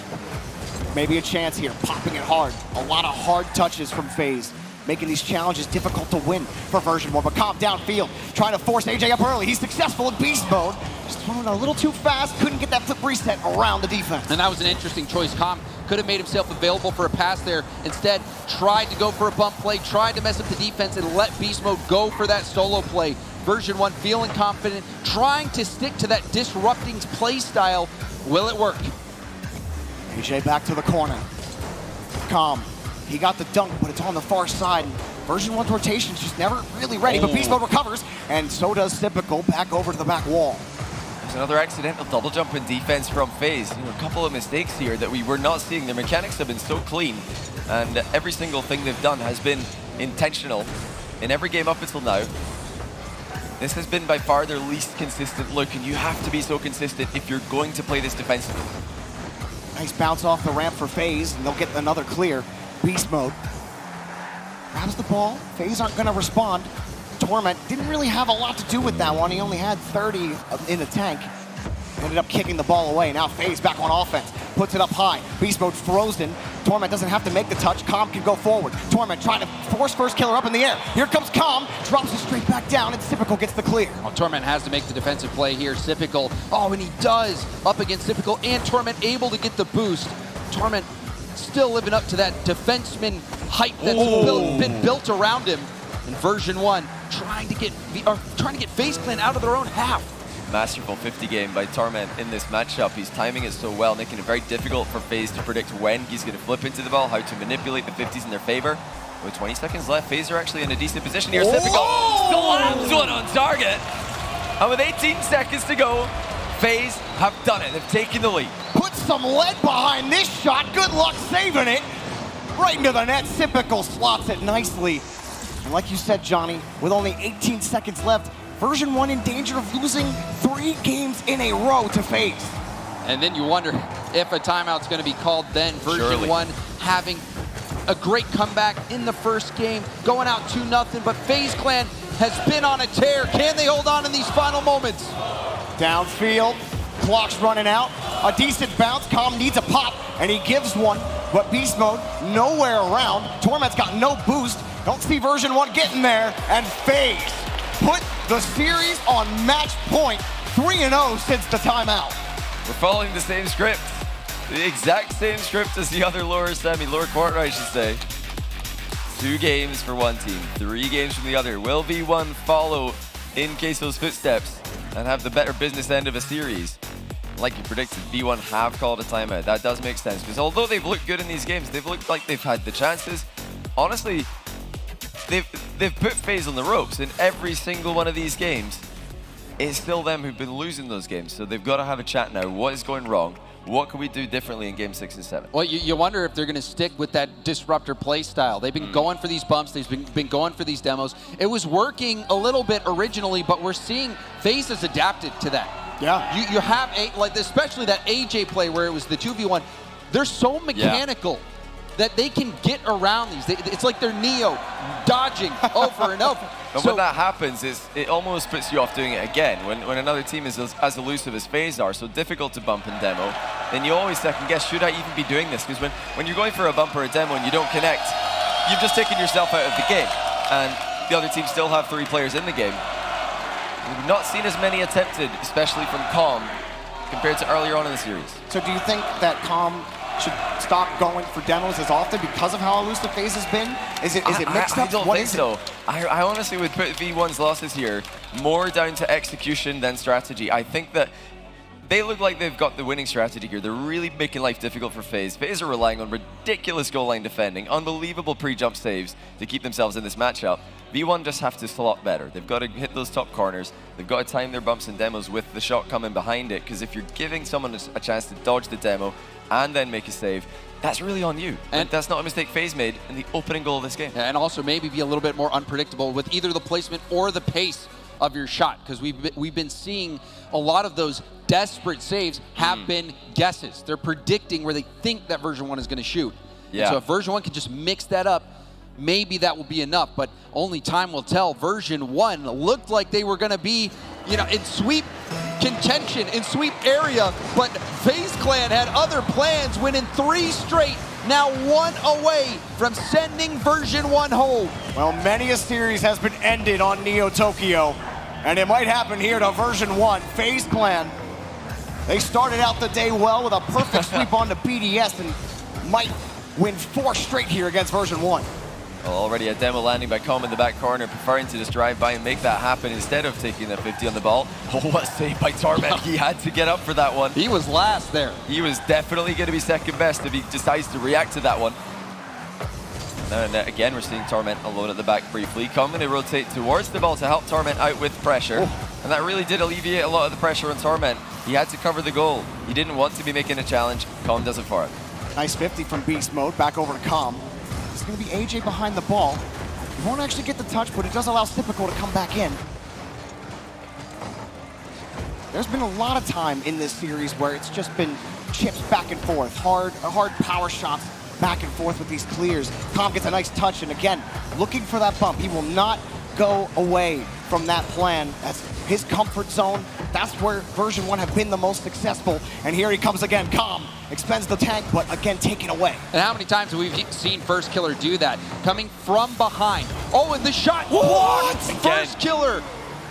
Maybe a chance here, popping it hard. A lot of hard touches from FaZe, making these challenges difficult to win for version 1. But Calm downfield, trying to force AJ up early. He's successful in beast mode. Just throwing a little too fast, couldn't get that flip reset around the defense. And that was an interesting choice. Calm could have made himself available for a pass there. Instead, tried to go for a bump play, tried to mess up the defense and let beast mode go for that solo play. Version 1 feeling confident, trying to stick to that disrupting play style. Will it work? AJ back to the corner. Calm. He got the dunk, but it's on the far side. Version 1's rotation's just never really ready, but beast mode recovers, and so does Typical back over to the back wall. There's another accidental double jump in defense from FaZe. A couple of mistakes here that we were not seeing. Their mechanics have been so clean, and every single thing they've done has been intentional in every game up until now. This has been by far their least consistent look, and you have to be so consistent if you're going to play this defensively. Nice bounce off the ramp for FaZe, and they'll get another clear. Beast mode grabs the ball. FaZe aren't going to respond. Torment didn't really have a lot to do with that one. He only had 30 in the tank. Ended up kicking the ball away. Now FaZe back on offense. Puts it up high. Beast mode frozen. Torment doesn't have to make the touch. Calm can go forward. Torment trying to force first killer up in the air. Here comes Calm. Drops it straight back down, and Typical gets the clear. Well, Torment has to make the defensive play here. Typical. Oh, and he does. Up against Typical, and Torment able to get the boost. Torment still living up to that defenseman hype that's been built around him. In version 1, trying to get FaZe Clan out of their own half. Masterful 50 game by Torment in this matchup. He's timing it so well, making it very difficult for FaZe to predict when he's going to flip into the ball, how to manipulate the 50s in their favor. With 20 seconds left, FaZe are actually in a decent position here. Typical slams one on target. And with 18 seconds to go, FaZe have done it. They've taken the lead. Put some lead behind this shot. Good luck saving it. Right into the net. Typical slots it nicely. And like you said, Johnny, with only 18 seconds left, version 1 in danger of losing 3 games in a row to FaZe. And then you wonder if a timeout's going to be called then. Version 1 having a great comeback in the first game, going out 2-0, but FaZe Clan has been on a tear. Can they hold on in these final moments? Downfield, clock's running out. A decent bounce, Calm needs a pop, and he gives one, but Beast Mode nowhere around. Torment's got no boost. Don't see version 1 getting there, and FaZe put the series on match point, 3-0 since the timeout. We're following the same script. The exact same script as the other lower quarter, I should say. 2 games for one team, 3 games from the other. Will V1 follow in Queso's footsteps and have the better business end of a series? Like you predicted, V1 have called a timeout. That does make sense, because although they've looked good in these games, they've looked like they've had the chances. Honestly, they've put FaZe on the ropes in every single one of these games. It's still them who've been losing those games, so they've got to have a chat now. What is going wrong? What can we do differently in game 6 and 7? Well, you wonder if they're going to stick with that disruptor play style. They've been going for these bumps. They've been going for these demos. It was working a little bit originally, but we're seeing FaZe has adapted to that. Yeah. You have, especially that AJ play where it was the 2v1. They're so mechanical that they can get around these. It's like they're Neo, dodging over and over. But when that happens, it almost puts you off doing it again. When another team is as elusive as FaZe are, so difficult to bump and demo, then you always second guess, should I even be doing this? Because when you're going for a bump or a demo and you don't connect, you've just taken yourself out of the game. And the other team still have 3 players in the game. We've not seen as many attempted, especially from Calm, compared to earlier on in the series. So do you think that Calm should stop going for demos as often because of how elusive FaZe has been? Is it mixed up? I don't think so. I honestly would put V1's losses here more down to execution than strategy. I think that they look like they've got the winning strategy here. They're really making life difficult for FaZe. FaZe are relying on ridiculous goal line defending, unbelievable pre-jump saves to keep themselves in this matchup. V1 just have to slot better. They've got to hit those top corners. They've got to time their bumps and demos with the shot coming behind it, because if you're giving someone a chance to dodge the demo and then make a save, that's really on you. And that's not a mistake FaZe made in the opening goal of this game. And also maybe be a little bit more unpredictable with either the placement or the pace of your shot, because we've been seeing a lot of those desperate saves have been guesses. They're predicting where they think that version 1 is going to shoot. Yeah. And so if version 1 can just mix that up, maybe that will be enough, but only time will tell. Version 1 looked like they were going to be, in sweep contention, in sweep area, but FaZe Clan had other plans, winning 3 straight, now 1 away from sending version 1 home. Well, many a series has been ended on Neo Tokyo, and it might happen here to version 1. FaZe Clan, they started out the day well with a perfect sweep onto BDS and might win 4 straight here against version 1. Well, already a demo landing by Com in the back corner, preferring to just drive by and make that happen instead of taking the 50 on the ball. Oh, what a save by Torment. He had to get up for that one. He was last there. He was definitely going to be second best if he decides to react to that one. And again, we're seeing Torment alone at the back briefly. Com going to rotate towards the ball to help Torment out with pressure. And that really did alleviate a lot of the pressure on Torment. He had to cover the goal. He didn't want to be making a challenge. Com does it for him. Nice 50 from Beast Mode, back over to Com. It's going to be AJ behind the ball. He won't actually get the touch, but it does allow Typical to come back in. There's been a lot of time in this series where it's just been chips back and forth, hard power shots back and forth with these clears. Com gets a nice touch, and again, looking for that bump. He will not go away from that plan. That's his comfort zone. That's where version 1 have been the most successful. And here he comes again. Com expends the tank, but again taken away. And how many times have we seen First Killer do that? Coming from behind. Oh, and the shot blocked. First Killer.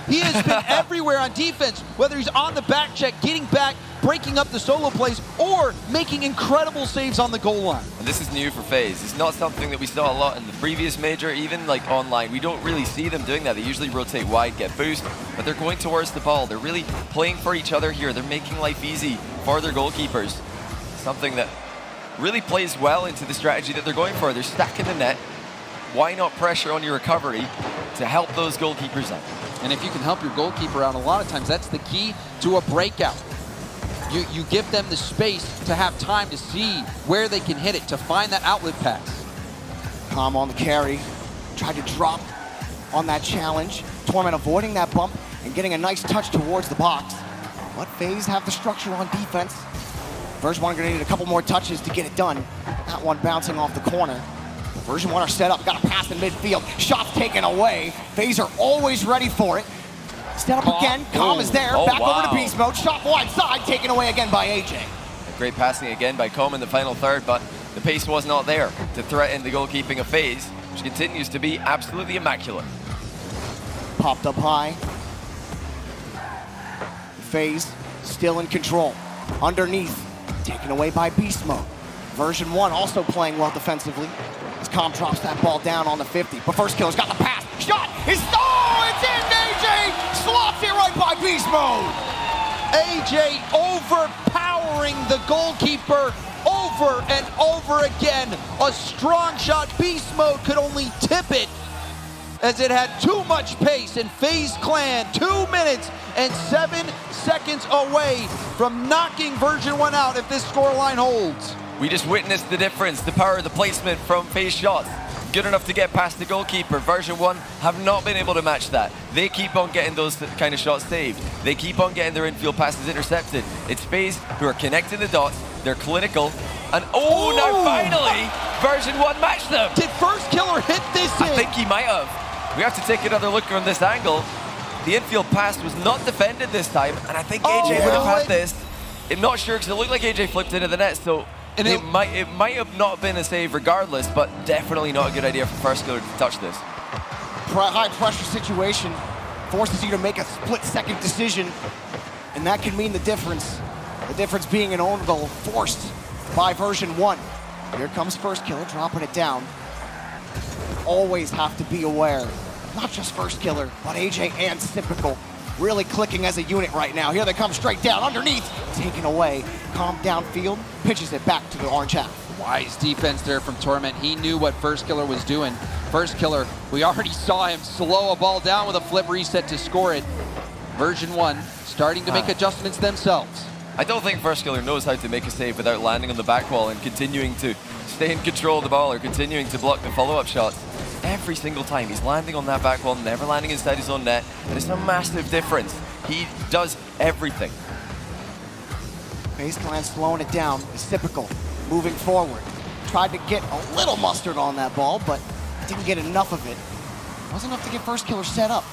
He has been everywhere on defense, whether he's on the back check, getting back, breaking up the solo plays, or making incredible saves on the goal line. And this is new for FaZe. It's not something that we saw a lot in the previous major, even like online. We don't really see them doing that. They usually rotate wide, get boost, but they're going towards the ball. They're really playing for each other here. They're making life easy for their goalkeepers. Something that really plays well into the strategy that they're going for. They're stacking the net. why not pressure on your recovery to help those goalkeepers out? And if you can help your goalkeeper out, a lot of times that's the key to a breakout. You give them the space to have time to see where they can hit it, to find that outlet pass. Calm on the carry, tried to drop on that challenge. Torment avoiding that bump and getting a nice touch towards the box. But FaZe have the structure on defense. Version 1 gonna need a couple more touches to get it done. That one bouncing off the corner. Version 1 are set up, got a pass in midfield. Shots taken away. FaZe are always ready for it. Set up again, Calm is there. Back over to Beast Mode. Shot wide side, taken away again by AJ. A great passing again by Calm in the final third, but the pace was not there to threaten the goalkeeping of FaZe, which continues to be absolutely immaculate. Popped up high. FaZe still in control. Underneath, taken away by Beast Mode. Version 1 also playing well defensively as Calm drops that ball down on the 50. But First Killer's got the pass. Shot is, oh, it's in! AJ slots it right by Beast Mode. AJ overpowering the goalkeeper over and over again. A strong shot. Beast Mode could only tip it as it had too much pace, and FaZe Clan 2 minutes and 7 seconds away from knocking Version 1 out if this scoreline holds. We just witnessed the difference, the power of the placement from FaZe shots. Good enough to get past the goalkeeper. Version 1 have not been able to match that. They keep on getting those kind of shots saved. They keep on getting their infield passes intercepted. It's FaZe who are connecting the dots. They're clinical. And now finally, Version 1 matched them. Did First Killer hit this I think he might have. We have to take another look from this angle. The infield pass was not defended this time, and I think AJ would have had this. I'm not sure, because it looked like AJ flipped into the net, so it might have not been a save regardless, but definitely not a good idea for First Killer to touch this. High pressure situation forces you to make a split-second decision, and that can mean the difference. The difference being an own goal forced by Version 1. Here comes First Killer, dropping it down. Always have to be aware, not just First Killer, but AJ and Typical really clicking as a unit right now. Here they come straight down, underneath, taken away. Calm downfield, pitches it back to the orange half. Wise defense there from Torment. He knew what First Killer was doing. First Killer, we already saw him slow a ball down with a flip reset to score it. Version 1 starting to make adjustments themselves. I don't think First Killer knows how to make a save without landing on the back wall and continuing to stay in control of the ball or continuing to block the follow-up shots. Every single time he's landing on that back wall, never landing inside his own net, and it's a massive difference. He does everything. FaZe Clan slowing it down is typical. Moving forward. Tried to get a little mustard on that ball, but didn't get enough of it. Wasn't enough to get First Killer set up.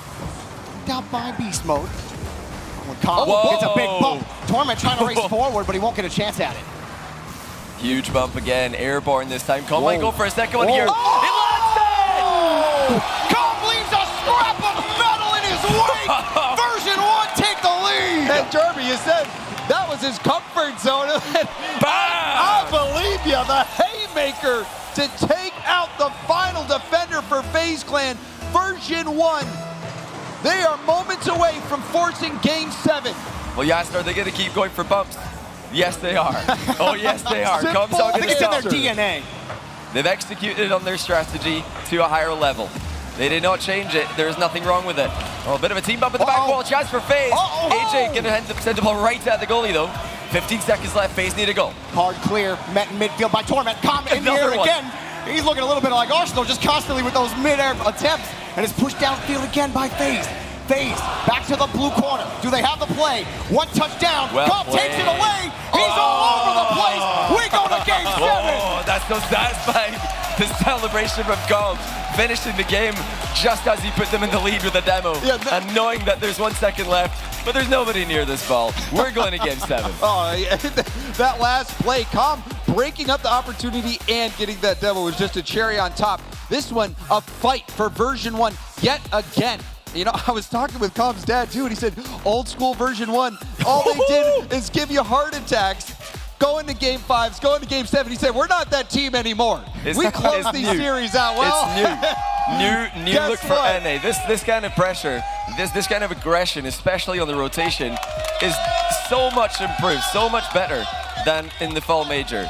Out by Beast Mode. When Calm gets a big bump. Torment trying to race forward, but he won't get a chance at it. Huge bump again, airborne this time. Calm might go for a second one here. Calm leaves a scrap of metal in his wake. Version 1 take the lead. And Derby, you said that was his comfort zone. I believe you. The haymaker to take out the final defender for FaZe Clan. Version 1. They are moments away from forcing Game 7. Well, yes, are they going to keep going for bumps? Yes, they are. Oh, yes, they are. Simple. I think it's in their DNA. They've executed on their strategy to a higher level. They did not change it. There is nothing wrong with it. Oh, a bit of a team bump at the back wall. Chance for FaZe. AJ going to send the ball right at the goalie, though. 15 seconds left. FaZe need a goal. Hard clear. Met in midfield by Torment. Calm in the air again. He's looking a little bit like Arsenal, just constantly with those mid-air attempts. And it's pushed downfield again by FaZe. FaZe back to the blue corner. Do they have the play? One touchdown. Calm takes it away. He's all over the place. We go to Game 7. Oh, that's so satisfying. The celebration from Calm, finishing the game just as he put them in the lead with a demo. And knowing that there's 1 second left, but there's nobody near this ball. We're going to Game 7. That last play, Calm breaking up the opportunity and getting that demo was just a cherry on top. This one, a fight for Version 1 yet again. You know, I was talking with Calm's dad too, and he said, old school Version 1, all they did is give you heart attacks. Going to Game 5s, going to Game 7. He said, we're not that team anymore. We closed these series out well. It's new look for NA. This kind of pressure, this kind of aggression, especially on the rotation, is so much improved, so much better than in the fall major.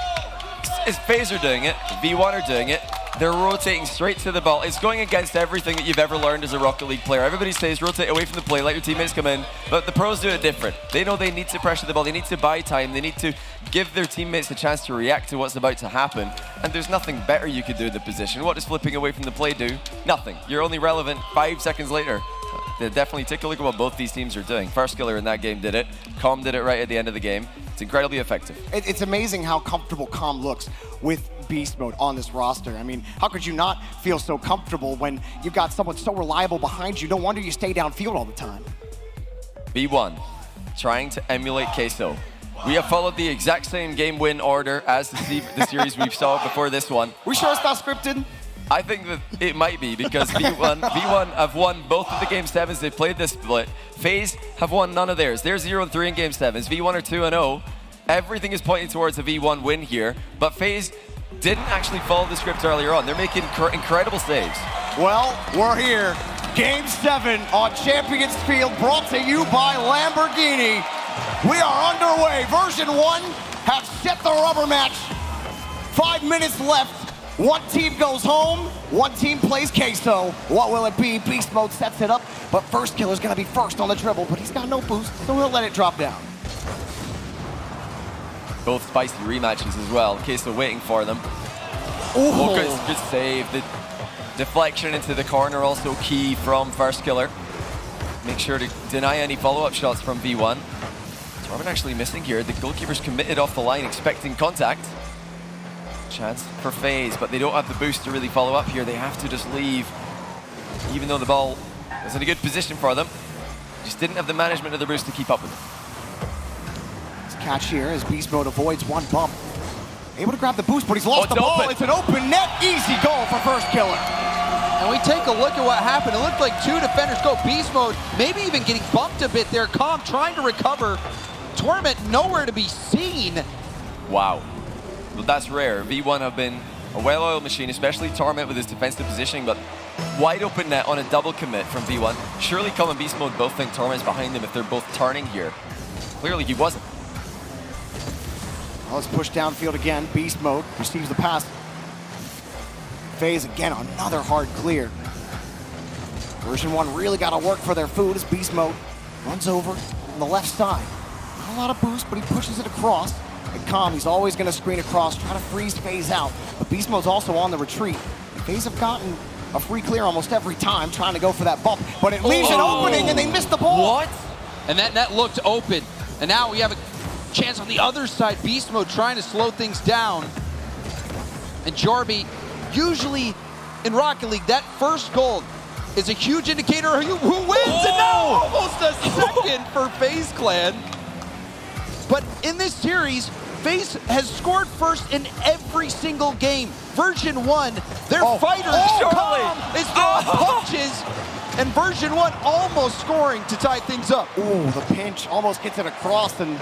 FaZe are doing it, V1 are doing it. They're rotating straight to the ball. It's going against everything that you've ever learned as a Rocket League player. Everybody says rotate away from the play, let your teammates come in, but the pros do it different. They know they need to pressure the ball, they need to buy time, they need to give their teammates a chance to react to what's about to happen, and there's nothing better you could do in the position. What does flipping away from the play do? Nothing. You're only relevant 5 seconds later. They definitely take a look at what both these teams are doing. First Killer in that game did it. Com did it right at the end of the game. It's incredibly effective. It's amazing how comfortable Com looks with Beast Mode on this roster. I mean, how could you not feel so comfortable when you've got someone so reliable behind you? No wonder you stay downfield all the time. V1, trying to emulate Queso. We have followed the exact same game win order as the series we saw before this one. We sure it's not scripted? I think that it might be because V1 have won both of the Game 7s. They've played this split. FaZe have won none of theirs. They're 0-3 in Game 7s. V1 are 2-0. Everything is pointing towards a V1 win here, but FaZe didn't actually follow the script earlier on. They're making incredible saves. Well, we're here. Game 7 on Champions Field, brought to you by Lamborghini. We are underway. Version 1 have set the rubber match. 5 minutes left. One team goes home, one team plays Queso. What will it be? Beast Mode sets it up, but First Killer's gonna be first on the dribble, but he's got no boost, so he'll let it drop down. Both spicy rematches as well. Queso waiting for them. Oh, good save. The deflection into the corner also key from First Killer. Make sure to deny any follow-up shots from V1. Torment actually missing here. The goalkeeper's committed off the line, expecting contact. Chance for FaZe, but they don't have the boost to really follow up here. They have to just leave, even though the ball was in a good position for them. Just didn't have the management of the boost to keep up with it. This catch here as Beast Mode avoids one bump. Able to grab the boost, but he's lost the ball. Open. It's an open net, easy goal for First Killer. And we take a look at what happened. It looked like 2 defenders go. Beast Mode maybe even getting bumped a bit there. Com trying to recover. Torment nowhere to be seen. Wow. Well, that's rare. V1 have been a well-oiled machine, especially Torment with his defensive positioning, but wide open net on a double commit from V1. Surely Com and Beast Mode both think Torment's behind them if they're both turning here. Clearly he wasn't. Well, let's push downfield again. Beast Mode receives the pass. FaZe again, another hard clear. Version 1 really got to work for their food as Beast Mode runs over on the left side. Not a lot of boost, but he pushes it across. And Com, he's always going to screen across, try to freeze FaZe out. But Beast Mode's also on the retreat. FaZe have gotten a free clear almost every time, trying to go for that bump. But it leaves an opening, and they missed the ball. What? And that net looked open. And now we have a chance on the other side. Beast Mode trying to slow things down. And Jarby, usually in Rocket League, that first goal is a huge indicator of who wins. And now almost a second for FaZe Clan. But in this series, FaZe has scored first in every single game. Version 1, their fighters is throwing punches, and Version 1 almost scoring to tie things up. Ooh, the pinch almost gets it across, and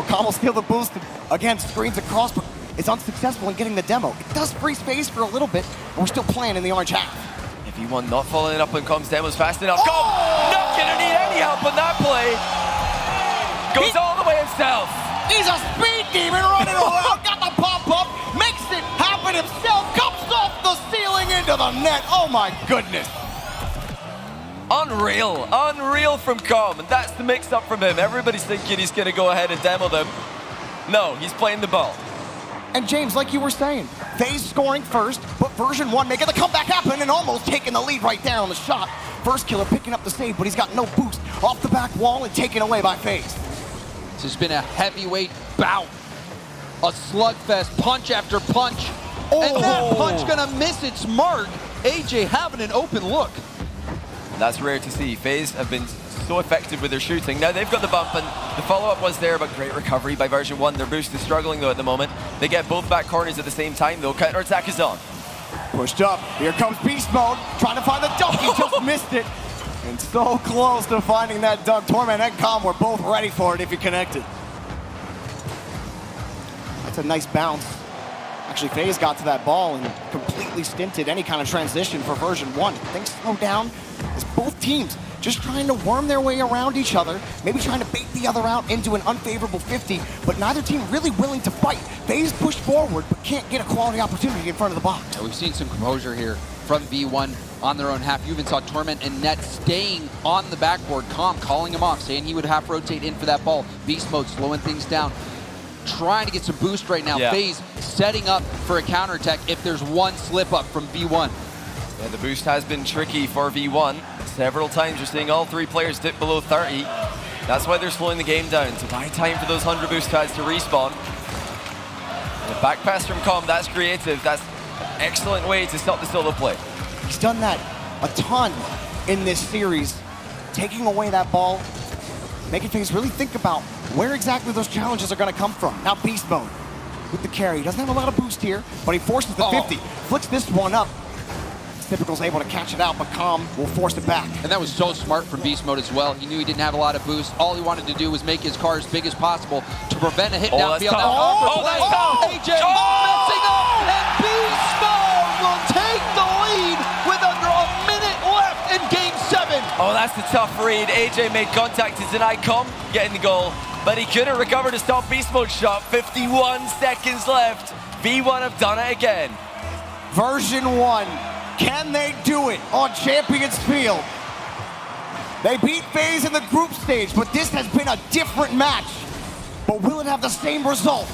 Com will steal the boost. Again, screens across, but it's unsuccessful in getting the demo. It does freeze FaZe for a little bit, but we're still playing in the orange half. If V1 not following up on Com's demos fast enough. Com not gonna need any help on that play. Goes all the way himself. He's a speed demon running around, got the pop-up, makes it happen himself, comes off the ceiling into the net. Oh my goodness. Unreal from Com, and that's the mix-up from him. Everybody's thinking he's gonna go ahead and demo them. No, he's playing the ball. And James, like you were saying, FaZe scoring first, but Version 1 making the comeback happen and almost taking the lead right there on the shot. First Killer picking up the save, but he's got no boost. Off the back wall and taken away by FaZe. This has been a heavyweight bout. A slugfest, punch after punch. And that punch gonna miss its mark. AJ having an open look. That's rare to see. FaZe have been so effective with their shooting. Now they've got the bump, and the follow-up was there, but great recovery by Version 1. Their boost is struggling though at the moment. They get both back corners at the same time though. Counter-attack is on. Pushed up, here comes Beast Mode, trying to find the dunk, he just missed it. And so close to finding that dunk. Torment and Com were both ready for it if he connected. That's a nice bounce. Actually, FaZe got to that ball and completely stinted any kind of transition for Version 1. Things slowed down as both teams just just trying to worm their way around each other, maybe trying to bait the other out into an unfavorable 50, but neither team really willing to fight. FaZe pushed forward, but can't get a quality opportunity in front of the box. Yeah, we've seen some composure here from V1 on their own half. You even saw Torment and Net staying on the backboard, calling him off, saying he would half rotate in for that ball. Beast Mode slowing things down, trying to get some boost right now. FaZe setting up for a counterattack if there's one slip up from V1. Yeah, the boost has been tricky for V1. Several times you're seeing all three players dip below 30. That's why they're slowing the game down, to buy time for those 100 boost pads to respawn. And the back pass from Com, that's creative. That's an excellent way to stop the solo play. He's done that a ton in this series, taking away that ball, making FaZe really think about where exactly those challenges are going to come from. Now Beast Mode with the carry. He doesn't have a lot of boost here, but he forces the 50. Flicks this one up. Typical's able to catch it out, but Com will force it back. And that was so smart from Beast Mode as well. He knew he didn't have a lot of boost. All he wanted to do was make his car as big as possible to prevent a hit downfield. AJ messing up, and Beast Mode will take the lead with under a minute left in Game 7. Oh, that's the tough read. AJ made contact to deny Com getting the goal, but he couldn't recover to stop Beast Mode's shot. 51 seconds left. V1 have done it again. Version 1. Can they do it on Champions Field? They beat FaZe in the group stage, but this has been a different match. But will it have the same result?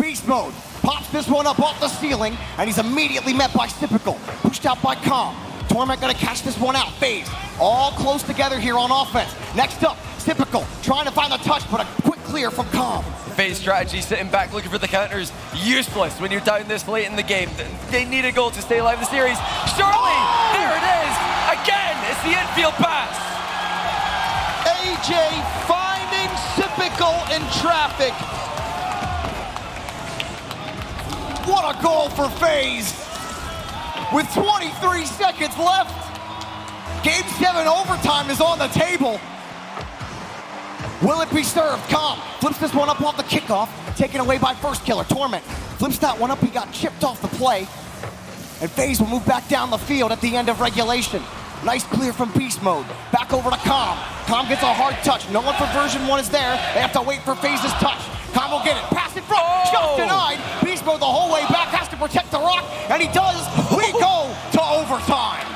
Beast Mode pops this one up off the ceiling, and he's immediately met by Typical. Pushed out by Com. Torment gonna catch this one out. FaZe all close together here on offense. Next up, Typical trying to find the touch, but a quick clear from Com. FaZe strategy, sitting back looking for the counters, useless when you're down this late in the game. They need a goal to stay alive in the series. Surely, there it is, again, it's the infield pass. AJ finding Typical in traffic. What a goal for FaZe. With 23 seconds left, Game 7 overtime is on the table. Will it be served? Com flips this one up off the kickoff, taken away by First Killer. Torment flips that one up, he got chipped off the play. And FaZe will move back down the field at the end of regulation. Nice clear from Beast Mode. Back over to Com. Com gets a hard touch. No one for version 1 is there. They have to wait for FaZe's touch. Com will get it. Pass in front. Shot denied. Beast Mode the whole way back has to protect the rock. And he does. We go to overtime.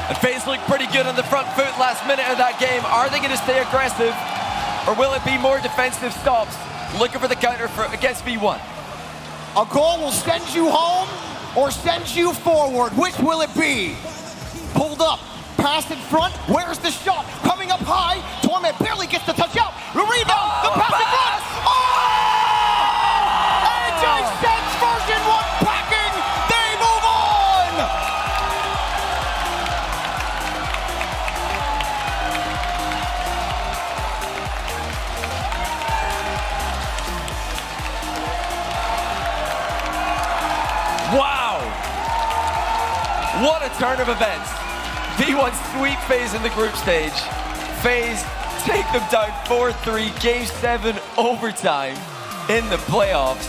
And FaZe looked pretty good on the front foot last minute of that game. Are they going to stay aggressive? Or will it be more defensive stops? Looking for the counter against V1. A goal will send you home or send you forward. Which will it be? Pulled up, pass in front. Where's the shot? Coming up high. Torment barely gets the touch out. The rebound, the pass in front. Oh! AJ sends version 1 packing. They move on. Wow! What a turn of events. V1 sweep FaZe in the group stage. FaZe take them down 4-3, Game 7 overtime in the playoffs.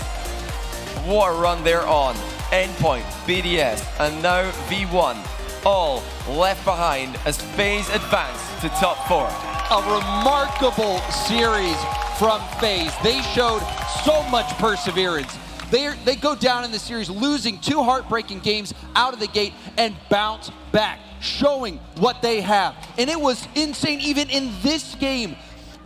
What a run they're on. Endpoint, BDS, and now V1, all left behind as FaZe advance to top 4. A remarkable series from FaZe. They showed so much perseverance. They go down in the series losing 2 heartbreaking games out of the gate and bounce back, showing what they have. And it was insane even in this game.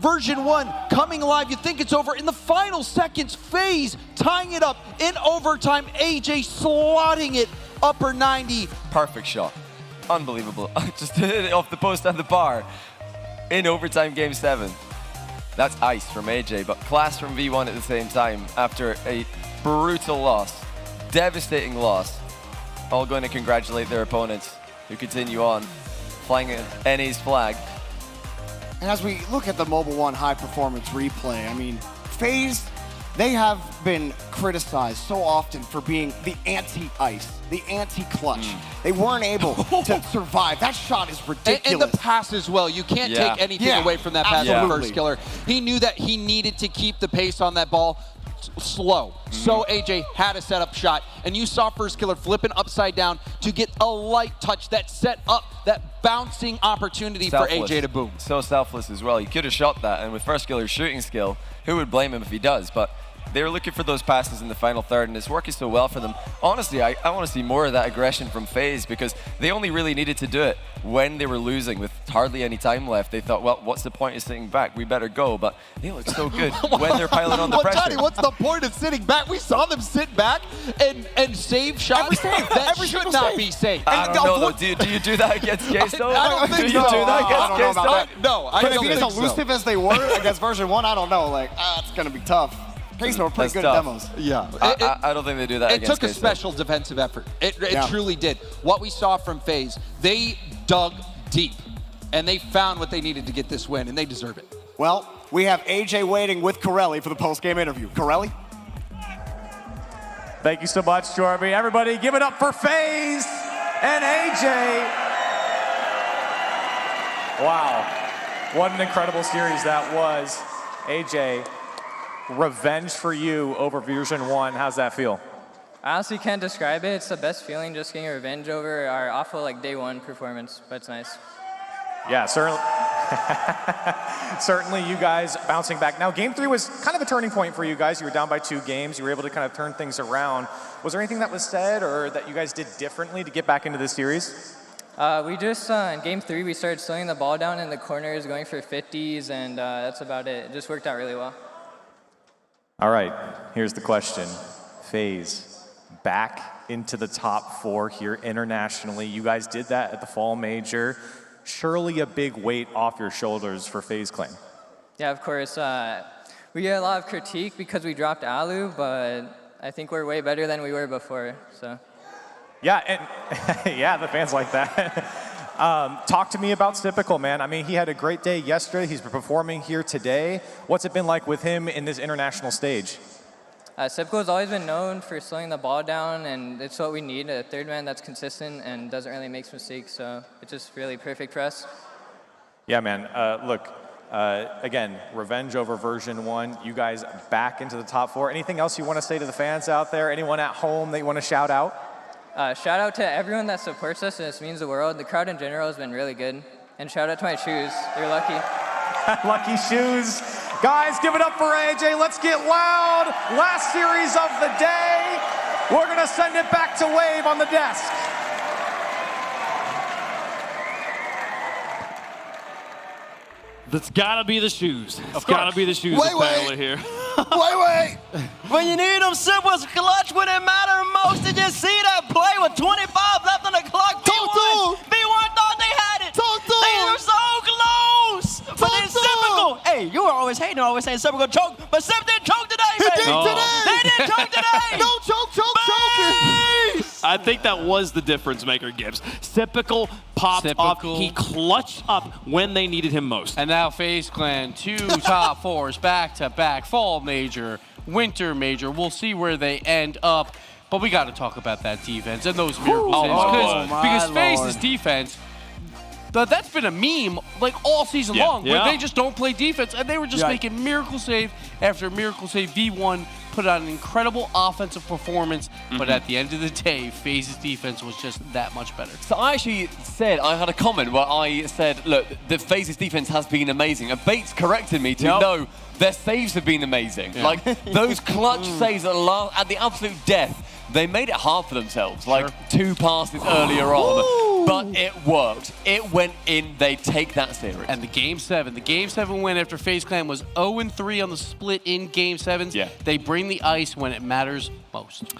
Version 1 coming alive, you think it's over. In the final seconds, FaZe tying it up in overtime. AJ slotting it upper 90. Perfect shot. Unbelievable. Just hit it off the post and the bar in overtime Game 7. That's ice from AJ, but class from V1 at the same time after a brutal loss, devastating loss. All going to congratulate their opponents who continue on flying NA's flag. And as we look at the Mobile 1 high performance replay, I mean, FaZe, they have been criticized so often for being the anti-ice, the anti-clutch. They weren't able to survive. That shot is ridiculous. And the pass as well. You can't take anything away from that pass from First Killer. He knew that he needed to keep the pace on that ball. slow. So AJ had a setup shot, and you saw First Killer flipping upside down to get a light touch that set up that bouncing opportunity for AJ to boom. So selfless as well. He could have shot that, and with First Killer's shooting skill, who would blame him if he does? But they were looking for those passes in the final third, and it's working so well for them. Honestly, I want to see more of that aggression from FaZe, because they only really needed to do it when they were losing with hardly any time left. They thought, well, what's the point of sitting back? We better go. But they look so good when they're piling on the pressure. Johnny, what's the point of sitting back? We saw them sit back and save shots that should not be saved. I don't know, though. Do you do that against Queso? I don't think so. Do you do that against Queso? No, I but don't if think he's elusive as they were against version 1, I don't know. Like, it's going to be tough. Queso were pretty good at demos. Yeah. I don't think they do that against It took a Queso. special defensive effort. It truly did. What we saw from FaZe, they dug deep, and they found what they needed to get this win, and they deserve it. Well, we have AJ waiting with Corelli for the post-game interview. Corelli? Thank you so much, Jorby. Everybody, give it up for FaZe and AJ. Wow. What an incredible series that was. AJ, revenge for you over version 1. How's that feel? I honestly can't describe it. It's the best feeling, just getting revenge over our awful day 1 performance, but it's nice. Yeah, certainly. Certainly you guys bouncing back. Now, game 3 was kind of a turning point for you guys. You were down by 2 games. You were able to kind of turn things around. Was there anything that was said or that you guys did differently to get back into this series? We just, in game 3, we started slowing the ball down in the corners, going for 50s, and that's about it. It just worked out really well. All right, here's the question. FaZe, back into the top 4 here internationally. You guys did that at the Fall Major. Surely a big weight off your shoulders for FaZe Clan. Yeah, of course. We get a lot of critique because we dropped Alu, but I think we're way better than we were before, so. Yeah, and yeah, the fans like that. Talk to me about Typical, man. I mean, he had a great day yesterday. He's performing here today. What's it been like with him in this international stage? Typical has always been known for slowing the ball down, and it's what we need, a third man that's consistent and doesn't really make mistakes, so it's just really perfect for us. Yeah, man. Look, again, revenge over version 1. You guys back into the top 4. Anything else you want to say to the fans out there? Anyone at home that you want to shout out? Shout out to everyone that supports us, and this means the world. The crowd in general has been really good. And shout out to my shoes. They're lucky. Lucky shoes. Guys, give it up for AJ. Let's get loud. Last series of the day. We're going to send it back to Wave on the desk. That's gotta be the shoes. It's gotta be the shoes apparently here. Wait. When you need them, Sip was clutch when it mattered most. Did you see that play with 25 left on the clock? B1 thought they had it. They were so close. But then Typical. Hey, you were always hating, always saying Sip would choke. But Sip didn't choke today, baby. He did today. They didn't choke today. No choke. I think that was the difference maker, Gibbs. Typical popped off. He clutched up when they needed him most. And now FaZe Clan, 2 top 4s back-to-back. Fall Major, Winter Major. We'll see where they end up. But we got to talk about that defense and those miracle saves. Because FaZe's defense, that's been a meme like all season long. Where they just don't play defense. And they were just making miracle save after miracle save. V1 put on an incredible offensive performance, but at the end of the day, FaZe's defense was just that much better. So I actually said, I had a comment where I said, look, the FaZe's defense has been amazing. And Bates corrected me to no, their saves have been amazing. Yeah. Like, those clutch saves at the absolute death, they made it hard for themselves. Like, 2 passes earlier on. But it worked. It went in. They take that series. And the Game 7 win after FaZe Clan was 0-3 on the split in Game 7s. Yeah. They bring the ice when it matters most.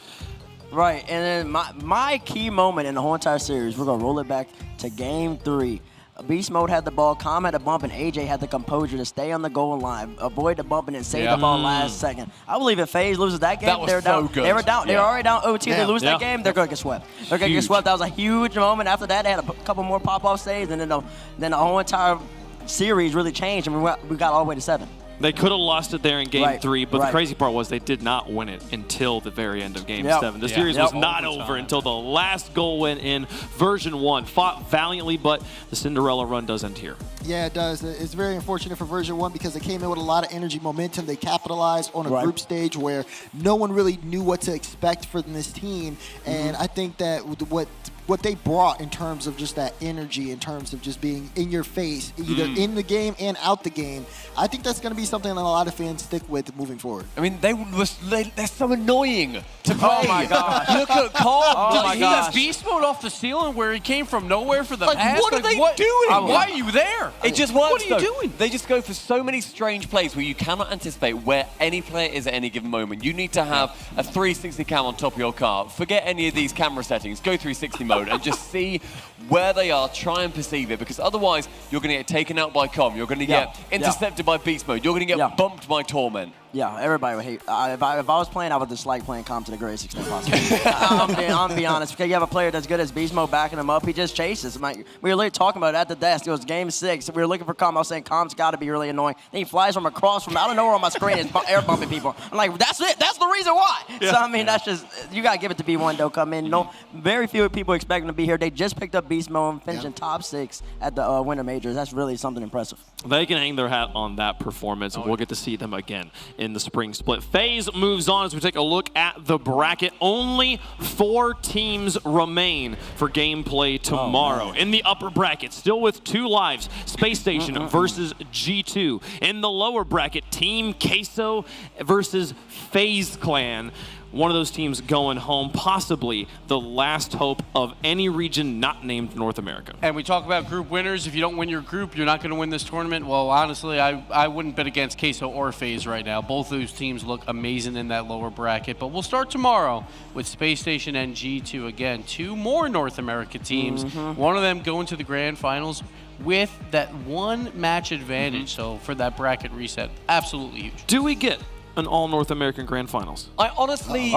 Right, and then my key moment in the whole entire series, we're going to roll it back to Game 3. Beast Mode had the ball, Calm had the bump, and AJ had the composure to stay on the goal line, avoid the bump, and then save the ball last second. I believe if FaZe loses that game, they're down. Good. They were down. They were already down 0-2. They lose that game, they're going to get swept. They're going to get swept. That was a huge moment. After that, they had a couple more pop-off saves, and then the whole entire series really changed, and we got all the way to 7. They could have lost it there in Game 3, but the crazy part was they did not win it until the very end of Game 7. The series was not over until the last goal went in. Version 1 fought valiantly, but the Cinderella run does end here. Yeah, it does. It's very unfortunate for Version 1 because they came in with a lot of energy, momentum. They capitalized on a group stage where no one really knew what to expect from this team. And I think that what they brought in terms of just that energy, in terms of just being in your face, either in the game and out the game, I think that's going to be something that a lot of fans stick with moving forward. I mean, they're so annoying to play. Oh my gosh. Look at Cobb. Oh my gosh. That beast mode off the ceiling where he came from nowhere for the pass. What are they doing? Why are you there? It just works. What are you doing? They just go for so many strange plays where you cannot anticipate where any player is at any given moment. You need to have a 360 cam on top of your car. Forget any of these camera settings. Go 360 mode and just see where they are. Try and perceive it, because otherwise you're going to get taken out by Com. You're going to get intercepted by Beast Mode. You're going to get bumped by Torment. Yeah, everybody would hate. If I was playing, I would dislike playing Com to the greatest extent possible. I'm being honest. Because you have a player that's good as Beast Mode backing him up, he just chases. We were literally talking about it at the desk. It was Game 6. We were looking for Com. I was saying Com's got to be really annoying. Then he flies from across from out of nowhere on my screen and air bumping people. I'm like, that's it. That's the reason why. Yeah. So I mean, that's just, you got to give it to B1 though. Come in. No, very few people expect him to be here. They just picked up Beast Mode and finishing top 6 at the Winter Majors. That's really something impressive. They can hang their hat on that performance, and we'll get to see them again in the spring split. FaZe moves on as we take a look at the bracket. Only 4 teams remain for gameplay tomorrow. In the upper bracket, still with 2 lives, Space Station versus G2. In the lower bracket, Team Queso versus FaZe Clan. One of those teams going home, possibly the last hope of any region not named North America. And we talk about group winners. If you don't win your group, you're not going to win this tournament. Well, honestly, I wouldn't bet against Queso or FaZe right now. Both those teams look amazing in that lower bracket. But we'll start tomorrow with Space Station and G2 again. 2 more North America teams. One of them going to the grand finals with that 1 match advantage. So for that bracket reset, absolutely huge. Do we get an all-North American Grand Finals? I honestly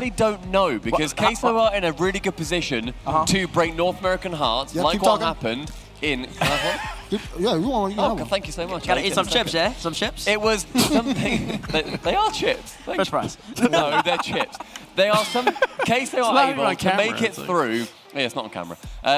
don't know, because Queso are in a really good position to break North American hearts, like what happened in... Yeah, you want to. Oh, thank you so much. Gotta eat some chips, yeah? Some chips? It was something... they are chips. Fresh fries. No, they're chips. They are some... Queso are able to make it through... Yeah, it's not on camera.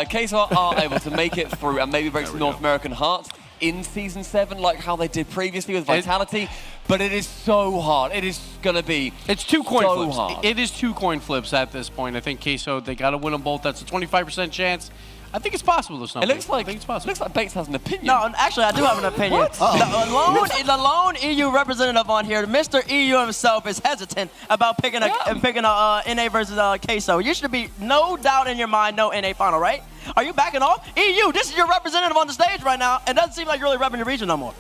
Queso are able to make it through and maybe break some North American hearts in Season 7, like how they did previously with Vitality, but it is so hard. It is going to be It's 2 coin so flips. hard. It is 2 coin flips at this point. I think Queso, they got to win them both. That's a 25% chance. I think it's possible, though. It looks like Bates has an opinion. No, actually, I do have an opinion. The lone EU representative on here, Mr. EU himself, is hesitant about picking a NA versus Queso. You should be no doubt in your mind, no NA final, right? Are you backing off? EU, this is your representative on the stage right now. It doesn't seem like you're really repping your region no more.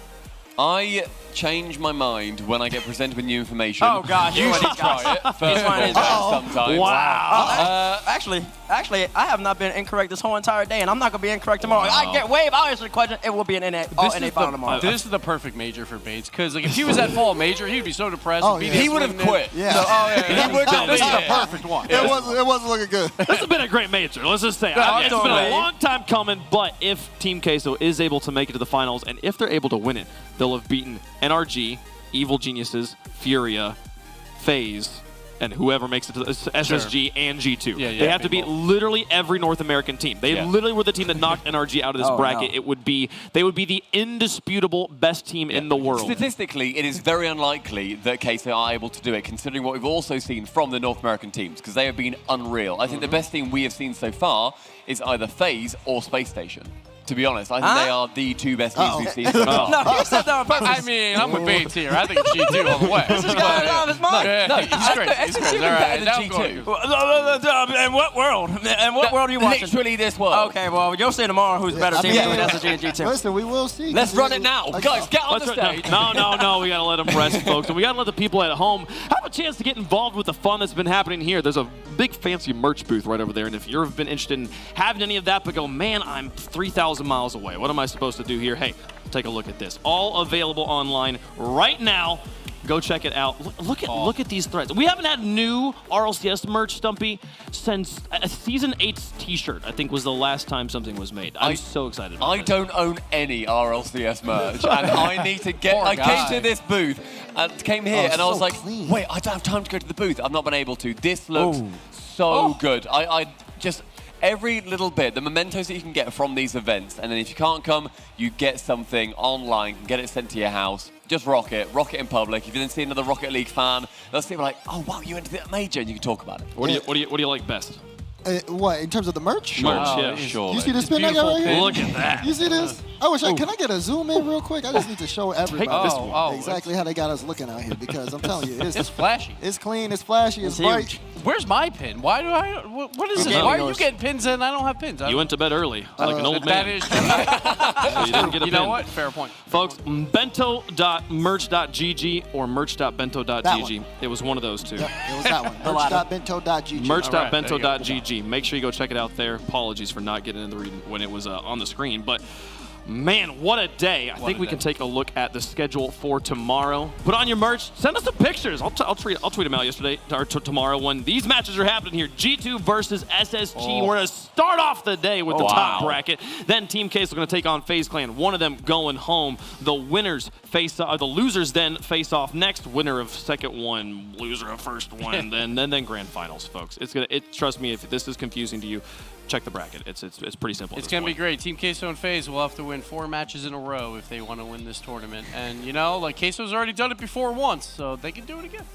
I change my mind when I get presented with new information. Oh, gosh. You should try it first sometimes. Wow. Actually, I have not been incorrect this whole entire day, and I'm not going to be incorrect tomorrow. I get wave, I'll answer the question. It will be an NA final tomorrow. This is the perfect major for Bates, because like, if he was at fall major, he'd be so depressed. He would have quit. He would have. This is the perfect one. It wasn't looking good. This has been a great major. Let's just say it's been a long time coming, but if Team Queso is able to make it to the finals, and if they're able to win it, they'll have beaten NRG, Evil Geniuses, Furia, FaZe, and whoever makes it to SSG and G2. They have to beat literally every North American team. They literally were the team that knocked NRG out of this bracket. They would be the indisputable best team in the world. Statistically, it is very unlikely that Queso are able to do it, considering what we've also seen from the North American teams, because they have been unreal. I think the best team we have seen so far is either FaZe or Space Station. To be honest, I think they are the 2 best teams we've seen so far. No, you said that on purpose. I mean, I'm with Bates here. I think it's G2 all the way. This is going out of his mind. No, he's great. He's great. All right, now G2. In what world? In what world are you watching? Literally this world. Okay, well, you'll see tomorrow who's better team between SSG and G2. Listen, we will see. Let's run it now. Guys, get on the stage. No, we got to let them rest, folks. And we got to let the people at home have a chance to get involved with the fun that's been happening here. There's a big fancy merch booth right over there, and if you've been interested in having any of that, but go, man, I'm 3,000 miles away. What am I supposed to do here? Hey, take a look at this. All available online right now. Go check it out. Look at these threads. We haven't had new RLCS merch, Stumpy, since Season 8's T-shirt, I think, was the last time something was made. I'm so excited about this. don't own any RLCS merch, and I need to get... I came to this booth, and came here, and I was like, wait, I don't have time to go to the booth. I've not been able to. This looks so good. I just... Every little bit, the mementos that you can get from these events, and then if you can't come, you get something online, get it sent to your house. Just rock it in public. If you then see another Rocket League fan, they'll see like, oh wow, you went to the major, and you can talk about it. What do you like best? What, in terms of the merch? Merch, yeah. Sure. You see this pin I got right here? Look at that. You see this? Can I get a zoom in real quick? I just need to show everybody exactly how they got us looking out here, because I'm telling you, it's flashy. It's clean, it's flashy, it's bright. Where's my pin? Why do I? What is this? Why are you getting pins and I don't have pins? You went to bed early, like an old man. That is So you didn't get a You pin. know what? Fair point. Folks, bento.merch.gg or merch.bento.gg. It was one of those two. Yep, it was that one. Merch.bento.gg. Merch.bento.gg. Make sure you go check it out there. Apologies for not getting in the read when it was on the screen, but man, what a day. I think we can take a look at the schedule for tomorrow. Put on your merch. Send us some pictures. I'll tweet them out yesterday or tomorrow when these matches are happening here. G2 versus SSG. We're going to start off the day with the top bracket. Then Team Queso going to take on FaZe Clan. One of them going home. The losers then face off next. Winner of second one, loser of first one, then grand finals, folks. Trust me, if this is confusing to you, check the bracket. It's pretty simple. It's going to be great. Team Queso and FaZe will have to win 4 matches in a row if they want to win this tournament. And, Queso's already done it before once, so they can do it again.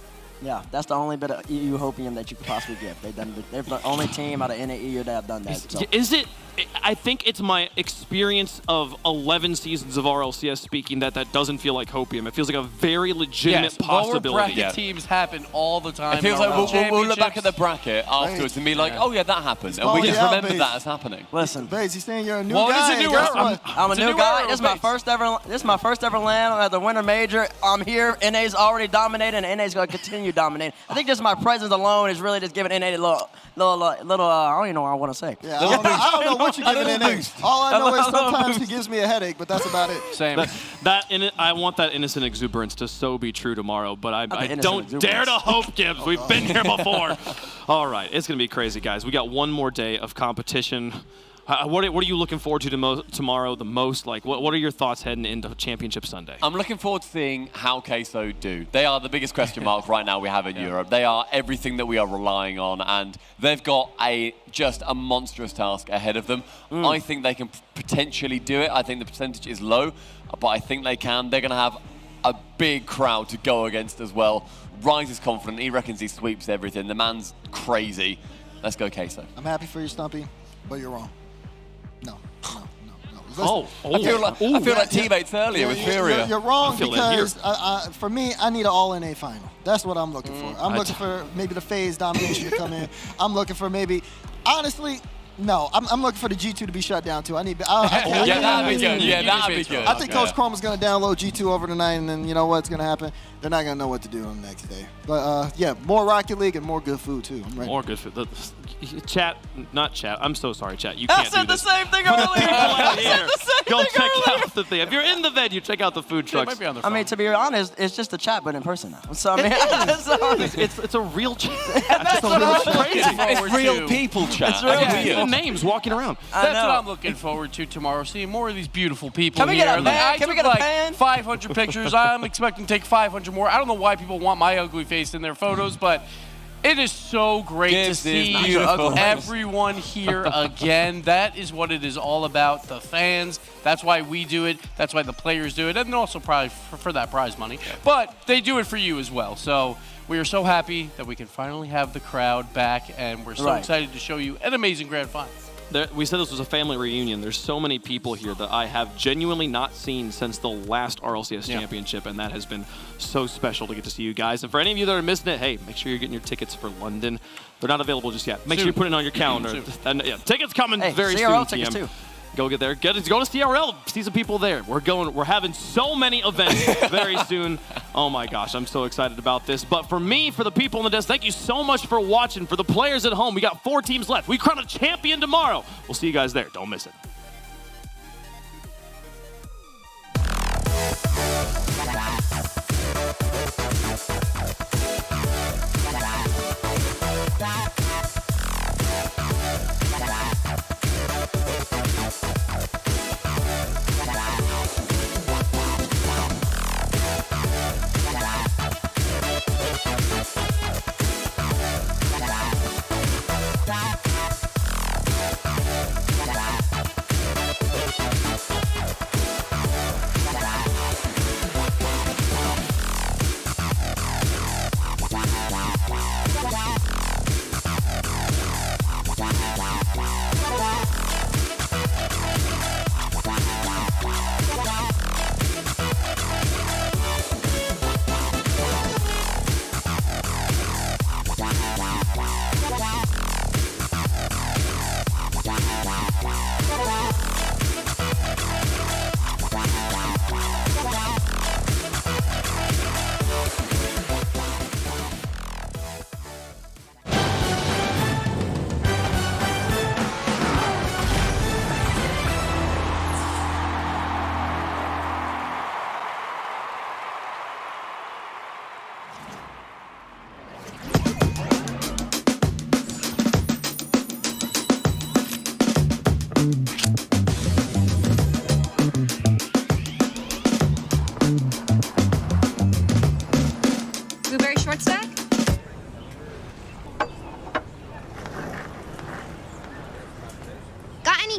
Yeah, that's the only bit of EU hopium that you could possibly get. They're the only team out of any EU that have done that. So. Is it? I think it's my experience of 11 seasons of RLCS speaking that doesn't feel like hopium. It feels like a very legitimate possibility. Lower bracket teams happen all the time. It feels like we'll look back at the bracket afterwards and be like, oh yeah, that happened. And we just remember that as happening. Listen, Baze, he's saying you're a new guy. I'm a new guy. This is my first ever LAN at the Winter Major. I'm here. NA's already dominating, and NA's going to continue dominating. I think just my presence alone is really just giving NA a little I don't even know what I want to say. Yeah, I don't know what you're giving NA. All I know is sometimes he gives me a headache, but that's about it. Same. I want that innocent exuberance to so be true tomorrow, but I don't dare to hope, Gibbs. We've been here before. All right, it's going to be crazy, guys. We got one more day of competition. What are you looking forward to tomorrow the most? Like, what are your thoughts heading into Championship Sunday? I'm looking forward to seeing how Queso do. They are the biggest question mark right now we have in Europe. They are everything that we are relying on, and they've got just a monstrous task ahead of them. I think they can potentially do it. I think the percentage is low, but I think they can. They're going to have a big crowd to go against as well. Rise is confident. He reckons he sweeps everything. The man's crazy. Let's go, Queso. I'm happy for you, Stumpy, but you're wrong. No. I feel like teammates earlier with Furia. You're wrong because for me, I need an all-NA final. That's what I'm looking for. I'm looking for maybe the FaZe domination to come in. I'm looking for honestly, no. I'm looking for the G2 to be shut down too. That'd be good. I think Coach Chrome is going to download G2 over tonight, and then you know what's going to happen? They're not going to know what to do on the next day. But more Rocket League and more good food too. I'm ready. More good food. Not chat. I'm so sorry, chat. You I can't said do the this. same thing earlier. Go check out the thing. If you're in the venue, check out the food trucks. Might be on their phone. I mean, to be honest, it's just a chat, but in person now. So I mean, it's a real chat. That's what I'm crazy. It's real people chat. It's real people names walking around. That's what I'm looking forward to tomorrow. Seeing more of these beautiful people Can we here. get a pan? Can we get a pan? 500 pictures. I'm expecting to take 500 more. I don't know why people want my ugly face in their photos, but it is so great to see everyone here again. That is what it is all about, the fans. That's why we do it. That's why the players do it. And also probably for that prize money. But they do it for you as well. So we are so happy that we can finally have the crowd back, and we're so excited to show you an amazing grand final. We said this was a family reunion. There's so many people here that I have genuinely not seen since the last RLCS championship, and that has been so special to get to see you guys. And for any of you that are missing it, hey, make sure you're getting your tickets for London. They're not available just yet. Make sure you put it on your calendar. And tickets coming very CRL soon. Tickets too. Go get there. Go to CRL. See some people there. We're having so many events very soon. Oh my gosh, I'm so excited about this. But for me, for the people on the desk, thank you so much for watching. For the players at home, we got 4 teams left. We crown a champion tomorrow. We'll see you guys there. Don't miss it.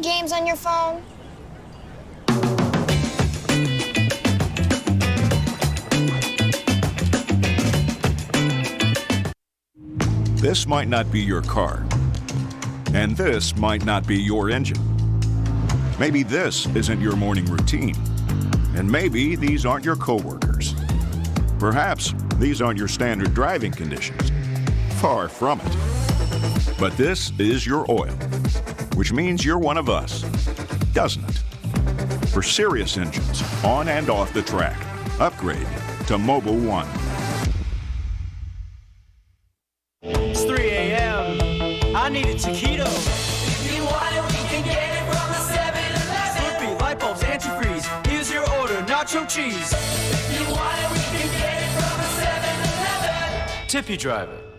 Games on your phone? This might not be your car, and this might not be your engine. Maybe this isn't your morning routine, and maybe these aren't your coworkers. Perhaps these aren't your standard driving conditions. Far from it. But this is your oil, which means you're one of us, doesn't it? For serious engines, on and off the track, upgrade to Mobil 1. It's 3 a.m. I need a taquito. If you want it, we can get it from the 7-Eleven. Slurpee, light bulbs, antifreeze. Here's your order, nacho cheese. If you want it, we can get it from the 7-Eleven. Tippy driver.